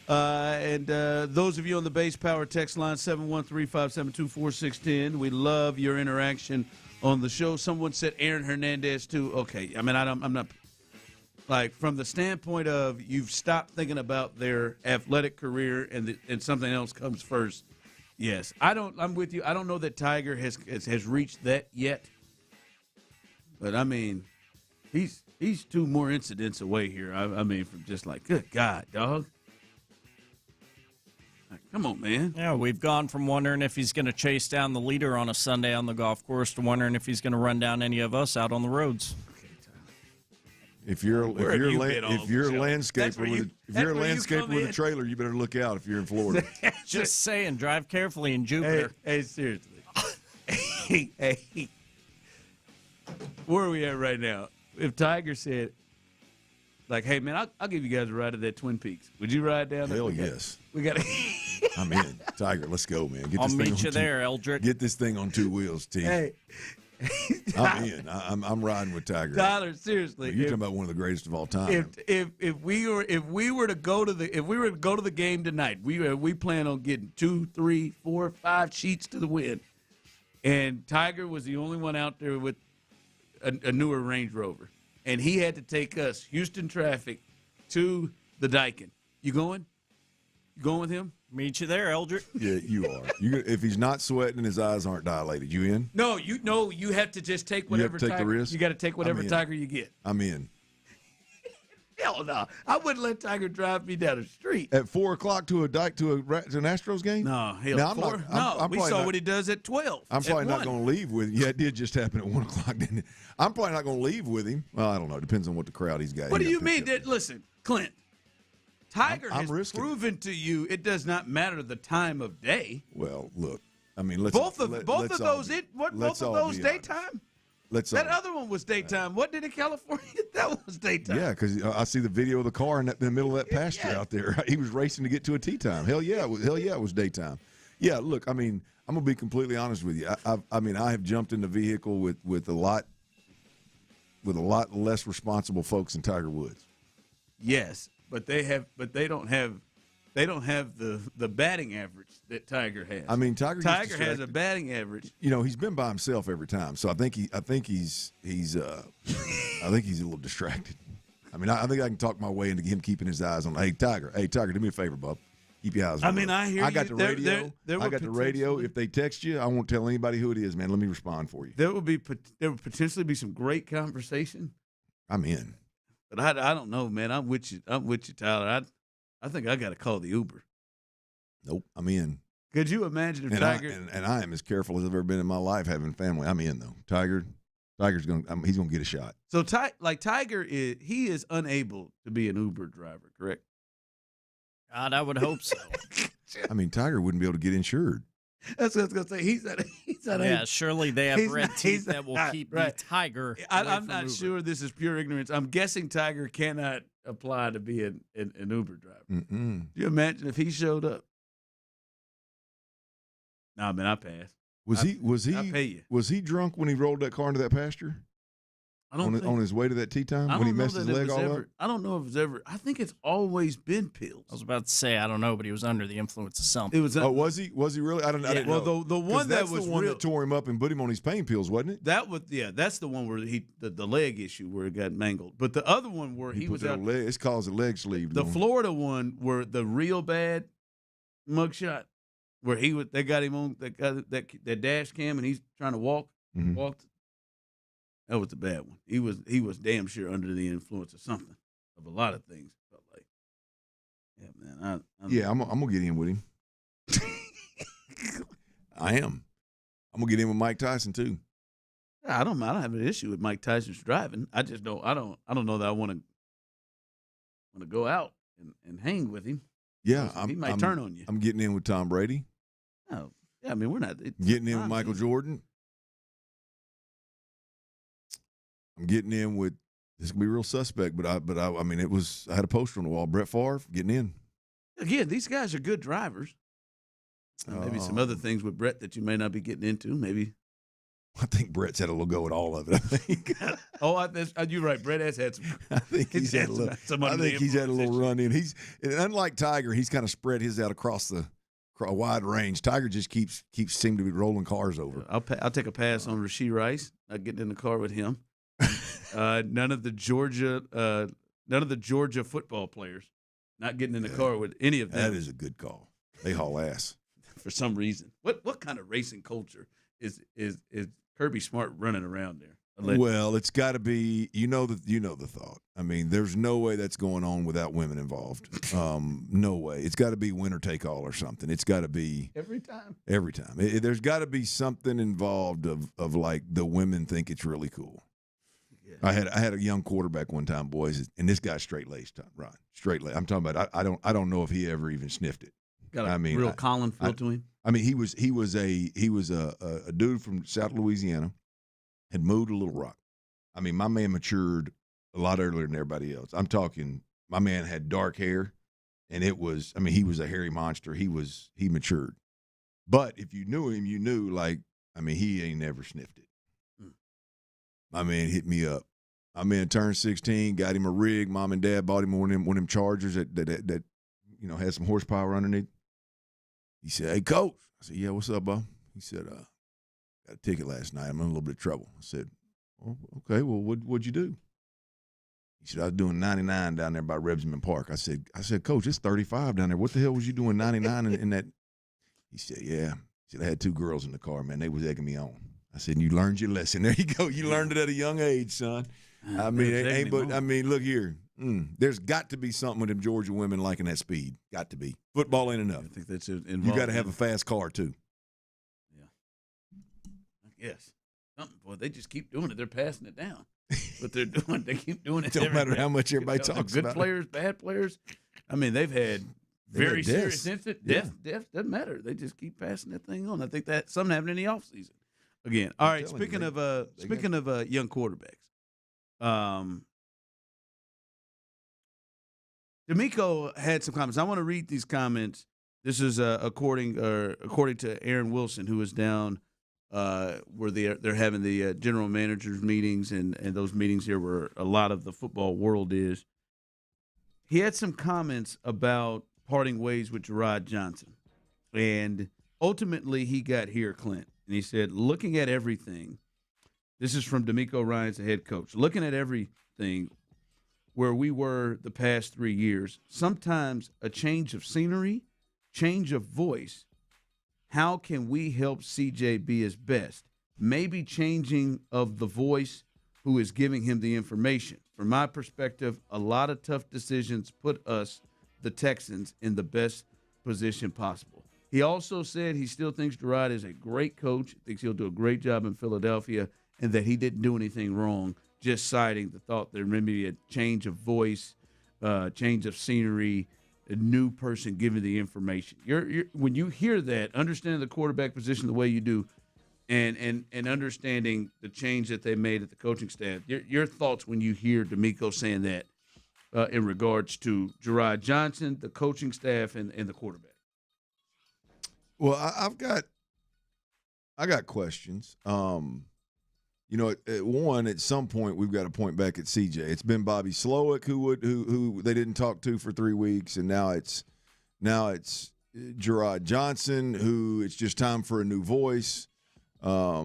And those of you on the Base Power text line, 713-572-4610, we love your interaction on the show. Someone said Aaron Hernandez, too. Okay, I mean, I'm not, like, from the standpoint of you've stopped thinking about their athletic career and something else comes first. Yes, I'm with you. I don't know that Tiger has reached that yet. But, I mean, he's two more incidents away here. I mean, from just like, good God, dog. Come on, man. Yeah, we've gone from wondering if he's going to chase down the leader on a Sunday on the golf course to wondering if he's going to run down any of us out on the roads. If you're a landscaper with a trailer, you better look out if you're in Florida. Just saying, drive carefully in Jupiter. Hey, seriously. hey, where are we at right now? If Tiger said, like, hey, man, I'll give you guys a ride to that Twin Peaks. Would you ride down there? Hell yes. We got to. I'm in. Tiger, let's go, man. I'll meet you there, Eldrick. Get this thing on two wheels, team. Hey. I'm in. I'm riding with Tiger. Tyler, seriously. You're talking about one of the greatest of all time. If we were to go to the game tonight, we plan on getting 2, 3, 4, 5 sheets to the wind. And Tiger was the only one out there with a newer Range Rover. And he had to take us, Houston traffic, to the Daikin. You going? You going with him? Meet you there, Eldrick. Yeah, you are. If he's not sweating and his eyes aren't dilated, you in? No, you have to just take whatever. You have to take the risk? You got to take whatever Tiger you get. I'm in. Hell no. I wouldn't let Tiger drive me down the street. At 4 o'clock to an Astros game? No, hell, now, we saw what he does at 12. I'm probably not going to leave with him. Yeah, it did just happen at 1 o'clock, didn't it? I'm probably not going to leave with him. Well, I don't know. It depends on what the crowd he's got. What do you mean? Listen, Clint, Tiger has proven to you it does not matter the time of day. Well, look, I mean, both of those daytime? That other one was daytime. What did in California? That was daytime. Yeah, because I see the video of the car in the middle of that pasture out there. He was racing to get to a tee time. Hell yeah, it was daytime. Yeah, look, I mean, I'm gonna be completely honest with you. I mean, I have jumped in the vehicle with a lot less responsible folks than Tiger Woods. Yes, but they don't have the batting average that Tiger has. I mean, Tiger has a batting average. You know, he's been by himself every time, so I think he's a little distracted. I mean, I think I can talk my way into him keeping his eyes on. Hey, Tiger, do me a favor, bub. Keep your eyes on. I mean, I hear. I got the radio. I got the radio. If they text you, I won't tell anybody who it is, man. Let me respond for you. There would potentially be some great conversation. I'm in. But I don't know, man. I'm with you, Tyler. I think I got to call the Uber. Nope, I'm in. Could you imagine if Tiger? And I am as careful as I've ever been in my life having family. I'm in though. Tiger's he's gonna get a shot. So Tiger is unable to be an Uber driver, correct? God, I would hope so. I mean, Tiger wouldn't be able to get insured. That's what I was gonna say. He's yeah, surely they have red teeth that will keep the Tiger. I'm not sure this is pure ignorance. I'm guessing Tiger cannot apply to be an Uber driver. Mm-mm. Do you imagine if he showed up? Nah, man, I pass. I pay you. Was he drunk when he rolled that car into that pasture? I don't think, on his way to that tee time when he messed his leg all up. I don't know if it's ever. I think it's always been pills. I was about to say I don't know, but he was under the influence of something. Was he? Was he really? I didn't well, know. the one that was the one that tore him up and put him on his pain pills, wasn't it? That's the one where the leg issue where it got mangled. But the other one where he was out. It's called a leg sleeve. The Florida one where the real bad mugshot where they got him on that dash cam and he's trying to walk. That was the bad one. He was damn sure under the influence of something, of a lot of things. Felt like, yeah, man. I'm gonna get in with him. I am. I'm gonna get in with Mike Tyson too. I don't have an issue with Mike Tyson's driving. I just don't. I don't know that I want to go out and hang with him. Yeah, he might turn on you. I'm getting in with Tom Brady. Oh, yeah. I mean, we're not getting in with Michael Jordan. I'm getting in with this can be real suspect, but I mean I had a poster on the wall. Brett Favre getting in. Again, these guys are good drivers. Maybe some other things with Brett that you may not be getting into. Maybe I think Brett's had a little go at all of it. I think. You're right. Brett has had some. I think he's had a little. I think he's had a little run in. And unlike Tiger, he's kind of spread his out across a wide range. Tiger just keeps seem to be rolling cars over. I'll take a pass on Rashee Rice. Not getting in the car with him. None of the Georgia football players not getting in the car with any of them. That is a good call. They haul ass for some reason. What kind of racing culture is Kirby Smart running around there? Allegedly? Well, it's got to be. You know the thought. I mean, there's no way that's going on without women involved. No way. It's got to be winner take all or something. It's got to be every time. Every time. There's got to be something involved of like the women think it's really cool. I had a young quarterback one time, boys, and this guy's straight laced, Ron. Straight laced. I'm talking about. I don't know if he ever even sniffed it. Got a real Colin feel to him. I mean, he was a dude from South Louisiana, had moved to Little Rock. I mean, my man matured a lot earlier than everybody else. I'm talking. My man had dark hair, and it was. I mean, he was a hairy monster. He matured, but if you knew him, you knew like. I mean, he ain't never sniffed it. My man hit me up. My man turned 16, got him a rig. Mom and Dad bought him one of them Chargers that had some horsepower underneath. He said, "Hey, Coach." I said, "Yeah, what's up, bro?" He said, "Got a ticket last night. I'm in a little bit of trouble." I said, "Oh, okay. Well, what'd you do?" He said, "I was doing 99 down there by Rebsman Park." I said, "Coach, it's 35 down there. What the hell was you doing 99 in that?" He said, "Yeah." He said, "I had two girls in the car, man. They was egging me on." I said, "You learned your lesson." There you go. You learned it at a young age, son. I mean, look here. There's got to be something with them Georgia women liking that speed. Got to be. Football ain't enough. I think that's involved. You got to have a fast car too. Yes. Boy, they just keep doing it. They're passing it down. What they're doing, they keep doing it. Don't matter how much everybody talks good about players, bad players. I mean, they've had very serious deaths. incidents. Death doesn't matter. They just keep passing that thing on. I think that something happened in the offseason. Again, all right. Speaking of young quarterbacks, D'Amico had some comments. I want to read these comments. This is according to Aaron Wilson, who is down where they're having the general managers meetings and those meetings here where a lot of the football world is. He had some comments about parting ways with Gerard Johnson, and ultimately he got here, Clint, and he said, looking at everything, this is from D'Amico Ryans, the head coach, looking at everything where we were the past 3 years, sometimes a change of scenery, change of voice. How can we help CJ be his best? Maybe changing of the voice who is giving him the information. From my perspective, a lot of tough decisions put us, the Texans, in the best position possible. He also said he still thinks Gerard is a great coach, thinks he'll do a great job in Philadelphia, and that he didn't do anything wrong, just citing the thought there may be a change of voice, change of scenery, a new person giving the information. When you hear that, understanding the quarterback position the way you do, and understanding the change that they made at the coaching staff, your thoughts when you hear D'Amico saying that in regards to Gerard Johnson, the coaching staff, and the quarterback. Well, I got questions. At some point we've got to point back at CJ. It's been Bobby Slowick who they didn't talk to for 3 weeks, and now it's Gerard Johnson, who it's just time for a new voice. At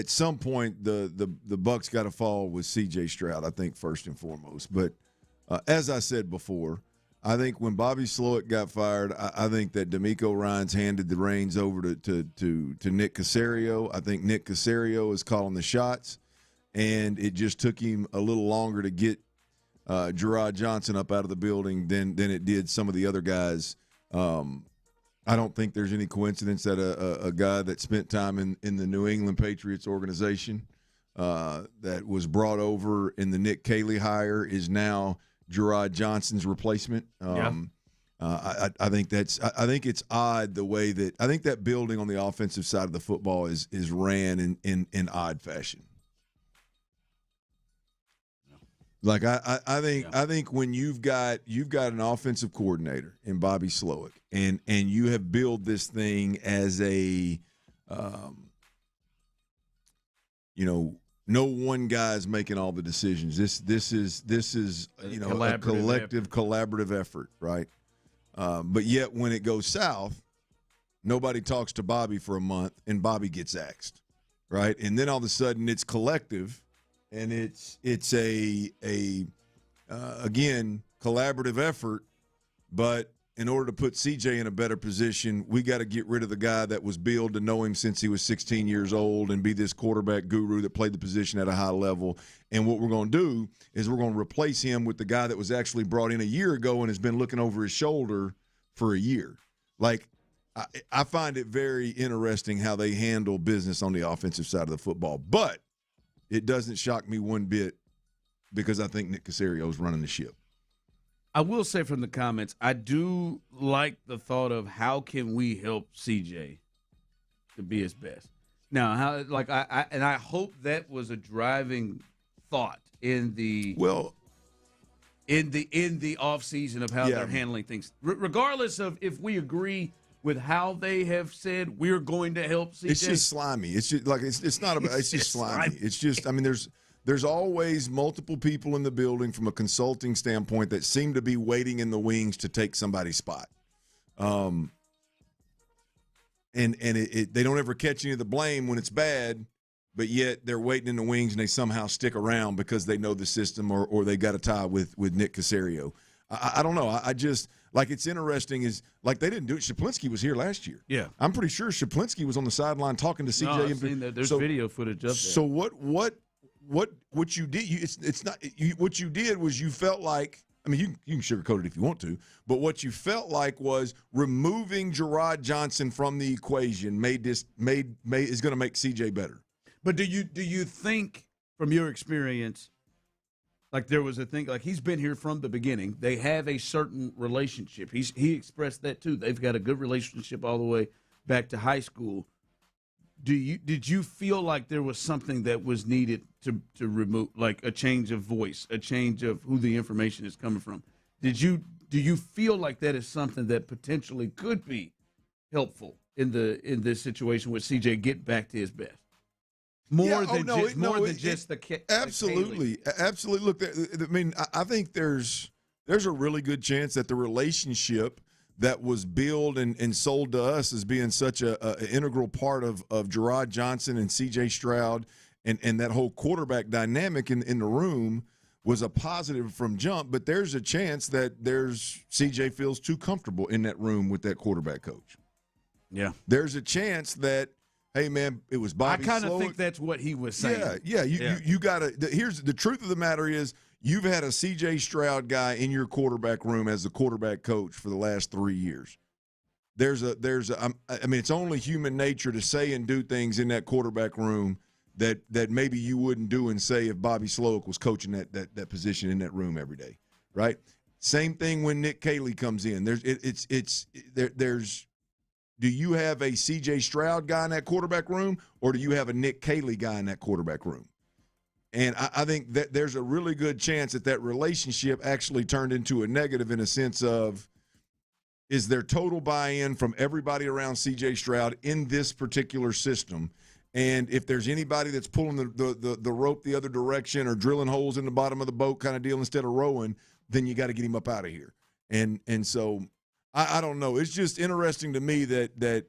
some point the buck's got to fall with CJ Stroud, I think, first and foremost. But as I said before, I think when Bobby Slowick got fired, I think that D'Amico Ryans handed the reins over to Nick Caserio. I think Nick Caserio is calling the shots, and it just took him a little longer to get Gerard Johnson up out of the building than it did some of the other guys. I don't think there's any coincidence that a guy that spent time in the New England Patriots organization that was brought over in the Nick Caley hire is now Gerard Johnson's replacement. I think it's odd the way that I think that building on the offensive side of the football is ran in odd fashion. Like I think when you've got an offensive coordinator in Bobby Slowick and you have built this thing as a no one guy's making all the decisions. This is a collective collaborative effort, right? But yet when it goes south, nobody talks to Bobby for a month and Bobby gets axed, right? And then all of a sudden it's collective. And it's again, collaborative effort, but in order to put CJ in a better position, we got to get rid of the guy that was billed to know him since he was 16 years old and be this quarterback guru that played the position at a high level. And what we're going to do is we're going to replace him with the guy that was actually brought in a year ago and has been looking over his shoulder for a year. Like, I find it very interesting how they handle business on the offensive side of the football. But it doesn't shock me one bit because I think Nick Caserio is running the ship. I will say from the comments, I do like the thought of how can we help CJ to be his best. Now, I hope that was a driving thought in the offseason of how they're handling things, regardless of if we agree with how they have said we're going to help CJ. It's just slimy. It's just like it's not about. It's just slimy. It's just. I mean, there's always multiple people in the building from a consulting standpoint that seem to be waiting in the wings to take somebody's spot. And they don't ever catch any of the blame when it's bad, but yet they're waiting in the wings and they somehow stick around because they know the system or they got a tie with Nick Caserio. I don't know. I just. Like, it's interesting is, like, they didn't do it. Shaplinski was here last year. Yeah. I'm pretty sure Shaplinski was on the sideline talking to CJ. I've seen that. There's video footage of that. So what you did, it's not what you did was you felt like. I mean, you can sugarcoat it if you want to, but what you felt like was removing Gerard Johnson from the equation is going to make CJ better. But do you think, from your experience, like there was a thing, like he's been here from the beginning. They have a certain relationship. He expressed that too. They've got a good relationship all the way back to high school. Did you feel like there was something that was needed to remove, like a change of voice, a change of who the information is coming from? Do you feel like that is something that potentially could be helpful in this situation with CJ get back to his best? Absolutely. Look, I mean, I think there's a really good chance that the relationship that was billed and sold to us as being such an integral part of Gerard Johnson and C.J. Stroud and that whole quarterback dynamic in the room was a positive from jump. But there's a chance that C.J. feels too comfortable in that room with that quarterback coach. Yeah. There's a chance that, hey, man, it was Bobby Slowick. I kind of think that's what he was saying. Yeah. You got to – here's the truth of the matter is – you've had a C.J. Stroud guy in your quarterback room as the quarterback coach for the last 3 years. I mean, it's only human nature to say and do things in that quarterback room that maybe you wouldn't do and say if Bobby Slowick was coaching that position in that room every day, right? Same thing when Nick Caley comes in. Do you have a C.J. Stroud guy in that quarterback room, or do you have a Nick Caley guy in that quarterback room? And I think that there's a really good chance that relationship actually turned into a negative in a sense of, is there total buy-in from everybody around C.J. Stroud in this particular system? And if there's anybody that's pulling the rope the other direction or drilling holes in the bottom of the boat kind of deal instead of rowing, then you got to get him up out of here. And so I don't know. It's just interesting to me that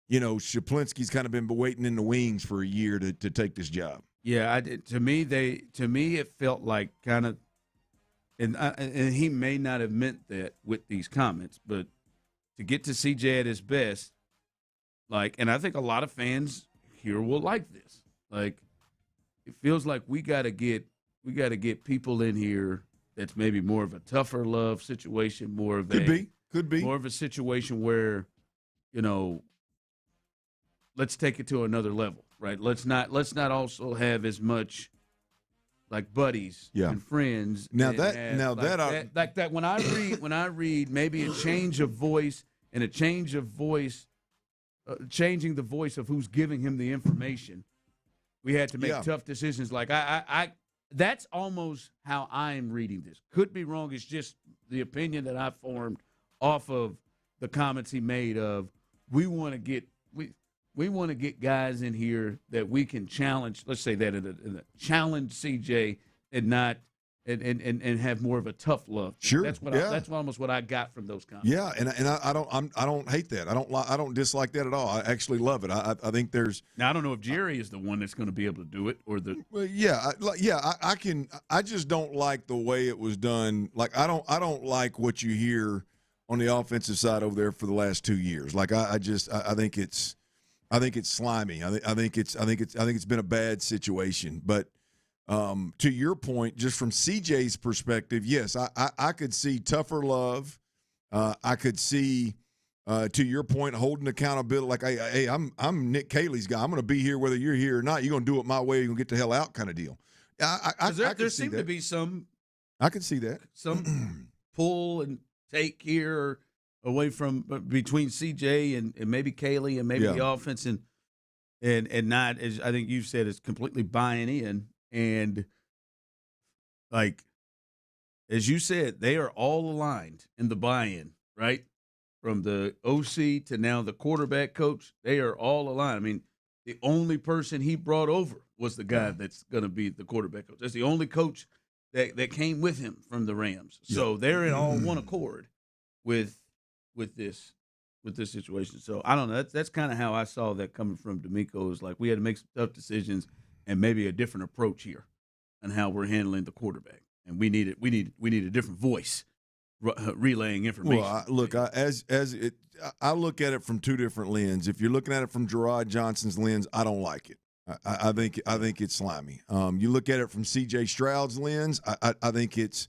Shaplinski's kind of been waiting in the wings for a year to take this job. Yeah, to me it felt like kind of, and he may not have meant that with these comments, but to get to CJ at his best, like, and I think a lot of fans here will like this. Like, it feels like we got to get people in here that's maybe more of a tougher love situation, could be more of a situation where, let's take it to another level. Right, let's not also have as much like buddies and friends. When I read maybe a change of voice and a change of voice, changing the voice of who's giving him the information. We had to make tough decisions. Like I that's almost how I'm reading this. Could be wrong. It's just the opinion that I formed off of the comments he made of we want to get guys in here that we can challenge. Let's say that in a challenge CJ and not and have more of a tough love. Sure, that's almost what I got from those comments. Yeah, and I don't hate that. I don't dislike that at all. I actually love it. I think there's. Now I don't know if Jerry is the one that's going to be able to do it or the. Well, I can. I just don't like the way it was done. Like I don't like what you hear on the offensive side over there for the last 2 years. Like I think it's slimy. I think it's been a bad situation. But to your point, just from CJ's perspective, yes, I could see tougher love. I could see, to your point, holding accountability. Like, hey, I'm Nick Caley's guy. I'm going to be here whether you're here or not. You're going to do it my way. You're going to get the hell out kind of deal. There seemed to be some. I can see that. Some pull and take here away from between CJ and maybe Caley and maybe the offense and not, as I think you've said, is completely buying in. And like, as you said, they are all aligned in the buy-in, right? From the OC to now the quarterback coach, they are all aligned. I mean, the only person he brought over was the guy that's going to be the quarterback coach. That's the only coach that came with him from the Rams. So they're in all one accord with this situation. So I don't know. That's kind of how I saw that coming from D'Amico. Is like we had to make some tough decisions and maybe a different approach here on how we're handling the quarterback. And we need a different voice relaying information. Well, I look at it from two different lenses. If you're looking at it from Gerard Johnson's lens, I don't like it. I think it's slimy. You look at it from C.J. Stroud's lens. I think it's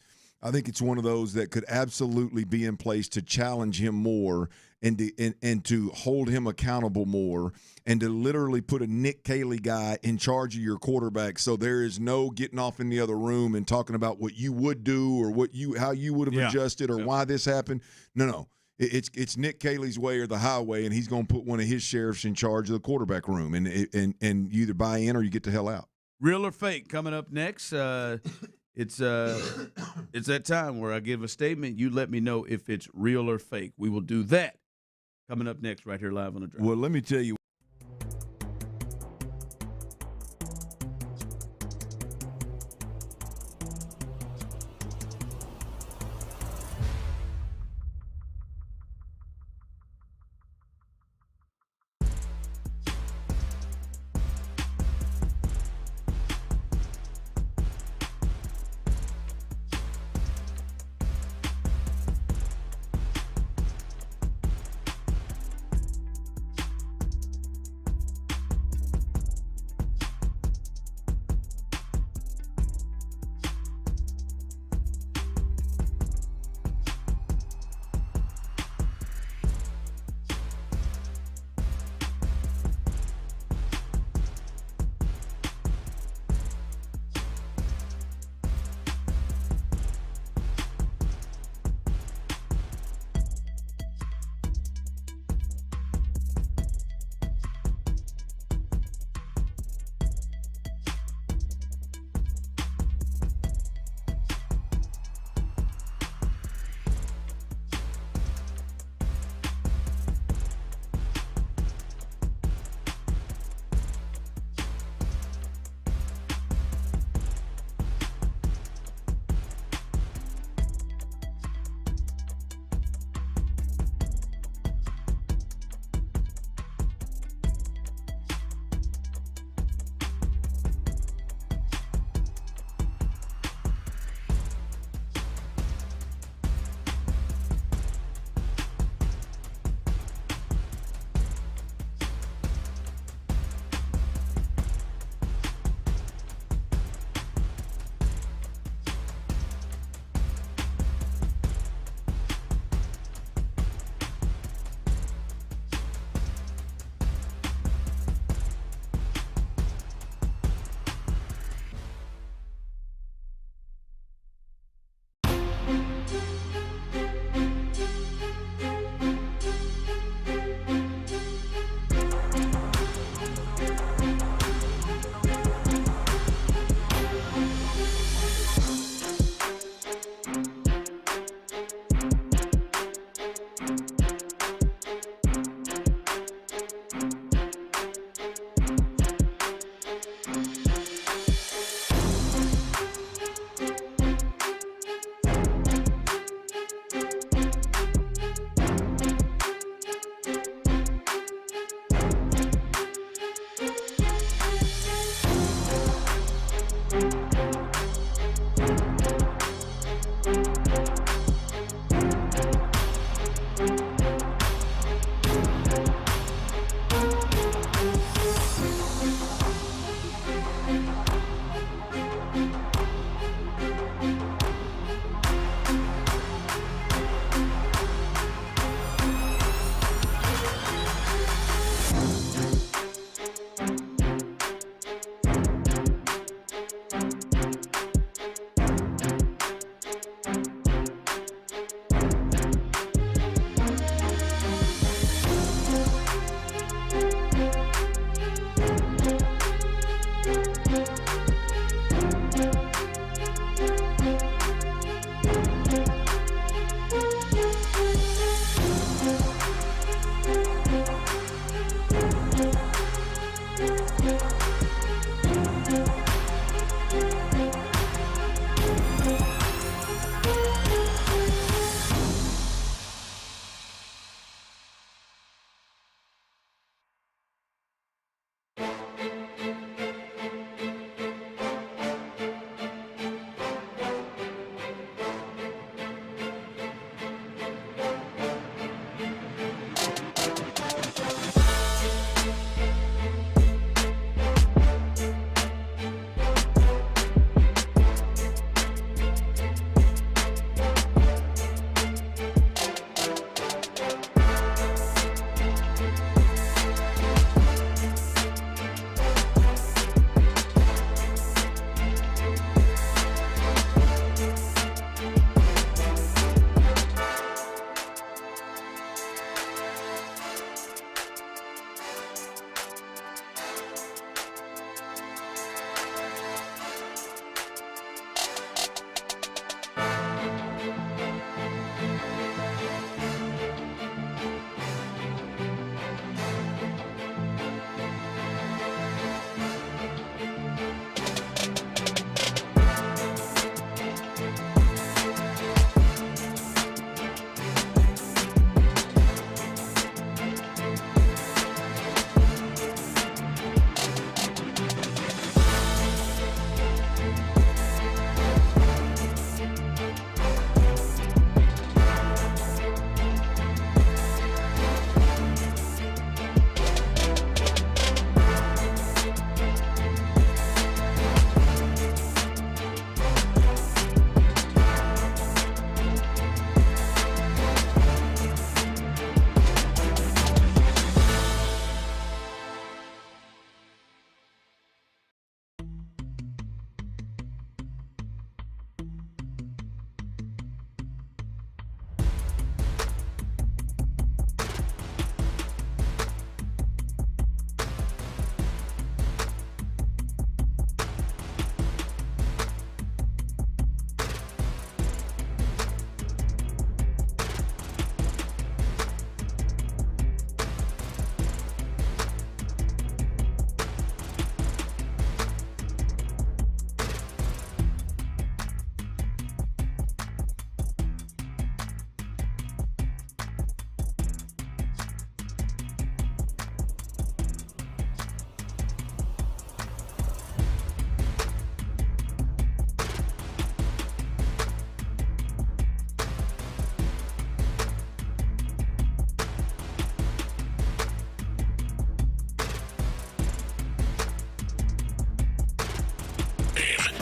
one of those that could absolutely be in place to challenge him more and to hold him accountable more and to literally put a Nick Caley guy in charge of your quarterback, so there is no getting off in the other room and talking about what you would do or how you would have adjusted or why this happened. No. It's Nick Caley's way or the highway, and he's going to put one of his sheriffs in charge of the quarterback room, and you either buy in or you get the hell out. Real or fake coming up next. It's that time where I give a statement. You let me know if it's real or fake. We will do that coming up next right here live on the Drive. Well, let me tell you.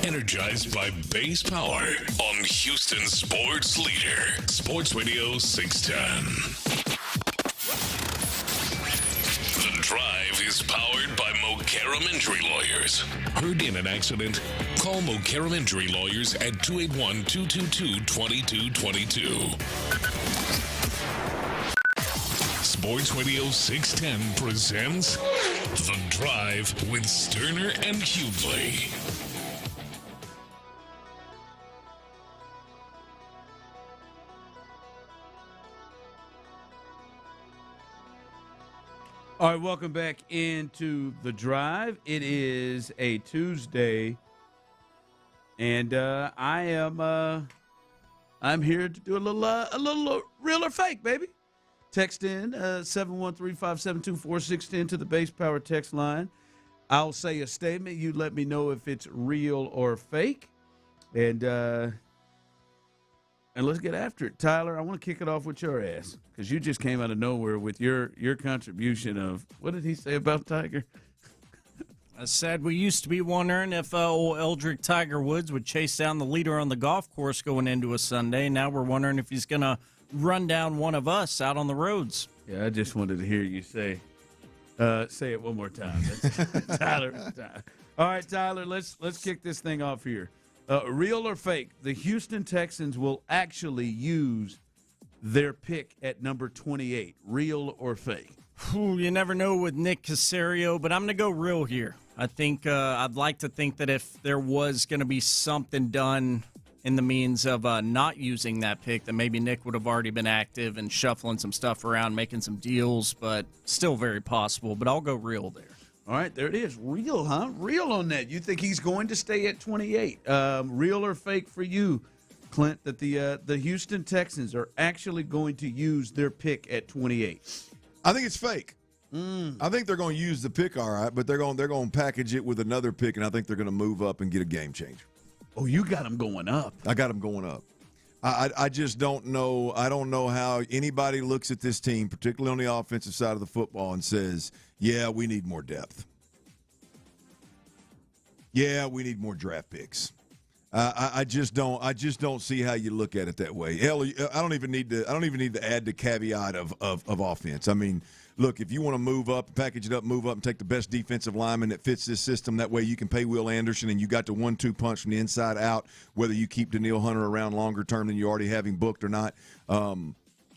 Energized by base power on Houston Sports Leader, Sports Radio 610. The Drive is powered by Mokaram Injury Lawyers. Heard in an accident? Call Mokaram Injury Lawyers at 281-222-2222. Sports Radio 610 presents The Drive with Stoerner and Hughley. All right, welcome back into The Drive. It is a Tuesday, and I'm here to do a little real or fake, baby. Text in 713-572-4610 to the base power text line. I'll say a statement. You let me know if it's real or fake, and let's get after it. Tyler, I want to kick it off with your ass because you just came out of nowhere with your contribution of, what did he say about Tiger? I said we used to be wondering if old Eldrick Tiger Woods would chase down the leader on the golf course going into a Sunday. Now we're wondering if he's going to run down one of us out on the roads. Yeah, I just wanted to hear you say it one more time. That's Tyler. All right, Tyler, let's kick this thing off here. Real or fake, the Houston Texans will actually use their pick at number 28. Real or fake? You never know with Nick Caserio, but I'm going to go real here. I think I'd like to think that if there was going to be something done in the means of not using that pick, that maybe Nick would have already been active and shuffling some stuff around, making some deals, but still very possible. But I'll go real there. All right, there it is. Real, huh? Real on that. You think he's going to stay at 28. Real or fake for you, Clint, that the Houston Texans are actually going to use their pick at 28? I think it's fake. I think they're going to use the pick all right, but they're going to package it with another pick, and I think they're going to move up and get a game changer. Oh, you got them going up. I got them going up. I just don't know. I don't know how anybody looks at this team, particularly on the offensive side of the football, and says, yeah, we need more depth. Yeah, we need more draft picks. I just don't see how you look at it that way. Hell, I don't even need to add the caveat of offense. I mean, look, if you want to move up, package it up, move up, and take the best defensive lineman that fits this system, that way you can pay Will Anderson and you got the 1-2 punch from the inside out, whether you keep Daniil Hunter around longer term than you already have him booked or not.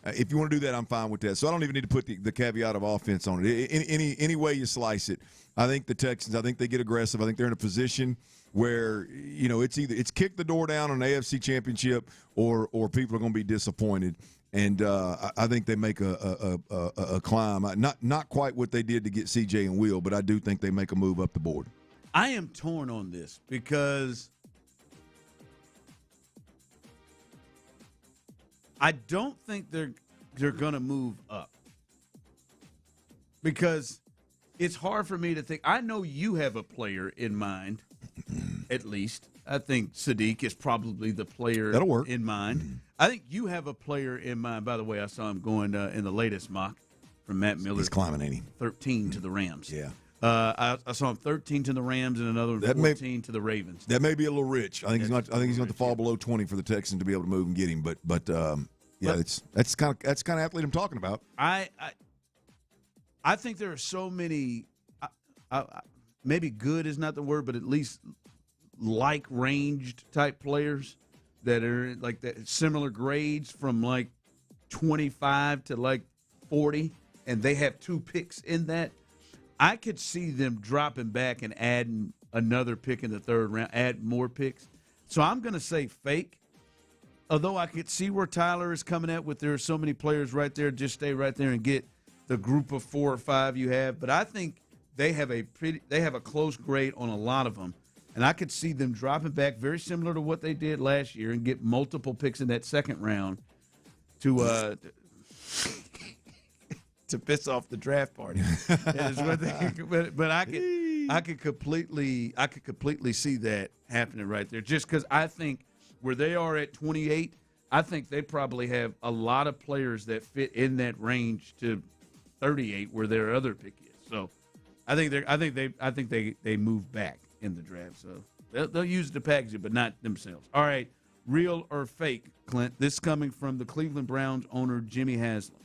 If you want to do that, I'm fine with that. So I don't even need to put the caveat of offense on it. Any way you slice it, I think the Texans, I think they get aggressive. I think they're in a position where, it's kick the door down on an AFC championship or people are going to be disappointed. And I think they make a climb. Not quite what they did to get CJ and Will, but I do think they make a move up the board. I am torn on this because I don't think they're going to move up because it's hard for me to think. I know you have a player in mind, at least. I think Sadiq is probably the player that'll work in mind. I think you have a player in mind. By the way, I saw him going in the latest mock from Matt Miller. He's climbing, ain't he? 13 to the Rams. Yeah. I saw him 13 to the Rams and another 14 to the Ravens. That may be a little rich. I think he's going to fall below 20 for the Texans to be able to move and get him. But that's kind of athlete I'm talking about. I think there are so many. Maybe good is not the word, but at least like ranged type players that are like that, similar grades from like 25 to like 40, and they have 2 picks in that. I could see them dropping back and adding another pick in the 3rd round, add more picks. So I'm going to say fake, although I could see where Tyler is coming at with there are so many players right there, just stay right there and get the group of 4 or 5 you have. But I think they have a close grade on a lot of them. And I could see them dropping back very similar to what they did last year and get multiple picks in that 2nd round to piss off the draft party. But I could completely see that happening right there. Just because I think where they are at 28, I think they probably have a lot of players that fit in that range to 38 where their other pick is. So I think they move back in the draft. So They'll use it to package it, but not themselves. All right, real or fake, Clint? This coming from the Cleveland Browns owner, Jimmy Haslam.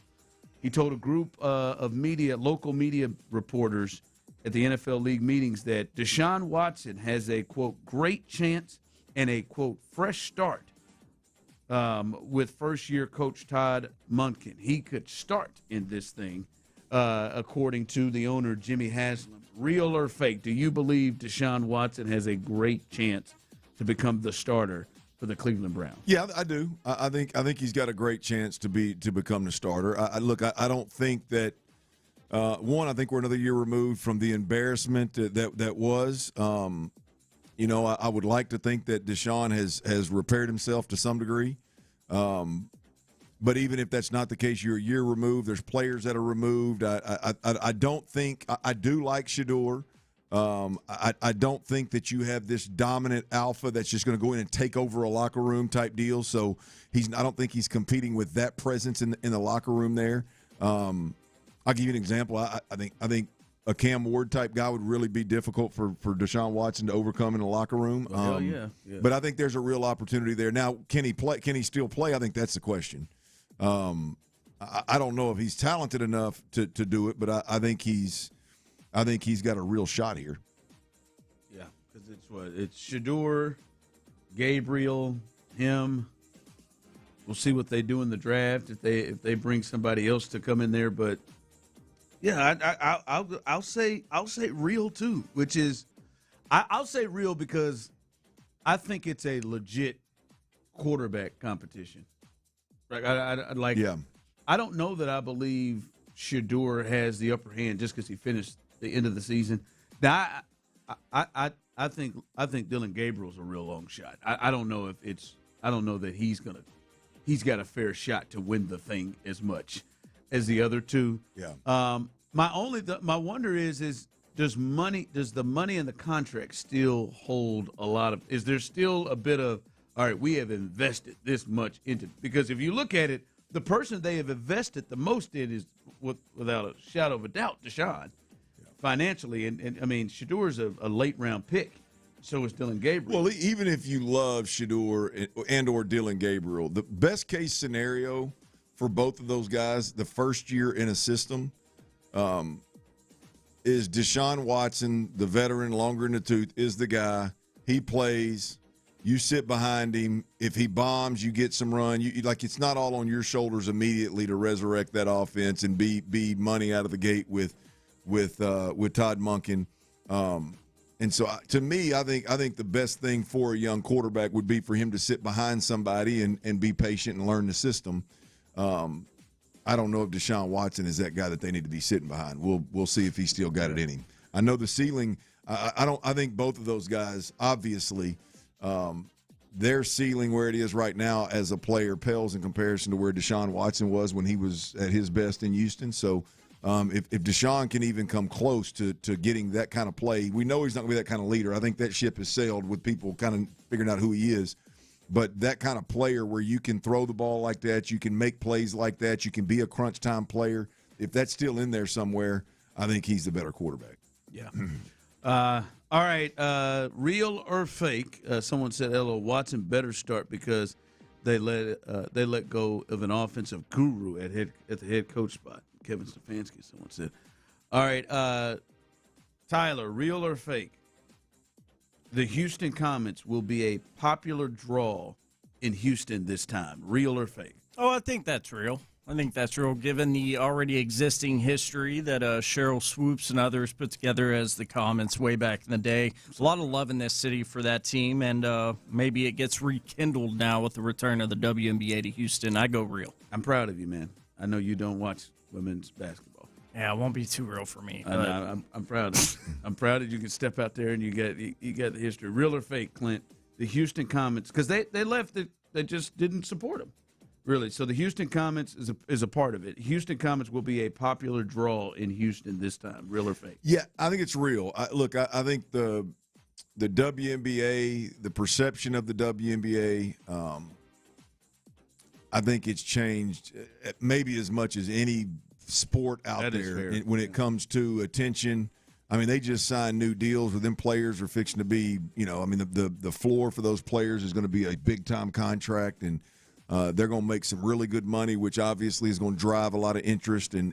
He told a group of local media reporters at the NFL League meetings that Deshaun Watson has a, quote, great chance and a, quote, fresh start with first-year coach Todd Monken. He could start in this thing, according to the owner, Jimmy Haslam. Real or fake, do you believe Deshaun Watson has a great chance to become the starter for the Cleveland Browns? Yeah, I do. I think he's got a great chance to become the starter. I don't think that I think we're another year removed from the embarrassment that was. I would like to think that Deshaun has repaired himself to some degree. But even if that's not the case, you're a year removed. There's players that are removed. I don't think – I do like Shedeur. I don't think that you have this dominant alpha that's just going to go in and take over a locker room type deal. So I don't think he's competing with that presence in the locker room there. I'll give you an example. I think a Cam Ward type guy would really be difficult for Deshaun Watson to overcome in the locker room. Yeah. But I think there's a real opportunity there. Now, can he play? Can he still play? I think that's the question. I don't know if he's talented enough to do it, but I think he's got a real shot here. Yeah, because it's Shedeur, Gabriel, him. We'll see what they do in the draft if they bring somebody else to come in there. But yeah, I'll say real too, which is I'll say real because I think it's a legit quarterback competition. I don't know that I believe Shedeur has the upper hand just because he finished the end of the season. Now, I think Dylan Gabriel's a real long shot. I don't know that he's got a fair shot to win the thing as much as the other two. Yeah. My wonder is does the money in the contract still hold a lot of? Is there still a bit of, all right, we have invested this much into, because if you look at it, the person they have invested the most in is, without a shadow of a doubt, Deshaun, financially. And I mean, Shedeur's a late-round pick. So is Dylan Gabriel. Well, even if you love Shedeur and or Dylan Gabriel, the best-case scenario for both of those guys, the first year in a system, is Deshaun Watson, the veteran, longer in the tooth, is the guy. He plays. You sit behind him. If he bombs, you get some run. It's not all on your shoulders immediately to resurrect that offense and be money out of the gate with Todd Monken. And so, to me, I think the best thing for a young quarterback would be for him to sit behind somebody and be patient and learn the system. I don't know if Deshaun Watson is that guy that they need to be sitting behind. We'll see if he's still got it in him. I know the ceiling. I think both of those guys, obviously, their ceiling where it is right now as a player pales in comparison to where Deshaun Watson was when he was at his best in Houston. So. If Deshaun can even come close to getting that kind of play, we know he's not going to be that kind of leader. I think that ship has sailed with people kind of figuring out who he is. But that kind of player where you can throw the ball like that, you can make plays like that, you can be a crunch time player, if that's still in there somewhere, I think he's the better quarterback. Yeah. All right. Real or fake? Someone said, "Hello, Watson better start because they let go of an offensive guru at the head coach spot." Kevin Stefanski, someone said. All right, Tyler, real or fake? The Houston Comets will be a popular draw in Houston this time. Real or fake? Oh, I think that's real. Given the already existing history that Cheryl Swoops and others put together as the Comets way back in the day. A lot of love in this city for that team, and maybe it gets rekindled now with the return of the WNBA to Houston. I go real. I'm proud of you, man. I know you don't watch women's basketball. Yeah, it won't be too real for me. I'm proud of you. I'm proud that you can step out there and you got the history. Real or fake, Clint? The Houston Comets, because they left it, they just didn't support them, really. So the Houston Comets is a part of it. Houston Comets will be a popular draw in Houston this time. Real or fake? Yeah, I think it's real. I think the WNBA, the perception of the WNBA, I think it's changed maybe as much as any sport out there when it comes to attention. I mean, they just signed new deals with them. Players are fixing to be, the floor for those players is going to be a big-time contract, and they're going to make some really good money, which obviously is going to drive a lot of interest. And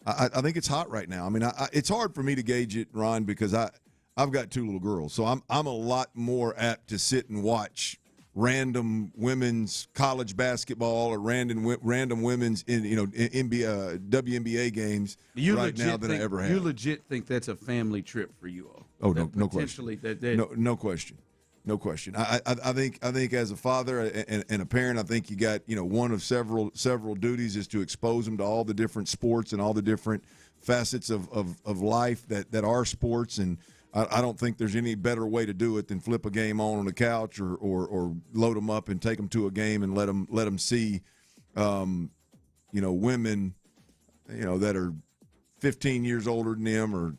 I think it's hot right now. I mean, it's hard for me to gauge it, Ron, because I've got 2 little girls, so I'm a lot more apt to sit and watch random women's college basketball or random women's WNBA games now than I ever have. You legit think that's a family trip for you all? Oh, no question. No question. No question. I think as a father and a parent, I think you got one of several duties is to expose them to all the different sports and all the different facets of life that are sports. And I don't think there's any better way to do it than flip a game on the couch or load them up and take them to a game and let them see, women, that are 15 years older than them or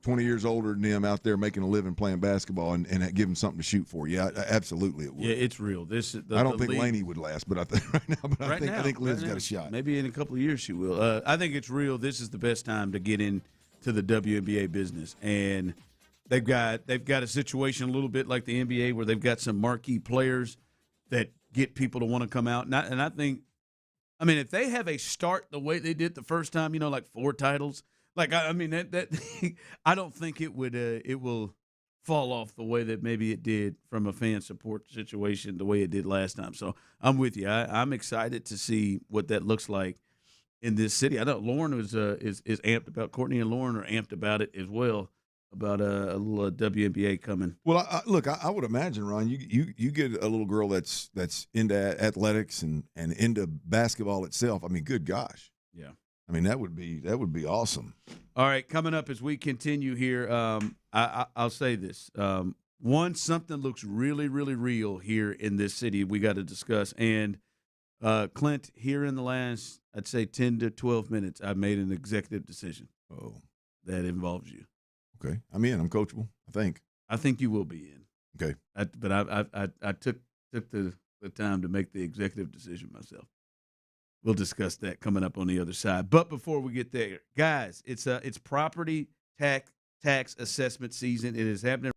20 years older than them out there making a living playing basketball and give them something to shoot for. Yeah, absolutely it would. Yeah, it's real. I don't think Lainey would last, but I think right now. But I think Liv's got a shot. Maybe in a couple of years she will. I think it's real. This is the best time to get into the WNBA business, and they've got a situation a little bit like the NBA where they've got some marquee players that get people to want to come out. And I think, if they have a start the way they did the first time, like 4 titles. Like, that I don't think it will fall off the way that maybe it did from a fan support situation the way it did last time. So I'm with you. I'm excited to see what that looks like in this city. I know Lauren is amped about. Courtney and Lauren are amped about it as well, about a little WNBA coming. Well, I would imagine, Ron, you get a little girl that's into athletics and into basketball itself. I mean, good gosh. Yeah. I mean, that would be awesome. All right, coming up as we continue here, I'll say this. Something looks really, really real here in this city we got to discuss. And, Clint, here in the last, I'd say 10 to 12 minutes, I've made an executive decision. Oh. That involves you. Okay. I'm in. I'm coachable, I think. I think you will be in. Okay. But I took the time to make the executive decision myself. We'll discuss that coming up on the other side. But before we get there, guys, it's property tax assessment season. It is happening.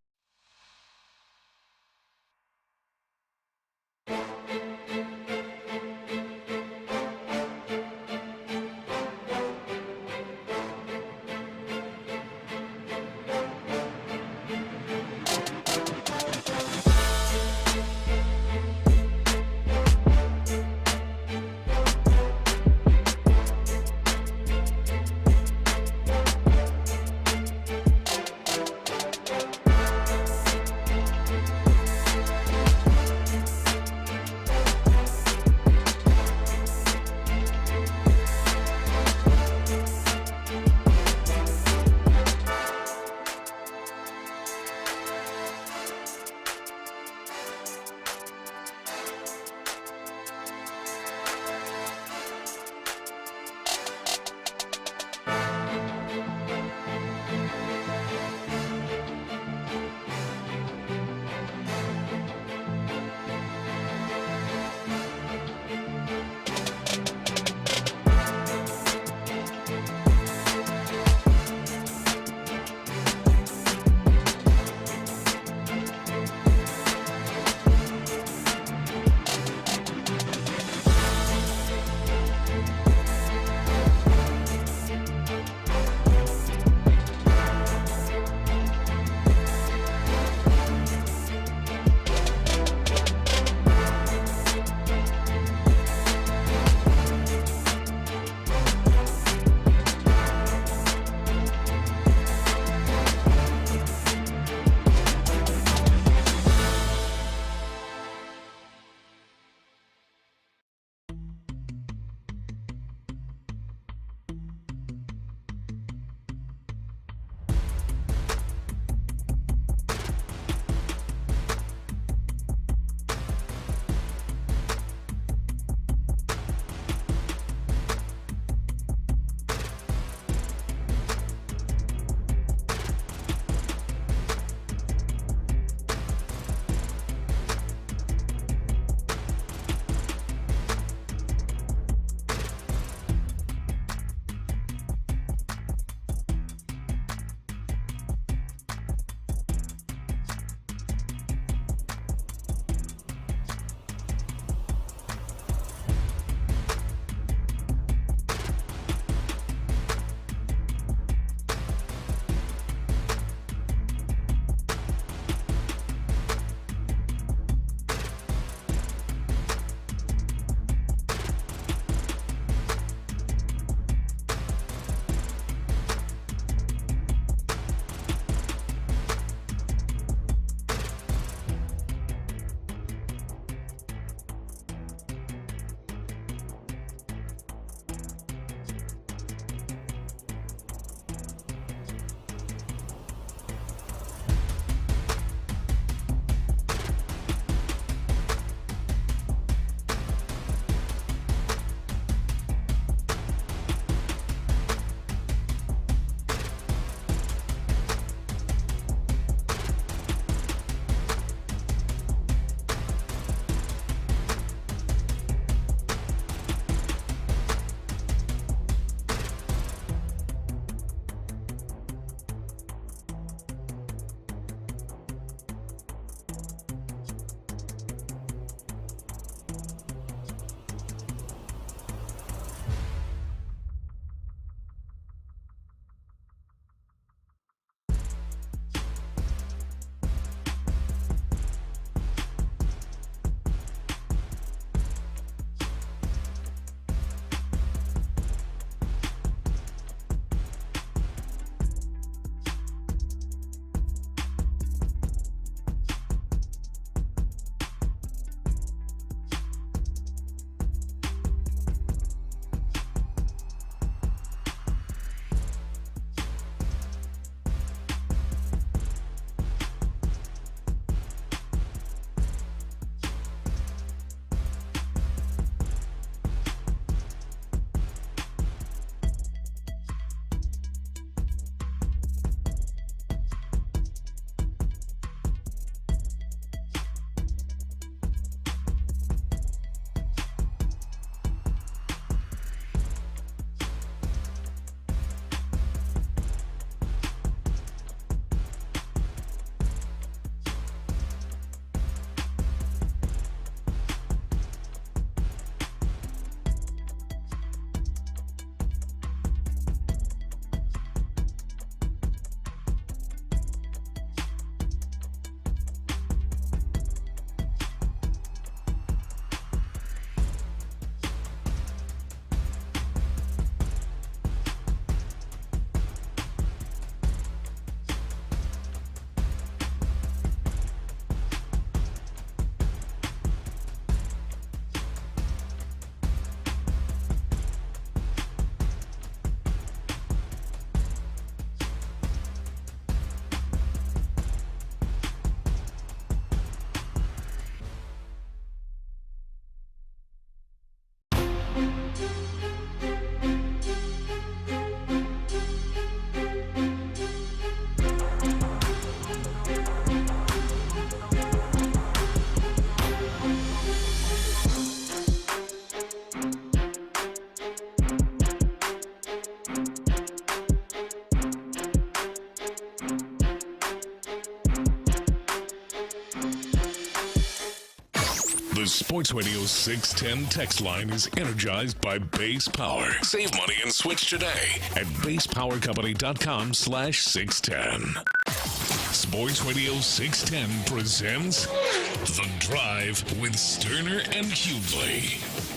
The Sports Radio 610 text line is energized by Base Power. Save money and switch today at basepowercompany.com/610. Sports Radio 610 presents The Drive with Stoerner and Hughley.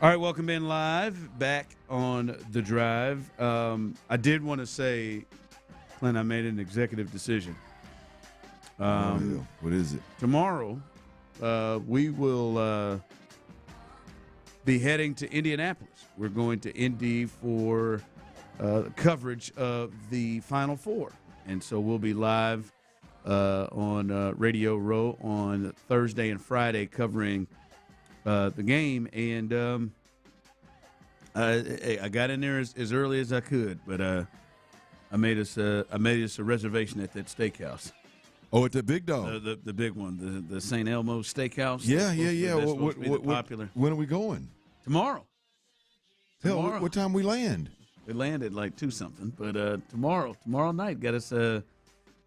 All right, welcome in live, back on The Drive. I did want to say, Clint, I made an executive decision. What is it? Tomorrow, we will be heading to Indianapolis. We're going to Indy for coverage of the Final Four. And so we'll be live on Radio Row on Thursday and Friday covering the game. And I got in there as early as I could, but I made us a reservation at that steakhouse. Oh, at the Big Dog, the big one, the St. Elmo's Steakhouse. Yeah. What popular? When are we going? Tomorrow. Hell, what time we land? We landed like 2-something, but tomorrow night got us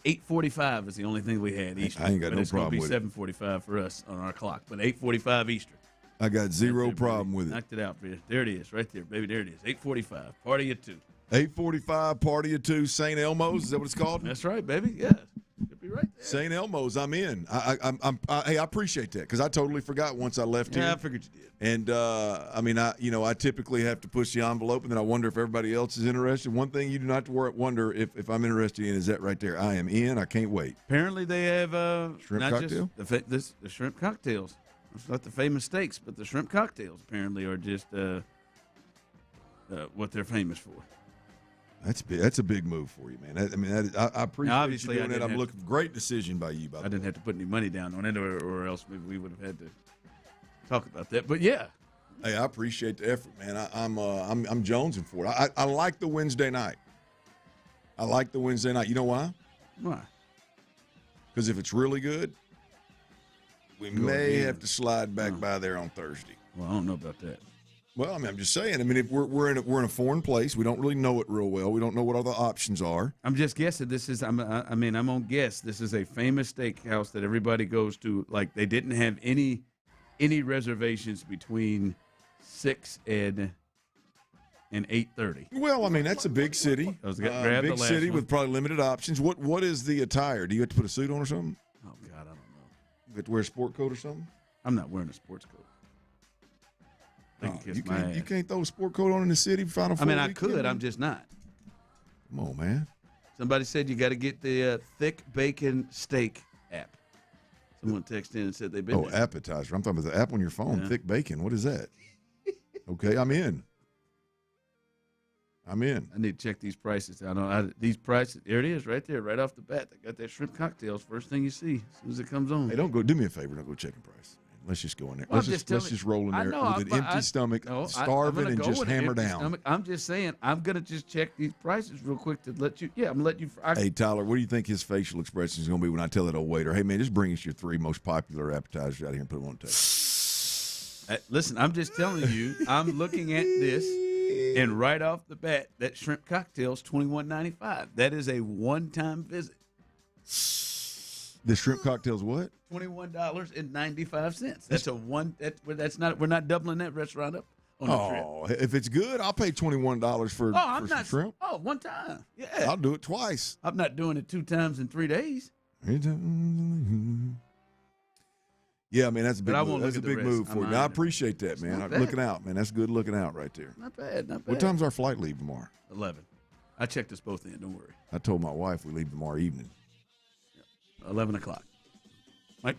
8:45 is the only thing we had Eastern. I ain't got no problem with it. It's going to be 7:45 for us on our clock, but 8:45 Eastern. I got zero problem with it. Knocked it out for you. There it is, right there, baby. There it is. 8:45. Party at 2. 8:45. Party at 2. St. Elmo's. Is that what it's called? That's right, baby. Yeah. Should be right there. St. Elmo's. I'm in. I appreciate that because I totally forgot once I left here. Yeah, I figured you did. And I typically have to push the envelope, and then I wonder if everybody else is interested. One thing you do not have to wonder if I'm interested in is that right there. I am in. I can't wait. Apparently, they have shrimp not cocktail. Just the shrimp cocktails. It's not the famous steaks, but the shrimp cocktails apparently are just what they're famous for. That's a big move for you, man. I appreciate you doing that. I'm looking great decision by you. By the way, I didn't have to put any money down on it, or else we would have had to talk about that. But yeah, hey, I appreciate the effort, man. I'm jonesing for it. I like the Wednesday night. I like the Wednesday night. You know why? Why? Because if it's really good, we may have to slide back by there on Thursday. Well, I don't know about that. Well, I'm just saying. If we're in a foreign place, we don't really know it real well. We don't know what other options are. I'm just guessing. I'm on guess. This is a famous steakhouse that everybody goes to. Like they didn't have any reservations between 6 and 8:30. Well, that's a big city. Big city with probably limited options. What is the attire? Do you have to put a suit on or something? Oh God, I don't know. You have to wear a sport coat or something? I'm not wearing a sports coat. You can't throw a sport coat on in the city Final Four I could. I'm just not. Come on, man. Somebody said you got to get the thick bacon steak app. Someone texted in and said they've been there. Appetizer. I'm talking about the app on your phone. Yeah. Thick bacon. What is that? Okay, I'm in. I need to check these prices. These prices. There it is, right there, right off the bat. They got that shrimp cocktails. First thing you see as soon as it comes on. Hey, do me a favor. Don't go checking price. Let's just go in there. Let's just roll in there with an empty stomach, starving, and just hammer down. I'm just saying, I'm going to just check these prices real quick to let you. Yeah, I'm going to let you. Hey, Tyler, what do you think his facial expression is going to be when I tell that old waiter, hey, man, just bring us your 3 most popular appetizers out here and put them on the table? Listen, I'm just telling you, I'm looking at this, and right off the bat, that shrimp cocktail is $21.95. That is a one-time visit. The shrimp cocktail's what? $21.95. That's a one. That's not. We're not doubling that restaurant up on the trip. If it's good, I'll pay $21 for some shrimp. Oh, one time. Yeah, I'll do it twice. I'm not doing it 2 times in 3 days. Yeah, man, that's a big move. That's a big move for you. I appreciate that, man. Looking out, man. That's good looking out right there. Not bad. What time's our flight leave tomorrow? 11. I checked us both in. Don't worry. I told my wife we leave tomorrow evening. 11 o'clock.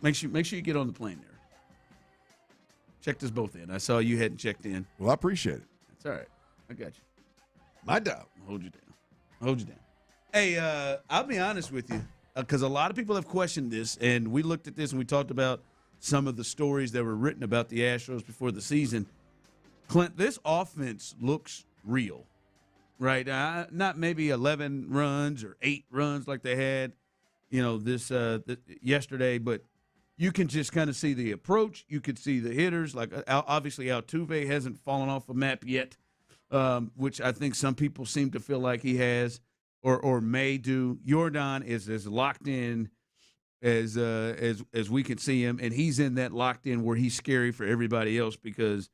Make sure you get on the plane there. Checked us both in. I saw you hadn't checked in. Well, I appreciate it. That's all right. I got you. My dog. Hold you down. Hey, I'll be honest with you, because a lot of people have questioned this, and we looked at this and we talked about some of the stories that were written about the Astros before the season. Clint, this offense looks real, right? Not maybe 11 runs or 8 runs like they had, this yesterday, but you can just kind of see the approach. You could see the hitters. Like, obviously, Altuve hasn't fallen off a map yet, which I think some people seem to feel like he has or may do. Yordan is as locked in as we can see him, and he's in that locked in where he's scary for everybody else because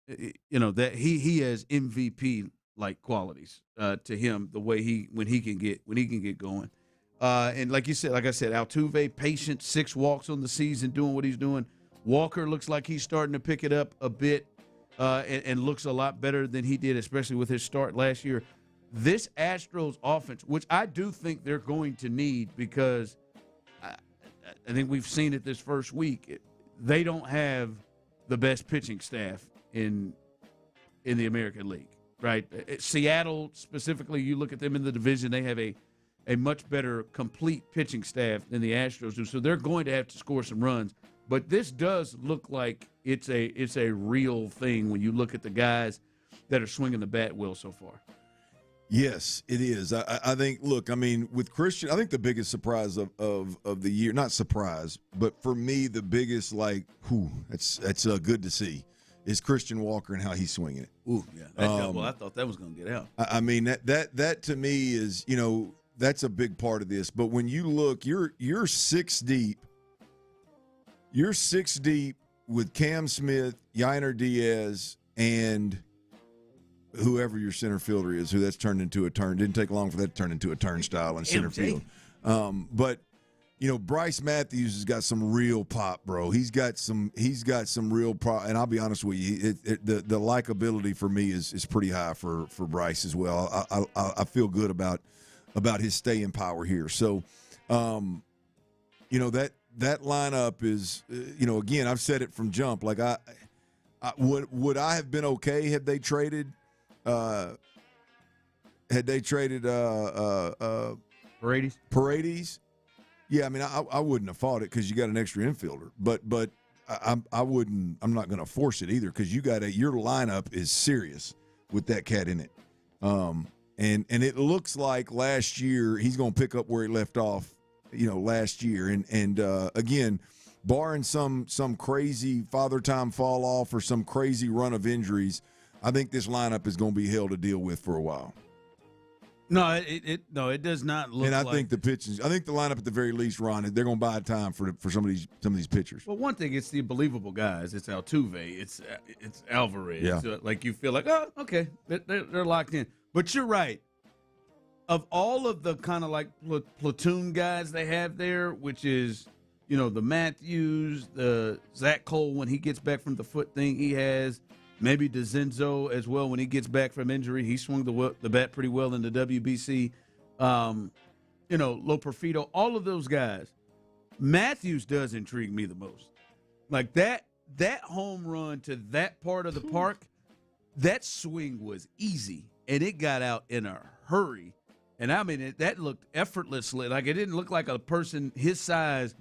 that he has MVP like qualities to him the way when he can get going. And like I said, Altuve, patient, 6 walks on the season, doing what he's doing. Walker looks like he's starting to pick it up a bit and looks a lot better than he did, especially with his start last year. This Astros offense, which I do think they're going to need because I think we've seen it this first week, they don't have the best pitching staff in the American League, right? Seattle specifically, you look at them in the division, they have a much better complete pitching staff than the Astros do. So they're going to have to score some runs. But this does look like it's a real thing when you look at the guys that are swinging the bat well so far. Yes, it is. I think, look, I mean, with Christian, I think the biggest surprise of the year, not surprise, but for me, the biggest, that's good to see, is Christian Walker and how he's swinging it. Ooh, yeah. That double, I thought that was going to get out. I mean, that to me is, that's a big part of this. But when you look, you're 6 deep. You're 6 deep with Cam Smith, Yainer Diaz, and whoever your center fielder is, who that's turned into a turn. Didn't take long for that to turn into a turnstile in center field. But Bryce Matthews has got some real pop, bro. He's got some real pop, and I'll be honest with you, the likability for me is pretty high for Bryce as well. I feel good about his staying power here. So, that lineup is, again, I've said it from jump. Like would I have been okay had they traded? Paredes? Yeah, I mean, I wouldn't have fought it because you got an extra infielder, but I wouldn't. I'm not going to force it either because your lineup is serious with that cat in it. And it looks like last year he's going to pick up where he left off, last year. And again, barring some crazy father time fall off or some crazy run of injuries, I think this lineup is going to be hell to deal with for a while. No, it does not look. And I think the pitching. I think the lineup at the very least, Ron, they're going to buy time for some of these pitchers. Well, one thing, it's the believable guys. It's Altuve. It's Alvarez. Yeah. Like you feel like, oh, okay, they're locked in. But you're right. Of all of the kind of like platoon guys they have there, which is, the Matthews, the Zach Cole when he gets back from the foot thing he has, maybe DeZenzo as well when he gets back from injury. He swung the bat pretty well in the WBC. Loperfido, all of those guys. Matthews does intrigue me the most. Like that home run to that part of the park, that swing was easy, and it got out in a hurry. And, I mean, that looked effortlessly. Like, it didn't look like a person his size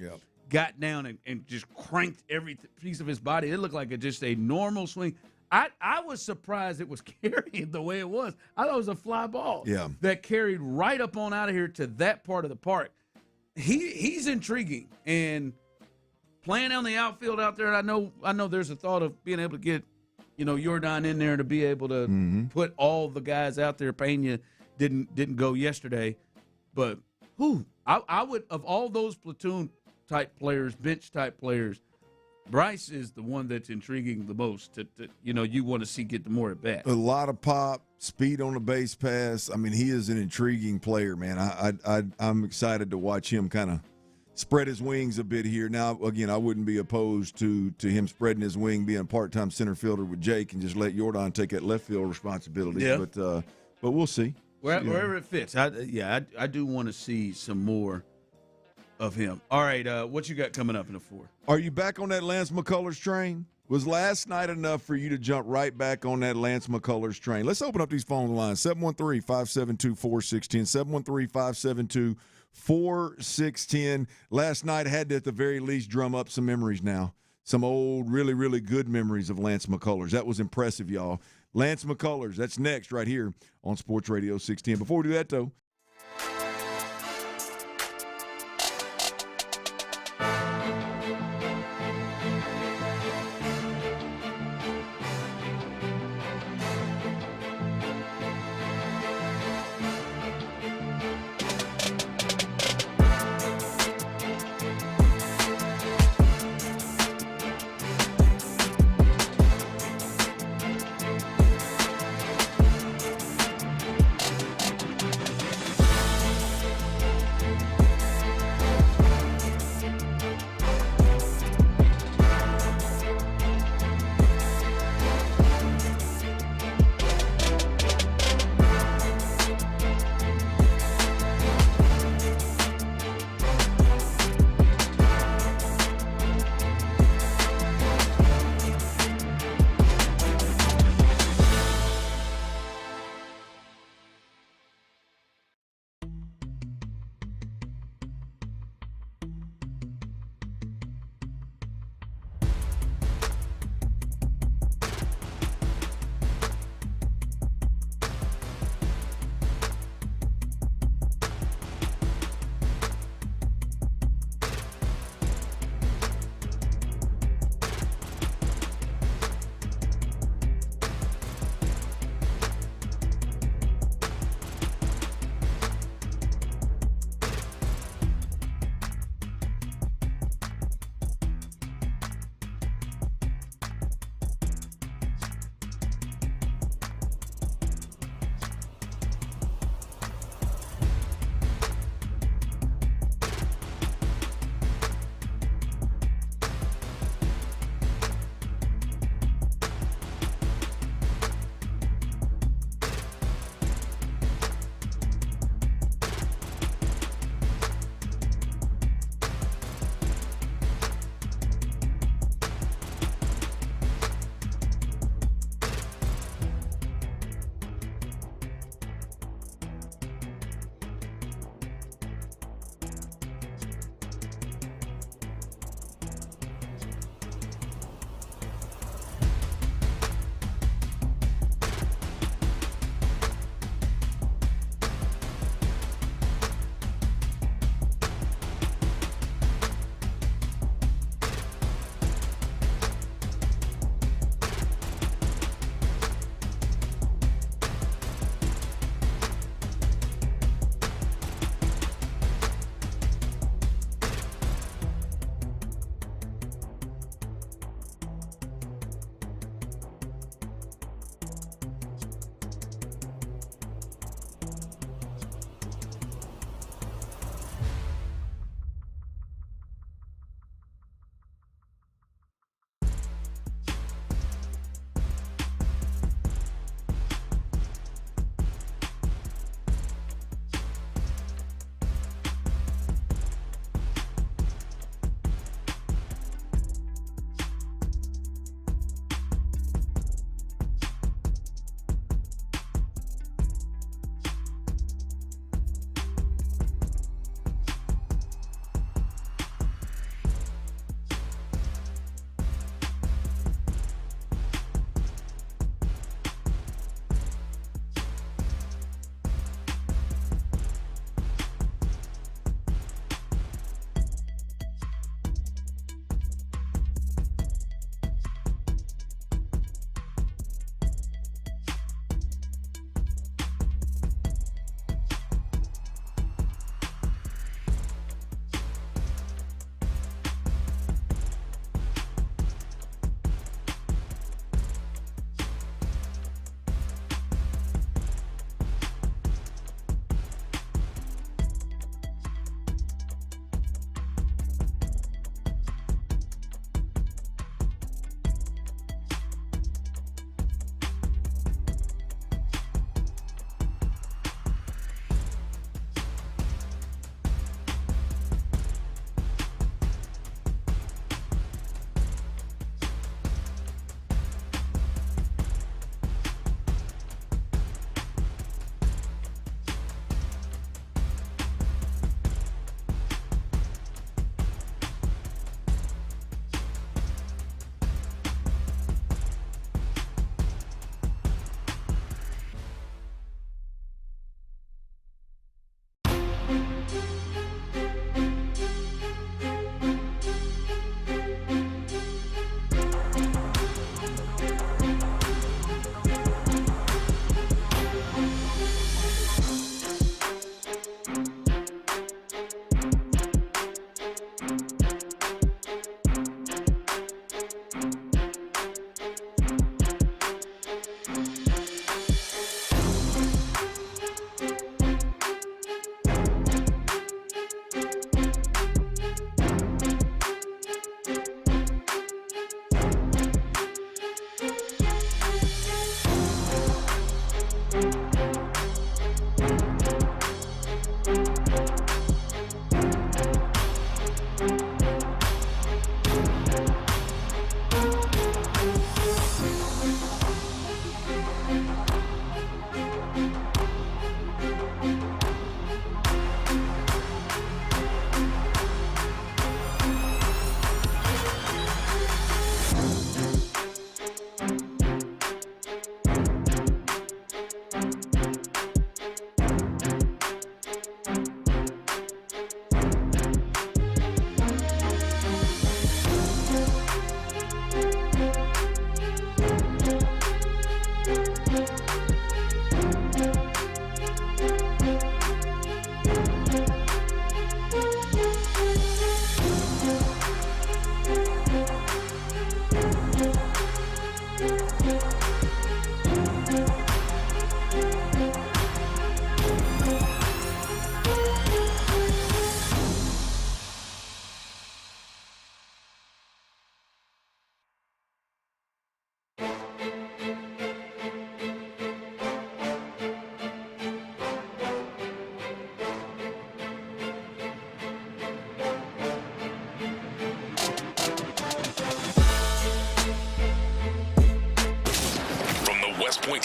got down and just cranked every piece of his body. It looked like just a normal swing. I was surprised it was carrying the way it was. I thought it was a fly ball that carried right up on out of here to that part of the park. He's intriguing. And playing on the outfield out there, I know there's a thought of being able to get, Yordan in there to be able to put all the guys out there. Pena didn't go yesterday, but I would, of all those platoon type players, bench type players, Bryce is the one that's intriguing the most. You want to see get the more at bat. A lot of pop, speed on the base pass. I mean, he is an intriguing player, man. I'm excited to watch him kind of spread his wings a bit here. Now, again, I wouldn't be opposed to him spreading his wing, being a part-time center fielder with Jake, and just let Yordan take that left field responsibility. Yeah. But we'll see. Wherever it fits. I do want to see some more of him. All right, what you got coming up in the 4? Are you back on that Lance McCullers train? Was last night enough for you to jump right back on that Lance McCullers train? Let's open up these phone lines. 713-572-4610, 713-572-4610. Last night had to, at the very least, drum up some memories now. Some old, really, really good memories of Lance McCullers. That was impressive, y'all. Lance McCullers, that's next right here on Sports Radio 610. Before we do that, though,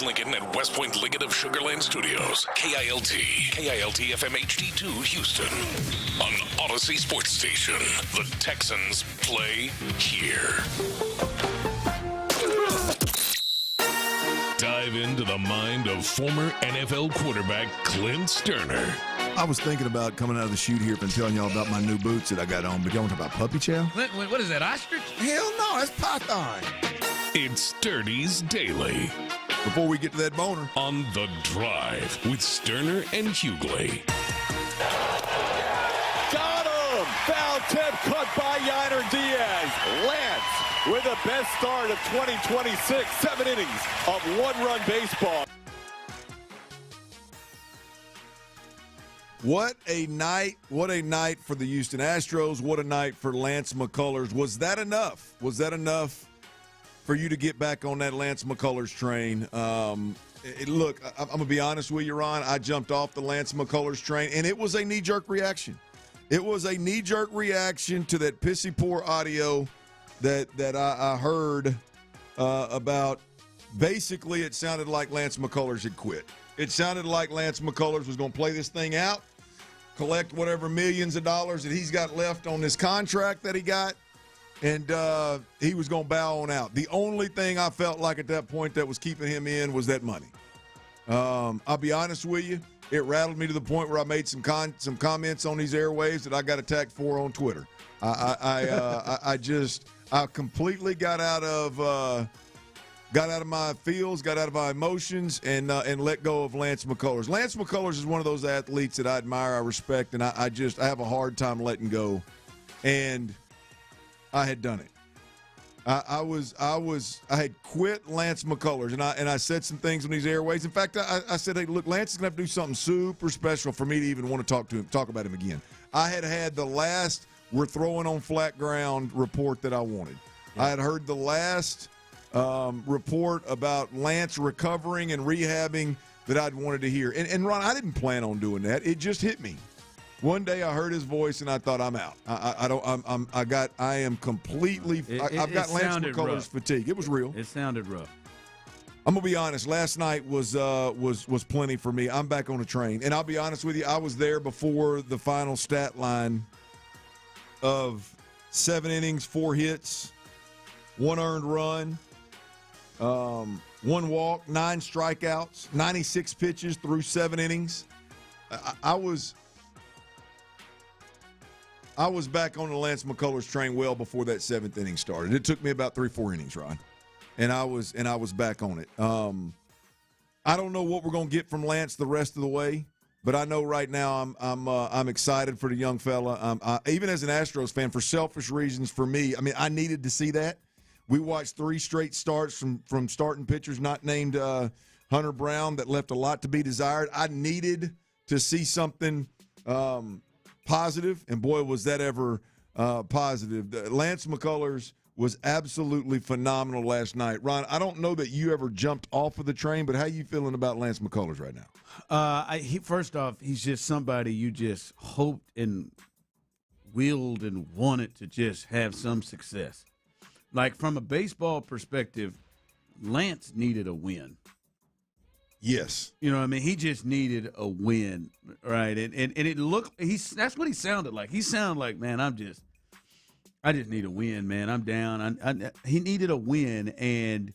Lincoln at West Point Liggett of Sugar Land Studios. KILT FM HD2 Houston. On Odyssey Sports Station. The Texans play here. Dive into the mind of former NFL quarterback Clint Stoerner. I was thinking about coming out of the chute here and telling y'all about my new boots that I got on, but y'all want to talk about puppy chow? What is that, ostrich? Hell no, that's python. It's Sturdy's Daily. Before we get to that boner. On The Drive with Stoerner and Hughley. Got him! Foul tip cut by Yainer Diaz. Lance with the best start of 2026. 7 innings of one-run baseball. What a night for the Houston Astros. What a night for Lance McCullers. Was that enough? Was that enough for you to get back on that Lance McCullers train? Look, I'm going to be honest with you, Ron. I jumped off the Lance McCullers train, and it was a knee-jerk reaction. It was a knee-jerk reaction to that pissy-poor audio that I heard about. Basically, it sounded like Lance McCullers had quit. It sounded like Lance McCullers was going to play this thing out, collect whatever millions of dollars that he's got left on this contract that he got, and he was going to bow on out. The only thing I felt like at that point that was keeping him in was that money. I'll be honest with you. It rattled me to the point where I made some comments on these airwaves that I got attacked for on Twitter. I completely got out of my feels, got out of my emotions, and let go of Lance McCullers. Lance McCullers is one of those athletes that I admire, I respect, and I have a hard time letting go. And I had done it. I had quit Lance McCullers, and I said some things on these airways. In fact, I said, hey, look, Lance is going to have to do something super special for me to even want to talk about him again. I had the last "we're throwing on flat ground" report that I wanted. Yeah. I had heard the last report about Lance recovering and rehabbing that I'd wanted to hear. And Ron, I didn't plan on doing that. It just hit me. One day I heard his voice and I thought, I'm out. I've got Lance McCullers fatigue. It was real. It sounded rough. I'm gonna be honest. Last night was plenty for me. I'm back on the train, and I'll be honest with you. I was there before the final stat line of 7 innings, 4 hits, 1 earned run, 1 walk, 9 strikeouts, 96 pitches through 7 innings. I was back on the Lance McCullers train well before that 7th inning started. It took me about 3-4 innings, Ron, and I was back on it. I don't know what we're going to get from Lance the rest of the way, but I know right now I'm excited for the young fella. Even as an Astros fan, for selfish reasons, for me, I mean, I needed to see that. We watched 3 straight starts from starting pitchers not named Hunter Brown that left a lot to be desired. I needed to see something positive, and boy, was that ever positive. Lance McCullers was absolutely phenomenal last night. Ron, I don't know that you ever jumped off of the train, but how you feeling about Lance McCullers right now? First off, he's just somebody you just hoped and willed and wanted to just have some success. Like, from a baseball perspective, Lance needed a win. Yes. You know what I mean? He just needed a win, right? And it looked that's what he sounded like. He sounded like, man, I just need a win, man. I'm down. He needed a win, and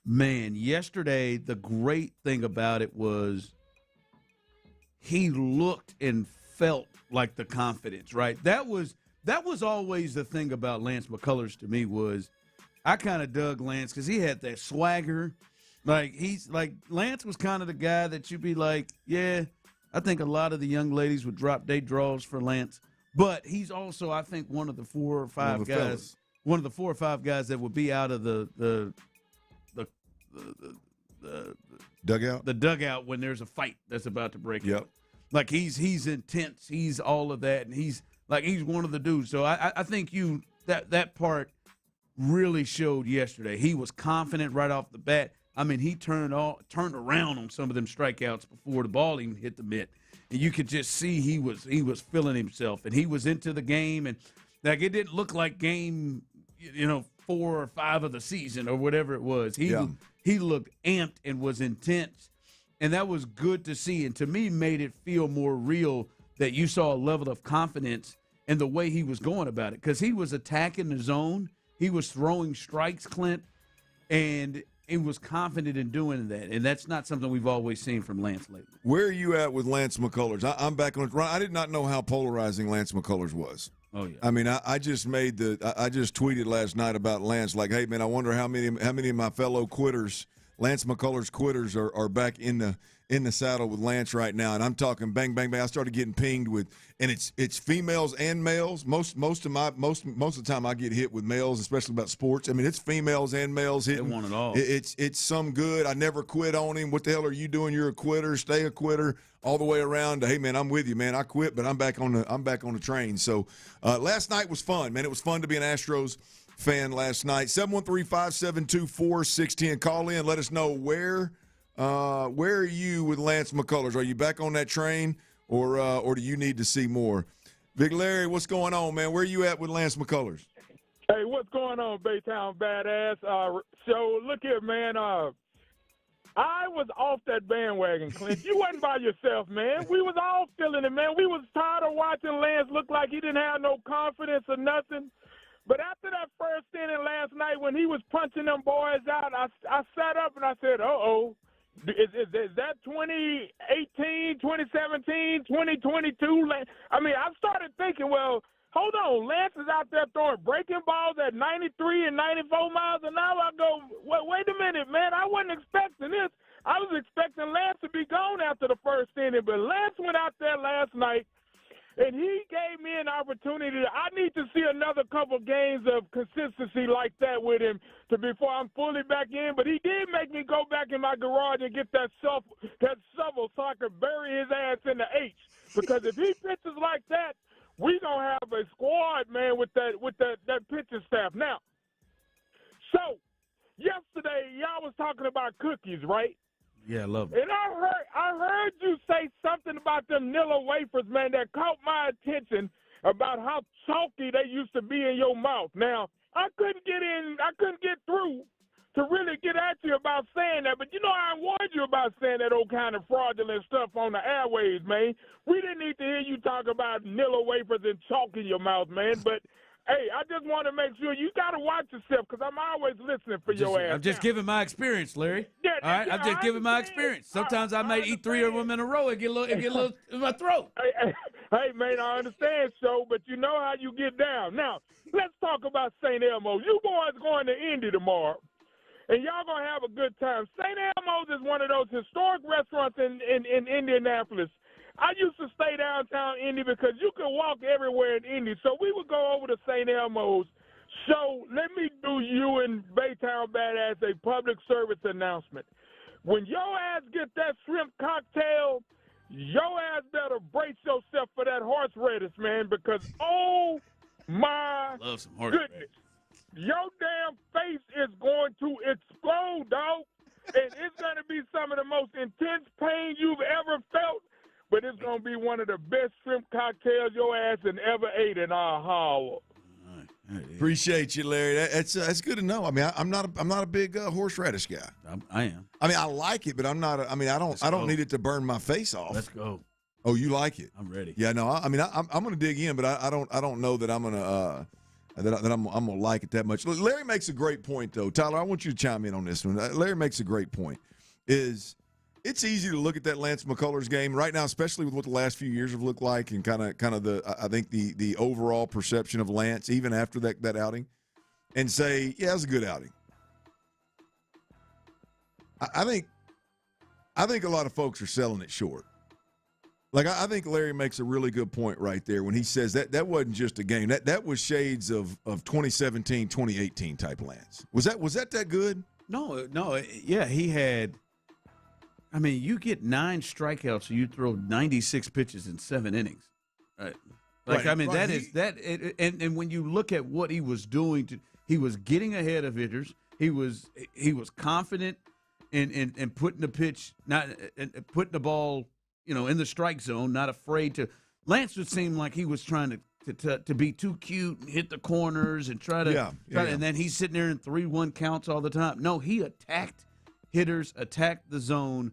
man, yesterday the great thing about it was he looked and felt like the confidence, right? That was always the thing about Lance McCullers to me was I kind of dug Lance because he had that swagger. Like, Lance was kind of the guy that you'd be like, yeah, I think a lot of the young ladies would drop day draws for Lance. But he's also, I think, one of the 4 or 5 guys that would be out of the dugout. The dugout when there's a fight that's about to break out. Out. Like, he's intense. He's all of that, and he's one of the dudes. So I think that part really showed yesterday. He was confident right off the bat. I mean, he turned around on some of them strikeouts before the ball even hit the mitt, and you could just see he was feeling himself, and he was into the game, and like it didn't look like game 4 or 5 of the season or whatever it was. He looked amped and was intense, and that was good to see. And to me, made it feel more real that you saw a level of confidence in the way he was going about it, because he was attacking the zone. He was throwing strikes, Clint, and he was confident in doing that. And that's not something we've always seen from Lance lately. Where are you at with Lance McCullers? I'm back on. I did not know how polarizing Lance McCullers was. Oh yeah. I mean, I just tweeted last night about Lance, like, hey man, I wonder how many of my fellow quitters, Lance McCullers quitters, are back in the saddle with Lance right now. And I'm talking bang bang bang. I started getting pinged with, and it's females and males. Most of the time I get hit with males, especially about sports. I mean, it's females and males hitting. They want it all. It's some good. I never quit on him. What the hell are you doing? You're a quitter. Stay a quitter. All the way around to, hey man, I'm with you, man. I quit, but I'm back on the train. So last night was fun, man. It was fun to be an Astros fan last night. 713-572-4610. Call in. Let us know where are you with Lance McCullers? Are you back on that train, or do you need to see more? Big Larry, what's going on, man? Where are you at with Lance McCullers? Hey, what's going on, Baytown Badass? So look here, man. I was off that bandwagon, Clint. You wasn't by yourself, man. We was all feeling it, man. We was tired of watching Lance look like he didn't have no confidence or nothing. But after that first inning last night when he was punching them boys out, I sat up and I said, uh-oh. Is that 2018, 2017, 2022? I mean, I started thinking, well, hold on. Lance is out there throwing breaking balls at 93 and 94 miles an hour. I go, wait a minute, man. I wasn't expecting this. I was expecting Lance to be gone after the first inning. But Lance went out there last night, and he gave me an opportunity. I need to see another couple games of consistency like that with him before I'm fully back in. But he did make me go back in my garage and get that shovel so I could bury his ass in the H. Because if he pitches like that, we gonna have a squad, man, with that pitching staff. Now, so yesterday y'all was talking about cookies, right? Yeah, I love it. And I heard you say something about them Nilla wafers, man, that caught my attention about how chalky they used to be in your mouth. Now, I couldn't get through to really get at you about saying that, but you know I warned you about saying that old kind of fraudulent stuff on the airwaves, man. We didn't need to hear you talk about Nilla wafers and chalk in your mouth, man, but hey, I just want to make sure you got to watch yourself because I'm always listening for your ass. I'm just giving my experience, Larry. Yeah, all right, I'm just giving my experience. Sometimes I may eat 3 of them in a row and get a little in my throat. Hey, man, I understand, so, but you know how you get down. Now, let's talk about St. Elmo's. You boys going to Indy tomorrow, and y'all going to have a good time. St. Elmo's is one of those historic restaurants in Indianapolis. I used to stay downtown Indy because you could walk everywhere in Indy. So we would go over to St. Elmo's. So let me do you and Baytown Badass a public service announcement. When your ass get that shrimp cocktail, your ass better brace yourself for that horseradish, man, because oh my love some horseradish. Goodness. Your damn face is going to explode, dog. And it's going to be some of the most intense pain you've ever felt. But it's gonna be one of the best shrimp cocktails your ass has ever ate in our hall. Appreciate you, Larry. That's good to know. I mean, I'm not a big horseradish guy. I am. I mean, I like it, but I'm not. I don't need it to burn my face off. Let's go. Oh, you like it? I'm ready. Yeah, no. I'm gonna dig in, but I don't know that I'm gonna I'm gonna like it that much. Larry makes a great point, though. Tyler, I want you to chime in on this one. Larry makes a great point. It's easy to look at that Lance McCullers game right now, especially with what the last few years have looked like, and kind of the overall perception of Lance even after that outing, and say, yeah, it was a good outing. I think a lot of folks are selling it short. Like I think Larry makes a really good point right there when he says that wasn't just a game. That was shades of 2017, 2018 type Lance. Was that good? No. Yeah, he had. I mean, you get 9 strikeouts, so you throw 96 pitches in 7 innings, right? Like, right, I mean, right. And when you look at what he was doing, he was getting ahead of hitters. He was confident in putting the pitch, putting the ball, in the strike zone, not afraid to. Lance would seem like he was trying to to be too cute and hit the corners and try to and then he's sitting there in 3-1 counts all the time. No, he attacked hitters, attacked the zone,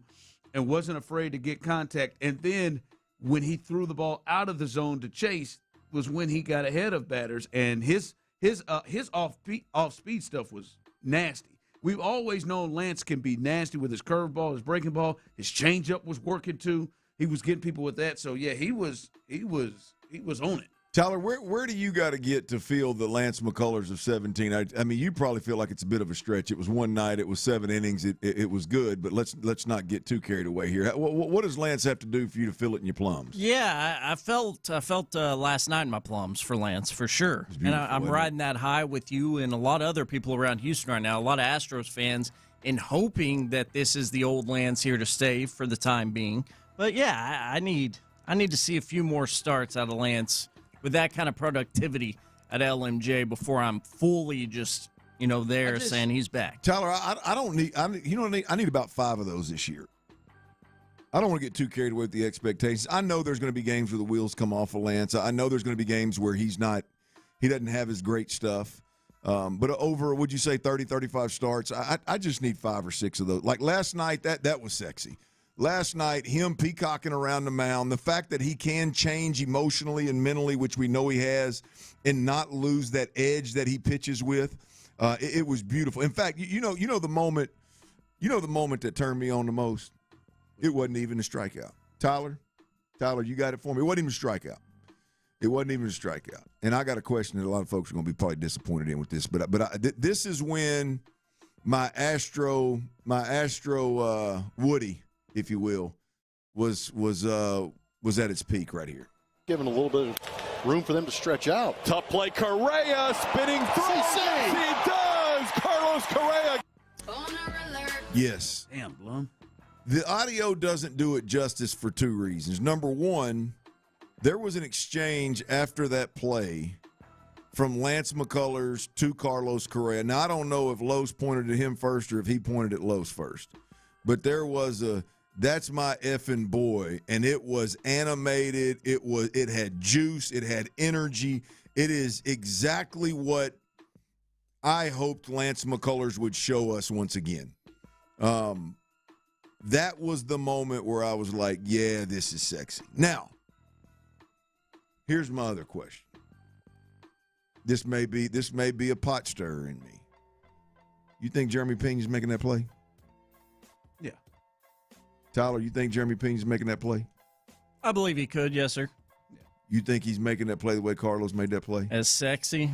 and wasn't afraid to get contact. And then when he threw the ball out of the zone to chase was when he got ahead of batters, and his off-speed stuff was nasty. We've always known Lance can be nasty with his curveball, his breaking ball. His changeup was working too. He was getting people with that. So yeah, he was on it. Tyler, where do you got to get to feel the Lance McCullers of 17? I mean, you probably feel like it's a bit of a stretch. It was one night. It was 7 innings. It was good, but let's not get too carried away here. What does Lance have to do for you to feel it in your plums? Yeah, I felt last night in my plums for Lance, for sure. And I'm riding that high with you and a lot of other people around Houston right now, a lot of Astros fans, and hoping that this is the old Lance here to stay for the time being. But, yeah, I need to see a few more starts out of Lance with that kind of productivity at LMJ before I'm fully just saying he's back. Tyler, I need about 5 of those this year. I don't want to get too carried away with the expectations. I know there's going to be games where the wheels come off of Lance. I know there's going to be games where he doesn't have his great stuff. But over, would you say 30, 35 starts? I just need 5 or 6 of those. Like last night, that was sexy. Last night, him peacocking around the mound, the fact that he can change emotionally and mentally, which we know he has, and not lose that edge that he pitches with, it was beautiful. In fact, you know the moment that turned me on the most? It wasn't even a strikeout. Tyler, you got it for me. It wasn't even a strikeout. It wasn't even a strikeout. And I got a question that a lot of folks are going to be probably disappointed in with this, but this is when my Astro Woody, if you will, was at its peak right here. Giving a little bit of room for them to stretch out. Tough play, Correa spinning through. Yes, he does. Carlos Correa. Yes. Damn, Blum. The audio doesn't do it justice for 2 reasons. Number one, there was an exchange after that play from Lance McCullers to Carlos Correa. Now, I don't know if Los pointed at him first or if he pointed at Los first, but there was that's my effing boy, and it was animated. It had juice. It had energy. It is exactly what I hoped Lance McCullers would show us once again. That was the moment where I was like, yeah, this is sexy. Now, here's my other question. This may be a pot stirrer in me. You think Jeremy Pena's making that play? Yeah. Tyler, you think Jeremy Pena's making that play? I believe he could, yes, sir. You think he's making that play the way Carlos made that play? As sexy?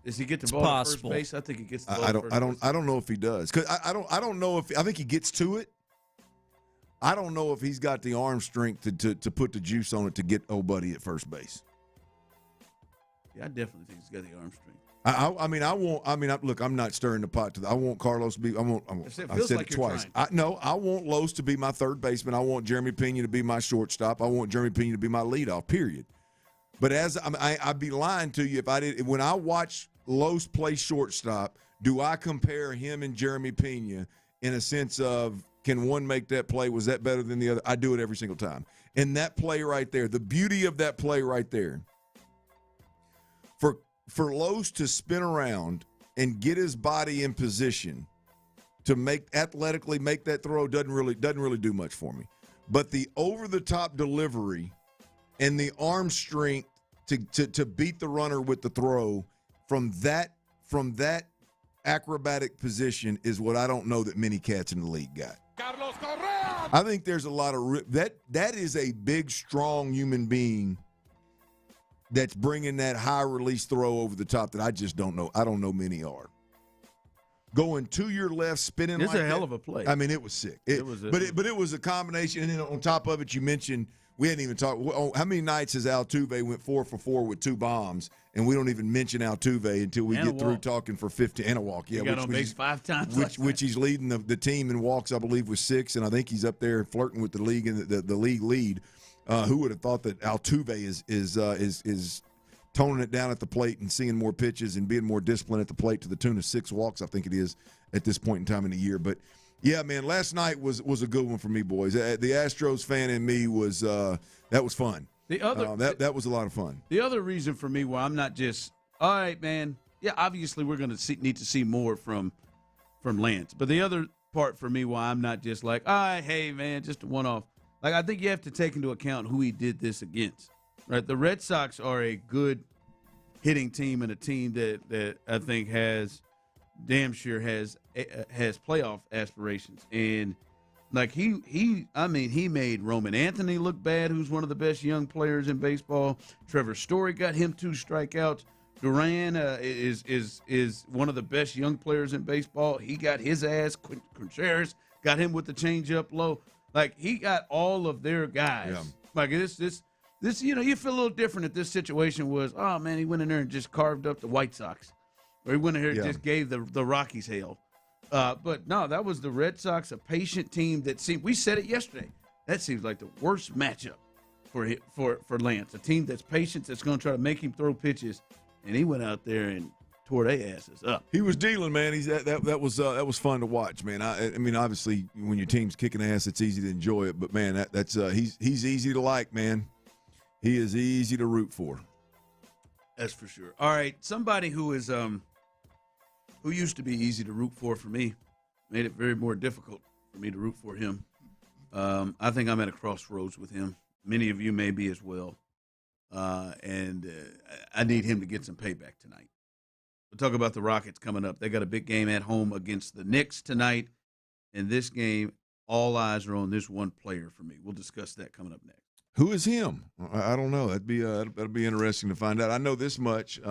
Does he get the ball to first base? I think he gets the ball to first base. I don't know if he does. Because I don't know if – I think he gets to it. I don't know if he's got the arm strength to put the juice on it to get old buddy at first base. Yeah, I definitely think he's got the arm strength. Look, I'm not stirring the pot. I want Carlos to be. I said it twice. I want Los to be my third baseman. I want Jeremy Pena to be my shortstop. I want Jeremy Pena to be my leadoff. Period. But I'd be lying to you if I did. When I watch Los play shortstop, do I compare him and Jeremy Pena in a sense of can one make that play? Was that better than the other? I do it every single time. And that play right there, the beauty of that play right there. For Los to spin around and get his body in position to athletically make that throw doesn't really do much for me. But the over-the-top delivery and the arm strength to beat the runner with the throw from that acrobatic position is what I don't know that many cats in the league got. Carlos Correa. I think there's a lot of that is a big, strong human being that's bringing that high release throw over the top that I just don't know. I don't know many are. Going to your left, spinning it's like that. It's a hell of a play. I mean, it was sick. But it was a combination. And then on top of it, you mentioned we hadn't even talked. How many nights has Altuve went 4 for 4 with 2 bombs, and we don't even mention Altuve until we get through talking for 15 and a walk. Yeah, he got on base 5 times. Which he's leading the team in walks, I believe, with 6, and I think he's up there flirting with the league and the league lead. Who would have thought that Altuve is toning it down at the plate and seeing more pitches and being more disciplined at the plate to the tune of 6 walks, I think it is, at this point in time in the year. But, yeah, man, last night was a good one for me, boys. The Astros fan in me that was fun. The other that was a lot of fun. The other reason for me why I'm not just all right, man. Yeah, obviously we're going to need to see more from Lance. But the other part for me why I'm not just like, all right, hey man, just a one-off. Like I think you have to take into account who he did this against. Right? The Red Sox are a good hitting team and a team that I think has damn sure has playoff aspirations. And like he made Roman Anthony look bad, who's one of the best young players in baseball. Trevor Story got him 2 strikeouts. Duran is one of the best young players in baseball. He got his ass. Contreras got him with the changeup low. Like he got all of their guys. Yeah. Like this, you feel a little different if this situation was, oh man, he went in there and just carved up the White Sox, or he went in here and just gave the Rockies hell. But no, that was the Red Sox, a patient team that seemed. We said it yesterday. That seems like the worst matchup for Lance, a team that's patient, that's going to try to make him throw pitches, and he went out there and tore their asses up. He was dealing, man. That was fun to watch, man. I mean, obviously, when your team's kicking ass, it's easy to enjoy it. But man, he's easy to like, man. He is easy to root for. That's for sure. All right, somebody who is who used to be easy to root for me, made it very more difficult for me to root for him. I think I'm at a crossroads with him. Many of you may be as well. And I need him to get some payback tonight. We'll talk about the Rockets coming up. They got a big game at home against the Knicks tonight. In this game, all eyes are on this one player for me. We'll discuss that coming up next. Who is him? I don't know. That'd be interesting to find out. I know this much.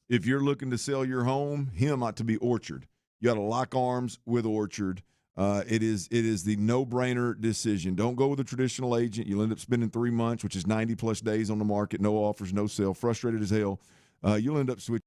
If you're looking to sell your home, him ought to be Orchard. You got to lock arms with Orchard. It is the no-brainer decision. Don't go with a traditional agent. You'll end up spending 3 months, which is 90-plus days on the market, no offers, no sale, frustrated as hell. You'll end up switching.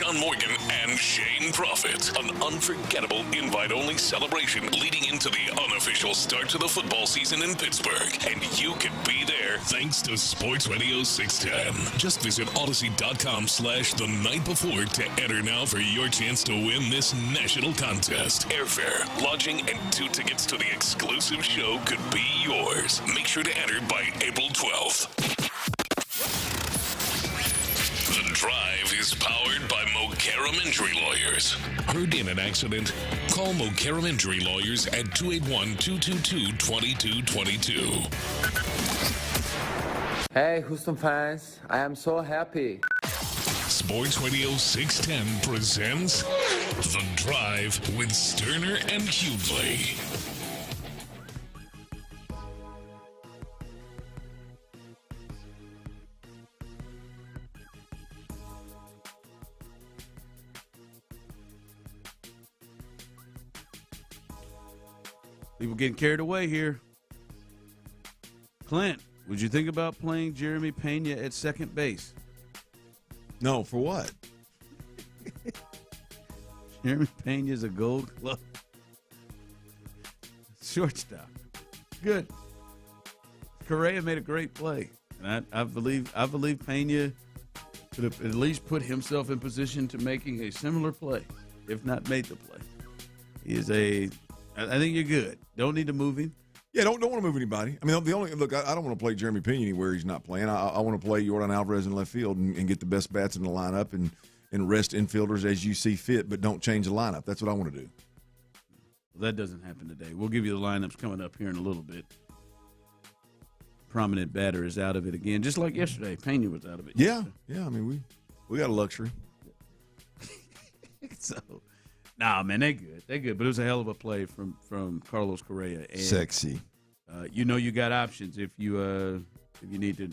John Morgan and Shane Profit. An unforgettable invite-only celebration leading into the unofficial start to the football season in Pittsburgh. And you can be there thanks to Sports Radio 610. Just visit Odyssey.com/the night before to enter now for your chance to win this national contest. Airfare, lodging, and 2 tickets to the exclusive show could be yours. Make sure to enter by April 12th. The Drive is powered by Mokaram Injury Lawyers. Heard in an accident? Call Mokaram Injury Lawyers at 281-222-2222. Hey, Houston fans, I am so happy. Sports Radio 610 presents The Drive with Stoerner and Hughley. People getting carried away here. Clint, would you think about playing Jeremy Pena at second base? No, for what? Jeremy Pena's a Gold Glove shortstop. Good. Correa made a great play, and I believe Pena could have at least put himself in position to making a similar play, if not made the play. I think you're good. Don't need to move him. Yeah, don't want to move anybody. I mean, I don't want to play Jeremy Pena anywhere he's not playing. I want to play Yordan Alvarez in left field and get the best bats in the lineup and rest infielders as you see fit, but don't change the lineup. That's what I want to do. Well, that doesn't happen today. We'll give you the lineups coming up here in a little bit. Prominent batter is out of it again, just like yesterday. Pena was out of it. Yeah. I mean, we got a luxury. So, nah, man, they're good. But it was a hell of a play from Carlos Correa. And, sexy. You got options if you need to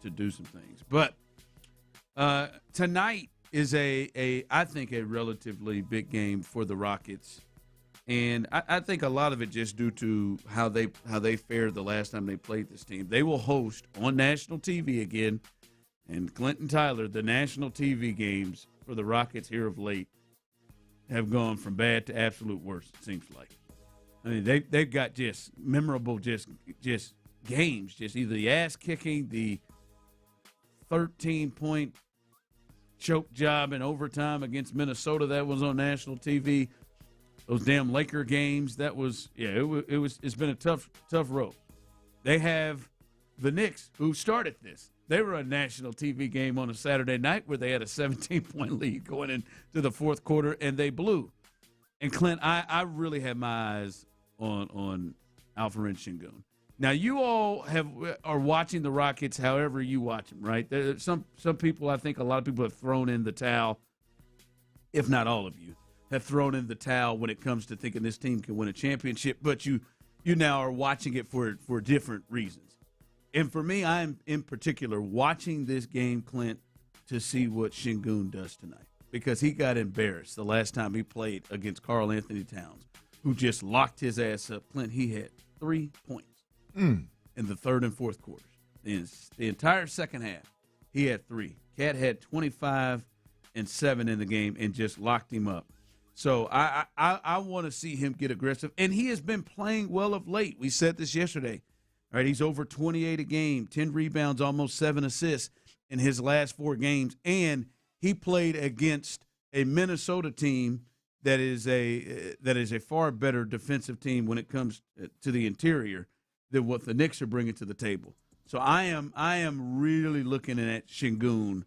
do some things. But tonight is I think a relatively big game for the Rockets, and I think a lot of it just due to how they fared the last time they played this team. They will host on national TV again, and Clinton Tyler, the national TV games for the Rockets here of late have gone from bad to absolute worst, it seems like. I mean, they've got just memorable just games, just either the ass kicking, the 13-point choke job in overtime against Minnesota that was on national TV. Those damn Laker games, it's been a tough road. They have the Knicks who started this. They were a national TV game on a Saturday night where they had a 17-point lead going into the fourth quarter, and they blew. And, Clint, I really have my eyes on Alperen Şengün. Now, you all are watching the Rockets however you watch them, right? Some people, I think a lot of people have thrown in the towel, if not all of you, have thrown in the towel when it comes to thinking this team can win a championship, but you now are watching it for different reasons. And for me, I'm in particular watching this game, Clint, to see what Şengün does tonight, because he got embarrassed the last time he played against Karl Anthony Towns, who just locked his ass up. Clint, he had 3 points in the third and fourth quarters. In the entire second half, he had 3. Cat had 25 and 7 in the game and just locked him up. So I want to see him get aggressive, and he has been playing well of late. We said this yesterday. All right, he's over 28 a game, 10 rebounds, almost 7 assists in his last 4 games, and he played against a Minnesota team that is a far better defensive team when it comes to the interior than what the Knicks are bringing to the table. So I am really looking at Şengün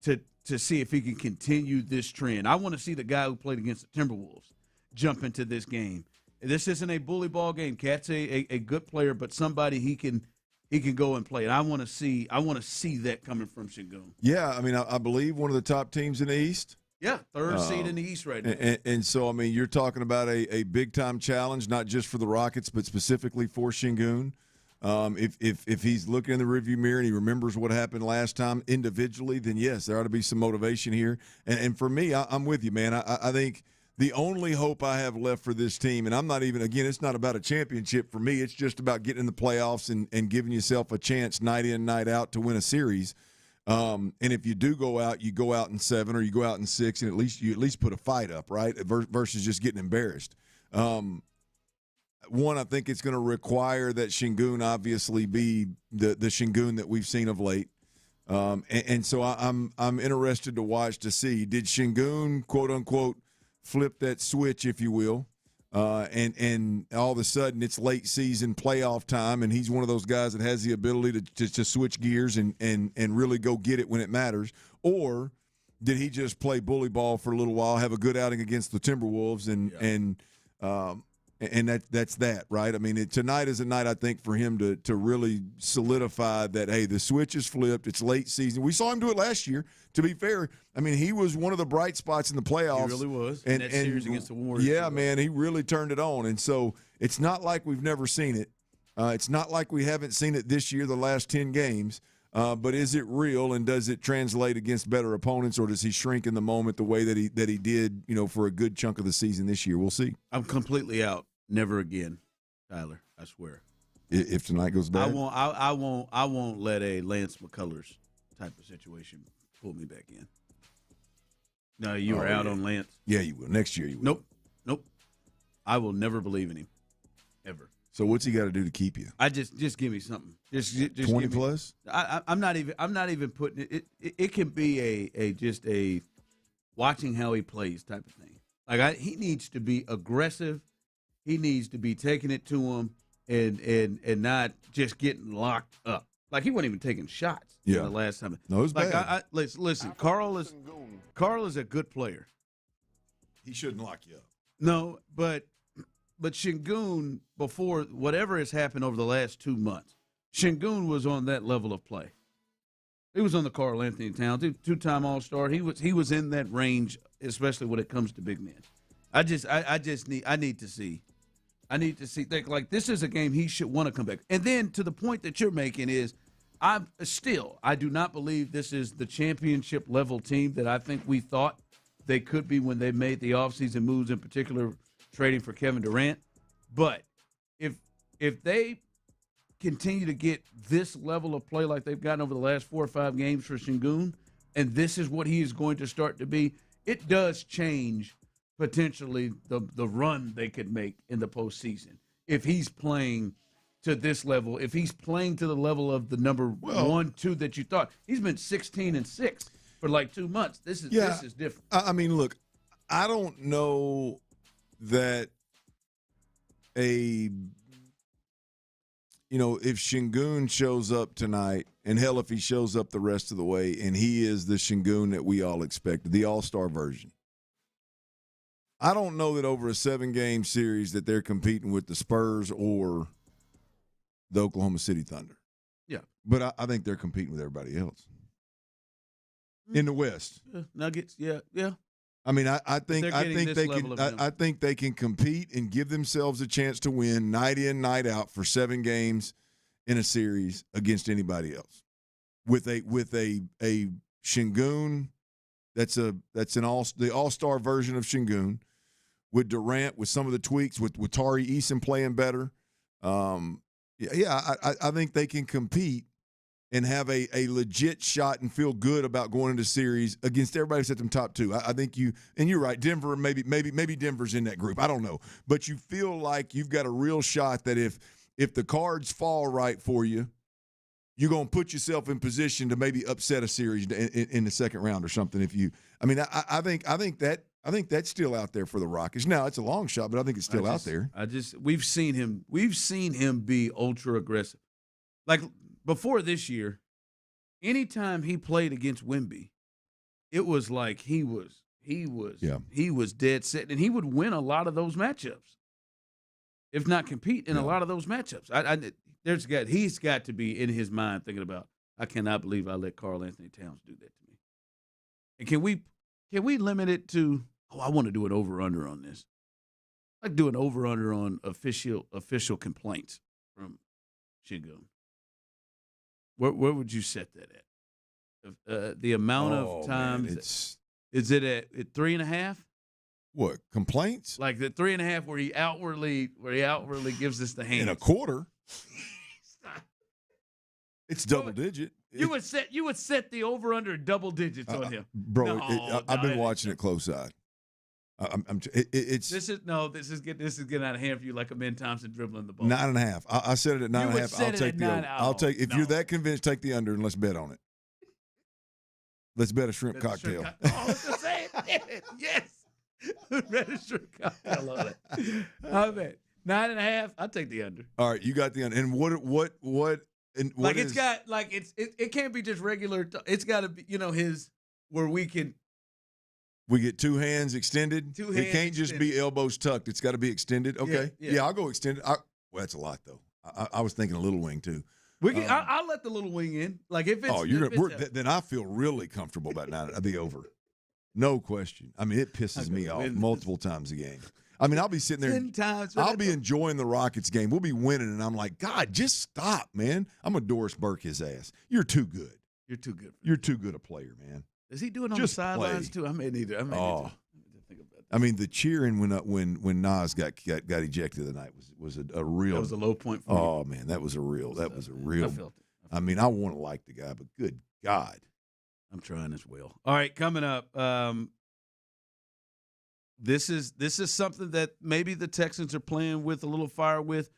to see if he can continue this trend. I want to see the guy who played against the Timberwolves jump into this game. This isn't a bully ball game. Cat's a good player, but somebody he can go and play. And I want to see that coming from Şengün. Yeah, I mean, I believe one of the top teams in the East. Yeah, third seed in the East right now. And so, I mean, you're talking about a big-time challenge, not just for the Rockets, but specifically for Şengün. If he's looking in the rearview mirror and he remembers what happened last time individually, then, yes, there ought to be some motivation here. And for me, I'm with you, man. I think the only hope I have left for this team, and I'm not even – again, it's not about a championship for me. It's just about getting in the playoffs and giving yourself a chance night in, night out to win a series. And if you do go out, you go out in 7 or you go out in 6, and you at least put a fight up, right? Versus just getting embarrassed. One, I think it's going to require that Şengün obviously be the Şengün that we've seen of late. And so I'm interested to watch to see, did Şengün, quote unquote, flip that switch, if you will, and all of a sudden it's late season playoff time, and he's one of those guys that has the ability to switch gears and really go get it when it matters, or did he just play bully ball for a little while, have a good outing against the Timberwolves, and that's that, right? I mean, tonight is a night, I think, for him to really solidify that, hey, the switch is flipped. It's late season. We saw him do it last year, to be fair. I mean, he was one of the bright spots in the playoffs. He really was. And that series against the Warriors. Yeah, man, he really turned it on. And so it's not like we've never seen it. It's not like we haven't seen it this year, the last 10 games. But is it real, and does it translate against better opponents, or does he shrink in the moment the way that he did, for a good chunk of the season this year? We'll see. I'm completely out. Never again, Tyler. I swear. If tonight goes bad, I won't let a Lance McCullers type of situation pull me back in. No, you were out on Lance. Yeah, you will. Next year you will. Nope. I will never believe in him, ever. So what's he got to do to keep you? I just give me something. Just 20 plus. I'm not even putting it. It can be a watching how he plays type of thing. Like he needs to be aggressive. He needs to be taking it to him and not just getting locked up. Like he wasn't even taking shots. Yeah. The last time. No, it was bad. Listen. Carl is a good player. He shouldn't lock you up. No, but Şengün, before whatever has happened over the last 2 months, Şengün was on that level of play. He was on the Karl Anthony Towns, two-time All-Star. He was in that range, especially when it comes to big men. I need to see. Like this is a game he should want to come back. And then to the point that you're making is, I do not believe this is the championship level team that I think we thought they could be when they made the offseason moves, in particular trading for Kevin Durant. But if they continue to get this level of play like they've gotten over the last 4 or 5 games for Şengün, and this is what he is going to start to be, it does change potentially the run they could make in the postseason. If he's playing to this level, if he's playing to the level of the number 1, 2 that you thought. He's been 16-6 for like 2 months. This is different. I mean, look, I don't know that if Şengün shows up tonight, and hell, if he shows up the rest of the way, and he is the Şengün that we all expected, the all-star version, I don't know that over a 7-game series that they're competing with the Spurs or the Oklahoma City Thunder. Yeah. But I think they're competing with everybody else in the West. Nuggets, yeah. I mean, I think they can compete and give themselves a chance to win night in, night out for 7 games in a series against anybody else. With a Şengün that's the all-star version of Şengün, with Durant, with some of the tweaks, with Tari Eason playing better. I think they can compete and have a legit shot and feel good about going into series against everybody who's at them top 2. I think you're right. Denver, maybe Denver's in that group. I don't know. But you feel like you've got a real shot that if the cards fall right for you, you're going to put yourself in position to maybe upset a series in the second round or something. I think that's still out there for the Rockets. Now it's a long shot, but I think it's still out there. We've seen him be ultra aggressive. Like before this year, anytime he played against Wemby, it was like he was dead set, and he would win a lot of those matchups, if not compete in a lot of those matchups. He's got to be in his mind thinking about, I cannot believe I let Karl Anthony Towns do that to me. And can we limit it to, I want to do an over-under on this. I'd like do an over-under on official complaints from Şengün. Where would you set that at? The amount of times, is it at 3.5? What, complaints? Like the 3.5 where he outwardly gives us the hand. In a quarter. It's double digit. You would set the over under double digits on him, bro. I've been watching it close side. This is getting out of hand for you, like a Ben Thompson dribbling the ball. 9.5. I said it at 9.5. I'll take the over. I'll take if you're that convinced, take the under and let's bet on it. Let's bet a shrimp cocktail. I was gonna say it. Yes. Bet a shrimp cocktail on it. I bet 9.5. I'll take the under. All right, you got the under. And what? And what like it's got like it can't be just regular. It's got to be his where we get 2 hands extended. It can't just be elbows tucked. It's got to be extended. Okay. Yeah, I'll go extended. Well, that's a lot though. I was thinking a little wing too. We can. I'll let the little wing in. Like if it's. Then I feel really comfortable about 9. I'll be over. No question. I mean, it pisses me off multiple times a game. I mean, I'll be sitting there. 10 times. I'll be enjoying the Rockets game. We'll be winning, and I'm like, God, just stop, man. I'm gonna Doris Burke his ass. You're too good. You're too good. You're too good a player, man. Is he doing on the sidelines too? I may need to. Think about that. I mean, the cheering when Nas got ejected the night was a real. That was a low point for me. Oh man, that was a real. I felt it. I mean, I want to like the guy, but good God. I'm trying as well. All right, coming up. This is something that maybe the Texans are playing with a little fire with.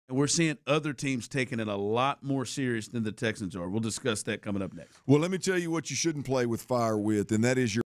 And we're seeing other teams taking it a lot more serious than the Texans are. We'll discuss that coming up next. Well, let me tell you what you shouldn't play with fire with, and that is your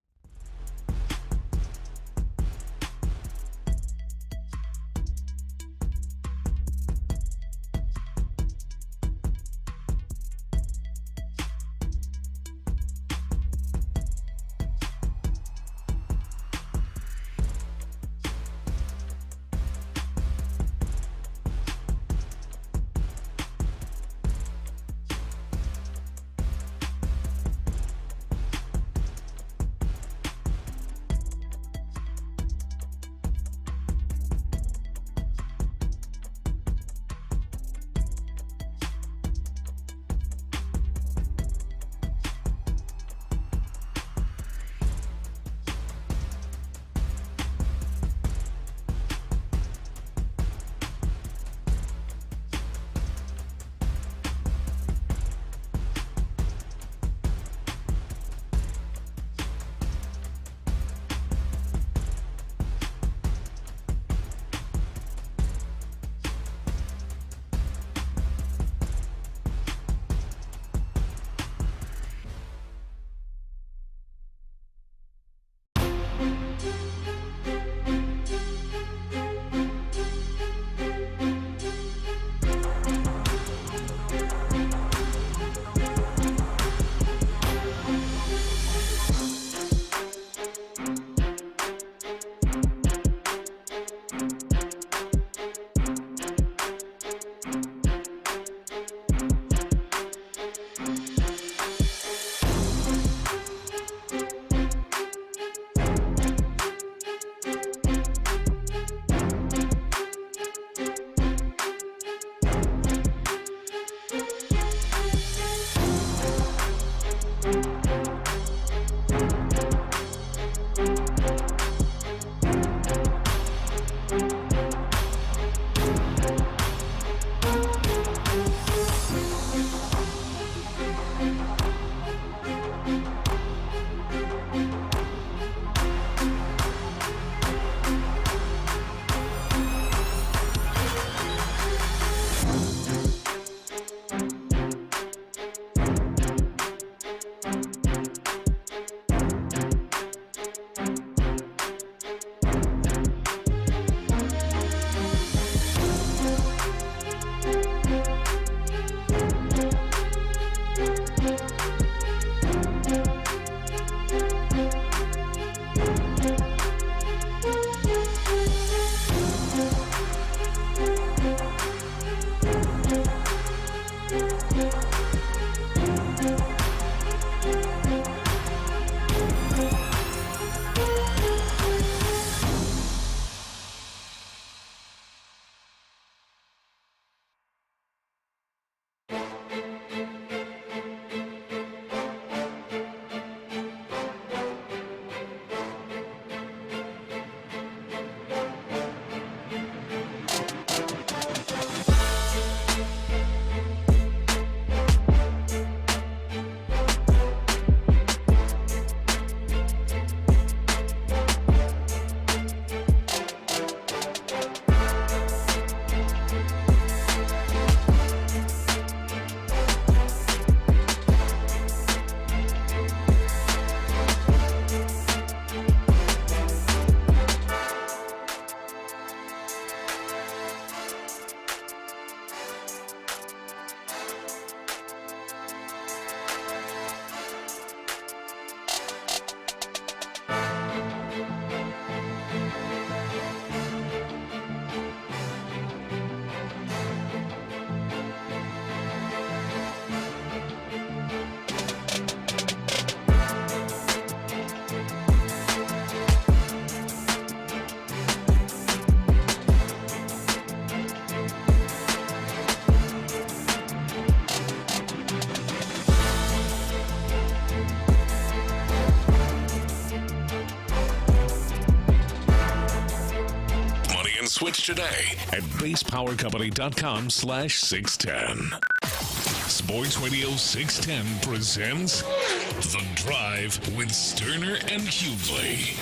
Twitch today at basepowercompany.com/610. Sports Radio 610 presents The Drive with Stoerner and Hughley.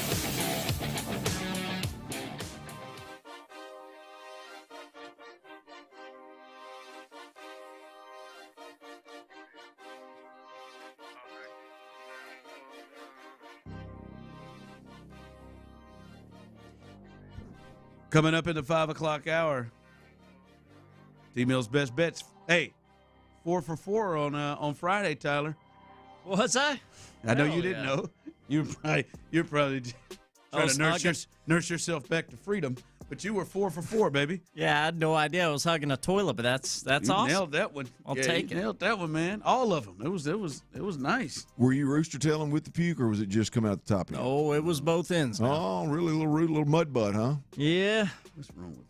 Coming up in the 5 o'clock hour, T-Mill's best bets. Hey, 4 for 4 on Friday, Tyler. What was I? I know you didn't know. You're probably trying to nurse yourself back to freedom. But you were 4 for 4, baby. Yeah, I had no idea I was hugging a toilet, but that's you awesome. Nailed that one. I'll take it. Nailed that one, man. All of them. It was nice. Were you rooster tailing with the puke, or was it just come out the top? Oh, it was both ends. Now. Oh, really? Little mud butt, huh? Yeah. What's wrong with you?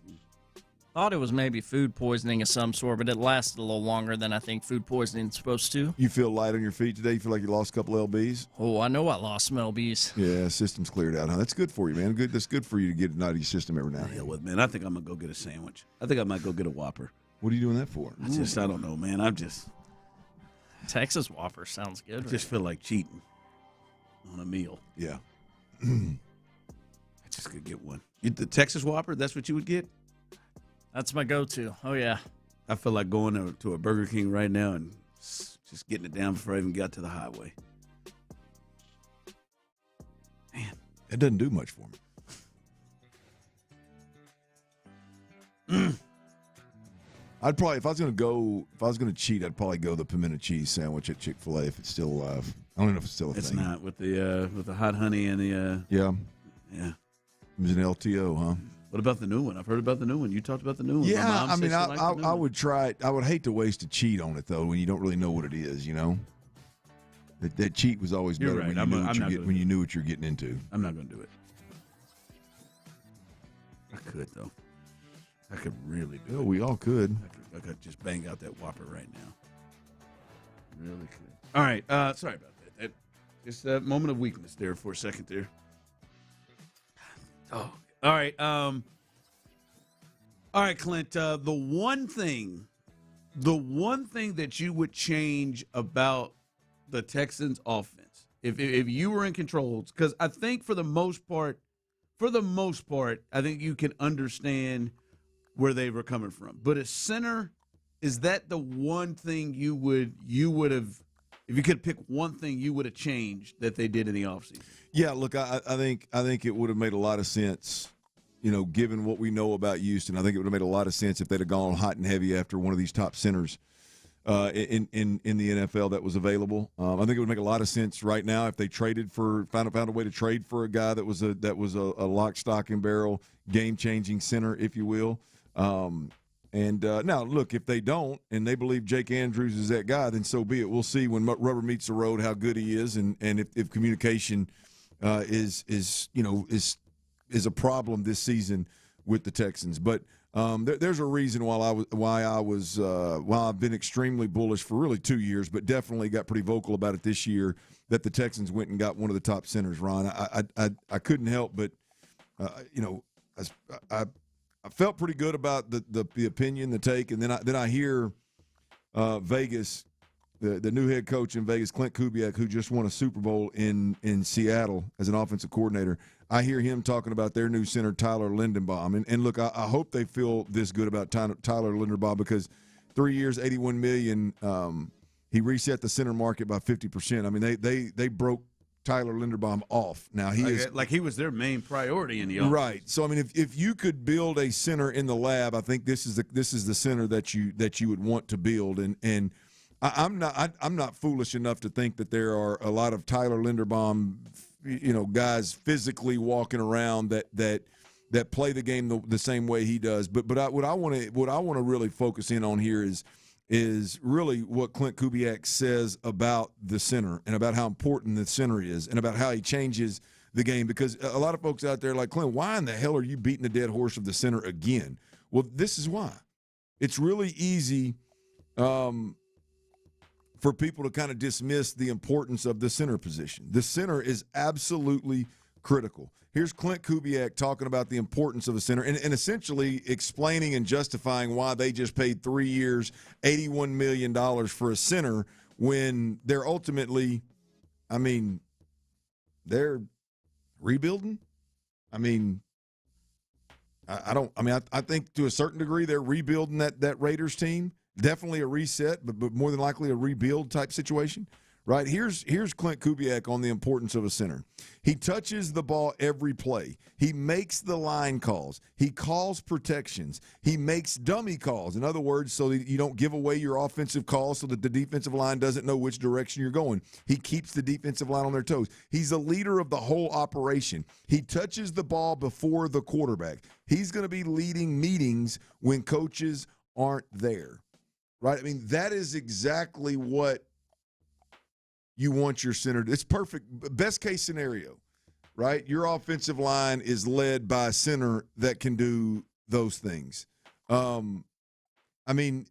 Thought it was maybe food poisoning of some sort, but it lasted a little longer than I think food poisoning is supposed to. You feel light on your feet today? You feel like you lost a couple lbs? Oh, I know I lost some lbs. Yeah, system's cleared out, huh? That's good for you, man. Good. That's good for you to get it out of your system every now and then. Hell with, man. I think I'm going to go get a sandwich. I think I might go get a Whopper. What are you doing that for? I don't know, man. Texas Whopper sounds good. I just feel like cheating on a meal. Yeah. I just could get one. The Texas Whopper, that's what you would get? That's my go-to. Oh, yeah. I feel like going to a Burger King right now and just getting it down before I even got to the highway. Man. That doesn't do much for me. I'd probably, if I was going to cheat, I'd probably go the pimento cheese sandwich at Chick-fil-A if it's still alive. I don't know if it's still a thing. It's not with the hot honey and the yeah. It was an LTO, huh? What about the new one? I've heard about the new one. You talked about the new one. Yeah, I mean, I would try it. I would hate to waste a cheat on it, though, when you don't really know what it is, you know? That cheat was always better when you knew what you're getting into. I'm not going to do it. I could, though. I could really do it. We all could. I could just bang out that Whopper right now. Really could. All right. Sorry about that. Just a moment of weakness there for a second there. Oh, all right. All right, Clint. The one thing that you would change about the Texans' offense, if you were in control, because I think for the most part, I think you can understand where they were coming from. But at center, is that the one thing you would have, if you could pick one thing you would have changed that they did in the offseason? Yeah, look, I think it would have made a lot of sense, you know, given what we know about Houston. I think it would have made a lot of sense if they'd have gone hot and heavy after one of these top centers in the NFL that was available. I think it would make a lot of sense right now if they traded found a way to trade for a guy that was a lock, stock, and barrel, game-changing center, if you will. Now, look, if they don't and they believe Jake Andrews is that guy, then so be it. We'll see when rubber meets the road how good he is, and if communication is a problem this season with the Texans. But there's a reason why I've been extremely bullish for really 2 years, but definitely got pretty vocal about it this year, that the Texans went and got one of the top centers. Ron, I couldn't help but I felt pretty good about the opinion, the take, and then I hear Vegas, the new head coach in Vegas, Clint Kubiak, who just won a Super Bowl in Seattle as an offensive coordinator. I hear him talking about their new center, Tyler Linderbaum. And look, I hope they feel this good about Tyler Linderbaum, because 3 years, $81 million, he reset the center market by 50%. I mean, they broke Tyler Linderbaum off. Now he was their main priority in the offense. Right. So I mean, if you could build a center in the lab, I think this is the center that you would want to build. And I'm not foolish enough to think that there are a lot of Tyler Linderbaum, guys physically walking around that play the game the same way he does. But what I want to really focus in on here is really what Clint Kubiak says about the center and about how important the center is and about how he changes the game. Because a lot of folks out there are like, Clint, why in the hell are you beating the dead horse of the center again? Well, this is why. It's really easy for people to kind of dismiss the importance of the center position. The center is absolutely critical. Here's Clint Kubiak talking about the importance of a center and essentially explaining and justifying why they just paid 3 years, $81 million for a center when they're ultimately, I mean, they're rebuilding. I mean, I think to a certain degree they're rebuilding that Raiders team. Definitely a reset, but more than likely a rebuild type situation. Right, here's Clint Kubiak on the importance of a center. He touches the ball every play. He makes the line calls. He calls protections. He makes dummy calls. In other words, so that you don't give away your offensive calls so that the defensive line doesn't know which direction you're going. He keeps the defensive line on their toes. He's a leader of the whole operation. He touches the ball before the quarterback. He's going to be leading meetings when coaches aren't there. Right? I mean, that is exactly what you want your center. It's perfect. Best case scenario, right? Your offensive line is led by a center that can do those things. I mean,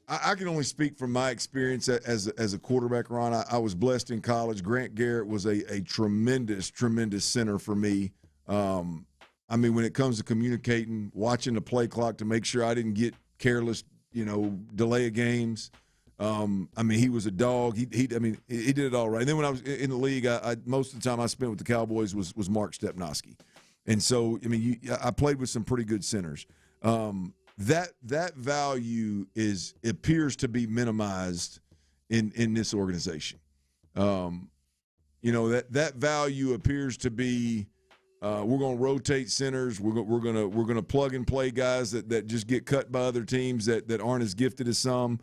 I can only speak from my experience as a quarterback, Ron. I was blessed in college. Grant Garrett was a tremendous, tremendous center for me. I mean, when it comes to communicating, watching the play clock to make sure I didn't get careless, delay of games. I mean, he was a dog. He did it all right. And then when I was in the league, I most of the time I spent with the Cowboys was Mark Stepnoski. And so, I mean, I played with some pretty good centers. That value appears to be minimized in this organization. That value appears to be we're going to rotate centers. We're going to plug and play guys that just get cut by other teams that aren't as gifted as some.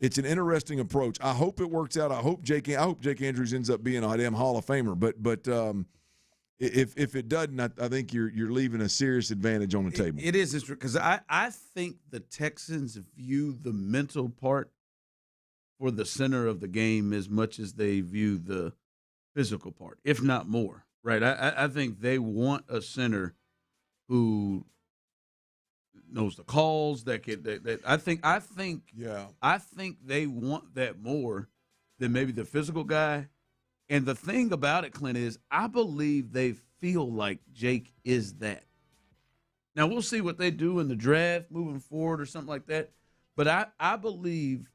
It's an interesting approach. I hope it works out. I hope Jake Andrews ends up being a damn Hall of Famer. But if it doesn't, I think you're leaving a serious advantage on the table. It is because I think the Texans view the mental part for the center of the game as much as they view the physical part, if not more. Right? I think they want a center who knows the calls I think they want that more than maybe the physical guy. And the thing about it, Clint, is I believe they feel like Jake is that. Now we'll see what they do in the draft moving forward or something like that. But I believe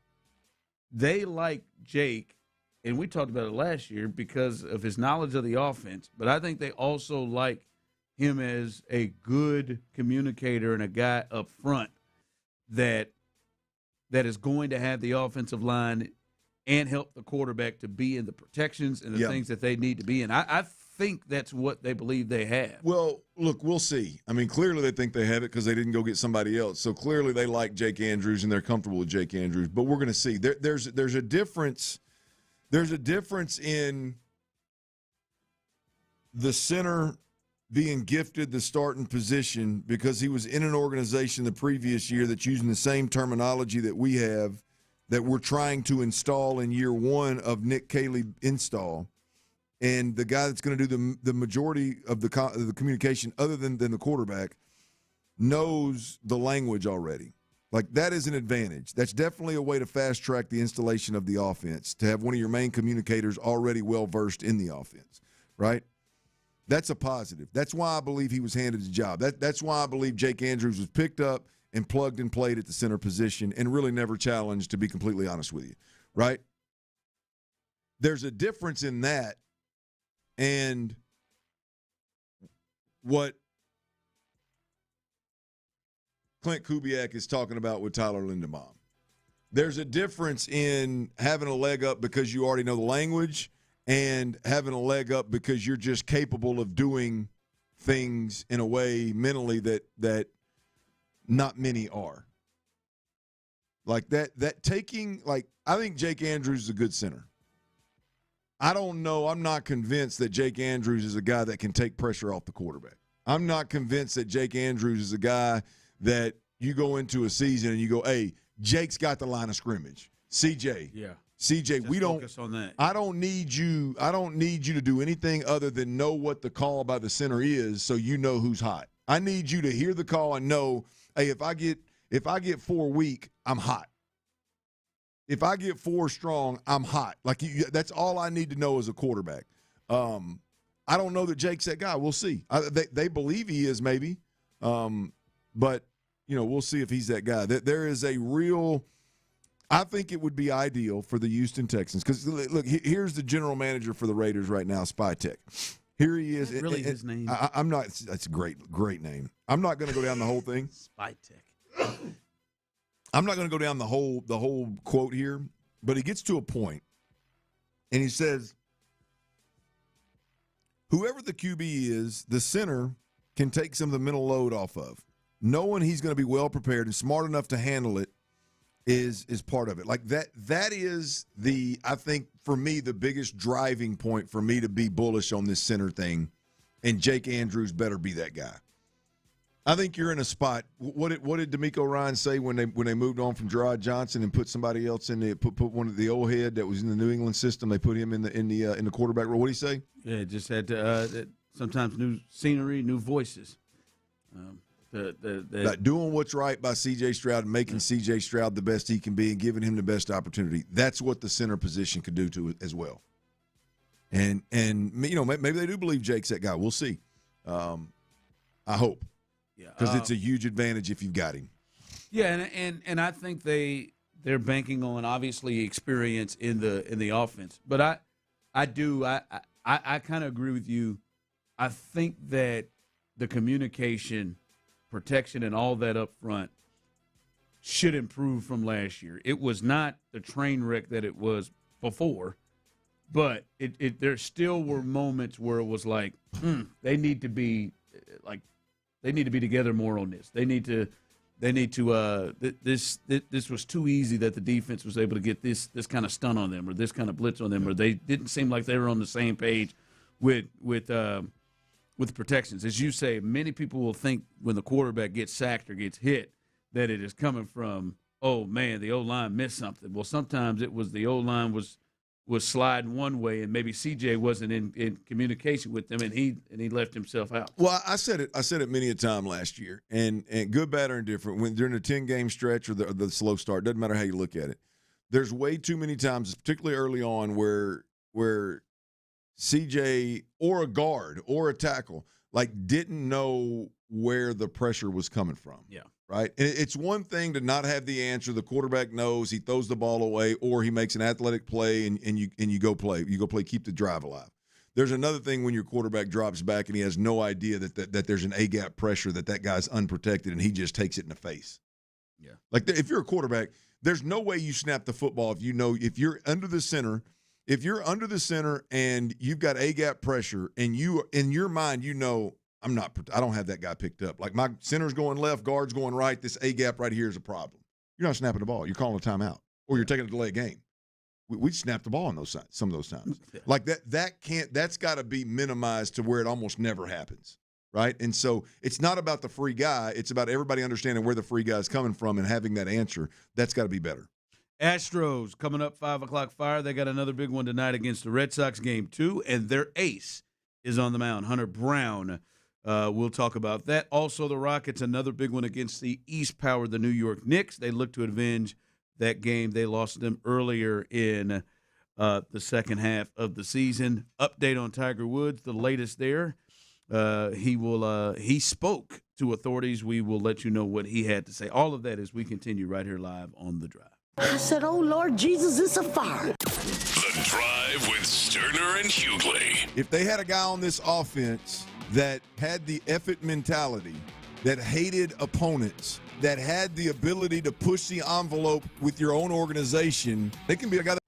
they like Jake, and we talked about it last year because of his knowledge of the offense. But I think they also like him as a good communicator and a guy up front that is going to have the offensive line and help the quarterback to be in the protections and the things that they need to be in. I think that's what they believe they have. Well, look, we'll see. I mean, clearly they think they have it because they didn't go get somebody else. So clearly they like Jake Andrews and they're comfortable with Jake Andrews. But we're going to see. There's a difference. There's a difference in the center being gifted the starting position because he was in an organization the previous year that's using the same terminology that we have, that we're trying to install in year one of Nick Caley install. And the guy that's going to do the majority of the communication other than the quarterback knows the language already. Like, that is an advantage. That's definitely a way to fast-track the installation of the offense, to have one of your main communicators already well-versed in the offense, right? That's a positive. That's why I believe he was handed the job. That's why I believe Jake Andrews was picked up and plugged and played at the center position and really never challenged, to be completely honest with you, right? There's a difference in that and what Clint Kubiak is talking about with Tyler Linderbaum. There's a difference in having a leg up because you already know the language and having a leg up because you're just capable of doing things in a way mentally that not many are. Like that taking, like, I think Jake Andrews is a good center. I don't know. I'm not convinced that Jake Andrews is a guy that can take pressure off the quarterback. I'm not convinced that Jake Andrews is a guy that you go into a season and you go, hey, Jake's got the line of scrimmage. CJ. Yeah. CJ, just we don't focus on that. I don't need you to do anything other than know what the call by the center is so you know who's hot. I need you to hear the call and know, hey, if I get 4 weak, I'm hot. if I get 4 strong, I'm hot. Like that's all I need to know as a quarterback. I don't know that Jake's that guy. We'll see. They believe he is, maybe, but we'll see if he's that guy. There is a real. I think it would be ideal for the Houston Texans because look, here's the general manager for the Raiders right now, Spytek. Here he is. Really, his name? I'm not. That's a great name. I'm not going to go down the whole thing. Spytek. I'm not going to go down the whole quote here, but he gets to a point, and he says, "Whoever the QB is, the center can take some of the mental load off of. Knowing he's going to be well prepared and smart enough to handle it is part of it. Like that is I think for me the biggest driving point for me to be bullish on this center thing, and Jake Andrews better be that guy. I think you're in a spot. What did D'Amico Ryan say when they moved on from Gerard Johnson and put somebody else in the put one of the old head that was in the New England system? They put him in the quarterback role. What did he say? Yeah, just had to sometimes new scenery, new voices. Doing what's right by C.J. Stroud and making C.J. Stroud the best he can be and giving him the best opportunity. That's what the center position could do to it as well. And maybe they do believe Jake's that guy. We'll see. I hope. Yeah, because it's a huge advantage if you've got him. Yeah, and I think they're banking on obviously experience in the offense. But I kind of agree with you. I think that the communication, protection, and all that up front should improve from last year. It was not the train wreck that it was before, but there still were moments where it was like they need to be together more on this. They need to. This was too easy that the defense was able to get this kind of stun on them or this kind of blitz on them, or they didn't seem like they were on the same page with protections. As you say, many people will think when the quarterback gets sacked or gets hit that it is coming from, oh man, the O-line missed something. Well, sometimes it was the O-line was sliding one way, and maybe CJ wasn't in communication with them, and he left himself out. Well, I said it many a time last year, and good, bad, or indifferent. When during a 10-game stretch or the slow start, doesn't matter how you look at it. There's way too many times, particularly early on, where CJ or a guard or a tackle didn't know where the pressure was coming from. Yeah. Right? And it's one thing to not have the answer. The quarterback knows, he throws the ball away, or he makes an athletic play and you go play. You go play, keep the drive alive. There's another thing when your quarterback drops back and he has no idea that there's an A-gap pressure, that guy's unprotected, and he just takes it in the face. Yeah. Like if you're a quarterback, there's no way you snap the football if you're under the center. If you're under the center and you've got A-gap pressure and you in your mind I don't have that guy picked up. Like my center's going left, guard's going right. This A-gap right here is a problem. You're not snapping the ball. You're calling a timeout, or you're taking a delay game. We snap the ball on some of those times. Like that's got to be minimized to where it almost never happens, right? And so it's not about the free guy. It's about everybody understanding where the free guy is coming from and having that answer. That's got to be better. Astros coming up 5 o'clock fire. They got another big one tonight against the Red Sox, Game 2, and their ace is on the mound, Hunter Brown. We'll talk about that. Also, the Rockets, another big one against the East-powered the New York Knicks. They look to avenge that game. They lost them earlier in the second half of the season. Update on Tiger Woods, the latest there. He spoke to authorities. We will let you know what he had to say. All of that as we continue right here live on The Drive. I said, oh, Lord Jesus, it's a fire. The Drive with Stoerner and Hughley. If they had a guy on this offense that had the effort mentality, that hated opponents, that had the ability to push the envelope with your own organization, they can be a guy that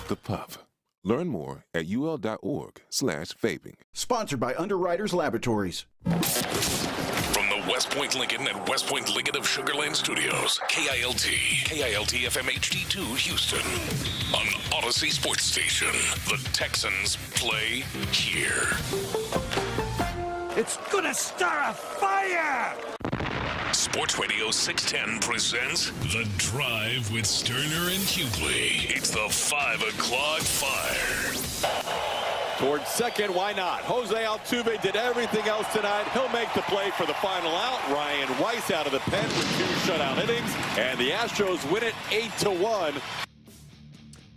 The Puff. Learn more at ul.org/vaping. Sponsored by Underwriters Laboratories. From the West Point Lincoln and West Point Lincoln of Sugar Land Studios, KILT FM HD2 Houston. On Odyssey Sports Station, the Texans play here. It's gonna start a fire! Sports Radio 610 presents The Drive with Stoerner and Hughley. It's the 5 o'clock fire. Towards second, why not? Jose Altuve did everything else tonight. He'll make the play for the final out. Ryan Weiss out of the pen with 2 shutout innings, and the Astros win it 8-1.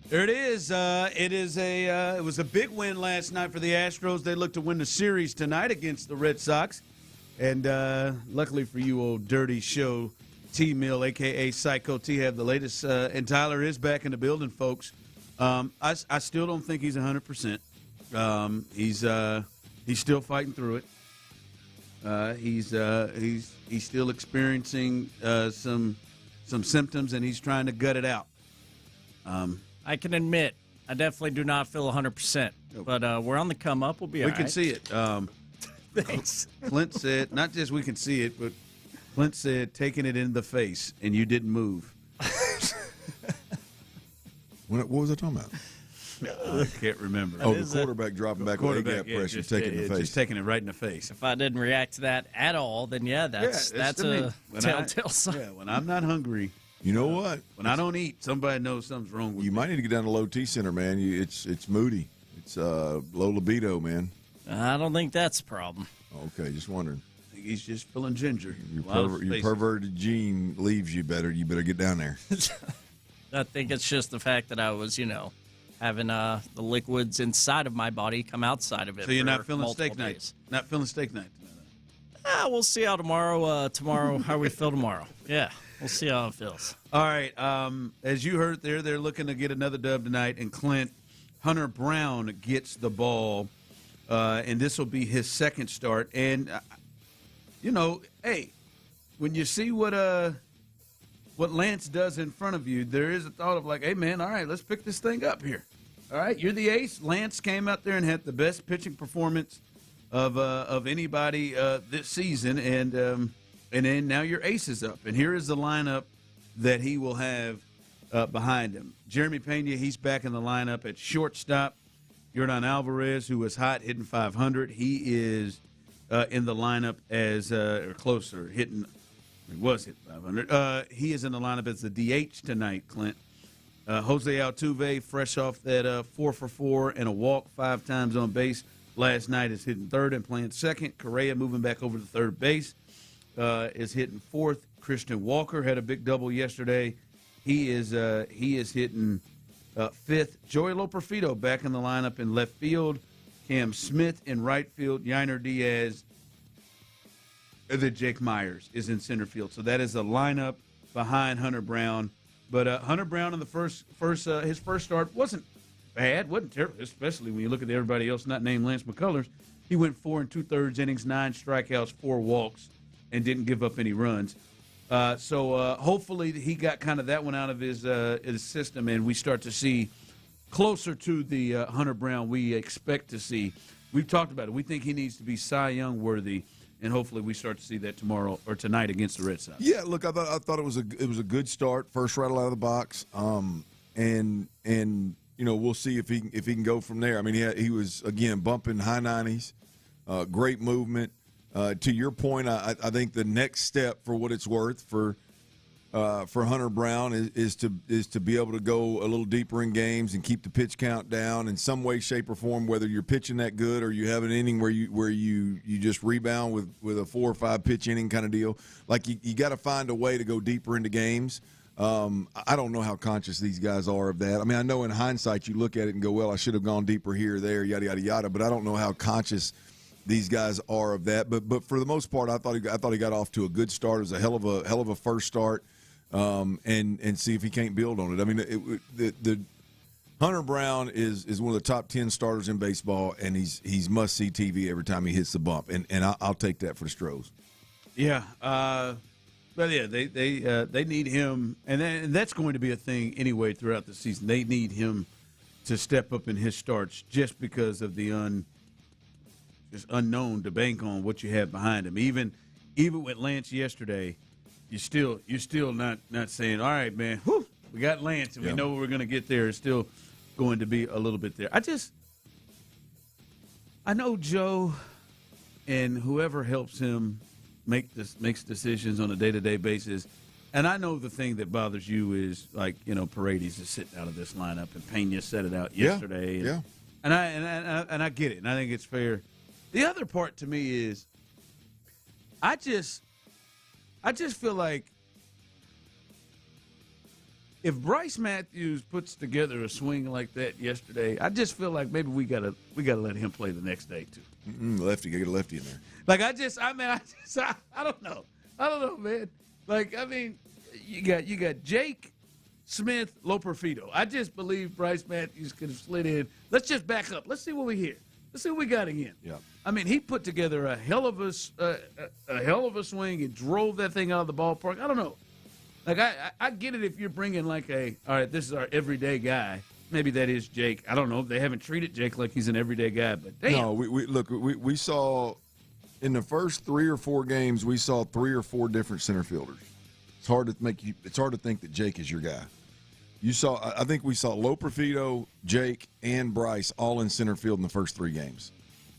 There it is. It was a big win last night for the Astros. They look to win the series tonight against the Red Sox. And luckily for you, old dirty show, T-Mill, a.k.a. Psycho T, have the latest. And Tyler is back in the building, folks. I still don't think he's 100%. He's still fighting through it. He's still experiencing some symptoms, and he's trying to gut it out. I can admit, I definitely do not feel 100%. But we're on the come up. We'll be all right. We can see it. Thanks. Clint said, not just we can see it, but Clint said, taking it in the face, and you didn't move. What was I talking about? I can't remember. Oh, the quarterback dropping back with A-gap pressure, taking it in the face. Just taking it right in the face. If I didn't react to that at all, then that's a telltale sign. Yeah, when I'm not hungry. You know what? When I don't eat, somebody knows something's wrong with me. You might need to get down to Low T Center, man. It's moody. It's low libido, man. I don't think that's a problem. Okay, just wondering. I think he's just feeling ginger. Your perverted gene leaves you better. You better get down there. I think it's just the fact that I was, having the liquids inside of my body come outside of it. So you're not feeling steak night? Not feeling steak night tonight? We'll see how how we feel tomorrow. Yeah, we'll see how it feels. All right. As you heard there, they're looking to get another dub tonight, and Hunter Brown gets the ball, and this will be his second start. And, hey, when you see what Lance does in front of you, there is a thought of like, hey, man, all right, let's pick this thing up here. All right, you're the ace. Lance came out there and had the best pitching performance of anybody this season, and then now your ace is up. And here is the lineup that he will have behind him. Jeremy Pena, he's back in the lineup at shortstop. Yordan Alvarez, who was hot, hitting .500. He is in the lineup as or closer, hitting. He was hitting .500. He is in the lineup as the DH tonight, Clint. Jose Altuve, fresh off that 4 for 4 and a walk 5 times on base last night, is hitting third and playing second. Correa moving back over to third base is hitting fourth. Christian Walker had a big double yesterday. He is hitting fifth. Joey Loperfido back in the lineup in left field. Cam Smith in right field. Yainer Diaz. Then Jake Myers is in center field. So that is the lineup behind Hunter Brown. But Hunter Brown in the first his first start wasn't bad, wasn't terrible, especially when you look at everybody else not named Lance McCullers. He went 4 2/3 innings, 9 strikeouts, 4 walks, and didn't give up any runs. So hopefully he got kind of that one out of his system, and we start to see closer to the Hunter Brown we expect to see. We've talked about it. We think he needs to be Cy Young worthy, and hopefully we start to see that tomorrow or tonight against the Red Sox. Yeah, look, I thought it was a good start, first rattle out of the box, and we'll see if he can go from there. I mean, he was again bumping high 90s, great movement. To your point, I think the next step, for what it's worth, for for Hunter Brown is to be able to go a little deeper in games and keep the pitch count down in some way, shape, or form. Whether you're pitching that good or you have an inning where you just rebound with a 4 or 5 pitch inning kind of deal. Like you got to find a way to go deeper into games. I don't know how conscious these guys are of that. I mean, I know in hindsight you look at it and go, well, I should have gone deeper here or there, yada yada yada. But I don't know how conscious these guys are of that. But for the most part, I thought he got off to a good start. It was a hell of a first start. And see if he can't build on it. I mean, the Hunter Brown is one of the top 10 starters in baseball, and he's must see TV every time he hits the bump, and I'll take that for the Stros. Yeah, but yeah, they need him, and that's going to be a thing anyway throughout the season. They need him to step up in his starts just because of the just unknown to bank on what you have behind him. Even with Lance yesterday. You're still not saying, all right, man, whew, we got Lance and we know we're going to get there. It's still going to be a little bit there. I know Joe and whoever helps him makes decisions on a day-to-day basis. And I know the thing that bothers you is, like, Paredes is sitting out of this lineup, and Pena said it out yesterday. Yeah. And I get it, and I think it's fair. The other part to me is I just feel like if Bryce Matthews puts together a swing like that yesterday, I just feel like maybe we gotta let him play the next day too. Lefty, get a lefty in there. Like I don't know, man. Like I mean, you got Jake, Smith, Loperfido. I just believe Bryce Matthews could have slid in. Let's just back up. Let's see what we hear. Let's see what we got again. Yeah. I mean, he put together a hell of a swing and drove that thing out of the ballpark. I don't know. Like, I get it if you're bringing like all right, this is our everyday guy. Maybe that is Jake. I don't know. They haven't treated Jake like he's an everyday guy, but damn. No, we saw in the first 3 or 4 games, we saw 3 or 4 different center fielders. It's hard to think that Jake is your guy. I think we saw Loperfido, Jake, and Bryce all in center field in the first 3 games.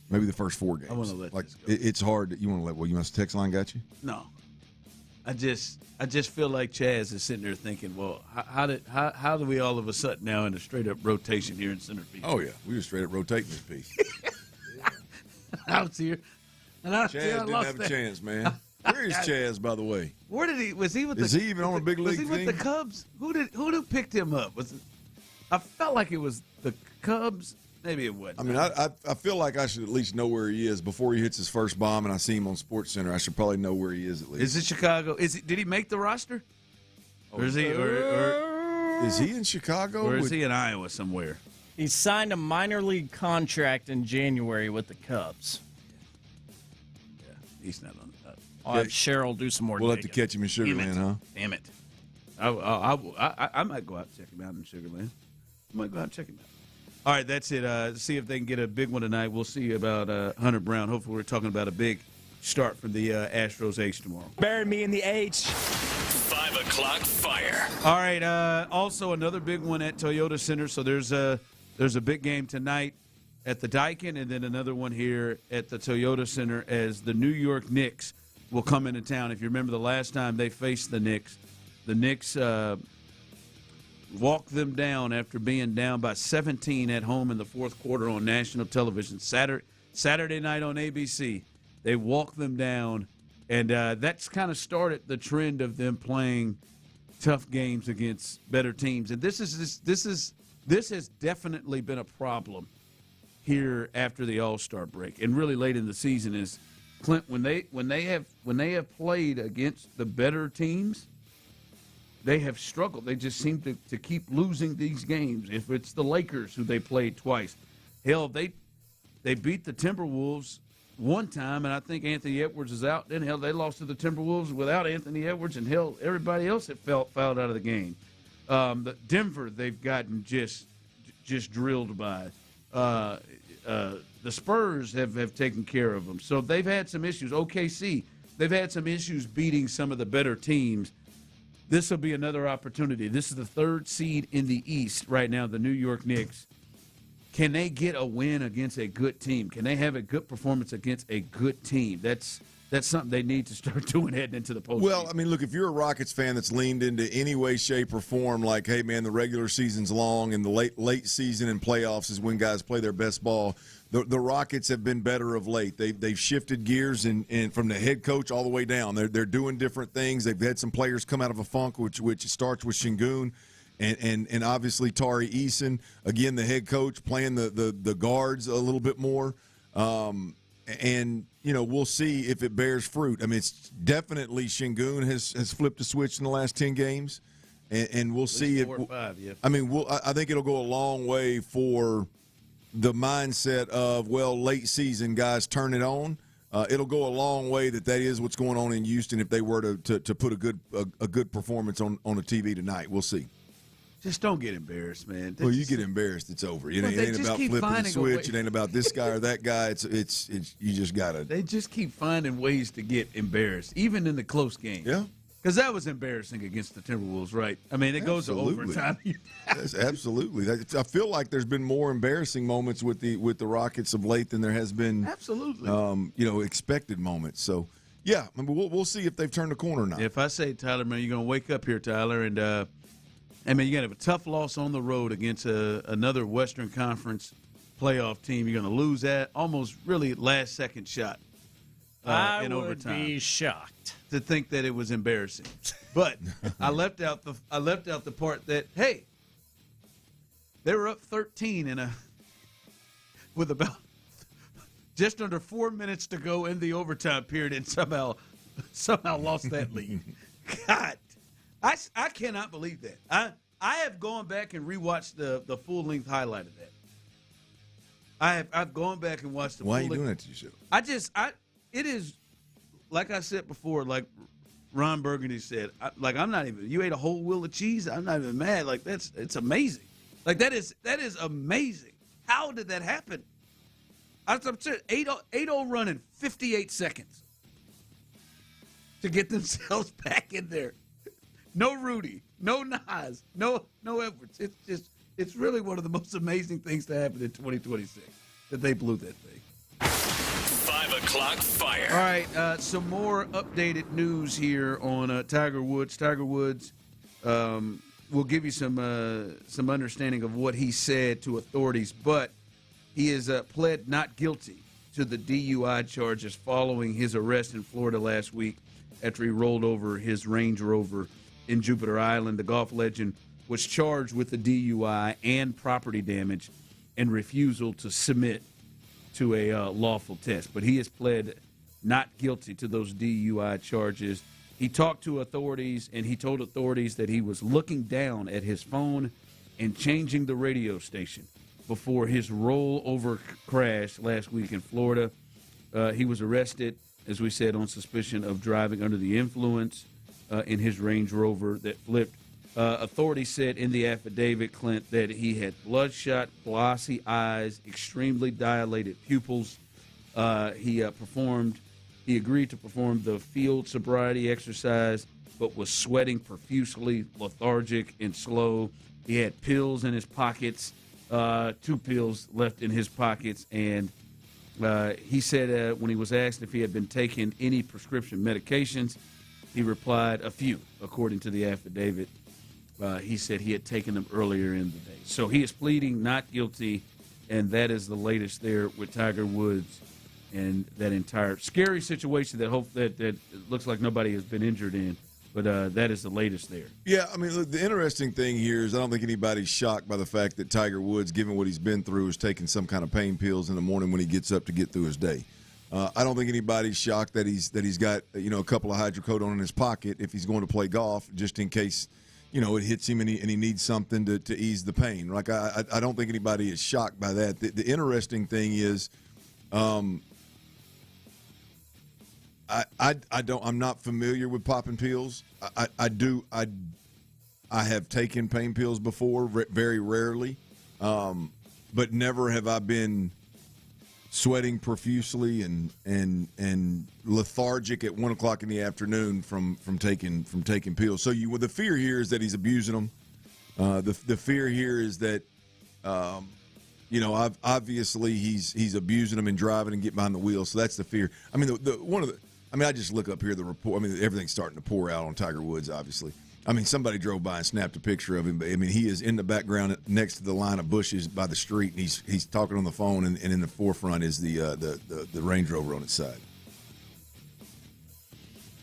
Maybe the first 4 games. I want to let this go. It's hard. You want to let? Well, you must text line got you. No, I just feel like Chaz is sitting there thinking, well, how do we all of a sudden now in a straight up rotation here in center field? Oh yeah, we just straight up rotating this piece. I was here, and Chaz didn't have a chance, man. Where is Chaz, by the way? Where did he? Was he with? Is he even on a big league team? Was he with the Cubs? Who picked him up? I felt like it was the Cubs. Maybe it wasn't. I mean, I feel like I should at least know where he is before he hits his first bomb, and I see him on SportsCenter. I should probably know where he is at least. Is it Chicago? Did he make the roster? Or is he? Or is he in Chicago? Or is he in Iowa somewhere? He signed a minor league contract in January with the Cubs. Yeah, he's not on the top. I'll have Cheryl do some more. We'll have to catch him in Sugarland, huh? Damn it! I might go out and check him out in Sugarland. I might go out and check him out. All right, that's it. See if they can get a big one tonight. We'll see about Hunter Brown. Hopefully we're talking about a big start from the Astros H tomorrow. Bury me in the H. 5 o'clock fire. All right, also another big one at Toyota Center. So there's a big game tonight at the Daikin, and then another one here at the Toyota Center as the New York Knicks will come into town. If you remember the last time they faced the Knicks walked them down after being down by 17 at home in the fourth quarter on national television. Saturday night on ABC, they walked them down, and that's kind of started the trend of them playing tough games against better teams. And this has definitely been a problem here after the All-Star break and really late in the season. Is Clint, when they have played against the better teams, they have struggled. They just seem to keep losing these games. If it's the Lakers, who they played twice. Hell, they beat the Timberwolves one time, and I think Anthony Edwards is out. Then, hell, they lost to the Timberwolves without Anthony Edwards, and, hell, everybody else that fouled out of the game. The Denver, they've gotten just drilled by. The Spurs have taken care of them. So they've had some issues. OKC, they've had some issues beating some of the better teams. This will be another opportunity. This is the 3rd seed in the East right now, the New York Knicks. Can they get a win against a good team? Can they have a good performance against a good team? That's that's something they need to start doing heading into the postseason. Well, I mean, look, if you're a Rockets fan that's leaned into any way, shape, or form, like, hey, man, the regular season's long and the late season and playoffs is when guys play their best ball, the Rockets have been better of late. They've shifted gears and from the head coach all the way down. They're doing different things. They've had some players come out of a funk, which starts with Şengün and obviously Tari Eason. Again, the head coach playing the guards a little bit more. And, we'll see if it bears fruit. I mean, it's definitely Şengün has flipped a switch in the last 10 games, and we'll see if – 4 or 5, yeah. I mean, I think it'll go a long way for the mindset of, well, late season, guys, turn it on. It'll go a long way that is what's going on in Houston if they were to put a good performance on the TV tonight. We'll see. Just don't get embarrassed, man. Well, you get embarrassed, it's over. It ain't about flipping the switch. It ain't about this guy or that guy. It's you just gotta. They just keep finding ways to get embarrassed, even in the close game. Yeah, because that was embarrassing against the Timberwolves, right? I mean, it goes to overtime. Yes, absolutely. I feel like there's been more embarrassing moments with the Rockets of late than there has been. Absolutely. Expected moments. So yeah, I mean, we'll see if they've turned the corner or not. If I say, Tyler, man, you're gonna wake up here, Tyler, and. I mean, you're going to have a tough loss on the road against another Western Conference playoff team. You're going to lose that almost really last-second shot in overtime. I would be shocked to think that it was embarrassing. But I left out the part that, hey, they were up 13 with about just under 4 minutes to go in the overtime period and somehow lost that lead. God. I cannot believe that. I have gone back and rewatched the full-length highlight of that. I've gone back and watched the Why are you doing that to yourself? It is, like I said before, like Ron Burgundy said, I'm not even, you ate a whole wheel of cheese, I'm not even mad. Like, it's amazing. Like, that is amazing. How did that happen? I'm serious, 8-0 run in 58 seconds to get themselves back in there. No Rudy, no Nas, no Edwards. It's really one of the most amazing things to happen in 2026 that they blew that thing. 5 o'clock fire. All right, some more updated news here on Tiger Woods. Tiger Woods will give you some understanding of what he said to authorities, but he is pled not guilty to the DUI charges following his arrest in Florida last week after he rolled over his Range Rover in Jupiter Island. The golf legend was charged with the DUI and property damage and refusal to submit to a lawful test. But he has pled not guilty to those DUI charges. He talked to authorities, and he told authorities that he was looking down at his phone and changing the radio station before his rollover crash last week in Florida. He was arrested, as we said, on suspicion of driving under the influence in his Range Rover that flipped. Authorities said in the affidavit, Clint, that he had bloodshot, glossy eyes, extremely dilated pupils. He agreed to perform the field sobriety exercise, but was sweating profusely, lethargic, and slow. He had pills in his pockets, 2 pills left in his pockets, and he said when he was asked if he had been taking any prescription medications, he replied, a few, according to the affidavit. He said he had taken them earlier in the day. So he is pleading not guilty, and that is the latest there with Tiger Woods and that entire scary situation that looks like nobody has been injured in. But that is the latest there. Yeah, I mean, look, the interesting thing here is I don't think anybody's shocked by the fact that Tiger Woods, given what he's been through, is taking some kind of pain pills in the morning when he gets up to get through his day. I don't think anybody's shocked that he's got a couple of hydrocodone in his pocket if he's going to play golf, just in case it hits him and he needs something to ease the pain. Like I don't think anybody is shocked by that. The interesting thing is, I'm not familiar with popping pills. I have taken pain pills before, very rarely, but never have I been sweating profusely and lethargic at 1 o'clock in the afternoon from taking pills. So the fear here is that he's abusing them. The fear here is that obviously he's abusing them and driving and getting behind the wheel. So that's the fear. I mean, I mean, I just look up here the report. I mean, everything's starting to pour out on Tiger Woods, obviously. I mean, somebody drove by and snapped a picture of him. But I mean, he is in the background next to the line of bushes by the street, and he's talking on the phone, and in the forefront is the Range Rover on its side.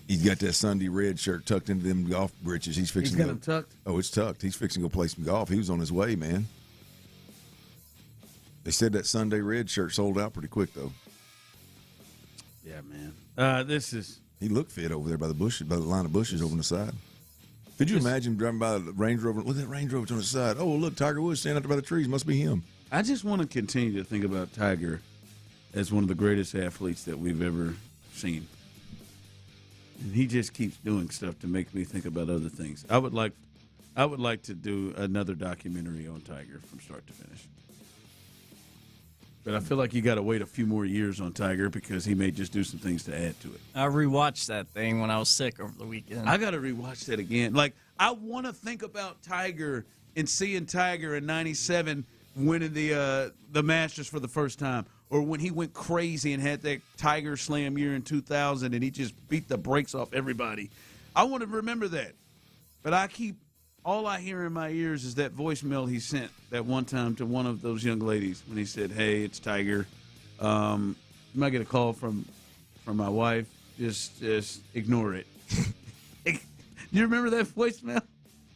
He's got that Sunday red shirt tucked into them golf breeches. He's fixing. He's got them tucked? Oh, it's tucked. He's fixing to go play some golf. He was on his way, man. They said that Sunday red shirt sold out pretty quick, though. Yeah, man. He looked fit over there by the bushes, by the line of bushes over on the side. Could you imagine driving by the Range Rover? Look at that Range Rover on the side. Oh, look, Tiger Woods standing out there by the trees. Must be him. I just want to continue to think about Tiger as one of the greatest athletes that we've ever seen. And he just keeps doing stuff to make me think about other things. I would like to do another documentary on Tiger from start to finish. But I feel like you got to wait a few more years on Tiger because he may just do some things to add to it. I rewatched that thing when I was sick over the weekend. I got to rewatch that again. Like, I want to think about Tiger and seeing Tiger in '97 winning the Masters for the first time, or when he went crazy and had that Tiger Slam year in 2000 and he just beat the brakes off everybody. I want to remember that. But all I hear in my ears is that voicemail he sent that one time to one of those young ladies when he said, "Hey, it's Tiger. You might get a call from my wife. Just ignore it." You remember that voicemail?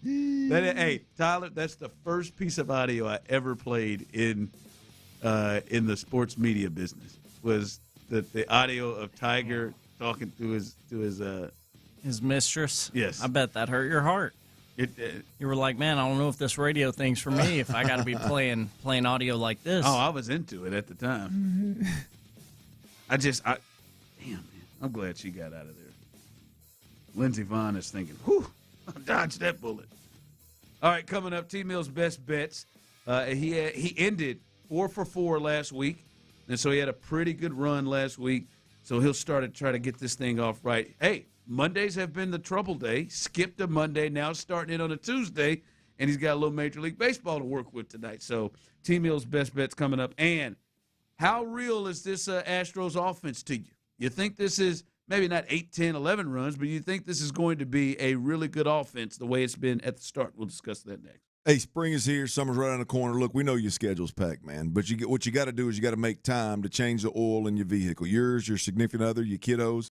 Hey, Tyler, that's the first piece of audio I ever played in the sports media business. Was the audio of Tiger talking to his mistress? Yes. I bet that hurt your heart. You were like, man, I don't know if this radio thing's for me if I got to be playing audio like this. Oh, I was into it at the time. Damn, man, I'm glad she got out of there. Lindsey Vonn is thinking, whew, I dodged that bullet. All right, coming up, T-Mill's best bets. He ended 4 for 4 last week, and so he had a pretty good run last week. So he'll start to try to get this thing off right. Hey, Mondays have been the trouble day. Skipped a Monday, now starting it on a Tuesday, and he's got a little Major League Baseball to work with tonight. So T-Mill's best bets coming up. And how real is this Astros offense to you? You think this is maybe not 8, 10, 11 runs, but you think this is going to be a really good offense the way it's been at the start? We'll discuss that next. Hey, spring is here. Summer's right around the corner. Look, we know your schedule's packed, man. But what you got to do is you got to make time to change the oil in your vehicle. Yours, your significant other, your kiddos.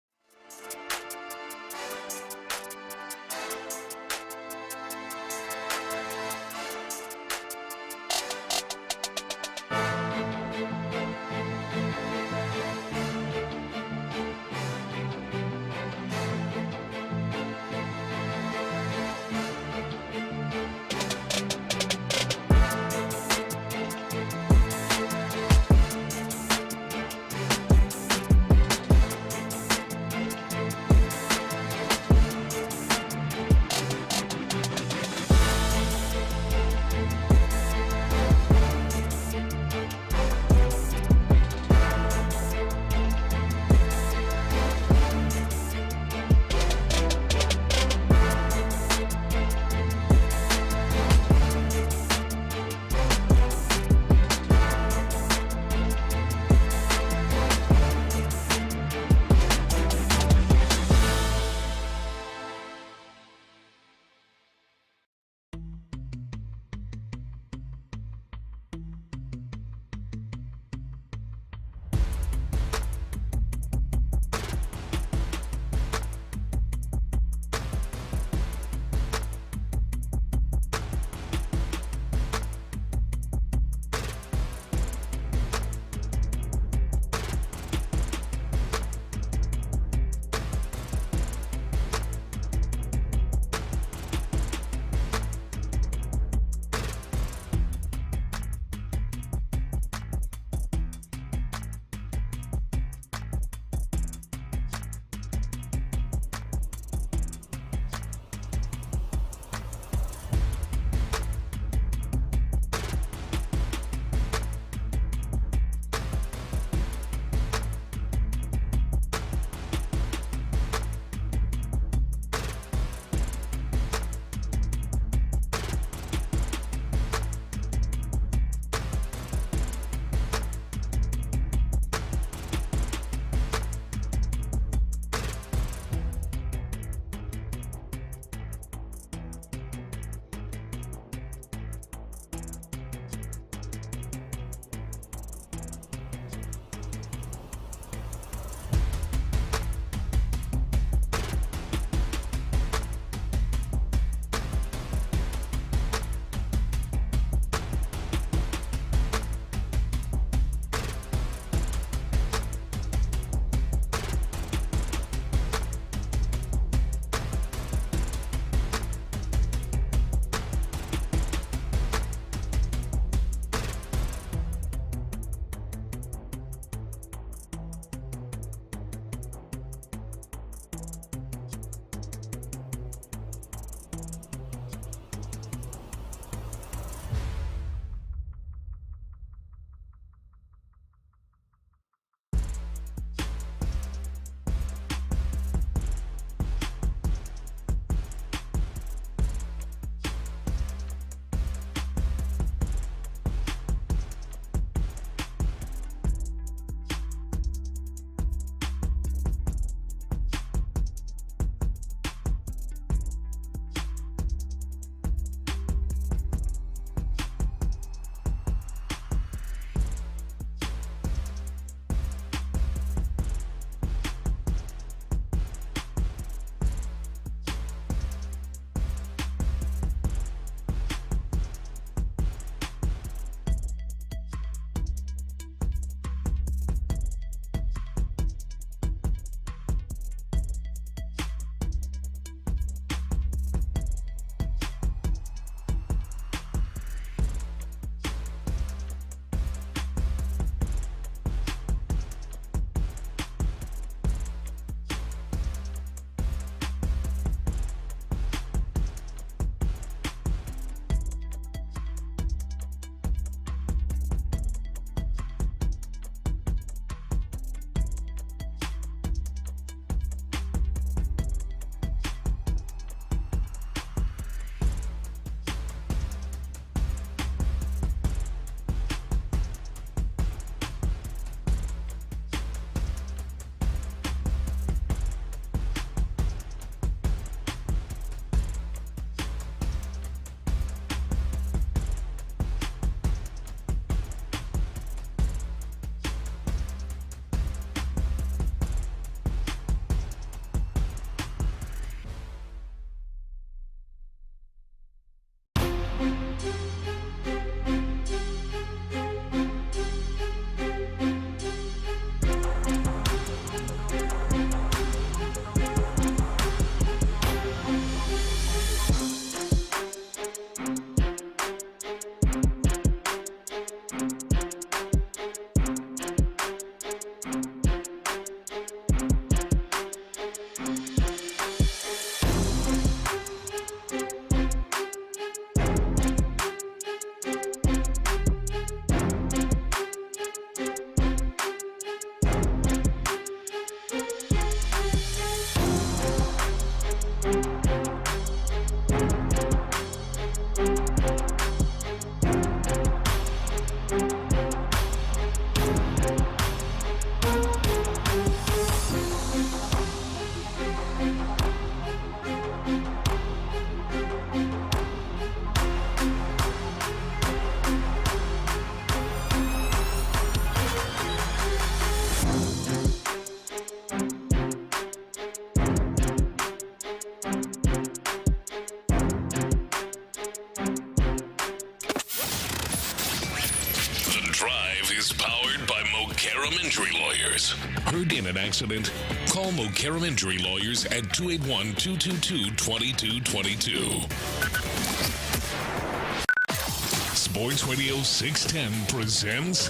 is powered by Mokaram Injury Lawyers. Heard in an accident? Call Mokaram Injury Lawyers at 281-222-2222. Sports Radio 610 presents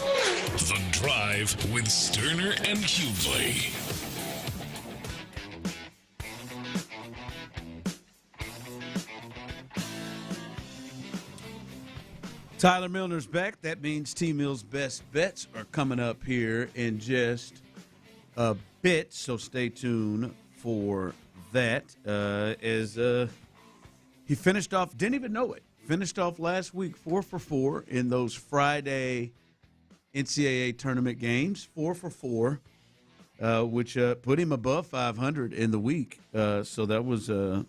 The Drive with Stoerner and Hughley. Tyler Milner's back. That means T-Mill's best bets are coming up here in just a bit, so stay tuned for that. As he finished off, didn't even know it, finished off last week 4 for 4 in those Friday NCAA tournament games, 4 for 4, which put him above 500 in the week. So that was, over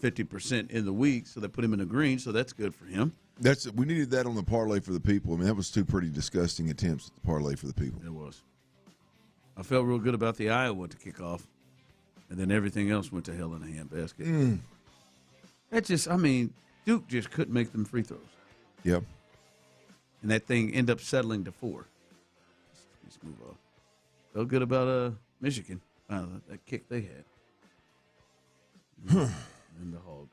50% in the week, so that put him in the green, so that's good for him. We needed that on the parlay for the people. I mean, that was two pretty disgusting attempts at the parlay for the people. It was. I felt real good about the Iowa to kick off, and then everything else went to hell in a handbasket. That just, Duke just couldn't make them free throws. Yep. And that thing ended up settling to 4. Let's move on. Felt good about Michigan. That kick they had. And the Hogs.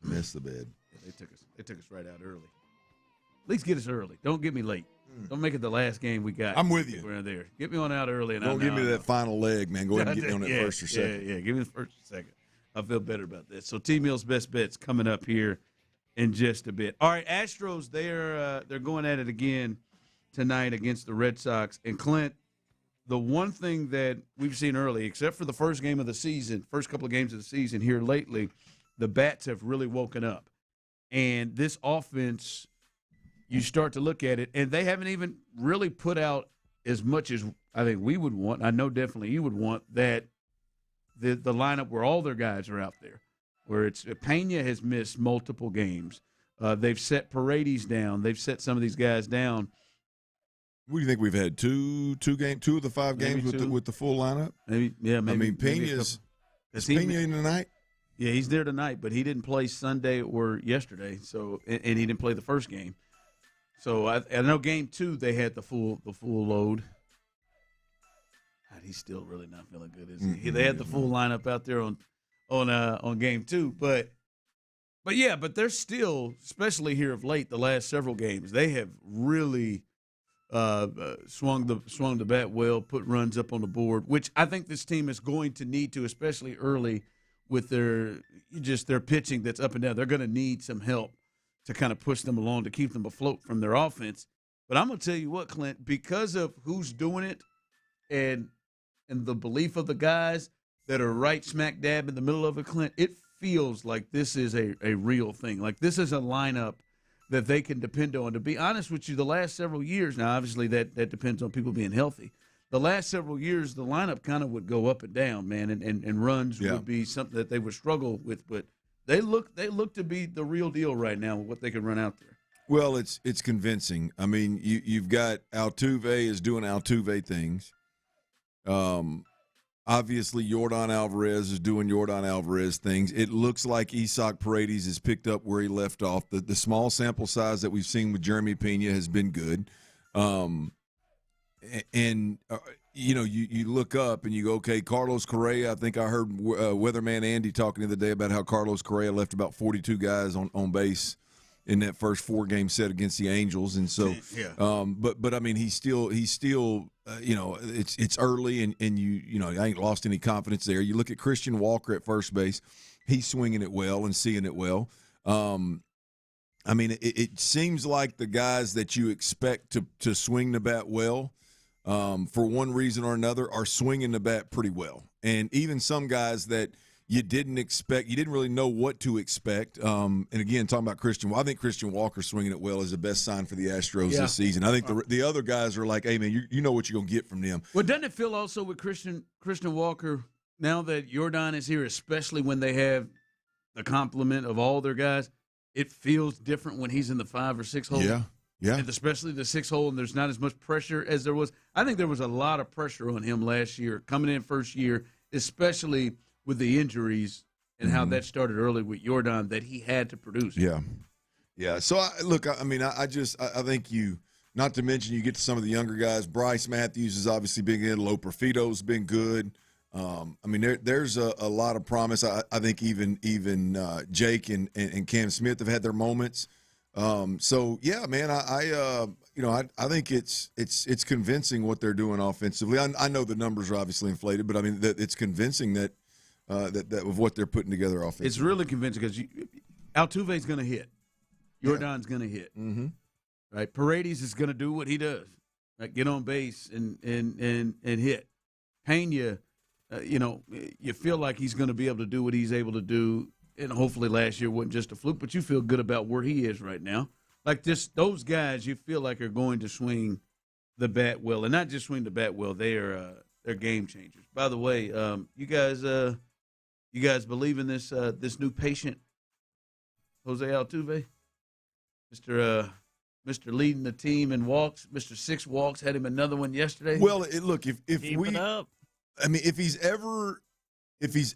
Missed the bed. Yeah, they took us right out early. At least get us early. Don't get me late. Don't make it the last game we got. I'm with you. We're there. Get me on out early. And don't give me that final leg, man. Go ahead and get me on that first or second. Yeah, give me the first or second. I feel better about this. So T-Mill's best bets coming up here in just a bit. All right, Astros, they're going at it again tonight against the Red Sox. And Clint, the one thing that we've seen early, except for the first game of the season, first couple of games of the season here lately, the bats have really woken up. And this offense, you start to look at it, and they haven't even really put out as much as I think we would want. I know definitely you would want that the lineup where all their guys are out there, where it's Pena has missed multiple games. They've set Paredes down. They've set some of these guys down. What do you think we've had? Two of the 5 games with the full lineup? Maybe. I mean, Pena's is Pena in tonight? Yeah, he's there tonight, but he didn't play Sunday or yesterday. So, and he didn't play the first game. So I know game 2 they had the full load. God, he's still really not feeling good, is he? They had the full lineup out there on game 2, but they're still, especially here of late, the last several games, they have really swung the bat well, put runs up on the board, which I think this team is going to need to, especially early with their pitching that's up and down. They're going to need some help to kind of push them along to keep them afloat from their offense. But I'm going to tell you what, Clint, because of who's doing it and the belief of the guys that are right smack dab in the middle of it, Clint, it feels like this is a real thing. Like this is a lineup that they can depend on. To be honest with you, the last several years, now obviously that depends on people being healthy. The last several years, the lineup kind of would go up and down, man, and runs would be something that they would struggle with. But they look to be the real deal right now with what they can run out there. Well, it's convincing. I mean, you've got Altuve is doing Altuve things. Obviously, Yordan Alvarez is doing Yordan Alvarez things. It looks like Isaac Paredes has picked up where he left off. The small sample size that we've seen with Jeremy Pena has been good. You look up and you go, okay, Carlos Correa. I think I heard Weatherman Andy talking the other day about how Carlos Correa left about 42 guys on base in that first 4-game set against the Angels, and so, but I mean, he's still, it's early, and I ain't lost any confidence there. You look at Christian Walker at first base, he's swinging it well and seeing it well. I mean, it seems like the guys that you expect to swing the bat well, for one reason or another, are swinging the bat pretty well, and even some guys that you didn't expect, you didn't really know what to expect. And again, talking about I think Christian Walker swinging it well is the best sign for the Astros this season. I think the other guys are like, hey, man, you know what you're going to get from them. Well, doesn't it feel also with Christian Walker, now that Yordan is here, especially when they have the complement of all their guys, it feels different when he's in the 5 or 6 hole. Yeah. And especially the 6 hole, and there's not as much pressure as there was. I think there was a lot of pressure on him last year, coming in first year, especially – with the injuries and how that started early with Yordan, that he had to produce. Yeah. Yeah. So, I think not to mention you get to some of the younger guys. Bryce Matthews has obviously been good. Loper Fito's been good. There's a lot of promise. I think even Jake and Cam Smith have had their moments. Yeah, man, I think it's convincing what they're doing offensively. I know the numbers are obviously inflated, but that it's convincing that of what they're putting together offensively. It's really convincing because Altuve's going to hit. Yordan's going to hit. Mm-hmm. Right? Paredes is going to do what he does. Right? Get on base and hit. Pena, you feel like he's going to be able to do what he's able to do. And hopefully last year wasn't just a fluke, but you feel good about where he is right now. Like those guys you feel like are going to swing the bat well. And not just swing the bat well, they're game changers. By the way, you guys believe in this new patient, Jose Altuve? Mr. leading the team in walks, Mr. 6 walks, had him another one yesterday. Well, look, if he's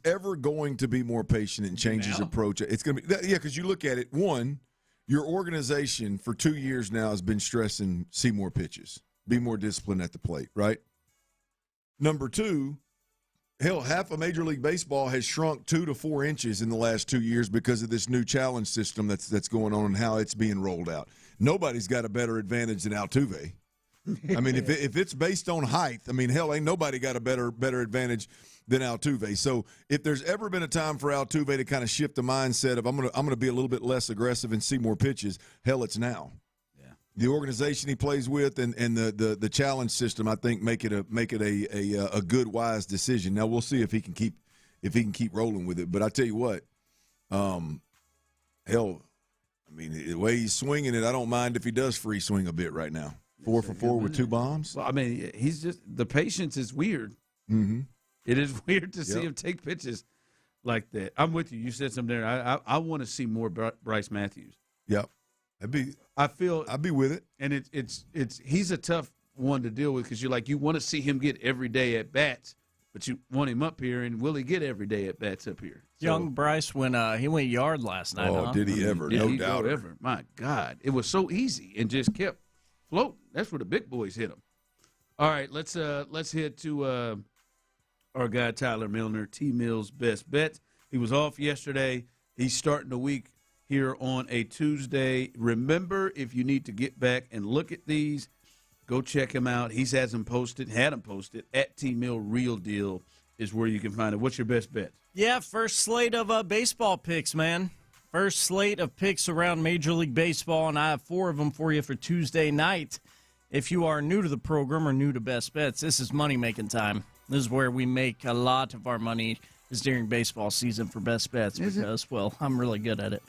ever going to be more patient and change his approach, it's going to be because you look at it. One, your organization for 2 years now has been stressing see more pitches, be more disciplined at the plate, right? Number two, hell, half of Major League Baseball has shrunk 2 to 4 inches in the last 2 years because of this new challenge system that's going on and how it's being rolled out. Nobody's got a better advantage than Altuve. If it's based on height, ain't nobody got a better advantage than Altuve. So if there's ever been a time for Altuve to kind of shift the mindset of I'm gonna be a little bit less aggressive and see more pitches, hell, it's now. Yeah. The organization he plays with and the challenge system, I think, make it a good, wise decision. Now we'll see if he can keep rolling with it. But I tell you what, the way he's swinging it, I don't mind if he does free swing a bit right now. 4 for 4 with 2 bombs. Well, he's just the patience is weird. Mm-hmm. It is weird to see him take pitches like that. I'm with you. You said something there. I want to see more Bryce Matthews. Yep. I'd be with it. And it's he's a tough one to deal with because you want to see him get every day at bats, but you want him up here, and will he get every day at bats up here? Young Bryce when he went yard last night. Oh, huh? Did he ever? No doubt. Ever. My God, it was so easy and just kept floating. That's where the big boys hit him. All right, let's head to our guy Tyler Milner, T-Mill's best bet. He was off yesterday. He's starting the week here on a Tuesday. Remember, if you need to get back and look at these, go check him out. He had them posted at T-Mill Real Deal is where you can find it. What's your best bet? Yeah, first slate of baseball picks, man. First slate of picks around Major League Baseball, and I have 4 of them for you for Tuesday night. If you are new to the program or new to Best Bets, this is money-making time. This is where we make a lot of our money is during baseball season for Best Bets because, well, I'm really good at it.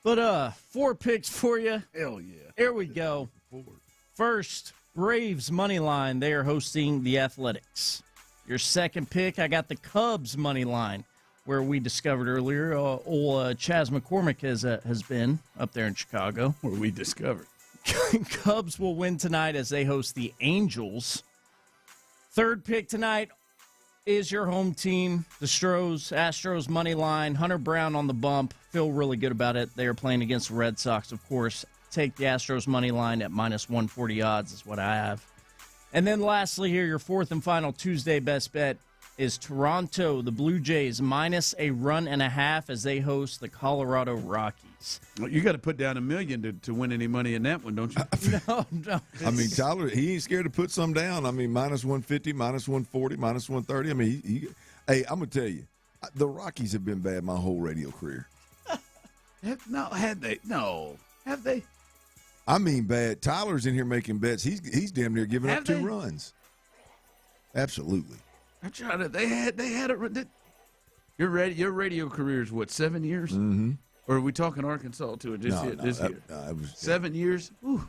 But 4 picks for you. Hell yeah. Here we go. First, Braves money line. They are hosting the Athletics. Your second pick, I got the Cubs money line, where we discovered earlier old Chas McCormick has been up there in Chicago. Where we discovered. Cubs will win tonight as they host the Angels. Third pick tonight is your home team, the Astros money line. Hunter Brown on the bump. Feel really good about it. They are playing against the Red Sox, of course. Take the Astros money line at minus 140 odds is what I have. And then lastly here, your fourth and final Tuesday best bet is Toronto, the Blue Jays, minus a run and a half as they host the Colorado Rockies. Well, you got to put down $1 million to win any money in that one, don't you? No. Tyler, he ain't scared to put some down. Minus 150, minus 140, minus 130. Hey, I'm going to tell you, the Rockies have been bad my whole radio career. Have they? Bad. Tyler's in here making bets. He's damn near giving up 2 runs. Absolutely. I'm trying to. They had it. Your radio career is what, 7 years? Mm-hmm. Or are we talking Arkansas too? Or this year? 7 years. Ooh.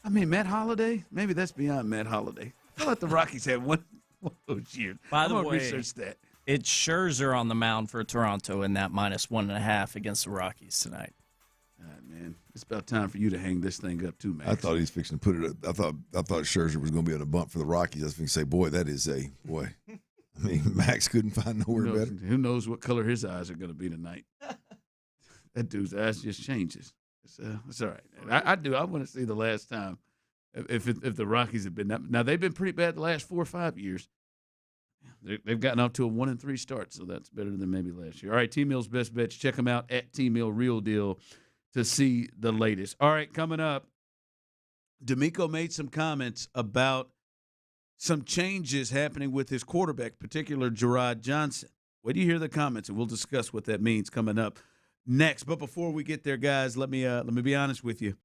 Matt Holliday. Maybe that's beyond Matt Holliday. I feel like the Rockies had one of those years. By the way, research that. It's Scherzer on the mound for Toronto in that minus 1.5 against the Rockies tonight. All right, man. It's about time for you to hang this thing up too, Max. I thought he was fixing to put it up. I thought Scherzer was going to be on a bump for the Rockies. I was going to say, boy, that is a boy. Max couldn't find nowhere better. Who knows what color his eyes are going to be tonight? That dude's eyes just changes. It's all right. I do. I want to see the last time if the Rockies have been that. Now they've been pretty bad the last 4 or 5 years. They've gotten off to a 1-3 start, so that's better than maybe last year. All right, T-Mill's Best Bets. Check them out at T-Mill Real Deal to see the latest. All right, coming up, D'Amico made some comments about some changes happening with his quarterback, particular Gerard Johnson. Wait till you hear the comments, and we'll discuss what that means coming up next. But before we get there, guys, let me be honest with you.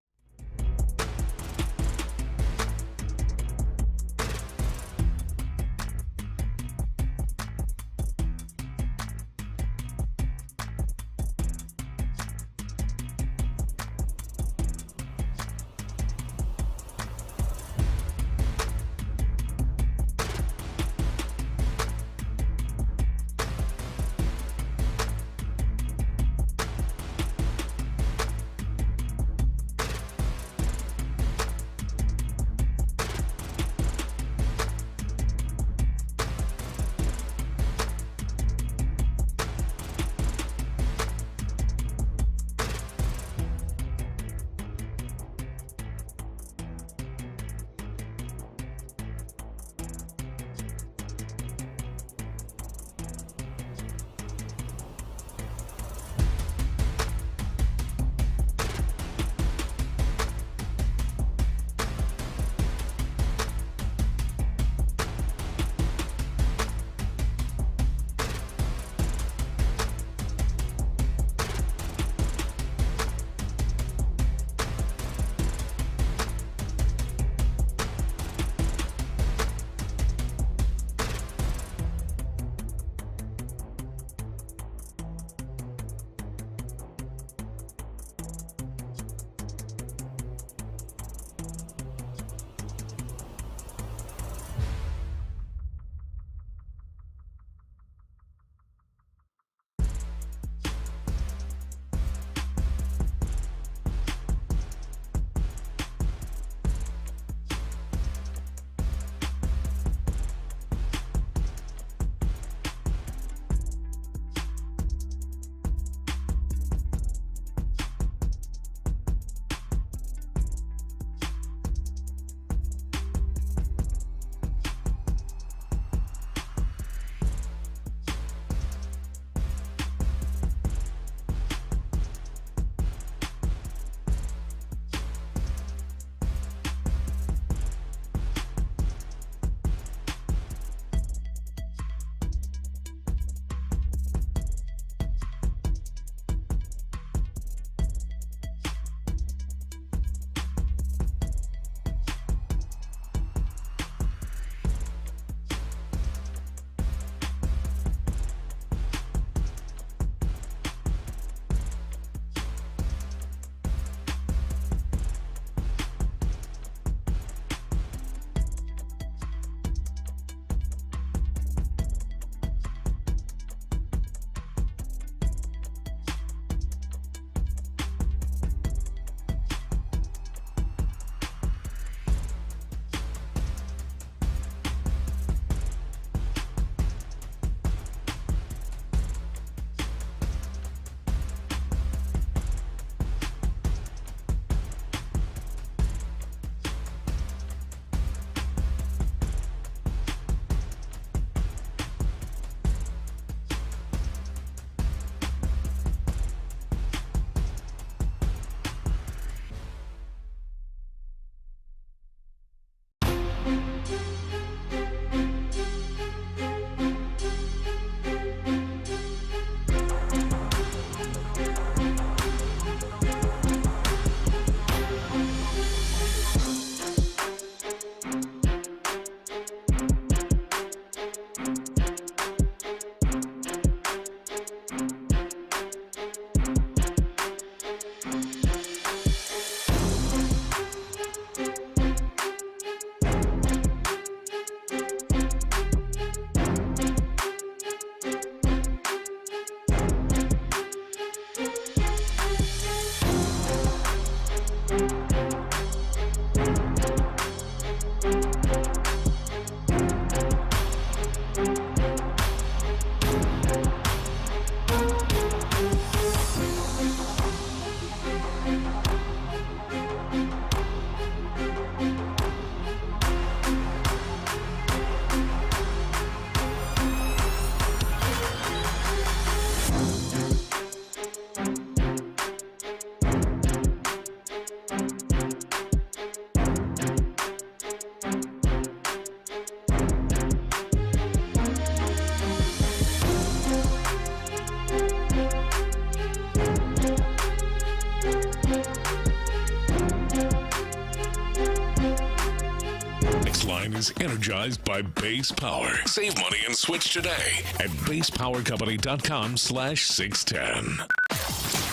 Next line is energized by Base Power. Save money and switch today at basepowercompany.com/610.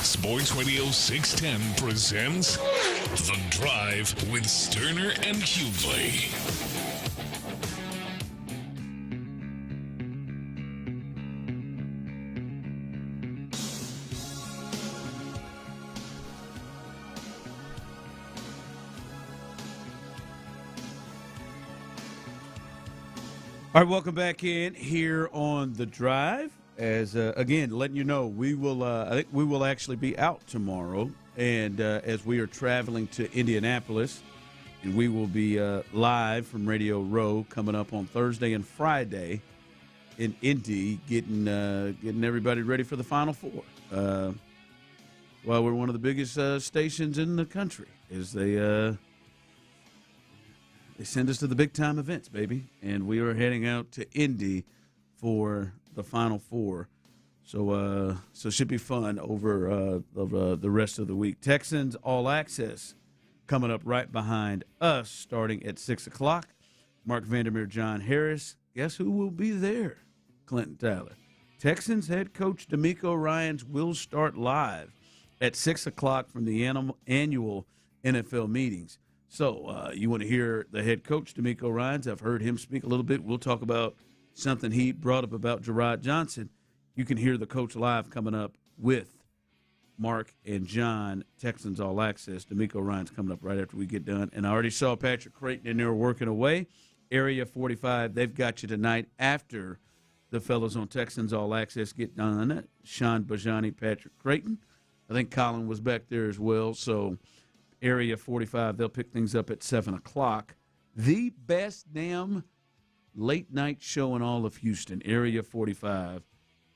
Sports Radio 610 presents The Drive with Stoerner and Hughley. All right, welcome back in here on The Drive. As again, letting you know, we will. I think we will actually be out tomorrow, and as we are traveling to Indianapolis, and we will be live from Radio Row coming up on Thursday and Friday in Indy, getting everybody ready for the Final Four. Well, we're one of the biggest stations in the country, as they send us to the big-time events, baby. And we are heading out to Indy for the Final Four. So it should be fun over the rest of the week. Texans All Access coming up right behind us, starting at 6 o'clock. Mark Vandermeer, John Harris. Guess who will be there? Clinton Tyler. Texans head coach D'Amico Ryans will start live at 6 o'clock from the annual NFL meetings. So you want to hear the head coach, D'Amico Ryans. I've heard him speak a little bit. We'll talk about something he brought up about Gerard Johnson. You can hear the coach live coming up with Mark and John, Texans All Access. D'Amico Ryans coming up right after we get done. And I already saw Patrick Creighton in there working away. Area 45, they've got you tonight after the fellows on Texans All Access get done. Sean Bijani, Patrick Creighton. I think Colin was back there as well. So Area 45, they'll pick things up at 7 o'clock. The best damn late-night show in all of Houston, Area 45,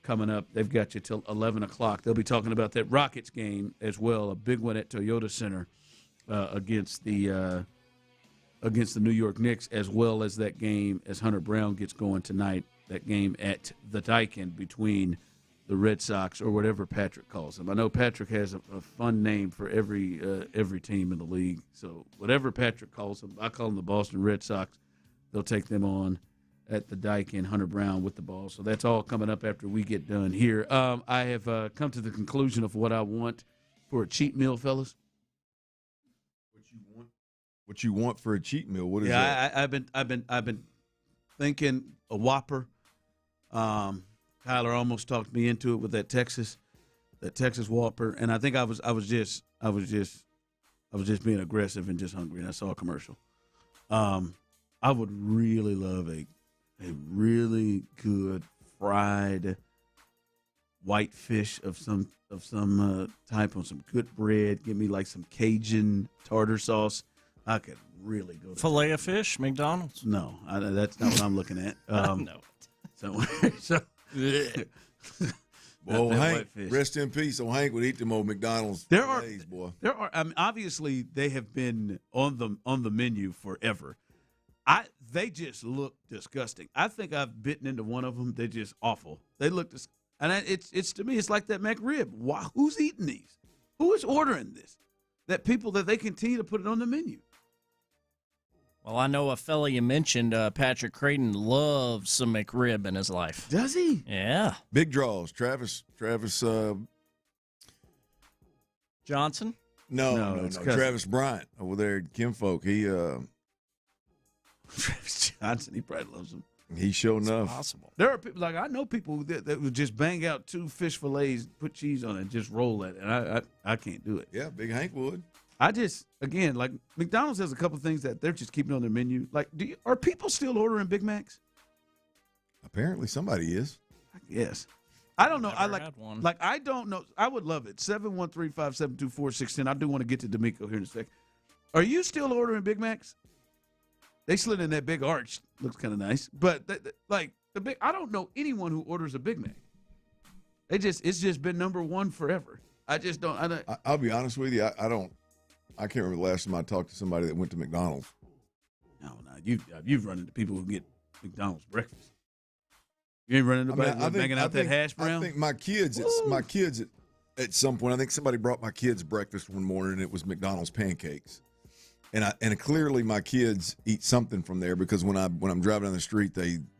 coming up. They've got you till 11 o'clock. They'll be talking about that Rockets game as well, a big one at Toyota Center against the New York Knicks, as well as that game as Hunter Brown gets going tonight, that game at the Daikin between the Red Sox, or whatever Patrick calls them. I know Patrick has a fun name for every team in the league. So whatever Patrick calls them, I call them the Boston Red Sox. They'll take them on at the Daikin, Hunter Brown with the ball. So that's all coming up after we get done here. I have come to the conclusion of what I want for a cheat meal, fellas. What you want for a cheat meal? What is that? I've been thinking a Whopper. Tyler almost talked me into it with that Texas Whopper, and I think I was just being aggressive and just hungry, and I saw a commercial. I would really love a really good fried white fish of some type on some good bread. Give me like some Cajun tartar sauce. I could really go. Filet of fish, McDonald's. No, that's not what I'm looking at. No. So. Well, Hank, rest in peace. So Hank would eat them old McDonald's. There are. I mean, obviously they have been on the menu forever. They just look disgusting. I think I've bitten into one of them. They're just awful. They look and it's to me, it's like that McRib. Why? Who's eating these? Who is ordering this? That people that they continue to put it on the menu. Well, I know a fella you mentioned, Patrick Creighton, loves some McRib in his life. Does he? Yeah. Big draws. Travis Johnson? No. Travis Bryant over there at Kinfolk. Travis Johnson, he probably loves him. He sure enough. Possible. There are people, like I know people that would just bang out 2 fish fillets, put cheese on it, and just roll it, and I can't do it. Yeah, Big Hank would. I just, again, like McDonald's has a couple things that they're just keeping on their menu. Like, are people still ordering Big Macs? Apparently, somebody is. I guess. I don't know. Had one. I don't know. I would love it. 713-572-4610. I do want to get to D'Amico here in a second. Are you still ordering Big Macs? They slid in that big arch. Looks kind of nice, but I don't know anyone who orders a Big Mac. It's just been number one forever. I just don't. I'll be honest with you. I can't remember the last time I talked to somebody that went to McDonald's. No, you've run into people who get McDonald's breakfast. You ain't running into anybody banging out that hash brown. I think my kids at some point, I think somebody brought my kids breakfast one morning, and it was McDonald's pancakes. And clearly my kids eat something from there because when I'm driving down the street,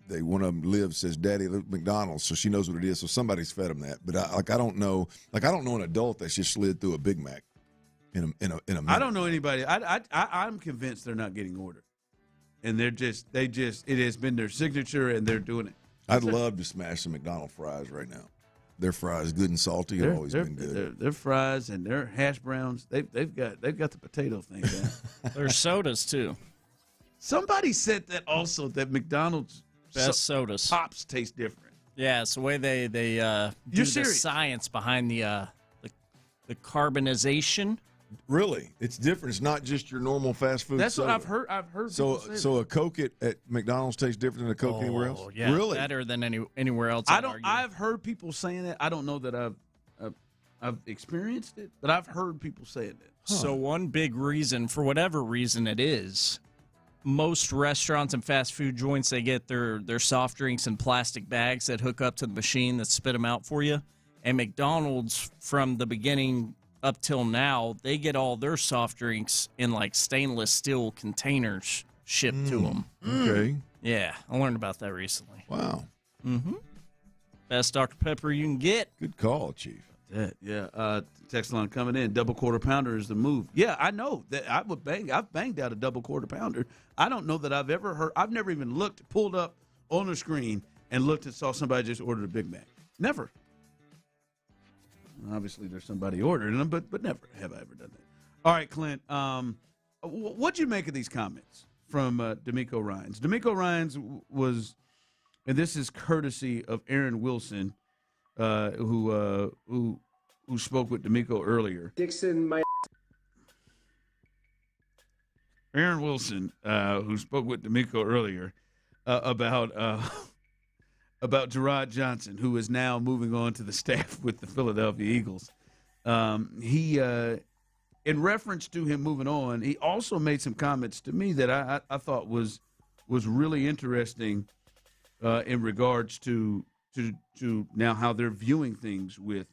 one of them Liv says, "Daddy, look, McDonald's," so she knows what it is. So somebody's fed them that. But I don't know an adult that's just slid through a Big Mac in a minute. I don't know anybody. I'm convinced they're not getting ordered, and it has been their signature, and they're doing it. I'd love to smash some McDonald's fries right now. Their fries, good and salty, have always been good. Their fries and their hash browns, they've got the potato thing down. Their sodas too. Somebody said that also, that McDonald's best sodas pops taste different. Yeah, it's the way they do the science behind the carbonization. Really, it's different. It's not just your normal fast food. That's soda. what I've heard. So a Coke at McDonald's tastes different than a Coke anywhere else. Yeah, really better than anywhere else. I've heard people saying that. I don't know that I've experienced it, but I've heard people saying it. So one big reason, for whatever reason it is, most restaurants and fast food joints, they get their soft drinks in plastic bags that hook up to the machine that spit them out for you. And McDonald's, from the beginning up till now, they get all their soft drinks in like stainless steel containers shipped to them. Okay. Yeah, I learned about that recently. Wow. Mm-hmm. Best Dr. Pepper you can get. Good call, Chief. Yeah. Text line coming in. Double quarter pounder is the move. Yeah, I know that I've banged out a double quarter pounder. I don't know that I've ever heard. I've never even pulled up on the screen and looked and saw somebody just ordered a Big Mac. Never. Obviously, there's somebody ordering them, but never have I ever done that. All right, Clint. What'd you make of these comments from D'Amico Ryans? D'Amico Ryans was, and this is courtesy of Aaron Wilson, who spoke with D'Amico earlier. Dixon, Aaron Wilson, who spoke with D'Amico earlier about Gerard Johnson, who is now moving on to the staff with the Philadelphia Eagles. He, in reference to him moving on, he also made some comments to me that I thought was really interesting in regards to now how they're viewing things with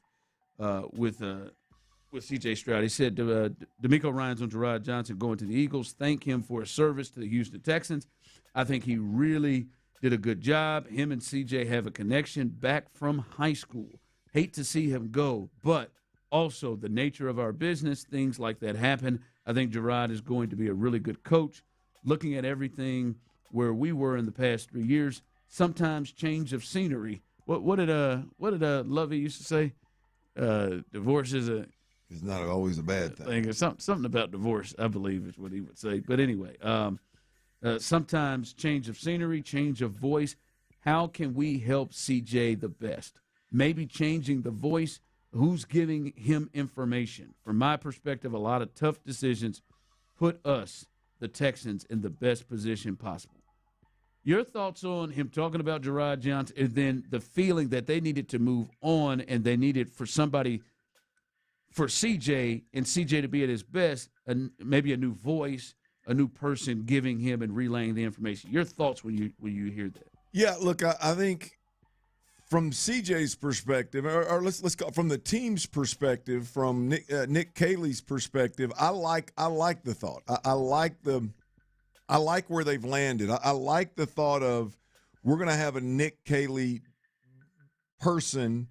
C.J. Stroud. He said, D'Amico Ryans on Gerard Johnson going to the Eagles. Thank him for his service to the Houston Texans. I think he really did a good job. Him and CJ have a connection back from high school. Hate to see him go, but also the nature of our business, things like that happen. I think Gerard is going to be a really good coach. Looking at everything where we were in the past 3 years, sometimes change of scenery. What did Lovey used to say? Divorce is not always a bad thing. Something about divorce, I believe, is what he would say. But anyway, sometimes change of scenery, change of voice. How can we help CJ the best? Maybe changing the voice. Who's giving him information? From my perspective, a lot of tough decisions put us, the Texans, in the best position possible. Your thoughts on him talking about Gerard Johnson and then the feeling that they needed to move on and they needed for CJ and CJ to be at his best, and maybe a new voice, a new person giving him and relaying the information. Your thoughts when you hear that? Yeah, look, I think from CJ's perspective, or let's go from the team's perspective, from Nick Caley's perspective, I like the thought. I like where they've landed. I like the thought of we're going to have a Nick Caley person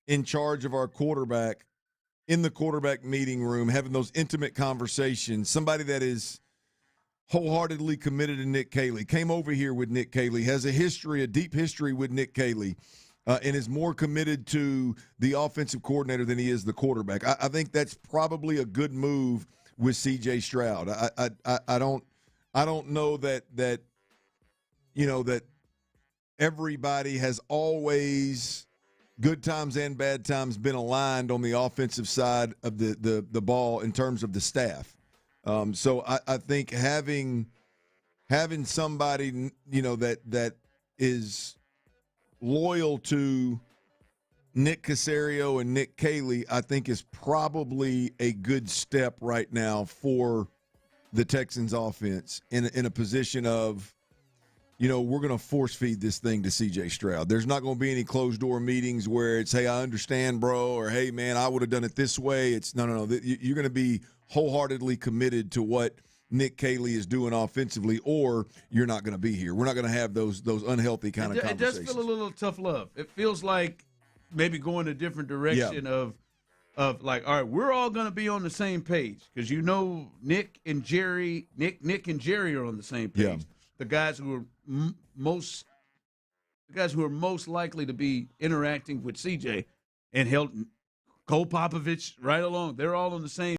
in charge of our quarterback in the quarterback meeting room, having those intimate conversations, somebody that is wholeheartedly committed to Nick Caley, came over here with Nick Caley, has a deep history with Nick Caley, and is more committed to the offensive coordinator than he is the quarterback. I think that's probably a good move with C.J. Stroud. I don't know that everybody has always, good times and bad times, been aligned on the offensive side of the ball in terms of the staff. So I think having somebody that is loyal to Nick Caserio and Nick Caley, I think is probably a good step right now for the Texans offense in a position of we're going to force feed this thing to C.J. Stroud. There's not going to be any closed door meetings where it's, hey, I understand, bro, or hey, man, I would have done it this way. It's no. You're going to be wholeheartedly committed to what Nick Caley is doing offensively, or you're not going to be here. We're not going to have those unhealthy kind of conversations. It does feel a little tough love. It feels like maybe going a different direction of like, all right, we're all going to be on the same page because Nick and Jerry are on the same page. Yeah. The guys who are most likely to be interacting with CJ and Cole Popovich right along. They're all on the same